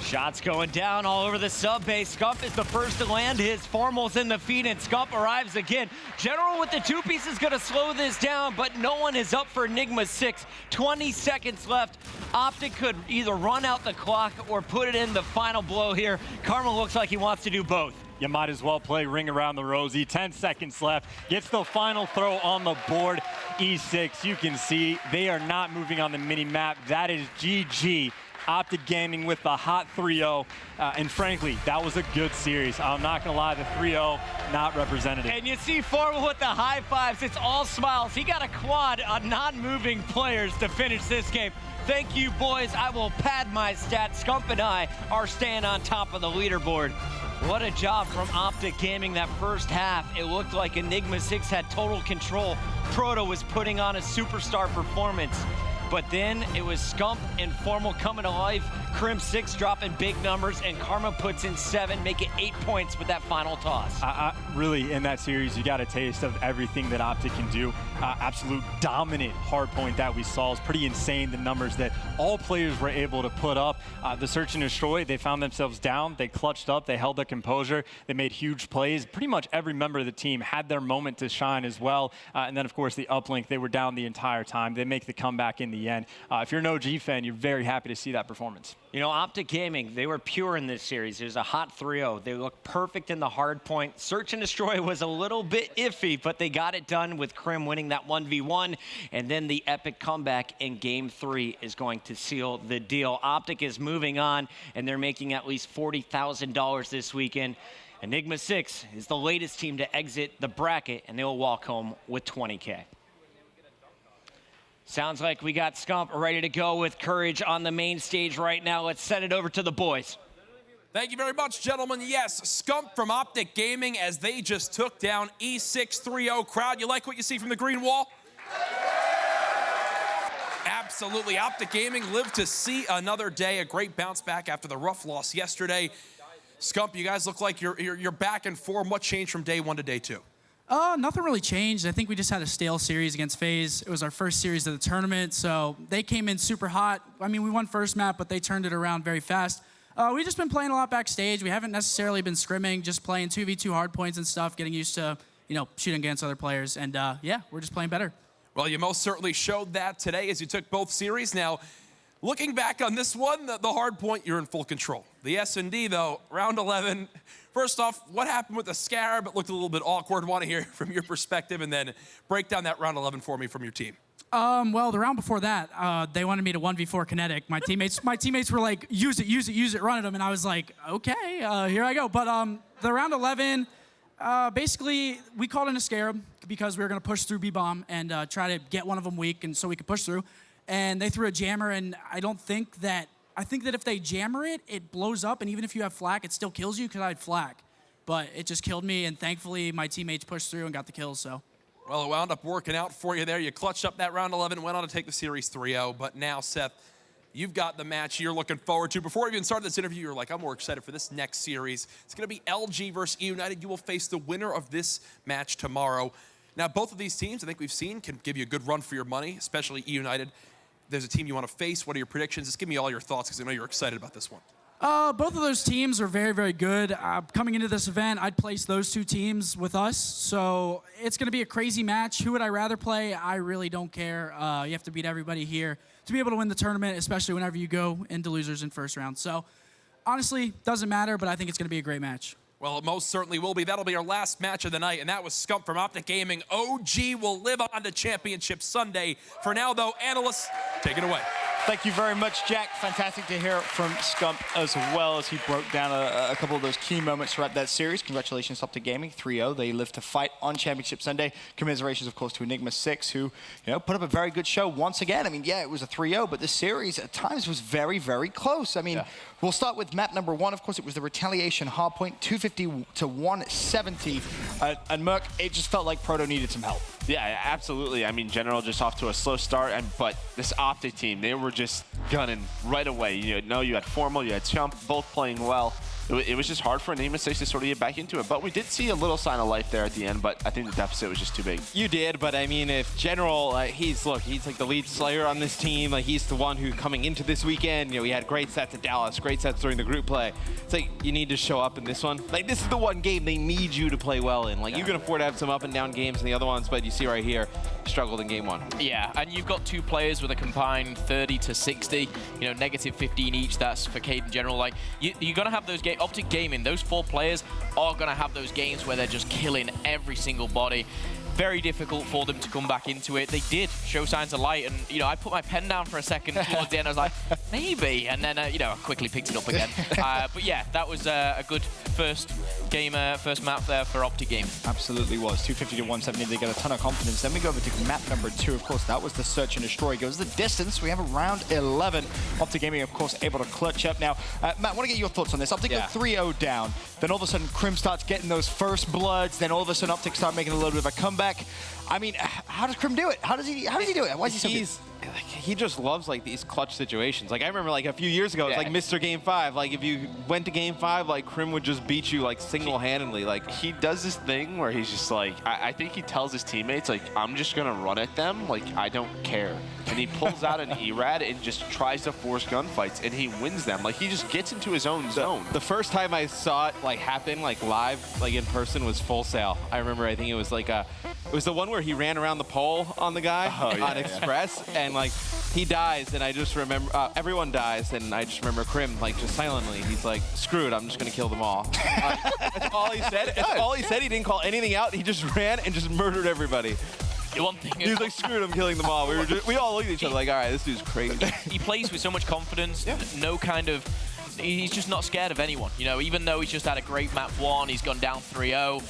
Shots going down all over the sub base. Scump is the first to land his. Formal's in the feed, and Scump arrives again. General with the 2-piece is gonna slow this down, but no one is up for Enigma 6. 20 seconds left. OpTic could either run out the clock or put it in the final blow here. Karma looks like he wants to do both. You might as well play Ring Around the Rosie. 10 seconds left. Gets the final throw on the board. E6, you can see they are not moving on the mini-map. That is GG. OpTic Gaming with the hot 3-0. And frankly, that was a good series. I'm not going to lie, the 3-0, not representative. And you see Formal with the high fives. It's all smiles. He got a quad on non-moving players to finish this game. Thank you, boys. I will pad my stats. Scump and I are staying on top of the leaderboard. What a job from OpTic Gaming that first half. It looked like Enigma 6 had total control. Proto was putting on a superstar performance. But then it was Scump and Formal coming to life. Crim 6 dropping big numbers, and Karma puts in 7, make it 8 points with that final toss. Really, in that series, you got a taste of everything that OpTic can do. Absolute dominant hardpoint that we saw is pretty insane, the numbers that all players were able to put up. The search and destroy, they found themselves down. They clutched up. They held their composure. They made huge plays. Pretty much every member of the team had their moment to shine as well. And then, of course, the Uplink, they were down the entire time. They make the comeback in the end. If you're an OG fan, you're very happy to see that performance. You know, OpTic Gaming, they were pure in this series. It was a hot 3-0. They looked perfect in the hard point. Search and destroy was a little bit iffy, but they got it done with Crim winning that 1v1. And then the epic comeback in Game 3 is going to seal the deal. OpTic is moving on, and they're making at least $40,000 this weekend. Enigma 6 is the latest team to exit the bracket, and they will walk home with $20K. Sounds like we got Scump ready to go with Courage on the main stage right now. Let's send it over to the boys. Thank you very much, gentlemen. Yes, Scump from OpTic Gaming as they just took down E6 3-0. Crowd, you like what you see from the green wall? Absolutely. OpTic Gaming lived to see another day. A great bounce back after the rough loss yesterday. Scump, you guys look like you're back in form. What changed from day 1 to day 2? Nothing really changed. I think we just had a stale series against FaZe. It was our first series of the tournament, so they came in super hot. I mean, we won first map, but they turned it around very fast. We've just been playing a lot backstage. We haven't necessarily been scrimming, just playing 2v2 hard points and stuff, getting used to, you know, shooting against other players. And yeah, we're just playing better. Well, you most certainly showed that today as you took both series. Now, Looking back on this one, the Hardpoint, you're in full control. The S&D, though, round 11. First off, what happened with the Scarab? It looked a little bit awkward. Want to hear from your perspective, and then break down that round 11 for me from your team. Well, the round before that, they wanted me to 1v4 kinetic. My teammates were like, use it, run at them, and I was like, okay, here I go. But the round 11, basically, we called in a Scarab because we were going to push through B-bomb and try to get one of them weak, and so we could push through. And they threw a jammer, and I think that if they jammer it, it blows up, and even if you have flak, it still kills you because I had flak. But it just killed me, and thankfully my teammates pushed through and got the kills, so. Well, it wound up working out for you there. You clutched up that round 11, went on to take the series 3-0. But now, Seth, you've got the match you're looking forward to. Before we even started this interview, you're like, I'm more excited for this next series. It's going to be LG versus eUnited. You will face the winner of this match tomorrow. Now, both of these teams, I think we've seen, can give you a good run for your money, especially eUnited. There's a team you want to face. What are your predictions? Just give me all your thoughts because I know you're excited about this one. Both of those teams are very, very good. Coming into this event, I'd place those two teams with us. So it's going to be a crazy match. Who would I rather play? I really don't care. You have to beat everybody here to be able to win the tournament, especially whenever you go into losers in first round. So honestly, doesn't matter, but I think it's going to be a great match. Well, it most certainly will be. That'll be our last match of the night, and that was Scump from OpTic Gaming. OG will live on to Championship Sunday. For now, though, analysts, take it away. Thank you very much, Jack. Fantastic to hear from Scump as well as he broke down a couple of those key moments throughout that series. Congratulations up to Gaming, 3-0. They live to fight on Championship Sunday. Commiserations, of course, to Enigma 6, who put up a very good show once again. I mean, yeah, it was a 3-0, but this series at times was very, very close. I mean, we'll start with map number 1. Of course, it was the Retaliation Hardpoint, 250 to 170. And Merc, it just felt like Proto needed some help. Yeah, absolutely. I mean, General just off to a slow start, but this OpTic team, they were just gunning right away. You had Formal, you had Chump, both playing well. It was just hard for Enigma 6 to sort of get back into it. But we did see a little sign of life there at the end, but I think the deficit was just too big. You did, but I mean, if General, he's like the lead slayer on this team. Like, he's the one who coming into this weekend, he had great sets at Dallas, great sets during the group play. It's like, you need to show up in this one. Like, this is the one game they need you to play well in. Like, you can afford to have some up and down games in the other ones, but you see right here, struggled in game 1. Yeah, and you've got two players with a combined 30 to 60, negative 15 each. That's for Cade and General. Like, you're going to have those games. OpTic Gaming, those 4 players are going to have those games where they're just killing every single body. Very difficult for them to come back into it. They did show signs of light, and I put my pen down for a second towards the end. I was like, maybe, and then I quickly picked it up again. But yeah, that was a good first map there for OpTic Gaming. Absolutely was. 250 to 170. They got a ton of confidence. Then we go over to map number 2. Of course, that was the Search and Destroy. Goes the distance. We have a round 11. OpTic Gaming, of course, able to clutch up. Now, Matt, I want to get your thoughts on this. OpTic go 3-0 down. Then all of a sudden, Crim starts getting those first bloods. Then all of a sudden, OpTic start making a little bit of a comeback. I mean, how does Crim do it? How does he do it? Why is he so good? He just loves these clutch situations. Like, I remember a few years ago, it was like Mr. Game 5. Like, if you went to Game 5, Crim would just beat you single-handedly. He does this thing where he's just I think he tells his teammates I'm just gonna run at them. I don't care. And he pulls out an ERAD and just tries to force gunfights, and he wins them. He just gets into his own zone. The first time I saw it happen live in person was Full Sail. I remember, I think it was it was the one where he ran around the pole on the guy on Express, and he dies, and I just remember everyone dies, and I just remember Crim just silently. He's like, "Screw it, I'm just gonna kill them all." That's all he said. That's all he said. He didn't call anything out. He just ran and just murdered everybody. One thing he was like, "Screw it, I'm killing them all." We all looked at each other like, "All right, this dude's crazy." He plays with so much confidence. No kind of. He's just not scared of anyone. Even though he's just had a great map 1, he's gone down 3-0.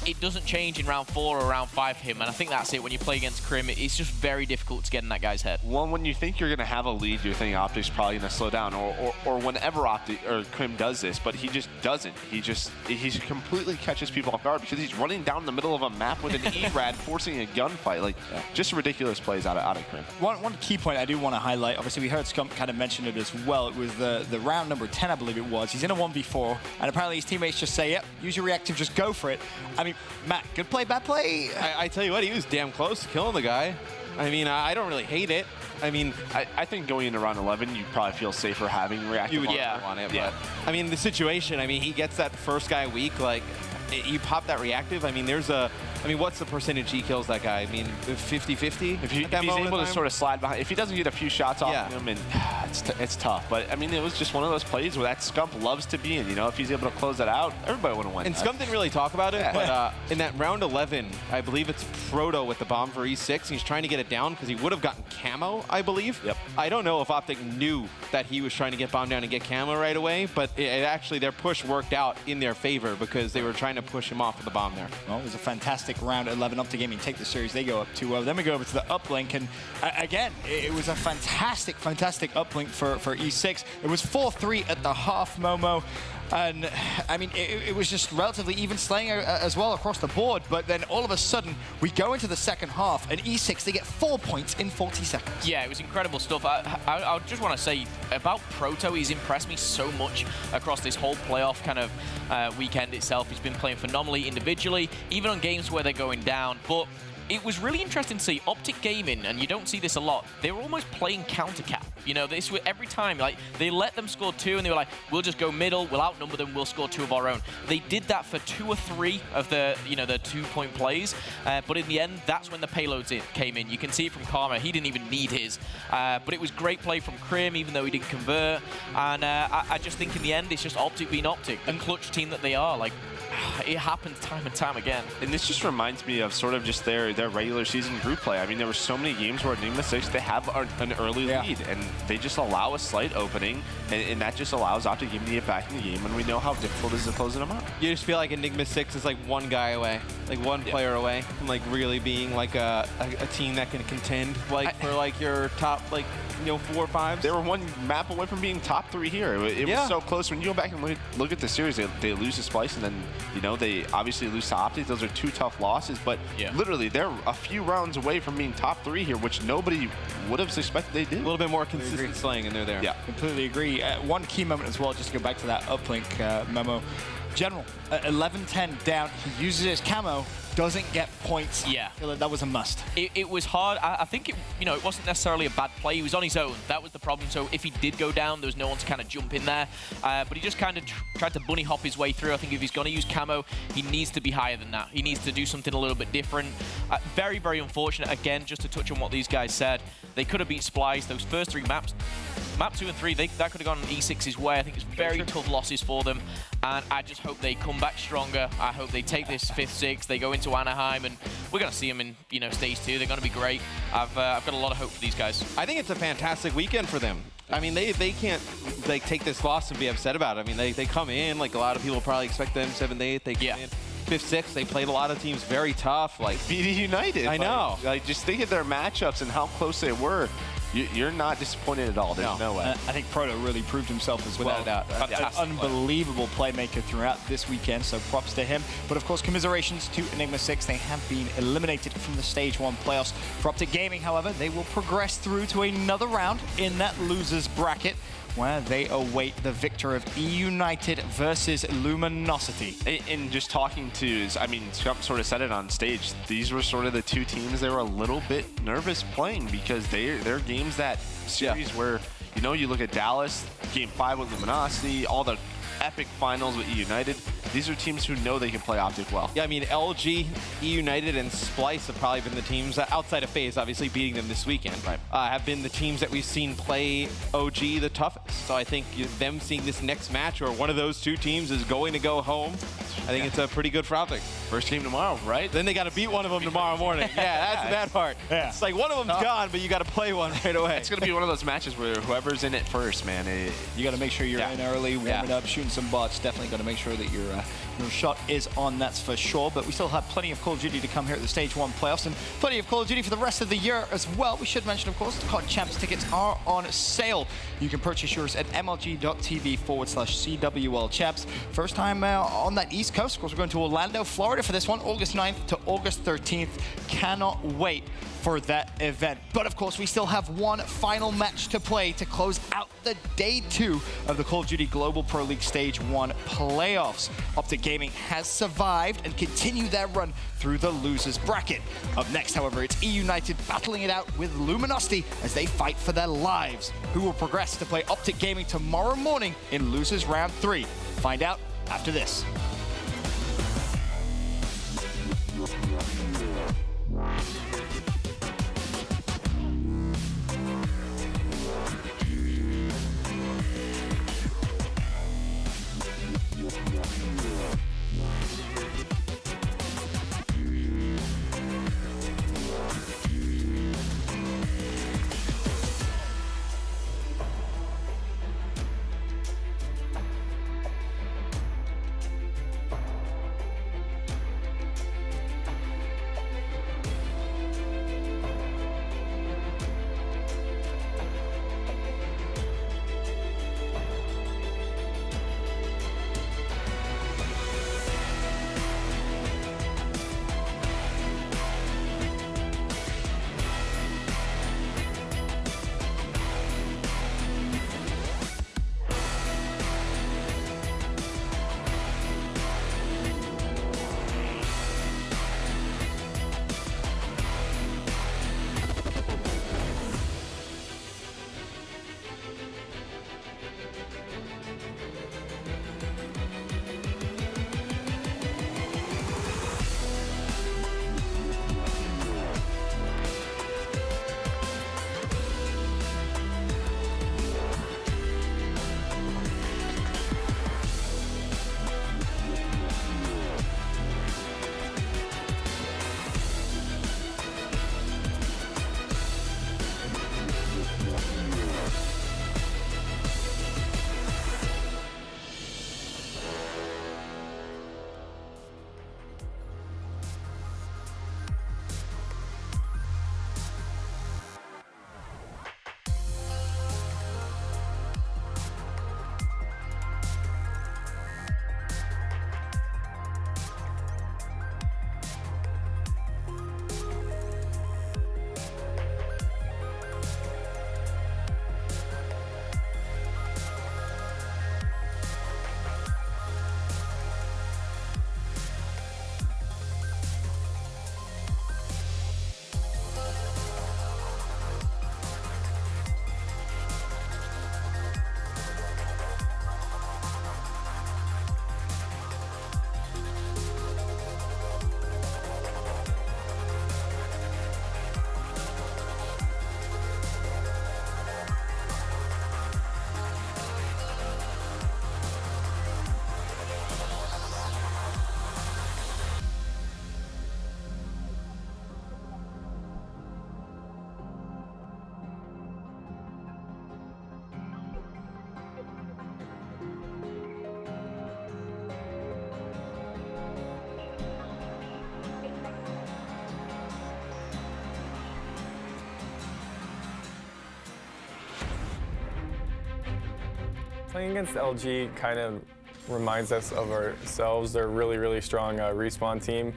It doesn't change in round 4 or round 5 for him, and I think that's it. When you play against Crim, it's just very difficult to get in that guy's head. Well, when you think you're going to have a lead, you think OpTic's probably going to slow down, or whenever OpTic or Crim does this, but he just doesn't. He completely catches people off guard because he's running down the middle of a map with an ERAD forcing a gunfight. Just ridiculous plays out of Crim. One key point I do want to highlight, obviously we heard Scump kind of mention it as well. It was the round number 10, I believe it was. He's in a 1v4, and apparently his teammates just say, yep, use your reactive, just go for it. I mean, Matt, good play, bad play? I tell you what, he was damn close to killing the guy. I mean, I don't really hate it. I mean, I think going into round 11, you probably feel safer having reactive on it. But, I mean, the situation, he gets that first guy weak, you pop that reactive, what's the percentage he kills that guy? 50-50? If he's able to sort of slide behind, if he doesn't get a few shots off him, and it's tough. But I mean, it was just one of those plays where that Scump loves to be in. You know, if he's able to close that out, everybody would have won. And Scump didn't really talk about it, but in that round 11, I believe it's Proto with the bomb for E6, and he's trying to get it down because he would have gotten camo, I believe. Yep. I don't know if OpTic knew that he was trying to get bomb down and get camo right away, but it actually, their push worked out in their favor because they were trying to push him off with the bomb there. Well, it was a fantastic round 11 OpTic Gaming take the series. They go up 2-0. Then we go over to the Uplink, and again, it was a fantastic Uplink for E6. It was 4-3 at the half, Momo. And I mean, it was just relatively even slaying as well across the board. But then all of a sudden, we go into the second half, and E6, they get 4 points in 40 seconds. Yeah, it was incredible stuff. I just want to say about Proto, he's impressed me so much across this whole playoff kind of weekend itself. He's been playing phenomenally individually, even on games where they're going down. But it was really interesting to see OpTic Gaming, and you don't see this a lot, they were almost playing counter-cap. You know, this every time, like, they let them score 2, and they were like, we'll just go middle, we'll outnumber them, we'll score 2 of our own. They did that for 2 or 3 of the, you know, the 2-point plays, but in the end, that's when the payloads came in. You can see it from Karma, he didn't even need his. But it was great play from Krim, even though he didn't convert. And I just think in the end, it's just OpTic being OpTic, the clutch team that they are. Like, it happens time and time again. And this just reminds me of sort of just their regular season group play. I mean, there were so many games where Enigma 6, they have an early lead, and they just allow a slight opening, and that just allows OpTic Gaming to get back in the game, and we know how difficult it is to close them out. You just feel like Enigma 6 is like one guy away, like one player away from like really being like a team that can contend like for like your top, like, you know, 4 or 5. They were one map away from being top 3 here. It was so close. When you go back and look at the series, they lose to Splyce, and then, you know, they obviously lose to OpTic. Those are 2 tough losses, but literally they're a few rounds away from being top 3 here, which nobody would have suspected they did. A little bit more consistent slaying, and they're there. Yeah, completely agree. One key moment as well, just to go back to that Uplink memo. General, 11-10 down, he uses his camo, doesn't get points. Yeah. I feel like that was a must. It was hard. I think, you know, it wasn't necessarily a bad play. He was on his own. That was the problem. So if he did go down, there was no one to kind of jump in there. But he just kind of tried to bunny hop his way through. I think if he's going to use camo, he needs to be higher than that. He needs to do something a little bit different. Very, very unfortunate. Again, just to touch on what these guys said, they could have beat Splyce. Those first 3 maps, map 2 and 3, that could have gone E6's way. I think it's very tough losses for them. And I just hope they come back stronger. I hope they take this 5th, 6th. They go into Anaheim, and we're going to see them in, you know, stage 2. They're going to be great. I've got a lot of hope for these guys. I think it's a fantastic weekend for them. I mean, they can't like take this loss and be upset about it. I mean, they come in, like a lot of people probably expect them 7th, 8th. They come in 5th, 6th. They played a lot of teams very tough. Like beat eUnited. I know. Like just think of their matchups and how close they were. You're not disappointed at all. There's no way. I think Proto really proved himself as well. Without a doubt. An unbelievable playmaker throughout this weekend, so props to him. But of course, commiserations to Enigma 6. They have been eliminated from the Stage 1 playoffs. For OpTic Gaming, however, they will progress through to another round in that losers bracket, where they await the victor of eUnited versus Luminosity. And just talking to, I mean, Scump sort of said it on stage, these were sort of the 2 teams they were a little bit nervous playing, because they're games that series where, you know, you look at Dallas, game 5 with Luminosity, all the epic finals with eUnited. These are teams who know they can play OpTic well. Yeah, I mean, LG, eUnited, and Splyce have probably been the teams, outside of FaZe, obviously beating them this weekend, have been the teams that we've seen play OG the toughest. So I think them seeing this next match where one of those 2 teams is going to go home, I think it's a pretty good for OpTic. First game tomorrow, right? Then they got to beat one of them tomorrow morning. Yeah, that's the bad part. Yeah. It's like one of them's gone, but you got to play one right away. It's going to be one of those matches where whoever's in it first, man. You got to make sure you're in early, warming up, shooting some bots. Definitely got to make sure that your shot is on, that's for sure. But we still have plenty of Call of Duty to come here at the Stage 1 playoffs, and plenty of Call of Duty for the rest of the year as well. We should mention, of course, the COD Champs tickets are on sale. You can purchase yours at mlg.tv/CWL Champs. First time on that East Coast. Of course, we're going to Orlando, Florida for this one, August 9th to August 13th. Cannot wait for that event. But of course, we still have one final match to play to close out the day 2 of the Call of Duty Global Pro League Stage 1 playoffs. OpTic Gaming has survived and continued their run through the losers bracket. Up next, however, it's eUnited battling it out with Luminosity as they fight for their lives, who will progress to play OpTic Gaming tomorrow morning in losers round 3. Find out after this. Playing against LG kind of reminds us of ourselves. They're a really, really strong respawn team.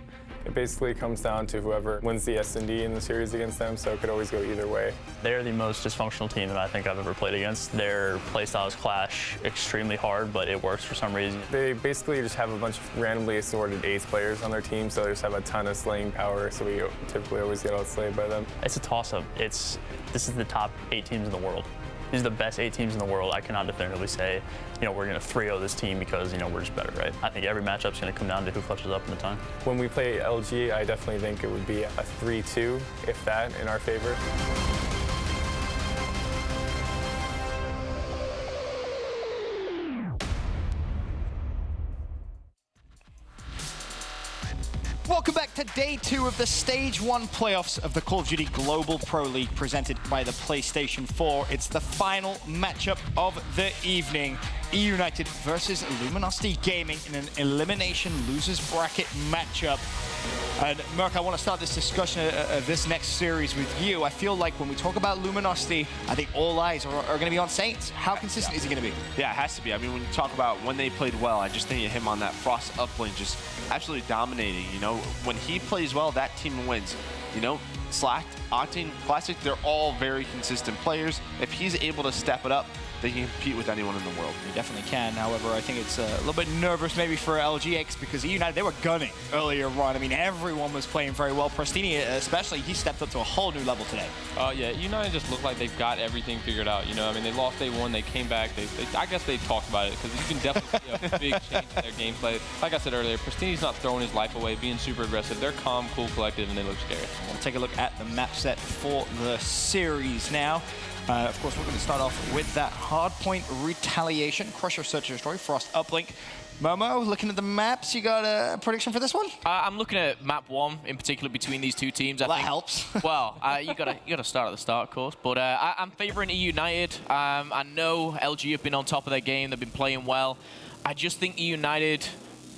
It basically comes down to whoever wins the S&D in the series against them, so it could always go either way. They're the most dysfunctional team that I think I've ever played against. Their playstyles clash extremely hard, but it works for some reason. They basically just have a bunch of randomly assorted ace players on their team, so they just have a ton of slaying power, so we typically always get outslayed by them. It's a toss-up. This is the top 8 teams in the world. These are the best 8 teams in the world. I cannot definitively say, we're going to 3-0 this team because, we're just better, right? I think every matchup's going to come down to who clutches up in the time. When we play LG, I definitely think it would be a 3-2, if that, in our favor. Welcome back to day 2 of the Stage 1 playoffs of the Call of Duty Global Pro League presented by the PlayStation 4. It's the final matchup of the evening. eUnited versus Luminosity Gaming in an elimination losers bracket matchup. And Merc, I want to start this discussion of this next series with you. I feel like when we talk about Luminosity, I think all eyes are going to be on Saints. How consistent is he going to be? Yeah, it has to be. I mean, when you talk about when they played well, I just think of him on that Frost uplink just absolutely dominating. When he plays well, that team wins. Slack, Octane, Classic, they're all very consistent players. If he's able to step it up, they can compete with anyone in the world. They definitely can. However, I think it's a little bit nervous maybe for LGX because eUnited, they were gunning earlier on. I mean, everyone was playing very well. Pristini especially, he stepped up to a whole new level today. Yeah, United just look like they've got everything figured out. I mean, they lost day 1, they came back. I guess they talked about it because you can definitely see a big change in their gameplay. Like I said earlier, Pristini's not throwing his life away, being super aggressive. They're calm, cool, collected, and they look scary. We'll take a look at the map set for the series now. Of course, we're going to start off with that Hardpoint retaliation, Crusher, Search and Destroy, Frost uplink. Momo, looking at the maps, you got a prediction for this one? I'm looking at map 1 in particular between these two teams. That helps. Well, you gotta start at the start, of course. But I'm favoring eUnited. I know LG have been on top of their game. They've been playing well. I just think eUnited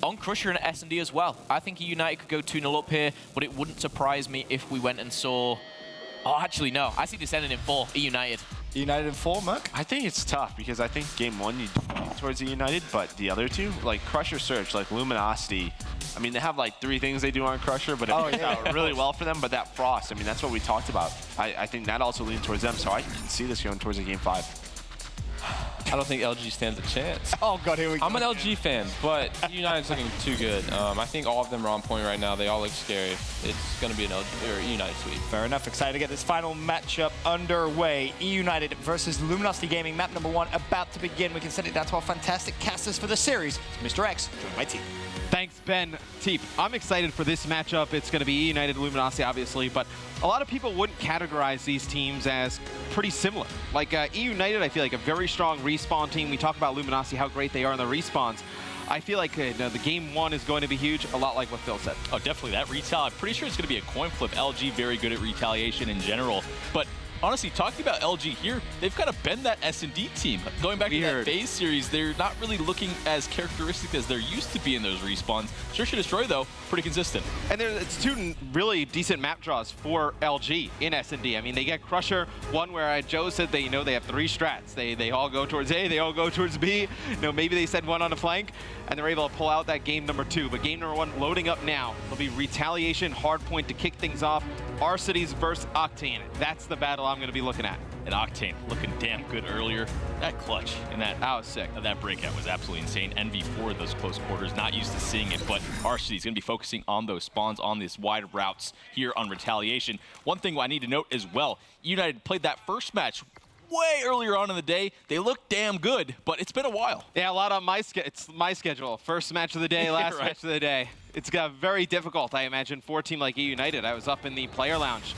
on Crusher and S&D as well. I think eUnited could go 2-0 up here, but it wouldn't surprise me if we went and saw. Oh, actually, no. I see this ending in 4, eUnited. United in 4, Merc? I think it's tough because I think game 1 you lean towards eUnited, but the other two, like Crusher Search, like Luminosity, I mean, they have like 3 things they do on Crusher, but it works out really well for them. But that Frost, I mean, that's what we talked about. I think that also leans towards them, so I can see this going towards a game 5. I don't think LG stands a chance. Oh, God, here we go. I'm an LG fan, but United's looking too good. I think all of them are on point right now. They all look scary. It's going to be an LG or United sweep. Fair enough. Excited to get this final matchup underway. eUnited versus Luminosity Gaming. Map number 1 about to begin. We can send it down to our fantastic casters for the series. It's Mr. X, joined by Teep. Thanks, Ben. Teep, I'm excited for this matchup. It's going to be eUnited, Luminosity, obviously, but a lot of people wouldn't categorize these teams as pretty similar. Like eUnited, I feel like a very strong respawn team. We talk about Luminosity, how great they are in the respawns. I feel like the game 1 is going to be huge, a lot like what Phil said. Oh, definitely. That retal, I'm pretty sure it's going to be a coin flip. LG very good at retaliation in general, but honestly, talking about LG here, they've kind of been that S&D team. Going back to that FaZe series, they're not really looking as characteristic as they're used to be in those respawns. Search and Destroy, though, pretty consistent. And it's 2 really decent map draws for LG in S&D. I mean, they get Crusher, one where Joe said they have 3 strats. They all go towards A, they all go towards B. Maybe they said 1 on a flank, and they're able to pull out that game number 2. But game number 1 loading up now. It'll be Retaliation, Hardpoint to kick things off. Our Cities versus Octane. That's the battle I'm going to be looking at. And Octane looking damn good earlier. That clutch and that was sick. That breakout was absolutely insane. Envy for those close quarters, not used to seeing it, but RCD is going to be focusing on those spawns on these wide routes here on Retaliation. One thing I need to note as well, United played that first match way earlier on in the day. They look damn good, but it's been a while. Yeah, a lot on it's my schedule. First match of the day, last match of the day. It's got very difficult, I imagine, for a team like eUnited. I was up in the player lounge,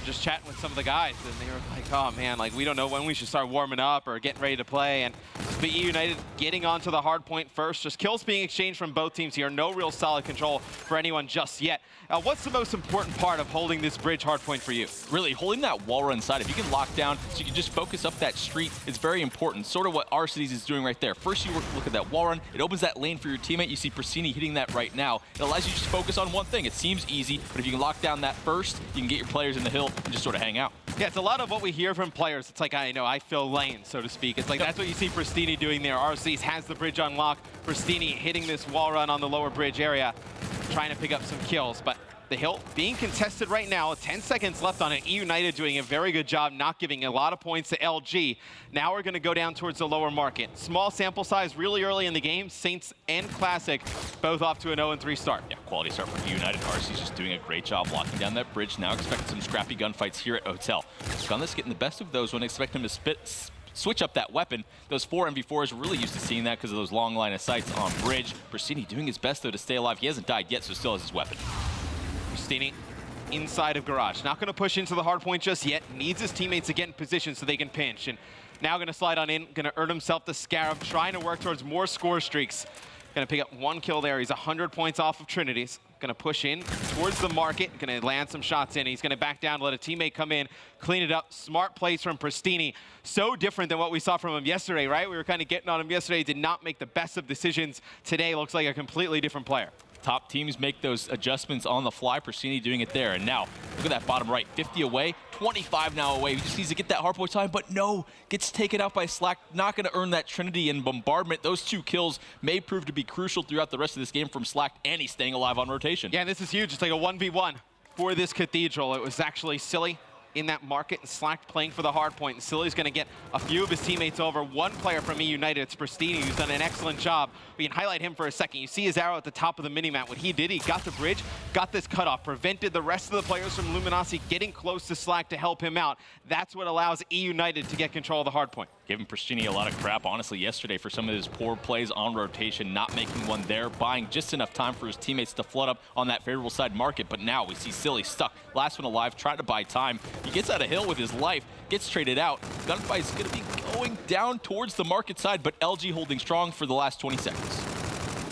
just chatting with some of the guys, and they were like, oh man, like we don't know when we should start warming up or getting ready to play. And the eUnited getting onto the hard point first, just kills being exchanged from both teams here. No real solid control for anyone just yet. What's the most important part of holding this bridge hard point for you? Really, holding that wall run side. If you can lock down so you can just focus up that street, it's very important. Sort of what our Cities is doing right there. First, you look at that wall run. It opens that lane for your teammate. You see Pristini hitting that right now. It allows you to just focus on one thing. It seems easy, but if you can lock down that first, you can get your players in the hill and just sort of hang out. Yeah, it's a lot of what we hear from players. It's like, I fill lanes, so to speak. It's like that's what you see Pristini doing there. RCs has the bridge on lock. Pristini hitting this wall run on the lower bridge area, trying to pick up some kills. But the hill being contested right now, 10 seconds left on it. eUnited doing a very good job not giving a lot of points to LG. Now we're going to go down towards the lower market. Small sample size really early in the game. Saints and Classic both off to an 0-3 start. Yeah, quality start for eUnited. RC's just doing a great job locking down that bridge. Now expect some scrappy gunfights here at Hotel. Gunless getting the best of those when expect him to switch up that weapon. Those 4 MV4s, we're really used to seeing that because of those long line of sights on bridge. Pristini doing his best, though, to stay alive. He hasn't died yet, so still has his weapon. Pristini inside of Garage. Not going to push into the hardpoint just yet. Needs his teammates to get in position so they can pinch. And now going to slide on in. Going to earn himself the Scarab, trying to work towards more score streaks. Going to pick up 1 kill there. He's 100 points off of Trinity's. Going to push in towards the market. Going to land some shots in. He's going to back down, let a teammate come in, clean it up. Smart plays from Pristini. So different than what we saw from him yesterday, right? We were kind of getting on him yesterday. Did not make the best of decisions. Today looks like a completely different player. Top teams make those adjustments on the fly. Pristini doing it there. And now, look at that bottom right. 50 away, 25 now away. He just needs to get that hardpoint time, but no, gets taken out by Slack. Not going to earn that Trinity and bombardment. Those 2 kills may prove to be crucial throughout the rest of this game from Slack, and he's staying alive on rotation. Yeah, this is huge. It's like a 1v1 for this Cathedral. It was actually Silly in that market, and Slack playing for the hard point. And Silly's going to get a few of his teammates over. 1 player from eUnited, it's Pristini, who's done an excellent job. We can highlight him for a second. You see his arrow at the top of the minimap. What he did, he got the bridge, got this cutoff, prevented the rest of the players from Luminosity getting close to Slack to help him out. That's what allows eUnited to get control of the hard point. Giving Pristini a lot of crap, honestly, yesterday for some of his poor plays on rotation, not making one there, buying just enough time for his teammates to flood up on that favorable side market. But now we see Silly stuck. Last one alive, trying to buy time. He gets out of hill with his life, gets traded out. Gunfight's going to be going down towards the market side, but LG holding strong for the last 20 seconds.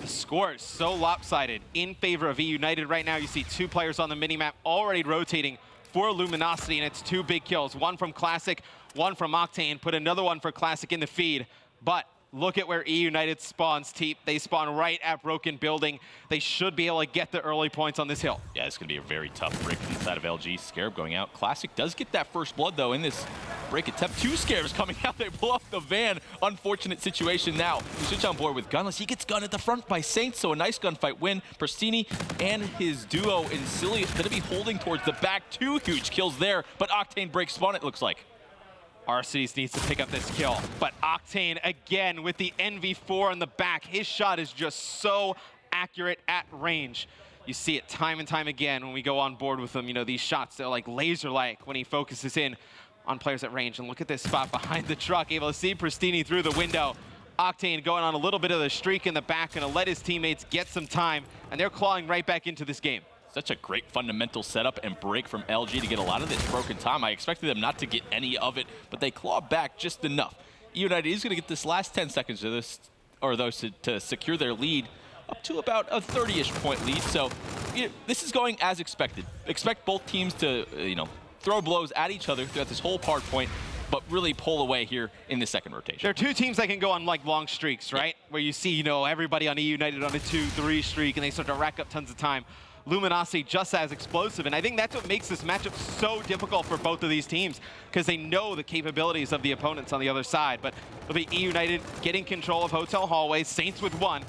The score is so lopsided in favor of eUnited right now. You see 2 players on the minimap already rotating for Luminosity, and it's 2 big kills. 1 from Classic, 1 from Octane. Put another one for Classic in the feed. But look at where eUnited spawns, Teep. They spawn right at Broken Building. They should be able to get the early points on this hill. Yeah, it's going to be a very tough break inside of LG. Scarab going out. Classic does get that first blood, though, in this break attempt. 2 Scarabs coming out. They blow up the van. Unfortunate situation now. We switch on board with Gunless. He gets gunned at the front by Saints, so a nice gunfight win. Pristini and his duo in Silly going to be holding towards the back. 2 huge kills there, but Octane breaks spawn, it looks like. RCs needs to pick up this kill, but Octane again with the NV4 in the back. His shot is just so accurate at range. You see it time and time again when we go on board with him. You know, these shots, they're like laser-like when he focuses in on players at range. And look at this spot behind the truck, able to see Pristini through the window. Octane going on a little bit of the streak in the back, gonna let his teammates get some time, and they're clawing right back into this game. Such a great fundamental setup and break from LG to get a lot of this broken time. I expected them not to get any of it, but they claw back just enough. eUnited is going to get this last 10 seconds of this, or those to secure their lead up to about a 30-ish point lead. So this is going as expected. Expect both teams to, throw blows at each other throughout this whole hard point, but really pull away here in the second rotation. There are 2 teams that can go on like long streaks, right? Yeah. Where you see, everybody on eUnited on a 2-3 streak, and they start to rack up tons of time. Luminosity just as explosive, and I think that's what makes this matchup so difficult for both of these teams, because they know the capabilities of the opponents on the other side. But it'll be eUnited getting control of Hotel Hallway, Saints with 1,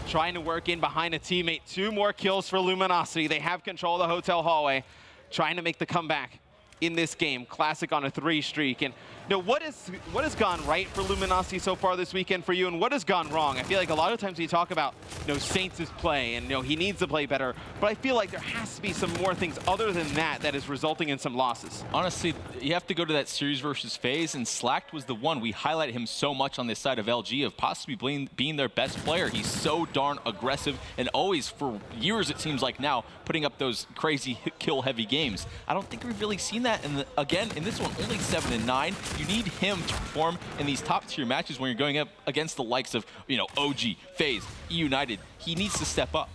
trying to work in behind a teammate. 2 more kills for Luminosity. They have control of the Hotel Hallway, trying to make the comeback in this game. Classic on a 3 streak. And what has gone right for Luminosity so far this weekend for you, and what has gone wrong? I feel like a lot of times you talk about Saints' play, and he needs to play better, but I feel like there has to be some more things other than that is resulting in some losses. Honestly, you have to go to that series versus FaZe, and Slacked was the one. We highlight him so much on this side of LG of possibly being their best player. He's so darn aggressive, and always, for years it seems like now, putting up those crazy kill-heavy games. I don't think we've really seen that, again, in this one, only 7-9. You need him to perform in these top-tier matches when you're going up against the likes of, OG, FaZe, eUnited. He needs to step up.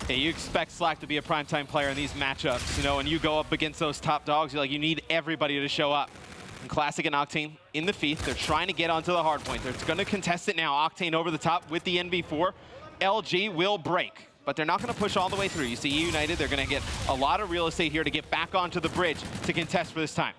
Yeah, you expect Slack to be a primetime player in these matchups, and you go up against those top dogs, you need everybody to show up. And Classic and Octane in the feast. They're trying to get onto the hard point. They're going to contest it now. Octane over the top with the NV4. LG will break, but they're not going to push all the way through. You see eUnited, they're going to get a lot of real estate here to get back onto the bridge to contest for this time.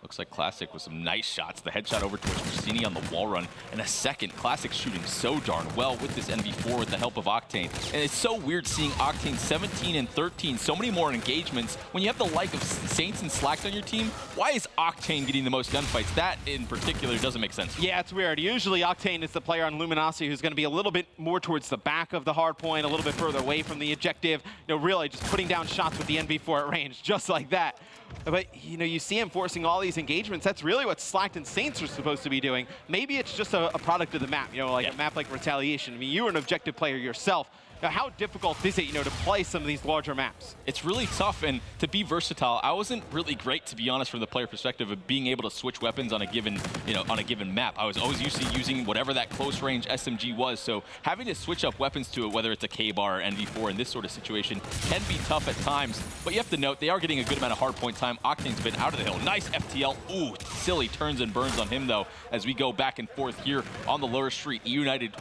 Looks like Classic with some nice shots. The headshot over towards Pricini on the wall run. And a second, Classic shooting so darn well with this NV4 with the help of Octane. And it's so weird seeing Octane 17 and 13, so many more engagements. When you have the like of Saints and Slacked on your team, why is Octane getting the most gunfights? That in particular doesn't make sense. Yeah, it's weird. Usually Octane is the player on Luminosity who's going to be a little bit more towards the back of the hard point, a little bit further away from the objective. You know, really just putting down shots with the NV4 at range, just like that. But, you know, you see him forcing all these engagements. That's really what Slacked and Saints are supposed to be doing. Maybe it's just a product of the map, you know, like a map like Retaliation. I mean, you were an objective player yourself. Now, how difficult is it, you know, to play some of these larger maps? It's really tough, and to be versatile, I wasn't really great, to be honest, from the player perspective of being able to switch weapons on a given, you know, on a given map. I was always used to using whatever that close-range SMG was, so having to switch up weapons to it, whether it's a K-Bar or NV4 in this sort of situation, can be tough at times. But you have to note, they are getting a good amount of hardpoint time. Octane's been out of the hill. Nice FTL. Ooh, silly turns and burns on him, though, as we go back and forth here on the lower street. eUnited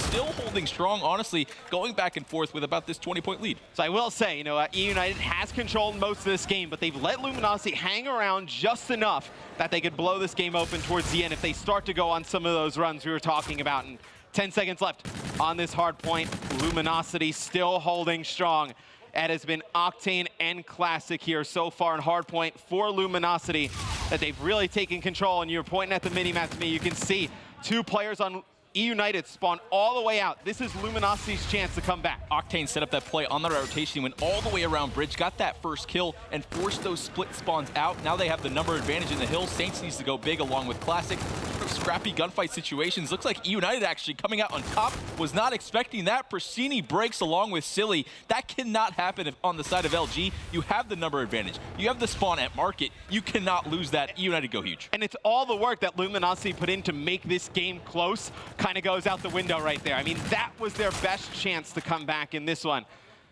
still holding strong, honestly, going back and forth with about this 20-point lead. So I will say, you know, eUnited has controlled most of this game, but they've let Luminosity hang around just enough that they could blow this game open towards the end if they start to go on some of those runs we were talking about. And 10 seconds left on this hard point. Luminosity still holding strong. It has been Octane and Classic here so far in Hardpoint for Luminosity that they've really taken control. And you're pointing at the mini-map to me. You can see two players on eUnited spawn all the way out. This is Luminosity's chance to come back. Octane set up that play on the rotation, went all the way around bridge, got that first kill, and forced those split spawns out. Now they have the number advantage in the hill. Saints needs to go big along with Classic. Scrappy gunfight situations. Looks like eUnited actually coming out on top. Was not expecting that. Pricini breaks along with Silly. That cannot happen if on the side of LG. You have the number advantage. You have the spawn at market. You cannot lose that. eUnited go huge. And it's all the work that Luminosity put in to make this game close kind of goes out the window right there. I mean, that was their best chance to come back in this one.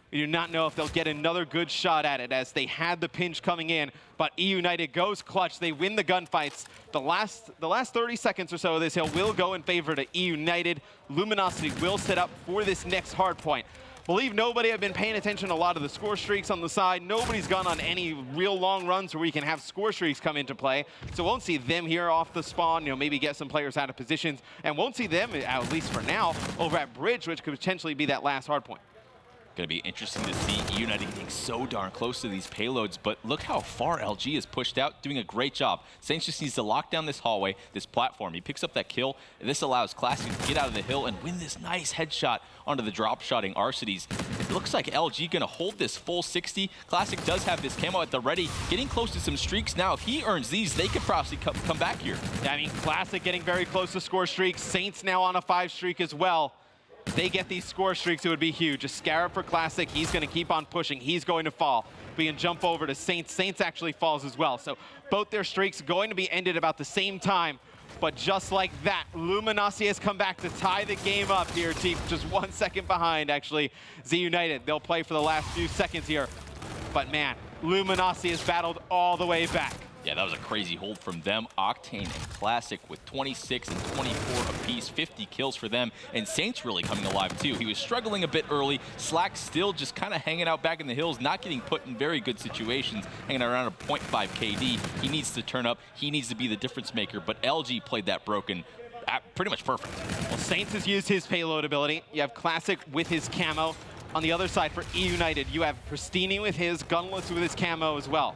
We do not know if they'll get another good shot at it as they had the pinch coming in, but eUnited goes clutch. They win the gunfights. The last 30 seconds or so of this hill will go in favor to eUnited. Luminosity will set up for this next hard point. Believe nobody have been paying attention to a lot of the score streaks on the side. Nobody's gone on any real long runs where we can have score streaks come into play. So won't see them here off the spawn, you know, maybe get some players out of positions, and won't see them, at least for now, over at bridge, which could potentially be that last hard point. Going to be interesting to see eUnited getting so darn close to these payloads, but look how far LG is pushed out, doing a great job. Saints just needs to lock down this hallway, this platform. He picks up that kill, and this allows Classic to get out of the hill and win this nice headshot onto the drop-shotting Arcides. It looks like LG going to hold this full 60. Classic does have this camo at the ready, getting close to some streaks now. If he earns these, they could probably come back here. Yeah, I mean, Classic getting very close to score streaks. Saints now on a 5 streak as well. If they get these score streaks, it would be huge. A Scarab for Classic. He's going to keep on pushing. He's going to fall. We can jump over to Saints. Saints actually falls as well. So both their streaks going to be ended about the same time. But just like that, Luminosity has come back to tie the game up here, team. Just 1 second behind, actually, eUnited. They'll play for the last few seconds here. But man, Luminosity has battled all the way back. Yeah, that was a crazy hold from them. Octane and Classic with 26 and 24 apiece, 50 kills for them. And Saints really coming alive too. He was struggling a bit early. Slack still just kind of hanging out back in the hills, not getting put in very good situations, hanging around a 0.5 KD. He needs to turn up. He needs to be the difference maker. But LG played that broken pretty much perfect. Well, Saints has used his payload ability. You have Classic with his camo. On the other side for eUnited, you have Pristini with his, Gunless with his camo as well.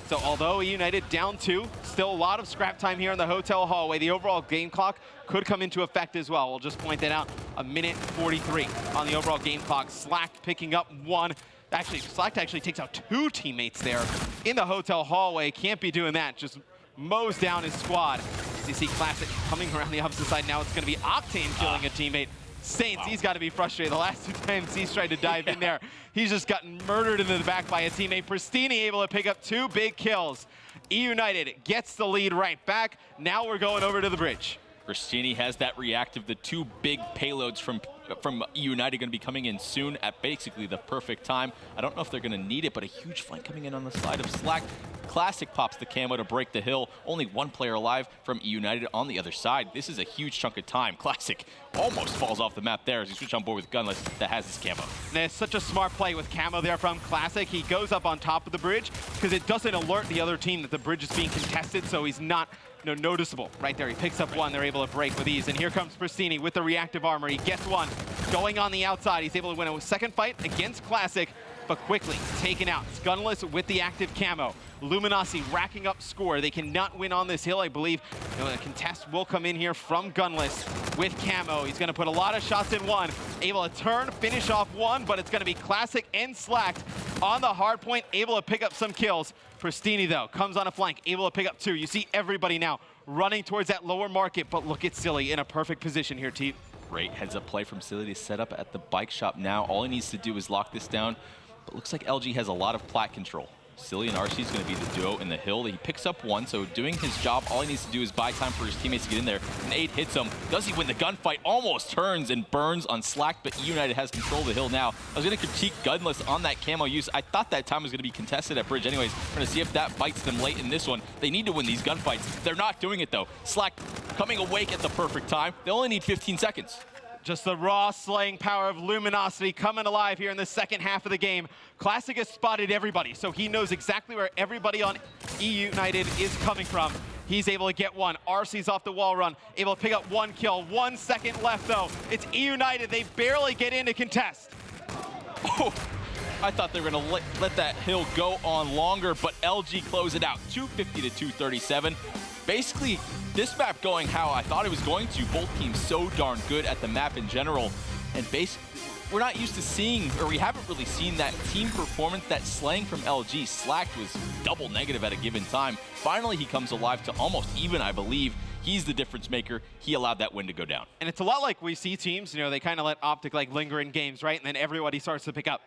So although eUnited down 2, still a lot of scrap time here in the hotel hallway. The overall game clock could come into effect as well. We'll just point that out. 1:43 on the overall game clock. Slack picking up 1. Actually, Slack actually takes out 2 teammates there in the hotel hallway. Can't be doing that. Just mows down his squad. As you see Classic coming around the opposite side. Now it's going to be Octane killing a teammate. Saints, he's got to be frustrated. The last 2 times he's tried to dive in there, he's just gotten murdered into the back by a teammate. Pristini able to pick up 2 big kills. eUnited gets the lead right back. Now we're going over to the bridge. Pristini has that reactive, the 2 big payloads from from eUnited going to be coming in soon at basically the perfect time. I don't know if they're going to need it, but a huge flank coming in on the side of Slack. Classic pops the camo to break the hill. Only one player alive from eUnited on the other side. This is a huge chunk of time. Classic almost falls off the map there as he switches on board with Gunless that has his camo. And it's such a smart play with camo there from Classic. He goes up on top of the bridge because it doesn't alert the other team that the bridge is being contested, so he's not noticeable. Right there, he picks up one. They're able to break with ease. And here comes Pristini with the reactive armor. He gets one. Going on the outside, he's able to win a second fight against Classic, but quickly taken out. It's Gunless with the active camo. Luminosity racking up score. They cannot win on this hill, I believe. A contest will come in here from Gunless with camo. He's going to put a lot of shots in one. Able to turn, finish off one, but it's going to be Classic and Slacked on the hard point, able to pick up some kills. Pristini, though, comes on a flank, able to pick up two. You see everybody now running towards that lower market, but look at Silly in a perfect position here, Teep. Great heads-up play from Silly to set up at the bike shop now. All he needs to do is lock this down, but looks like LG has a lot of plat control. Silly and RC is going to be the duo in the hill. He picks up one, so doing his job, all he needs to do is buy time for his teammates to get in there. An 8 hits him. Does he win the gunfight? Almost turns and burns on Slack, but eUnited has control of the hill now. I was going to critique Gunless on that camo use. I thought that time was going to be contested at bridge anyways. We're going to see if that bites them late in this one. They need to win these gunfights. They're not doing it, though. Slack coming awake at the perfect time. They only need 15 seconds. Just the raw slaying power of Luminosity coming alive here in the second half of the game. Classic has spotted everybody, so he knows exactly where everybody on eUnited is coming from. He's able to get one. RC's off the wall run, able to pick up one kill. 1 second left, though. It's eUnited. They barely get into contest. Oh, I thought they were going to let that hill go on longer, but LG close it out. 250 to 237. Basically, this map going how I thought it was going to. Both teams so darn good at the map in general. And basically, we're not used to seeing, or we haven't really seen that team performance, that slaying from LG. Slacked was double negative at a given time. Finally, he comes alive to almost even, I believe. He's the difference maker. He allowed that win to go down. And it's a lot like we see teams, they kind of let OpTic linger in games, right? And then everybody starts to pick up.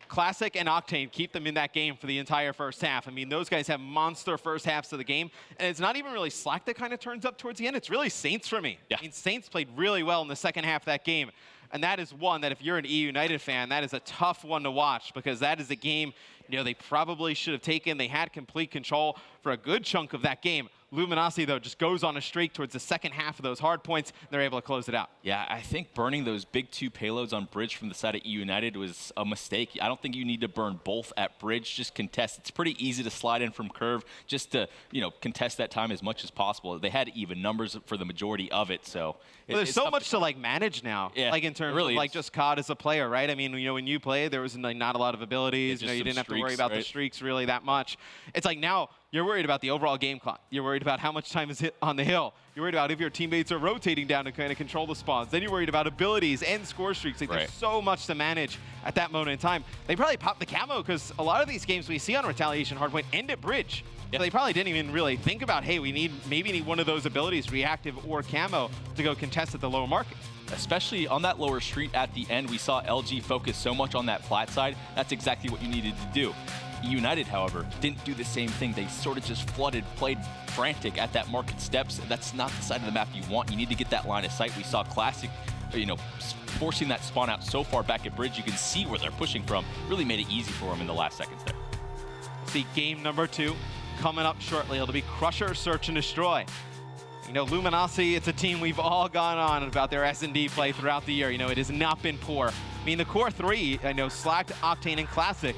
Classic and Octane keep them in that game for the entire first half. I mean, those guys have monster first halves of the game, and it's not even really Slack that kind of turns up towards the end. It's really Saints for me. Yeah. I mean, Saints played really well in the second half of that game, and that is one that if you're an eUnited fan, that is a tough one to watch because that is a game they probably should have taken. They had complete control for a good chunk of that game. Luminosity, though, just goes on a streak towards the second half of those hard points. They're able to close it out. Yeah, I think burning those big 2 payloads on bridge from the side of eUnited was a mistake. I don't think you need to burn both at bridge. Just contest. It's pretty easy to slide in from curve just to, contest that time as much as possible. They had even numbers for the majority of it, so. Well, there's so much to manage now, yeah, in terms of just COD as a player, right? I mean, when you play, there was not a lot of abilities. You didn't have to worry about the streaks really that much. It's like now you're worried about the overall game clock. You're worried about how much time is hit on the hill. You're worried about if your teammates are rotating down to kind of control the spawns. Then you're worried about abilities and score streaks. There's so much to manage at that moment in time. They probably popped the camo because a lot of these games we see on Retaliation Hardpoint end at bridge. So they probably didn't even really think about, hey, we maybe need one of those abilities, reactive or camo, to go contest at the lower market. Especially on that lower street at the end, we saw LG focus so much on that flat side. That's exactly what you needed to do. eUnited, however, didn't do the same thing. They sort of just flooded, played frantic at that market steps. That's not the side of the map you want. You need to get that line of sight. We saw Classic, forcing that spawn out so far back at bridge. You can see where they're pushing from. Really made it easy for them in the last seconds there. See game number 2 coming up shortly. It'll be Crusher, Search, and Destroy. Luminosity, it's a team we've all gone on about their S&D play throughout the year. It has not been poor. I mean, the core 3, Slacked, Octane, and Classic,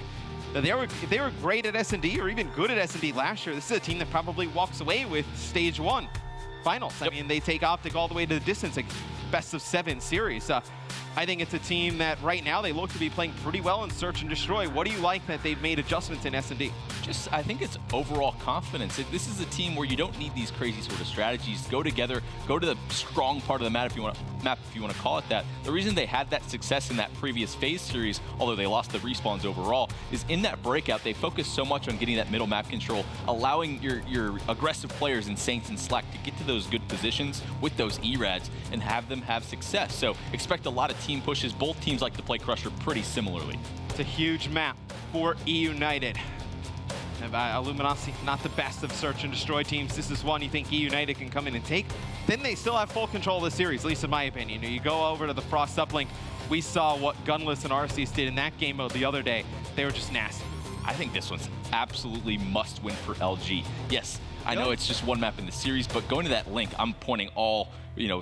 they were great at S&D or even good at S&D last year. This is a team that probably walks away with Stage 1 finals. I mean, they take OpTic all the way to the distance, best of 7 series. I think it's a team that right now they look to be playing pretty well in Search and Destroy. What do you like that they've made adjustments in S&D? I think it's overall confidence. This is a team where you don't need these crazy sort of strategies. Go together, go to the strong part of the map if you want to call it that. The reason they had that success in that previous phase series, although they lost the respawns overall, is in that breakout they focused so much on getting that middle map control, allowing your aggressive players in Saints and Slack to get to those good positions with those ERADs and have them have success. So expect a lot of team pushes. Both teams like to play Crusher pretty similarly. It's a huge map for eUnited. Luminosity, not the best of Search and Destroy teams. This is one you think eUnited can come in and take? then they still have full control of the series, at least in my opinion. You go over to the Frost Uplink, we saw what Gunless and Arceus did in that game mode the other day. They were just nasty. I think this one's absolutely must win for LG. Yes, I know it's just one map in the series, but going to that link, I'm pointing all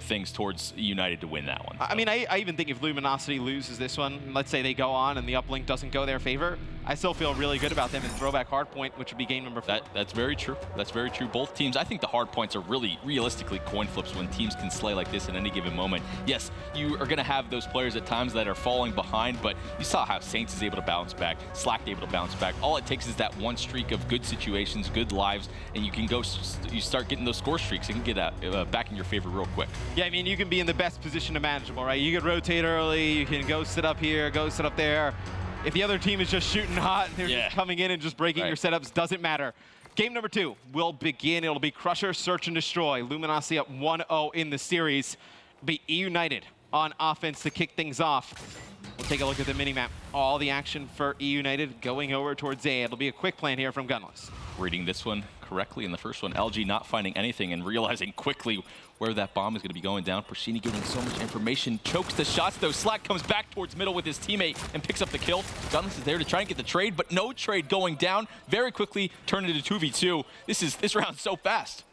things towards United to win that one. So. I mean, I even think if Luminosity loses this one, let's say they go on and the uplink doesn't go their favor, I still feel really good about them in throwback Hardpoint, which would be game number 4. That's very true. That's very true. Both teams, I think the Hardpoints are really realistically coin flips when teams can slay like this at any given moment. Yes, you are going to have those players at times that are falling behind, but you saw how Saints is able to bounce back, Slack able to bounce back. All it takes is that one streak of good situations, good lives, and you can go, you start getting those score streaks. You can get that back in your favor real quick. Yeah, I mean, you can be in the best position imaginable, right? You can rotate early, you can go sit up here, go sit up there. If the other team is just shooting hot and they're just coming in and just breaking your setups, doesn't matter. Game number 2 will begin. It'll be Crusher, Search, and Destroy. Luminosity up 1-0 in the series. It'll be eUnited on offense to kick things off. We'll take a look at the minimap. All the action for eUnited going over towards A. It'll be a quick plan here from Gunless. Reading this one correctly in the first one, LG not finding anything and realizing quickly where that bomb is going to be going down. Persini getting so much information, chokes the shots though. Slack comes back towards middle with his teammate and picks up the kill. Gunless is there to try and get the trade, but no trade going down. Very quickly turned into 2v2. This round's so fast.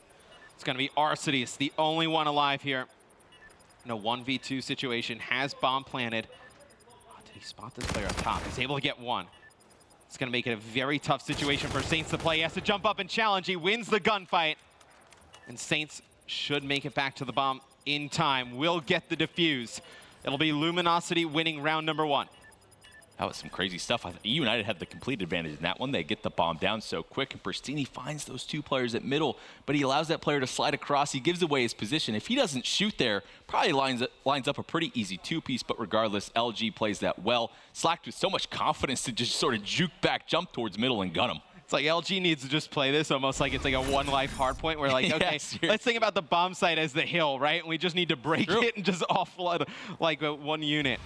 It's going to be Arceus, the only one alive here. In a 1v2 situation, has bomb planted. Oh, did he spot this player up top? He's able to get one. It's going to make it a very tough situation for Saints to play. He has to jump up and challenge. He wins the gunfight. And Saints should make it back to the bomb in time. Will get the defuse. It'll be Luminosity winning round number 1. That was some crazy stuff. eUnited had the complete advantage in that one. They get the bomb down so quick, and Persini finds those 2 players at middle, but he allows that player to slide across. He gives away his position. If he doesn't shoot there, probably lines up a pretty easy 2-piece, but regardless, LG plays that well. Slacked with so much confidence to just sort of juke back, jump towards middle, and gun him. It's like LG needs to just play this almost like it's like a one-life Hardpoint where like, okay, let's think about the bomb site as the hill, right? And we just need to break it and just offload like one unit.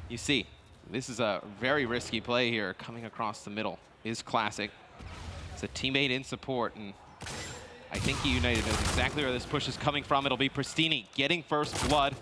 You see. This is a very risky play here. Coming across the middle is Classic. It's a teammate in support, and I think eUnited knows exactly where this push is coming from. It'll be Persini getting first blood.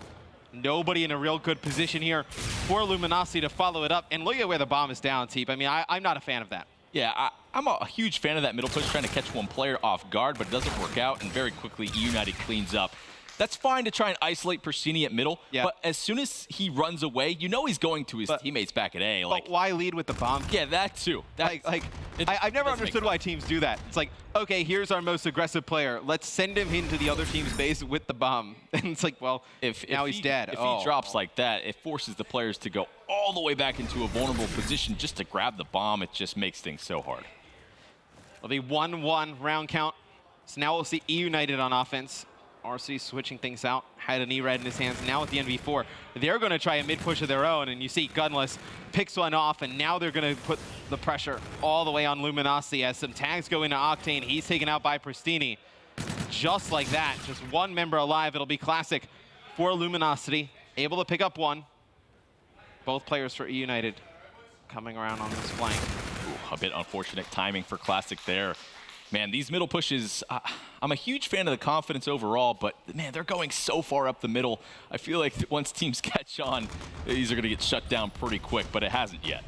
Nobody in a real good position here for Luminosity to follow it up. And look at where the bomb is down, Teep. I mean, I'm not a fan of that. Yeah, I'm a huge fan of that middle push, trying to catch one player off guard, but it doesn't work out, and very quickly eUnited cleans up. That's fine to try and isolate Persini at middle, but as soon as he runs away, you know he's going to his teammates back at A. But why lead with the bomb? Yeah, that too. I've never understood why teams do that. It's like, okay, here's our most aggressive player. Let's send him into the other team's base with the bomb. And it's like, well, now he's dead. If he drops like that, it forces the players to go all the way back into a vulnerable position just to grab the bomb. It just makes things so hard. It'll be 1-1 round count. So now we'll see eUnited on offense. RC switching things out, had an E-Red in his hands. Now with the NV4, they're going to try a mid-push of their own, and you see Gunless picks one off, and now they're going to put the pressure all the way on Luminosity as some tags go into Octane. He's taken out by Persini. Just like that, just one member alive. It'll be Classic for Luminosity, able to pick up one. Both players for eUnited coming around on this flank. Ooh, a bit unfortunate timing for Classic there. Man, these middle pushes, I'm a huge fan of the confidence overall, but man, they're going so far up the middle. I feel like once teams catch on, these are going to get shut down pretty quick, but it hasn't yet.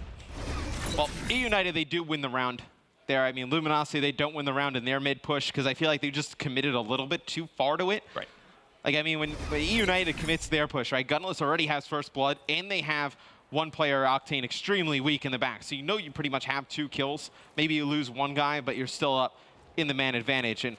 Well, eUnited, they do win the round there. I mean, Luminosity, they don't win the round in their mid-push because I feel like they just committed a little bit too far to it. Right. Like, I mean, when eUnited commits their push, right, Gunless already has first blood, and they have one player, Octane, extremely weak in the back. So you know you pretty much have 2 kills. Maybe you lose one guy, but you're still up in the man advantage, and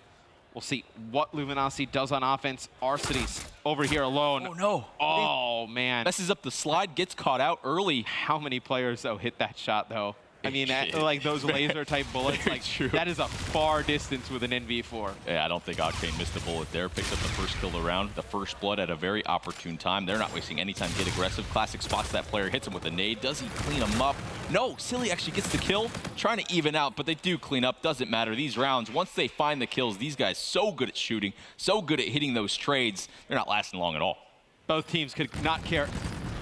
we'll see what Luminosity does on offense. Arceus over here alone. Oh no. Oh man. Messes up the slide, gets caught out early. How many players though hit that shot though? I mean, like those laser type bullets, like that is a far distance with an NV4. Yeah, I don't think Octane missed a bullet there. Picks up the first kill around, the first blood at a very opportune time. They're not wasting any time. Get aggressive. Classic spots that player, hits him with a nade. Does he clean him up? No, Silly actually gets the kill. Trying to even out, but they do clean up. Doesn't matter. These rounds, once they find the kills, these guys so good at shooting, so good at hitting those trades, they're not lasting long at all. Both teams could not care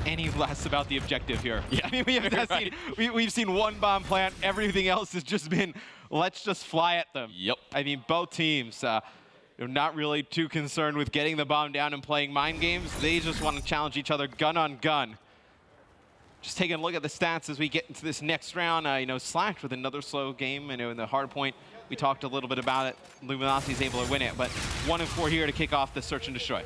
any less about the objective here. Yeah. I mean, we've seen one bomb plant. Everything else has just been, let's just fly at them. Yep. I mean, both teams They're not really too concerned with getting the bomb down and playing mind games. They just want to challenge each other gun on gun. Just taking a look at the stats as we get into this next round. Slacked with another slow game. In the Hardpoint, we talked a little bit about it. Luminosity's able to win it, but 1 and 4 here to kick off the search and destroy.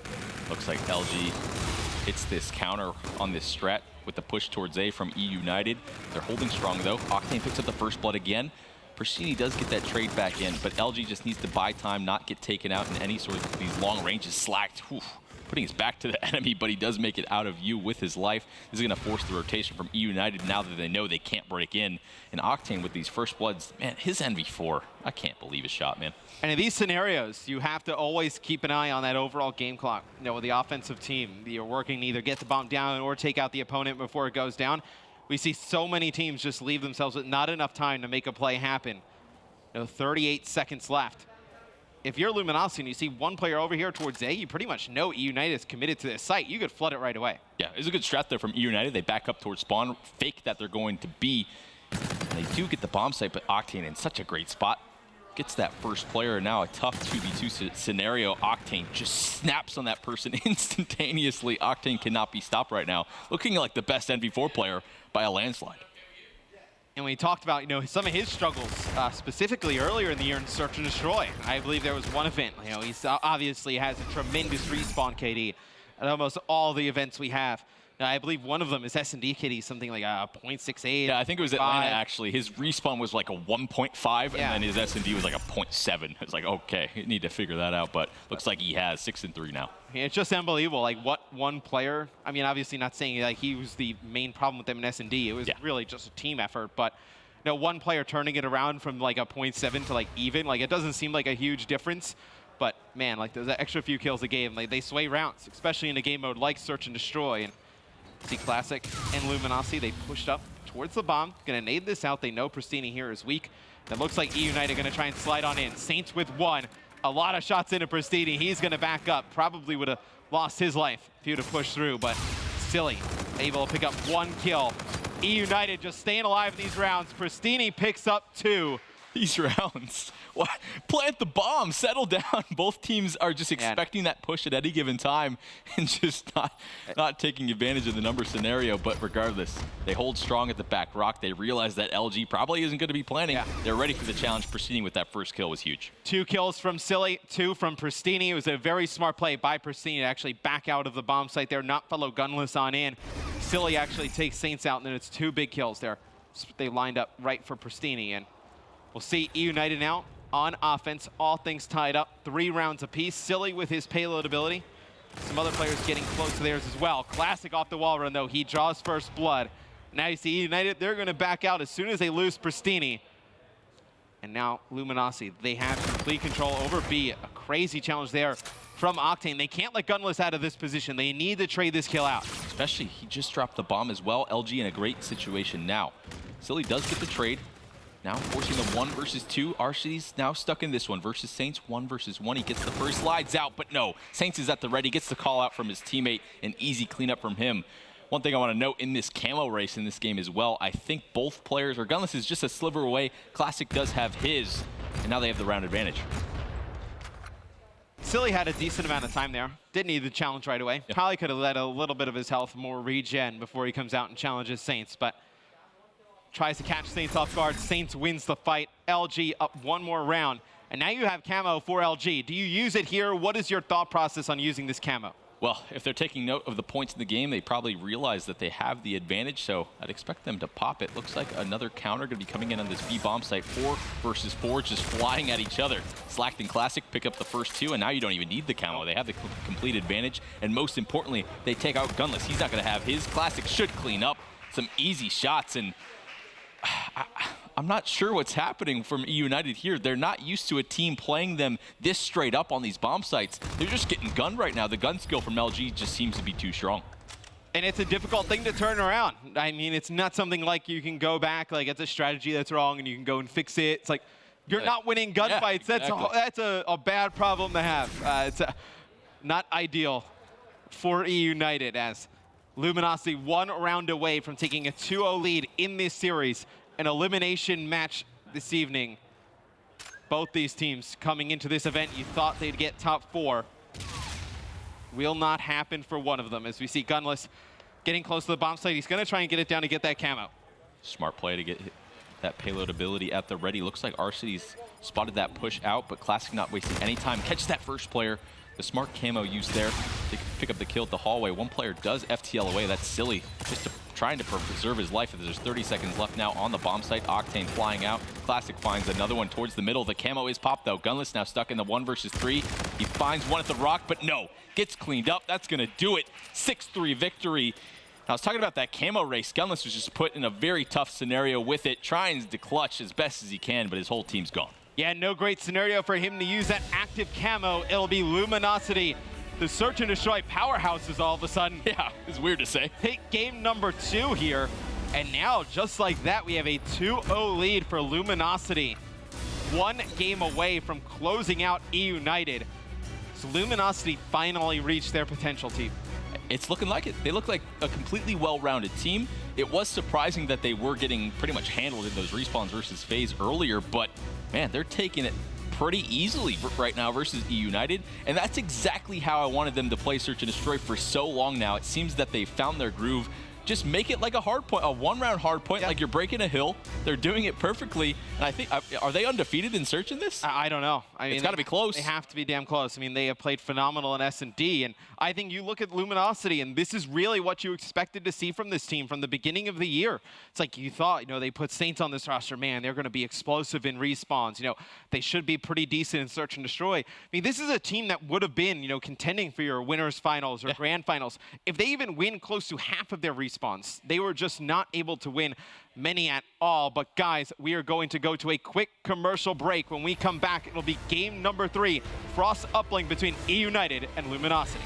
Looks like LG hits this counter on this strat with the push towards A from eUnited. They're holding strong though. Octane picks up the first blood again. Persini does get that trade back in, but LG just needs to buy time, not get taken out in any sort of these long ranges. Slacked, putting his back to the enemy, but he does make it out of U with his life. This is going to force the rotation from eUnited now that they know they can't break in. And Octane with these first bloods, man, his NV4, I can't believe his shot, man. And in these scenarios, you have to always keep an eye on that overall game clock. With the offensive team, you're working to either get the bomb down or take out the opponent before it goes down. We see so many teams just leave themselves with not enough time to make a play happen. 38 seconds left. If you're Luminosity and you see one player over here towards A, you pretty much know eUnited is committed to this site. You could flood it right away. Yeah, it's a good strat there from eUnited. They back up towards spawn, fake that they're going to be. And they do get the bomb site, but Octane in such a great spot. Gets that first player. Now a tough 2v2 scenario. Octane just snaps on that person instantaneously. Octane cannot be stopped right now. Looking like the best NV4 player by a landslide. And we talked about, some of his struggles, specifically earlier in the year in Search and Destroy. I believe there was one event. He obviously has a tremendous respawn KD at almost all the events we have. I believe one of them is S&D KD, something like a 0.68. Yeah, I think it was Atlanta, actually. His respawn was like a 1.5, and then his S&D was like a 0.7. It's like, okay, you need to figure that out, but looks like he has 6 and 3 now. Yeah, it's just unbelievable, what one player, obviously not saying he was the main problem with them in S&D. It was really just a team effort, but one player turning it around from like a 0.7 to even, it doesn't seem like a huge difference. But man, those extra few kills a game, they sway rounds, especially in a game mode like Search and Destroy. And see Classic and Luminosity, they pushed up towards the bomb. Gonna nade this out. They know Pristini here is weak. It looks like eUnited gonna try and slide on in. Saints with 1. A lot of shots into Pristini. He's gonna back up. Probably would have lost his life if he would have pushed through, but Silly able to pick up 1 kill. eUnited just staying alive in these rounds. Pristini picks up 2. These rounds. What? Plant the bomb, settle down. Both teams are just expecting that push at any given time and just not taking advantage of the number scenario. But regardless, they hold strong at the back rock. They realize that LG probably isn't going to be planning. They're ready for the challenge. Proceeding with that first kill was huge. 2 kills from Silly, 2 from Pristini. It was a very smart play by Pristini to actually back out of the bomb site there, not follow gunless on in. Silly actually takes Saints out, and then it's 2 big kills there. They lined up right for Pristini, and we'll see eUnited now on offense, all things tied up, 3 rounds apiece. Silly with his payload ability. Some other players getting close to theirs as well. Classic off the wall run though, he draws first blood. Now you see eUnited, they're gonna back out as soon as they lose Pristini. And now Luminosity, they have complete control over B. A crazy challenge there from Octane. They can't let Gunless out of this position. They need to trade this kill out. Especially, he just dropped the bomb as well. LG in a great situation now. Silly does get the trade. Now forcing the 1 versus 2. Arcee's now stuck in this one versus Saints. 1 versus 1. He gets the first, slides out, but no. Saints is at the ready, gets the call out from his teammate. An easy cleanup from him. One thing I want to note in this camo race in this game as well, I think both players, or Gunless is just a sliver away. Classic does have his, and now they have the round advantage. Silly had a decent amount of time there. Didn't need the challenge right away. Probably could have let a little bit of his health more regen before he comes out and challenges Saints, but tries to catch Saints off guard. Saints wins the fight. LG up 1 more round. And now you have camo for LG. Do you use it here? What is your thought process on using this camo? Well, if they're taking note of the points in the game, they probably realize that they have the advantage, so I'd expect them to pop it. Looks like another counter going to be coming in on this B bomb site. 4 versus 4, just flying at each other. Slacked and Classic pick up the first 2, and now you don't even need the camo. They have the complete advantage, and most importantly, they take out Gunless. He's not going to have his. Classic should clean up some easy shots, and I'm not sure what's happening from eUnited here. They're not used to a team playing them this straight up on these bomb sites. They're just getting gunned right now. The gun skill from LG just seems to be too strong. And it's a difficult thing to turn around. I mean, it's not something like you can go back, like it's a strategy that's wrong and you can go and fix it. It's like, you're not winning gunfights. Yeah, exactly. That's a bad problem to have. It's not ideal for eUnited, as Luminosity 1 round away from taking a 2-0 lead in this series. An elimination match this evening. both these teams coming into this event, you thought they'd get top 4. Will not happen for one of them, as we see Gunless getting close to the bomb site. He's going to try and get it down to get that camo. Smart play to get that payload ability at the ready. Looks like R-City's spotted that push out, but Classic not wasting any time. Catches that first player. The smart camo used there. They can pick up the kill at the hallway. One player does FTL away. That's silly. Just trying to preserve his life. There's 30 seconds left now on the bomb site. Octane flying out. Classic finds another one towards the middle. The camo is popped though. Gunless now stuck in the 1 versus 3. He finds one at the rock, but no. Gets cleaned up. That's going to do it. 6-3 victory. I was talking about that camo race. Gunless was just put in a very tough scenario with it, trying to clutch as best as he can, but his whole team's gone. Yeah, no great scenario for him to use that active camo. It'll be Luminosity. The search and destroy powerhouses all of a sudden. Yeah, it's weird to say. Take game number 2 here. And now, just like that, we have a 2-0 lead for Luminosity. 1 game away from closing out eUnited. So Luminosity finally reached their potential, team. It's looking like it. They look like a completely well-rounded team. It was surprising that they were getting pretty much handled in those respawns versus FaZe earlier, but man, they're taking it pretty easily right now versus eUnited, and that's exactly how I wanted them to play Search and Destroy for so long now. It seems that they found their groove. Just make it like a hardpoint, a 1-round hardpoint, like you're breaking a hill. They're doing it perfectly, and I think, are they undefeated in Search in this? I don't know. I mean, it's got to be close. They have to be damn close. I mean, they have played phenomenal in S&D, and I think you look at Luminosity, and this is really what you expected to see from this team from the beginning of the year. It's like you thought, you know, they put Saints on this roster, man, they're going to be explosive in respawns. You know, they should be pretty decent in Search and Destroy. I mean, this is a team that would have been, you know, contending for your winners finals or grand finals. If they even win close to half of their respawns, they were just not able to win many at all. But guys, we are going to go to a quick commercial break. When we come back, it'll be game number 3, Frost Uplink between eUnited and Luminosity.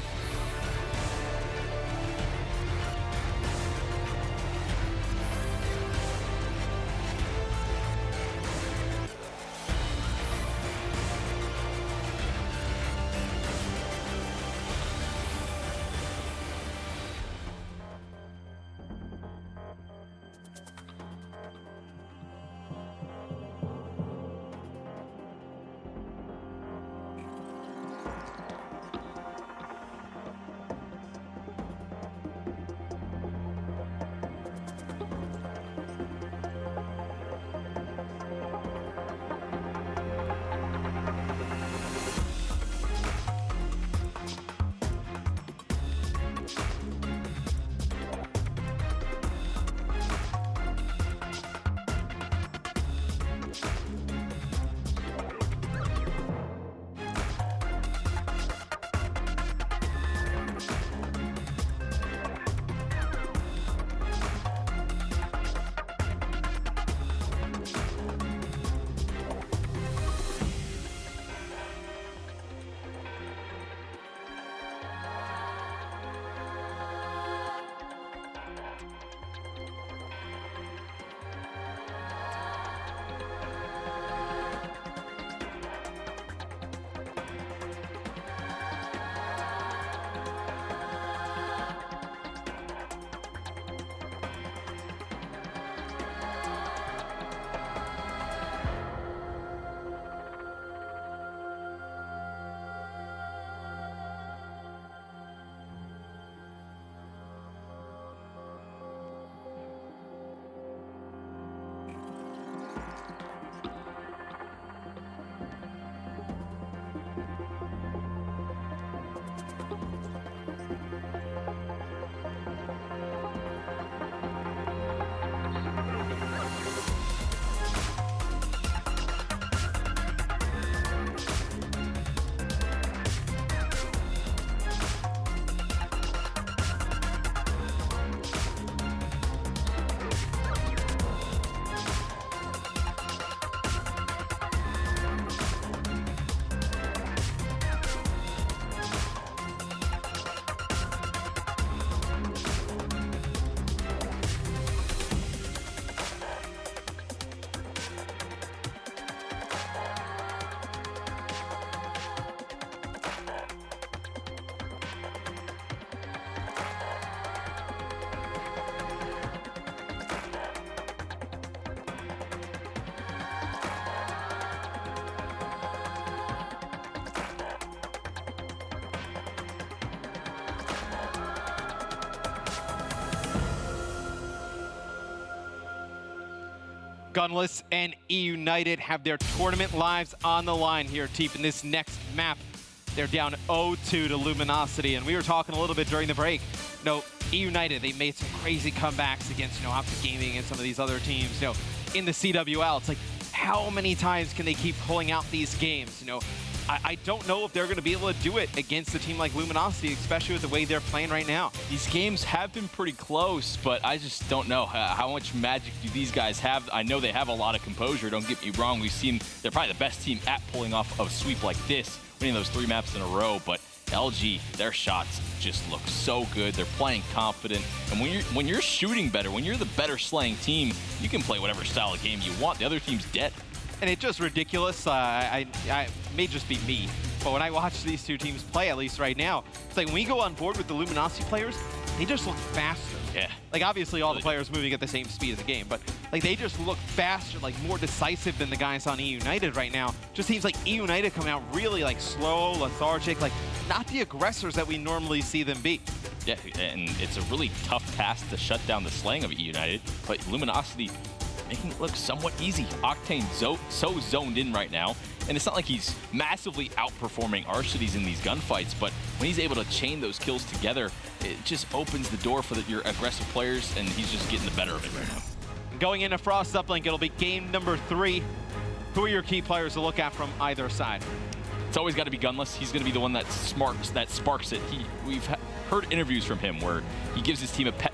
Gunless and eUnited have their tournament lives on the line here, Teep, in this next map. They're down 0-2 to Luminosity, and we were talking a little bit during the break. eUnited, they made some crazy comebacks against, OpTic Gaming and some of these other teams, in the CWL. It's like, how many times can they keep pulling out these games? I don't know if they're going to be able to do it against a team like Luminosity, especially with the way they're playing right now. These games have been pretty close, but I just don't know how much magic do these guys have. I know they have a lot of composure, don't get me wrong. We've seen they're probably the best team at pulling off a sweep like this, winning those 3 maps in a row, but LG, their shots just look so good. They're playing confident, and when you're shooting better, when you're the better slaying team, you can play whatever style of game you want. The other team's dead. And it's just ridiculous. I may just be me, but when I watch these two teams play, at least right now, it's like when we go on board with the Luminosity players, they just look faster. Yeah. Like, obviously all the players moving at the same speed as the game, but like they just look faster, like more decisive than the guys on eUnited right now. Just seems like eUnited coming out really like slow, lethargic, like not the aggressors that we normally see them be. Yeah, and it's a really tough task to shut down the slaying of eUnited, but Luminosity making it look somewhat easy. Octane so zoned in right now, and it's not like he's massively outperforming Arcides in these gunfights, but when he's able to chain those kills together, it just opens the door for your aggressive players, and he's just getting the better of it right now. Going into Frost Uplink, it'll be game number 3. Who are your key players to look at from either side? It's always got to be Gunless. He's going to be the one that sparks it. We've heard interviews from him where he gives his team a pep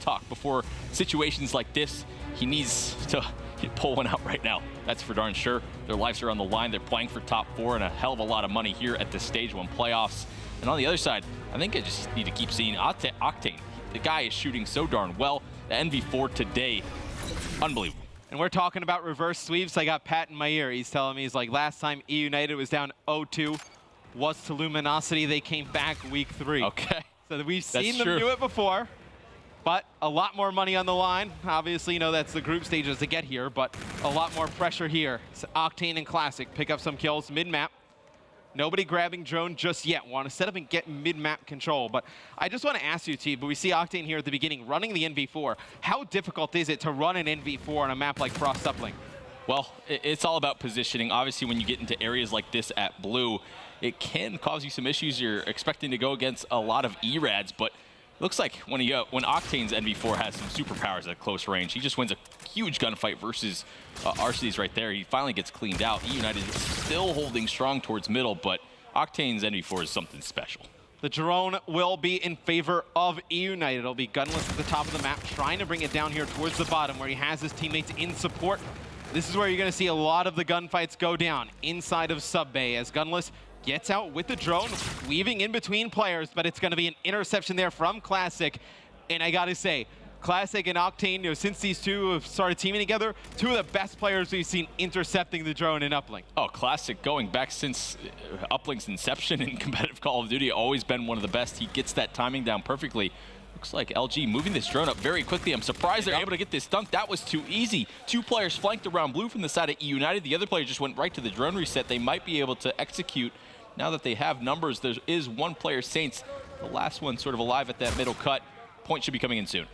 talk before situations like this. He needs to pull one out right now. That's for darn sure. Their lives are on the line. They're playing for top 4 and a hell of a lot of money here at the Stage 1 playoffs. And on the other side, I think I just need to keep seeing Octane. The guy is shooting so darn well. The NV4 today, unbelievable. And we're talking about reverse sweeps. I got Pat in my ear. He's telling me, he's like, last time eUnited was down 0-2 was to Luminosity. They came back week 3. Okay. So we've seen them do it before. But a lot more money on the line. Obviously, that's the group stages to get here, but a lot more pressure here. So Octane and Classic pick up some kills mid-map. Nobody grabbing drone just yet. Want to set up and get mid-map control. But I just want to ask you, T, but we see Octane here at the beginning running the NV4. How difficult is it to run an NV4 on a map like Frost Uplink? Well, it's all about positioning. Obviously, when you get into areas like this at Blue, it can cause you some issues. You're expecting to go against a lot of ERADs, but looks like when Octane's NV4 has some superpowers at close range, he just wins a huge gunfight versus Arcides right there. He finally gets cleaned out. eUnited is still holding strong towards middle, but Octane's NV4 is something special. The drone will be in favor of eUnited. It'll be Gunless at the top of the map, trying to bring it down here towards the bottom where he has his teammates in support. This is where you're going to see a lot of the gunfights go down inside of Sub Bay as Gunless gets out with the drone, weaving in between players, but it's going to be an interception there from Classic. And I got to say, Classic and Octane, since these two have started teaming together, two of the best players we've seen intercepting the drone in Uplink. Oh, Classic going back since Uplink's inception in competitive Call of Duty, always been one of the best. He gets that timing down perfectly. Looks like LG moving this drone up very quickly. I'm surprised they're able to get this dunk. That was too easy. 2 players flanked around Blue from the side of eUnited. The other player just went right to the drone reset. They might be able to execute. Now that they have numbers, there is 1 player, Saints, the last one sort of alive at that middle cut. Point should be coming in soon.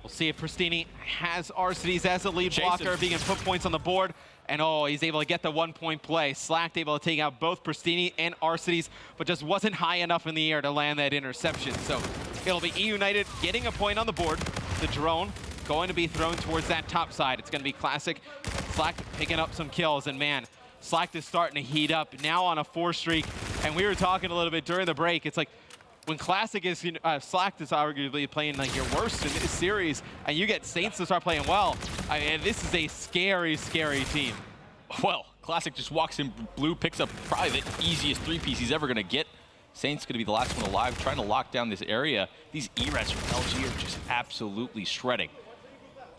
We'll see if Pristini has Arcides as a lead blocker, if he can put points on the board. And he's able to get the 1-point play. Slacked able to take out both Pristini and Arcides, but just wasn't high enough in the air to land that interception. So it'll be eUnited getting a point on the board. The drone going to be thrown towards that top side. It's going to be Classic. Slacked picking up some kills, and man, Slacked is starting to heat up, now on a 4 streak. And we were talking a little bit during the break. It's like when Classic is, Slacked is arguably playing like your worst in this series, and you get Saints to start playing well. I mean, this is a scary, scary team. Well, Classic just walks in Blue, picks up probably the easiest 3-piece he's ever going to get. Saints going to be the last one alive, trying to lock down this area. These ERADs from LG are just absolutely shredding.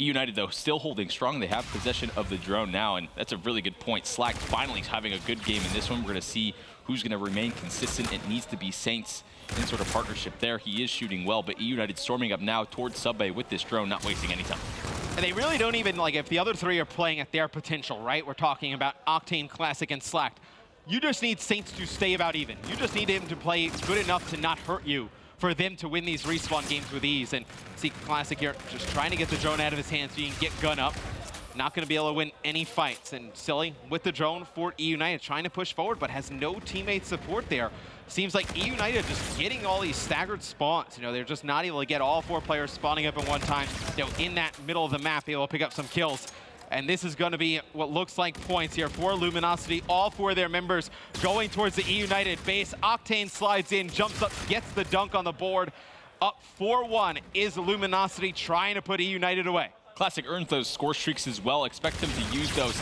eUnited, though, still holding strong. They have possession of the drone now, and that's a really good point. Slack finally having a good game in this one. We're going to see who's going to remain consistent. It needs to be Saints in sort of partnership there. He is shooting well, but eUnited storming up now towards Subbay with this drone, not wasting any time. And they really don't even, if the other 3 are playing at their potential, right? We're talking about Octane, Classic, and Slacked. You just need Saints to stay about even. You just need him to play good enough to not hurt you for them to win these respawn games with ease. And see Classic here just trying to get the drone out of his hands so you can get gun up. not going to be able to win any fights. And Silly with the drone for eUnited, trying to push forward, but has no teammate support there. Seems like eUnited just getting all these staggered spawns. You know, they're just not able to get all 4 players spawning up at one time. You know, in that middle of the map, able to pick up some kills. And this is going to be what looks like points here for Luminosity. All 4 of their members going towards the eUnited base. Octane slides in, jumps up, gets the dunk on the board. Up 4-1 is Luminosity trying to put eUnited away. Classic earns those score streaks as well. Expect them to use those.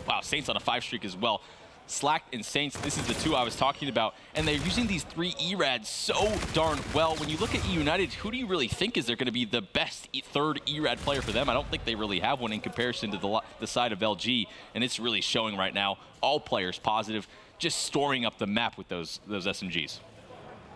Wow, Saints on a 5 streak as well. Slack and Saints, this is the 2 I was talking about. And they're using these 3 ERADs so darn well. When you look at eUnited, who do you really think is there going to be the best 3rd ERAD player for them? I don't think they really have one in comparison to the side of LG. And it's really showing right now. All players positive, just storming up the map with those SMGs.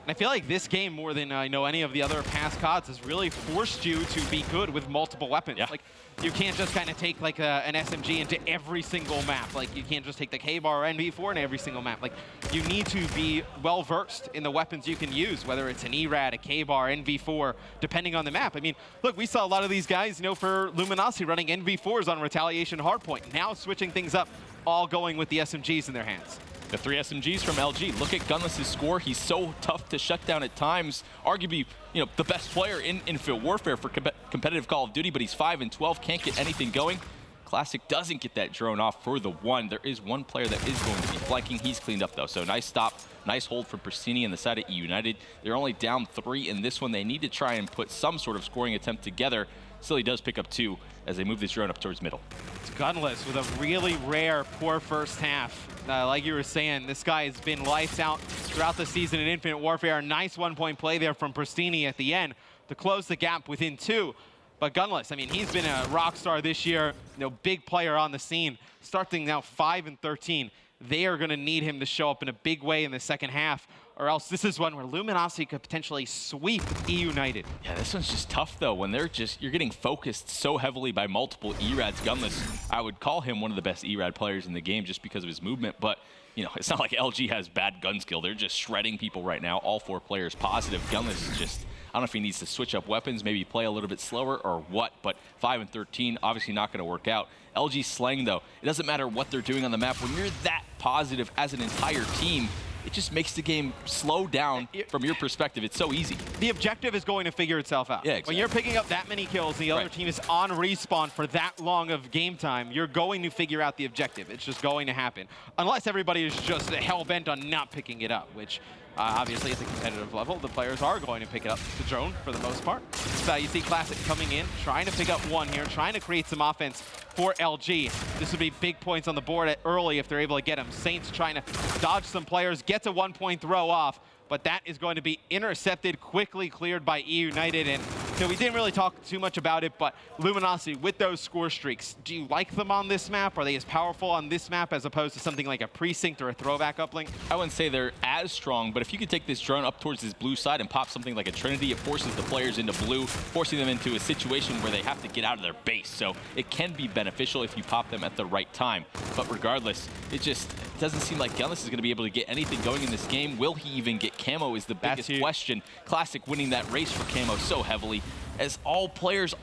And I feel like this game, more than any of the other past CODs, has really forced you to be good with multiple weapons. Yeah. Like, you can't just kind of take like an SMG into every single map. Like, you can't just take the K-Bar or NV4 into every single map. Like, you need to be well-versed in the weapons you can use, whether it's an ERAD, a K-Bar, NV4, depending on the map. I mean, look, we saw a lot of these guys, for Luminosity running NV4s on retaliation Hardpoint. Now switching things up, all going with the SMGs in their hands. The 3 SMGs from LG. Look at Gunless's score. He's so tough to shut down at times. Arguably, the best player in Infinite Warfare for competitive Call of Duty, but he's 5 and 12, can't get anything going. Classic doesn't get that drone off for the 1. There is one player that is going to be flanking. He's cleaned up, though. So nice stop, nice hold from Pristini on the side of eUnited. They're only down 3 in this one. They need to try and put some sort of scoring attempt together. Silly does pick up 2 as they move this drone up towards middle. It's Gunless with a really rare poor first half. Like you were saying, this guy has been lights out throughout the season in Infinite Warfare. A nice 1-point play there from Pristini at the end to close the gap within 2. But Gunless, I mean, he's been a rock star this year, big player on the scene, starting now 5 and 13. They are going to need him to show up in a big way in the second half, or else this is one where Luminosity could potentially sweep eUnited. Yeah, this one's just tough, though. When you're getting focused so heavily by multiple ERADs. Gunless, I would call him one of the best ERAD players in the game just because of his movement, but it's not like LG has bad gun skill. They're just shredding people right now. All 4 players positive. Gunless is just, I don't know if he needs to switch up weapons, maybe play a little bit slower or what, but 5 and 13, obviously not going to work out. LG slang, though, it doesn't matter what they're doing on the map. When you're that positive as an entire team, it just makes the game slow down from your perspective. It's so easy. The objective is going to figure itself out. Yeah, exactly. When you're picking up that many kills and the other team is on respawn for that long of game time, you're going to figure out the objective. It's just going to happen. Unless everybody is just hell-bent on not picking it up, which obviously at the competitive level, the players are going to pick it up, the drone for the most part. So you see Classic coming in, trying to pick up 1 here, trying to create some offense for LG. This would be big points on the board early if they're able to get him. Saints trying to dodge some players, gets a 1-point throw off, but that is going to be intercepted, quickly cleared by eUnited. And we didn't really talk too much about it, but Luminosity with those score streaks, do you like them on this map? Are they as powerful on this map as opposed to something like a precinct or a throwback uplink? I wouldn't say they're as strong, but if you could take this drone up towards this blue side and pop something like a Trinity, it forces the players into blue, forcing them into a situation where they have to get out of their base. So it can be beneficial if you pop them at the right time. But regardless, it just doesn't seem like Gunless is going to be able to get anything going in this game. Will he even get camo is the biggest question. Classic winning that race for camo so heavily, as all players,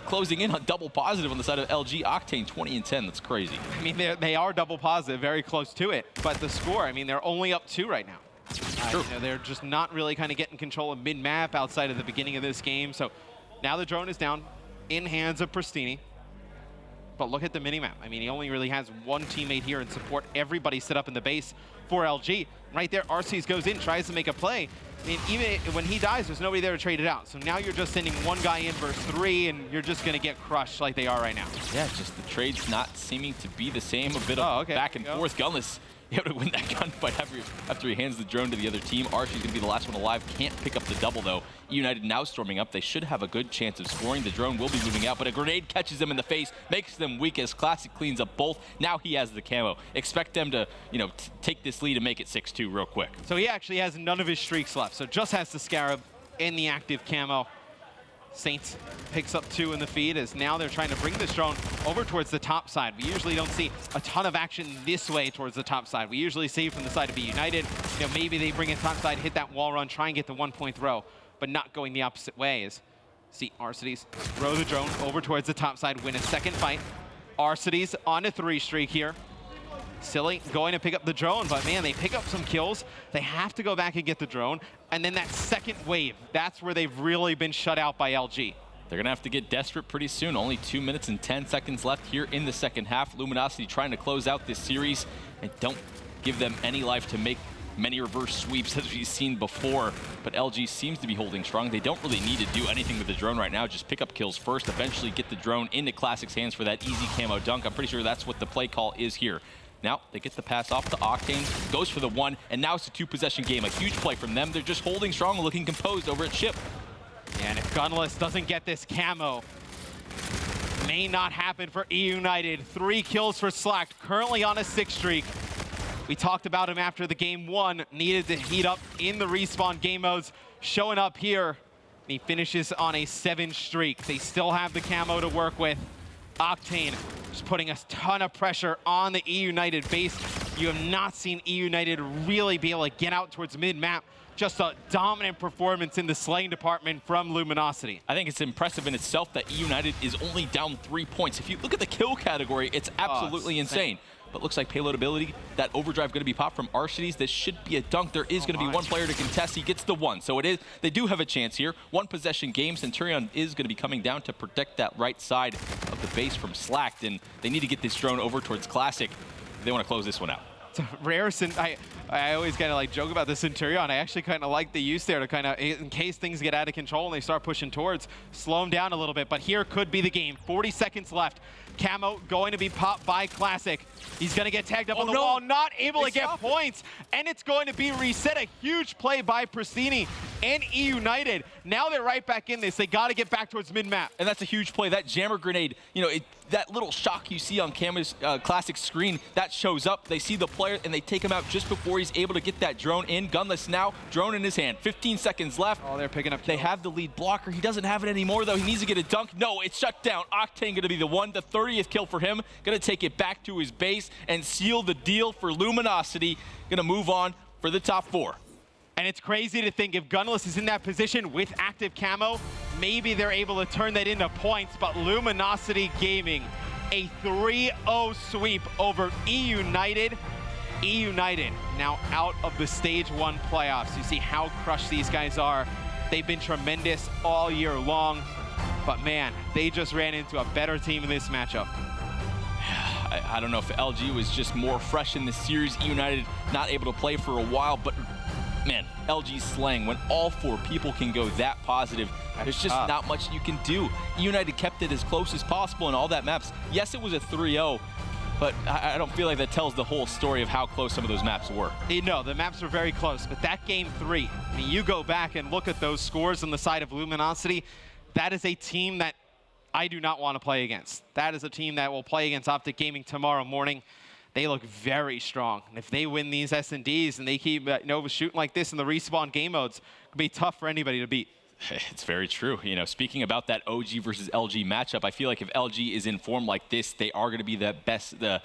closing in on double positive on the side of LG. Octane 20 and 10, that's crazy. I mean, they are double positive, very close to it. But the score, I mean, they're only up 2 right now. True. They're just not really kind of getting control of mid-map outside of the beginning of this game. So now the drone is down in hands of Pristini. But look at the minimap. I mean, he only really has 1 teammate here in support. Everybody set up in the base for LG. Right there, Arcees goes in, tries to make a play. I mean, even when he dies, there's nobody there to trade it out. So now you're just sending 1 guy in versus 3, and you're just going to get crushed like they are right now. Yeah, just the trade's not seeming to be the same. A bit of back and forth. Gunless able to win that gunfight after he hands the drone to the other team. Archie's going to be the last one alive. Can't pick up the double, though. eUnited now storming up. They should have a good chance of scoring. The drone will be moving out, but a grenade catches them in the face, makes them weak as Classic cleans up both. Now he has the camo. Expect them to, take this lead and make it 6-2 real quick. So he actually has none of his streaks left. So just has the Scarab and the active camo. Saints picks up 2 in the feed as now they're trying to bring this drone over towards the top side. We usually don't see a ton of action this way towards the top side. We usually see from the side of eUnited, maybe they bring it top side, hit that wall run, try and get the 1-point throw, but not going the opposite way. As see Arcees throw the drone over towards the top side, win a second fight. Arcity's on a 3 streak here. Silly going to pick up the drone, but man, they pick up some kills. They have to go back and get the drone. And then that second wave, that's where they've really been shut out by LG. They're going to have to get desperate pretty soon. Only 2 minutes and 10 seconds left here in the second half. Luminosity trying to close out this series and don't give them any life to make many reverse sweeps as we've seen before. But LG seems to be holding strong. They don't really need to do anything with the drone right now. Just pick up kills first, eventually get the drone into Classic's hands for that easy camo dunk. I'm pretty sure that's what the play call is here. Now they get the pass off to Octane, goes for the 1, and now it's a 2-possession game. A huge play from them. They're just holding strong and looking composed over at Ship. And if Gunless doesn't get this camo, may not happen for eUnited. 3 kills for Slack, currently on a 6 streak. We talked about him after the game 1, needed to heat up in the respawn game modes, showing up here. He finishes on a 7 streak. They still have the camo to work with. Octane just putting a ton of pressure on the eUnited base. You have not seen eUnited really be able to get out towards mid-map. Just a dominant performance in the slaying department from Luminosity. I think it's impressive in itself that eUnited is only down 3 points. If you look at the kill category, it's absolutely insane. But looks like payload ability, that overdrive going to be popped from Arcities. This should be a dunk. There is going to be one player to contest. He gets the 1. So it is. They do have a chance here. 1-possession game. Centurion is going to be coming down to protect that right side of the base from Slacked. And they need to get this drone over towards Classic. They want to close this one out. It's a rare, I always kind of like joke about the Centurion. I actually kind of like the use there to kind of, in case things get out of control and they start pushing towards, slow them down a little bit. But here could be the game. 40 seconds left. Camo going to be popped by Classic. He's going to get tagged up on the wall, not able to get points. And it's going to be reset. A huge play by Pricini and eUnited. Now they're right back in this. They got to get back towards mid-map. And that's a huge play. That jammer grenade, you know, that little shock you see on Cam's Classic screen, that shows up. They see the player and they take him out just before he's able to get that drone in. Gunless now, drone in his hand. 15 seconds left. Oh, they're picking up kills. They have the lead blocker. He doesn't have it anymore, though. He needs to get a dunk. No, it's shut down. Octane going to be the 1. The 30th kill for him. Going to take it back to his base and seal the deal for Luminosity. Going to move on for the top 4. And it's crazy to think if Gunless is in that position with active camo, maybe they're able to turn that into points. But Luminosity Gaming, a 3-0 sweep over eUnited. eUnited now out of the Stage 1 playoffs. You see how crushed these guys are. They've been tremendous all year long. But man, they just ran into a better team in this matchup. I don't know if LG was just more fresh in this series. eUnited not able to play for a while, but man, LG's slaying. When all 4 people can go that positive, there's just not much you can do. eUnited kept it as close as possible in all that maps. Yes, it was a 3-0, but I don't feel like that tells the whole story of how close some of those maps were. No, the maps were very close, but that game 3, I mean, you go back and look at those scores on the side of Luminosity, that is a team that I do not want to play against. That is a team that will play against OpTic Gaming tomorrow morning. They look very strong. And if they win these S&Ds and they keep shooting like this in the respawn game modes, it'll be tough for anybody to beat. It's very true. You know, speaking about that OG versus LG matchup, I feel like if LG is in form like this, they are going to be the best, the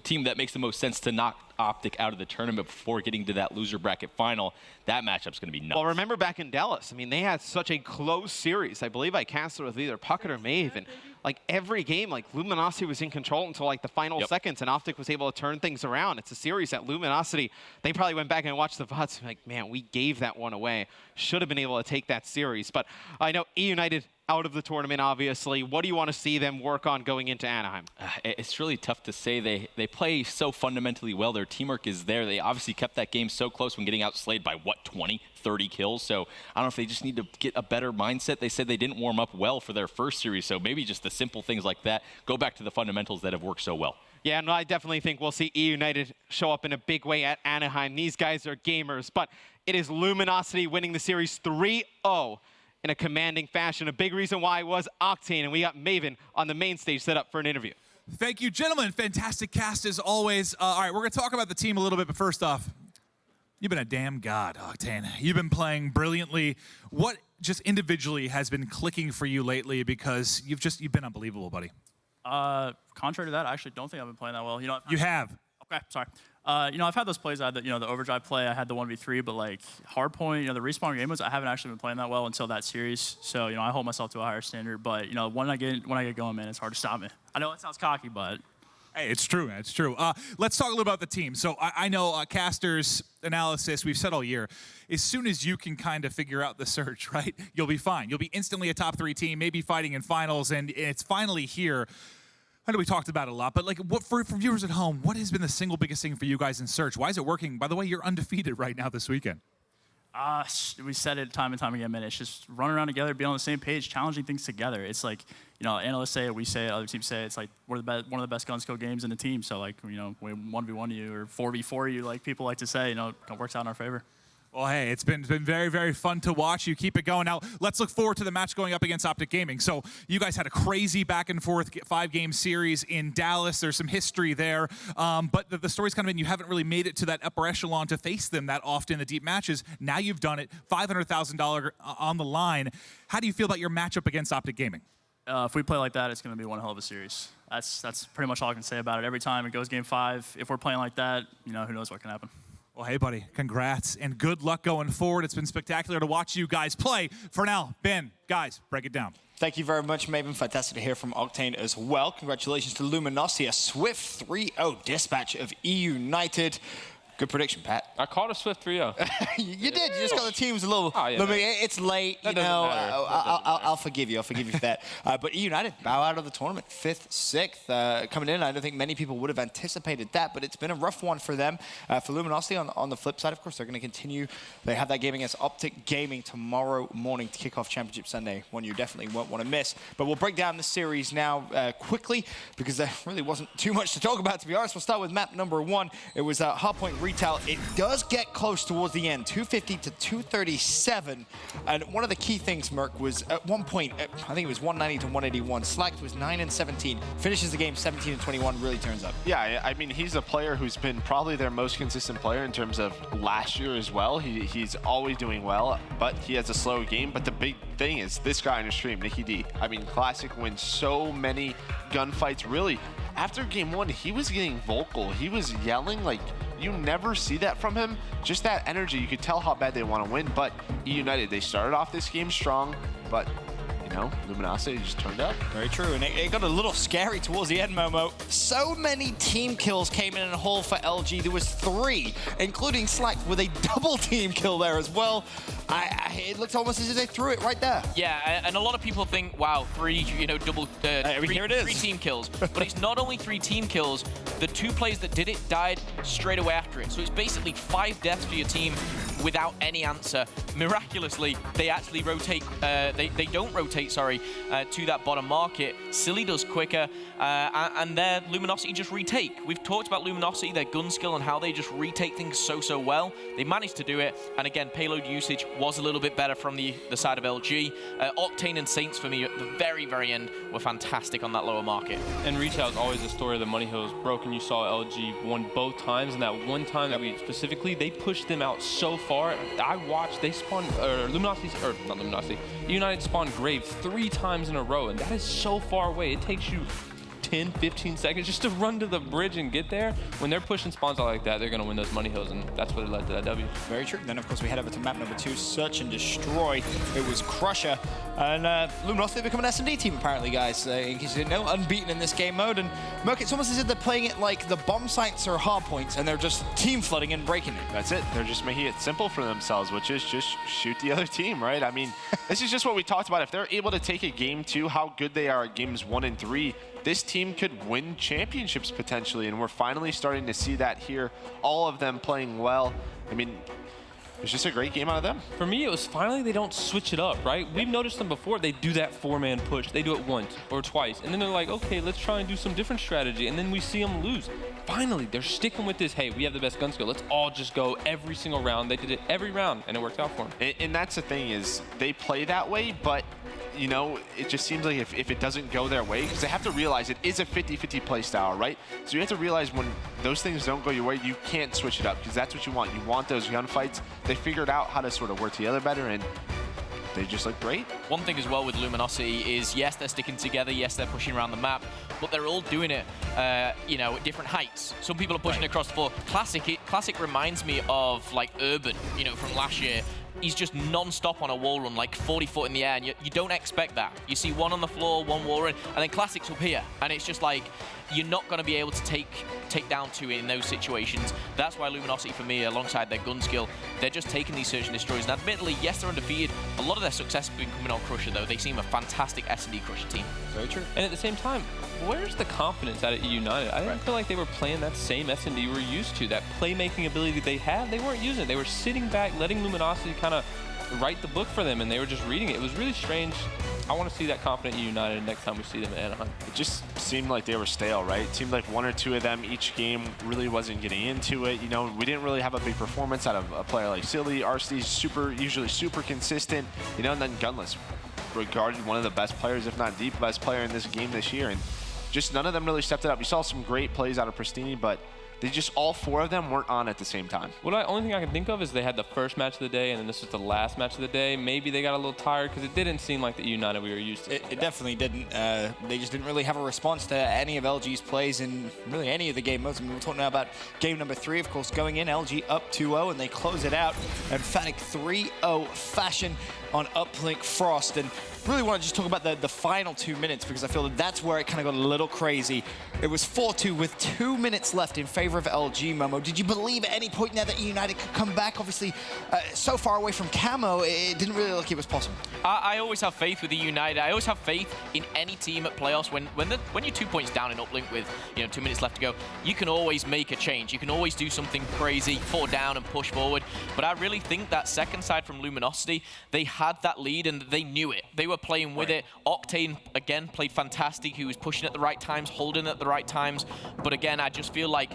team that makes the most sense to knock OpTic out of the tournament before getting to that loser bracket final. That matchup's going to be nuts. Well, remember back in Dallas, I mean, they had such a close series. I believe I cast it with either Puckett or Maeve, and like every game, like Luminosity was in control until like the final seconds, and OpTic was able to turn things around. It's a series that Luminosity, they probably went back and watched the VODs, like, man, we gave that one away. Should have been able to take that series. But I know eUnited out of the tournament, obviously. What do you want to see them work on going into Anaheim? It's really tough to say. They play so fundamentally well. Their teamwork is there. They obviously kept that game so close when getting outslayed by, what, 20, 30 kills? So I don't know if they just need to get a better mindset. They said they didn't warm up well for their first series, so maybe just the simple things like that. Go back to the fundamentals that have worked so well. Yeah, no, I definitely think we'll see eUnited show up in a big way at Anaheim. These guys are gamers, but it is Luminosity winning the series 3-0 in a commanding fashion. A big reason why was Octane, and we got Maven on the main stage set up for an interview. Thank you, gentlemen. Fantastic cast as always. All right, we're going to talk about the team a little bit, but first off, you've been a damn god, Octane. You've been playing brilliantly. What just individually has been clicking for you lately? Because you've been unbelievable, buddy. Contrary to that, I actually don't think I've been playing that well. You know, you have. Okay, sorry. I've had those plays. I had the overdrive play. I had the 1v3, but like Hardpoint, the respawn game modes, I haven't actually been playing that well until that series. So I hold myself to a higher standard. But when I get going, man, it's hard to stop me. I know it sounds cocky, but hey, it's true. It's true. Let's talk a little about the team. So I know Caster's analysis, we've said all year, as soon as you can kind of figure out the search, right, you'll be fine. You'll be instantly a top 3 team, maybe fighting in finals, and it's finally here. I know we talked about it a lot, but like, what for viewers at home, what has been the single biggest thing for you guys in search? Why is it working? By the way, you're undefeated right now this weekend. We said it time and time again, man. It's just running around together, being on the same page, challenging things together. It's like, analysts say it, we say it, other teams say it. It's like one of the best gun skill games in the team. So like, we 1v1 you or 4v4 you, like people like to say, it works out in our favor. Well, hey, it's been very, very fun to watch. You keep it going. Now, let's look forward to the match going up against OpTic Gaming. So you guys had a crazy back-and-forth 5-game series in Dallas. There's some history there. But the story's kind of been you haven't really made it to that upper echelon to face them that often in the deep matches. Now you've done it. $500,000 on the line. How do you feel about your matchup against OpTic Gaming? If we play like that, it's going to be one hell of a series. That's pretty much all I can say about it. Every time it goes game 5, if we're playing like that, who knows what can happen. Well, hey, buddy, congrats and good luck going forward. It's been spectacular to watch you guys play. For now, Ben, guys, break it down. Thank you very much, Maven. Fantastic to hear from Octane as well. Congratulations to Luminosity, a swift 3-0 dispatch of eUnited. Good prediction, Pat. I called a swift 3-0. You did. You just got the teams a little. Oh, yeah, it's late. I'll forgive you. I'll forgive you for that. But eUnited bow out of the tournament, 5th, 6th, coming in. I don't think many people would have anticipated that, but it's been a rough one for them. For Luminosity, on the flip side, of course, they're going to continue. They have that game against OpTic Gaming tomorrow morning to kick off Championship Sunday, one you definitely won't want to miss. But we'll break down the series now quickly because there really wasn't too much to talk about, to be honest. We'll start with map number 1. It was Hardpoint Retail. It does get close towards the end, 250 to 237. And one of the key things, Merc, was at one point, I think it was 190 to 181. Slacked was 9-17, finishes the game 17-21, really turns up. Yeah, I mean, he's a player who's been probably their most consistent player in terms of last year as well. He's always doing well, but he has a slow game. But the big thing is this guy on your stream, Nicky D. I mean, Classic wins so many gunfights, really. After game 1, he was getting vocal. He was yelling like you never see that from him. Just that energy. You could tell how bad they want to win. But eUnited, they started off this game strong, but Luminosity just turned up. Very true, and it got a little scary towards the end, Momo. So many team kills came in a haul for LG. There was 3, including Slack with a double team kill there as well. It looked almost as if they threw it right there. Yeah, and a lot of people think, wow, 3, double, here it is. 3 team kills. But it's not only 3 team kills. The 2 players that did it died straight away after it. So it's basically 5 deaths for your team without any answer. Miraculously, they actually rotate. They don't rotate. To that bottom market. Silly does quicker, and their Luminosity just retake. We've talked about Luminosity, their gun skill, and how they just retake things so well. They managed to do it, and again, payload usage was a little bit better from the side of LG. Octane and Saints, for me, at the very end, were fantastic on that lower market. And retail is always the story of the money hills. Broken, you saw LG won both times, and that one time that we specifically, they pushed them out so far. I watched, they spawned, eUnited spawned Grave 3 times in a row, and that is so far away. It takes you 10, 15 seconds just to run to the bridge and get there. When they're pushing spawns out like that, they're going to win those money hills, and that's what led to that W. Very true. Then, of course, we head over to map number 2, Search and Destroy. It was Crusher. And Luminosity become an S&D team, apparently, guys. In case you didn't know, unbeaten in this game mode. And Merc, it's almost as if they're playing it like the bomb sites or hard points, and they're just team flooding and breaking it. That's it. They're just making it simple for themselves, which is just shoot the other team, right? I mean, this is just what we talked about. If they're able to take a game 2, how good they are at games 1 and 3, this team could win championships potentially, and we're finally starting to see that here. All of them playing well. I mean, it was just a great game out of them. For me, it was finally they don't switch it up, right? We've noticed them before. They do that 4-man push. They do it once or twice, and then they're like, okay, let's try and do some different strategy, and then we see them lose. Finally, they're sticking with this, hey, we have the best gun skill. Let's all just go every single round. They did it every round, and it worked out for them. And that's the thing is they play that way, but it just seems like if it doesn't go their way, because they have to realize it is a 50-50 play style, right? So you have to realize when those things don't go your way, you can't switch it up, because that's what you want. You want those gunfights. They figured out how to sort of work together better, and they just look great. One thing as well with Luminosity is, yes, they're sticking together, yes, they're pushing around the map, but they're all doing it you know, at different heights. Some people are pushing across the floor. Classic reminds me of like Urban, you know, from last year. He's just non-stop on a wall run, like 40 foot in the air, and you don't expect that. You see one on the floor, one wall run, and then Classic's up here, and it's just like, you're not going to be able to take down two in those situations. That's why Luminosity, for me, alongside their gun skill, they're just taking these search and destroys. And admittedly, yes, they're undefeated. A lot of their success has been coming on Crusher, though. They seem a fantastic S&D Crusher team. Very true. And at the same time, where's the confidence out of eUnited? I didn't feel like they were playing that same S&D we're used to. That playmaking ability they have, they weren't using it. They were sitting back, letting Luminosity kind of write the book for them, and they were just reading it. It was really strange. I want to see that confident eUnited next time we see them at Anaheim. It just seemed like they were stale, right? It seemed like one or two of them each game really wasn't getting into it. You know, we didn't really have a big performance out of a player like Silly. RC's usually super consistent, you know, and then Gunless, regarded one of the best players, if not the best player in this game this year, and just none of them really stepped it up. You saw some great plays out of Pristini, but they just, all four of them weren't on at the same time. Well, the only thing I can think of is they had the first match of the day, and then this was the last match of the day. Maybe they got a little tired because it didn't seem like the United we were used to. It definitely didn't. They just didn't really have a response to any of LG's plays in really any of the game modes. I mean, we're talking now about game number 3, of course, going in, LG up 2-0, and they close it out. Emphatic 3-0 fashion on Uplink Frost. And really want to just talk about the final 2 minutes, because I feel that that's where it kind of got a little crazy. It was 4-2 with 2 minutes left in favor of LG. Momo, did you eUnited at any point now that eUnited could come back? Obviously, so far away from Camo, it didn't really look like it was possible. I always have faith with eUnited. I always have faith in any team at playoffs. When you're 2 points down in Uplink with 2 minutes left to go, you can always make a change. You can always do something crazy, fall down and push forward. But I really think that second side from Luminosity, they had that lead and they knew it. They were playing with it. Octane, again, played fantastic. He was pushing at the right times, holding at the right times. But again, I just feel like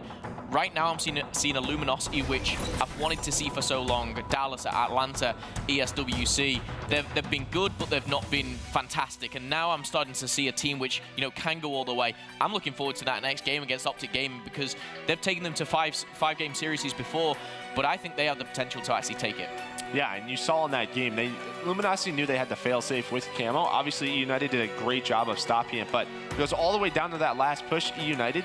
right now I'm seeing a Luminosity which I've wanted to see for so long. Dallas, Atlanta, ESWC, they've been good, but they've not been fantastic. And now I'm starting to see a team which can go all the way. I'm looking forward to that next game against OpTic Gaming, because they've taken them to five-game series before, but I think they have the potential to actually take it. Yeah, and you saw in that game, Luminosity knew they had the fail-safe with Camo. Obviously, eUnited did a great job of stopping it, but it goes all the way down to that last push. eUnited,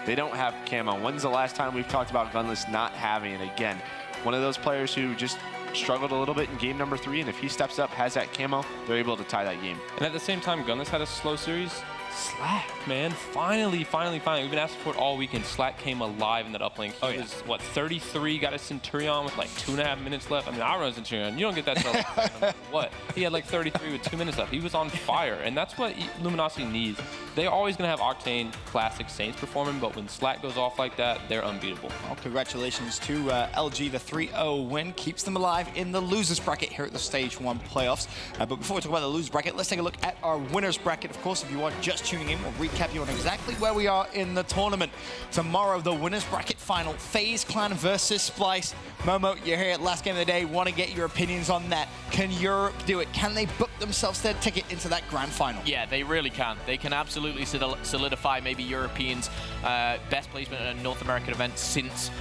they don't have Camo. When's the last time we've talked about Gunless not having it? Again, one of those players who just struggled a little bit in game number 3, and if he steps up, has that Camo, they're able to tie that game. And at the same time, Gunless had a slow series. Slack, man, finally. We've been asking for it all weekend. Slack came alive in that Uplink. He was, what, 33, got a Centurion with like 2.5 minutes left. I mean, I run a Centurion. You don't get that till like, what? He had like 33 with 2 minutes left. He was on fire, and that's what Luminosity needs. They're always going to have Octane, Classic, Saints performing, but when Slack goes off like that, they're unbeatable. Well, congratulations to LG. The 3-0 win keeps them alive in the losers bracket here at the Stage 1 playoffs. But before we talk about the losers bracket, let's take a look at our winners bracket. Of course, if you are just tuning in, we'll recap you on exactly where we are in the tournament. Tomorrow, the winners bracket final, FaZe Clan versus Splyce. Momo, you're here at last game of the day. Want to get your opinions on that. Can Europe do it? Can they book themselves their ticket into that grand final? Yeah, they really can. They can absolutely solidify maybe Europeans' best placement at a North American event since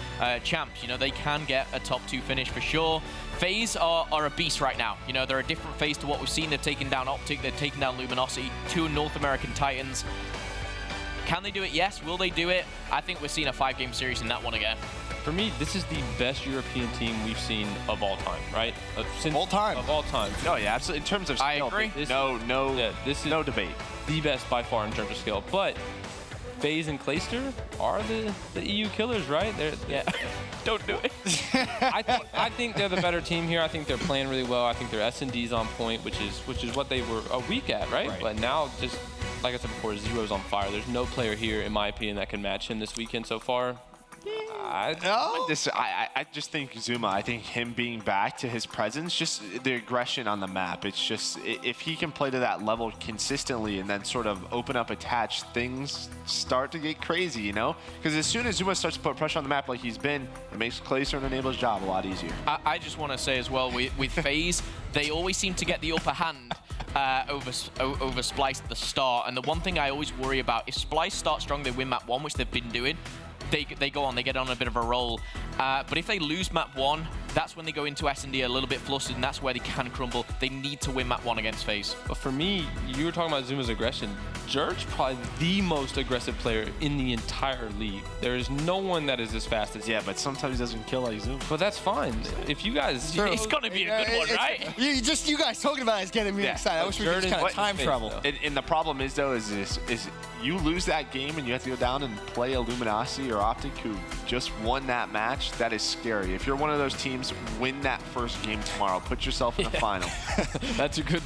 champs. They can get a top 2 finish for sure. FaZe are a beast right now. They're a different FaZe to what we've seen. They've taken down OpTic, they've taken down Luminosity, 2 North American Titans. Can they do it? Yes. Will they do it? I think we're seeing a 5-game series in that one again. For me, this is the best European team we've seen of all time, right? Of all time. No, yeah, absolutely. In terms of skill, I agree. This is no debate. The best by far in terms of skill. But FaZe and Clayster are the EU killers, right? Yeah. Don't do it. I think they're the better team here. I think they're playing really well. I think their S&D's on point, which is what they were a week at, right? But now, just like I said before, Zero's on fire. There's no player here, in my opinion, that can match him this weekend so far. I just think Zuma, I think him being back to his presence, just the aggression on the map, it's just, if he can play to that level consistently and then sort of open up attach, things start to get crazy, Because as soon as Zuma starts to put pressure on the map like he's been, it makes Clayster and Enable's job a lot easier. I just want to say as well, with FaZe, they always seem to get the upper hand over Splyce at the start. And the one thing I always worry about, if Splyce starts strong, they win map 1, which they've been doing, they go on, they get on a bit of a roll. But if they lose map 1, that's when they go into S&D a little bit flustered, and that's where they can crumble. They need to win map 1 against FaZe. But for me, you were talking about Zuma's aggression. Jurg's probably the most aggressive player in the entire league. There is no one that is as fast as him. Yeah, but sometimes he doesn't kill like Zoom. But that's fine. If you guys... It's going to be a good one, right? You guys talking about it is getting me excited. I wish we could just kind of time travel. And the problem is, though, is you lose that game and you have to go down and play a Luminosity or OpTic who just won that match. That is scary. If you're one of those teams, win that first game tomorrow. Put yourself in the final. That's a good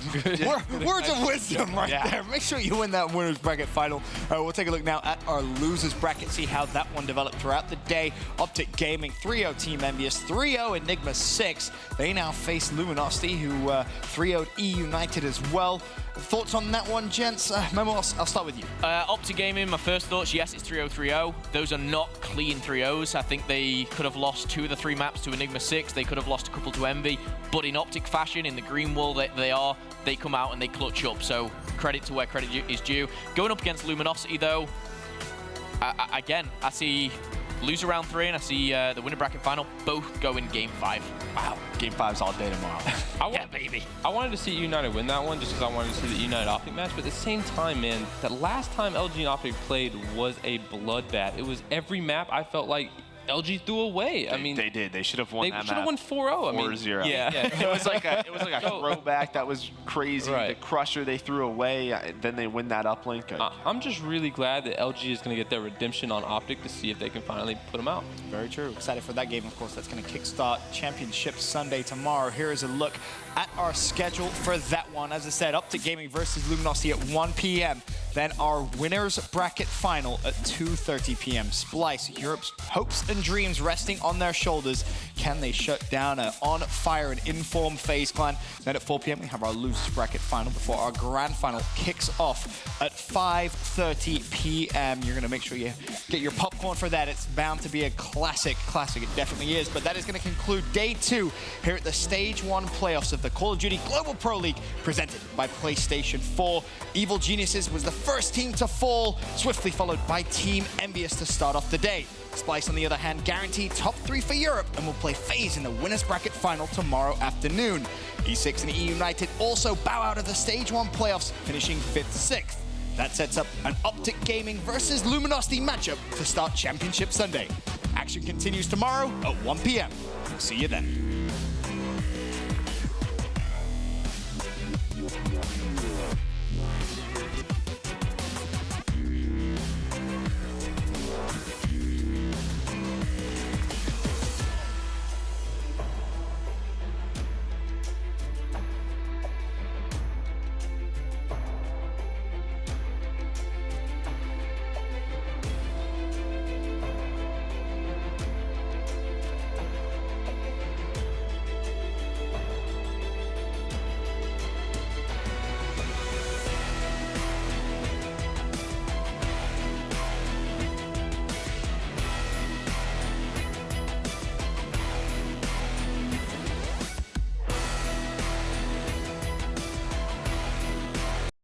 words of wisdom right there. Make sure you win that winners bracket final. We'll take a look now at our losers bracket, see how that one developed throughout the day. OpTic Gaming 3-0 Team Envious, 3-0 Enigma 6. They now face Luminosity, who 3-0'd eUnited as well. Thoughts on that one, gents? Memo, I'll start with you. OpTic Gaming, my first thoughts, yes, it's 3-0, 3-0. Those are not clean 3-0s. I think they could have lost 2 of the 3 maps to Enigma 6. They could have lost a couple to Envy. But in OpTic fashion, in the green wall that they come out and they clutch up. So credit to where credit is due. Going up against Luminosity, though, again, I see loser round 3 and I see the winner bracket final both go in Game 5. Wow, Game 5's all day tomorrow. Yeah, baby. I wanted to see United win that one just because I wanted to see the United OpTic match. But at the same time, man, the last time LG and OpTic played was a bloodbath. It was every map I felt like LG threw away. They did. They should have won that map. They should have won 4-0. 4-0. Yeah. It was like a throwback that was crazy. Right. The Crusher they threw away, then they win that Uplink. I'm just really glad that LG is going to get their redemption on OpTic to see if they can finally put them out. Very true. Excited for that game, of course. That's going to kickstart Championship Sunday tomorrow. Here is a look at our schedule for that one. As I said, OpTic Gaming versus Luminosity at 1 p.m. Then our winners bracket final at 2:30 p.m. Splyce, Europe's hopes and dreams resting on their shoulders. Can they shut down an on-fire and informed FaZe Clan? Then at 4 p.m. we have our losers bracket final before our grand final kicks off at 5:30 p.m. You're going to make sure you get your popcorn for that. It's bound to be a classic. It definitely is. But that is going to conclude day 2 here at the Stage 1 playoffs of the Call of Duty Global Pro League presented by PlayStation 4. Evil Geniuses was the first team to fall, swiftly followed by Team Envious to start off the day. Splyce, on the other hand, guaranteed top 3 for Europe and will play FaZe in the winners bracket final tomorrow afternoon. E6 and eUnited also bow out of the Stage 1 playoffs, finishing 5th, 6th. That sets up an OpTic Gaming versus Luminosity matchup to start Championship Sunday. Action continues tomorrow at 1 p.m. See you then.